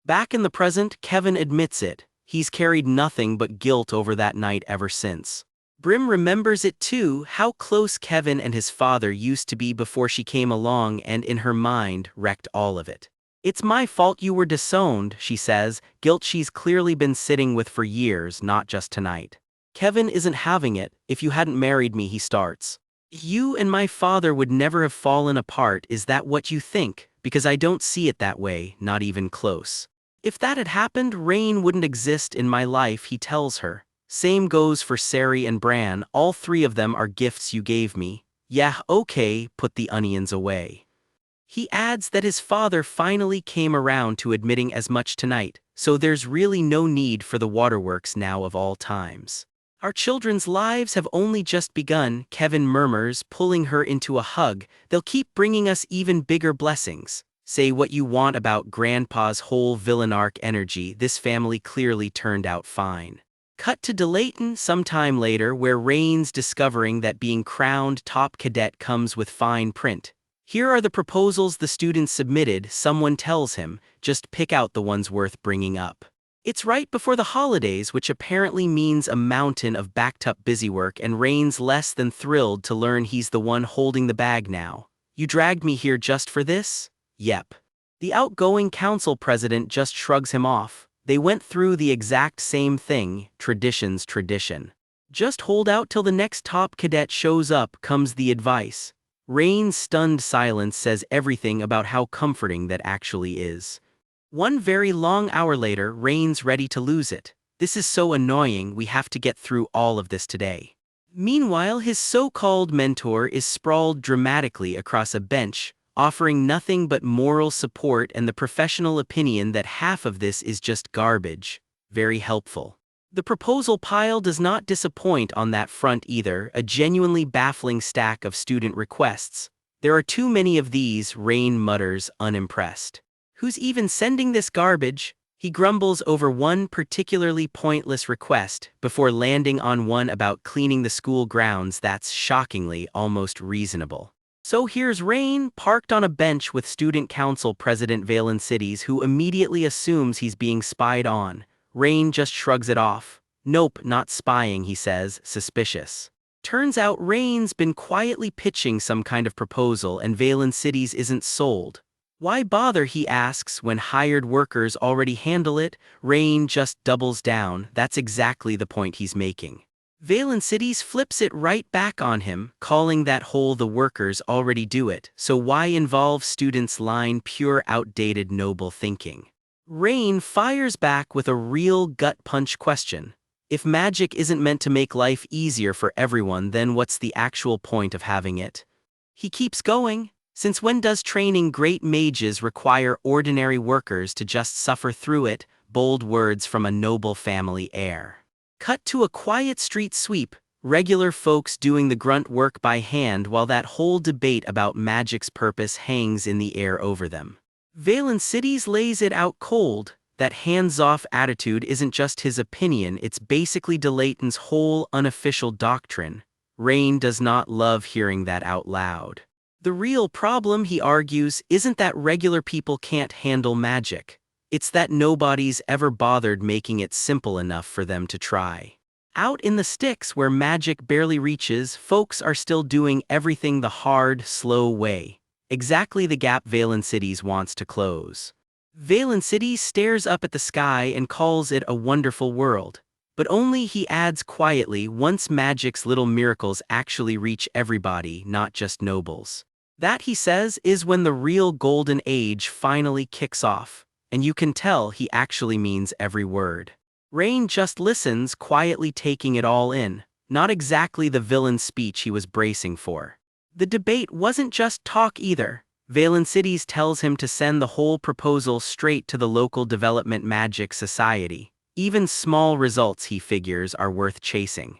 [SPEAKER 1] Back in the present, Kevin admits it. He's carried nothing but guilt over that night ever since. Brim remembers it too, how close Kevin and his father used to be before she came along, and in her mind, wrecked all of it. "It's my fault you were disowned," she says, guilt she's clearly been sitting with for years, not just tonight. Kevin isn't having it. "If you hadn't married me," he starts. "You and my father would never have fallen apart. Is that what you think? Because I don't see it that way, not even close. If that had happened, Rain wouldn't exist in my life," he tells her. "Same goes for Sari and Bran, all three of them are gifts you gave me. Yeah, okay, put the onions away." He adds that his father finally came around to admitting as much tonight, so there's really no need for the waterworks now of all times. "Our children's lives have only just begun," Kevin murmurs, pulling her into a hug. "They'll keep bringing us even bigger blessings." Say what you want about Grandpa's whole villain arc energy, this family clearly turned out fine. Cut to Delayton sometime later, where Rain's discovering that being crowned top cadet comes with fine print. Here are the proposals the students submitted, someone tells him, just pick out the ones worth bringing up. It's right before the holidays, which apparently means a mountain of backed-up busywork, and Rain's less than thrilled to learn he's the one holding the bag now. "You dragged me here just for this?" "Yep." The outgoing council president just shrugs him off. "They went through the exact same thing, tradition's tradition. Just hold out till the next top cadet shows up," comes the advice. Rain's stunned silence says everything about how comforting that actually is. One very long hour later, Rain's ready to lose it. "This is so annoying, we have to get through all of this today." Meanwhile, his so-called mentor is sprawled dramatically across a bench, offering nothing but moral support and the professional opinion that half of this is just garbage. Very helpful. The proposal pile does not disappoint on that front either, a genuinely baffling stack of student requests. "There are too many of these," Rain mutters, unimpressed. "Who's even sending this garbage?" He grumbles over one particularly pointless request, before landing on one about cleaning the school grounds that's shockingly almost reasonable. So here's Rain, parked on a bench with student council president Valen Cities, who immediately assumes he's being spied on. Rain just shrugs it off. Nope, not spying, he says, suspicious. Turns out Rain's been quietly pitching some kind of proposal and Valen Cities isn't sold. Why bother, he asks, when hired workers already handle it? Rain just doubles down. That's exactly the point he's making. Valen Cities flips it right back on him, calling that whole the workers already do it, so why involve students' line pure outdated noble thinking? Rain fires back with a real gut punch question. If magic isn't meant to make life easier for everyone, then what's the actual point of having it? He keeps going. Since when does training great mages require ordinary workers to just suffer through it? Bold words from a noble family heir. Cut to a quiet street sweep, regular folks doing the grunt work by hand while that whole debate about magic's purpose hangs in the air over them. Valen Cities lays it out cold. That hands-off attitude isn't just his opinion, it's basically Delayton's whole unofficial doctrine. Rain does not love hearing that out loud. The real problem, he argues, isn't that regular people can't handle magic. It's that nobody's ever bothered making it simple enough for them to try. Out in the sticks where magic barely reaches, folks are still doing everything the hard, slow way. Exactly the gap Valen Cities wants to close. Valen Cities stares up at the sky and calls it a wonderful world. But only, he adds quietly, once magic's little miracles actually reach everybody, not just nobles. That, he says, is when the real golden age finally kicks off. And you can tell he actually means every word. Rain just listens, quietly taking it all in, not exactly the villain speech he was bracing for. The debate wasn't just talk either. Valen Cities tells him to send the whole proposal straight to the local development magic society. Even small results, he figures, are worth chasing.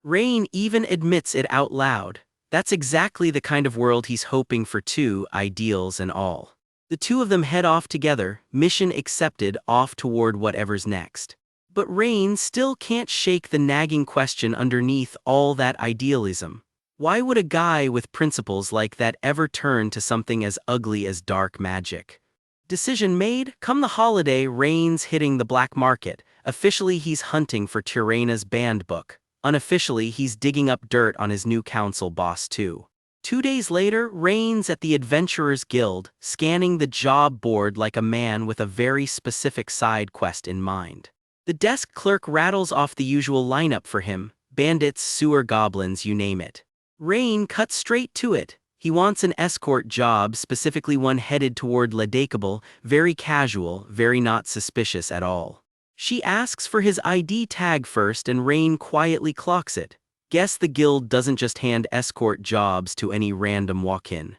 [SPEAKER 1] Rain even admits it out loud. That's exactly the kind of world he's hoping for too, ideals and all. The two of them head off together, mission accepted, off toward whatever's next. But Rain still can't shake the nagging question underneath all that idealism. Why would a guy with principles like that ever turn to something as ugly as dark magic? Decision made. Come the holiday, Rain's hitting the black market. Officially, he's hunting for Tyrena's banned book. Unofficially, he's digging up dirt on his new council boss too. 2 days later, Rain's at the Adventurers Guild, scanning the job board like a man with a very specific side quest in mind. The desk clerk rattles off the usual lineup for him: bandits, sewer goblins, you name it. Rain cuts straight to it. He wants an escort job, specifically one headed toward Ladakable, very casual, very not suspicious at all. She asks for his ID tag first and Rain quietly clocks it. Guess the guild doesn't just hand escort jobs to any random walk-in.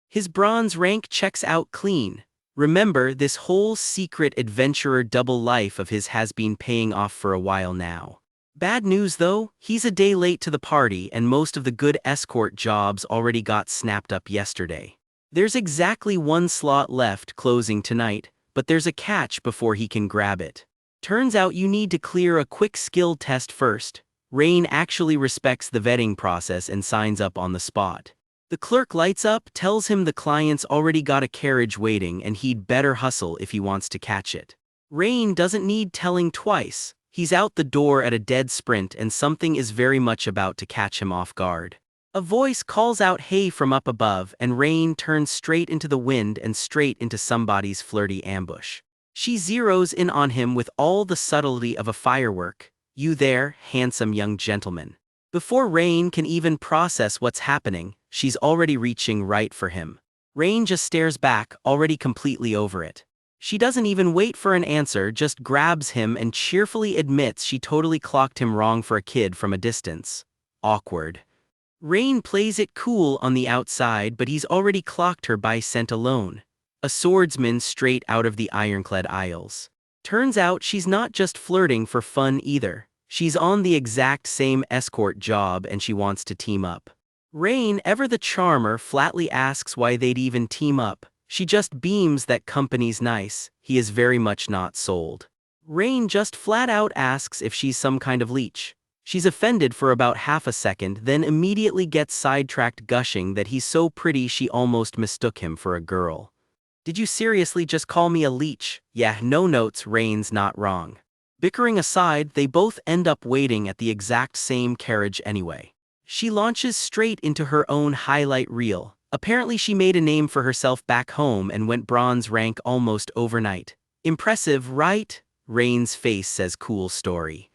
[SPEAKER 1] His bronze rank checks out clean. Remember, this whole secret adventurer double life of his has been paying off for a while now. Bad news though, he's a day late to the party and most of the good escort jobs already got snapped up yesterday. There's exactly 1 slot left closing tonight, but there's a catch before he can grab it. Turns out you need to clear a quick skill test first. Rain actually respects the vetting process and signs up on the spot. The clerk lights up, tells him the client's already got a carriage waiting and he'd better hustle if he wants to catch it. Rain doesn't need telling twice. He's out the door at a dead sprint and something is very much about to catch him off guard. A voice calls out "Hey" from up above and Rain turns straight into the wind and straight into somebody's flirty ambush. She zeroes in on him with all the subtlety of a firework. "You there, handsome young gentleman." Before Rain can even process what's happening, she's already reaching right for him. Rain just stares back, already completely over it. She doesn't even wait for an answer, just grabs him and cheerfully admits she totally clocked him wrong for a kid from a distance. Awkward. Rain plays it cool on the outside, but he's already clocked her by scent alone. A swordsman straight out of the Ironclad Isles. Turns out she's not just flirting for fun either. She's on the exact same escort job and she wants to team up. Rain, ever the charmer, flatly asks why they'd even team up. She just beams that company's nice. He is very much not sold. Rain just flat out asks if she's some kind of leech. She's offended for about half a second, then immediately gets sidetracked, gushing that he's so pretty she almost mistook him for a girl. Did you seriously just call me a leech? Yeah, no notes, Rain's not wrong. Bickering aside, they both end up waiting at the exact same carriage anyway. She launches straight into her own highlight reel. Apparently she made a name for herself back home and went bronze rank almost overnight. Impressive, right? Rain's face says cool story.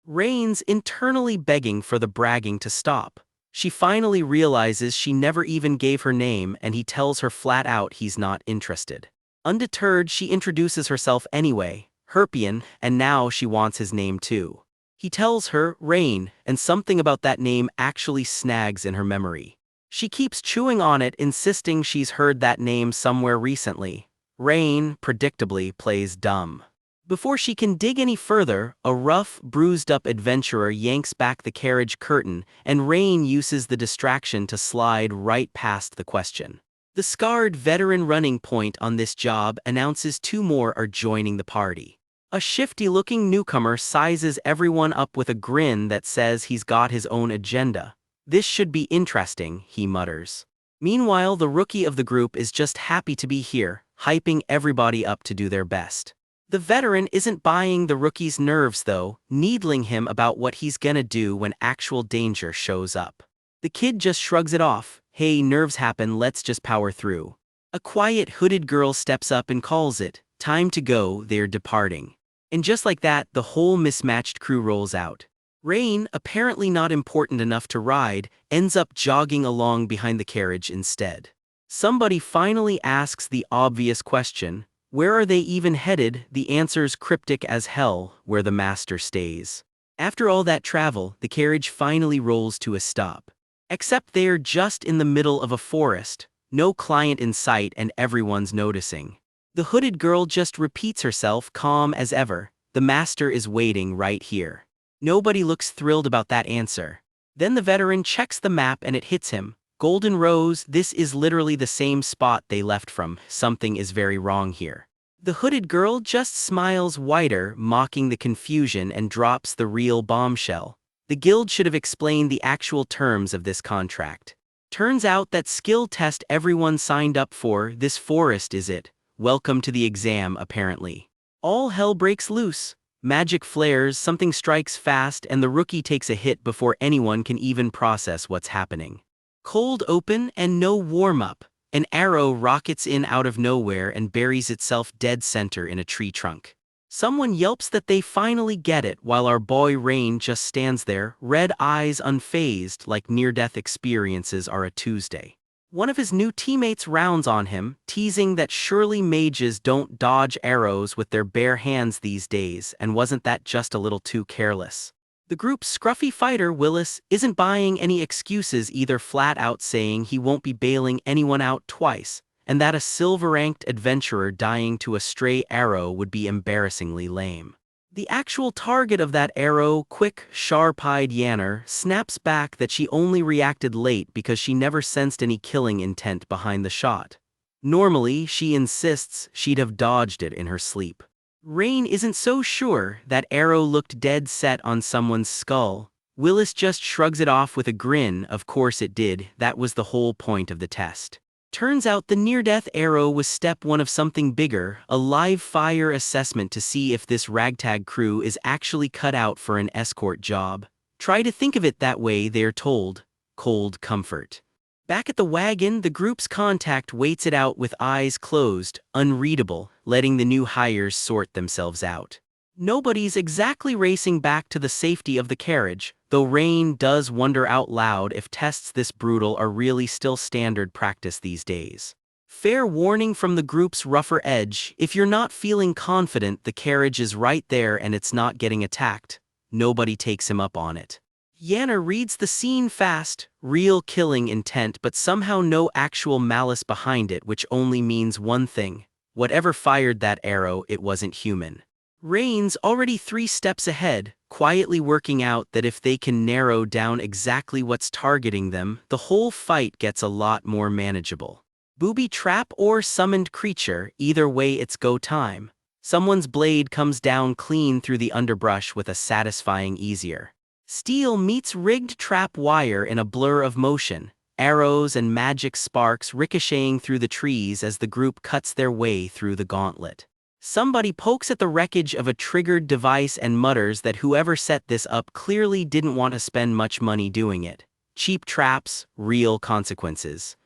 [SPEAKER 1] Rain's internally begging for the bragging to stop. She finally realizes she never even gave her name, and he tells her flat out he's not interested. Undeterred, she introduces herself anyway, Herpian, and now she wants his name too. He tells her, Rain, and something about that name actually snags in her memory. She keeps chewing on it, insisting she's heard that name somewhere recently. Rain, predictably, plays dumb. Before she can dig any further, a rough, bruised-up adventurer yanks back the carriage curtain, and Rain uses the distraction to slide right past the question. The scarred veteran running point on this job announces two more are joining the party. A shifty-looking newcomer sizes everyone up with a grin that says he's got his own agenda. This should be interesting, he mutters. Meanwhile, the rookie of the group is just happy to be here, hyping everybody up to do their best. The veteran isn't buying the rookie's nerves though, needling him about what he's gonna do when actual danger shows up. The kid just shrugs it off. Hey, nerves happen, let's just power through. A quiet hooded girl steps up and calls it. Time to go, they're departing. And just like that, the whole mismatched crew rolls out. Rain, apparently not important enough to ride, ends up jogging along behind the carriage instead. Somebody finally asks the obvious question. Where are they even headed? The answer's cryptic as hell, where the master stays. After all that travel, the carriage finally rolls to a stop. Except they're just in the middle of a forest, no client in sight and everyone's noticing. The hooded girl just repeats herself, calm as ever. The master is waiting right here. Nobody looks thrilled about that answer. Then the veteran checks the map and it hits him. Golden Rose, this is literally the same spot they left from. Something is very wrong here. The hooded girl just smiles wider, mocking the confusion, and drops the real bombshell. The guild should have explained the actual terms of this contract. Turns out that skill test everyone signed up for, this forest is it. Welcome to the exam, apparently. All hell breaks loose. Magic flares, something strikes fast, and the rookie takes a hit before anyone can even process what's happening. Cold open and no warm-up. An arrow rockets in out of nowhere and buries itself dead center in a tree trunk. Someone yelps that they finally get it while our boy Rain just stands there, red eyes unfazed like near-death experiences are a Tuesday. One of his new teammates rounds on him, teasing that surely mages don't dodge arrows with their bare hands these days, and wasn't that just a little too careless? The group's scruffy fighter, Willis, isn't buying any excuses either, flat out saying he won't be bailing anyone out twice, and that a silver-ranked adventurer dying to a stray arrow would be embarrassingly lame. The actual target of that arrow, quick, sharp-eyed Yanner, snaps back that she only reacted late because she never sensed any killing intent behind the shot. Normally, she insists she'd have dodged it in her sleep. Rain isn't so sure. That arrow looked dead set on someone's skull. Willis just shrugs it off with a grin. Of course it did, that was the whole point of the test. Turns out the near-death arrow was step one of something bigger, a live fire assessment to see if this ragtag crew is actually cut out for an escort job. Try to think of it that way, they're told. Cold comfort. Back at the wagon, the group's contact waits it out with eyes closed, unreadable, letting the new hires sort themselves out. Nobody's exactly racing back to the safety of the carriage, though Rain does wonder out loud if tests this brutal are really still standard practice these days. Fair warning from the group's rougher edge, if you're not feeling confident the carriage is right there and it's not getting attacked, nobody takes him up on it. Yanner reads the scene fast, real killing intent but somehow no actual malice behind it, which only means one thing. Whatever fired that arrow, it wasn't human. Rain's already 3 steps ahead, quietly working out that if they can narrow down exactly what's targeting them, the whole fight gets a lot more manageable. Booby trap or summoned creature, either way it's go time. Someone's blade comes down clean through the underbrush with a satisfying easier. Steel meets rigged trap wire in a blur of motion, arrows and magic sparks ricocheting through the trees as the group cuts their way through the gauntlet. Somebody pokes at the wreckage of a triggered device and mutters that whoever set this up clearly didn't want to spend much money doing it. Cheap traps, real consequences.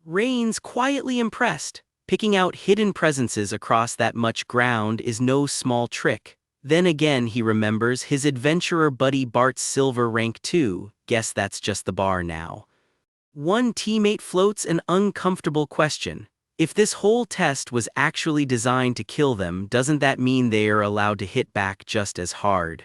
[SPEAKER 1] Rain's quietly impressed. Picking out hidden presences across that much ground is no small trick. Then again he remembers his adventurer buddy Bart's silver rank too. Guess that's just the bar now. One teammate floats an uncomfortable question. If this whole test was actually designed to kill them, doesn't that mean they are allowed to hit back just as hard?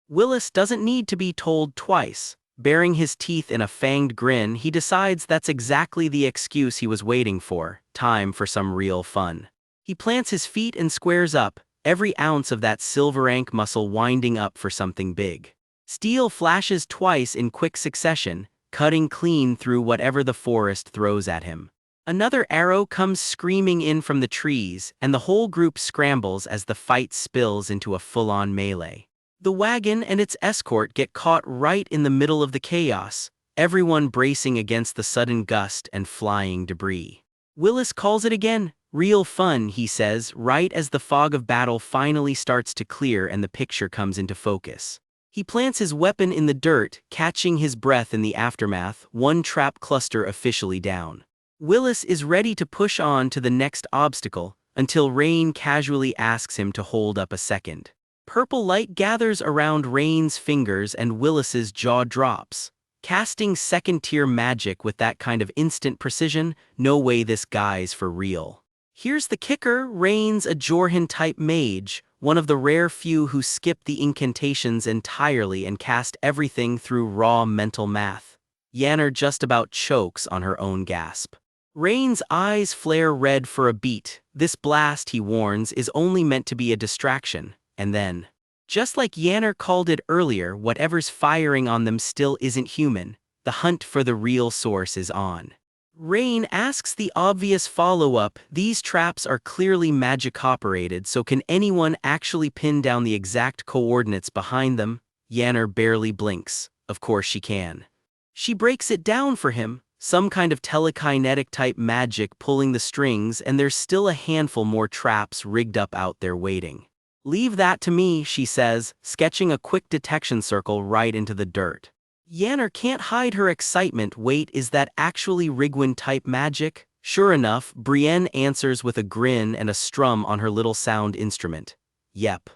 [SPEAKER 1] Willis doesn't need to be told twice. Baring his teeth in a fanged grin, he decides that's exactly the excuse he was waiting for. Time for some real fun. He plants his feet and squares up, every ounce of that silver rank muscle winding up for something big. Steel flashes twice in quick succession, cutting clean through whatever the forest throws at him. Another arrow comes screaming in from the trees, and the whole group scrambles as the fight spills into a full-on melee. The wagon and its escort get caught right in the middle of the chaos, everyone bracing against the sudden gust and flying debris. Willis calls it again. Real fun, he says, right as the fog of battle finally starts to clear and the picture comes into focus. He plants his weapon in the dirt, catching his breath in the aftermath, one trap cluster officially down. Willis is ready to push on to the next obstacle, until Rain casually asks him to hold up a second. Purple light gathers around Rain's fingers and Willis's jaw drops. Casting second-tier magic with that kind of instant precision, no way this guy's for real. Here's the kicker, Rain's a Jorhan-type mage, one of the rare few who skip the incantations entirely and cast everything through raw mental math. Yanner just about chokes on her own gasp. Rain's eyes flare red for a beat. This blast, he warns, is only meant to be a distraction. And then, just like Yanner called it earlier, whatever's firing on them still isn't human. The hunt for the real source is on. Rain asks the obvious follow-up, these traps are clearly magic-operated, so can anyone actually pin down the exact coordinates behind them? Yanner barely blinks. Of course she can. She breaks it down for him, some kind of telekinetic-type magic pulling the strings, and there's still a handful more traps rigged up out there waiting. Leave that to me, she says, sketching a quick detection circle right into the dirt. Yanner can't hide her excitement. Wait, is that actually Rigwin-type magic? Sure enough, Brienne answers with a grin and a strum on her little sound instrument. Yep.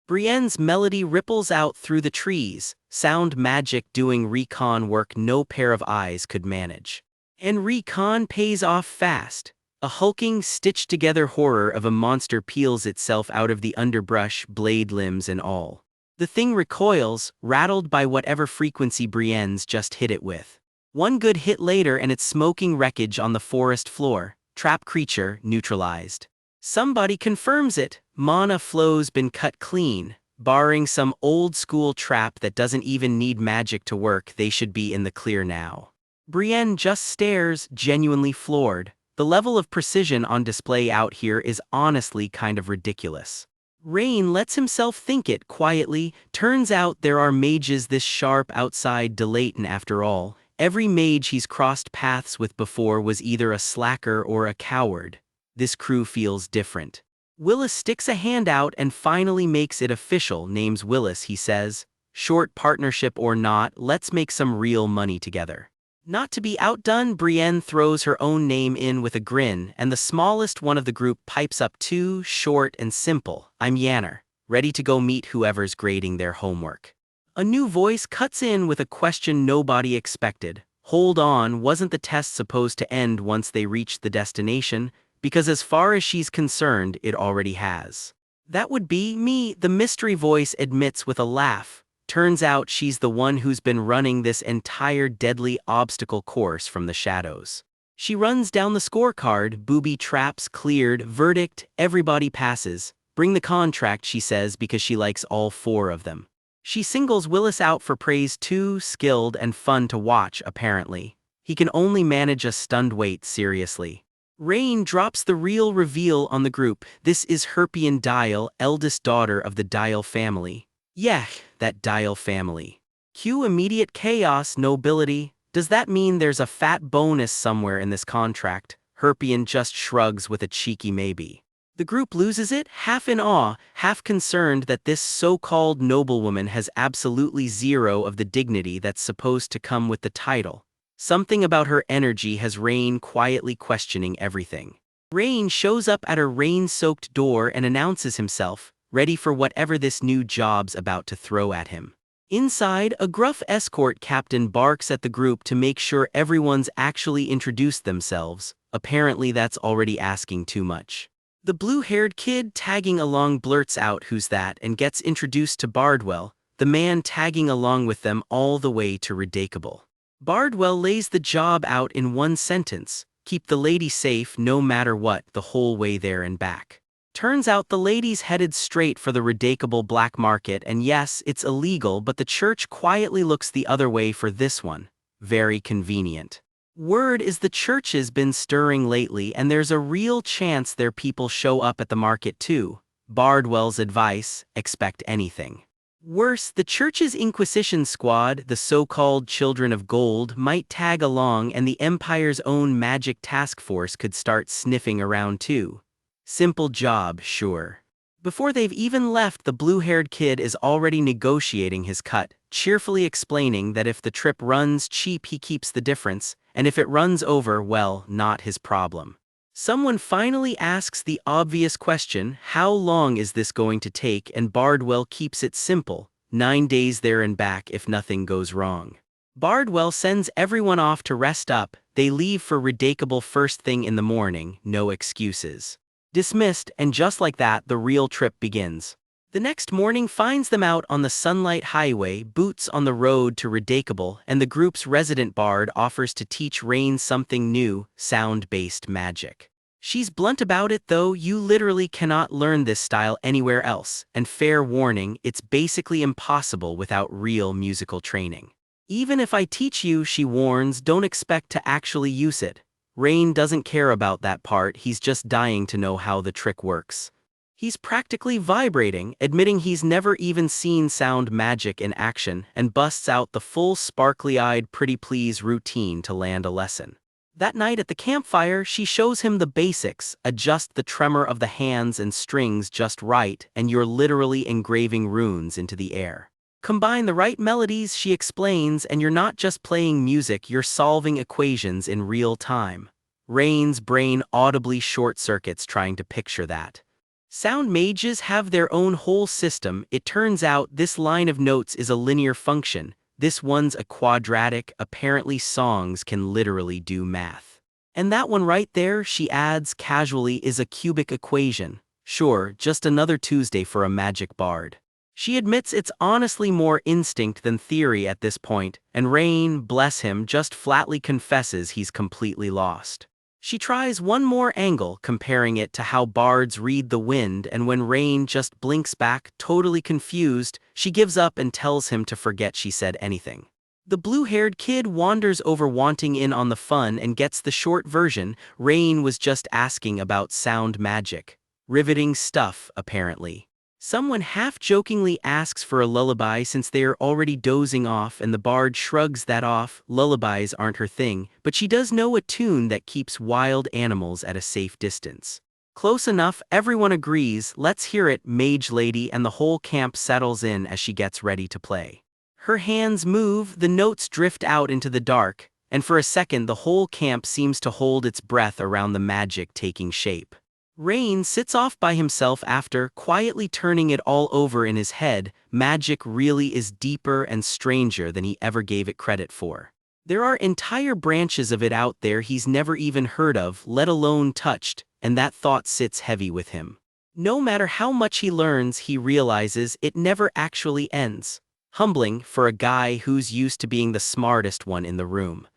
[SPEAKER 1] Brienne's melody ripples out through the trees, sound magic doing recon work no pair of eyes could manage. And recon pays off fast. A hulking, stitched-together horror of a monster peels itself out of the underbrush, blade limbs and all. The thing recoils, rattled by whatever frequency Brienne's just hit it with. One good hit later and it's smoking wreckage on the forest floor. Trap creature neutralized. Somebody confirms it. Mana flow's been cut clean. Barring some old-school trap that doesn't even need magic to work, they should be in the clear now. Brienne just stares, genuinely floored. The level of precision on display out here is honestly kind of ridiculous. Rain lets himself think it quietly. Turns out there are mages this sharp outside Delayton after all. Every mage he's crossed paths with before was either a slacker or a coward. This crew feels different. Willis sticks a hand out and finally makes it official. Name's Willis, he says. Short partnership or not, let's make some real money together. Not to be outdone, Brienne throws her own name in with a grin, and the smallest one of the group pipes up too, short and simple. I'm Yanner, ready to go meet whoever's grading their homework. A new voice cuts in with a question nobody expected. Hold on, wasn't the test supposed to end once they reached the destination? Because as far as she's concerned, it already has. That would be me, the mystery voice admits with a laugh. Turns out she's the one who's been running this entire deadly obstacle course from the shadows. She runs down the scorecard, booby traps cleared, verdict, everybody passes. Bring the contract, she says, because she likes all four of them. She singles Willis out for praise too, skilled and fun to watch, apparently. He can only manage a stunned wait, seriously. Rain drops the real reveal on the group. This is Herpian Dial, eldest daughter of the Dial family. Yeah, that Dial family. Cue immediate chaos, nobility. Does that mean there's a fat bonus somewhere in this contract? Herpian just shrugs with a cheeky maybe. The group loses it, half in awe, half concerned that this so-called noblewoman has absolutely zero of the dignity that's supposed to come with the title. Something about her energy has Rain quietly questioning everything. Rain shows up at her rain-soaked door and announces himself, ready for whatever this new job's about to throw at him. Inside, a gruff escort captain barks at the group to make sure everyone's actually introduced themselves. Apparently that's already asking too much. The blue-haired kid tagging along blurts out who's that and gets introduced to Bardwell, the man tagging along with them all the way to Redacable. Bardwell lays the job out in one sentence: keep the lady safe no matter what the whole way there and back. Turns out the lady's headed straight for the Redacable black market, and yes, it's illegal, but the church quietly looks the other way for this one. Very convenient. Word is the church has been stirring lately, and there's a real chance their people show up at the market too. Bardwell's advice: expect anything. Worse, the church's Inquisition squad, the so-called Children of Gold, might tag along, and the Empire's own magic task force could start sniffing around too. Simple job, sure. Before they've even left, the blue-haired kid is already negotiating his cut, cheerfully explaining that if the trip runs cheap he keeps the difference, and if it runs over, well, not his problem. Someone finally asks the obvious question: how long is this going to take? And Bardwell keeps it simple: 9 days there and back if nothing goes wrong. Bardwell sends everyone off to rest up. They leave for Redacable first thing in the morning, no excuses. Dismissed, and just like that, the real trip begins. The next morning finds them out on the Sunlight Highway, boots on the road to Redacable, and the group's resident bard offers to teach Rain something new: sound-based magic. She's blunt about it though: you literally cannot learn this style anywhere else, and fair warning, it's basically impossible without real musical training. Even if I teach you, she warns, don't expect to actually use it. Rain doesn't care about that part, he's just dying to know how the trick works. He's practically vibrating, admitting he's never even seen sound magic in action, and busts out the full sparkly-eyed pretty please routine to land a lesson. That night at the campfire, she shows him the basics: adjust the tremor of the hands and strings just right, and you're literally engraving runes into the air. Combine the right melodies, she explains, and you're not just playing music, you're solving equations in real time. Rain's brain audibly short-circuits trying to picture that. Sound mages have their own whole system. It turns out this line of notes is a linear function. This one's a quadratic. Apparently songs can literally do math. And that one right there, she adds casually, is a cubic equation. Sure, just another Tuesday for a magic bard. She admits it's honestly more instinct than theory at this point, and Rain, bless him, just flatly confesses he's completely lost. She tries one more angle, comparing it to how bards read the wind, and when Rain just blinks back, totally confused, she gives up and tells him to forget she said anything. The blue-haired kid wanders over wanting in on the fun and gets the short version: Rain was just asking about sound magic. Riveting stuff, apparently. Someone half-jokingly asks for a lullaby since they are already dozing off, and the bard shrugs that off. Lullabies aren't her thing, but she does know a tune that keeps wild animals at a safe distance. Close enough, everyone agrees. Let's hear it, mage lady, and the whole camp settles in as she gets ready to play. Her hands move, the notes drift out into the dark, and for a second the whole camp seems to hold its breath around the magic taking shape. Rain sits off by himself after, quietly turning it all over in his head. Magic really is deeper and stranger than he ever gave it credit for. There are entire branches of it out there he's never even heard of, let alone touched, and that thought sits heavy with him. No matter how much he learns, he realizes it never actually ends. Humbling for a guy who's used to being the smartest one in the room.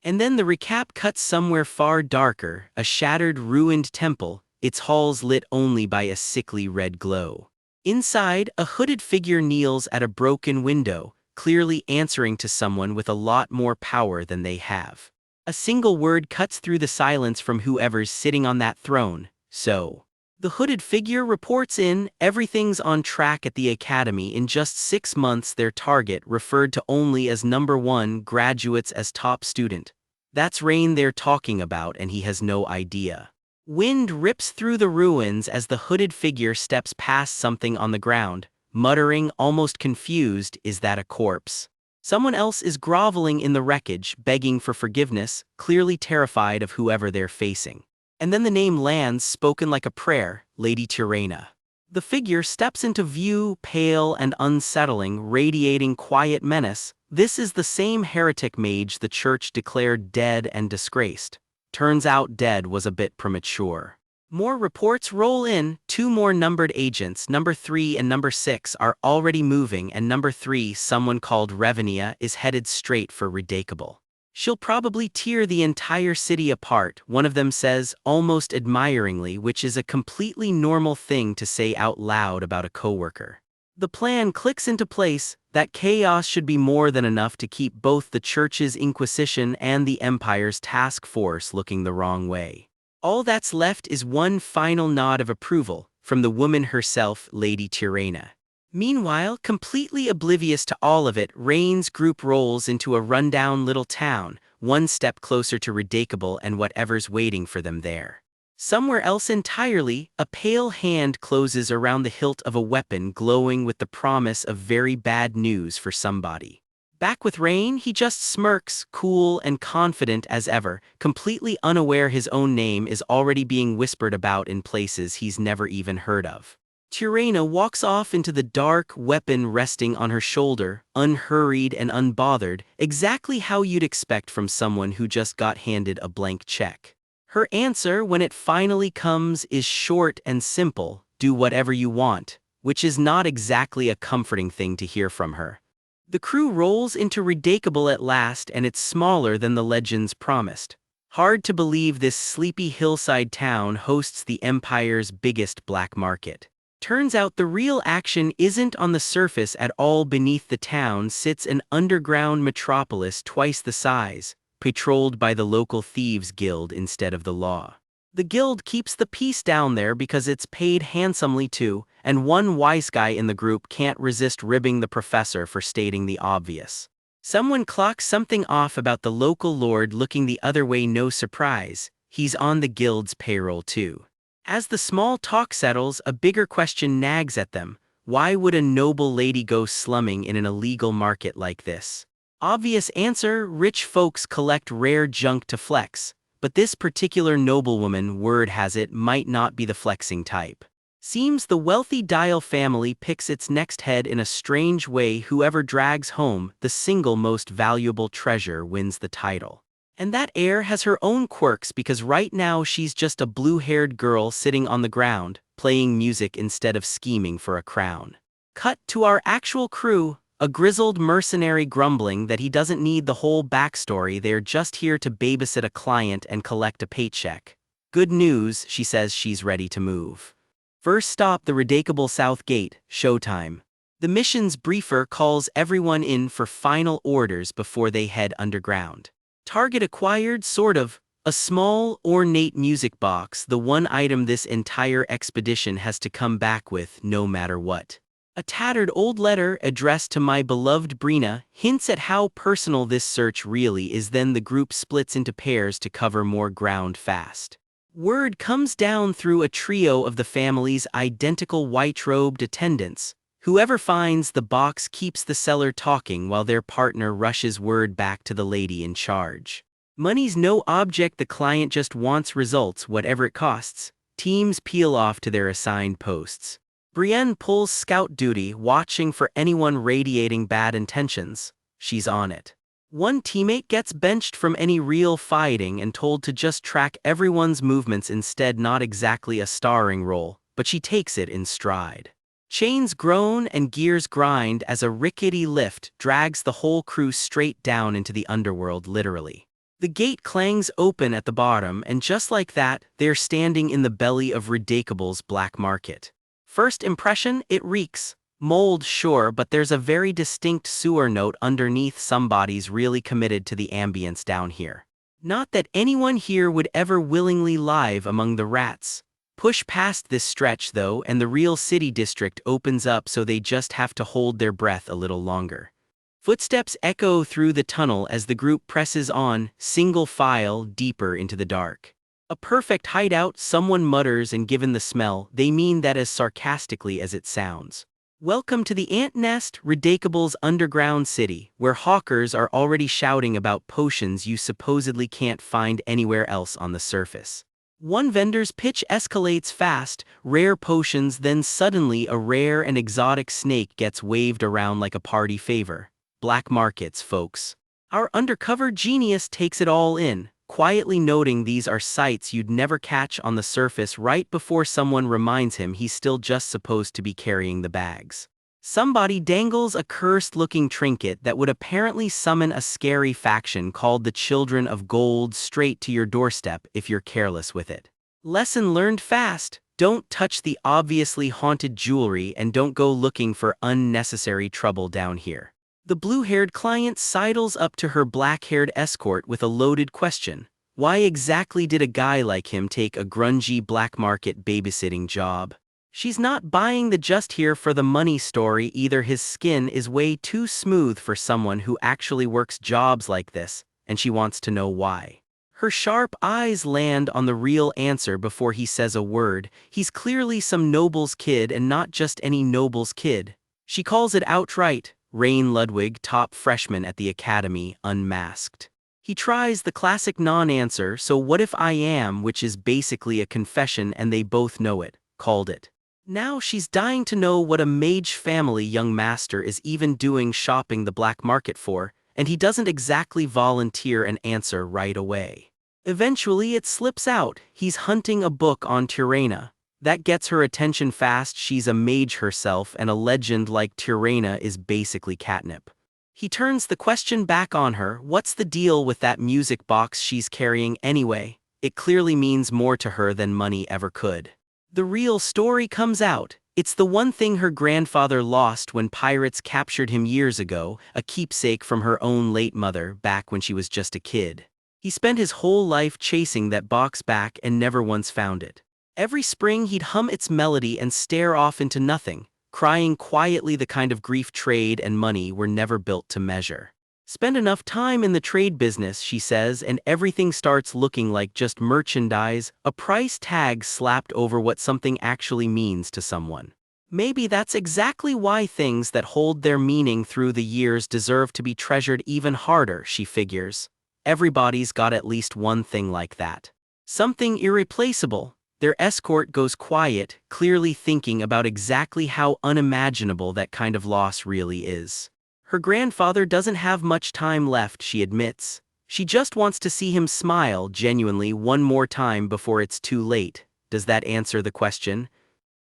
[SPEAKER 1] And then the recap cuts somewhere far darker: a shattered, ruined temple, its halls lit only by a sickly red glow. Inside, a hooded figure kneels at a broken window, clearly answering to someone with a lot more power than they have. A single word cuts through the silence from whoever's sitting on that throne: so. The hooded figure reports in: everything's on track at the academy. In just 6 months, their target referred to only as #1, graduates as top student. That's Rain they're talking about, and he has no idea. Wind rips through the ruins as the hooded figure steps past something on the ground, muttering, almost confused, "Is that a corpse?" Someone else is groveling in the wreckage, begging for forgiveness, clearly terrified of whoever they're facing. And then the name lands, spoken like a prayer, Lady Tirana. The figure steps into view, pale and unsettling, radiating quiet menace. This is the same heretic mage the church declared dead and disgraced. Turns out dead was a bit premature. More reports roll in. 2 more numbered agents, number 3 and number 6, are already moving, and number 3, someone called Revenia, is headed straight for Redacable. "She'll probably tear the entire city apart," one of them says, almost admiringly, which is a completely normal thing to say out loud about a coworker. The plan clicks into place. That chaos should be more than enough to keep both the Church's Inquisition and the Empire's task force looking the wrong way. All that's left is one final nod of approval from the woman herself, Lady Tirana. Meanwhile, completely oblivious to all of it, Rain's group rolls into a rundown little town, one step closer to Redacable and whatever's waiting for them there. Somewhere else entirely, a pale hand closes around the hilt of a weapon glowing with the promise of very bad news for somebody. Back with Rain, he just smirks, cool and confident as ever, completely unaware his own name is already being whispered about in places he's never even heard of. Tirana walks off into the dark, weapon resting on her shoulder, unhurried and unbothered, exactly how you'd expect from someone who just got handed a blank check. Her answer, when it finally comes, is short and simple: "Do whatever you want," which is not exactly a comforting thing to hear from her. The crew rolls into Redacable at last, and it's smaller than the legends promised. Hard to believe this sleepy hillside town hosts the Empire's biggest black market. Turns out the real action isn't on the surface at all. Beneath the town sits an underground metropolis twice the size, patrolled by the local thieves guild instead of the law. The guild keeps the peace down there because it's paid handsomely too, and one wise guy in the group can't resist ribbing the professor for stating the obvious. Someone clocks something off about the local lord looking the other way. No surprise, he's on the guild's payroll too. As the small talk settles, a bigger question nags at them: why would a noble lady go slumming in an illegal market like this? Obvious answer: rich folks collect rare junk to flex, but this particular noblewoman, word has it, might not be the flexing type. Seems the wealthy Dial family picks its next head in a strange way. Whoever drags home the single most valuable treasure wins the title. And that heir has her own quirks, because right now she's just a blue-haired girl sitting on the ground, playing music instead of scheming for a crown. Cut to our actual crew, a grizzled mercenary grumbling that he doesn't need the whole backstory. They're just here to babysit a client and collect a paycheck. Good news, she says she's ready to move. First stop, the Redacable South Gate, showtime. The mission's briefer calls everyone in for final orders before they head underground. Target acquired, sort of. A small, ornate music box, the one item this entire expedition has to come back with no matter what. A tattered old letter addressed to my beloved Brina hints at how personal this search really is. Then the group splits into pairs to cover more ground fast. Word comes down through a trio of the family's identical white-robed attendants. Whoever finds the box keeps the seller talking while their partner rushes word back to the lady in charge. Money's no object, the client just wants results, whatever it costs. Teams peel off to their assigned posts. Brienne pulls scout duty, watching for anyone radiating bad intentions. She's on it. One teammate gets benched from any real fighting and told to just track everyone's movements instead. Not exactly a starring role, but she takes it in stride. Chains groan and gears grind as a rickety lift drags the whole crew straight down into the underworld, literally. The gate clangs open at the bottom, and just like that, they're standing in the belly of Redacable's black market. First impression, it reeks. Mold, sure, but there's a very distinct sewer note underneath. Somebody's really committed to the ambience down here. Not that anyone here would ever willingly live among the rats. Push past this stretch though, and the real city district opens up, so they just have to hold their breath a little longer. Footsteps echo through the tunnel as the group presses on, single file, deeper into the dark. A perfect hideout, someone mutters, and given the smell, they mean that as sarcastically as it sounds. Welcome to the ant nest, Ridiculable's underground city, where hawkers are already shouting about potions you supposedly can't find anywhere else on the surface. One vendor's pitch escalates fast, rare potions, then suddenly a rare and exotic snake gets waved around like a party favor. Black markets, folks. Our undercover genius takes it all in, quietly noting these are sights you'd never catch on the surface right before someone reminds him he's still just supposed to be carrying the bags. Somebody dangles a cursed-looking trinket that would apparently summon a scary faction called the Children of Gold straight to your doorstep if you're careless with it. Lesson learned fast: don't touch the obviously haunted jewelry and don't go looking for unnecessary trouble down here. The blue-haired client sidles up to her black-haired escort with a loaded question. Why exactly did a guy like him take a grungy black market babysitting job? She's not buying the just here for the money story either. His skin is way too smooth for someone who actually works jobs like this, and she wants to know why. Her sharp eyes land on the real answer before he says a word. He's clearly some noble's kid, and not just any noble's kid. She calls it outright. Rain Ludwig, top freshman at the academy, unmasked. He tries the classic non-answer, so what if I am, which is basically a confession and they both know it, called it. Now she's dying to know what a mage family young master is even doing shopping the black market for, and he doesn't exactly volunteer an answer right away. Eventually it slips out: he's hunting a book on Tirana. That gets her attention fast. She's a mage herself, and a legend like Tirana is basically catnip. He turns the question back on her. What's the deal with that music box she's carrying anyway? It clearly means more to her than money ever could. The real story comes out. It's the one thing her grandfather lost when pirates captured him years ago, a keepsake from her own late mother back when she was just a kid. He spent his whole life chasing that box back and never once found it. Every spring he'd hum its melody and stare off into nothing, crying quietly. The kind of grief trade and money were never built to measure. Spend enough time in the trade business, she says, and everything starts looking like just merchandise, a price tag slapped over what something actually means to someone. Maybe that's exactly why things that hold their meaning through the years deserve to be treasured even harder, she figures. Everybody's got at least one thing like that. Something irreplaceable. Their escort goes quiet, clearly thinking about exactly how unimaginable that kind of loss really is. Her grandfather doesn't have much time left, she admits. She just wants to see him smile genuinely one more time before it's too late. Does that answer the question?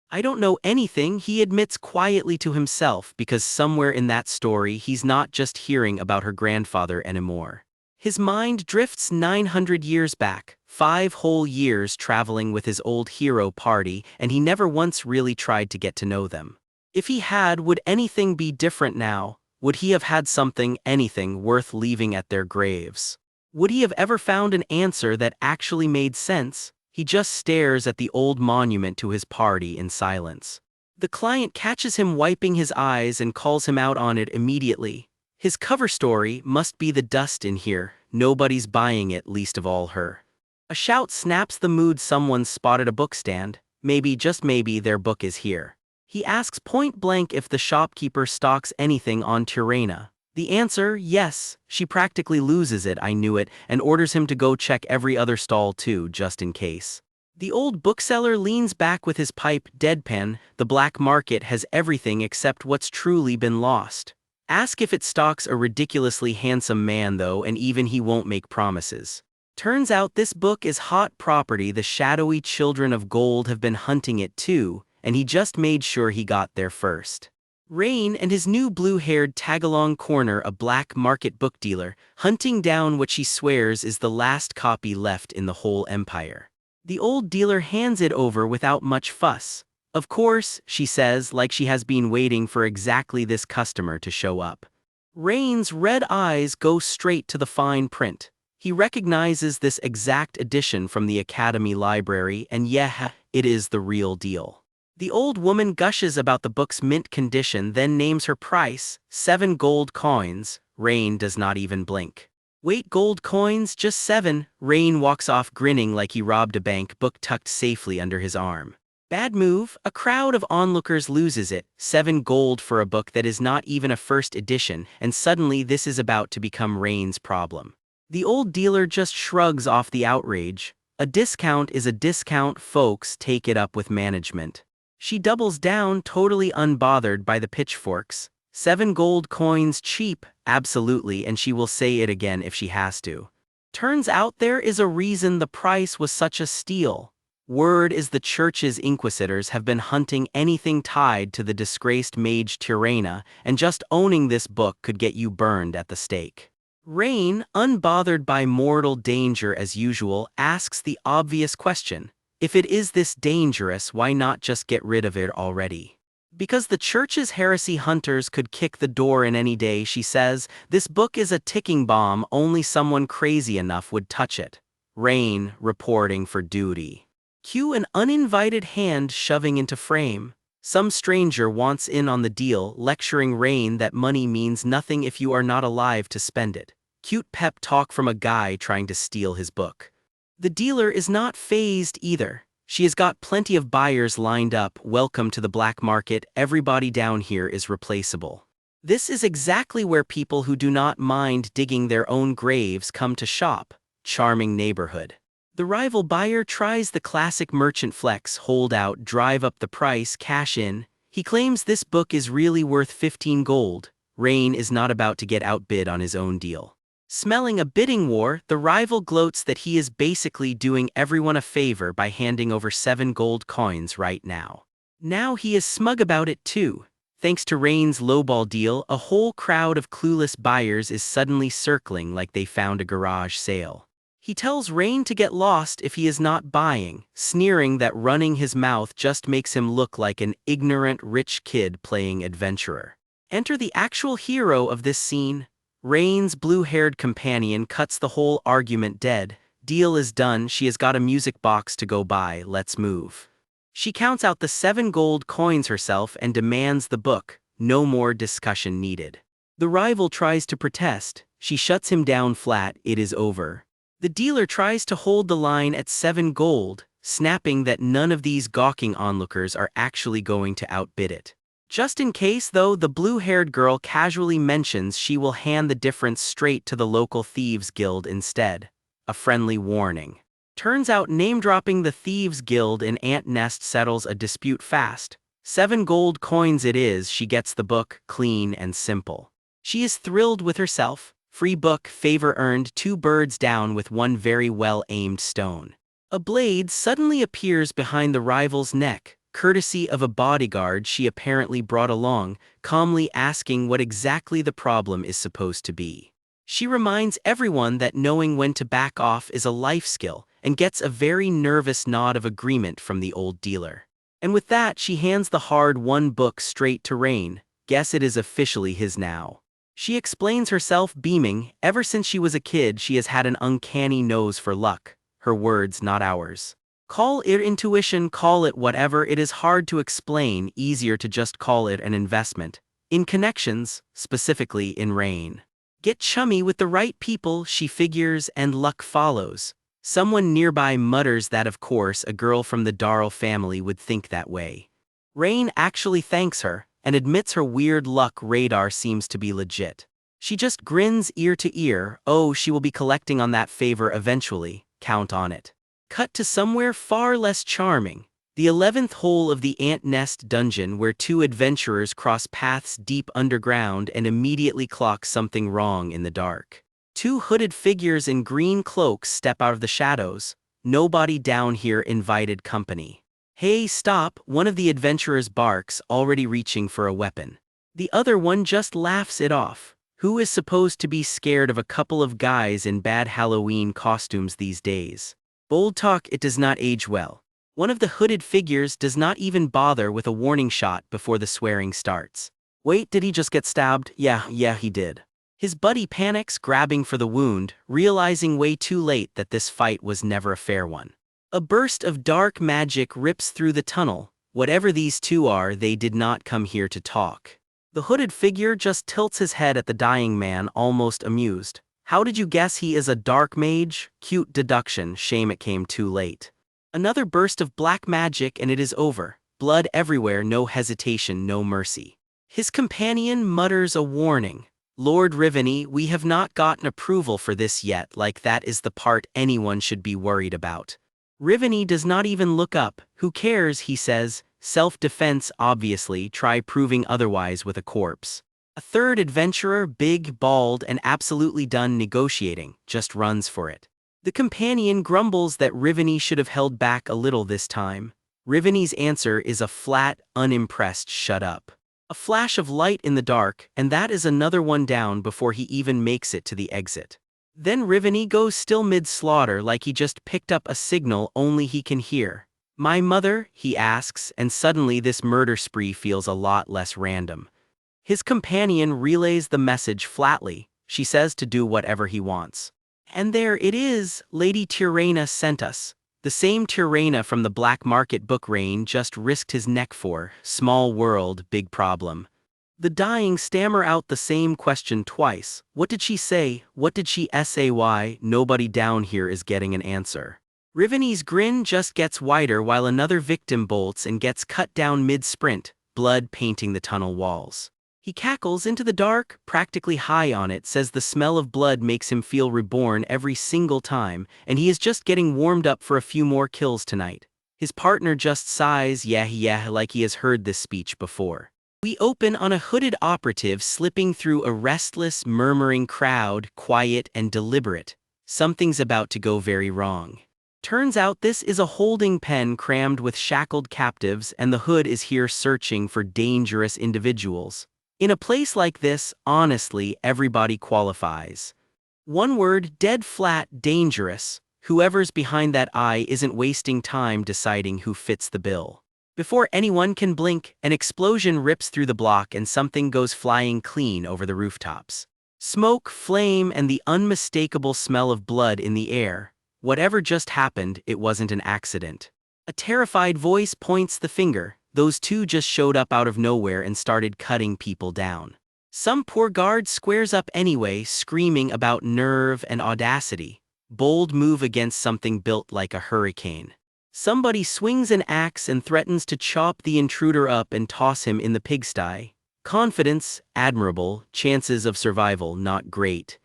[SPEAKER 1] I don't know anything, he admits quietly to himself, because somewhere in that story he's not just hearing about her grandfather anymore. His mind drifts 900 years back, 5 whole years traveling with his old hero party, and he never once really tried to get to know them. If he had, would anything be different now? Would he have had something, anything, worth leaving at their graves? Would he have ever found an answer that actually made sense? He just stares at the old monument to his party in silence. The client catches him wiping his eyes and calls him out on it immediately. His cover story must be the dust in here. Nobody's buying it, least of all her. A shout snaps the mood. Someone's spotted a bookstand. Maybe, just maybe, their book is here. He asks point blank if the shopkeeper stocks anything on Tirana. The answer, yes. She practically loses it, I knew it, and orders him to go check every other stall too, just in case. The old bookseller leans back with his pipe, deadpan. The black market has everything except what's truly been lost. Ask if it stocks a ridiculously handsome man though, and even he won't make promises. Turns out this book is hot property. The shadowy Children of Gold have been hunting it too, and he just made sure he got there first. Rain and his new blue-haired tag-along corner a black market book dealer, hunting down what she swears is the last copy left in the whole empire. The old dealer hands it over without much fuss. Of course, she says, like she has been waiting for exactly this customer to show up. Rain's red eyes go straight to the fine print. He recognizes this exact edition from the Academy library, and yeah, it is the real deal. The old woman gushes about the book's mint condition, then names her price, 7 gold coins. Rain does not even blink. Wait, gold coins, just 7. Rain walks off grinning like he robbed a bank, book tucked safely under his arm. Bad move, a crowd of onlookers loses it, 7 gold for a book that is not even a first edition, and suddenly this is about to become Rain's problem. The old dealer just shrugs off the outrage. A discount is a discount, folks, take it up with management. She doubles down, totally unbothered by the pitchforks. 7 gold coins cheap, absolutely, and she will say it again if she has to. Turns out there is a reason the price was such a steal. Word is the church's inquisitors have been hunting anything tied to the disgraced mage Tirana, and just owning this book could get you burned at the stake. Rain, unbothered by mortal danger as usual, asks the obvious question. If it is this dangerous, why not just get rid of it already? Because the church's heresy hunters could kick the door in any day, she says. This book is a ticking bomb, only someone crazy enough would touch it. Rain, reporting for duty. Cue an uninvited hand shoving into frame. Some stranger wants in on the deal, lecturing Rain that money means nothing if you are not alive to spend it. Cute pep talk from a guy trying to steal his book. The dealer is not fazed either. She has got plenty of buyers lined up. Welcome to the black market, everybody down here is replaceable. This is exactly where people who do not mind digging their own graves come to shop. Charming neighborhood. The rival buyer tries the classic merchant flex, hold out, drive up the price, cash in. He claims this book is really worth 15 gold. Rain is not about to get outbid on his own deal. Smelling a bidding war, the rival gloats that he is basically doing everyone a favor by handing over 7 gold coins right now. Now he is smug about it too. Thanks to Rain's lowball deal, a whole crowd of clueless buyers is suddenly circling like they found a garage sale. He tells Rain to get lost if he is not buying, sneering that running his mouth just makes him look like an ignorant rich kid playing adventurer. Enter the actual hero of this scene. Rain's blue-haired companion cuts the whole argument dead. Deal is done, she has got a music box to go buy, let's move. She counts out the 7 gold coins herself and demands the book. No more discussion needed. The rival tries to protest. She shuts him down flat, it is over. The dealer tries to hold the line at 7 gold, snapping that none of these gawking onlookers are actually going to outbid it. Just in case, though, the blue-haired girl casually mentions she will hand the difference straight to the local thieves guild instead. A friendly warning. Turns out name-dropping the thieves guild in Ant Nest settles a dispute fast. 7 gold coins it is, she gets the book, clean and simple. She is thrilled with herself. Free book, favor earned, 2 birds down with 1 very well-aimed stone. A blade suddenly appears behind the rival's neck, courtesy of a bodyguard she apparently brought along, calmly asking what exactly the problem is supposed to be. She reminds everyone that knowing when to back off is a life skill, and gets a very nervous nod of agreement from the old dealer. And with that, she hands the hard-won book straight to Rain. Guess it is officially his now. She explains herself, beaming. Ever since she was a kid, she has had an uncanny nose for luck. Her words, not ours. Call it intuition, call it whatever, it is hard to explain, easier to just call it an investment. In connections, specifically in Rain. Get chummy with the right people, she figures, and luck follows. Someone nearby mutters that of course a girl from the Darl family would think that way. Rain actually thanks her, and admits her weird luck radar seems to be legit. She just grins ear to ear. Oh, she will be collecting on that favor eventually, count on it. Cut to somewhere far less charming. The 11th hole of the Ant Nest dungeon where 2 adventurers cross paths deep underground and immediately clock something wrong in the dark. 2 hooded figures in green cloaks step out of the shadows. Nobody down here invited company. Hey, stop, one of the adventurers barks, already reaching for a weapon. The other one just laughs it off. Who is supposed to be scared of a couple of guys in bad Halloween costumes these days? Bold talk, it does not age well. One of the hooded figures does not even bother with a warning shot before the swearing starts. Wait, did he just get stabbed? Yeah, he did. His buddy panics, grabbing for the wound, realizing way too late that this fight was never a fair one. A burst of dark magic rips through the tunnel. Whatever these 2 are, they did not come here to talk. The hooded figure just tilts his head at the dying man, almost amused. How did you guess he is a dark mage? Cute deduction, shame it came too late. Another burst of black magic and it is over. Blood everywhere, no hesitation, no mercy. His companion mutters a warning. Lord Riveni, we have not gotten approval for this yet, like that is the part anyone should be worried about. Riveni does not even look up. Who cares, he says. Self-defense, obviously, try proving otherwise with a corpse. A third adventurer, big, bald, and absolutely done negotiating, just runs for it. The companion grumbles that Riveni should have held back a little this time. Riveni's answer is a flat, unimpressed shut up. A flash of light in the dark, and that is another one down before he even makes it to the exit. Then Riveni goes still mid-slaughter like he just picked up a signal only he can hear. My mother, he asks, and suddenly this murder spree feels a lot less random. His companion relays the message flatly. She says to do whatever he wants. And there it is, Lady Tirana sent us. The same Tirana from the black market book Rain just risked his neck for. Small world, big problem. The dying stammer out the same question twice. What did she say? What did she say? Nobody down here is getting an answer. Riveni's grin just gets wider while another victim bolts and gets cut down mid-sprint, blood painting the tunnel walls. He cackles into the dark, practically high on it, says the smell of blood makes him feel reborn every single time, and he is just getting warmed up for a few more kills tonight. His partner just sighs, yeah, like he has heard this speech before. We open on a hooded operative slipping through a restless, murmuring crowd, quiet and deliberate. Something's about to go very wrong. Turns out this is a holding pen crammed with shackled captives, and the hood is here searching for dangerous individuals. In a place like this, honestly, everybody qualifies. One word, dead flat, dangerous. Whoever's behind that eye isn't wasting time deciding who fits the bill. Before anyone can blink, an explosion rips through the block and something goes flying clean over the rooftops. Smoke, flame, and the unmistakable smell of blood in the air. Whatever just happened, it wasn't an accident. A terrified voice points the finger. Those two just showed up out of nowhere and started cutting people down. Some poor guard squares up anyway, screaming about nerve and audacity. Bold move against something built like a hurricane. Somebody swings an axe and threatens to chop the intruder up and toss him in the pigsty. Confidence, admirable, chances of survival, not great.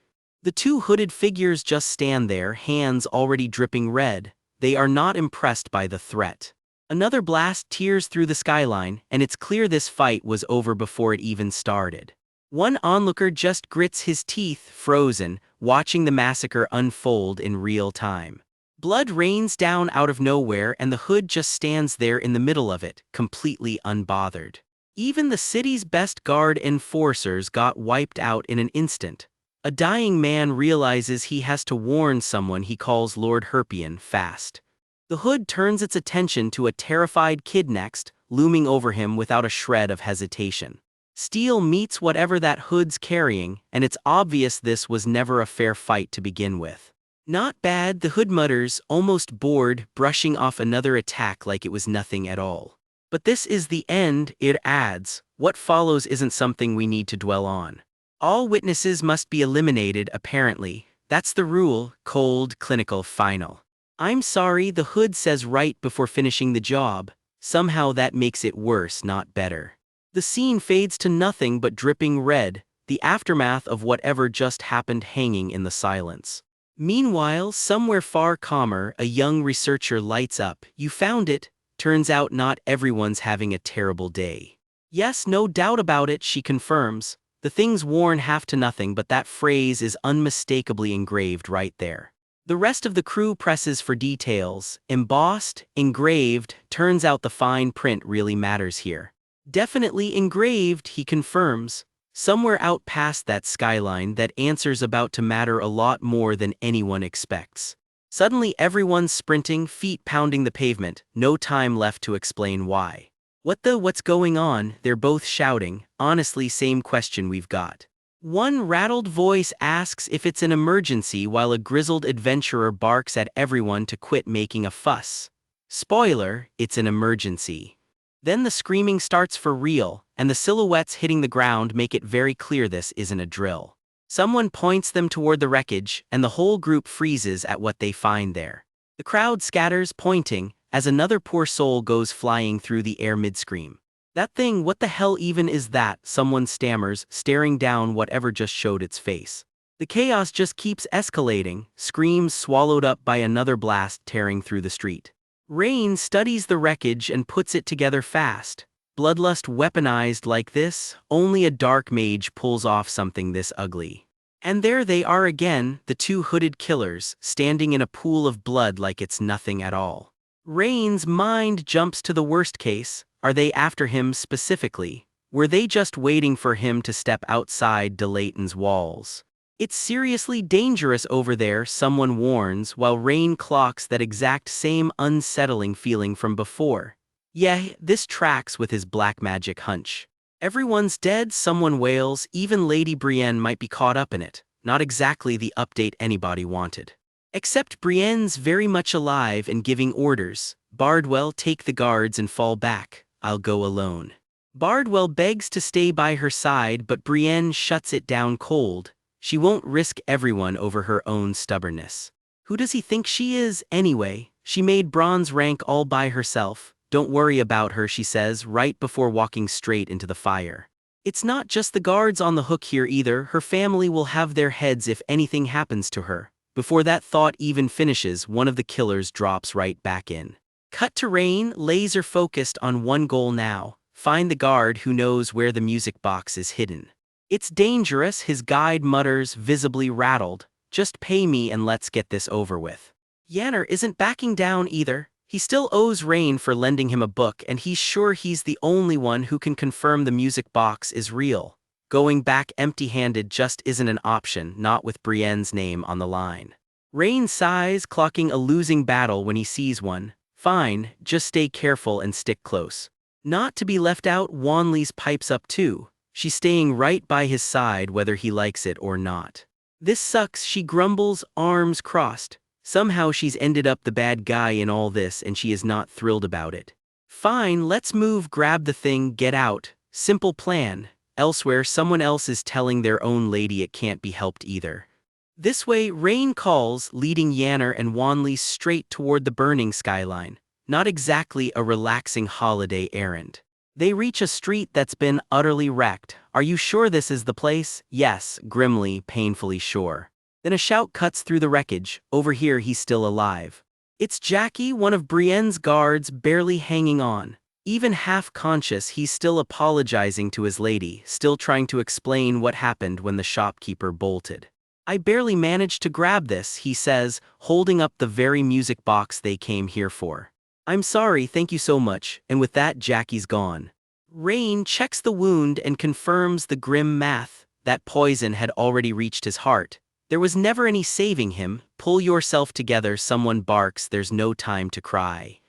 [SPEAKER 1] The two hooded figures just stand there, hands already dripping red. They are not impressed by the threat. Another blast tears through the skyline, and it's clear this fight was over before it even started. One onlooker just grits his teeth, frozen, watching the massacre unfold in real time. Blood rains down out of nowhere and the hood just stands there in the middle of it, completely unbothered. Even the city's best guard enforcers got wiped out in an instant. A dying man realizes he has to warn someone he calls Lord Herpian fast. The hood turns its attention to a terrified kid next, looming over him without a shred of hesitation. Steel meets whatever that hood's carrying, and it's obvious this was never a fair fight to begin with. Not bad, the hood mutters, almost bored, brushing off another attack like it was nothing at all. But this is the end, it adds. What follows isn't something we need to dwell on. All witnesses must be eliminated, apparently. That's the rule, cold, clinical, final. I'm sorry, the hood says right before finishing the job. Somehow that makes it worse, not better. The scene fades to nothing but dripping red, the aftermath of whatever just happened hanging in the silence. Meanwhile, somewhere far calmer, a young researcher lights up. You found it. Turns out not everyone's having a terrible day. Yes, no doubt about it, she confirms. The thing's worn half to nothing, but that phrase is unmistakably engraved right there. The rest of the crew presses for details. Embossed, engraved, turns out the fine print really matters here. Definitely engraved, he confirms. Somewhere out past that skyline, that answer's about to matter a lot more than anyone expects. Suddenly everyone's sprinting, feet pounding the pavement, no time left to explain why. What's going on? They're both shouting. Honestly, same question we've got. One rattled voice asks if it's an emergency while a grizzled adventurer barks at everyone to quit making a fuss. Spoiler, it's an emergency. Then the screaming starts for real, and the silhouettes hitting the ground make it very clear this isn't a drill. Someone points them toward the wreckage, and the whole group freezes at what they find there. The crowd scatters, pointing, as another poor soul goes flying through the air mid-scream. "That thing, what the hell even is that?" someone stammers, staring down whatever just showed its face. The chaos just keeps escalating, screams swallowed up by another blast tearing through the street. Rain studies the wreckage and puts it together fast. Bloodlust weaponized like this, only a dark mage pulls off something this ugly. And there they are again, the two hooded killers, standing in a pool of blood like it's nothing at all. Rain's mind jumps to the worst case. Are they after him specifically? Were they just waiting for him to step outside DeLayton's walls? "It's seriously dangerous over there," someone warns, while Rain clocks that exact same unsettling feeling from before. Yeah, this tracks with his black magic hunch. "Everyone's dead," someone wails, "even Lady Brienne might be caught up in it." Not exactly the update anybody wanted. Except Brienne's very much alive and giving orders. "Bardwell, take the guards and fall back. I'll go alone." Bardwell begs to stay by her side, but Brienne shuts it down cold. She won't risk everyone over her own stubbornness. Who does he think she is, anyway? She made bronze rank all by herself. "Don't worry about her," she says, right before walking straight into the fire. It's not just the guards on the hook here either. Her family will have their heads if anything happens to her. Before that thought even finishes, one of the killers drops right back in. Cut to Rain, laser focused on one goal now: find the guard who knows where the music box is hidden. "It's dangerous," his guide mutters, visibly rattled. "Just pay me and let's get this over with." Yanner isn't backing down either. He still owes Rain for lending him a book, and he's sure he's the only one who can confirm the music box is real. Going back empty-handed just isn't an option, not with Brienne's name on the line. Rain sighs, clocking a losing battle when he sees one. "Fine, just stay careful and stick close." Not to be left out, Wanley's pipes up too. She's staying right by his side whether he likes it or not. "This sucks," she grumbles, arms crossed. Somehow she's ended up the bad guy in all this and she is not thrilled about it. "Fine, let's move, grab the thing, get out." Simple plan. Elsewhere, someone else is telling their own lady it can't be helped either. This way, Rain calls, leading Yanner and Wanley straight toward the burning skyline. Not exactly a relaxing holiday errand. They reach a street that's been utterly wrecked. "Are you sure this is the place?" "Yes," grimly, painfully sure. Then a shout cuts through the wreckage. Over here, he's still alive. It's Jackie, one of Brienne's guards, barely hanging on. Even half-conscious, he's still apologizing to his lady, still trying to explain what happened when the shopkeeper bolted. "I barely managed to grab this," he says, holding up the very music box they came here for. "I'm sorry, thank you so much," and with that Jackie's gone. Rain checks the wound and confirms the grim math. That poison had already reached his heart. There was never any saving him. "Pull yourself together," someone barks, "there's no time to cry."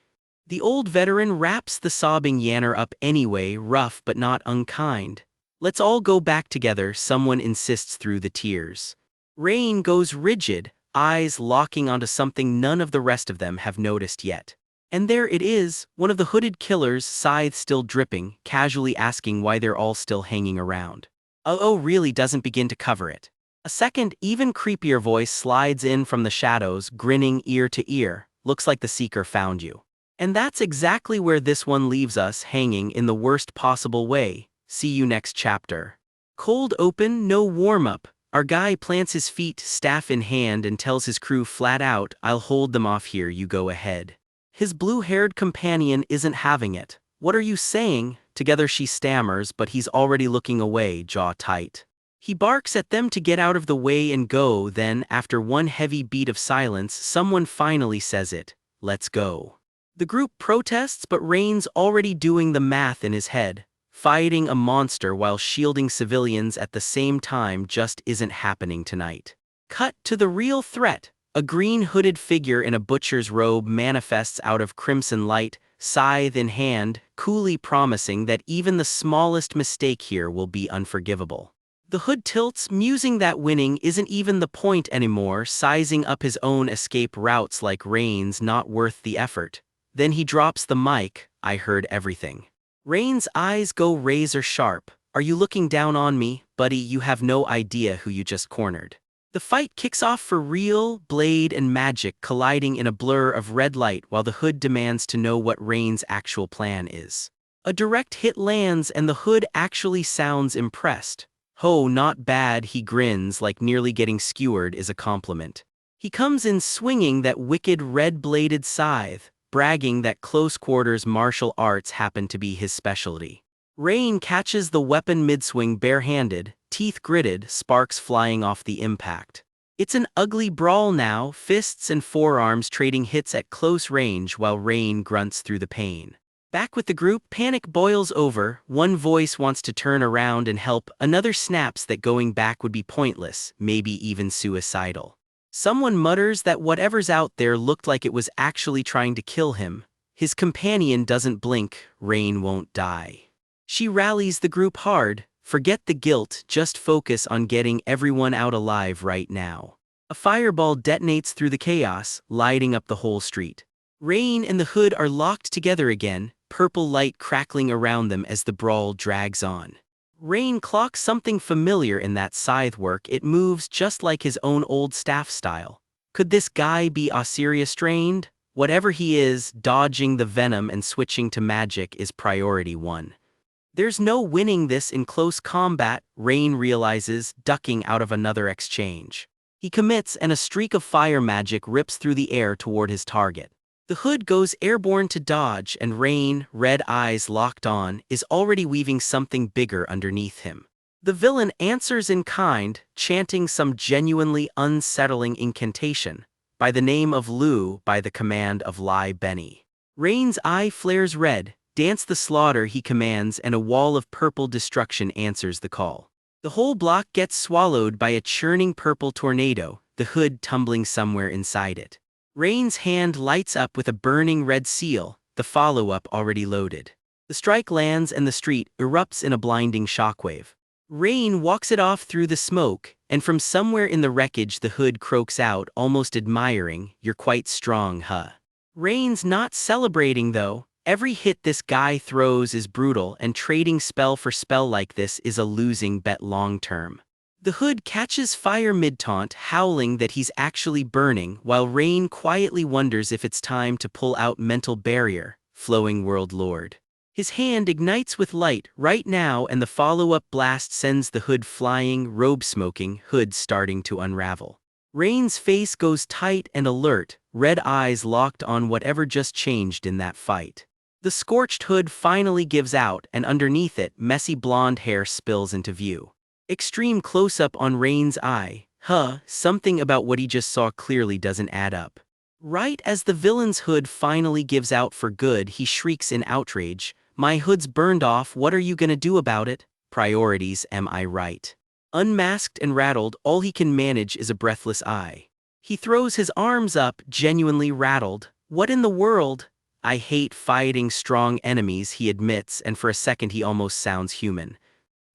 [SPEAKER 1] The old veteran wraps the sobbing Yanner up anyway, rough but not unkind. "Let's all go back together," someone insists through the tears. Rain goes rigid, eyes locking onto something none of the rest of them have noticed yet. And there it is, one of the hooded killers, scythe still dripping, casually asking why they're all still hanging around. Oh, really doesn't begin to cover it. A second, even creepier voice slides in from the shadows, grinning ear to ear. "Looks like the Seeker found you." And that's exactly where this one leaves us, hanging in the worst possible way. See you next chapter. Cold open, no warm-up. Our guy plants his feet, staff in hand, and tells his crew flat out, "I'll hold them off here, you go ahead." His blue-haired companion isn't having it. "What are you saying?" Together she stammers, but he's already looking away, jaw tight. He barks at them to get out of the way and go, then, after one heavy beat of silence, someone finally says it. "Let's go." The group protests, but Rain's already doing the math in his head. Fighting a monster while shielding civilians at the same time just isn't happening tonight. Cut to the real threat. A green hooded figure in a butcher's robe manifests out of crimson light, scythe in hand, coolly promising that even the smallest mistake here will be unforgivable. The hood tilts, musing that winning isn't even the point anymore, sizing up his own escape routes like Rain's not worth the effort. Then he drops the mic. "I heard everything." Rain's eyes go razor sharp. Are you looking down on me, buddy? You have no idea who you just cornered. The fight kicks off for real, blade and magic colliding in a blur of red light while the Hood demands to know what Rain's actual plan is. A direct hit lands and the Hood actually sounds impressed. "Oh, not bad," he grins like nearly getting skewered is a compliment. He comes in swinging that wicked red-bladed scythe, bragging that close-quarters martial arts happen to be his specialty. Rain catches the weapon mid-swing barehanded, teeth gritted, sparks flying off the impact. It's an ugly brawl now, fists and forearms trading hits at close range while Rain grunts through the pain. Back with the group, panic boils over. One voice wants to turn around and help, another snaps that going back would be pointless, maybe even suicidal. Someone mutters that whatever's out there looked like it was actually trying to kill him. His companion doesn't blink. Rain won't die. She rallies the group hard. "Forget the guilt, just focus on getting everyone out alive right now." A fireball detonates through the chaos, lighting up the whole street. Rain and the Hood are locked together again, purple light crackling around them as the brawl drags on. Rain clocks something familiar in that scythe work. It moves just like his own old staff style. Could this guy be Assyria strained? Whatever he is, dodging the venom and switching to magic is priority one. There's no winning this in close combat, Rain realizes, ducking out of another exchange. He commits and a streak of fire magic rips through the air toward his target. The Hood goes airborne to dodge and Rain, red eyes locked on, is already weaving something bigger underneath him. The villain answers in kind, chanting some genuinely unsettling incantation. "By the name of Lu, by the command of Lai Benny." Rain's eye flares red. "Dance the slaughter," he commands, and a wall of purple destruction answers the call. The whole block gets swallowed by a churning purple tornado, the Hood tumbling somewhere inside it. Rain's hand lights up with a burning red seal, the follow-up already loaded. The strike lands and the street erupts in a blinding shockwave. Rain walks it off through the smoke, and from somewhere in the wreckage the Hood croaks out, almost admiring, "You're quite strong, huh?" Rain's not celebrating though. Every hit this guy throws is brutal, and trading spell for spell like this is a losing bet long-term. The Hood catches fire mid-taunt, howling that he's actually burning, while Rain quietly wonders if it's time to pull out mental barrier, flowing world lord. His hand ignites with light right now and the follow-up blast sends the Hood flying, robe smoking, Hood starting to unravel. Rain's face goes tight and alert, red eyes locked on whatever just changed in that fight. The scorched Hood finally gives out and underneath it, messy blonde hair spills into view. Extreme close-up on Rain's eye. Something about what he just saw clearly doesn't add up. Right as the villain's Hood finally gives out for good, he shrieks in outrage, "My Hood's burned off, what are you gonna do about it? Priorities, am I right?" Unmasked and rattled, all he can manage is a breathless eye. He throws his arms up, genuinely rattled. "What in the world?" "I hate fighting strong enemies," he admits, and for a second he almost sounds human.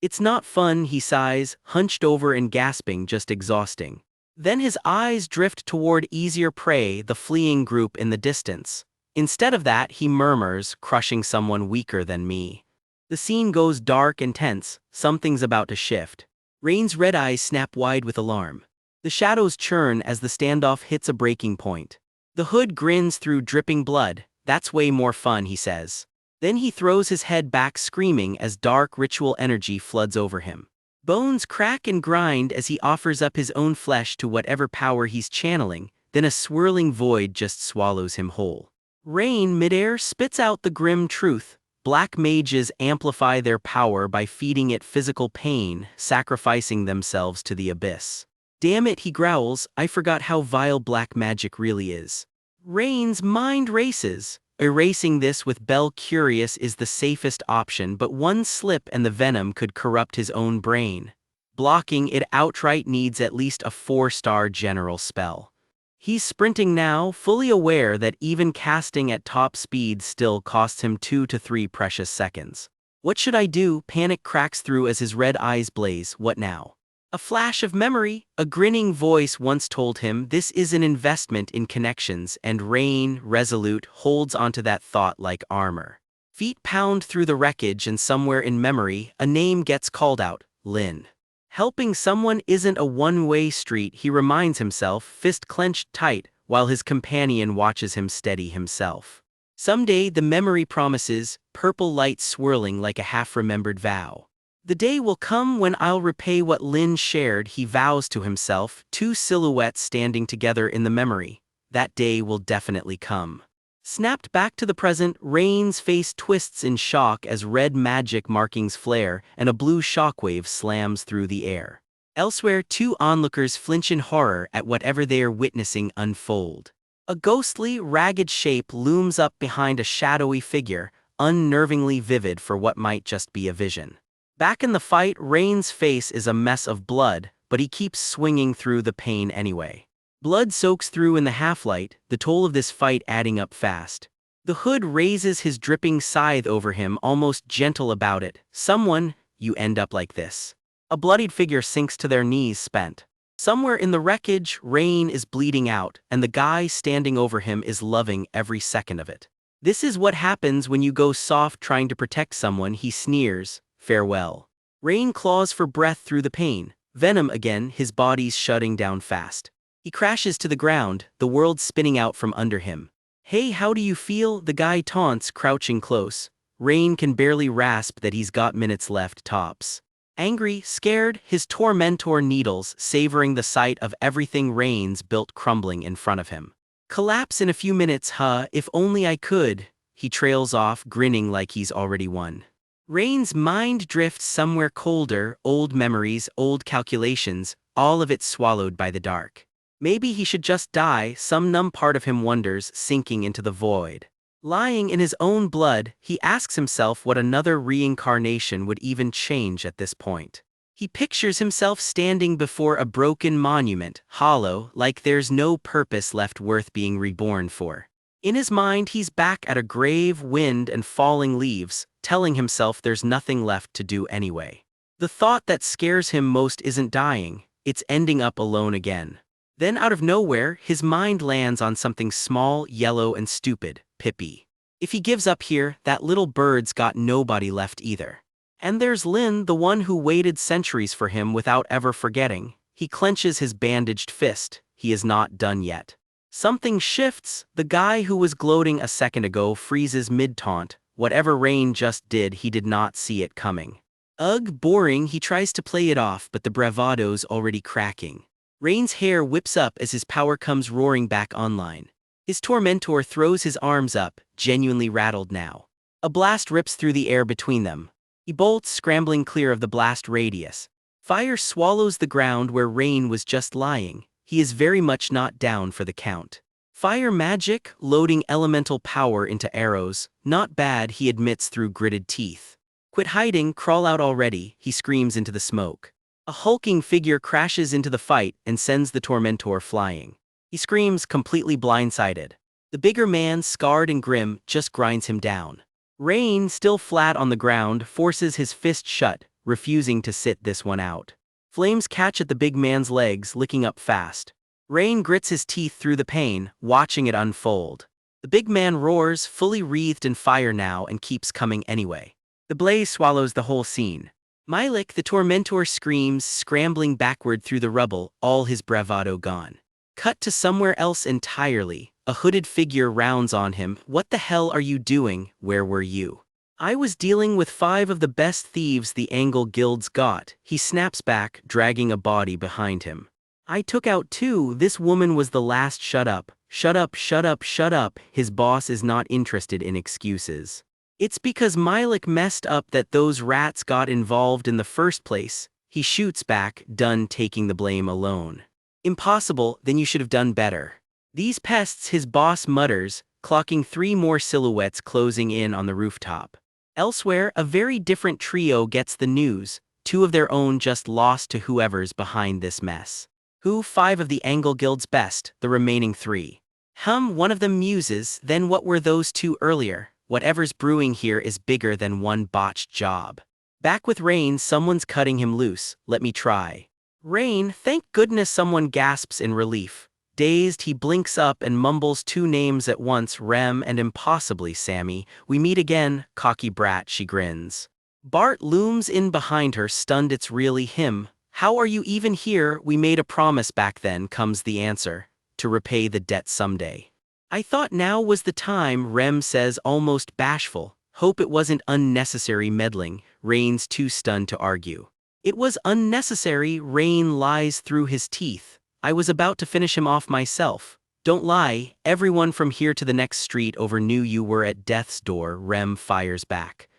[SPEAKER 1] "It's not fun," he sighs, hunched over and gasping, just exhausting. Then his eyes drift toward easier prey, the fleeing group in the distance. Instead of that, he murmurs, "Crushing someone weaker than me." The scene goes dark and tense, something's about to shift. Rain's red eyes snap wide with alarm. The shadows churn as the standoff hits a breaking point. The Hood grins through dripping blood. "That's way more fun," he says. Then he throws his head back screaming as dark ritual energy floods over him. Bones crack and grind as he offers up his own flesh to whatever power he's channeling, then a swirling void just swallows him whole. Rain, midair, spits out the grim truth. Black mages amplify their power by feeding it physical pain, sacrificing themselves to the abyss. "Damn it," he growls, "I forgot how vile black magic really is." Rain's mind races. Erasing this with Bell Curious is the safest option, but one slip and the venom could corrupt his own brain. Blocking it outright needs at least a 4-star general spell. He's sprinting now, fully aware that even casting at top speed still costs him 2 to 3 precious seconds. "What should I do?" Panic cracks through as his red eyes blaze. "What now?" A flash of memory, a grinning voice once told him this is an investment in connections, and Rain, resolute, holds onto that thought like armor. Feet pound through the wreckage and somewhere in memory, a name gets called out, Lin. Helping someone isn't a one-way street, he reminds himself, fist clenched tight, while his companion watches him steady himself. Someday the memory promises, purple light swirling like a half-remembered vow. The day will come when I'll repay what Lin shared, he vows to himself, two silhouettes standing together in the memory. That day will definitely come. Snapped back to the present, Rain's face twists in shock as red magic markings flare and a blue shockwave slams through the air. Elsewhere, two onlookers flinch in horror at whatever they are witnessing unfold. A ghostly, ragged shape looms up behind a shadowy figure, unnervingly vivid for what might just be a vision. Back in the fight, Rain's face is a mess of blood, but he keeps swinging through the pain anyway. Blood soaks through in the half-light, the toll of this fight adding up fast. The hood raises his dripping scythe over him, almost gentle about it. Someone, you end up like this. A bloodied figure sinks to their knees, spent. Somewhere in the wreckage, Rain is bleeding out, and the guy standing over him is loving every second of it. This is what happens when you go soft trying to protect someone, he sneers, farewell. Rain claws for breath through the pain. Venom again, his body's shutting down fast. He crashes to the ground, the world spinning out from under him. Hey, how do you feel? The guy taunts, crouching close. Rain can barely rasp that he's got minutes left, tops. Angry, scared, his tormentor needles, savoring the sight of everything Rain's built crumbling in front of him. Collapse in a few minutes, huh, if only I could. He trails off, grinning like he's already won. Rain's mind drifts somewhere colder, old memories, old calculations, all of it swallowed by the dark. Maybe he should just die, some numb part of him wonders, sinking into the void. Lying in his own blood, he asks himself what another reincarnation would even change at this point. He pictures himself standing before a broken monument, hollow, like there's no purpose left worth being reborn for. In his mind, he's back at a grave, wind and falling leaves, telling himself there's nothing left to do anyway. The thought that scares him most isn't dying, it's ending up alone again. Then out of nowhere, his mind lands on something small, yellow and stupid, Pippi. If he gives up here, that little bird's got nobody left either. And there's Lin, the one who waited centuries for him without ever forgetting. He clenches his bandaged fist. He is not done yet. Something shifts. The guy who was gloating a second ago freezes mid-taunt. Whatever Rain just did, he did not see it coming. Ugh, boring, he tries to play it off, but the bravado's already cracking. Rain's hair whips up as his power comes roaring back online. His tormentor throws his arms up, genuinely rattled now. A blast rips through the air between them. He bolts, scrambling clear of the blast radius. Fire swallows the ground where Rain was just lying. He is very much not down for the count. Fire magic, loading elemental power into arrows. Not bad, he admits through gritted teeth. Quit hiding, crawl out already, he screams into the smoke. A hulking figure crashes into the fight and sends the tormentor flying. He screams, completely blindsided. The bigger man, scarred and grim, just grinds him down. Rain, still flat on the ground, forces his fist shut, refusing to sit this one out. Flames catch at the big man's legs, licking up fast. Rain grits his teeth through the pain, watching it unfold. The big man roars, fully wreathed in fire now, and keeps coming anyway. The blaze swallows the whole scene. Milik, the tormentor, screams, scrambling backward through the rubble, all his bravado gone. Cut to somewhere else entirely. A hooded figure rounds on him. What the hell are you doing? Where were you? I was dealing with 5 of the best thieves the Angle Guild's got. He snaps back, dragging a body behind him. I took out 2. This woman was the last. Shut up. Shut up, shut up, shut up. His boss is not interested in excuses. It's because Milik messed up that those rats got involved in the first place. He shoots back, done taking the blame alone. Impossible, then you should have done better. These pests, his boss mutters, clocking 3 more silhouettes closing in on the rooftop. Elsewhere, a very different trio gets the news. 2 of their own just lost to whoever's behind this mess. Who? 5 of the Angle Guild's best, the remaining 3. One of them muses, then what were those 2 earlier? Whatever's brewing here is bigger than one botched job. Back with Rain, someone's cutting him loose. Let me try. Rain, thank goodness, someone gasps in relief. Dazed, he blinks up and mumbles two names at once, Rem and impossibly Sammy. We meet again, cocky brat, she grins. Bart looms in behind her, stunned. It's really him. How are you even here? We made a promise back then, comes the answer. To repay the debt someday. I thought now was the time, Rem says, almost bashful. Hope it wasn't unnecessary meddling, Rain's too stunned to argue. It was unnecessary, Rain lies through his teeth. I was about to finish him off myself. Don't lie, everyone from here to the next street over knew you were at death's door, Rem fires back.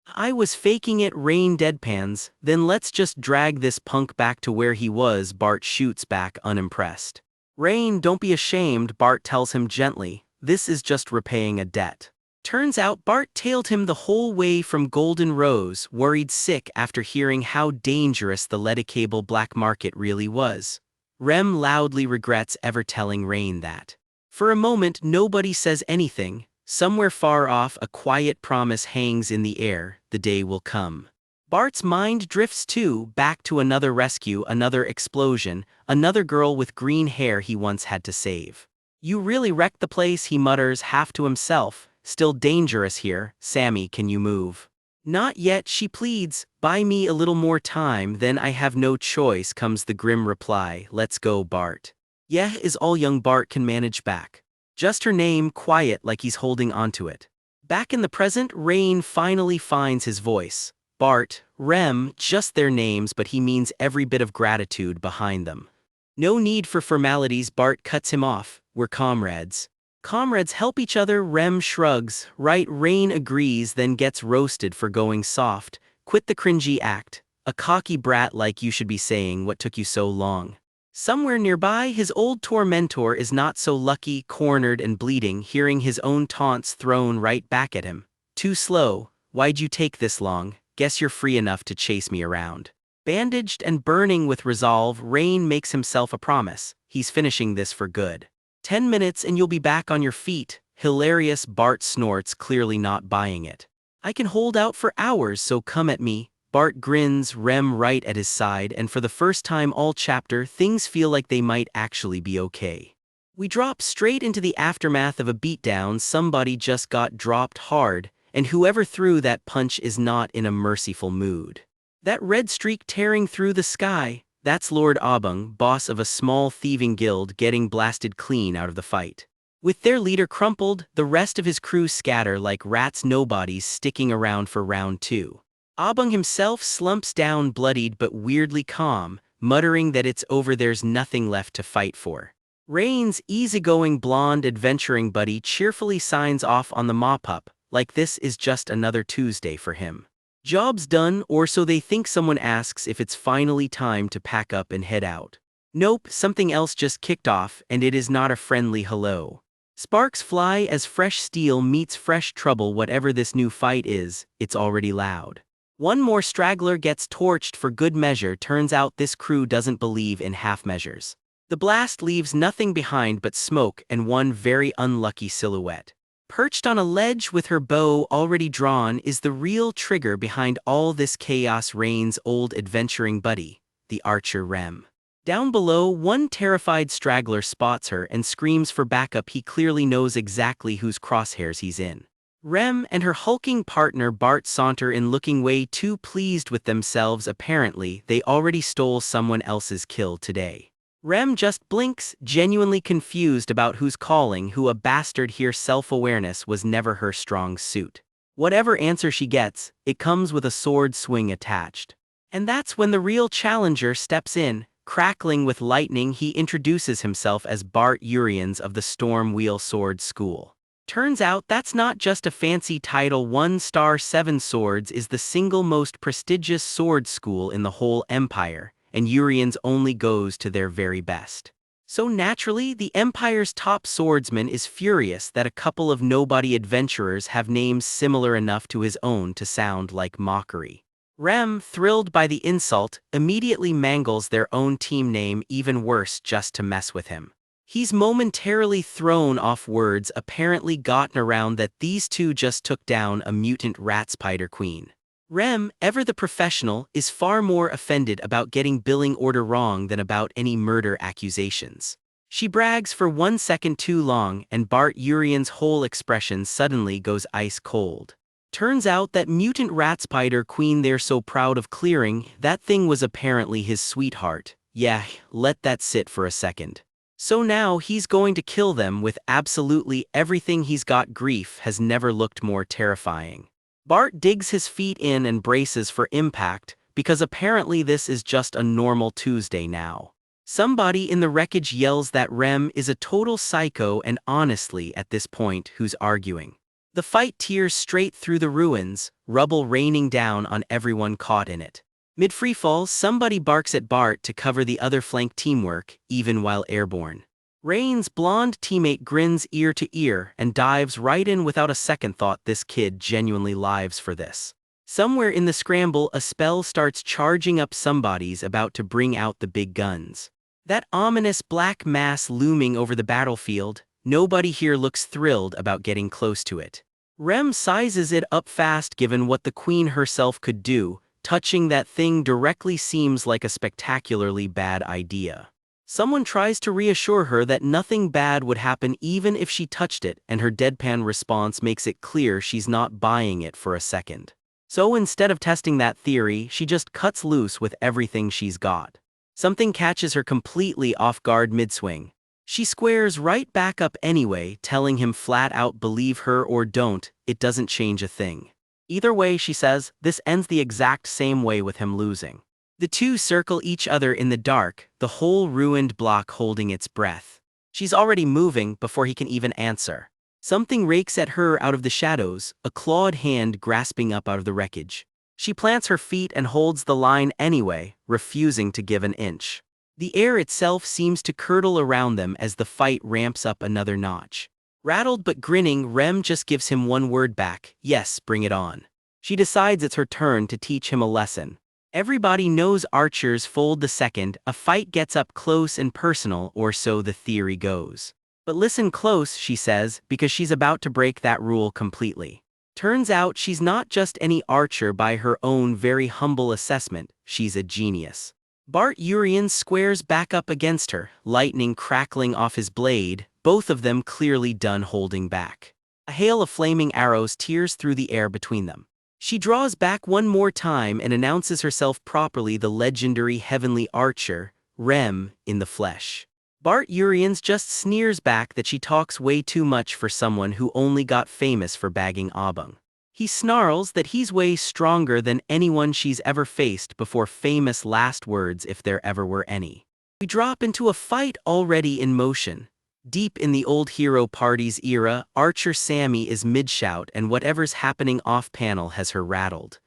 [SPEAKER 1] I was faking it, Rain deadpans. Then let's just drag this punk back to where he was, Bart shoots back, unimpressed. Rain, don't be ashamed, Bart tells him gently. This is just repaying a debt. Turns out Bart tailed him the whole way from Golden Rose, worried sick after hearing how dangerous the Leadicable black market really was. Rem loudly regrets ever telling Rain that. For a moment nobody says anything. Somewhere far off a quiet promise hangs in the air, the day will come. Bart's mind drifts too, back to another rescue, another explosion, another girl with green hair he once had to save. You really wrecked the place, he mutters half to himself. Still dangerous here, Sammy, can you move? Not yet, she pleads. Buy me a little more time, then I have no choice, comes the grim reply. Let's go, Bart. Yeah is all young Bart can manage back. Just her name, quiet like he's holding onto it. Back in the present, Rain finally finds his voice. Bart, Rem, just their names, but he means every bit of gratitude behind them. No need for formalities, Bart cuts him off. We're comrades. Comrades help each other, Rem shrugs. Right, Rain agrees, then gets roasted for going soft. Quit the cringy act. A cocky brat like you should be saying, what took you so long? Somewhere nearby, his old tormentor is not so lucky, cornered and bleeding, hearing his own taunts thrown right back at him. Too slow, why'd you take this long? Guess you're free enough to chase me around. Bandaged and burning with resolve, Rain makes himself a promise. He's finishing this for good. 10 minutes and you'll be back on your feet. Hilarious, Bart snorts, clearly not buying it. I can hold out for hours, so come at me. Bart grins, Rem right at his side, and for the first time all chapter, things feel like they might actually be okay. We drop straight into the aftermath of a beatdown. Somebody just got dropped hard, and whoever threw that punch is not in a merciful mood. That red streak tearing through the sky, that's Lord Abung, boss of a small thieving guild, getting blasted clean out of the fight. With their leader crumpled, the rest of his crew scatter like rats, nobodies sticking around for round 2. Abung himself slumps down, bloodied but weirdly calm, muttering that it's over, there's nothing left to fight for. Rain's easygoing blonde adventuring buddy cheerfully signs off on the mop-up, like this is just another Tuesday for him. Job's done, or so they think. Someone asks if it's finally time to pack up and head out. Nope, something else just kicked off, and it is not a friendly hello. Sparks fly as fresh steel meets fresh trouble. Whatever this new fight is, it's already loud. One more straggler gets torched for good measure. Turns out this crew doesn't believe in half measures. The blast leaves nothing behind but smoke and one very unlucky silhouette. Perched on a ledge with her bow already drawn is the real trigger behind all this chaos, Rain's old adventuring buddy, the archer Rem. Down below, one terrified straggler spots her and screams for backup. He clearly knows exactly whose crosshairs he's in. Rem and her hulking partner Bart saunter in, looking way too pleased with themselves. Apparently, they already stole someone else's kill today. Rem just blinks, genuinely confused about who's calling who a bastard here. Self-awareness was never her strong suit. Whatever answer she gets, it comes with a sword swing attached. And that's when the real challenger steps in. Crackling with lightning, he introduces himself as Bart Urians of the Storm Wheel Sword School. Turns out that's not just a fancy title. 1-star 7 Swords is the single most prestigious sword school in the whole empire, and Urians only goes to their very best. So naturally, the empire's top swordsman is furious that a couple of nobody adventurers have names similar enough to his own to sound like mockery. Rem, thrilled by the insult, immediately mangles their own team name, even worse, just to mess with him. He's momentarily thrown off, words apparently gotten around that these two just took down a mutant rat spider queen. Rem, ever the professional, is far more offended about getting billing order wrong than about any murder accusations. She brags for 1 second too long, and Bart Urian's whole expression suddenly goes ice cold. Turns out that mutant rat spider queen they're so proud of clearing, that thing was apparently his sweetheart. Yeah, let that sit for a second. So now he's going to kill them with absolutely everything he's got. Grief has never looked more terrifying. Bart digs his feet in and braces for impact, because apparently this is just a normal Tuesday now. Somebody in the wreckage yells that Rem is a total psycho, and honestly at this point who's arguing? The fight tears straight through the ruins, rubble raining down on everyone caught in it. Mid-freefall, somebody barks at Bart to cover the other flank teamwork, even while airborne. Rain's blonde teammate grins ear to ear and dives right in without a second thought. This kid genuinely lives for this. Somewhere in the scramble, a spell starts charging up. Somebody's about to bring out the big guns. That ominous black mass looming over the battlefield, nobody here looks thrilled about getting close to it. Rem sizes it up fast given what the queen herself could do. Touching that thing directly seems like a spectacularly bad idea. Someone tries to reassure her that nothing bad would happen even if she touched it, and her deadpan response makes it clear she's not buying it for a second. So instead of testing that theory, she just cuts loose with everything she's got. Something catches her completely off guard mid-swing. She squares right back up anyway, telling him flat out believe her or don't, it doesn't change a thing. Either way, she says, this ends the exact same way with him losing. The two circle each other in the dark, the whole ruined block holding its breath. She's already moving before he can even answer. Something rakes at her out of the shadows, a clawed hand grasping up out of the wreckage. She plants her feet and holds the line anyway, refusing to give an inch. The air itself seems to curdle around them as the fight ramps up another notch. Rattled but grinning, Rem just gives him one word back, yes, bring it on. She decides it's her turn to teach him a lesson. Everybody knows archers fold the second a fight gets up close and personal, or so the theory goes. But listen close, she says, because she's about to break that rule completely. Turns out she's not just any archer by her own very humble assessment, she's a genius. Bart Urian squares back up against her, lightning crackling off his blade, both of them clearly done holding back. A hail of flaming arrows tears through the air between them. She draws back one more time and announces herself properly, the legendary heavenly archer, Rem, in the flesh. Bart Urians just sneers back that she talks way too much for someone who only got famous for bagging Abung. He snarls that he's way stronger than anyone she's ever faced before. Famous last words if there ever were any. We drop into a fight already in motion. Deep in the old hero party's era, Archer Sammy is mid-shout and whatever's happening off-panel has her rattled.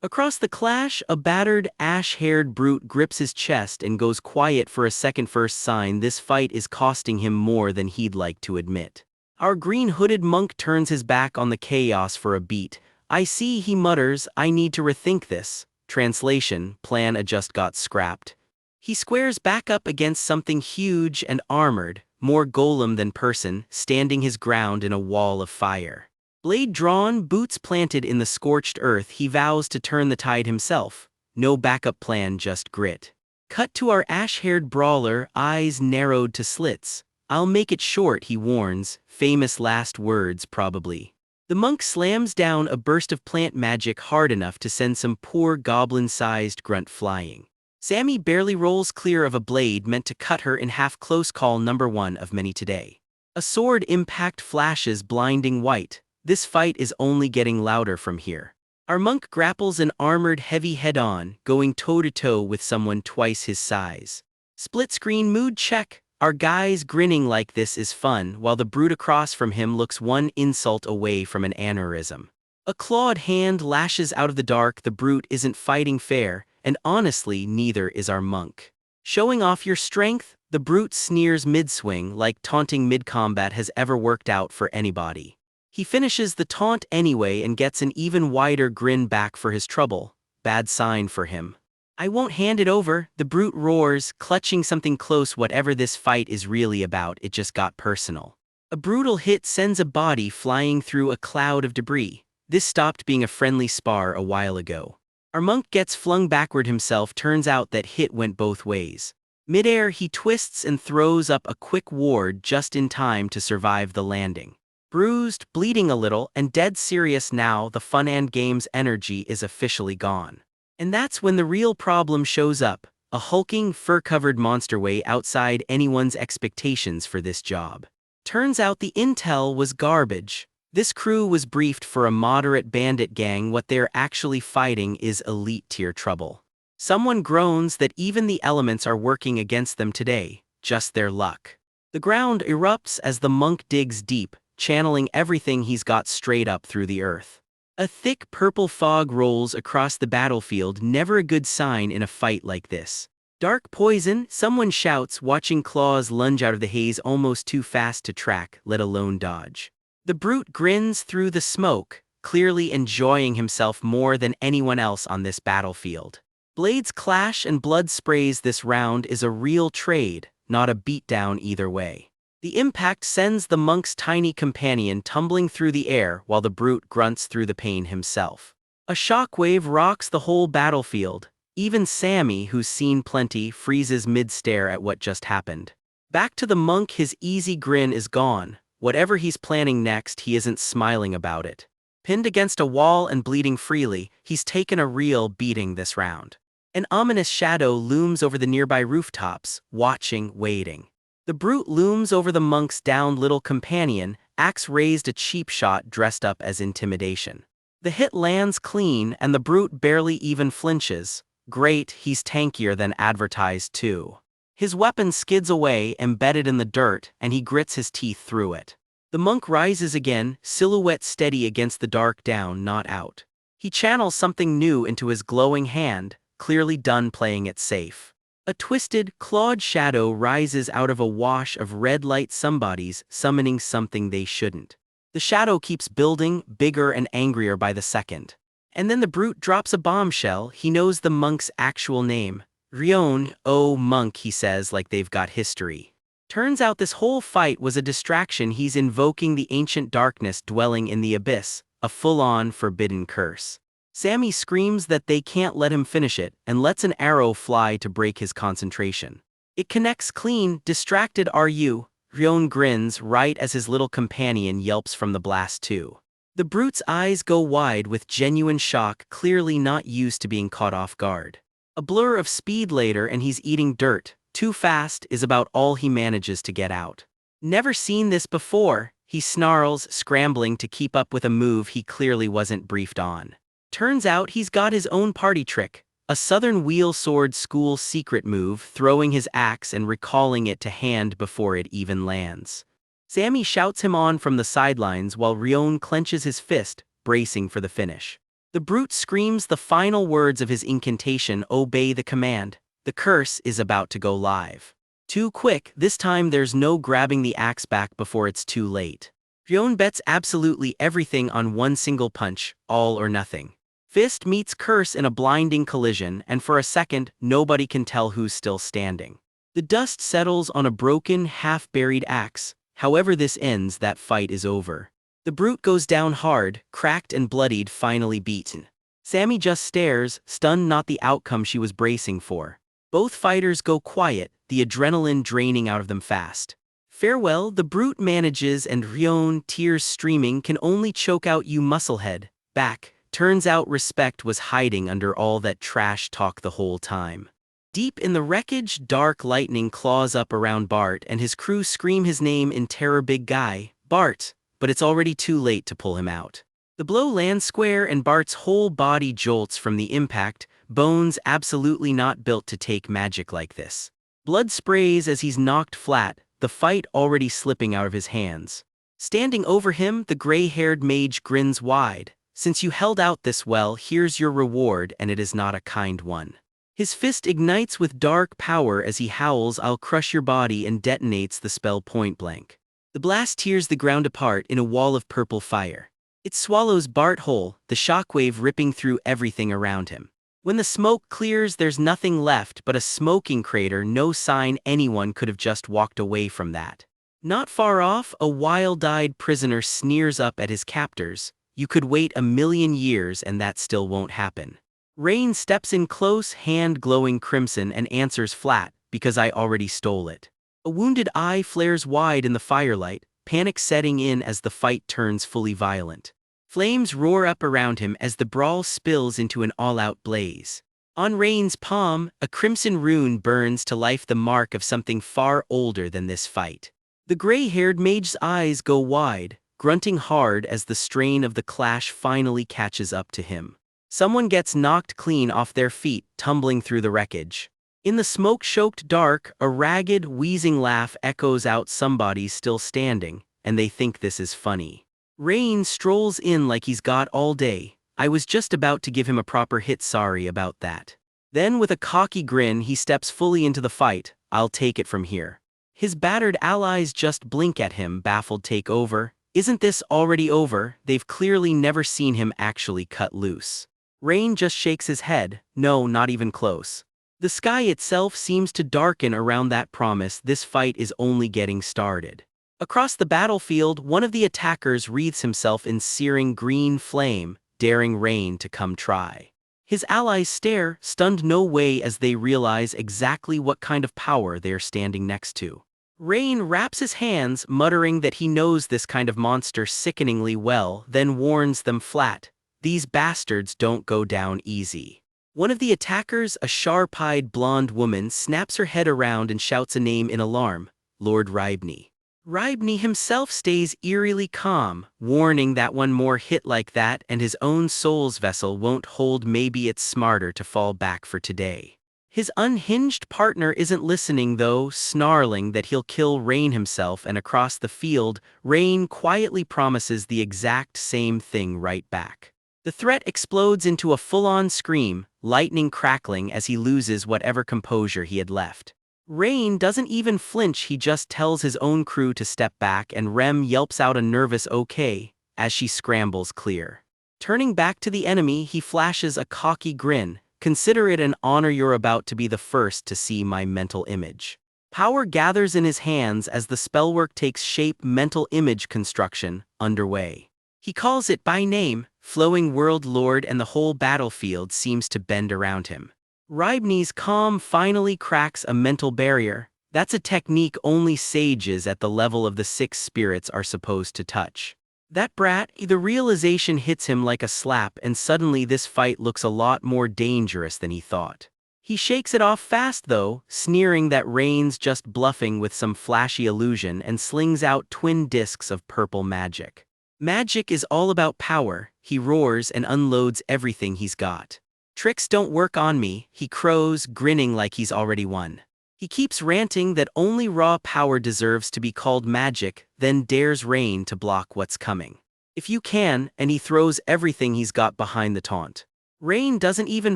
[SPEAKER 1] Across the clash, a battered, ash-haired brute grips his chest and goes quiet for a second. First sign this fight is costing him more than he'd like to admit. Our green-hooded monk turns his back on the chaos for a beat. I see, he mutters, I need to rethink this. Translation, plan just got scrapped. He squares back up against something huge and armored, more golem than person, standing his ground in a wall of fire. Blade drawn, boots planted in the scorched earth, he vows to turn the tide himself. No backup plan, just grit. Cut to our ash-haired brawler, eyes narrowed to slits. I'll make it short, he warns, famous last words probably. The monk slams down a burst of plant magic hard enough to send some poor goblin-sized grunt flying. Sammy barely rolls clear of a blade meant to cut her in half. Close call number one of many today. A sword impact flashes blinding white. This fight is only getting louder from here. Our monk grapples an armored heavy head-on, going toe-to-toe with someone twice his size. Split-screen mood check. Our guy's grinning like this is fun, while the brute across from him looks one insult away from an aneurysm. A clawed hand lashes out of the dark. The brute isn't fighting fair, and honestly neither is our monk. Showing off your strength? The brute sneers mid-swing, like taunting mid-combat has ever worked out for anybody. He finishes the taunt anyway and gets an even wider grin back for his trouble. Bad sign for him. I won't hand it over, the brute roars, clutching something close. Whatever this fight is really about, it just got personal. A brutal hit sends a body flying through a cloud of debris. This stopped being a friendly spar a while ago. Our monk gets flung backward himself. Turns out that hit went both ways. Midair, he twists and throws up a quick ward just in time to survive the landing. Bruised, bleeding a little, and dead serious now, the fun and games energy is officially gone. And that's when the real problem shows up, a hulking, fur-covered monster way outside anyone's expectations for this job. Turns out the intel was garbage. This crew was briefed for a moderate bandit gang. What they're actually fighting is elite-tier trouble. Someone groans that even the elements are working against them today, just their luck. The ground erupts as the monk digs deep, channeling everything he's got straight up through the earth. A thick purple fog rolls across the battlefield, never a good sign in a fight like this. Dark poison, someone shouts, watching claws lunge out of the haze almost too fast to track, let alone dodge. The brute grins through the smoke, clearly enjoying himself more than anyone else on this battlefield. Blades clash and blood sprays. This round is a real trade, not a beatdown either way. The impact sends the monk's tiny companion tumbling through the air while the brute grunts through the pain himself. A shockwave rocks the whole battlefield. Even Sammy, who's seen plenty, freezes mid-stare at what just happened. Back to the monk, his easy grin is gone. Whatever he's planning next, he isn't smiling about it. Pinned against a wall and bleeding freely, he's taken a real beating this round. An ominous shadow looms over the nearby rooftops, watching, waiting. The brute looms over the monk's downed little companion, axe raised, a cheap shot dressed up as intimidation. The hit lands clean and the brute barely even flinches. Great, he's tankier than advertised too. His weapon skids away, embedded in the dirt, and he grits his teeth through it. The monk rises again, silhouette steady against the dark down, not out. He channels something new into his glowing hand, clearly done playing it safe. A twisted, clawed shadow rises out of a wash of red light. Somebody's summoning something they shouldn't. The shadow keeps building, bigger and angrier by the second. And then the brute drops a bombshell. He knows the monk's actual name. Ryon. Oh, monk, he says like they've got history. Turns out this whole fight was a distraction. He's invoking the ancient darkness dwelling in the abyss, a full-on forbidden curse. Sammy screams that they can't let him finish it, and lets an arrow fly to break his concentration. It connects clean. Distracted are you? Ryon grins right as his little companion yelps from the blast too. The brute's eyes go wide with genuine shock, clearly not used to being caught off guard. A blur of speed later and he's eating dirt. Too fast is about all he manages to get out. Never seen this before, he snarls, scrambling to keep up with a move he clearly wasn't briefed on. Turns out he's got his own party trick, a southern wheel sword school secret move, throwing his axe and recalling it to hand before it even lands. Sammy shouts him on from the sidelines while Ryon clenches his fist, bracing for the finish. The brute screams the final words of his incantation, obey the command. The curse is about to go live. Too quick, this time there's no grabbing the axe back before it's too late. Ryon bets absolutely everything on one single punch, all or nothing. Fist meets curse in a blinding collision, and for a second, nobody can tell who's still standing. The dust settles on a broken, half-buried axe. However this ends, that fight is over. The brute goes down hard, cracked and bloodied, finally beaten. Sammy just stares, stunned, not the outcome she was bracing for. Both fighters go quiet, the adrenaline draining out of them fast. Farewell, the brute manages, and Ryon, tears streaming, can only choke out, you musclehead, back. Turns out respect was hiding under all that trash talk the whole time. Deep in the wreckage, dark lightning claws up around Bart and his crew scream his name in terror, big guy, Bart, but it's already too late to pull him out. The blow lands square and Bart's whole body jolts from the impact, bones absolutely not built to take magic like this. Blood sprays as he's knocked flat, the fight already slipping out of his hands. Standing over him, the gray-haired mage grins wide. Since you held out this well, here's your reward, and it is not a kind one. His fist ignites with dark power as he howls, I'll crush your body, and detonates the spell point blank. The blast tears the ground apart in a wall of purple fire. It swallows Bart whole, the shockwave ripping through everything around him. When the smoke clears, there's nothing left but a smoking crater, no sign anyone could have just walked away from that. Not far off, a wild-eyed prisoner sneers up at his captors. You could wait 1,000,000 years and that still won't happen. Rain steps in close, hand glowing crimson, and answers flat, because I already stole it. A wounded eye flares wide in the firelight, panic setting in as the fight turns fully violent. Flames roar up around him as the brawl spills into an all-out blaze. On Rain's palm, a crimson rune burns to life, the mark of something far older than this fight. The gray-haired mage's eyes go wide, grunting hard as the strain of the clash finally catches up to him. Someone gets knocked clean off their feet, tumbling through the wreckage. In the smoke-choked dark, a ragged, wheezing laugh echoes out. Somebody's still standing, and they think this is funny. Rain strolls in like he's got all day. I was just about to give him a proper hit, sorry about that. Then with a cocky grin he steps fully into the fight. I'll take it from here. His battered allies just blink at him, baffled. Take over? Isn't this already over? They've clearly never seen him actually cut loose. Rain just shakes his head. No, not even close. The sky itself seems to darken around that promise. This fight is only getting started. Across the battlefield, one of the attackers wreathes himself in searing green flame, daring Rain to come try. His allies stare, stunned no way, as they realize exactly what kind of power they are standing next to. Rain wraps his hands, muttering that he knows this kind of monster sickeningly well, then warns them flat. These bastards don't go down easy. One of the attackers, a sharp-eyed blonde woman, snaps her head around and shouts a name in alarm: Lord Rybney. Rybney himself stays eerily calm, warning that one more hit like that and his own soul's vessel won't hold. Maybe it's smarter to fall back for today. His unhinged partner isn't listening though, snarling that he'll kill Rain himself, and across the field, Rain quietly promises the exact same thing right back. The threat explodes into a full-on scream, lightning crackling as he loses whatever composure he had left. Rain doesn't even flinch, he just tells his own crew to step back, and Rem yelps out a nervous okay as she scrambles clear. Turning back to the enemy, he flashes a cocky grin. Consider it an honor, you're about to be the first to see my mental image. Power gathers in his hands as the spellwork takes shape, mental image construction underway. He calls it by name, Flowing World Lord, and the whole battlefield seems to bend around him. Rybney's calm finally cracks a mental barrier. That's a technique only sages at the level of the 6 spirits are supposed to touch. That brat, the realization hits him like a slap, and suddenly this fight looks a lot more dangerous than he thought. He shakes it off fast though, sneering that Rain's just bluffing with some flashy illusion, and slings out twin discs of purple magic. Magic is all about power, he roars and unloads everything he's got. Tricks don't work on me, he crows, grinning like he's already won. He keeps ranting that only raw power deserves to be called magic, then dares Rain to block what's coming. If you can, and he throws everything he's got behind the taunt. Rain doesn't even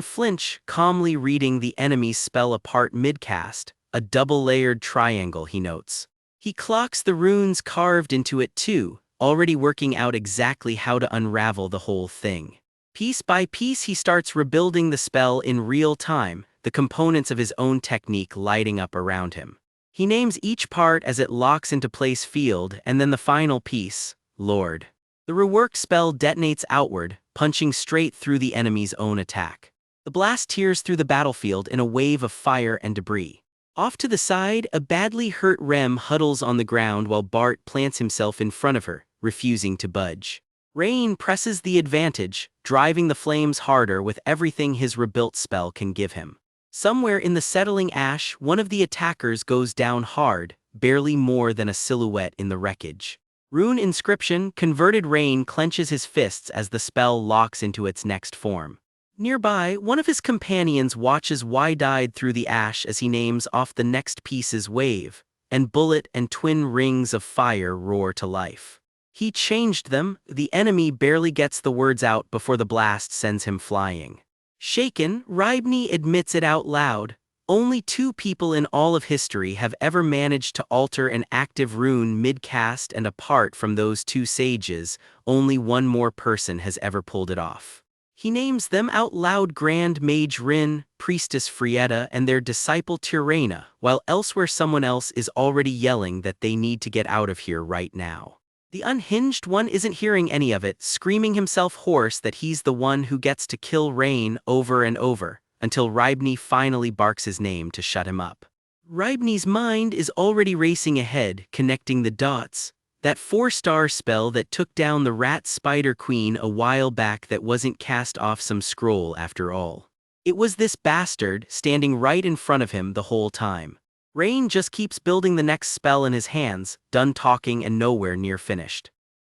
[SPEAKER 1] flinch, calmly reading the enemy's spell apart mid-cast, a double-layered triangle, he notes. He clocks the runes carved into it too, already working out exactly how to unravel the whole thing. Piece by piece he starts rebuilding the spell in real time, the components of his own technique lighting up around him. He names each part as it locks into place: field, and then the final piece, Lord. The reworked spell detonates outward, punching straight through the enemy's own attack. The blast tears through the battlefield in a wave of fire and debris. Off to the side, a badly hurt Rem huddles on the ground while Bart plants himself in front of her, refusing to budge. Rain presses the advantage, driving the flames harder with everything his rebuilt spell can give him. Somewhere in the settling ash, one of the attackers goes down hard, barely more than a silhouette in the wreckage. Rune inscription converted. Rain clenches his fists as the spell locks into its next form. Nearby, one of his companions watches wide-eyed through the ash as he names off the next piece's wave, and bullet and twin rings of fire roar to life. He changed them. The enemy barely gets the words out before the blast sends him flying. Shaken, Rybney admits it out loud. Only 2 people in all of history have ever managed to alter an active rune mid-cast, and apart from those 2 sages, only one more person has ever pulled it off. He names them out loud: Grand Mage Rin, Priestess Frietta, and their disciple Tyrrhena, while elsewhere someone else is already yelling that they need to get out of here right now. The unhinged one isn't hearing any of it, screaming himself hoarse that he's the one who gets to kill Rain over and over, until Rybney finally barks his name to shut him up. Rybney's mind is already racing ahead, connecting the dots. That 4-star spell that took down the rat spider queen a while back, that wasn't cast off some scroll after all. It was this bastard standing right in front of him the whole time. Rain just keeps building the next spell in his hands, done talking and nowhere near finished.